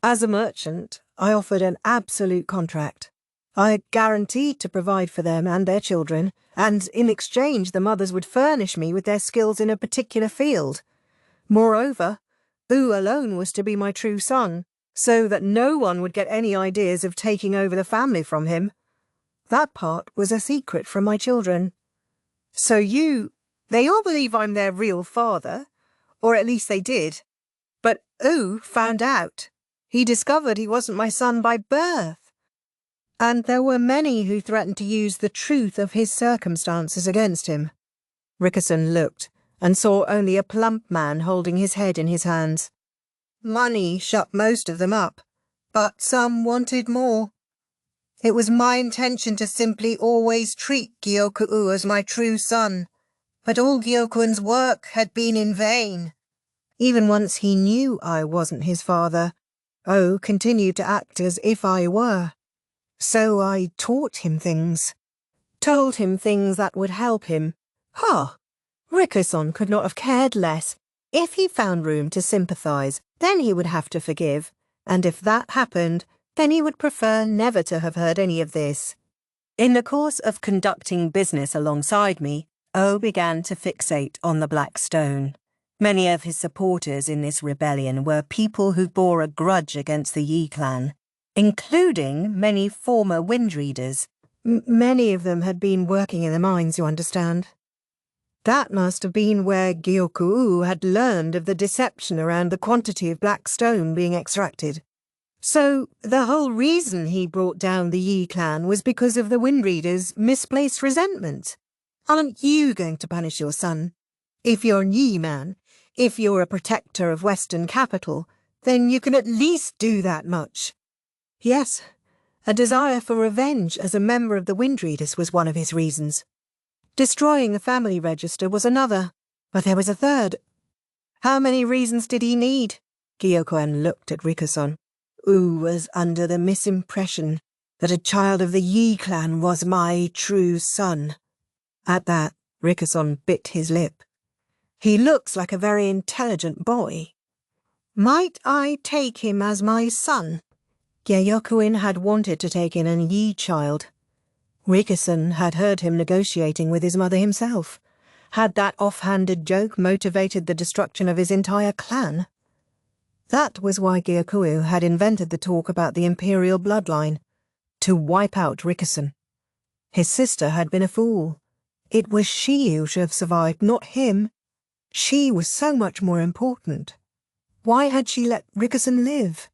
As a merchant, I offered an absolute contract. I guaranteed to provide for them and their children, and in exchange the mothers would furnish me with their skills in a particular field. Moreover, U alone was to be my true son, so that no one would get any ideas of taking over the family from him. That part was a secret from my children. So they all believe I'm their real father, or at least they did. But U found out. He discovered he wasn't my son by birth. And there were many who threatened to use the truth of his circumstances against him. Rickerson looked and saw only a plump man holding his head in his hands. Money shut most of them up, but some wanted more. It was my intention to simply always treat Gyokuen as my true son, but all Gyokuen's work had been in vain. Even once he knew I wasn't his father, O continued to act as if I were. So I taught him things, told him things that would help him. Rickerson could not have cared less. If he found room to sympathise, then he would have to forgive, and if that happened, then he would prefer never to have heard any of this. In the course of conducting business alongside me, O began to fixate on the Black Stone. Many of his supporters in this rebellion were people who bore a grudge against the Yi clan, including many former Windreaders. Many of them had been working in the mines, you understand. That must have been where Gyokuen had learned of the deception around the quantity of black stone being extracted. So the whole reason he brought down the Yi clan was because of the Windreaders' misplaced resentment. Aren't you going to punish your son? If you're Yi man, if you're a protector of Western capital, then you can at least do that much. Yes, a desire for revenge as a member of the Windreaders was one of his reasons. Destroying the family register was another, but there was a third. How many reasons did he need? Gyokuen looked at Rickerson. U was under the misimpression that a child of the Yi clan was my true son. At that, Rickerson bit his lip. He looks like a very intelligent boy. Might I take him as my son? Gyokuen had wanted to take in a Yi child. Rickerson had heard him negotiating with his mother himself. Had that off-handed joke motivated the destruction of his entire clan? That was why Gyokuen had invented the talk about the Imperial bloodline, to wipe out Rickerson. His sister had been a fool. It was she who should have survived, not him. She was so much more important. Why had she let Rickerson live?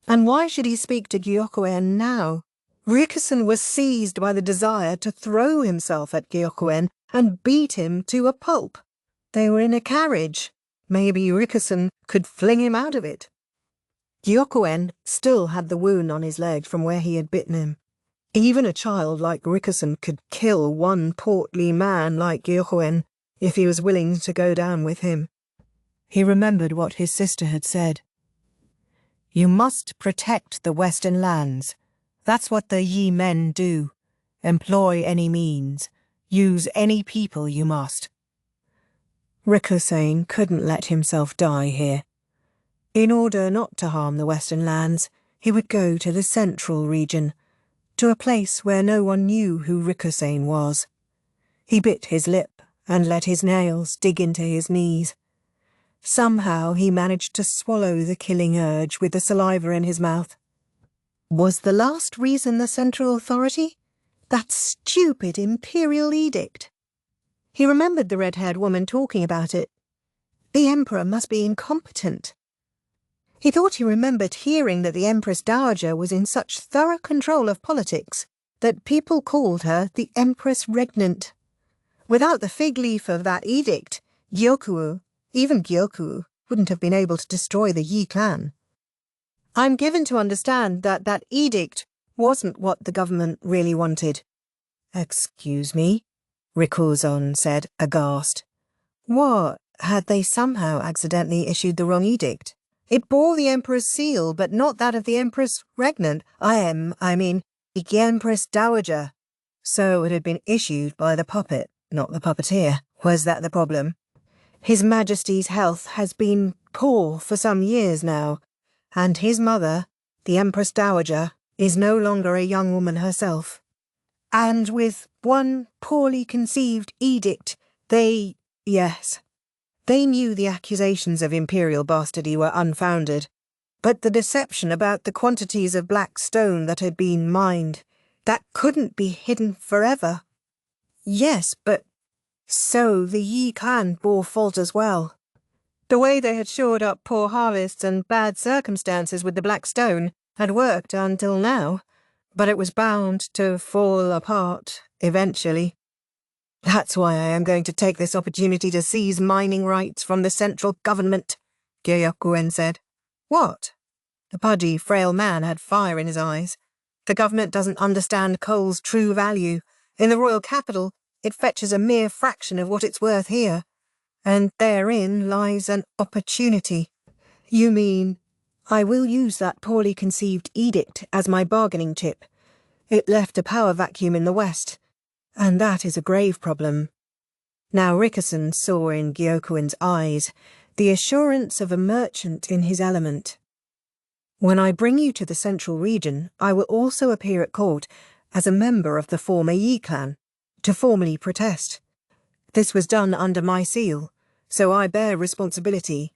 And why should he speak to Gyokuen now? Rickerson was seized by the desire to throw himself at Gyokuen and beat him to a pulp. They were in a carriage. Maybe Rickerson could fling him out of it. Gyokuen still had the wound on his leg from where he had bitten him. Even a child like Rickerson could kill one portly man like Gyokuen if he was willing to go down with him. He remembered what his sister had said. You must protect the Western lands. That's what the Yi men do. Employ any means. Use any people you must. Rickerson couldn't let himself die here. In order not to harm the Western lands, he would go to the central region, to a place where no one knew who Rickerson was. He bit his lip and let his nails dig into his knees. Somehow he managed to swallow the killing urge with the saliva in his mouth. Was the last reason the central authority? That stupid imperial edict. He remembered the red-haired woman talking about it. The Emperor must be incompetent. He thought he remembered hearing that the Empress Dowager was in such thorough control of politics that people called her the Empress Regnant. Without the fig leaf of that edict, Gyokuen, even Gyokuen, wouldn't have been able to destroy the Yi clan. I'm given to understand that that edict wasn't what the government really wanted. Excuse me, Rickerson said, aghast. What? Had they somehow accidentally issued the wrong edict? It bore the Emperor's seal, but not that of the Empress Regnant. I mean, the Empress Dowager. So it had been issued by the puppet, not the puppeteer. Was that the problem? His Majesty's health has been poor for some years now, and his mother, the Empress Dowager, is no longer a young woman herself. And with one poorly conceived edict, yes, They knew the accusations of imperial bastardy were unfounded, but the deception about the quantities of black stone that had been mined, that couldn't be hidden forever. Yes, but so the Yi clan bore fault as well. The way they had shored up poor harvests and bad circumstances with the black stone had worked until now, but it was bound to fall apart eventually. That's why I am going to take this opportunity to seize mining rights from the central government, Gyokuen said. What? The pudgy, frail man had fire in his eyes. The government doesn't understand coal's true value. In the royal capital, it fetches a mere fraction of what it's worth here, and therein lies an opportunity. You mean, I will use that poorly conceived edict as my bargaining chip. It left a power vacuum in the West, and that is a grave problem. Now Rickerson saw in Gyokuen's eyes the assurance of a merchant in his element. When I bring you to the central region, I will also appear at court as a member of the former Yi clan, to formally protest. This was done under my seal, so I bear responsibility.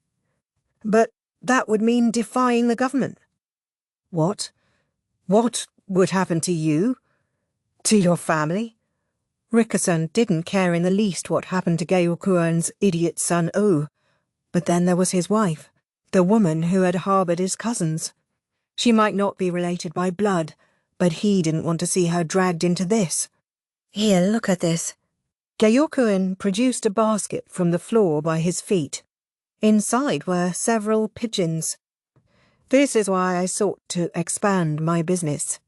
But that would mean defying the government. What? What would happen to you? To your family? Rickerson didn't care in the least what happened to Gyokuen's idiot son Oh, but then there was his wife, the woman who had harboured his cousins. She might not be related by blood, but he didn't want to see her dragged into this. Here, look at this. Gyokuen produced a basket from the floor by his feet. Inside were several pigeons. This is why I sought to expand my business.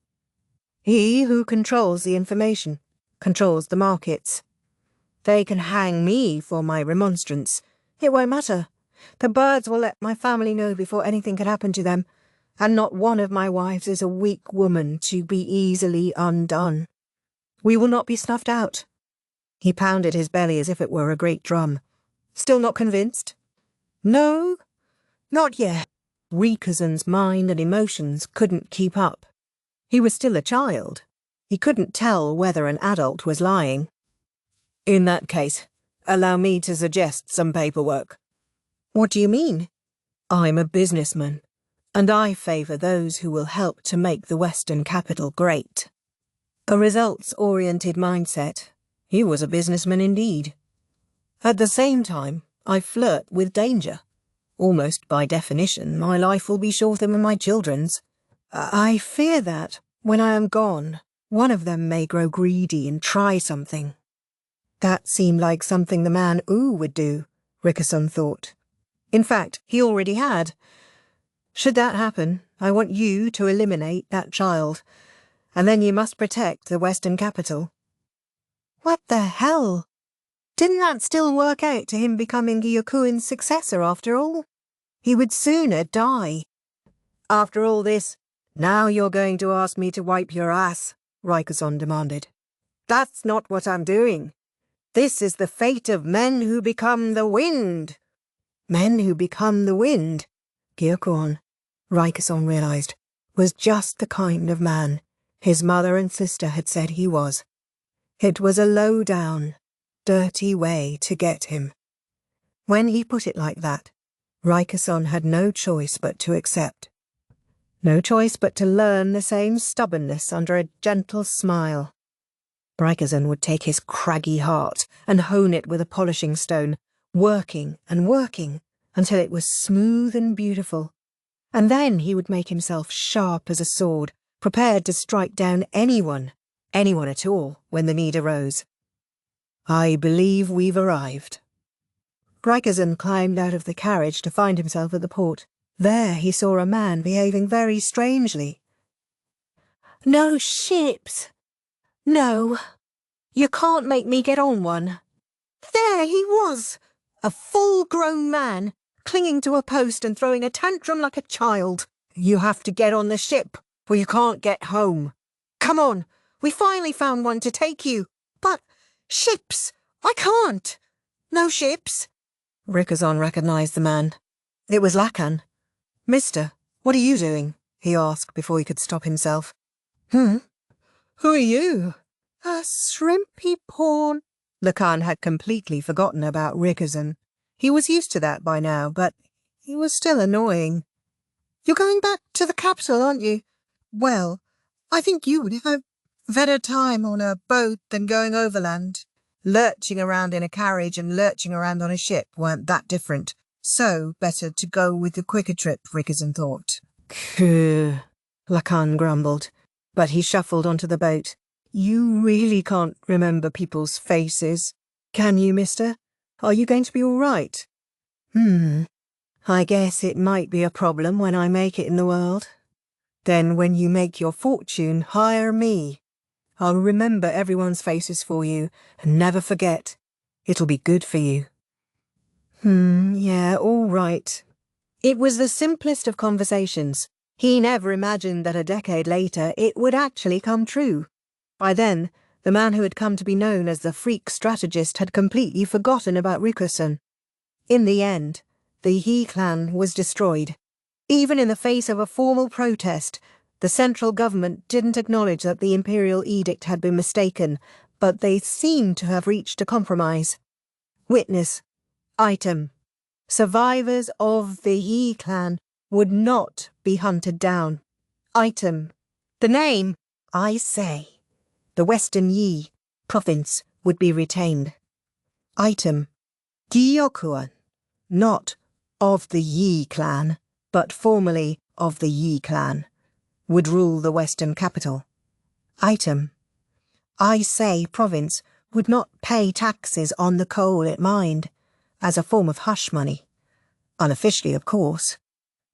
He who controls the information controls the markets. They can hang me for my remonstrance. It won't matter. The birds will let my family know before anything can happen to them, and not one of my wives is a weak woman to be easily undone. We will not be snuffed out. He pounded his belly as if it were a great drum. Still not convinced? No, not yet. Rickerson's mind and emotions couldn't keep up. He was still a child. He couldn't tell whether an adult was lying. In that case, allow me to suggest some paperwork. What do you mean? I'm a businessman, and I favour those who will help to make the Western capital great. A results-oriented mindset. He was a businessman indeed. At the same time, I flirt with danger. Almost by definition, my life will be shorter than my children's. I fear that, when I am gone, one of them may grow greedy and try something. That seemed like something the man Ooh would do, Rickerson thought. In fact, he already had. Should that happen, I want you to eliminate that child, and then you must protect the Western capital. What the hell? Didn't that still work out to him becoming Gyokuen's successor after all? He would sooner die. After all this, now you're going to ask me to wipe your ass, Rickerson demanded. That's not what I'm doing. This is the fate of men who become the wind. Men who become the wind? Gyokuen, Rickerson realised, was just the kind of man his mother and sister had said he was. It was a low-down, dirty way to get him. When he put it like that, Rickerson had no choice but to accept. No choice but to learn the same stubbornness under a gentle smile. Rickerson would take his craggy heart and hone it with a polishing stone, working and working until it was smooth and beautiful. And then he would make himself sharp as a sword, prepared to strike down anyone at all, when the need arose. I believe we've arrived. Rickerson climbed out of the carriage to find himself at the port. There he saw a man behaving very strangely. No ships. No. You can't make me get on one. There he was, a full-grown man, clinging to a post and throwing a tantrum like a child. You have to get on the ship, or you can't get home. Come on, we finally found one to take you. But ships, I can't. No ships. Rickerson recognised the man. It was Lacan. Mister, what are you doing? He asked before he could stop himself. Who are you? A shrimpy pawn. Lacan had completely forgotten about Rickerson. He was used to that by now, but he was still annoying. "You're going back to the capital, aren't you? Well, I think you would have better time on a boat than going overland." Lurching around in a carriage and lurching around on a ship weren't that different, so better to go with the quicker trip, Rickerson thought. "Phew," Lacan grumbled, but he shuffled onto the boat. "You really can't remember people's faces, can you, mister? Are you going to be all right?" I guess it might be a problem when I make it in the world. Then when you make your fortune, hire me. I'll remember everyone's faces for you and never forget. It'll be good for you." Yeah, all right. It was the simplest of conversations. He never imagined that a decade later it would actually come true. By then, the man who had come to be known as the freak strategist had completely forgotten about Rickerson. In the end, the He clan was destroyed. Even in the face of a formal protest, the central government didn't acknowledge that the imperial edict had been mistaken, but they seemed to have reached a compromise. Witness. Item. Survivors of the Yi clan would not be hunted down. Item. The name, I say. The Western Yi province would be retained. Item. Gyokuen. Not of the Yi clan, but formerly of the Yi clan, would rule the western capital. Item. I say province would not pay taxes on the coal it mined, as a form of hush money. Unofficially, of course.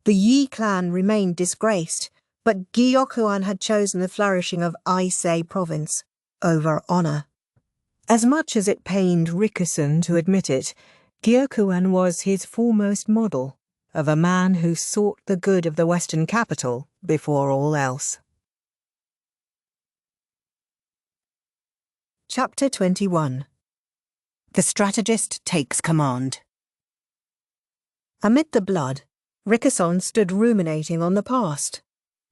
The Yi clan remained disgraced, but Gyokuen had chosen the flourishing of I say province over honour. As much as it pained Rickerson to admit it, Gyokuen was his foremost model of a man who sought the good of the western capital before all else. Chapter 21. The Strategist Takes Command. Amid the blood, Rickerson stood ruminating on the past.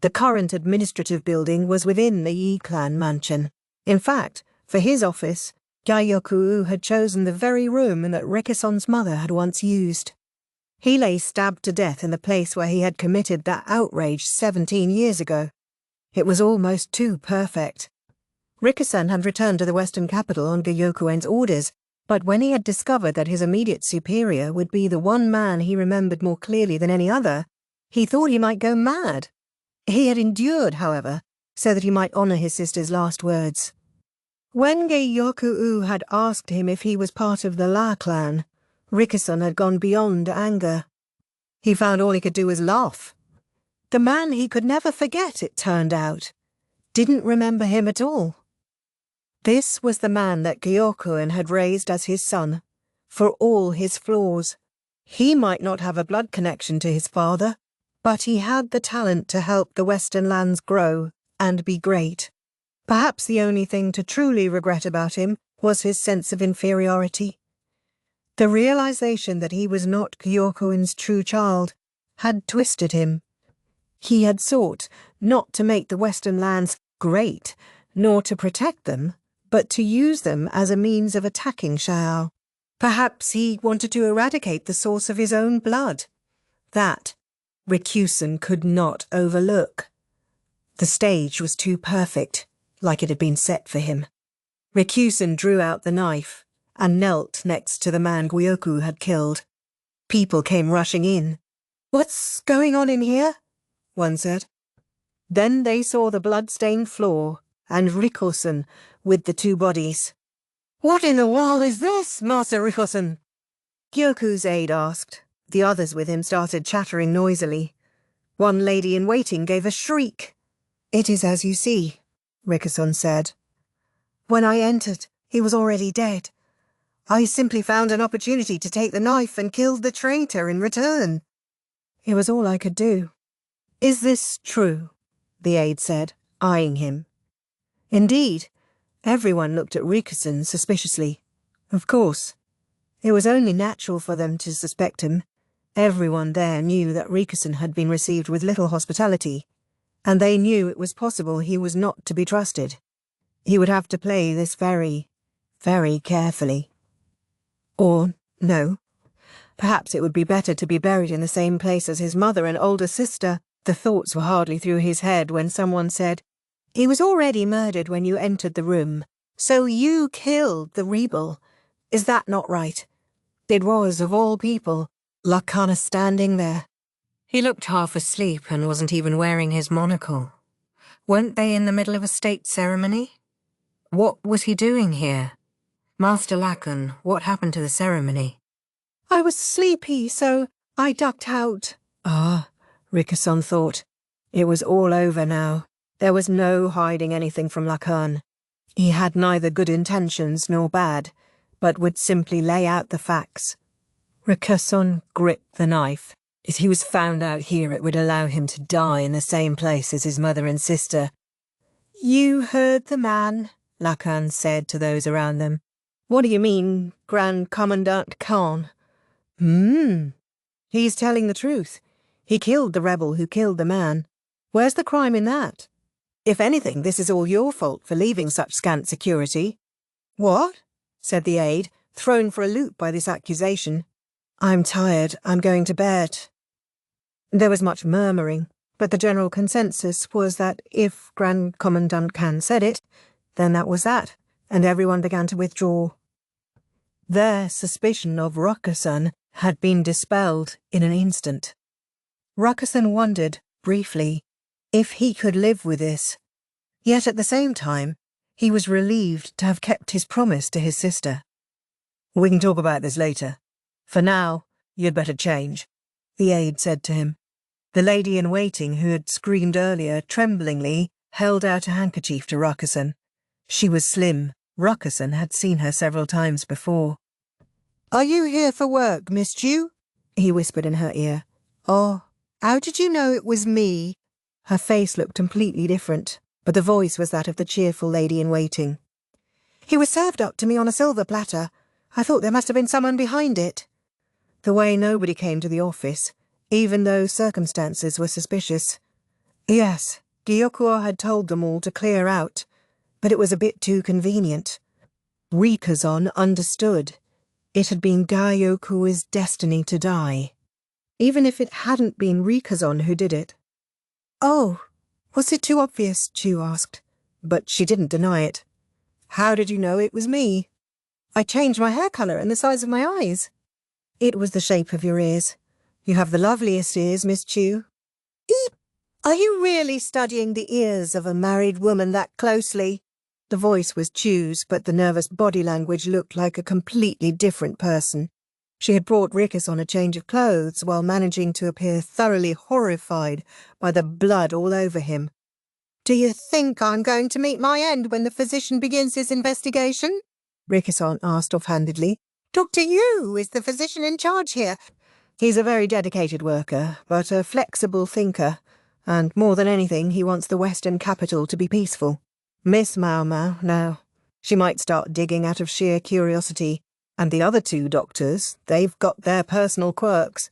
The current administrative building was within the Yi clan mansion. In fact, for his office, Gyokuen had chosen the very room that Rickerson's mother had once used. He lay stabbed to death in the place where he had committed that outrage 17 years ago. It was almost too perfect. Rickerson had returned to the western capital on Gyokuen's orders, but when he had discovered that his immediate superior would be the one man he remembered more clearly than any other, he thought he might go mad. He had endured, however, so that he might honour his sister's last words. When Gyokuen had asked him if he was part of the La clan, Rickerson had gone beyond anger. He found all he could do was laugh. The man he could never forget, it turned out, didn't remember him at all. This was the man that Gyokuen had raised as his son, for all his flaws. He might not have a blood connection to his father, but he had the talent to help the western lands grow and be great. Perhaps the only thing to truly regret about him was his sense of inferiority. The realization that he was not Gyokuen's true child had twisted him. He had sought not to make the western lands great, nor to protect them, but to use them as a means of attacking Shao. Perhaps he wanted to eradicate the source of his own blood. That Rickerson could not overlook. The stage was too perfect, like it had been set for him. Rickerson drew out the knife and knelt next to the man Gyokuen had killed. People came rushing in. "What's going on in here?" one said. Then they saw the blood-stained floor and Rickerson with the two bodies. "What in the world is this, Master Rickerson?" Gyoku's aide asked. The others with him started chattering noisily. One lady-in-waiting gave a shriek. "It is as you see," Rickerson said. "When I entered, he was already dead. I simply found an opportunity to take the knife and killed the traitor in return. It was all I could do." "Is this true?" the aide said, eyeing him. Indeed, everyone looked at Rickerson suspiciously. Of course, it was only natural for them to suspect him. Everyone there knew that Rickerson had been received with little hospitality, and they knew it was possible he was not to be trusted. He would have to play this very, very carefully. Or, no, Perhaps it would be better to be buried in the same place as his mother and older sister. The thoughts were hardly through his head when someone said, "He was already murdered when you entered the room, so you killed the rebel. Is that not right?" It was, of all people, Lakana standing there. He looked half asleep and wasn't even wearing his monocle. Weren't they in the middle of a state ceremony? What was he doing here? Master Lacan, what happened to the ceremony? "I was sleepy, so I ducked out." Ah, Rickerson thought. It was all over now. There was no hiding anything from Lacan. He had neither good intentions nor bad, but would simply lay out the facts. Rickerson gripped the knife. If he was found out here, it would allow him to die in the same place as his mother and sister. "You heard the man," Lacan said to those around them. "What do you mean, Grand Commandant Khan?" He's telling the truth. He killed the rebel who killed the man. Where's the crime in that? If anything, this is all your fault for leaving such scant security." "What?" said the aide, thrown for a loop by this accusation. "I'm tired. I'm going to bed." There was much murmuring, but the general consensus was that if Grand Commandant Khan said it, then that was that, and everyone began to withdraw. Their suspicion of Rickerson had been dispelled in an instant. Rickerson wondered, briefly, if he could live with this. Yet at the same time, he was relieved to have kept his promise to his sister. "We can talk about this later. For now, you'd better change," the aide said to him. The lady-in-waiting who had screamed earlier tremblingly held out a handkerchief to Rickerson. She was slim. Rickerson had seen her several times before. "Are you here for work, Miss Chu?" he whispered in her ear. "Oh, how did you know it was me?" Her face looked completely different, but the voice was that of the cheerful lady-in-waiting. "He was served up to me on a silver platter. I thought there must have been someone behind it." The way nobody came to the office, even though circumstances were suspicious. Yes, Gyokuen had told them all to clear out, but it was a bit too convenient. Rikazon understood. It had been Gyokuen's destiny to die, even if it hadn't been Rikazon who did it. "Oh, was it too obvious?" Chu asked, but she didn't deny it. "How did you know it was me?" "I changed my hair colour and the size of my eyes." "It was the shape of your ears. You have the loveliest ears, Miss Chu." "Eep! Are you really studying the ears of a married woman that closely?" The voice was Chu's, but the nervous body language looked like a completely different person. She had brought Rickerson a change of clothes while managing to appear thoroughly horrified by the blood all over him. "Do you think I'm going to meet my end when the physician begins his investigation?" Rickerson asked offhandedly. "Dr. Yu is the physician in charge here." "He's a very dedicated worker, but a flexible thinker, and more than anything he wants the Western capital to be peaceful. Miss Maomao, now, she might start digging out of sheer curiosity, and the other two doctors, they've got their personal quirks.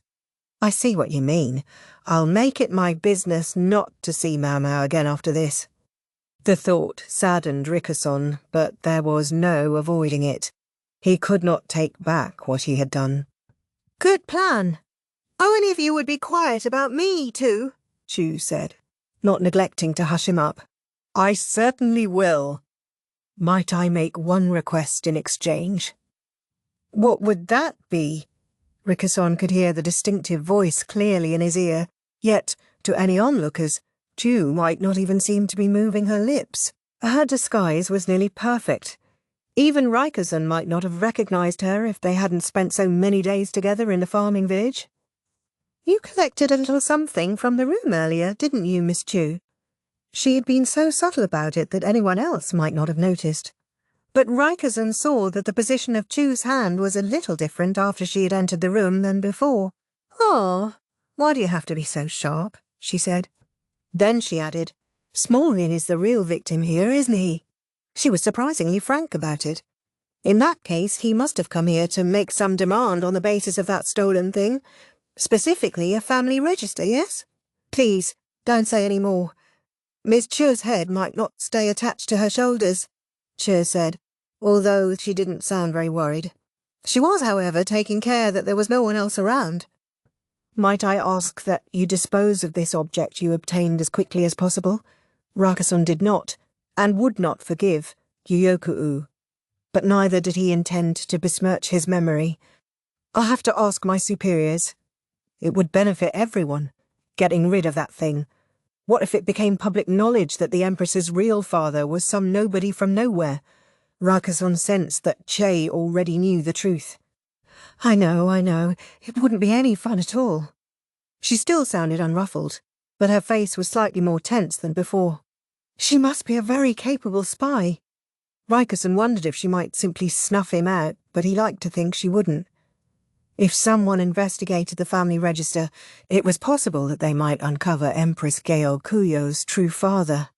I see what you mean. I'll make it my business not to see Maomao again after this." The thought saddened Rickerson, but there was no avoiding it. He could not take back what he had done. "Good plan. Only if you would be quiet about me, too," Chu said, not neglecting to hush him up. "I certainly will. Might I make one request in exchange?" "What would that be?" Rickerson could hear the distinctive voice clearly in his ear, yet, to any onlookers, Chu might not even seem to be moving her lips. Her disguise was nearly perfect. Even Rickerson might not have recognised her if they hadn't spent so many days together in the farming village. "You collected a little something from the room earlier, didn't you, Miss Chu?" She had been so subtle about it that anyone else might not have noticed. But Rickerson saw that the position of Chu's hand was a little different after she had entered the room than before. "Oh, why do you have to be so sharp?" she said. Then she added, "Smallrin is the real victim here, isn't he?" She was surprisingly frank about it. In that case, he must have come here to make some demand on the basis of that stolen thing. Specifically, a family register, yes? "Please, don't say any more. Miss Chu's head might not stay attached to her shoulders," Chu said, although she didn't sound very worried. She was, however, taking care that there was no one else around. Might I ask that you dispose of this object you obtained as quickly as possible? Rakison did not, and would not forgive, Gyokuen, but neither did he intend to besmirch his memory. I'll have to ask my superiors. It would benefit everyone, getting rid of that thing. What if it became public knowledge that the Empress's real father was some nobody from nowhere? Rakison sensed that Che already knew the truth. I know. It wouldn't be any fun at all. She still sounded unruffled, but her face was slightly more tense than before. She must be a very capable spy. Rakison wondered if she might simply snuff him out, but he liked to think she wouldn't. If someone investigated the family register, it was possible that they might uncover Empress Gyokuen true father.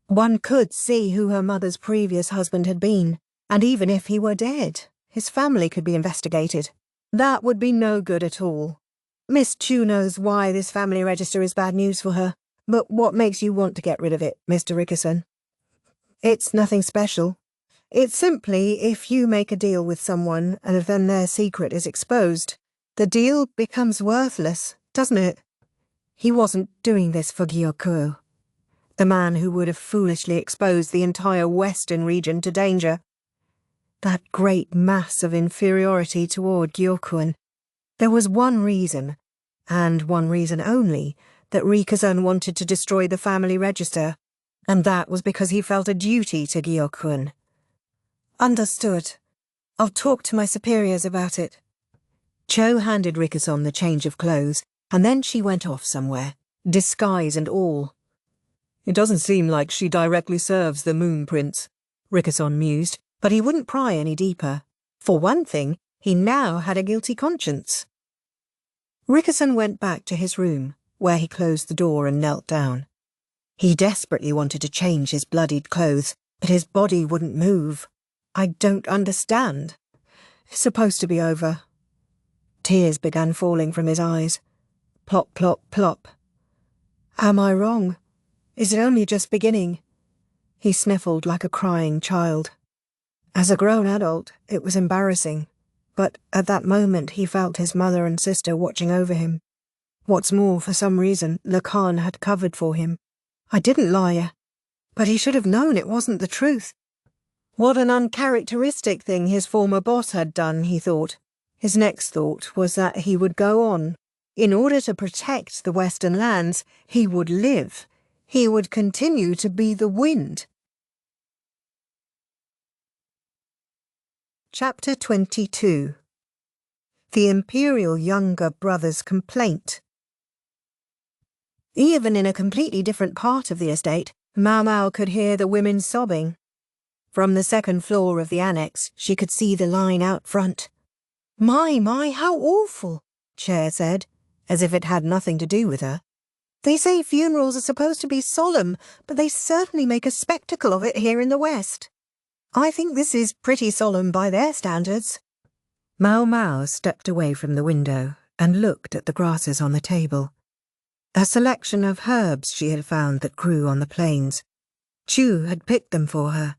One could see who her mother's previous husband had been, and even if he were dead, his family could be investigated. That would be no good at all. Miss Chu knows why this family register is bad news for her, but what makes you want to get rid of it, Mr. Rickerson? It's nothing special. It's simply if you make a deal with someone and then their secret is exposed, the deal becomes worthless, doesn't it? He wasn't doing this for Gyokuen, the man who would have foolishly exposed the entire western region to danger. That great mass of inferiority toward Gyokuen. There was one reason, and one reason only, that Rikazan wanted to destroy the family register, and that was because he felt a duty to Gyokuen. Understood. I'll talk to my superiors about it. Cho handed Rickerson the change of clothes, and then she went off somewhere, disguise and all. It doesn't seem like she directly serves the Moon Prince, Rickerson mused, but he wouldn't pry any deeper. For one thing, he now had a guilty conscience. Rickerson went back to his room, where he closed the door and knelt down. He desperately wanted to change his bloodied clothes, but his body wouldn't move. I don't understand. It's supposed to be over. Tears began falling from his eyes. Plop, plop, plop. Am I wrong? Is it only just beginning? He sniffled like a crying child. As a grown adult, it was embarrassing, but at that moment he felt his mother and sister watching over him. What's more, for some reason, Lacan had covered for him. I didn't lie, but he should have known it wasn't the truth. What an uncharacteristic thing his former boss had done, he thought. His next thought was that he would go on. In order to protect the Western lands, he would live. He would continue to be the wind. Chapter 22. The Imperial Younger Brother's Complaint. Even in a completely different part of the estate, Maomao could hear the women sobbing. From the second floor of the annex, she could see the line out front. My, how awful, Chair said, as if it had nothing to do with her. They say funerals are supposed to be solemn, but they certainly make a spectacle of it here in the West. I think this is pretty solemn by their standards. Maomao stepped away from the window and looked at the grasses on the table. A selection of herbs she had found that grew on the plains. Chu had picked them for her.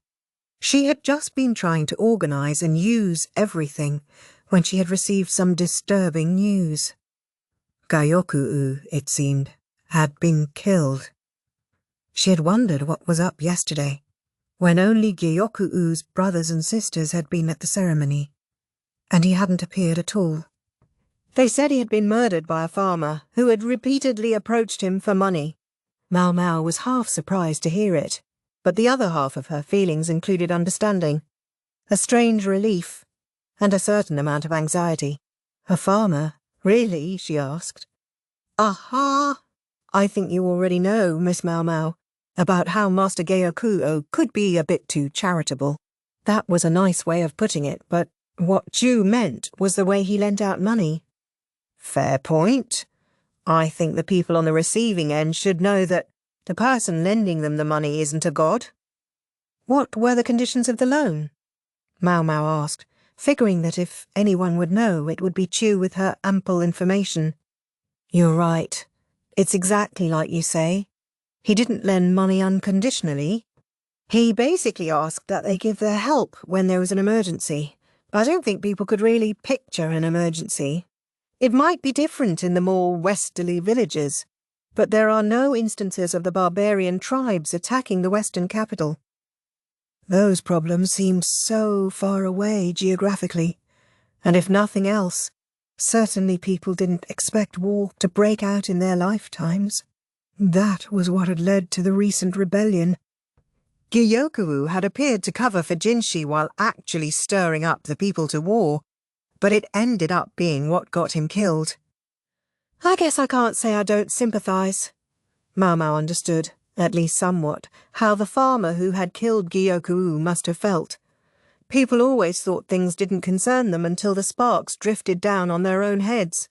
She had just been trying to organize and use everything when she had received some disturbing news. Gyokuen, it seemed, had been killed. She had wondered what was up yesterday, when only Gyoku's brothers and sisters had been at the ceremony, and he hadn't appeared at all. They said he had been murdered by a farmer who had repeatedly approached him for money. Maomao was half surprised to hear it, but the other half of her feelings included understanding, a strange relief, and a certain amount of anxiety. A farmer? Really? She asked. Aha! I think you already know, Miss Maomao, about how Master Gyokuen could be a bit too charitable. That was a nice way of putting it, but what Chu meant was the way he lent out money. Fair point. I think the people on the receiving end should know that the person lending them the money isn't a god. What were the conditions of the loan? Maomao asked, figuring that if anyone would know, it would be Chu with her ample information. You're right. It's exactly like you say. He didn't lend money unconditionally. He basically asked that they give their help when there was an emergency, I don't think people could really picture an emergency. It might be different in the more westerly villages, but there are no instances of the barbarian tribes attacking the western capital. Those problems seem so far away geographically, and if nothing else, certainly people didn't expect war to break out in their lifetimes. That was what had led to the recent rebellion. Gyokuen had appeared to cover for Jinshi while actually stirring up the people to war, but it ended up being what got him killed. I guess I can't say I don't sympathise. Maomao understood, at least somewhat, how the farmer who had killed Gyokuen must have felt. People always thought things didn't concern them until the sparks drifted down on their own heads.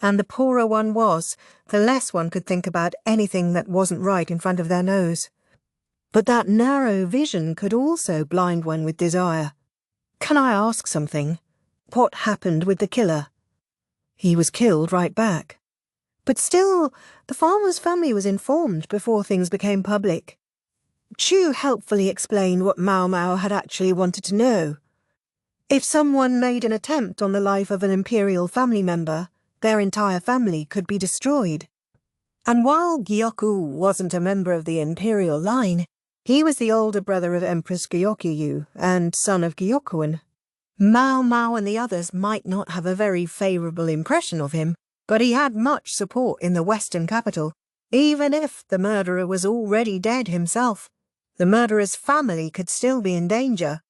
And the poorer one was, the less one could think about anything that wasn't right in front of their nose. But that narrow vision could also blind one with desire. Can I ask something? What happened with the killer? He was killed right back. But still, the farmer's family was informed before things became public. Chu helpfully explained what Maomao had actually wanted to know. If someone made an attempt on the life of an imperial family member, their entire family could be destroyed. And while Gyokuen wasn't a member of the imperial line, he was the older brother of Empress Gyokuen and son of Gyokuen. Maomao and the others might not have a very favourable impression of him, but he had much support in the western capital. Even if the murderer was already dead himself, the murderer's family could still be in danger.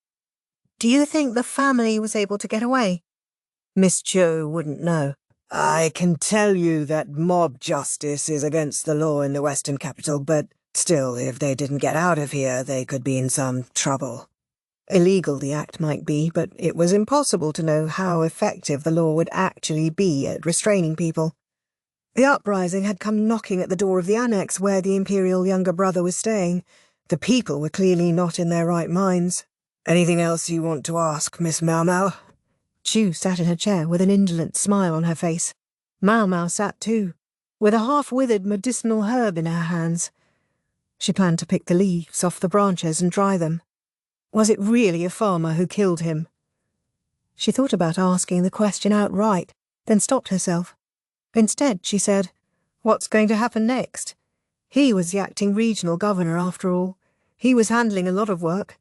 Do you think the family was able to get away? Miss Cho wouldn't know. I can tell you that mob justice is against the law in the western capital, but still, if they didn't get out of here, they could be in some trouble. Illegal the act might be, but it was impossible to know how effective the law would actually be at restraining people. The uprising had come knocking at the door of the annex where the imperial younger brother was staying. The people were clearly not in their right minds. Anything else you want to ask, Miss Maomao? Chu sat in her chair with an indolent smile on her face. Maomao sat too, with a half-withered medicinal herb in her hands. She planned to pick the leaves off the branches and dry them. Was it really a farmer who killed him? She thought about asking the question outright, then stopped herself. Instead, she said, "What's going to happen next?" He was the acting regional governor, after all. He was handling a lot of work.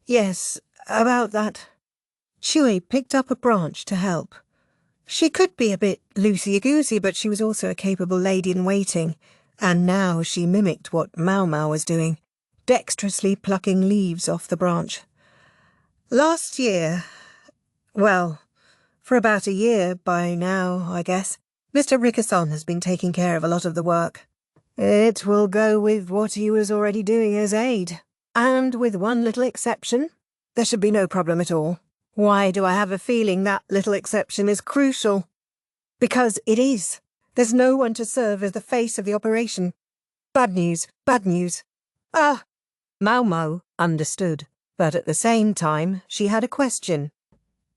Yes, about that. Shui picked up a branch to help. She could be a bit loosey-goosey, but she was also a capable lady-in-waiting, and now she mimicked what Maomao was doing, dexterously plucking leaves off the branch. Last year, well, for about a year by now, I guess, Mr. Rickerson has been taking care of a lot of the work. It will go with what he was already doing as aide, and with one little exception, there should be no problem at all. Why do I have a feeling that little exception is crucial? Because it is. There's no one to serve as the face of the operation. Bad news, bad news. Ah! Maomao understood, but at the same time she had a question.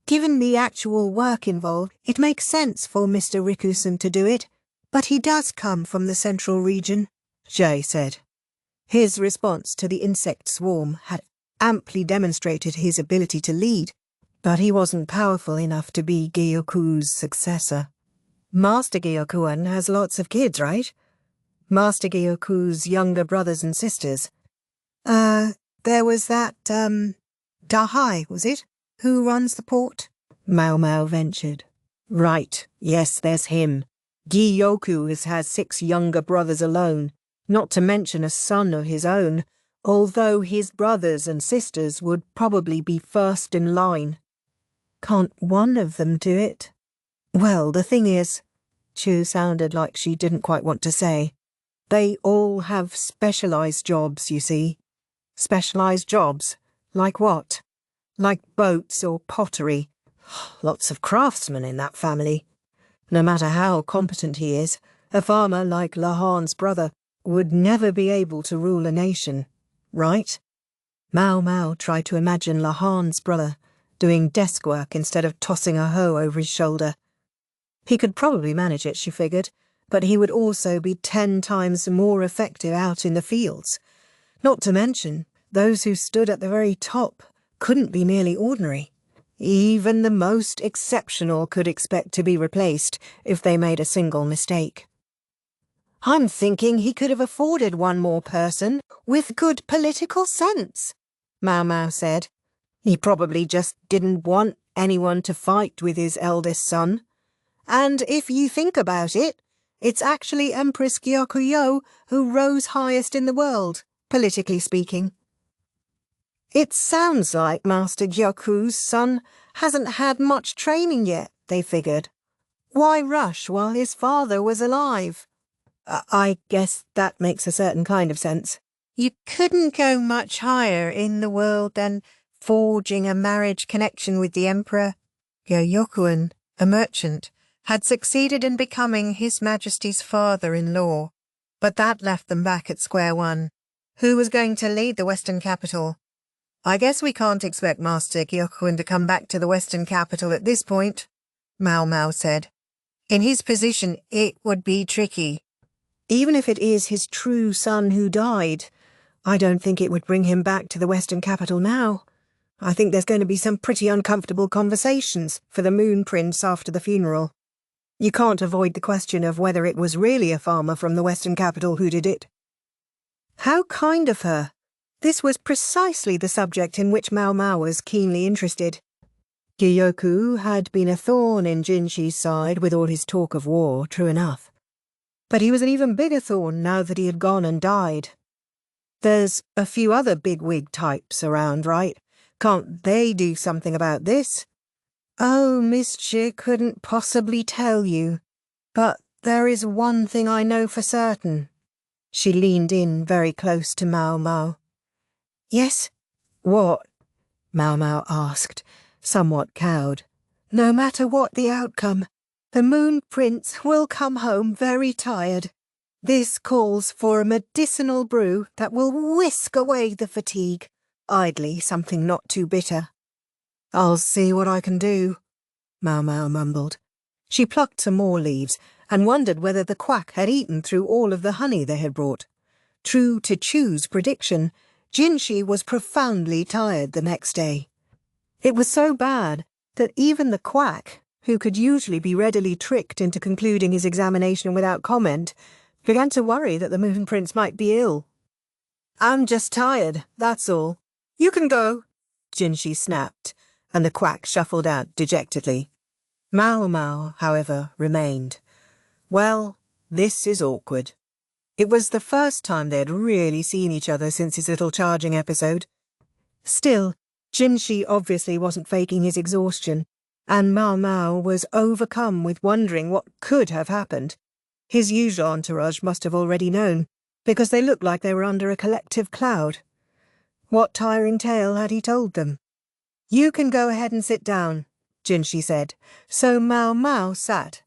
Given the actual work involved, it makes sense for Mr. Rickerson to do it, but he does come from the central region, Jay said. His response to the insect swarm had amply demonstrated his ability to lead, but he wasn't powerful enough to be Gyoku's successor. Master Gyokuen has lots of kids, right? Master Gyoku's younger brothers and sisters. There was that, Dahai, was it? Who runs the port? Maomao ventured. Right, yes, there's him. Gyokuen has 6 younger brothers alone, not to mention a son of his own, although his brothers and sisters would probably be first in line. Can't one of them do it? Well, the thing is, Chu sounded like she didn't quite want to say, they all have specialised jobs, you see. Specialised jobs? Like what? Like boats or pottery. Lots of craftsmen in that family. No matter how competent he is, a farmer like Lahan's brother would never be able to rule a nation, right? Maomao tried to imagine Lahan's brother doing desk work instead of tossing a hoe over his shoulder. He could probably manage it, she figured, but he would also be 10 times more effective out in the fields. Not to mention, those who stood at the very top couldn't be merely ordinary. Even the most exceptional could expect to be replaced if they made a single mistake. I'm thinking he could have afforded one more person with good political sense, Maomao said. He probably just didn't want anyone to fight with his eldest son. And if you think about it, it's actually Empress Gyokuen who rose highest in the world, politically speaking. It sounds like Master Gyoku's son hasn't had much training yet, they figured. Why rush while his father was alive? I guess that makes a certain kind of sense. You couldn't go much higher in the world than forging a marriage connection with the Emperor. Gyokuen, a merchant, had succeeded in becoming His Majesty's father-in-law, but that left them back at square one. Who was going to lead the Western capital? I guess we can't expect Master Gyokuen to come back to the Western capital at this point, Maomao said. In his position, it would be tricky. Even if it is his true son who died, I don't think it would bring him back to the Western capital now. I think there's going to be some pretty uncomfortable conversations for the Moon Prince after the funeral. You can't avoid the question of whether it was really a farmer from the Western capital who did it. How kind of her. This was precisely the subject in which Maomao was keenly interested. Gyokuen had been a thorn in Jinshi's side with all his talk of war, true enough. But he was an even bigger thorn now that he had gone and died. There's a few other big-wig types around, right? Can't they do something about this? Oh, Miss Chi couldn't possibly tell you. But there is one thing I know for certain. She leaned in very close to Maomao. Yes? What? Maomao asked, somewhat cowed. No matter what the outcome, the Moon Prince will come home very tired. This calls for a medicinal brew that will whisk away the fatigue. Idly, something not too bitter. I'll see what I can do, Maomao mumbled. She plucked some more leaves and wondered whether the quack had eaten through all of the honey they had brought. True to Chu's prediction, Jinshi was profoundly tired the next day. It was so bad that even the quack, who could usually be readily tricked into concluding his examination without comment, began to worry that the Moon Prince might be ill. I'm just tired, that's all. You can go, Jinshi snapped, and the quack shuffled out dejectedly. Maomao, however, remained. Well, this is awkward. It was the first time they had really seen each other since his little charging episode. Still, Jinshi obviously wasn't faking his exhaustion, and Maomao was overcome with wondering what could have happened. His usual entourage must have already known, because they looked like they were under a collective cloud. What tiring tale had he told them? You can go ahead and sit down, Jinshi said, so Maomao sat.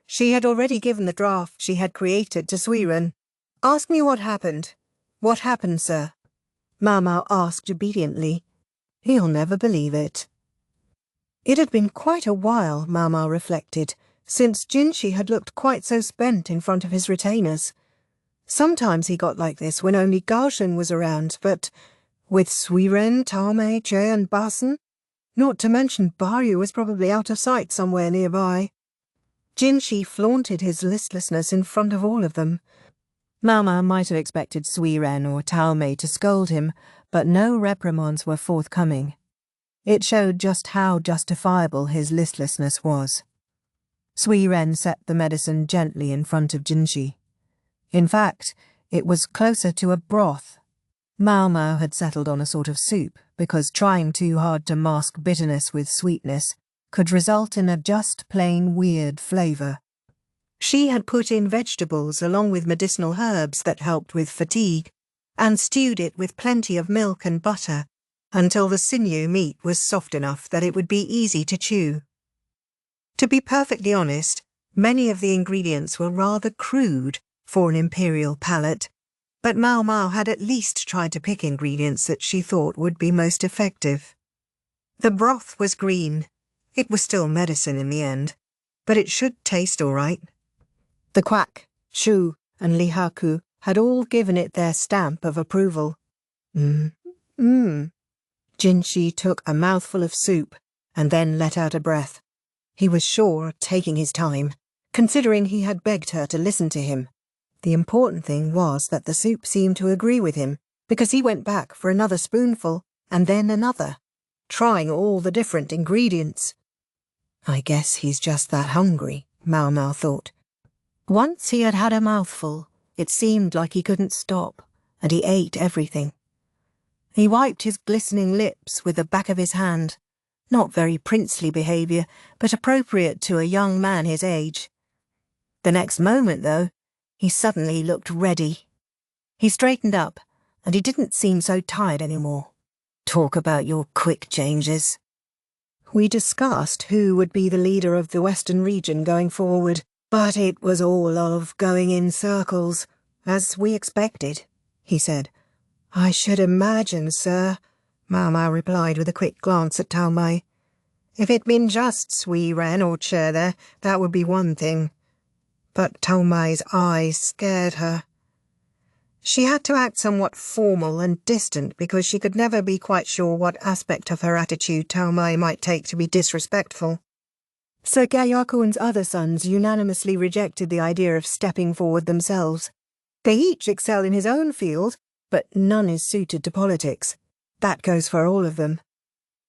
She had already given the draft she had created to Suiren. Ask me what happened. What happened, sir? Maomao asked obediently. He'll never believe it. It had been quite a while, Maomao reflected, since Jinshi had looked quite so spent in front of his retainers. Sometimes he got like this when only Gaoshen was around, but with Suiren, Tame, Che and Basen, not to mention Baryu was probably out of sight somewhere nearby. Jinshi flaunted his listlessness in front of all of them. Maomao might have expected Suiren or Tame to scold him, but no reprimands were forthcoming. It showed just how justifiable his listlessness was. Suiren set the medicine gently in front of Jinshi. In fact, it was closer to a broth. Maomao had settled on a sort of soup, because trying too hard to mask bitterness with sweetness could result in a just plain weird flavour. She had put in vegetables along with medicinal herbs that helped with fatigue, and stewed it with plenty of milk and butter, until the sinew meat was soft enough that it would be easy to chew. To be perfectly honest, many of the ingredients were rather crude for an imperial palate, but Maomao had at least tried to pick ingredients that she thought would be most effective. The broth was green. It was still medicine in the end, but it should taste all right. The quack, Shu, and Lihaku had all given it their stamp of approval. Jinshi took a mouthful of soup and then let out a breath. He was sure of taking his time, considering he had begged her to listen to him. The important thing was that the soup seemed to agree with him, because he went back for another spoonful, and then another, trying all the different ingredients. I guess he's just that hungry, Maomao thought. Once he had had a mouthful, it seemed like he couldn't stop, and he ate everything. He wiped his glistening lips with the back of his hand. Not very princely behaviour, but appropriate to a young man his age. The next moment, though, he suddenly looked ready. He straightened up, and he didn't seem so tired anymore. Talk about your quick changes. We discussed who would be the leader of the Western region going forward, but it was all of going in circles, as we expected, he said. I should imagine, sir, Maomao replied with a quick glance at Tao Mai. If it'd been just Sui Ren or Che there, that would be one thing. But Tao Mai's eyes scared her. She had to act somewhat formal and distant because she could never be quite sure what aspect of her attitude Tao Mai might take to be disrespectful. Sir Gyokuen's other sons unanimously rejected the idea of stepping forward themselves. They each excel in his own field, but none is suited to politics. That goes for all of them.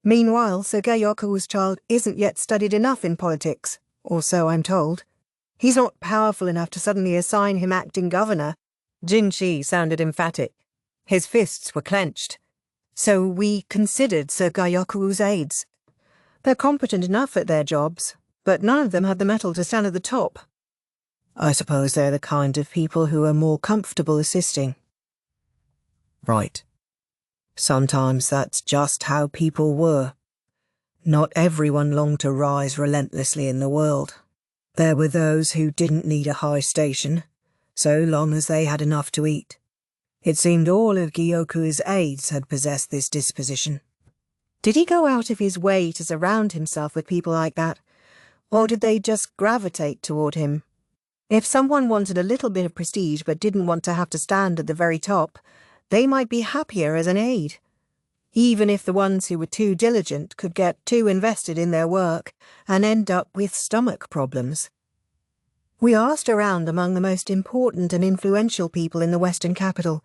Meanwhile, Sir Gyokuen's child isn't yet studied enough in politics, or so I'm told. He's not powerful enough to suddenly assign him acting governor. Jinshi sounded emphatic. His fists were clenched. So we considered Sir Gyokuen's aides. They're competent enough at their jobs, but none of them had the mettle to stand at the top. I suppose they're the kind of people who are more comfortable assisting. Right. Sometimes that's just how people were. Not everyone longed to rise relentlessly in the world. There were those who didn't need a high station, so long as they had enough to eat. It seemed all of Gyokuen's aides had possessed this disposition. Did he go out of his way to surround himself with people like that, or did they just gravitate toward him? If someone wanted a little bit of prestige but didn't want to have to stand at the very top, they might be happier as an aide, even if the ones who were too diligent could get too invested in their work and end up with stomach problems. We asked around among the most important and influential people in the Western capital,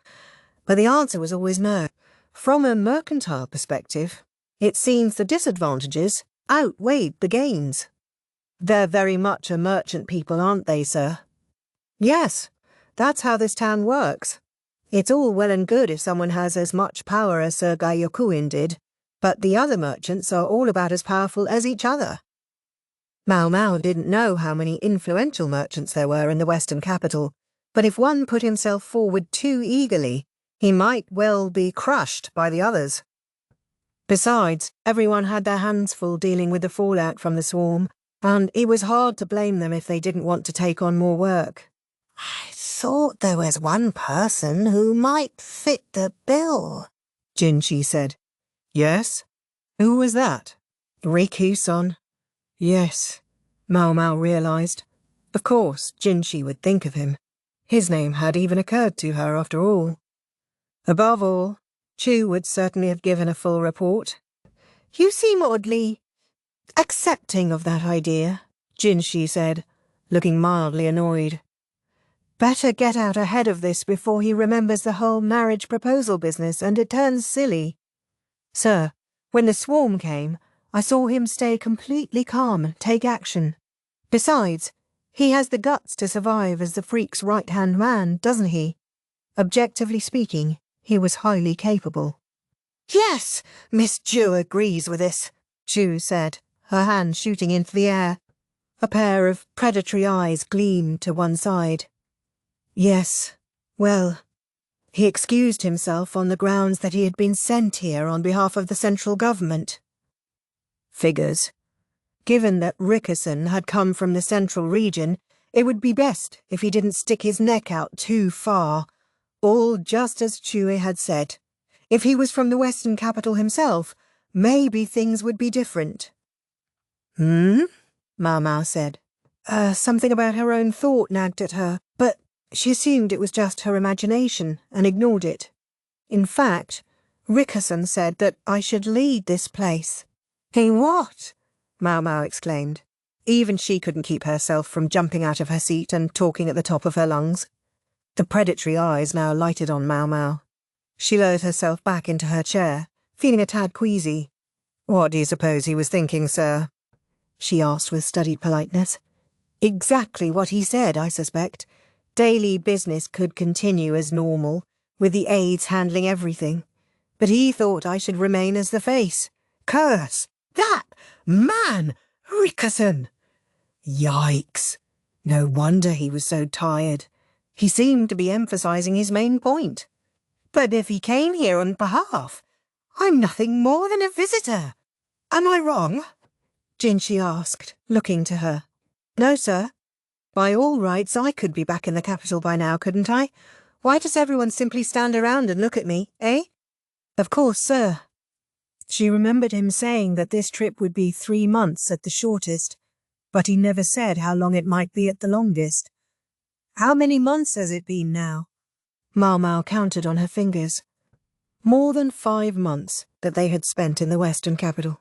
but the answer was always no. From a mercantile perspective, it seems the disadvantages outweighed the gains. They're very much a merchant people, aren't they, sir? Yes, that's how this town works. It's all well and good if someone has as much power as Sir Gyokuen did, but the other merchants are all about as powerful as each other. Maomao didn't know how many influential merchants there were in the Western capital, but if one put himself forward too eagerly, he might well be crushed by the others. Besides, everyone had their hands full dealing with the fallout from the swarm, and it was hard to blame them if they didn't want to take on more work. I thought there was one person who might fit the bill, Jinshi said. Yes? Who was that? Riku-san. Yes, Maomao realized. Of course, Jinshi would think of him. His name had even occurred to her after all. Above all, Chu would certainly have given a full report. You seem oddly accepting of that idea, Jinshi said, looking mildly annoyed. Better get out ahead of this before he remembers the whole marriage proposal business and it turns silly. Sir, when the swarm came, I saw him stay completely calm and take action. Besides, he has the guts to survive as the freak's right-hand man, doesn't he? Objectively speaking, he was highly capable. Yes, Miss Ju agrees with this, Chu said, her hand shooting into the air. A pair of predatory eyes gleamed to one side. Yes, well, he excused himself on the grounds that he had been sent here on behalf of the central government. Figures. Given that Rickerson had come from the central region, it would be best if he didn't stick his neck out too far. All just as Chue had said. If he was from the Western capital himself, maybe things would be different. Maomao said. Something about her own thought nagged at her, but she assumed it was just her imagination and ignored it. In fact, Rickerson said that I should lead this place. He what? Maomao exclaimed. Even she couldn't keep herself from jumping out of her seat and talking at the top of her lungs. The predatory eyes now lighted on Maomao. She lowered herself back into her chair, feeling a tad queasy. "What do you suppose he was thinking, sir?" she asked with studied politeness. "Exactly what he said, I suspect. Daily business could continue as normal, with the aides handling everything. But he thought I should remain as the face. Curse! That man! Rickerson! Yikes! No wonder he was so tired. He seemed to be emphasizing his main point. But if he came here on behalf, I'm nothing more than a visitor. Am I wrong?" Jinshi asked, looking to her. "No, sir. By all rights, I could be back in the capital by now, couldn't I? Why does everyone simply stand around and look at me, eh?" "Of course, sir." She remembered him saying that this trip would be 3 months at the shortest, but he never said how long it might be at the longest. "How many months has it been now?" Maomao counted on her fingers. More than 5 months that they had spent in the Western capital.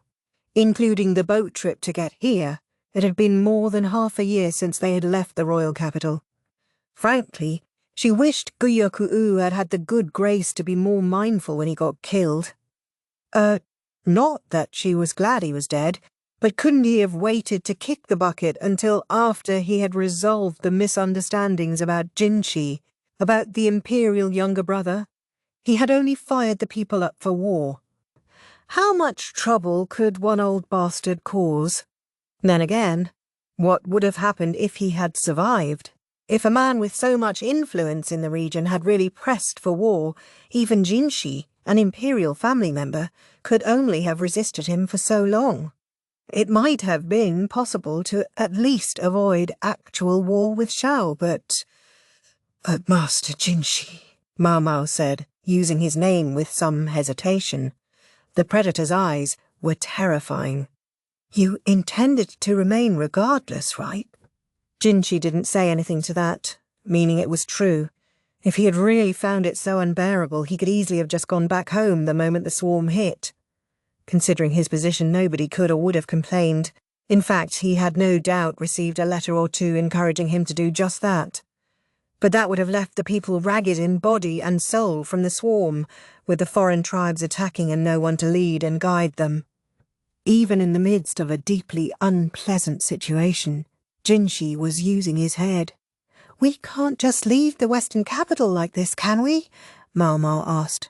Including the boat trip to get here, it had been more than half a year since they had left the royal capital. Frankly, she wished Gyokuen had had the good grace to be more mindful when he got killed. Not that she was glad he was dead, but couldn't he have waited to kick the bucket until after he had resolved the misunderstandings about Jinshi, about the Imperial younger brother? He had only fired the people up for war. How much trouble could one old bastard cause? Then again, what would have happened if he had survived? If a man with so much influence in the region had really pressed for war, even Jinshi, an Imperial family member, could only have resisted him for so long. It might have been possible to at least avoid actual war with Shao, but Master Jinshi, Maomao said, using his name with some hesitation. The predator's eyes were terrifying. "You intended to remain regardless, right?" Jinshi didn't say anything to that, meaning it was true. If he had really found it so unbearable, he could easily have just gone back home the moment the swarm hit. Considering his position, nobody could or would have complained. In fact, he had no doubt received a letter or two encouraging him to do just that. But that would have left the people ragged in body and soul from the swarm, with the foreign tribes attacking and no one to lead and guide them. Even in the midst of a deeply unpleasant situation, Jinshi was using his head. "We can't just leave the Western capital like this, can we?" Maomao asked.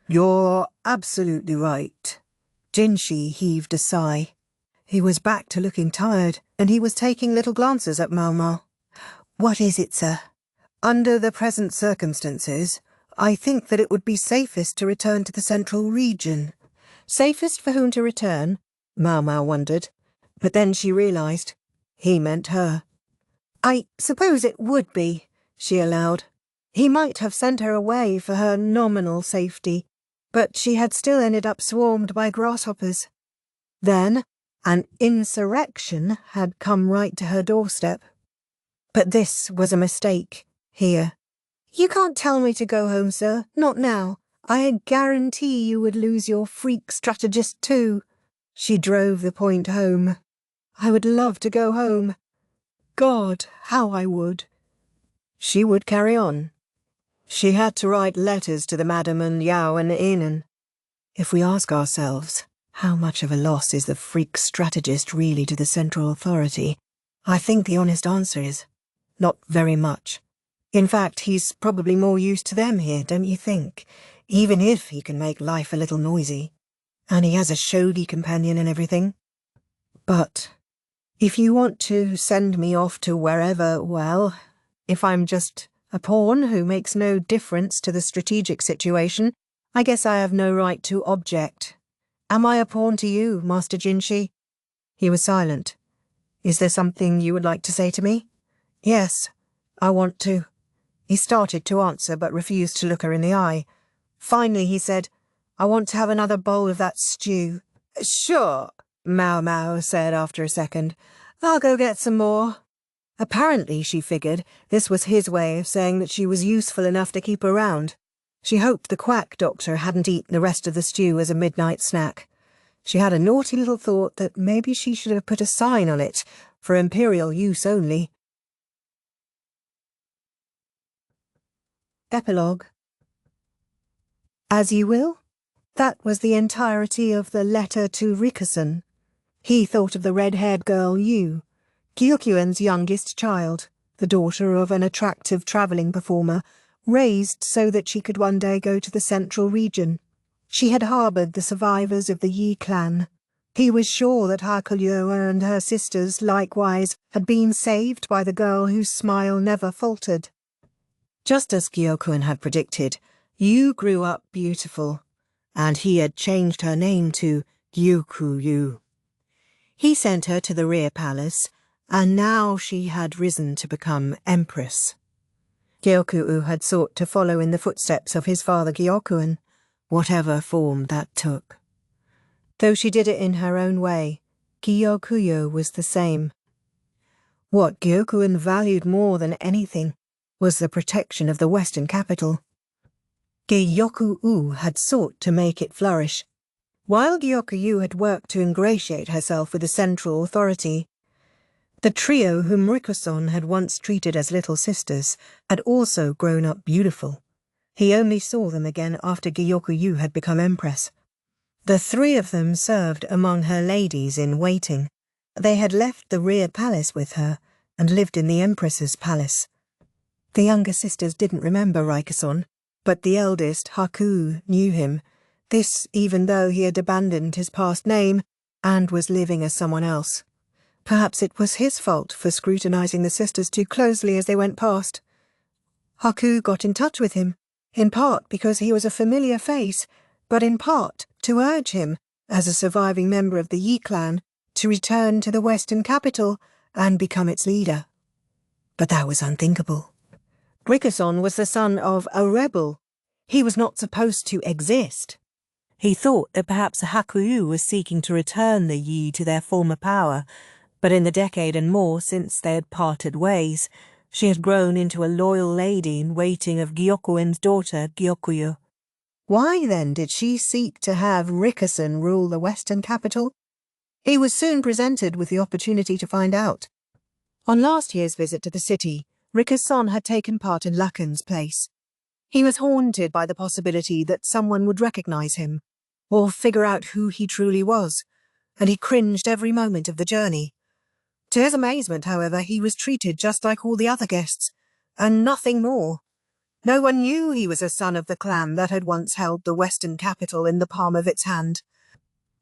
"You're absolutely right." Jinshi heaved a sigh. He was back to looking tired, and he was taking little glances at Maomao. "What is it, sir?" "Under the present circumstances, I think that it would be safest to return to the central region." Safest for whom to return? Maomao wondered. But then she realized he meant her. "I suppose it would be," she allowed. He might have sent her away for her nominal safety, but she had still ended up swarmed by grasshoppers. Then an insurrection had come right to her doorstep. But this was a mistake. Here. "You can't tell me to go home, sir. Not now. I guarantee you would lose your freak strategist too." She drove the point home. "I would love to go home. God, how I would." She would carry on. She had to write letters to the Madam and Yao and Inan. If we ask ourselves, how much of a loss is the freak strategist really to the central authority? I think the honest answer is, not very much. In fact, he's probably more used to them here, don't you think? Even if he can make life a little noisy. And he has a shogi companion and everything. But if you want to send me off to wherever, well, if I'm just a pawn who makes no difference to the strategic situation, I guess I have no right to object. Am I a pawn to you, Master Jinshi? He was silent. Is there something you would like to say to me? Yes, I want to. He started to answer but refused to look her in the eye. Finally he said, I want to have another bowl of that stew. Sure, Maomao said after a second. I'll go get some more. Apparently, she figured, this was his way of saying that she was useful enough to keep around. She hoped the quack doctor hadn't eaten the rest of the stew as a midnight snack. She had a naughty little thought that maybe she should have put a sign on it, for Imperial use only. Epilogue. As you will. That was the entirety of the letter to Rikusen. He thought of the red-haired girl Yu, Gyokuen's youngest child, the daughter of an attractive travelling performer, raised so that she could one day go to the central region. She had harboured the survivors of the Yi clan. He was sure that Hakuyo and her sisters, likewise, had been saved by the girl whose smile never faltered. Just as Gyokuen had predicted, Yu grew up beautiful, and he had changed her name to Gyokuen. He sent her to the rear palace, and now she had risen to become empress. Gyokuen had sought to follow in the footsteps of his father Gyokuen, whatever form that took. Though she did it in her own way, Gyokuen was the same. What Gyokuen valued more than anything was the protection of the Western capital. Gyokuen had sought to make it flourish. While Gyokuen had worked to ingratiate herself with the central authority, the trio whom Rikusen had once treated as little sisters had also grown up beautiful. He only saw them again after Gyokuen had become empress. The three of them served among her ladies in waiting. They had left the rear palace with her and lived in the empress's palace. The younger sisters didn't remember Rikusen, but the eldest, Haku, knew him, this even though he had abandoned his past name and was living as someone else. Perhaps it was his fault for scrutinizing the sisters too closely as they went past. Haku got in touch with him, in part because he was a familiar face, but in part to urge him, as a surviving member of the Yi clan, to return to the Western capital and become its leader. But that was unthinkable. Rikusen was the son of a rebel. He was not supposed to exist. He thought that perhaps Hakuyu was seeking to return the Yi to their former power, but in the decade and more since they had parted ways, she had grown into a loyal lady in waiting of Gyokuen's daughter, Gyokuen. Why, then, did she seek to have Rikusen rule the Western capital? He was soon presented with the opportunity to find out. On last year's visit to the city, Rikusen had taken part in Lakan's place. He was haunted by the possibility that someone would recognize him, or figure out who he truly was, and he cringed every moment of the journey. To his amazement, however, he was treated just like all the other guests, and nothing more. No one knew he was a son of the clan that had once held the Western capital in the palm of its hand.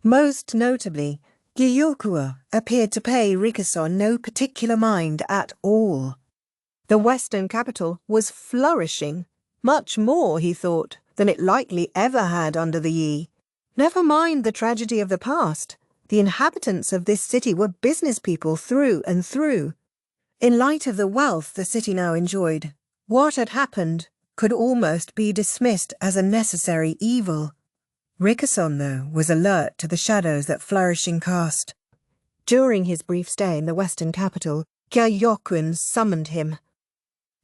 Most notably, Gyokuen appeared to pay Rikusen no particular mind at all. The Western capital was flourishing, much more, he thought, than it likely ever had under the Yi. Never mind the tragedy of the past. The inhabitants of this city were business people through and through. In light of the wealth the city now enjoyed, what had happened could almost be dismissed as a necessary evil. Rikusen, though, was alert to the shadows that flourishing cast. During his brief stay in the Western capital, Gyokuen summoned him.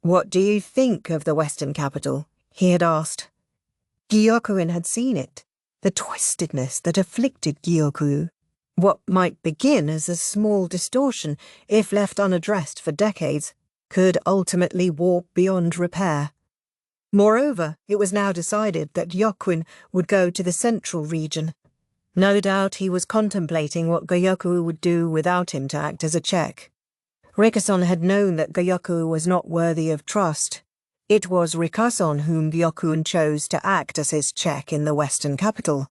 "What do you think of the Western capital?" he had asked. Gyokuen had seen it, the twistedness that afflicted Gyokuen. What might begin as a small distortion, if left unaddressed for decades, could ultimately warp beyond repair. Moreover, it was now decided that Gyokuen would go to the central region. No doubt he was contemplating what Gyokuen would do without him to act as a check. Rikusen had known that Gyokuen was not worthy of trust. It was Rikusen whom Gyokuen chose to act as his check in the Western capital.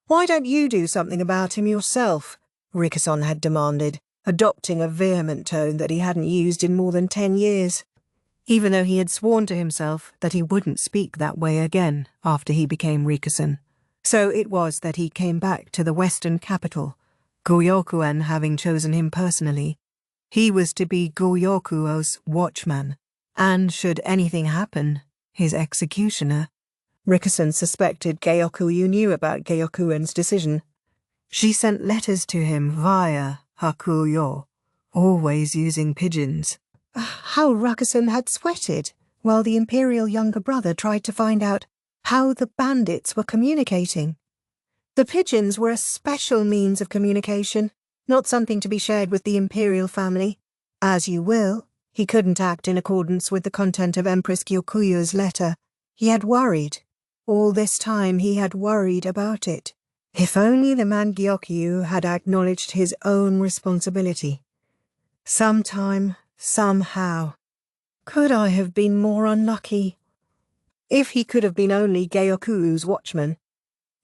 "Why don't you do something about him yourself?" Rikusen had demanded, adopting a vehement tone that he hadn't used in more than 10 years. Even though he had sworn to himself that he wouldn't speak that way again after he became Rikusen. So it was that he came back to the Western capital, Gyokuen having chosen him personally. He was to be Gyokuo's watchman, and should anything happen, his executioner. Rikusen suspected Gyokuen knew about Gyokuen's decision. She sent letters to him via Hakuyo, always using pigeons. How Rikusen had sweated, while the Imperial younger brother tried to find out how the bandits were communicating. The pigeons were a special means of communication, not something to be shared with the Imperial family. As you will, he couldn't act in accordance with the content of Empress Gyokuyu's letter. He had worried. All this time he had worried about it. If only the man Gyokyu had acknowledged his own responsibility. Sometime, somehow. Could I have been more unlucky? If he could have been only Gyokuyu's watchman.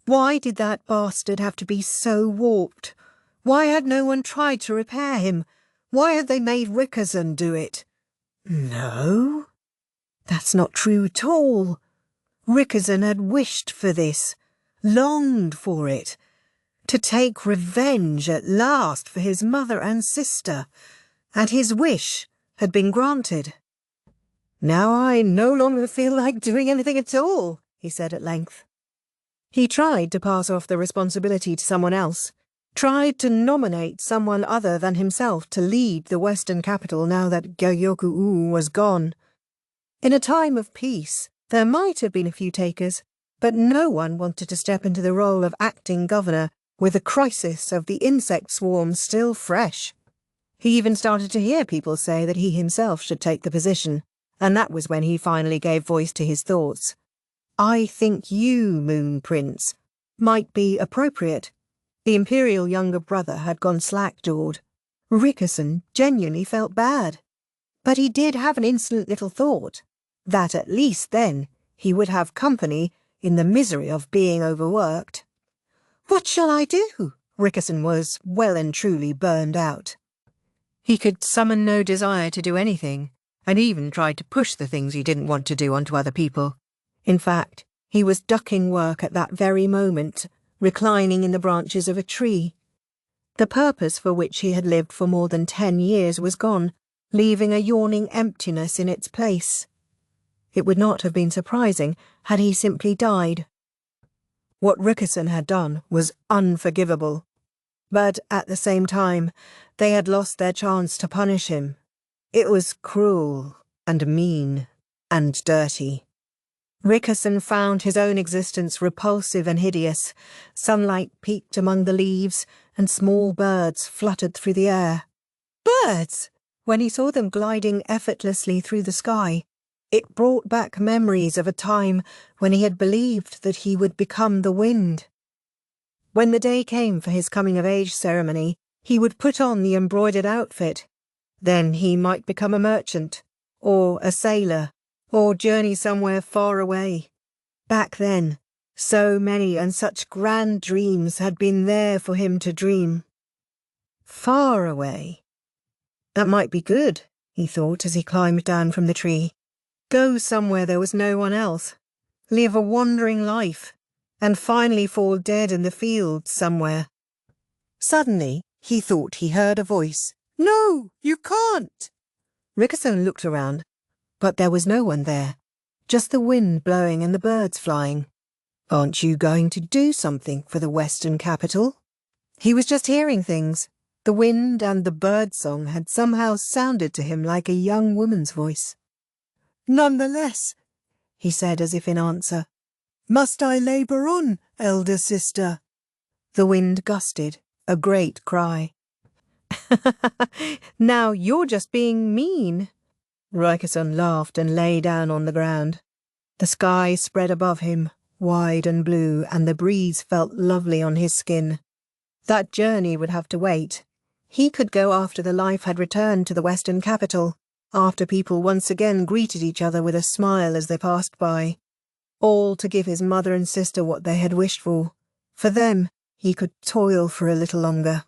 Why did that bastard have to be so warped? Why had no one tried to repair him? Why had they made Rickerson do it? No, that's not true at all. Rickerson had wished for this, longed for it, to take revenge at last for his mother and sister, and his wish had been granted. Now I no longer feel like doing anything at all, he said at length. He tried to pass off the responsibility to someone else, tried to nominate someone other than himself to lead the Western capital now that Gyokuen was gone. In a time of peace, there might have been a few takers, but no one wanted to step into the role of acting governor with the crisis of the insect swarm still fresh. He even started to hear people say that he himself should take the position, and that was when he finally gave voice to his thoughts. I think you, Moon Prince, might be appropriate. The Imperial younger brother had gone slack-jawed. Rickerson genuinely felt bad. But he did have an instant little thought, that at least then he would have company in the misery of being overworked. What shall I do? Rickerson was well and truly burned out. He could summon no desire to do anything, and even tried to push the things he didn't want to do onto other people. In fact, he was ducking work at that very moment, reclining in the branches of a tree. The purpose for which he had lived for more than 10 years was gone, leaving a yawning emptiness in its place. It would not have been surprising had he simply died. What Rickerson had done was unforgivable, but at the same time, they had lost their chance to punish him. It was cruel and mean and dirty. Rickerson found his own existence repulsive and hideous. Sunlight peeked among the leaves, and small birds fluttered through the air. Birds! When he saw them gliding effortlessly through the sky, it brought back memories of a time when he had believed that he would become the wind. When the day came for his coming-of-age ceremony, he would put on the embroidered outfit. Then he might become a merchant, or a sailor, or journey somewhere far away. Back then, so many and such grand dreams had been there for him to dream. Far away. That might be good, he thought as he climbed down from the tree. Go somewhere there was no one else. Live a wandering life, and finally fall dead in the fields somewhere. Suddenly, he thought he heard a voice. No, you can't! Rickerson looked around, but there was no one there, just the wind blowing and the birds flying. Aren't you going to do something for the Western capital? He was just hearing things. The wind and the bird song had somehow sounded to him like a young woman's voice. Nonetheless, he said as if in answer, must I labour on, elder sister? The wind gusted, a great cry. Now you're just being mean. Rickerson laughed and lay down on the ground. The sky spread above him, wide and blue, and the breeze felt lovely on his skin. That journey would have to wait. He could go after the life had returned to the Western capital, after people once again greeted each other with a smile as they passed by. All to give his mother and sister what they had wished for. For them, he could toil for a little longer.